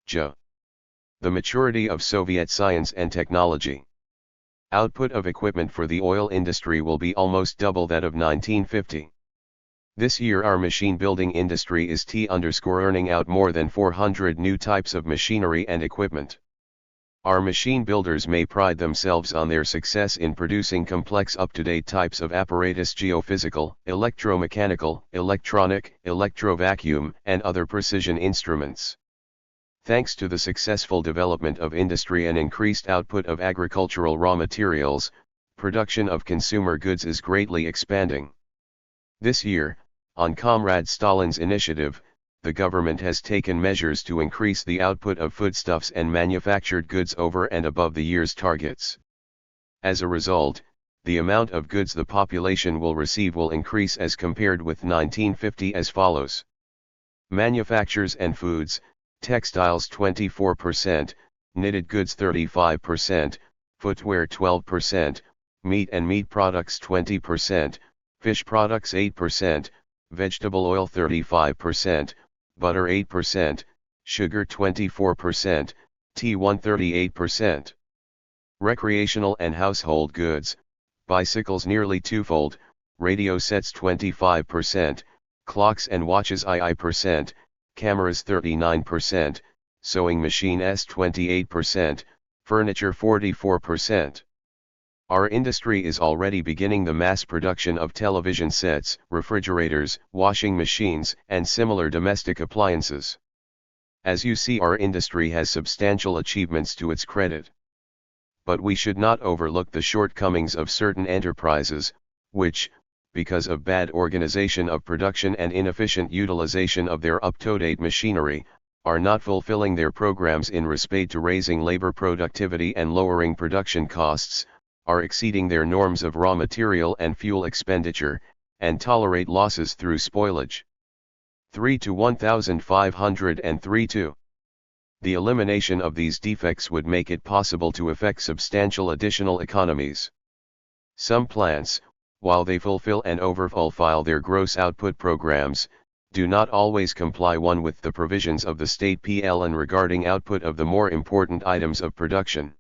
the maturity of Soviet science and technology. Output of equipment for the oil industry will be almost double that of 1950. This year our machine building industry is earning out more than 400 new types of machinery and equipment. Our machine builders may pride themselves on their success in producing complex up-to-date types of apparatus geophysical, electromechanical, electronic, electrovacuum, and other precision instruments. Thanks to the successful development of industry and increased output of agricultural raw materials, production of consumer goods is greatly expanding. This year, on Comrade Stalin's initiative, the government has taken measures to increase the output of foodstuffs and manufactured goods over and above the year's targets. As a result, the amount of goods the population will receive will increase as compared with 1950 as follows. Manufactures and foods, textiles 24%, knitted goods 35%, footwear 12%, meat and meat products 20%, fish products 8%, vegetable oil 35%, butter 8%, sugar 24%, tea 38%. Recreational and household goods, bicycles nearly twofold, radio sets 25%, clocks and watches II%, cameras 39%, sewing machines 28%, furniture 44%. Our industry is already beginning the mass production of television sets, refrigerators, washing machines, and similar domestic appliances. As you see, our industry has substantial achievements to its credit. But we should not overlook the shortcomings of certain enterprises, which, because of bad organization of production and inefficient utilization of their up-to-date machinery, are not fulfilling their programs in respect to raising labor productivity and lowering production costs, are exceeding their norms of raw material and fuel expenditure, and tolerate losses through spoilage. 3 to 1503. The elimination of these defects would make it possible to effect substantial additional economies. Some plants, while they fulfill and overfulfill their gross output programs, do not always comply with the provisions of the state plan regarding output of the more important items of production.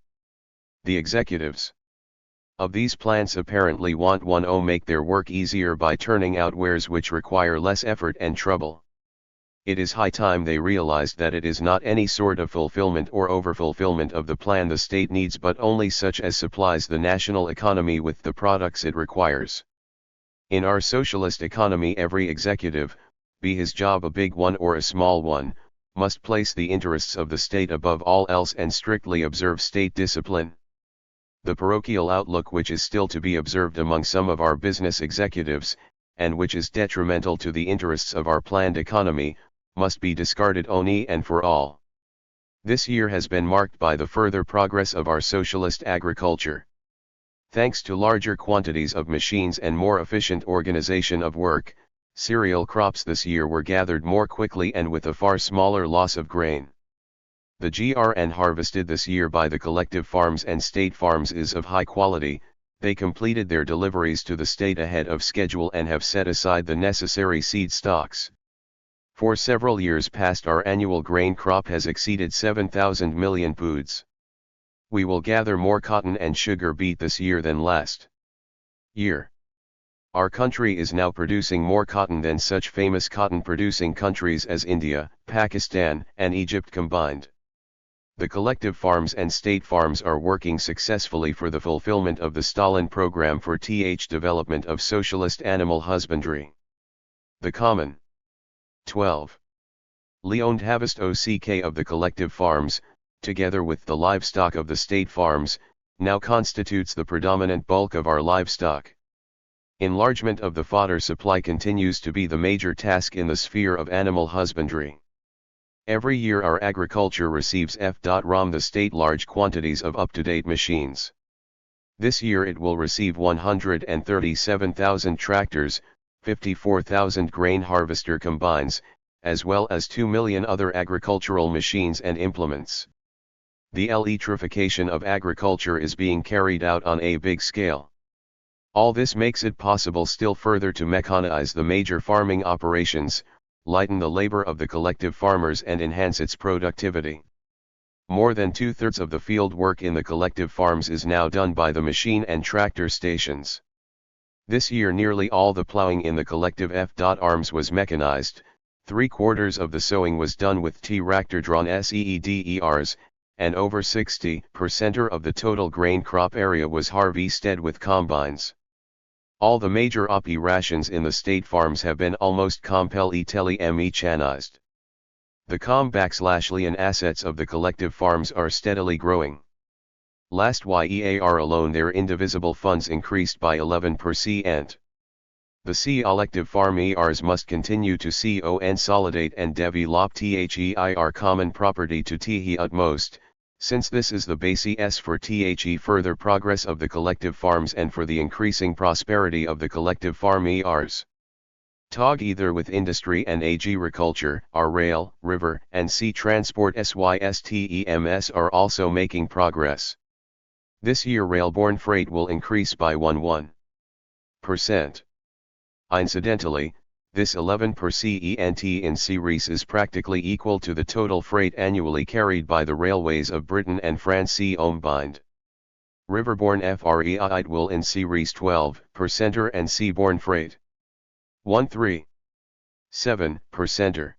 The executives of these plants apparently want to make their work easier by turning out wares which require less effort and trouble. It is high time they realized that it is not any sort of fulfillment or overfulfillment of the plan the state needs, but only such as supplies the national economy with the products it requires. In our socialist economy, every executive, be his job a big one or a small one, must place the interests of the state above all else and strictly observe state discipline. The parochial outlook which is still to be observed among some of our business executives, and which is detrimental to the interests of our planned economy, must be discarded only and for all. This year has been marked by the further progress of our socialist agriculture. Thanks to larger quantities of machines and more efficient organization of work, cereal crops this year were gathered more quickly and with a far smaller loss of grain. The grain harvested this year by the collective farms and state farms is of high quality. They completed their deliveries to the state ahead of schedule and have set aside the necessary seed stocks. For several years past, our annual grain crop has exceeded 7,000 million poods. We will gather more cotton and sugar beet this year than last year. Our country is now producing more cotton than such famous cotton producing countries as India, Pakistan, and Egypt combined. The collective farms and state farms are working successfully for the fulfillment of the Stalin program for development of socialist animal husbandry. The common 12. Leoned harvest OCK of the collective farms, together with the livestock of the state farms, now constitutes the predominant bulk of our livestock. Enlargement of the fodder supply continues to be the major task in the sphere of animal husbandry. Every year our agriculture receives F.ROM the state large quantities of up-to-date machines. This year it will receive 137,000 tractors, 54,000 grain harvester combines, as well as 2 million other agricultural machines and implements. The electrification of agriculture is being carried out on a big scale. All this makes it possible still further to mechanize the major farming operations, lighten the labor of the collective farmers and enhance its productivity. More than 2/3 of the field work in the collective farms is now done by the machine and tractor stations. This year nearly all the plowing in the collective F.Arms was mechanized, 3/4 of the sowing was done with tractor-drawn seeders, and over 60% of the total grain crop area was harvested with combines. All the major operations in the state farms have been almost completely mechanized. The com/Lion assets of the collective farms are steadily growing. Last year alone their indivisible funds increased by 11%. The collective farmers must continue to consolidate and develop their common property to the utmost, since this is the basis for the further progress of the collective farms and for the increasing prosperity of the collective farmers. Together with industry and agriculture, our rail, river, and sea transport systems are also making progress. This year railborne freight will increase by 11%. Incidentally, this 11% in series is practically equal to the total freight annually carried by the railways of Britain and France combined. Riverborne freight will in series 12% and seaborne freight 13.7%.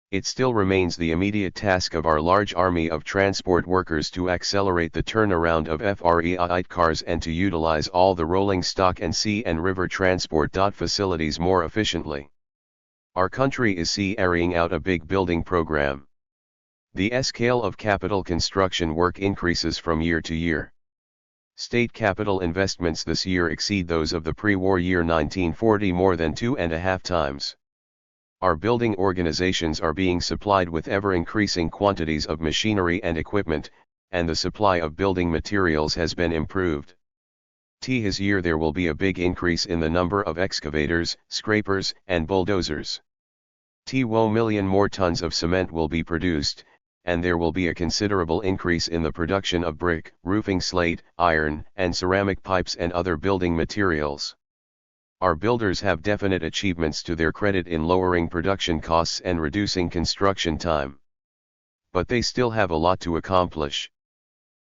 It still remains the immediate task of our large army of transport workers to accelerate the turnaround of freight cars and to utilize all the rolling stock and sea and river transport facilities more efficiently. Our country is carrying out a big building program. The scale of capital construction work increases from year to year. State capital investments this year exceed those of the pre-war year 1940 more than 2.5 times. Our building organizations are being supplied with ever-increasing quantities of machinery and equipment, and the supply of building materials has been improved. This year there will be a big increase in the number of excavators, scrapers, and bulldozers. 1 million more tons of cement will be produced, and there will be a considerable increase in the production of brick, roofing slate, iron, and ceramic pipes and other building materials. Our builders have definite achievements to their credit in lowering production costs and reducing construction time. But they still have a lot to accomplish.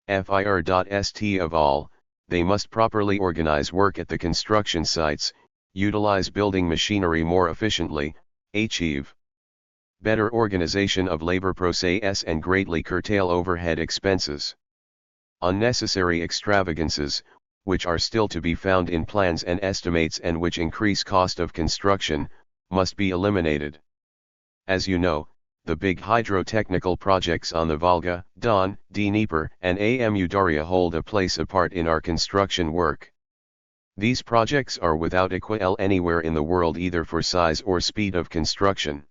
First of all, they must properly organize work at the construction sites, utilize building machinery more efficiently, achieve better organization of labor process and greatly curtail overhead expenses. Unnecessary extravagances, which are still to be found in plans and estimates and which increase cost of construction, must be eliminated. As you know, the big hydrotechnical projects on the Volga, Don, Dnieper, and Amu Daria hold a place apart in our construction work. These projects are without equal anywhere in the world either for size or speed of construction.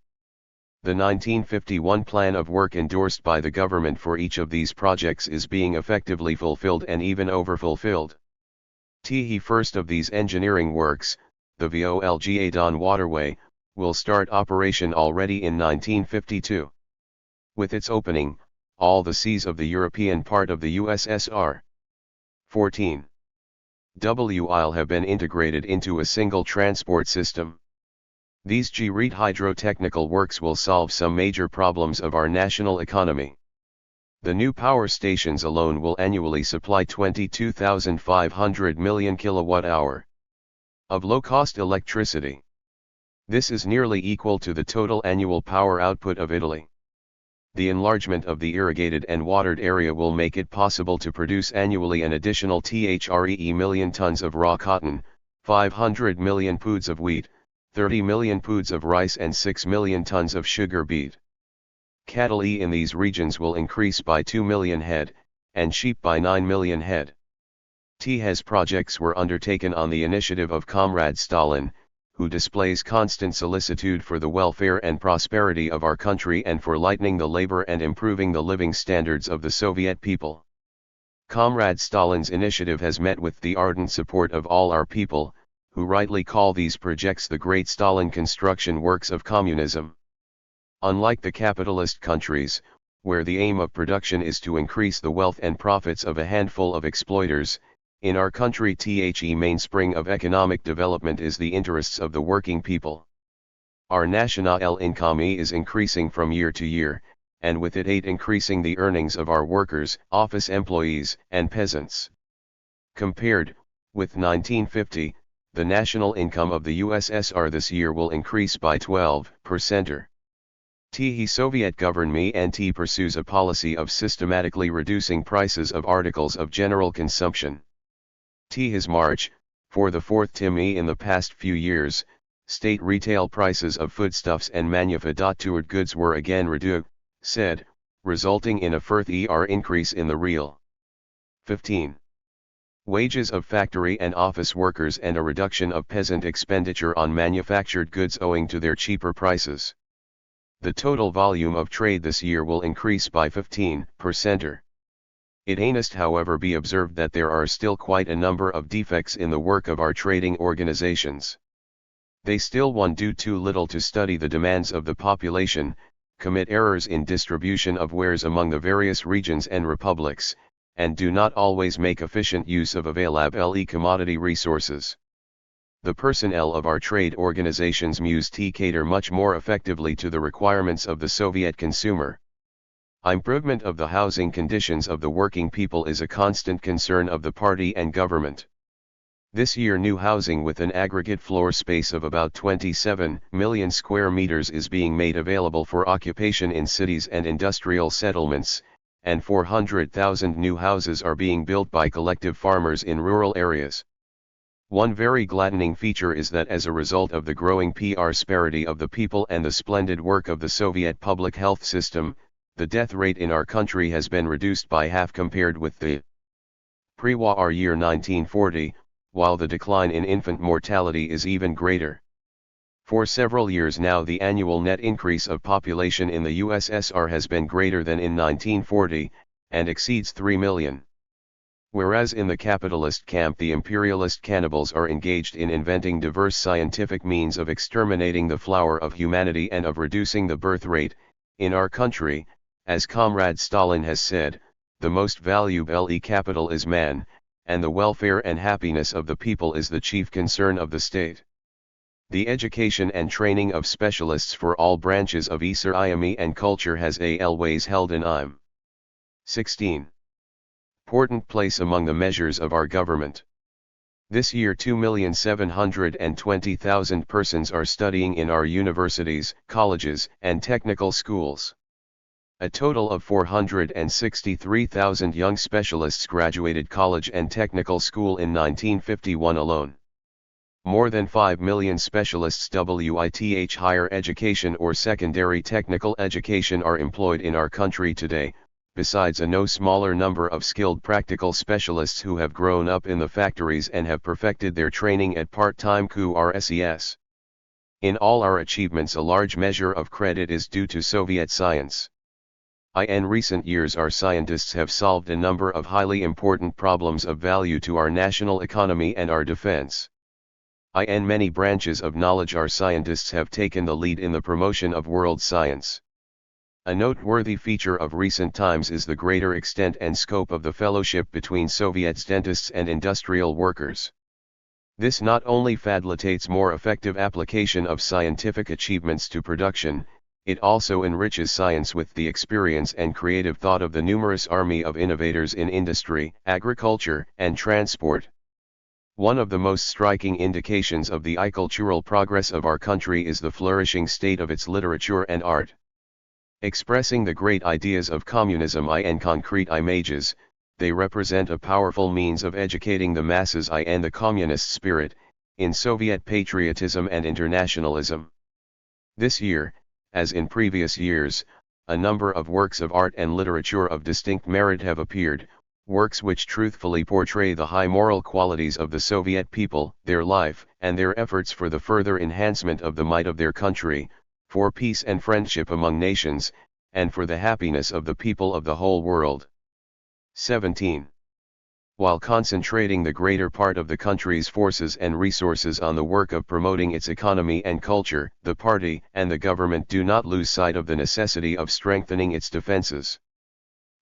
The 1951 plan of work endorsed by the government for each of these projects is being effectively fulfilled and even overfulfilled. The first of these engineering works, the Volga Don waterway, will start operation already in 1952. With its opening, all the seas of the European part of the USSR 14 will have been integrated into a single transport system. These great hydrotechnical works will solve some major problems of our national economy. The new power stations alone will annually supply 22,500 million kilowatt-hour of low-cost electricity. This is nearly equal to the total annual power output of Italy. The enlargement of the irrigated and watered area will make it possible to produce annually an additional THREE million tons of raw cotton, 500 million poods of wheat, 30 million poods of rice and 6 million tons of sugar beet. Cattle in these regions will increase by 2 million head, and sheep by 9 million head. THES projects were undertaken on the initiative of Comrade Stalin, who displays constant solicitude for the welfare and prosperity of our country and for lightening the labor and improving the living standards of the Soviet people. Comrade Stalin's initiative has met with the ardent support of all our people, who rightly call these projects the great Stalin construction works of communism. Unlike the capitalist countries, where the aim of production is to increase the wealth and profits of a handful of exploiters, in our country the mainspring of economic development is the interests of the working people. Our national income is increasing from year to year, and with it increasing the earnings of our workers, office employees, and peasants. Compared with 1950, the national income of the USSR this year will increase by 12%. The Soviet government pursues a policy of systematically reducing prices of articles of general consumption. THES March, for the fourth time in the past few years, state retail prices of foodstuffs and manufactured goods were again reduced, resulting in a further increase in the real 15 wages of factory and office workers and a reduction of peasant expenditure on manufactured goods owing to their cheaper prices. The total volume of trade this year will increase by 15%. It must however be observed that there are still quite a number of defects in the work of our trading organizations. They still do too little to study the demands of the population, commit errors in distribution of wares among the various regions and republics, and do not always make efficient use of available commodity resources. The personnel of our trade organizations must cater much more effectively to the requirements of the Soviet consumer. Improvement of the housing conditions of the working people is a constant concern of the party and government. This year new housing with an aggregate floor space of about 27 million square meters is being made available for occupation in cities and industrial settlements, and 400,000 new houses are being built by collective farmers in rural areas. One very gladdening feature is that as a result of the growing prosperity of the people and the splendid work of the Soviet public health system, the death rate in our country has been reduced by half compared with the pre-war year 1940, while the decline in infant mortality is even greater. For several years now the annual net increase of population in the USSR has been greater than in 1940, and exceeds 3 million. Whereas in the capitalist camp the imperialist cannibals are engaged in inventing diverse scientific means of exterminating the flower of humanity and of reducing the birth rate, in our country, as Comrade Stalin has said, the most valuable capital is man, and the welfare and happiness of the people is the chief concern of the state. The education and training of specialists for all branches of economy and culture has always held an 16. Important place among the measures of our government. This year 2,720,000 persons are studying in our universities, colleges, and technical schools. A total of 463,000 young specialists graduated college and technical school in 1951 alone. More than 5 million specialists with higher education or secondary technical education are employed in our country today, besides a no smaller number of skilled practical specialists who have grown up in the factories and have perfected their training at part-time courses. In all our achievements a large measure of credit is due to Soviet science. In recent years our scientists have solved a number of highly important problems of value to our national economy and our defense. In many branches of knowledge our scientists have taken the lead in the promotion of world science. A noteworthy feature of recent times is the greater extent and scope of the fellowship between Soviet dentists and industrial workers. This not only facilitates more effective application of scientific achievements to production, it also enriches science with the experience and creative thought of the numerous army of innovators in industry, agriculture, and transport. One of the most striking indications of the cultural progress of our country is the flourishing state of its literature and art. Expressing the great ideas of communism in concrete images, they represent a powerful means of educating the masses and the communist spirit, in Soviet patriotism and internationalism. This year, as in previous years, a number of works of art and literature of distinct merit have appeared, works which truthfully portray the high moral qualities of the Soviet people, their life, and their efforts for the further enhancement of the might of their country, for peace and friendship among nations, and for the happiness of the people of the whole world. 17. While concentrating the greater part of the country's forces and resources on the work of promoting its economy and culture, the party and the government do not lose sight of the necessity of strengthening its defenses.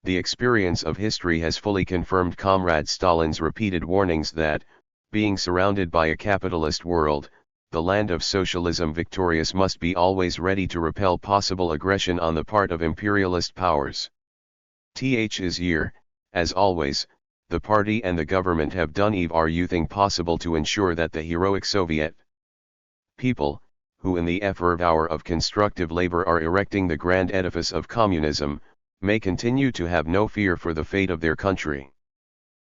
The experience of history has fully confirmed Comrade Stalin's repeated warnings that, being surrounded by a capitalist world, the land of socialism victorious must be always ready to repel possible aggression on the part of imperialist powers. This year, as always, the party and the government have done everything possible to ensure that the heroic Soviet people, who in the effort hour of constructive labor are erecting the grand edifice of communism, may continue to have no fear for the fate of their country.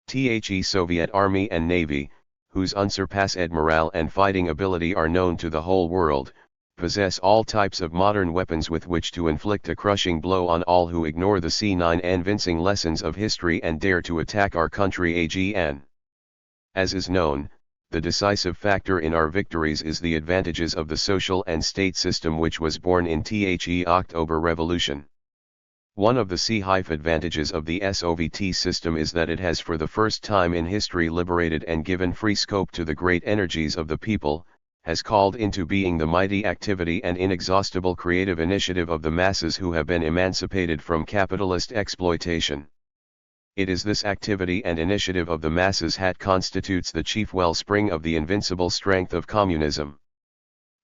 The Soviet Army and Navy, whose unsurpassed morale and fighting ability are known to the whole world, possess all types of modern weapons with which to inflict a crushing blow on all who ignore the C9 convincing lessons of history and dare to attack our country again. As is known, the decisive factor in our victories is the advantages of the social and state system which was born in the October Revolution. One of the advantages of the SOVT system is that it has for the first time in history liberated and given free scope to the great energies of the people, has called into being the mighty activity and inexhaustible creative initiative of the masses who have been emancipated from capitalist exploitation. It is this activity and initiative of the masses that constitutes the chief wellspring of the invincible strength of communism.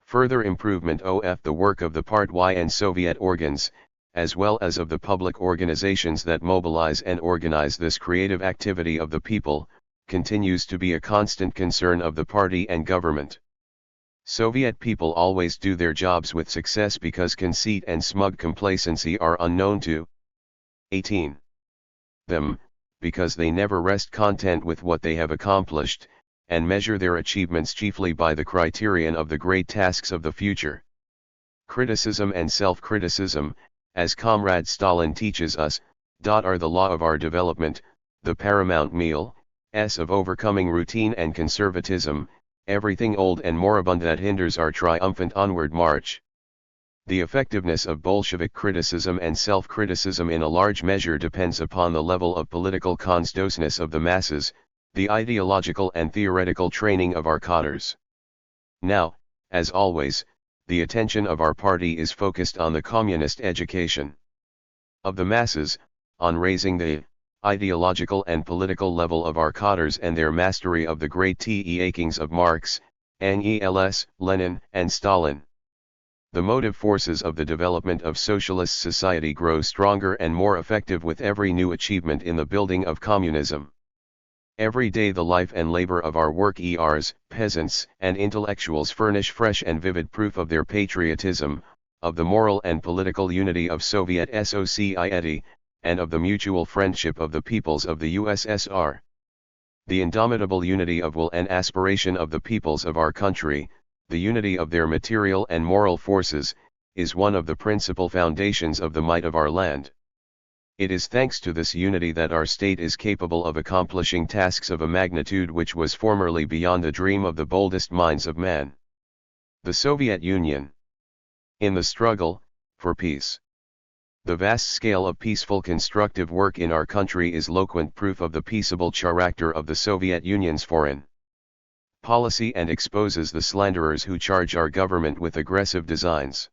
Further improvement of the work of the Party and Soviet organs, as well as of the public organizations that mobilize and organize this creative activity of the people, continues to be a constant concern of the party and government. Soviet people always do their jobs with success because conceit and smug complacency are unknown to 18. them, because they never rest content with what they have accomplished, and measure their achievements chiefly by the criterion of the great tasks of the future. Criticism and self-criticism, as Comrade Stalin teaches us, are the law of our development, the paramount meal of overcoming routine and conservatism, everything old and moribund that hinders our triumphant onward march. The effectiveness of Bolshevik criticism and self-criticism in a large measure depends upon the level of political consciousness of the masses, the ideological and theoretical training of our cadres. Now, as always, the attention of our party is focused on the communist education of the masses, on raising the ideological and political level of our cadres and their mastery of the great teachings of Marx, Engels, Lenin, and Stalin. The motive forces of the development of socialist society grow stronger and more effective with every new achievement in the building of communism. Every day the life and labor of our workers, peasants, and intellectuals furnish fresh and vivid proof of their patriotism, of the moral and political unity of Soviet society, and of the mutual friendship of the peoples of the USSR. The indomitable unity of will and aspiration of the peoples of our country, the unity of their material and moral forces, is one of the principal foundations of the might of our land. It is thanks to this unity that our state is capable of accomplishing tasks of a magnitude which was formerly beyond the dream of the boldest minds of man. The Soviet Union. In the struggle for peace. The vast scale of peaceful constructive work in our country is eloquent proof of the peaceable character of the Soviet Union's foreign policy and exposes the slanderers who charge our government with aggressive designs.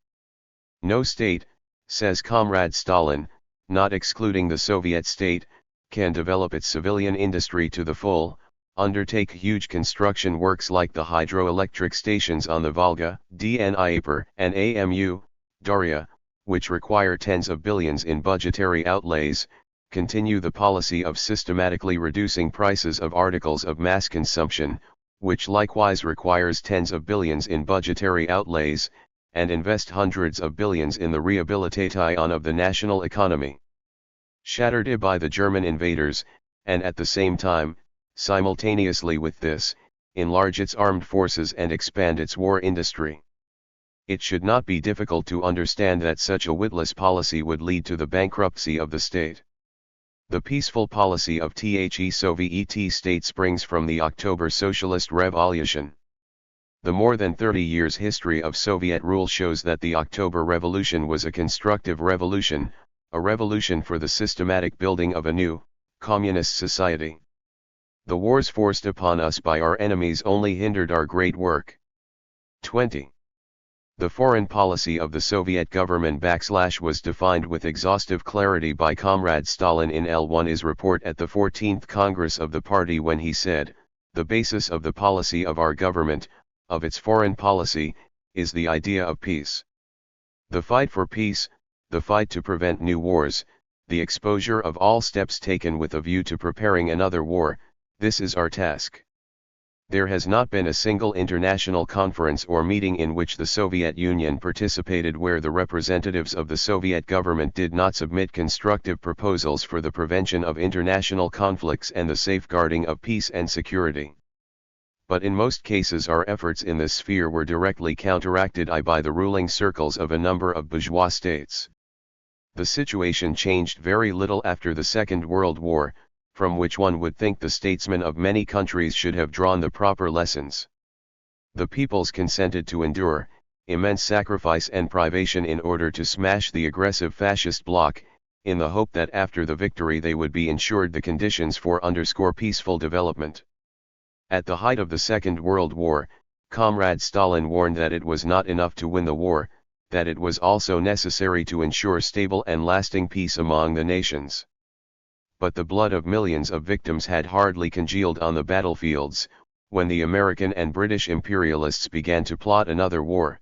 No state, says Comrade Stalin, not excluding the Soviet state, can develop its civilian industry to the full, undertake huge construction works like the hydroelectric stations on the Volga, Dnieper, and AMU, Beria, which require tens of billions in budgetary outlays, continue the policy of systematically reducing prices of articles of mass consumption, which likewise requires tens of billions in budgetary outlays, and invest hundreds of billions in the rehabilitation of the national economy. Shattered by the German invaders, and at the same time, simultaneously with this, enlarge its armed forces and expand its war industry. It should not be difficult to understand that such a witless policy would lead to the bankruptcy of the state. The peaceful policy of the Soviet state springs from the October Socialist Revolution. The more than 30 years history of Soviet rule shows that the October Revolution was a constructive revolution, a revolution for the systematic building of a new, communist society. The wars forced upon us by our enemies only hindered our great work. 20. The foreign policy of the Soviet government was defined with exhaustive clarity by Comrade Stalin in L1's report at the 14th Congress of the party when he said, "The basis of the policy of our government, of its foreign policy, is the idea of peace. The fight for peace, the fight to prevent new wars, the exposure of all steps taken with a view to preparing another war, this is our task." There has not been a single international conference or meeting in which the Soviet Union participated where the representatives of the Soviet government did not submit constructive proposals for the prevention of international conflicts and the safeguarding of peace and security. But in most cases our efforts in this sphere were directly counteracted by the ruling circles of a number of bourgeois states. The situation changed very little after the Second World War, from which one would think the statesmen of many countries should have drawn the proper lessons. The peoples consented to endure immense sacrifice and privation in order to smash the aggressive fascist bloc, in the hope that after the victory they would be ensured the conditions for peaceful development. At the height of the Second World War, Comrade Stalin warned that it was not enough to win the war, that it was also necessary to ensure stable and lasting peace among the nations. But the blood of millions of victims had hardly congealed on the battlefields, when the American and British imperialists began to plot another war.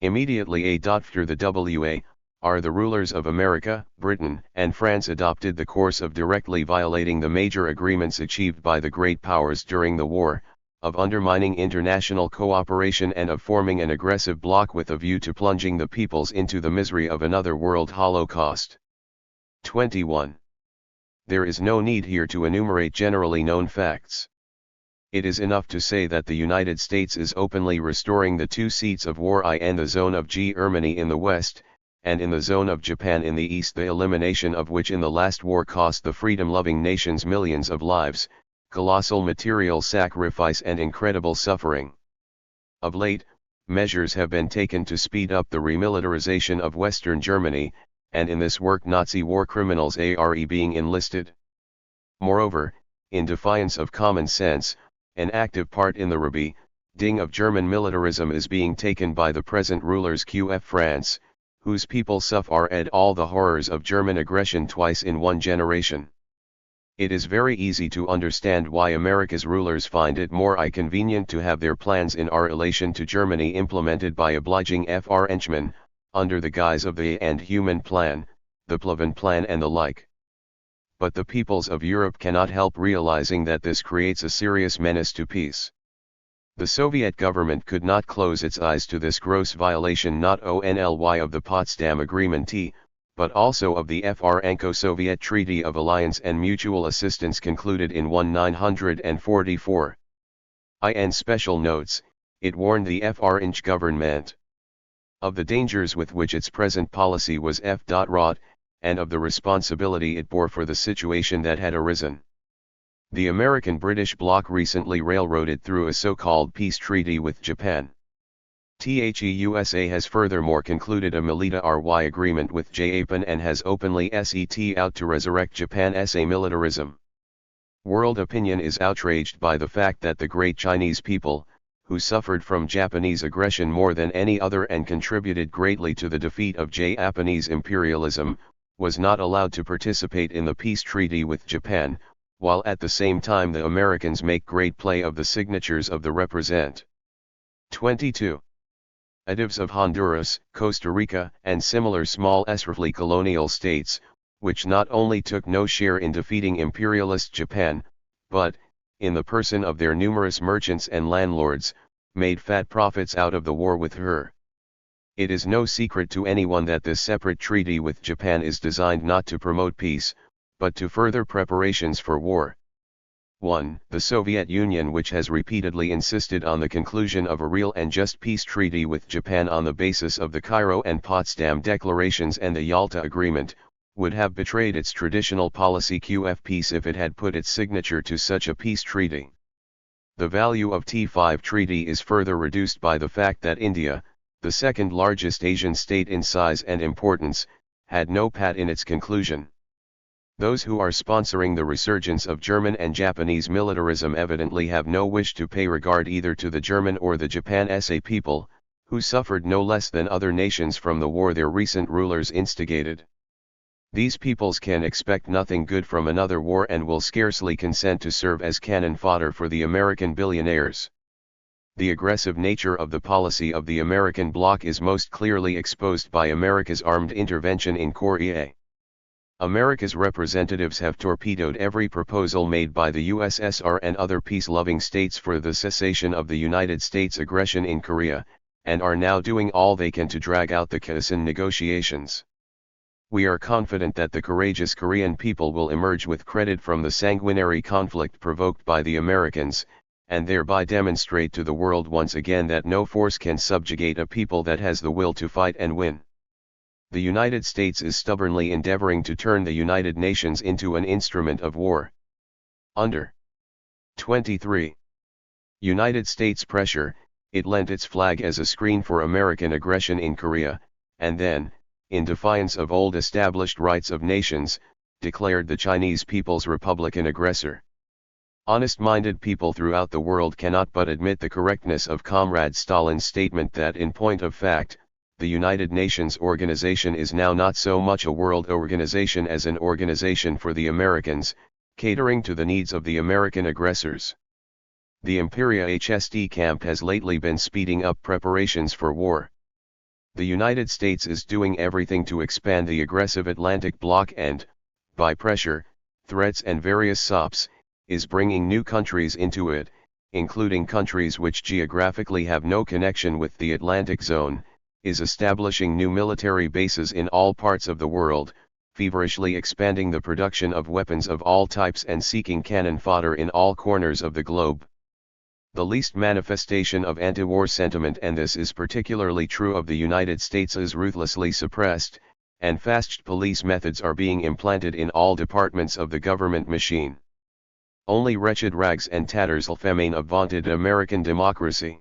Immediately after the the rulers of America, Britain, and France adopted the course of directly violating the major agreements achieved by the great powers during the war, of undermining international cooperation and of forming an aggressive bloc with a view to plunging the peoples into the misery of another world holocaust. 21. There is no need here to enumerate generally known facts. It is enough to say that the United States is openly restoring the two seats of war in the zone of Germany in the west, and in the zone of Japan in the east, the elimination of which in the last war cost the freedom-loving nations millions of lives, colossal material sacrifice and incredible suffering. Of late, measures have been taken to speed up the remilitarization of Western Germany, and in this work Nazi war criminals are being enlisted. Moreover, in defiance of common sense, an active part in the rebuilding of German militarism is being taken by the present rulers of France, whose people suffered all the horrors of German aggression twice in one generation. It is very easy to understand why America's rulers find it more convenient to have their plans in our relation to Germany implemented by obliging Frenchmen, under the guise of the and human plan, the Plevin plan and the like. But the peoples of Europe cannot help realizing that this creates a serious menace to peace. The Soviet government could not close its eyes to this gross violation not only of the Potsdam Agreement but also of the Franco-Soviet Treaty of Alliance and Mutual Assistance concluded in 1944. In special notes, it warned the French government of the dangers with which its present policy was fraught, and of the responsibility it bore for the situation that had arisen. The American-British bloc recently railroaded through a so-called peace treaty with Japan. The USA has furthermore concluded a military agreement with Japan and has openly set out to resurrect Japan's militarism. World opinion is outraged by the fact that the great Chinese people, who suffered from Japanese aggression more than any other and contributed greatly to the defeat of Japanese imperialism, was not allowed to participate in the peace treaty with Japan, while at the same time the Americans make great play of the signatures of the represent. 22. Natives of Honduras, Costa Rica, and similar small early colonial states, which not only took no share in defeating imperialist Japan, but, in the person of their numerous merchants and landlords, made fat profits out of the war with her. It is no secret to anyone that this separate treaty with Japan is designed not to promote peace, but to further preparations for war. 1. The Soviet Union, which has repeatedly insisted on the conclusion of a real and just peace treaty with Japan on the basis of the Cairo and Potsdam Declarations and the Yalta Agreement, would have betrayed its traditional policy QF peace if it had put its signature to such a peace treaty. The value of T5 treaty is further reduced by the fact that India, the second largest Asian state in size and importance, had no part in its conclusion. Those who are sponsoring the resurgence of German and Japanese militarism evidently have no wish to pay regard either to the German or the Japan SA people, who suffered no less than other nations from the war their recent rulers instigated. These peoples can expect nothing good from another war and will scarcely consent to serve as cannon fodder for the American billionaires. The aggressive nature of the policy of the American bloc is most clearly exposed by America's armed intervention in Korea. America's representatives have torpedoed every proposal made by the USSR and other peace-loving states for the cessation of the United States' aggression in Korea, and are now doing all they can to drag out the Kasan negotiations. We are confident that the courageous Korean people will emerge with credit from the sanguinary conflict provoked by the Americans, and thereby demonstrate to the world once again that no force can subjugate a people that has the will to fight and win. The United States is stubbornly endeavoring to turn the United Nations into an instrument of war. Under 23. United States pressure, it lent its flag as a screen for American aggression in Korea, and then, in defiance of old established rights of nations, declared the Chinese People's Republic an aggressor. Honest-minded people throughout the world cannot but admit the correctness of Comrade Stalin's statement that in point of fact, the United Nations organization is now not so much a world organization as an organization for the Americans, catering to the needs of the American aggressors. The Imperia HSD camp has lately been speeding up preparations for war. The United States is doing everything to expand the aggressive Atlantic bloc and, by pressure, threats and various SOPs, is bringing new countries into it, including countries which geographically have no connection with the Atlantic zone, is establishing new military bases in all parts of the world, feverishly expanding the production of weapons of all types and seeking cannon fodder in all corners of the globe. The least manifestation of anti-war sentiment, and this is particularly true of the United States, is ruthlessly suppressed, and fascist police methods are being implanted in all departments of the government machine. Only wretched rags and tatters will remain of vaunted American democracy.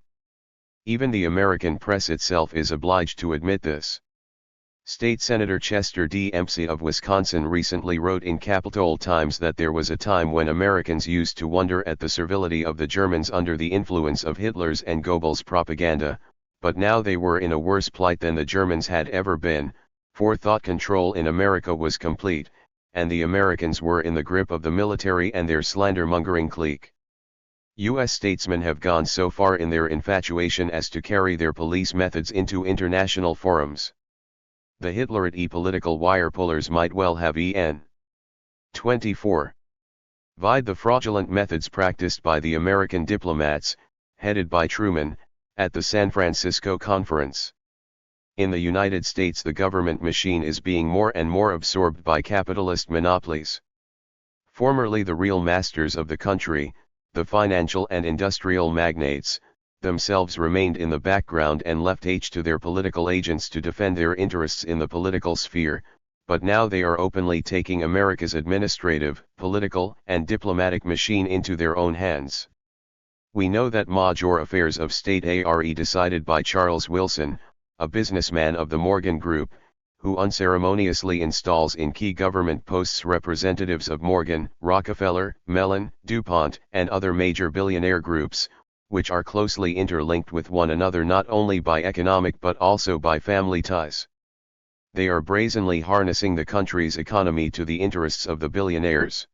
Even the American press itself is obliged to admit this. State Senator Chester D. Dempsey of Wisconsin recently wrote in Capitol Times that there was a time when Americans used to wonder at the servility of the Germans under the influence of Hitler's and Goebbels' propaganda, but now they were in a worse plight than the Germans had ever been, for thought control in America was complete, and the Americans were in the grip of the military and their slander-mongering clique. U.S. statesmen have gone so far in their infatuation as to carry their police methods into international forums. The Hitlerite political wire-pullers might well have en. 24. Vied the fraudulent methods practiced by the American diplomats, headed by Truman, at the San Francisco Conference. In the United States, the government machine is being more and more absorbed by capitalist monopolies. Formerly the real masters of the country, the financial and industrial magnates, themselves remained in the background and left to their political agents to defend their interests in the political sphere, but now they are openly taking America's administrative, political, and diplomatic machine into their own hands. We know that major affairs of state are decided by Charles Wilson, a businessman of the Morgan Group, who unceremoniously installs in key government posts representatives of Morgan, Rockefeller, Mellon, DuPont, and other major billionaire groups, which are closely interlinked with one another not only by economic but also by family ties. They are brazenly harnessing the country's economy to the interests of the billionaires.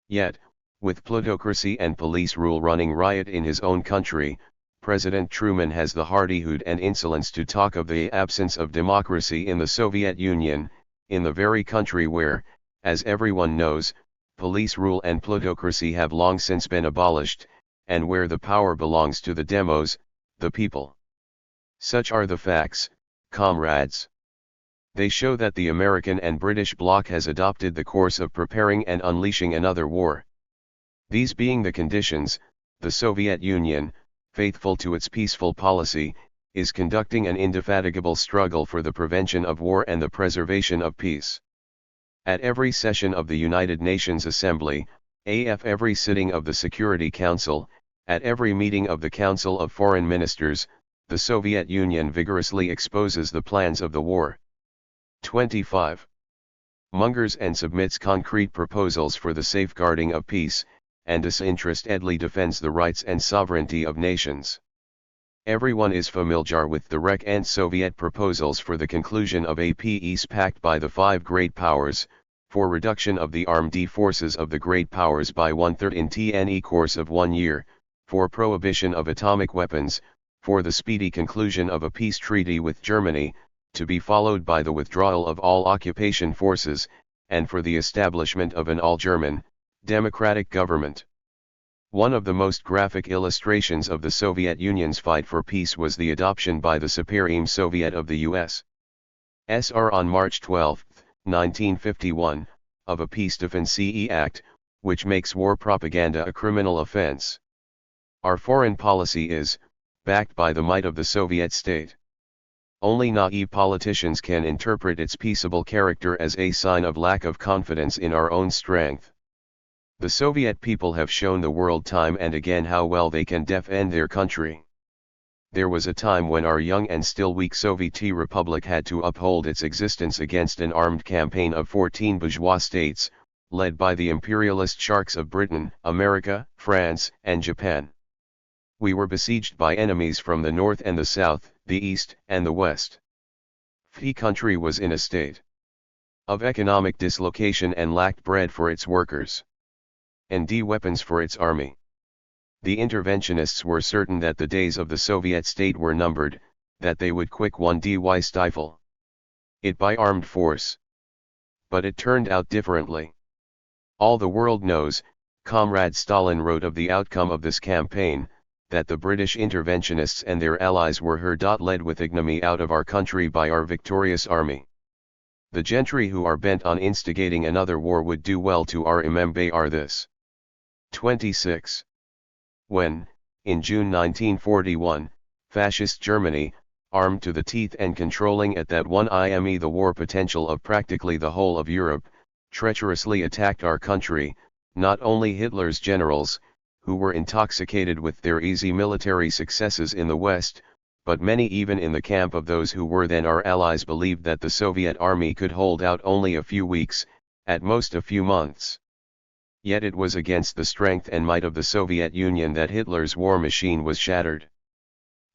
Yet, with plutocracy and police rule running riot in his own country, President Truman has the hardihood and insolence to talk of the absence of democracy in the Soviet Union, in the very country where, as everyone knows, police rule and plutocracy have long since been abolished, and where the power belongs to the demos, the people. Such are the facts, comrades. They show that the American and British bloc has adopted the course of preparing and unleashing another war. These being the conditions, the Soviet Union, faithful to its peaceful policy, is conducting an indefatigable struggle for the prevention of war and the preservation of peace. At every session of the United Nations Assembly, every sitting of the Security Council, at every meeting of the Council of Foreign Ministers, the Soviet Union vigorously exposes the plans of the war. 25. Mongers and submits concrete proposals for the safeguarding of peace, and disinterestedly defends the rights and sovereignty of nations. Everyone is familiar with the REC and Soviet proposals for the conclusion of a peace pact by the five great powers, for reduction of the armed forces of the great powers by 1/3 in the course of 1 year, for prohibition of atomic weapons, for the speedy conclusion of a peace treaty with Germany, to be followed by the withdrawal of all occupation forces, and for the establishment of an all-German, democratic government. One of the most graphic illustrations of the Soviet Union's fight for peace was the adoption by the Supreme Soviet of the USSR on March 12, 1951, of a Peace Defense Act, which makes war propaganda a criminal offense. Our foreign policy is, backed by the might of the Soviet state. Only naive politicians can interpret its peaceable character as a sign of lack of confidence in our own strength. The Soviet people have shown the world time and again how well they can defend their country. There was a time when our young and still weak Soviet Republic had to uphold its existence against an armed campaign of 14 bourgeois states, led by the imperialist sharks of Britain, America, France, and Japan. We were besieged by enemies from the north and the south, the east and the west. The country was in a state of economic dislocation and lacked bread for its workers, and weapons for its army. The interventionists were certain that the days of the Soviet state were numbered, that they would quick one day stifle it by armed force. But it turned out differently. All the world knows, Comrade Stalin wrote of the outcome of this campaign, that the British interventionists and their allies were led with ignominy out of our country by our victorious army. The gentry who are bent on instigating another war would do well to remember this. 26. When, in June 1941, Fascist Germany, armed to the teeth and controlling at that one time the war potential of practically the whole of Europe, treacherously attacked our country, not only Hitler's generals, who were intoxicated with their easy military successes in the West, but many even in the camp of those who were then our allies believed that the Soviet army could hold out only a few weeks, at most a few months. Yet it was against the strength and might of the Soviet Union that Hitler's war machine was shattered.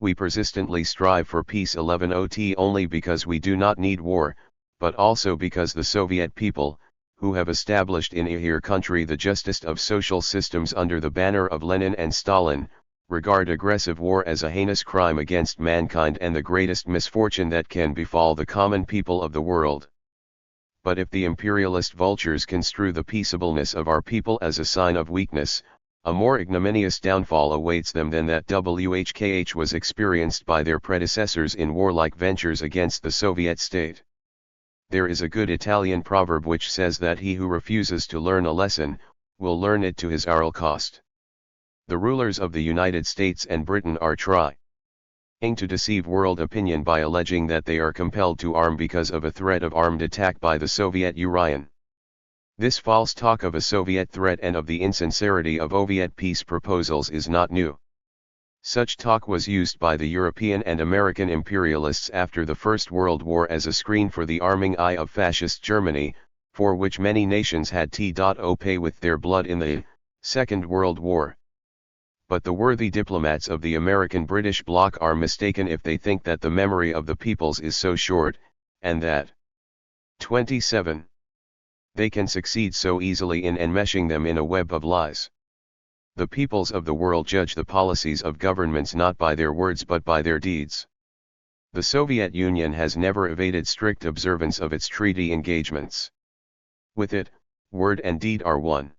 We persistently strive for peace 11 only because we do not need war, but also because the Soviet people, who have established in our country the justest of social systems under the banner of Lenin and Stalin, regard aggressive war as a heinous crime against mankind and the greatest misfortune that can befall the common people of the world. But if the imperialist vultures construe the peaceableness of our people as a sign of weakness, a more ignominious downfall awaits them than that was experienced by their predecessors in warlike ventures against the Soviet state. There is a good Italian proverb which says that he who refuses to learn a lesson, will learn it to his own cost. The rulers of the United States and Britain are trying to deceive world opinion by alleging that they are compelled to arm because of a threat of armed attack by the Soviet Union. This false talk of a Soviet threat and of the insincerity of Soviet peace proposals is not new. Such talk was used by the European and American imperialists after the First World War as a screen for the arming of fascist Germany, for which many nations had to pay with their blood in the Second World War. But the worthy diplomats of the American-British bloc are mistaken if they think that the memory of the peoples is so short, and that 27. They can succeed so easily in enmeshing them in a web of lies. The peoples of the world judge the policies of governments not by their words but by their deeds. The Soviet Union has never evaded strict observance of its treaty engagements. With it, word and deed are one.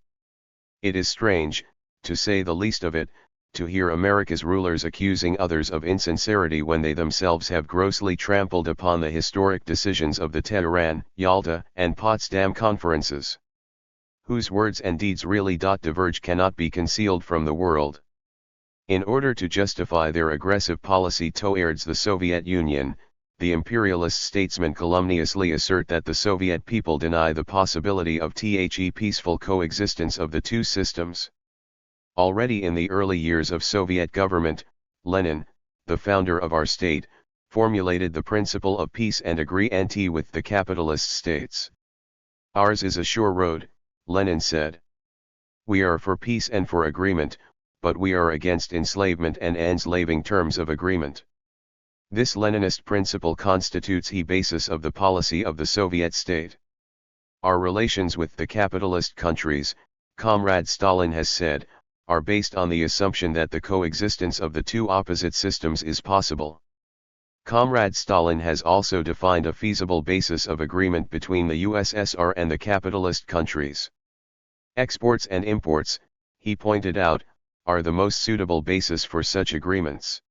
It is strange, to say the least of it, to hear America's rulers accusing others of insincerity when they themselves have grossly trampled upon the historic decisions of the Tehran, Yalta, and Potsdam conferences, whose words and deeds really diverge cannot be concealed from the world. In order to justify their aggressive policy towards the Soviet Union, the imperialist statesmen calumniously assert that the Soviet people deny the possibility of peaceful coexistence of the two systems. Already in the early years of Soviet government, Lenin, the founder of our state, formulated the principle of peace and agreement with the capitalist states. Ours is a sure road, Lenin said. We are for peace and for agreement, but we are against enslavement and enslaving terms of agreement. This Leninist principle constitutes the basis of the policy of the Soviet state. Our relations with the capitalist countries, Comrade Stalin has said, are based on the assumption that the coexistence of the two opposite systems is possible. Comrade Stalin has also defined a feasible basis of agreement between the USSR and the capitalist countries. Exports and imports, he pointed out, are the most suitable basis for such agreements.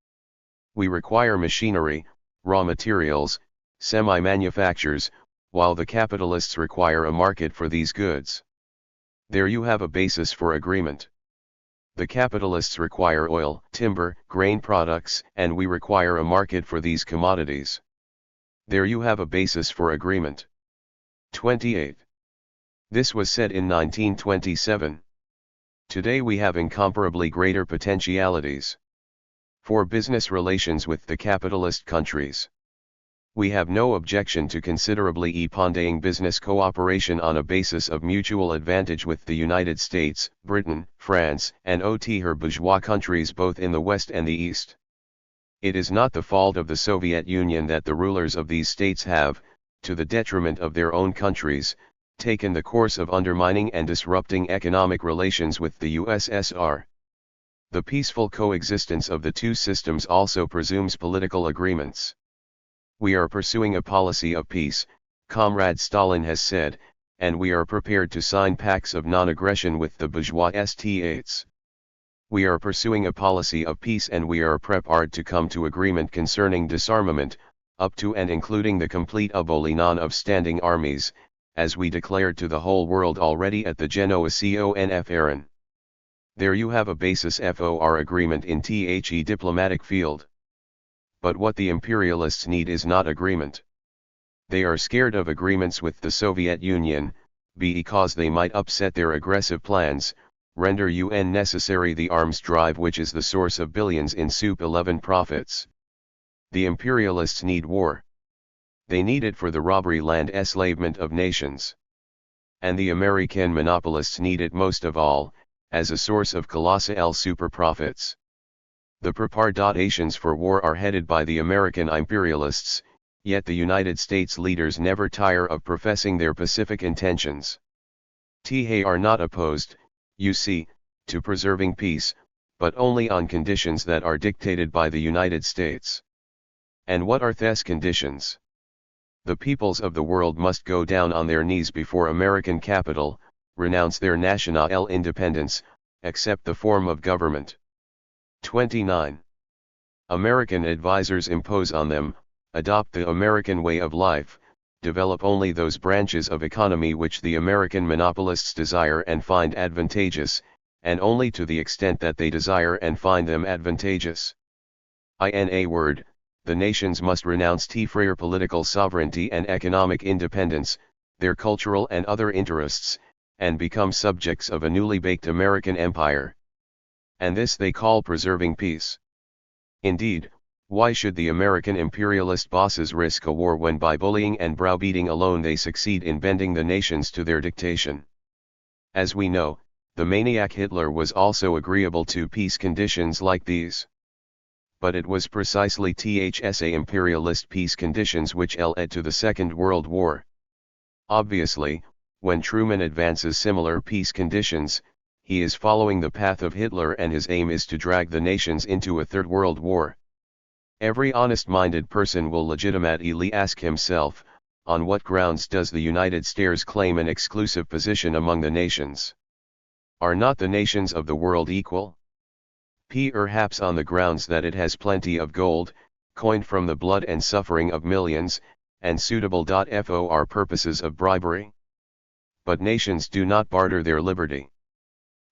We require machinery, raw materials, semi-manufactures, while the capitalists require a market for these goods. There you have a basis for agreement. The capitalists require oil, timber, grain products, and we require a market for these commodities. There you have a basis for agreement. 28. This was said in 1927. Today we have incomparably greater potentialities for business relations with the capitalist countries. We have no objection to considerably expanding business cooperation on a basis of mutual advantage with the United States, Britain, France, and other bourgeois countries both in the West and the East. It is not the fault of the Soviet Union that the rulers of these states have, to the detriment of their own countries, taken the course of undermining and disrupting economic relations with the USSR. The peaceful coexistence of the two systems also presumes political agreements. We are pursuing a policy of peace, Comrade Stalin has said, and we are prepared to sign pacts of non-aggression with the bourgeois states. We are pursuing a policy of peace and we are prepared to come to agreement concerning disarmament, up to and including the complete abolition of standing armies, as we declared to the whole world already at the Genoa Conference. There you have a basis for agreement in the diplomatic field. But what the imperialists need is not agreement. They are scared of agreements with the Soviet Union, because they might upset their aggressive plans, render unnecessary the arms drive which is the source of billions in Soup 11 profits. The imperialists need war. They need it for the robbery land enslavement of nations. And the American monopolists need it most of all, as a source of colossal super profits. The preparations for war are headed by the American imperialists, yet the United States leaders never tire of professing their pacific intentions. They are not opposed, you see, to preserving peace, but only on conditions that are dictated by the United States. And what are these conditions? The peoples of the world must go down on their knees before American capital, renounce their national independence, accept the form of government. 29. American advisors impose on them, adopt the American way of life, develop only those branches of economy which the American monopolists desire and find advantageous, and only to the extent that they desire and find them advantageous. In a word, the nations must renounce their political sovereignty and economic independence, their cultural and other interests, and become subjects of a newly baked American empire. And this they call preserving peace. Indeed, why should the American imperialist bosses risk a war when by bullying and browbeating alone they succeed in bending the nations to their dictation? As we know, the maniac Hitler was also agreeable to peace conditions like these. But it was precisely THSA imperialist peace conditions which led to the Second World War. Obviously, when Truman advances similar peace conditions, he is following the path of Hitler and his aim is to drag the nations into a Third World War. Every honest-minded person will legitimately ask himself, on what grounds does the United States claim an exclusive position among the nations? Are not the nations of the world equal? Perhaps on the grounds that it has plenty of gold, coined from the blood and suffering of millions, and suitable for purposes of bribery. But nations do not barter their liberty.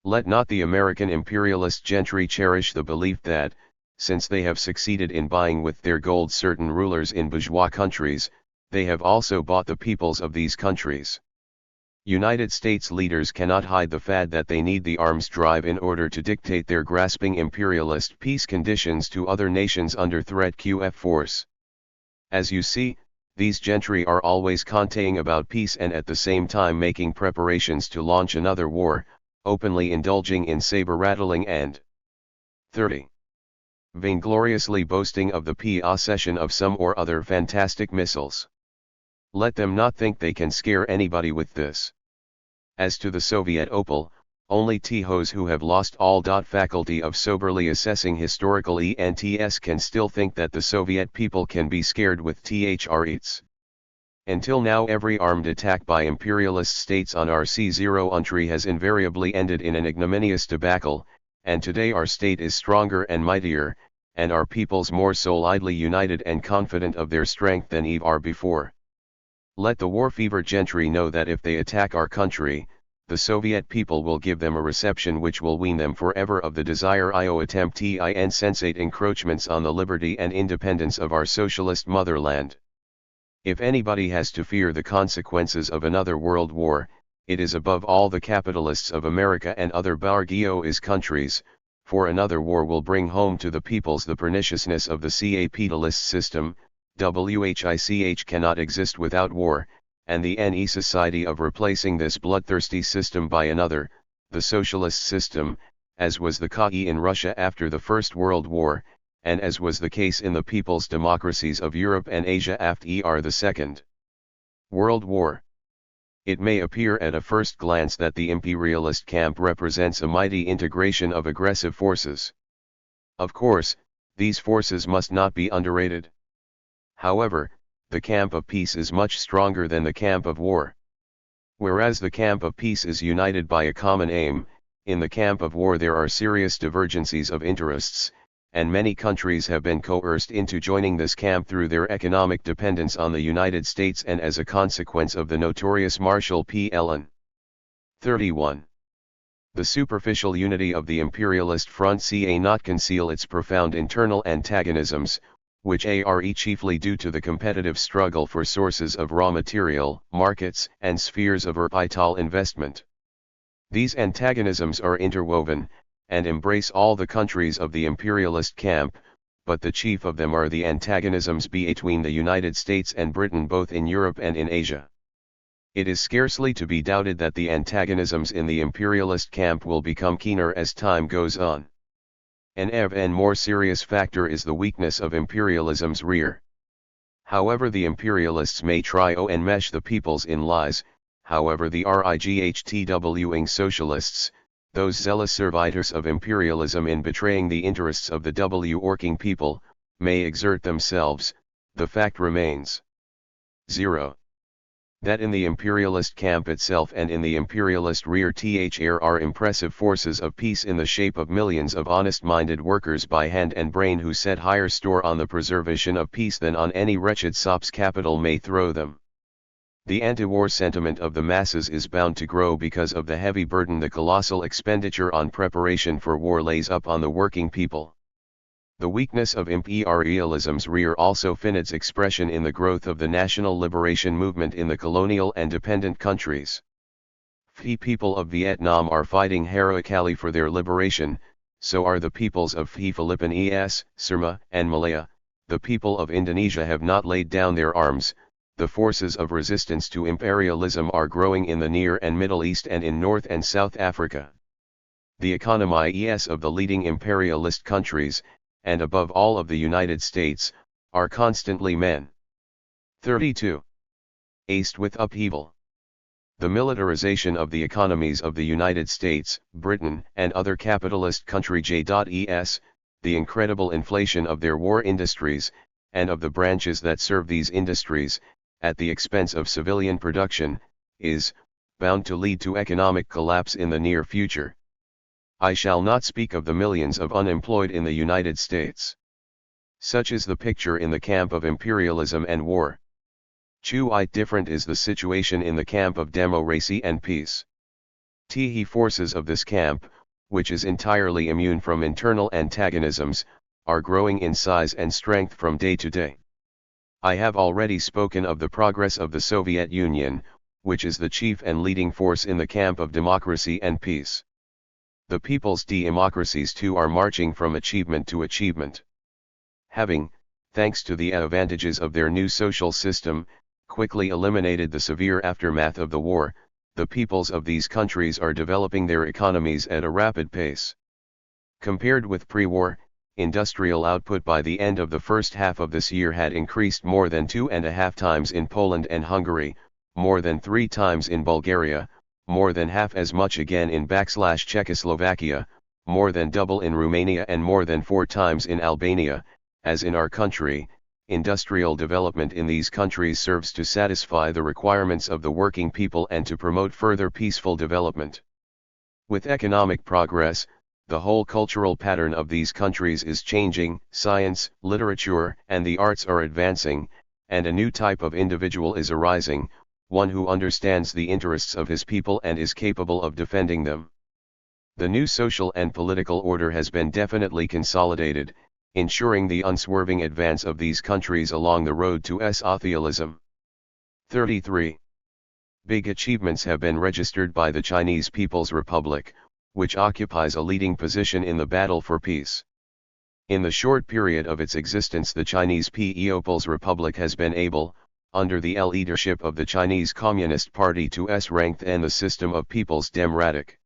Let not the American imperialist gentry cherish the belief that, since they have succeeded in buying with their gold certain rulers in bourgeois countries, they have also bought the peoples of these countries. United States leaders cannot hide the fact that they need the arms drive in order to dictate their grasping imperialist peace conditions to other nations under threat of force. As you see, these gentry are always conteing about peace and at the same time making preparations to launch another war, openly indulging in saber-rattling and 30. Vaingloriously boasting of the possession of some or other fantastic missiles. Let them not think they can scare anybody with this. As to the Soviet Opal, only T-hos who have lost all faculty of soberly assessing historical events can still think that the Soviet people can be scared with THRs. Until now every armed attack by imperialist states on our C0 country has invariably ended in an ignominious debacle, and today our state is stronger and mightier, and our peoples more solidly united and confident of their strength than ever before. Let the war-fever gentry know that if they attack our country, the Soviet people will give them a reception which will wean them forever of the desire to attempt insensate encroachments on the liberty and independence of our socialist motherland. If anybody has to fear the consequences of another world war, it is above all the capitalists of America and other bourgeois countries, for another war will bring home to the peoples the perniciousness of the capitalist system. WHICH cannot exist without war, and the necessity of replacing this bloodthirsty system by another, the socialist system, as was the case in Russia after the First World War, and as was the case in the people's democracies of Europe and Asia after the Second World War. It may appear at a first glance that the imperialist camp represents a mighty integration of aggressive forces. Of course, these forces must not be underrated. However, the camp of peace is much stronger than the camp of war. Whereas the camp of peace is united by a common aim, in the camp of war there are serious divergencies of interests, and many countries have been coerced into joining this camp through their economic dependence on the United States and as a consequence of the notorious Marshall Plan. 31. The superficial unity of the imperialist front ca not conceal its profound internal antagonisms, which are chiefly due to the competitive struggle for sources of raw material, markets, and spheres of vital investment. These antagonisms are interwoven, and embrace all the countries of the imperialist camp, but the chief of them are the antagonisms between the United States and Britain both in Europe and in Asia. It is scarcely to be doubted that the antagonisms in the imperialist camp will become keener as time goes on. An even more serious factor is the weakness of imperialism's rear. However the imperialists may try to enmesh the peoples in lies, however the rightwing socialists, those zealous servitors of imperialism in betraying the interests of the working people, may exert themselves, the fact remains 0. That in the imperialist camp itself and in the imperialist rear there are impressive forces of peace in the shape of millions of honest-minded workers by hand and brain who set higher store on the preservation of peace than on any wretched sop's capital may throw them. The anti-war sentiment of the masses is bound to grow because of the heavy burden the colossal expenditure on preparation for war lays up on the working people. The weakness of imperialism's rear also finds expression in the growth of the national liberation movement in the colonial and dependent countries. The people of Vietnam are fighting heroically for their liberation, so are the peoples of the Philippines, Burma, and Malaya. The people of Indonesia have not laid down their arms. The forces of resistance to imperialism are growing in the Near and Middle East and in North and South Africa. The economies of the leading imperialist countries, and above all of the United States, are constantly men. 32. Aced with upheaval. The militarization of the economies of the United States, Britain, and other capitalist countries, the incredible inflation of their war industries, and of the branches that serve these industries, at the expense of civilian production, is bound to lead to economic collapse in the near future. I shall not speak of the millions of unemployed in the United States. Such is the picture in the camp of imperialism and war. Quite different is the situation in the camp of democracy and peace. The forces of this camp, which is entirely immune from internal antagonisms, are growing in size and strength from day to day. I have already spoken of the progress of the Soviet Union, which is the chief and leading force in the camp of democracy and peace. The people's democracies too are marching from achievement to achievement. Having, thanks to the advantages of their new social system, quickly eliminated the severe aftermath of the war, the peoples of these countries are developing their economies at a rapid pace. Compared with pre-war, industrial output by the end of the first half of this year had increased more than 2.5 times in Poland and Hungary, more than 3 times in Bulgaria, more than half as much again in Czechoslovakia, more than double in Romania and more than 4 times in Albania. As in our country, industrial development in these countries serves to satisfy the requirements of the working people and to promote further peaceful development. With economic progress, the whole cultural pattern of these countries is changing, science, literature, and the arts are advancing, and a new type of individual is arising, one who understands the interests of his people and is capable of defending them. The new social and political order has been definitely consolidated, ensuring the unswerving advance of these countries along the road to socialism. 33. Big achievements have been registered by the Chinese People's Republic, which occupies a leading position in the battle for peace. In the short period of its existence, the Chinese People's Republic has been able, under the leadership of the Chinese Communist Party, to strengthen the system of people's democratic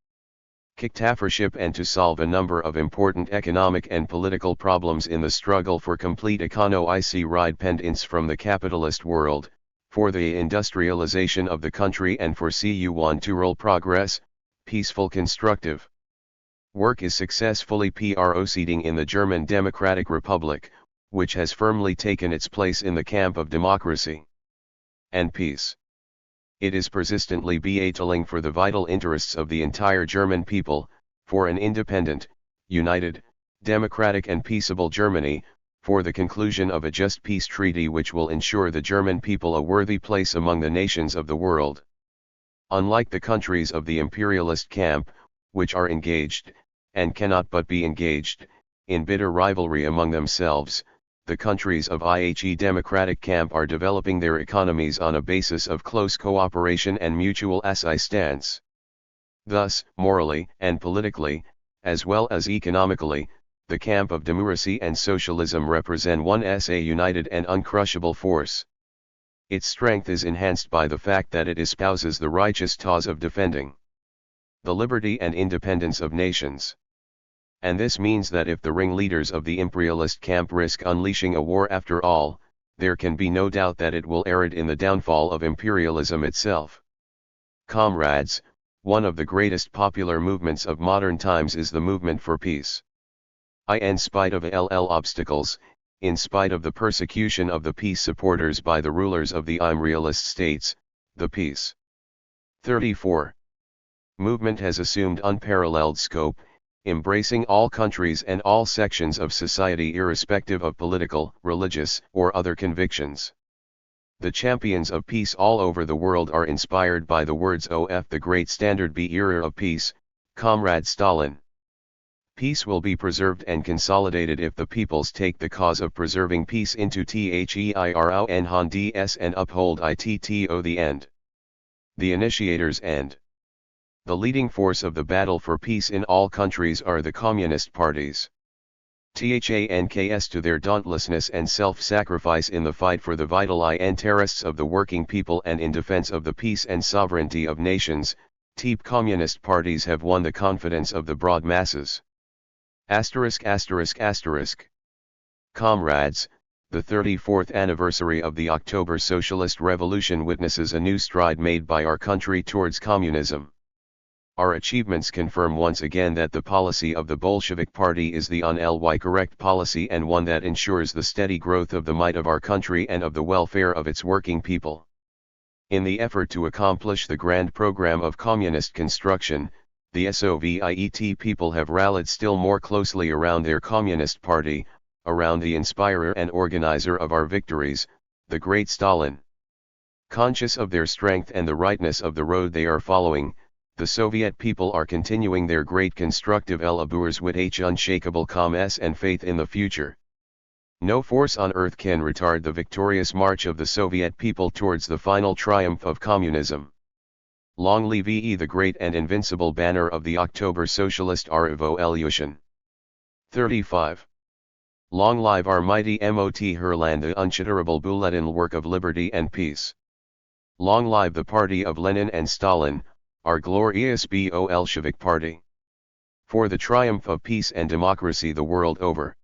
dictatorship and to solve a number of important economic and political problems in the struggle for complete economic independence from the capitalist world, for the industrialization of the country and for cultural progress, peaceful constructive work is successfully proceeding in the German Democratic Republic, which has firmly taken its place in the camp of democracy and peace. It is persistently battling for the vital interests of the entire German people, for an independent, united, democratic and peaceable Germany, for the conclusion of a just peace treaty which will ensure the German people a worthy place among the nations of the world. Unlike the countries of the imperialist camp, which are engaged, and cannot but be engaged, in bitter rivalry among themselves, the countries of the democratic camp are developing their economies on a basis of close cooperation and mutual assistance. Thus, morally and politically, as well as economically, the camp of democracy and socialism represent a united and uncrushable force. Its strength is enhanced by the fact that it espouses the righteous cause of defending the liberty and independence of nations. And this means that if the ringleaders of the imperialist camp risk unleashing a war after all, there can be no doubt that it will aid in the downfall of imperialism itself. Comrades, one of the greatest popular movements of modern times is the movement for peace. In spite of obstacles, in spite of the persecution of the peace supporters by the rulers of the imperialist states, the peace 34 movement has assumed unparalleled scope, embracing all countries and all sections of society irrespective of political, religious, or other convictions. The champions of peace all over the world are inspired by the words of the great standard bearer of peace, Comrade Stalin. Peace will be preserved and consolidated if the peoples take the cause of preserving peace into their own hands and uphold it to the end. The initiators and the leading force of the battle for peace in all countries are the communist parties. Thanks to their dauntlessness and self-sacrifice in the fight for the vital interests of the working people and in defense of the peace and sovereignty of nations, communist parties have won the confidence of the broad masses. Comrades, the 34th anniversary of the October Socialist Revolution witnesses a new stride made by our country towards communism. Our achievements confirm once again that the policy of the Bolshevik Party is the only correct policy and one that ensures the steady growth of the might of our country and of the welfare of its working people. In the effort to accomplish the grand program of communist construction, the Soviet people have rallied still more closely around their Communist Party, around the inspirer and organizer of our victories, the great Stalin. Conscious of their strength and the rightness of the road they are following, the Soviet people are continuing their great constructive labours with unshakable calmness and faith in the future. No force on earth can retard the victorious march of the Soviet people towards the final triumph of communism. Long live the great and invincible banner of the October Socialist Revolution. 35. Long live our mighty Motherland, the unshakable bulletin work of liberty and peace. Long live the party of Lenin and Stalin, our glorious Bolshevik party. For the triumph of peace and democracy the world over.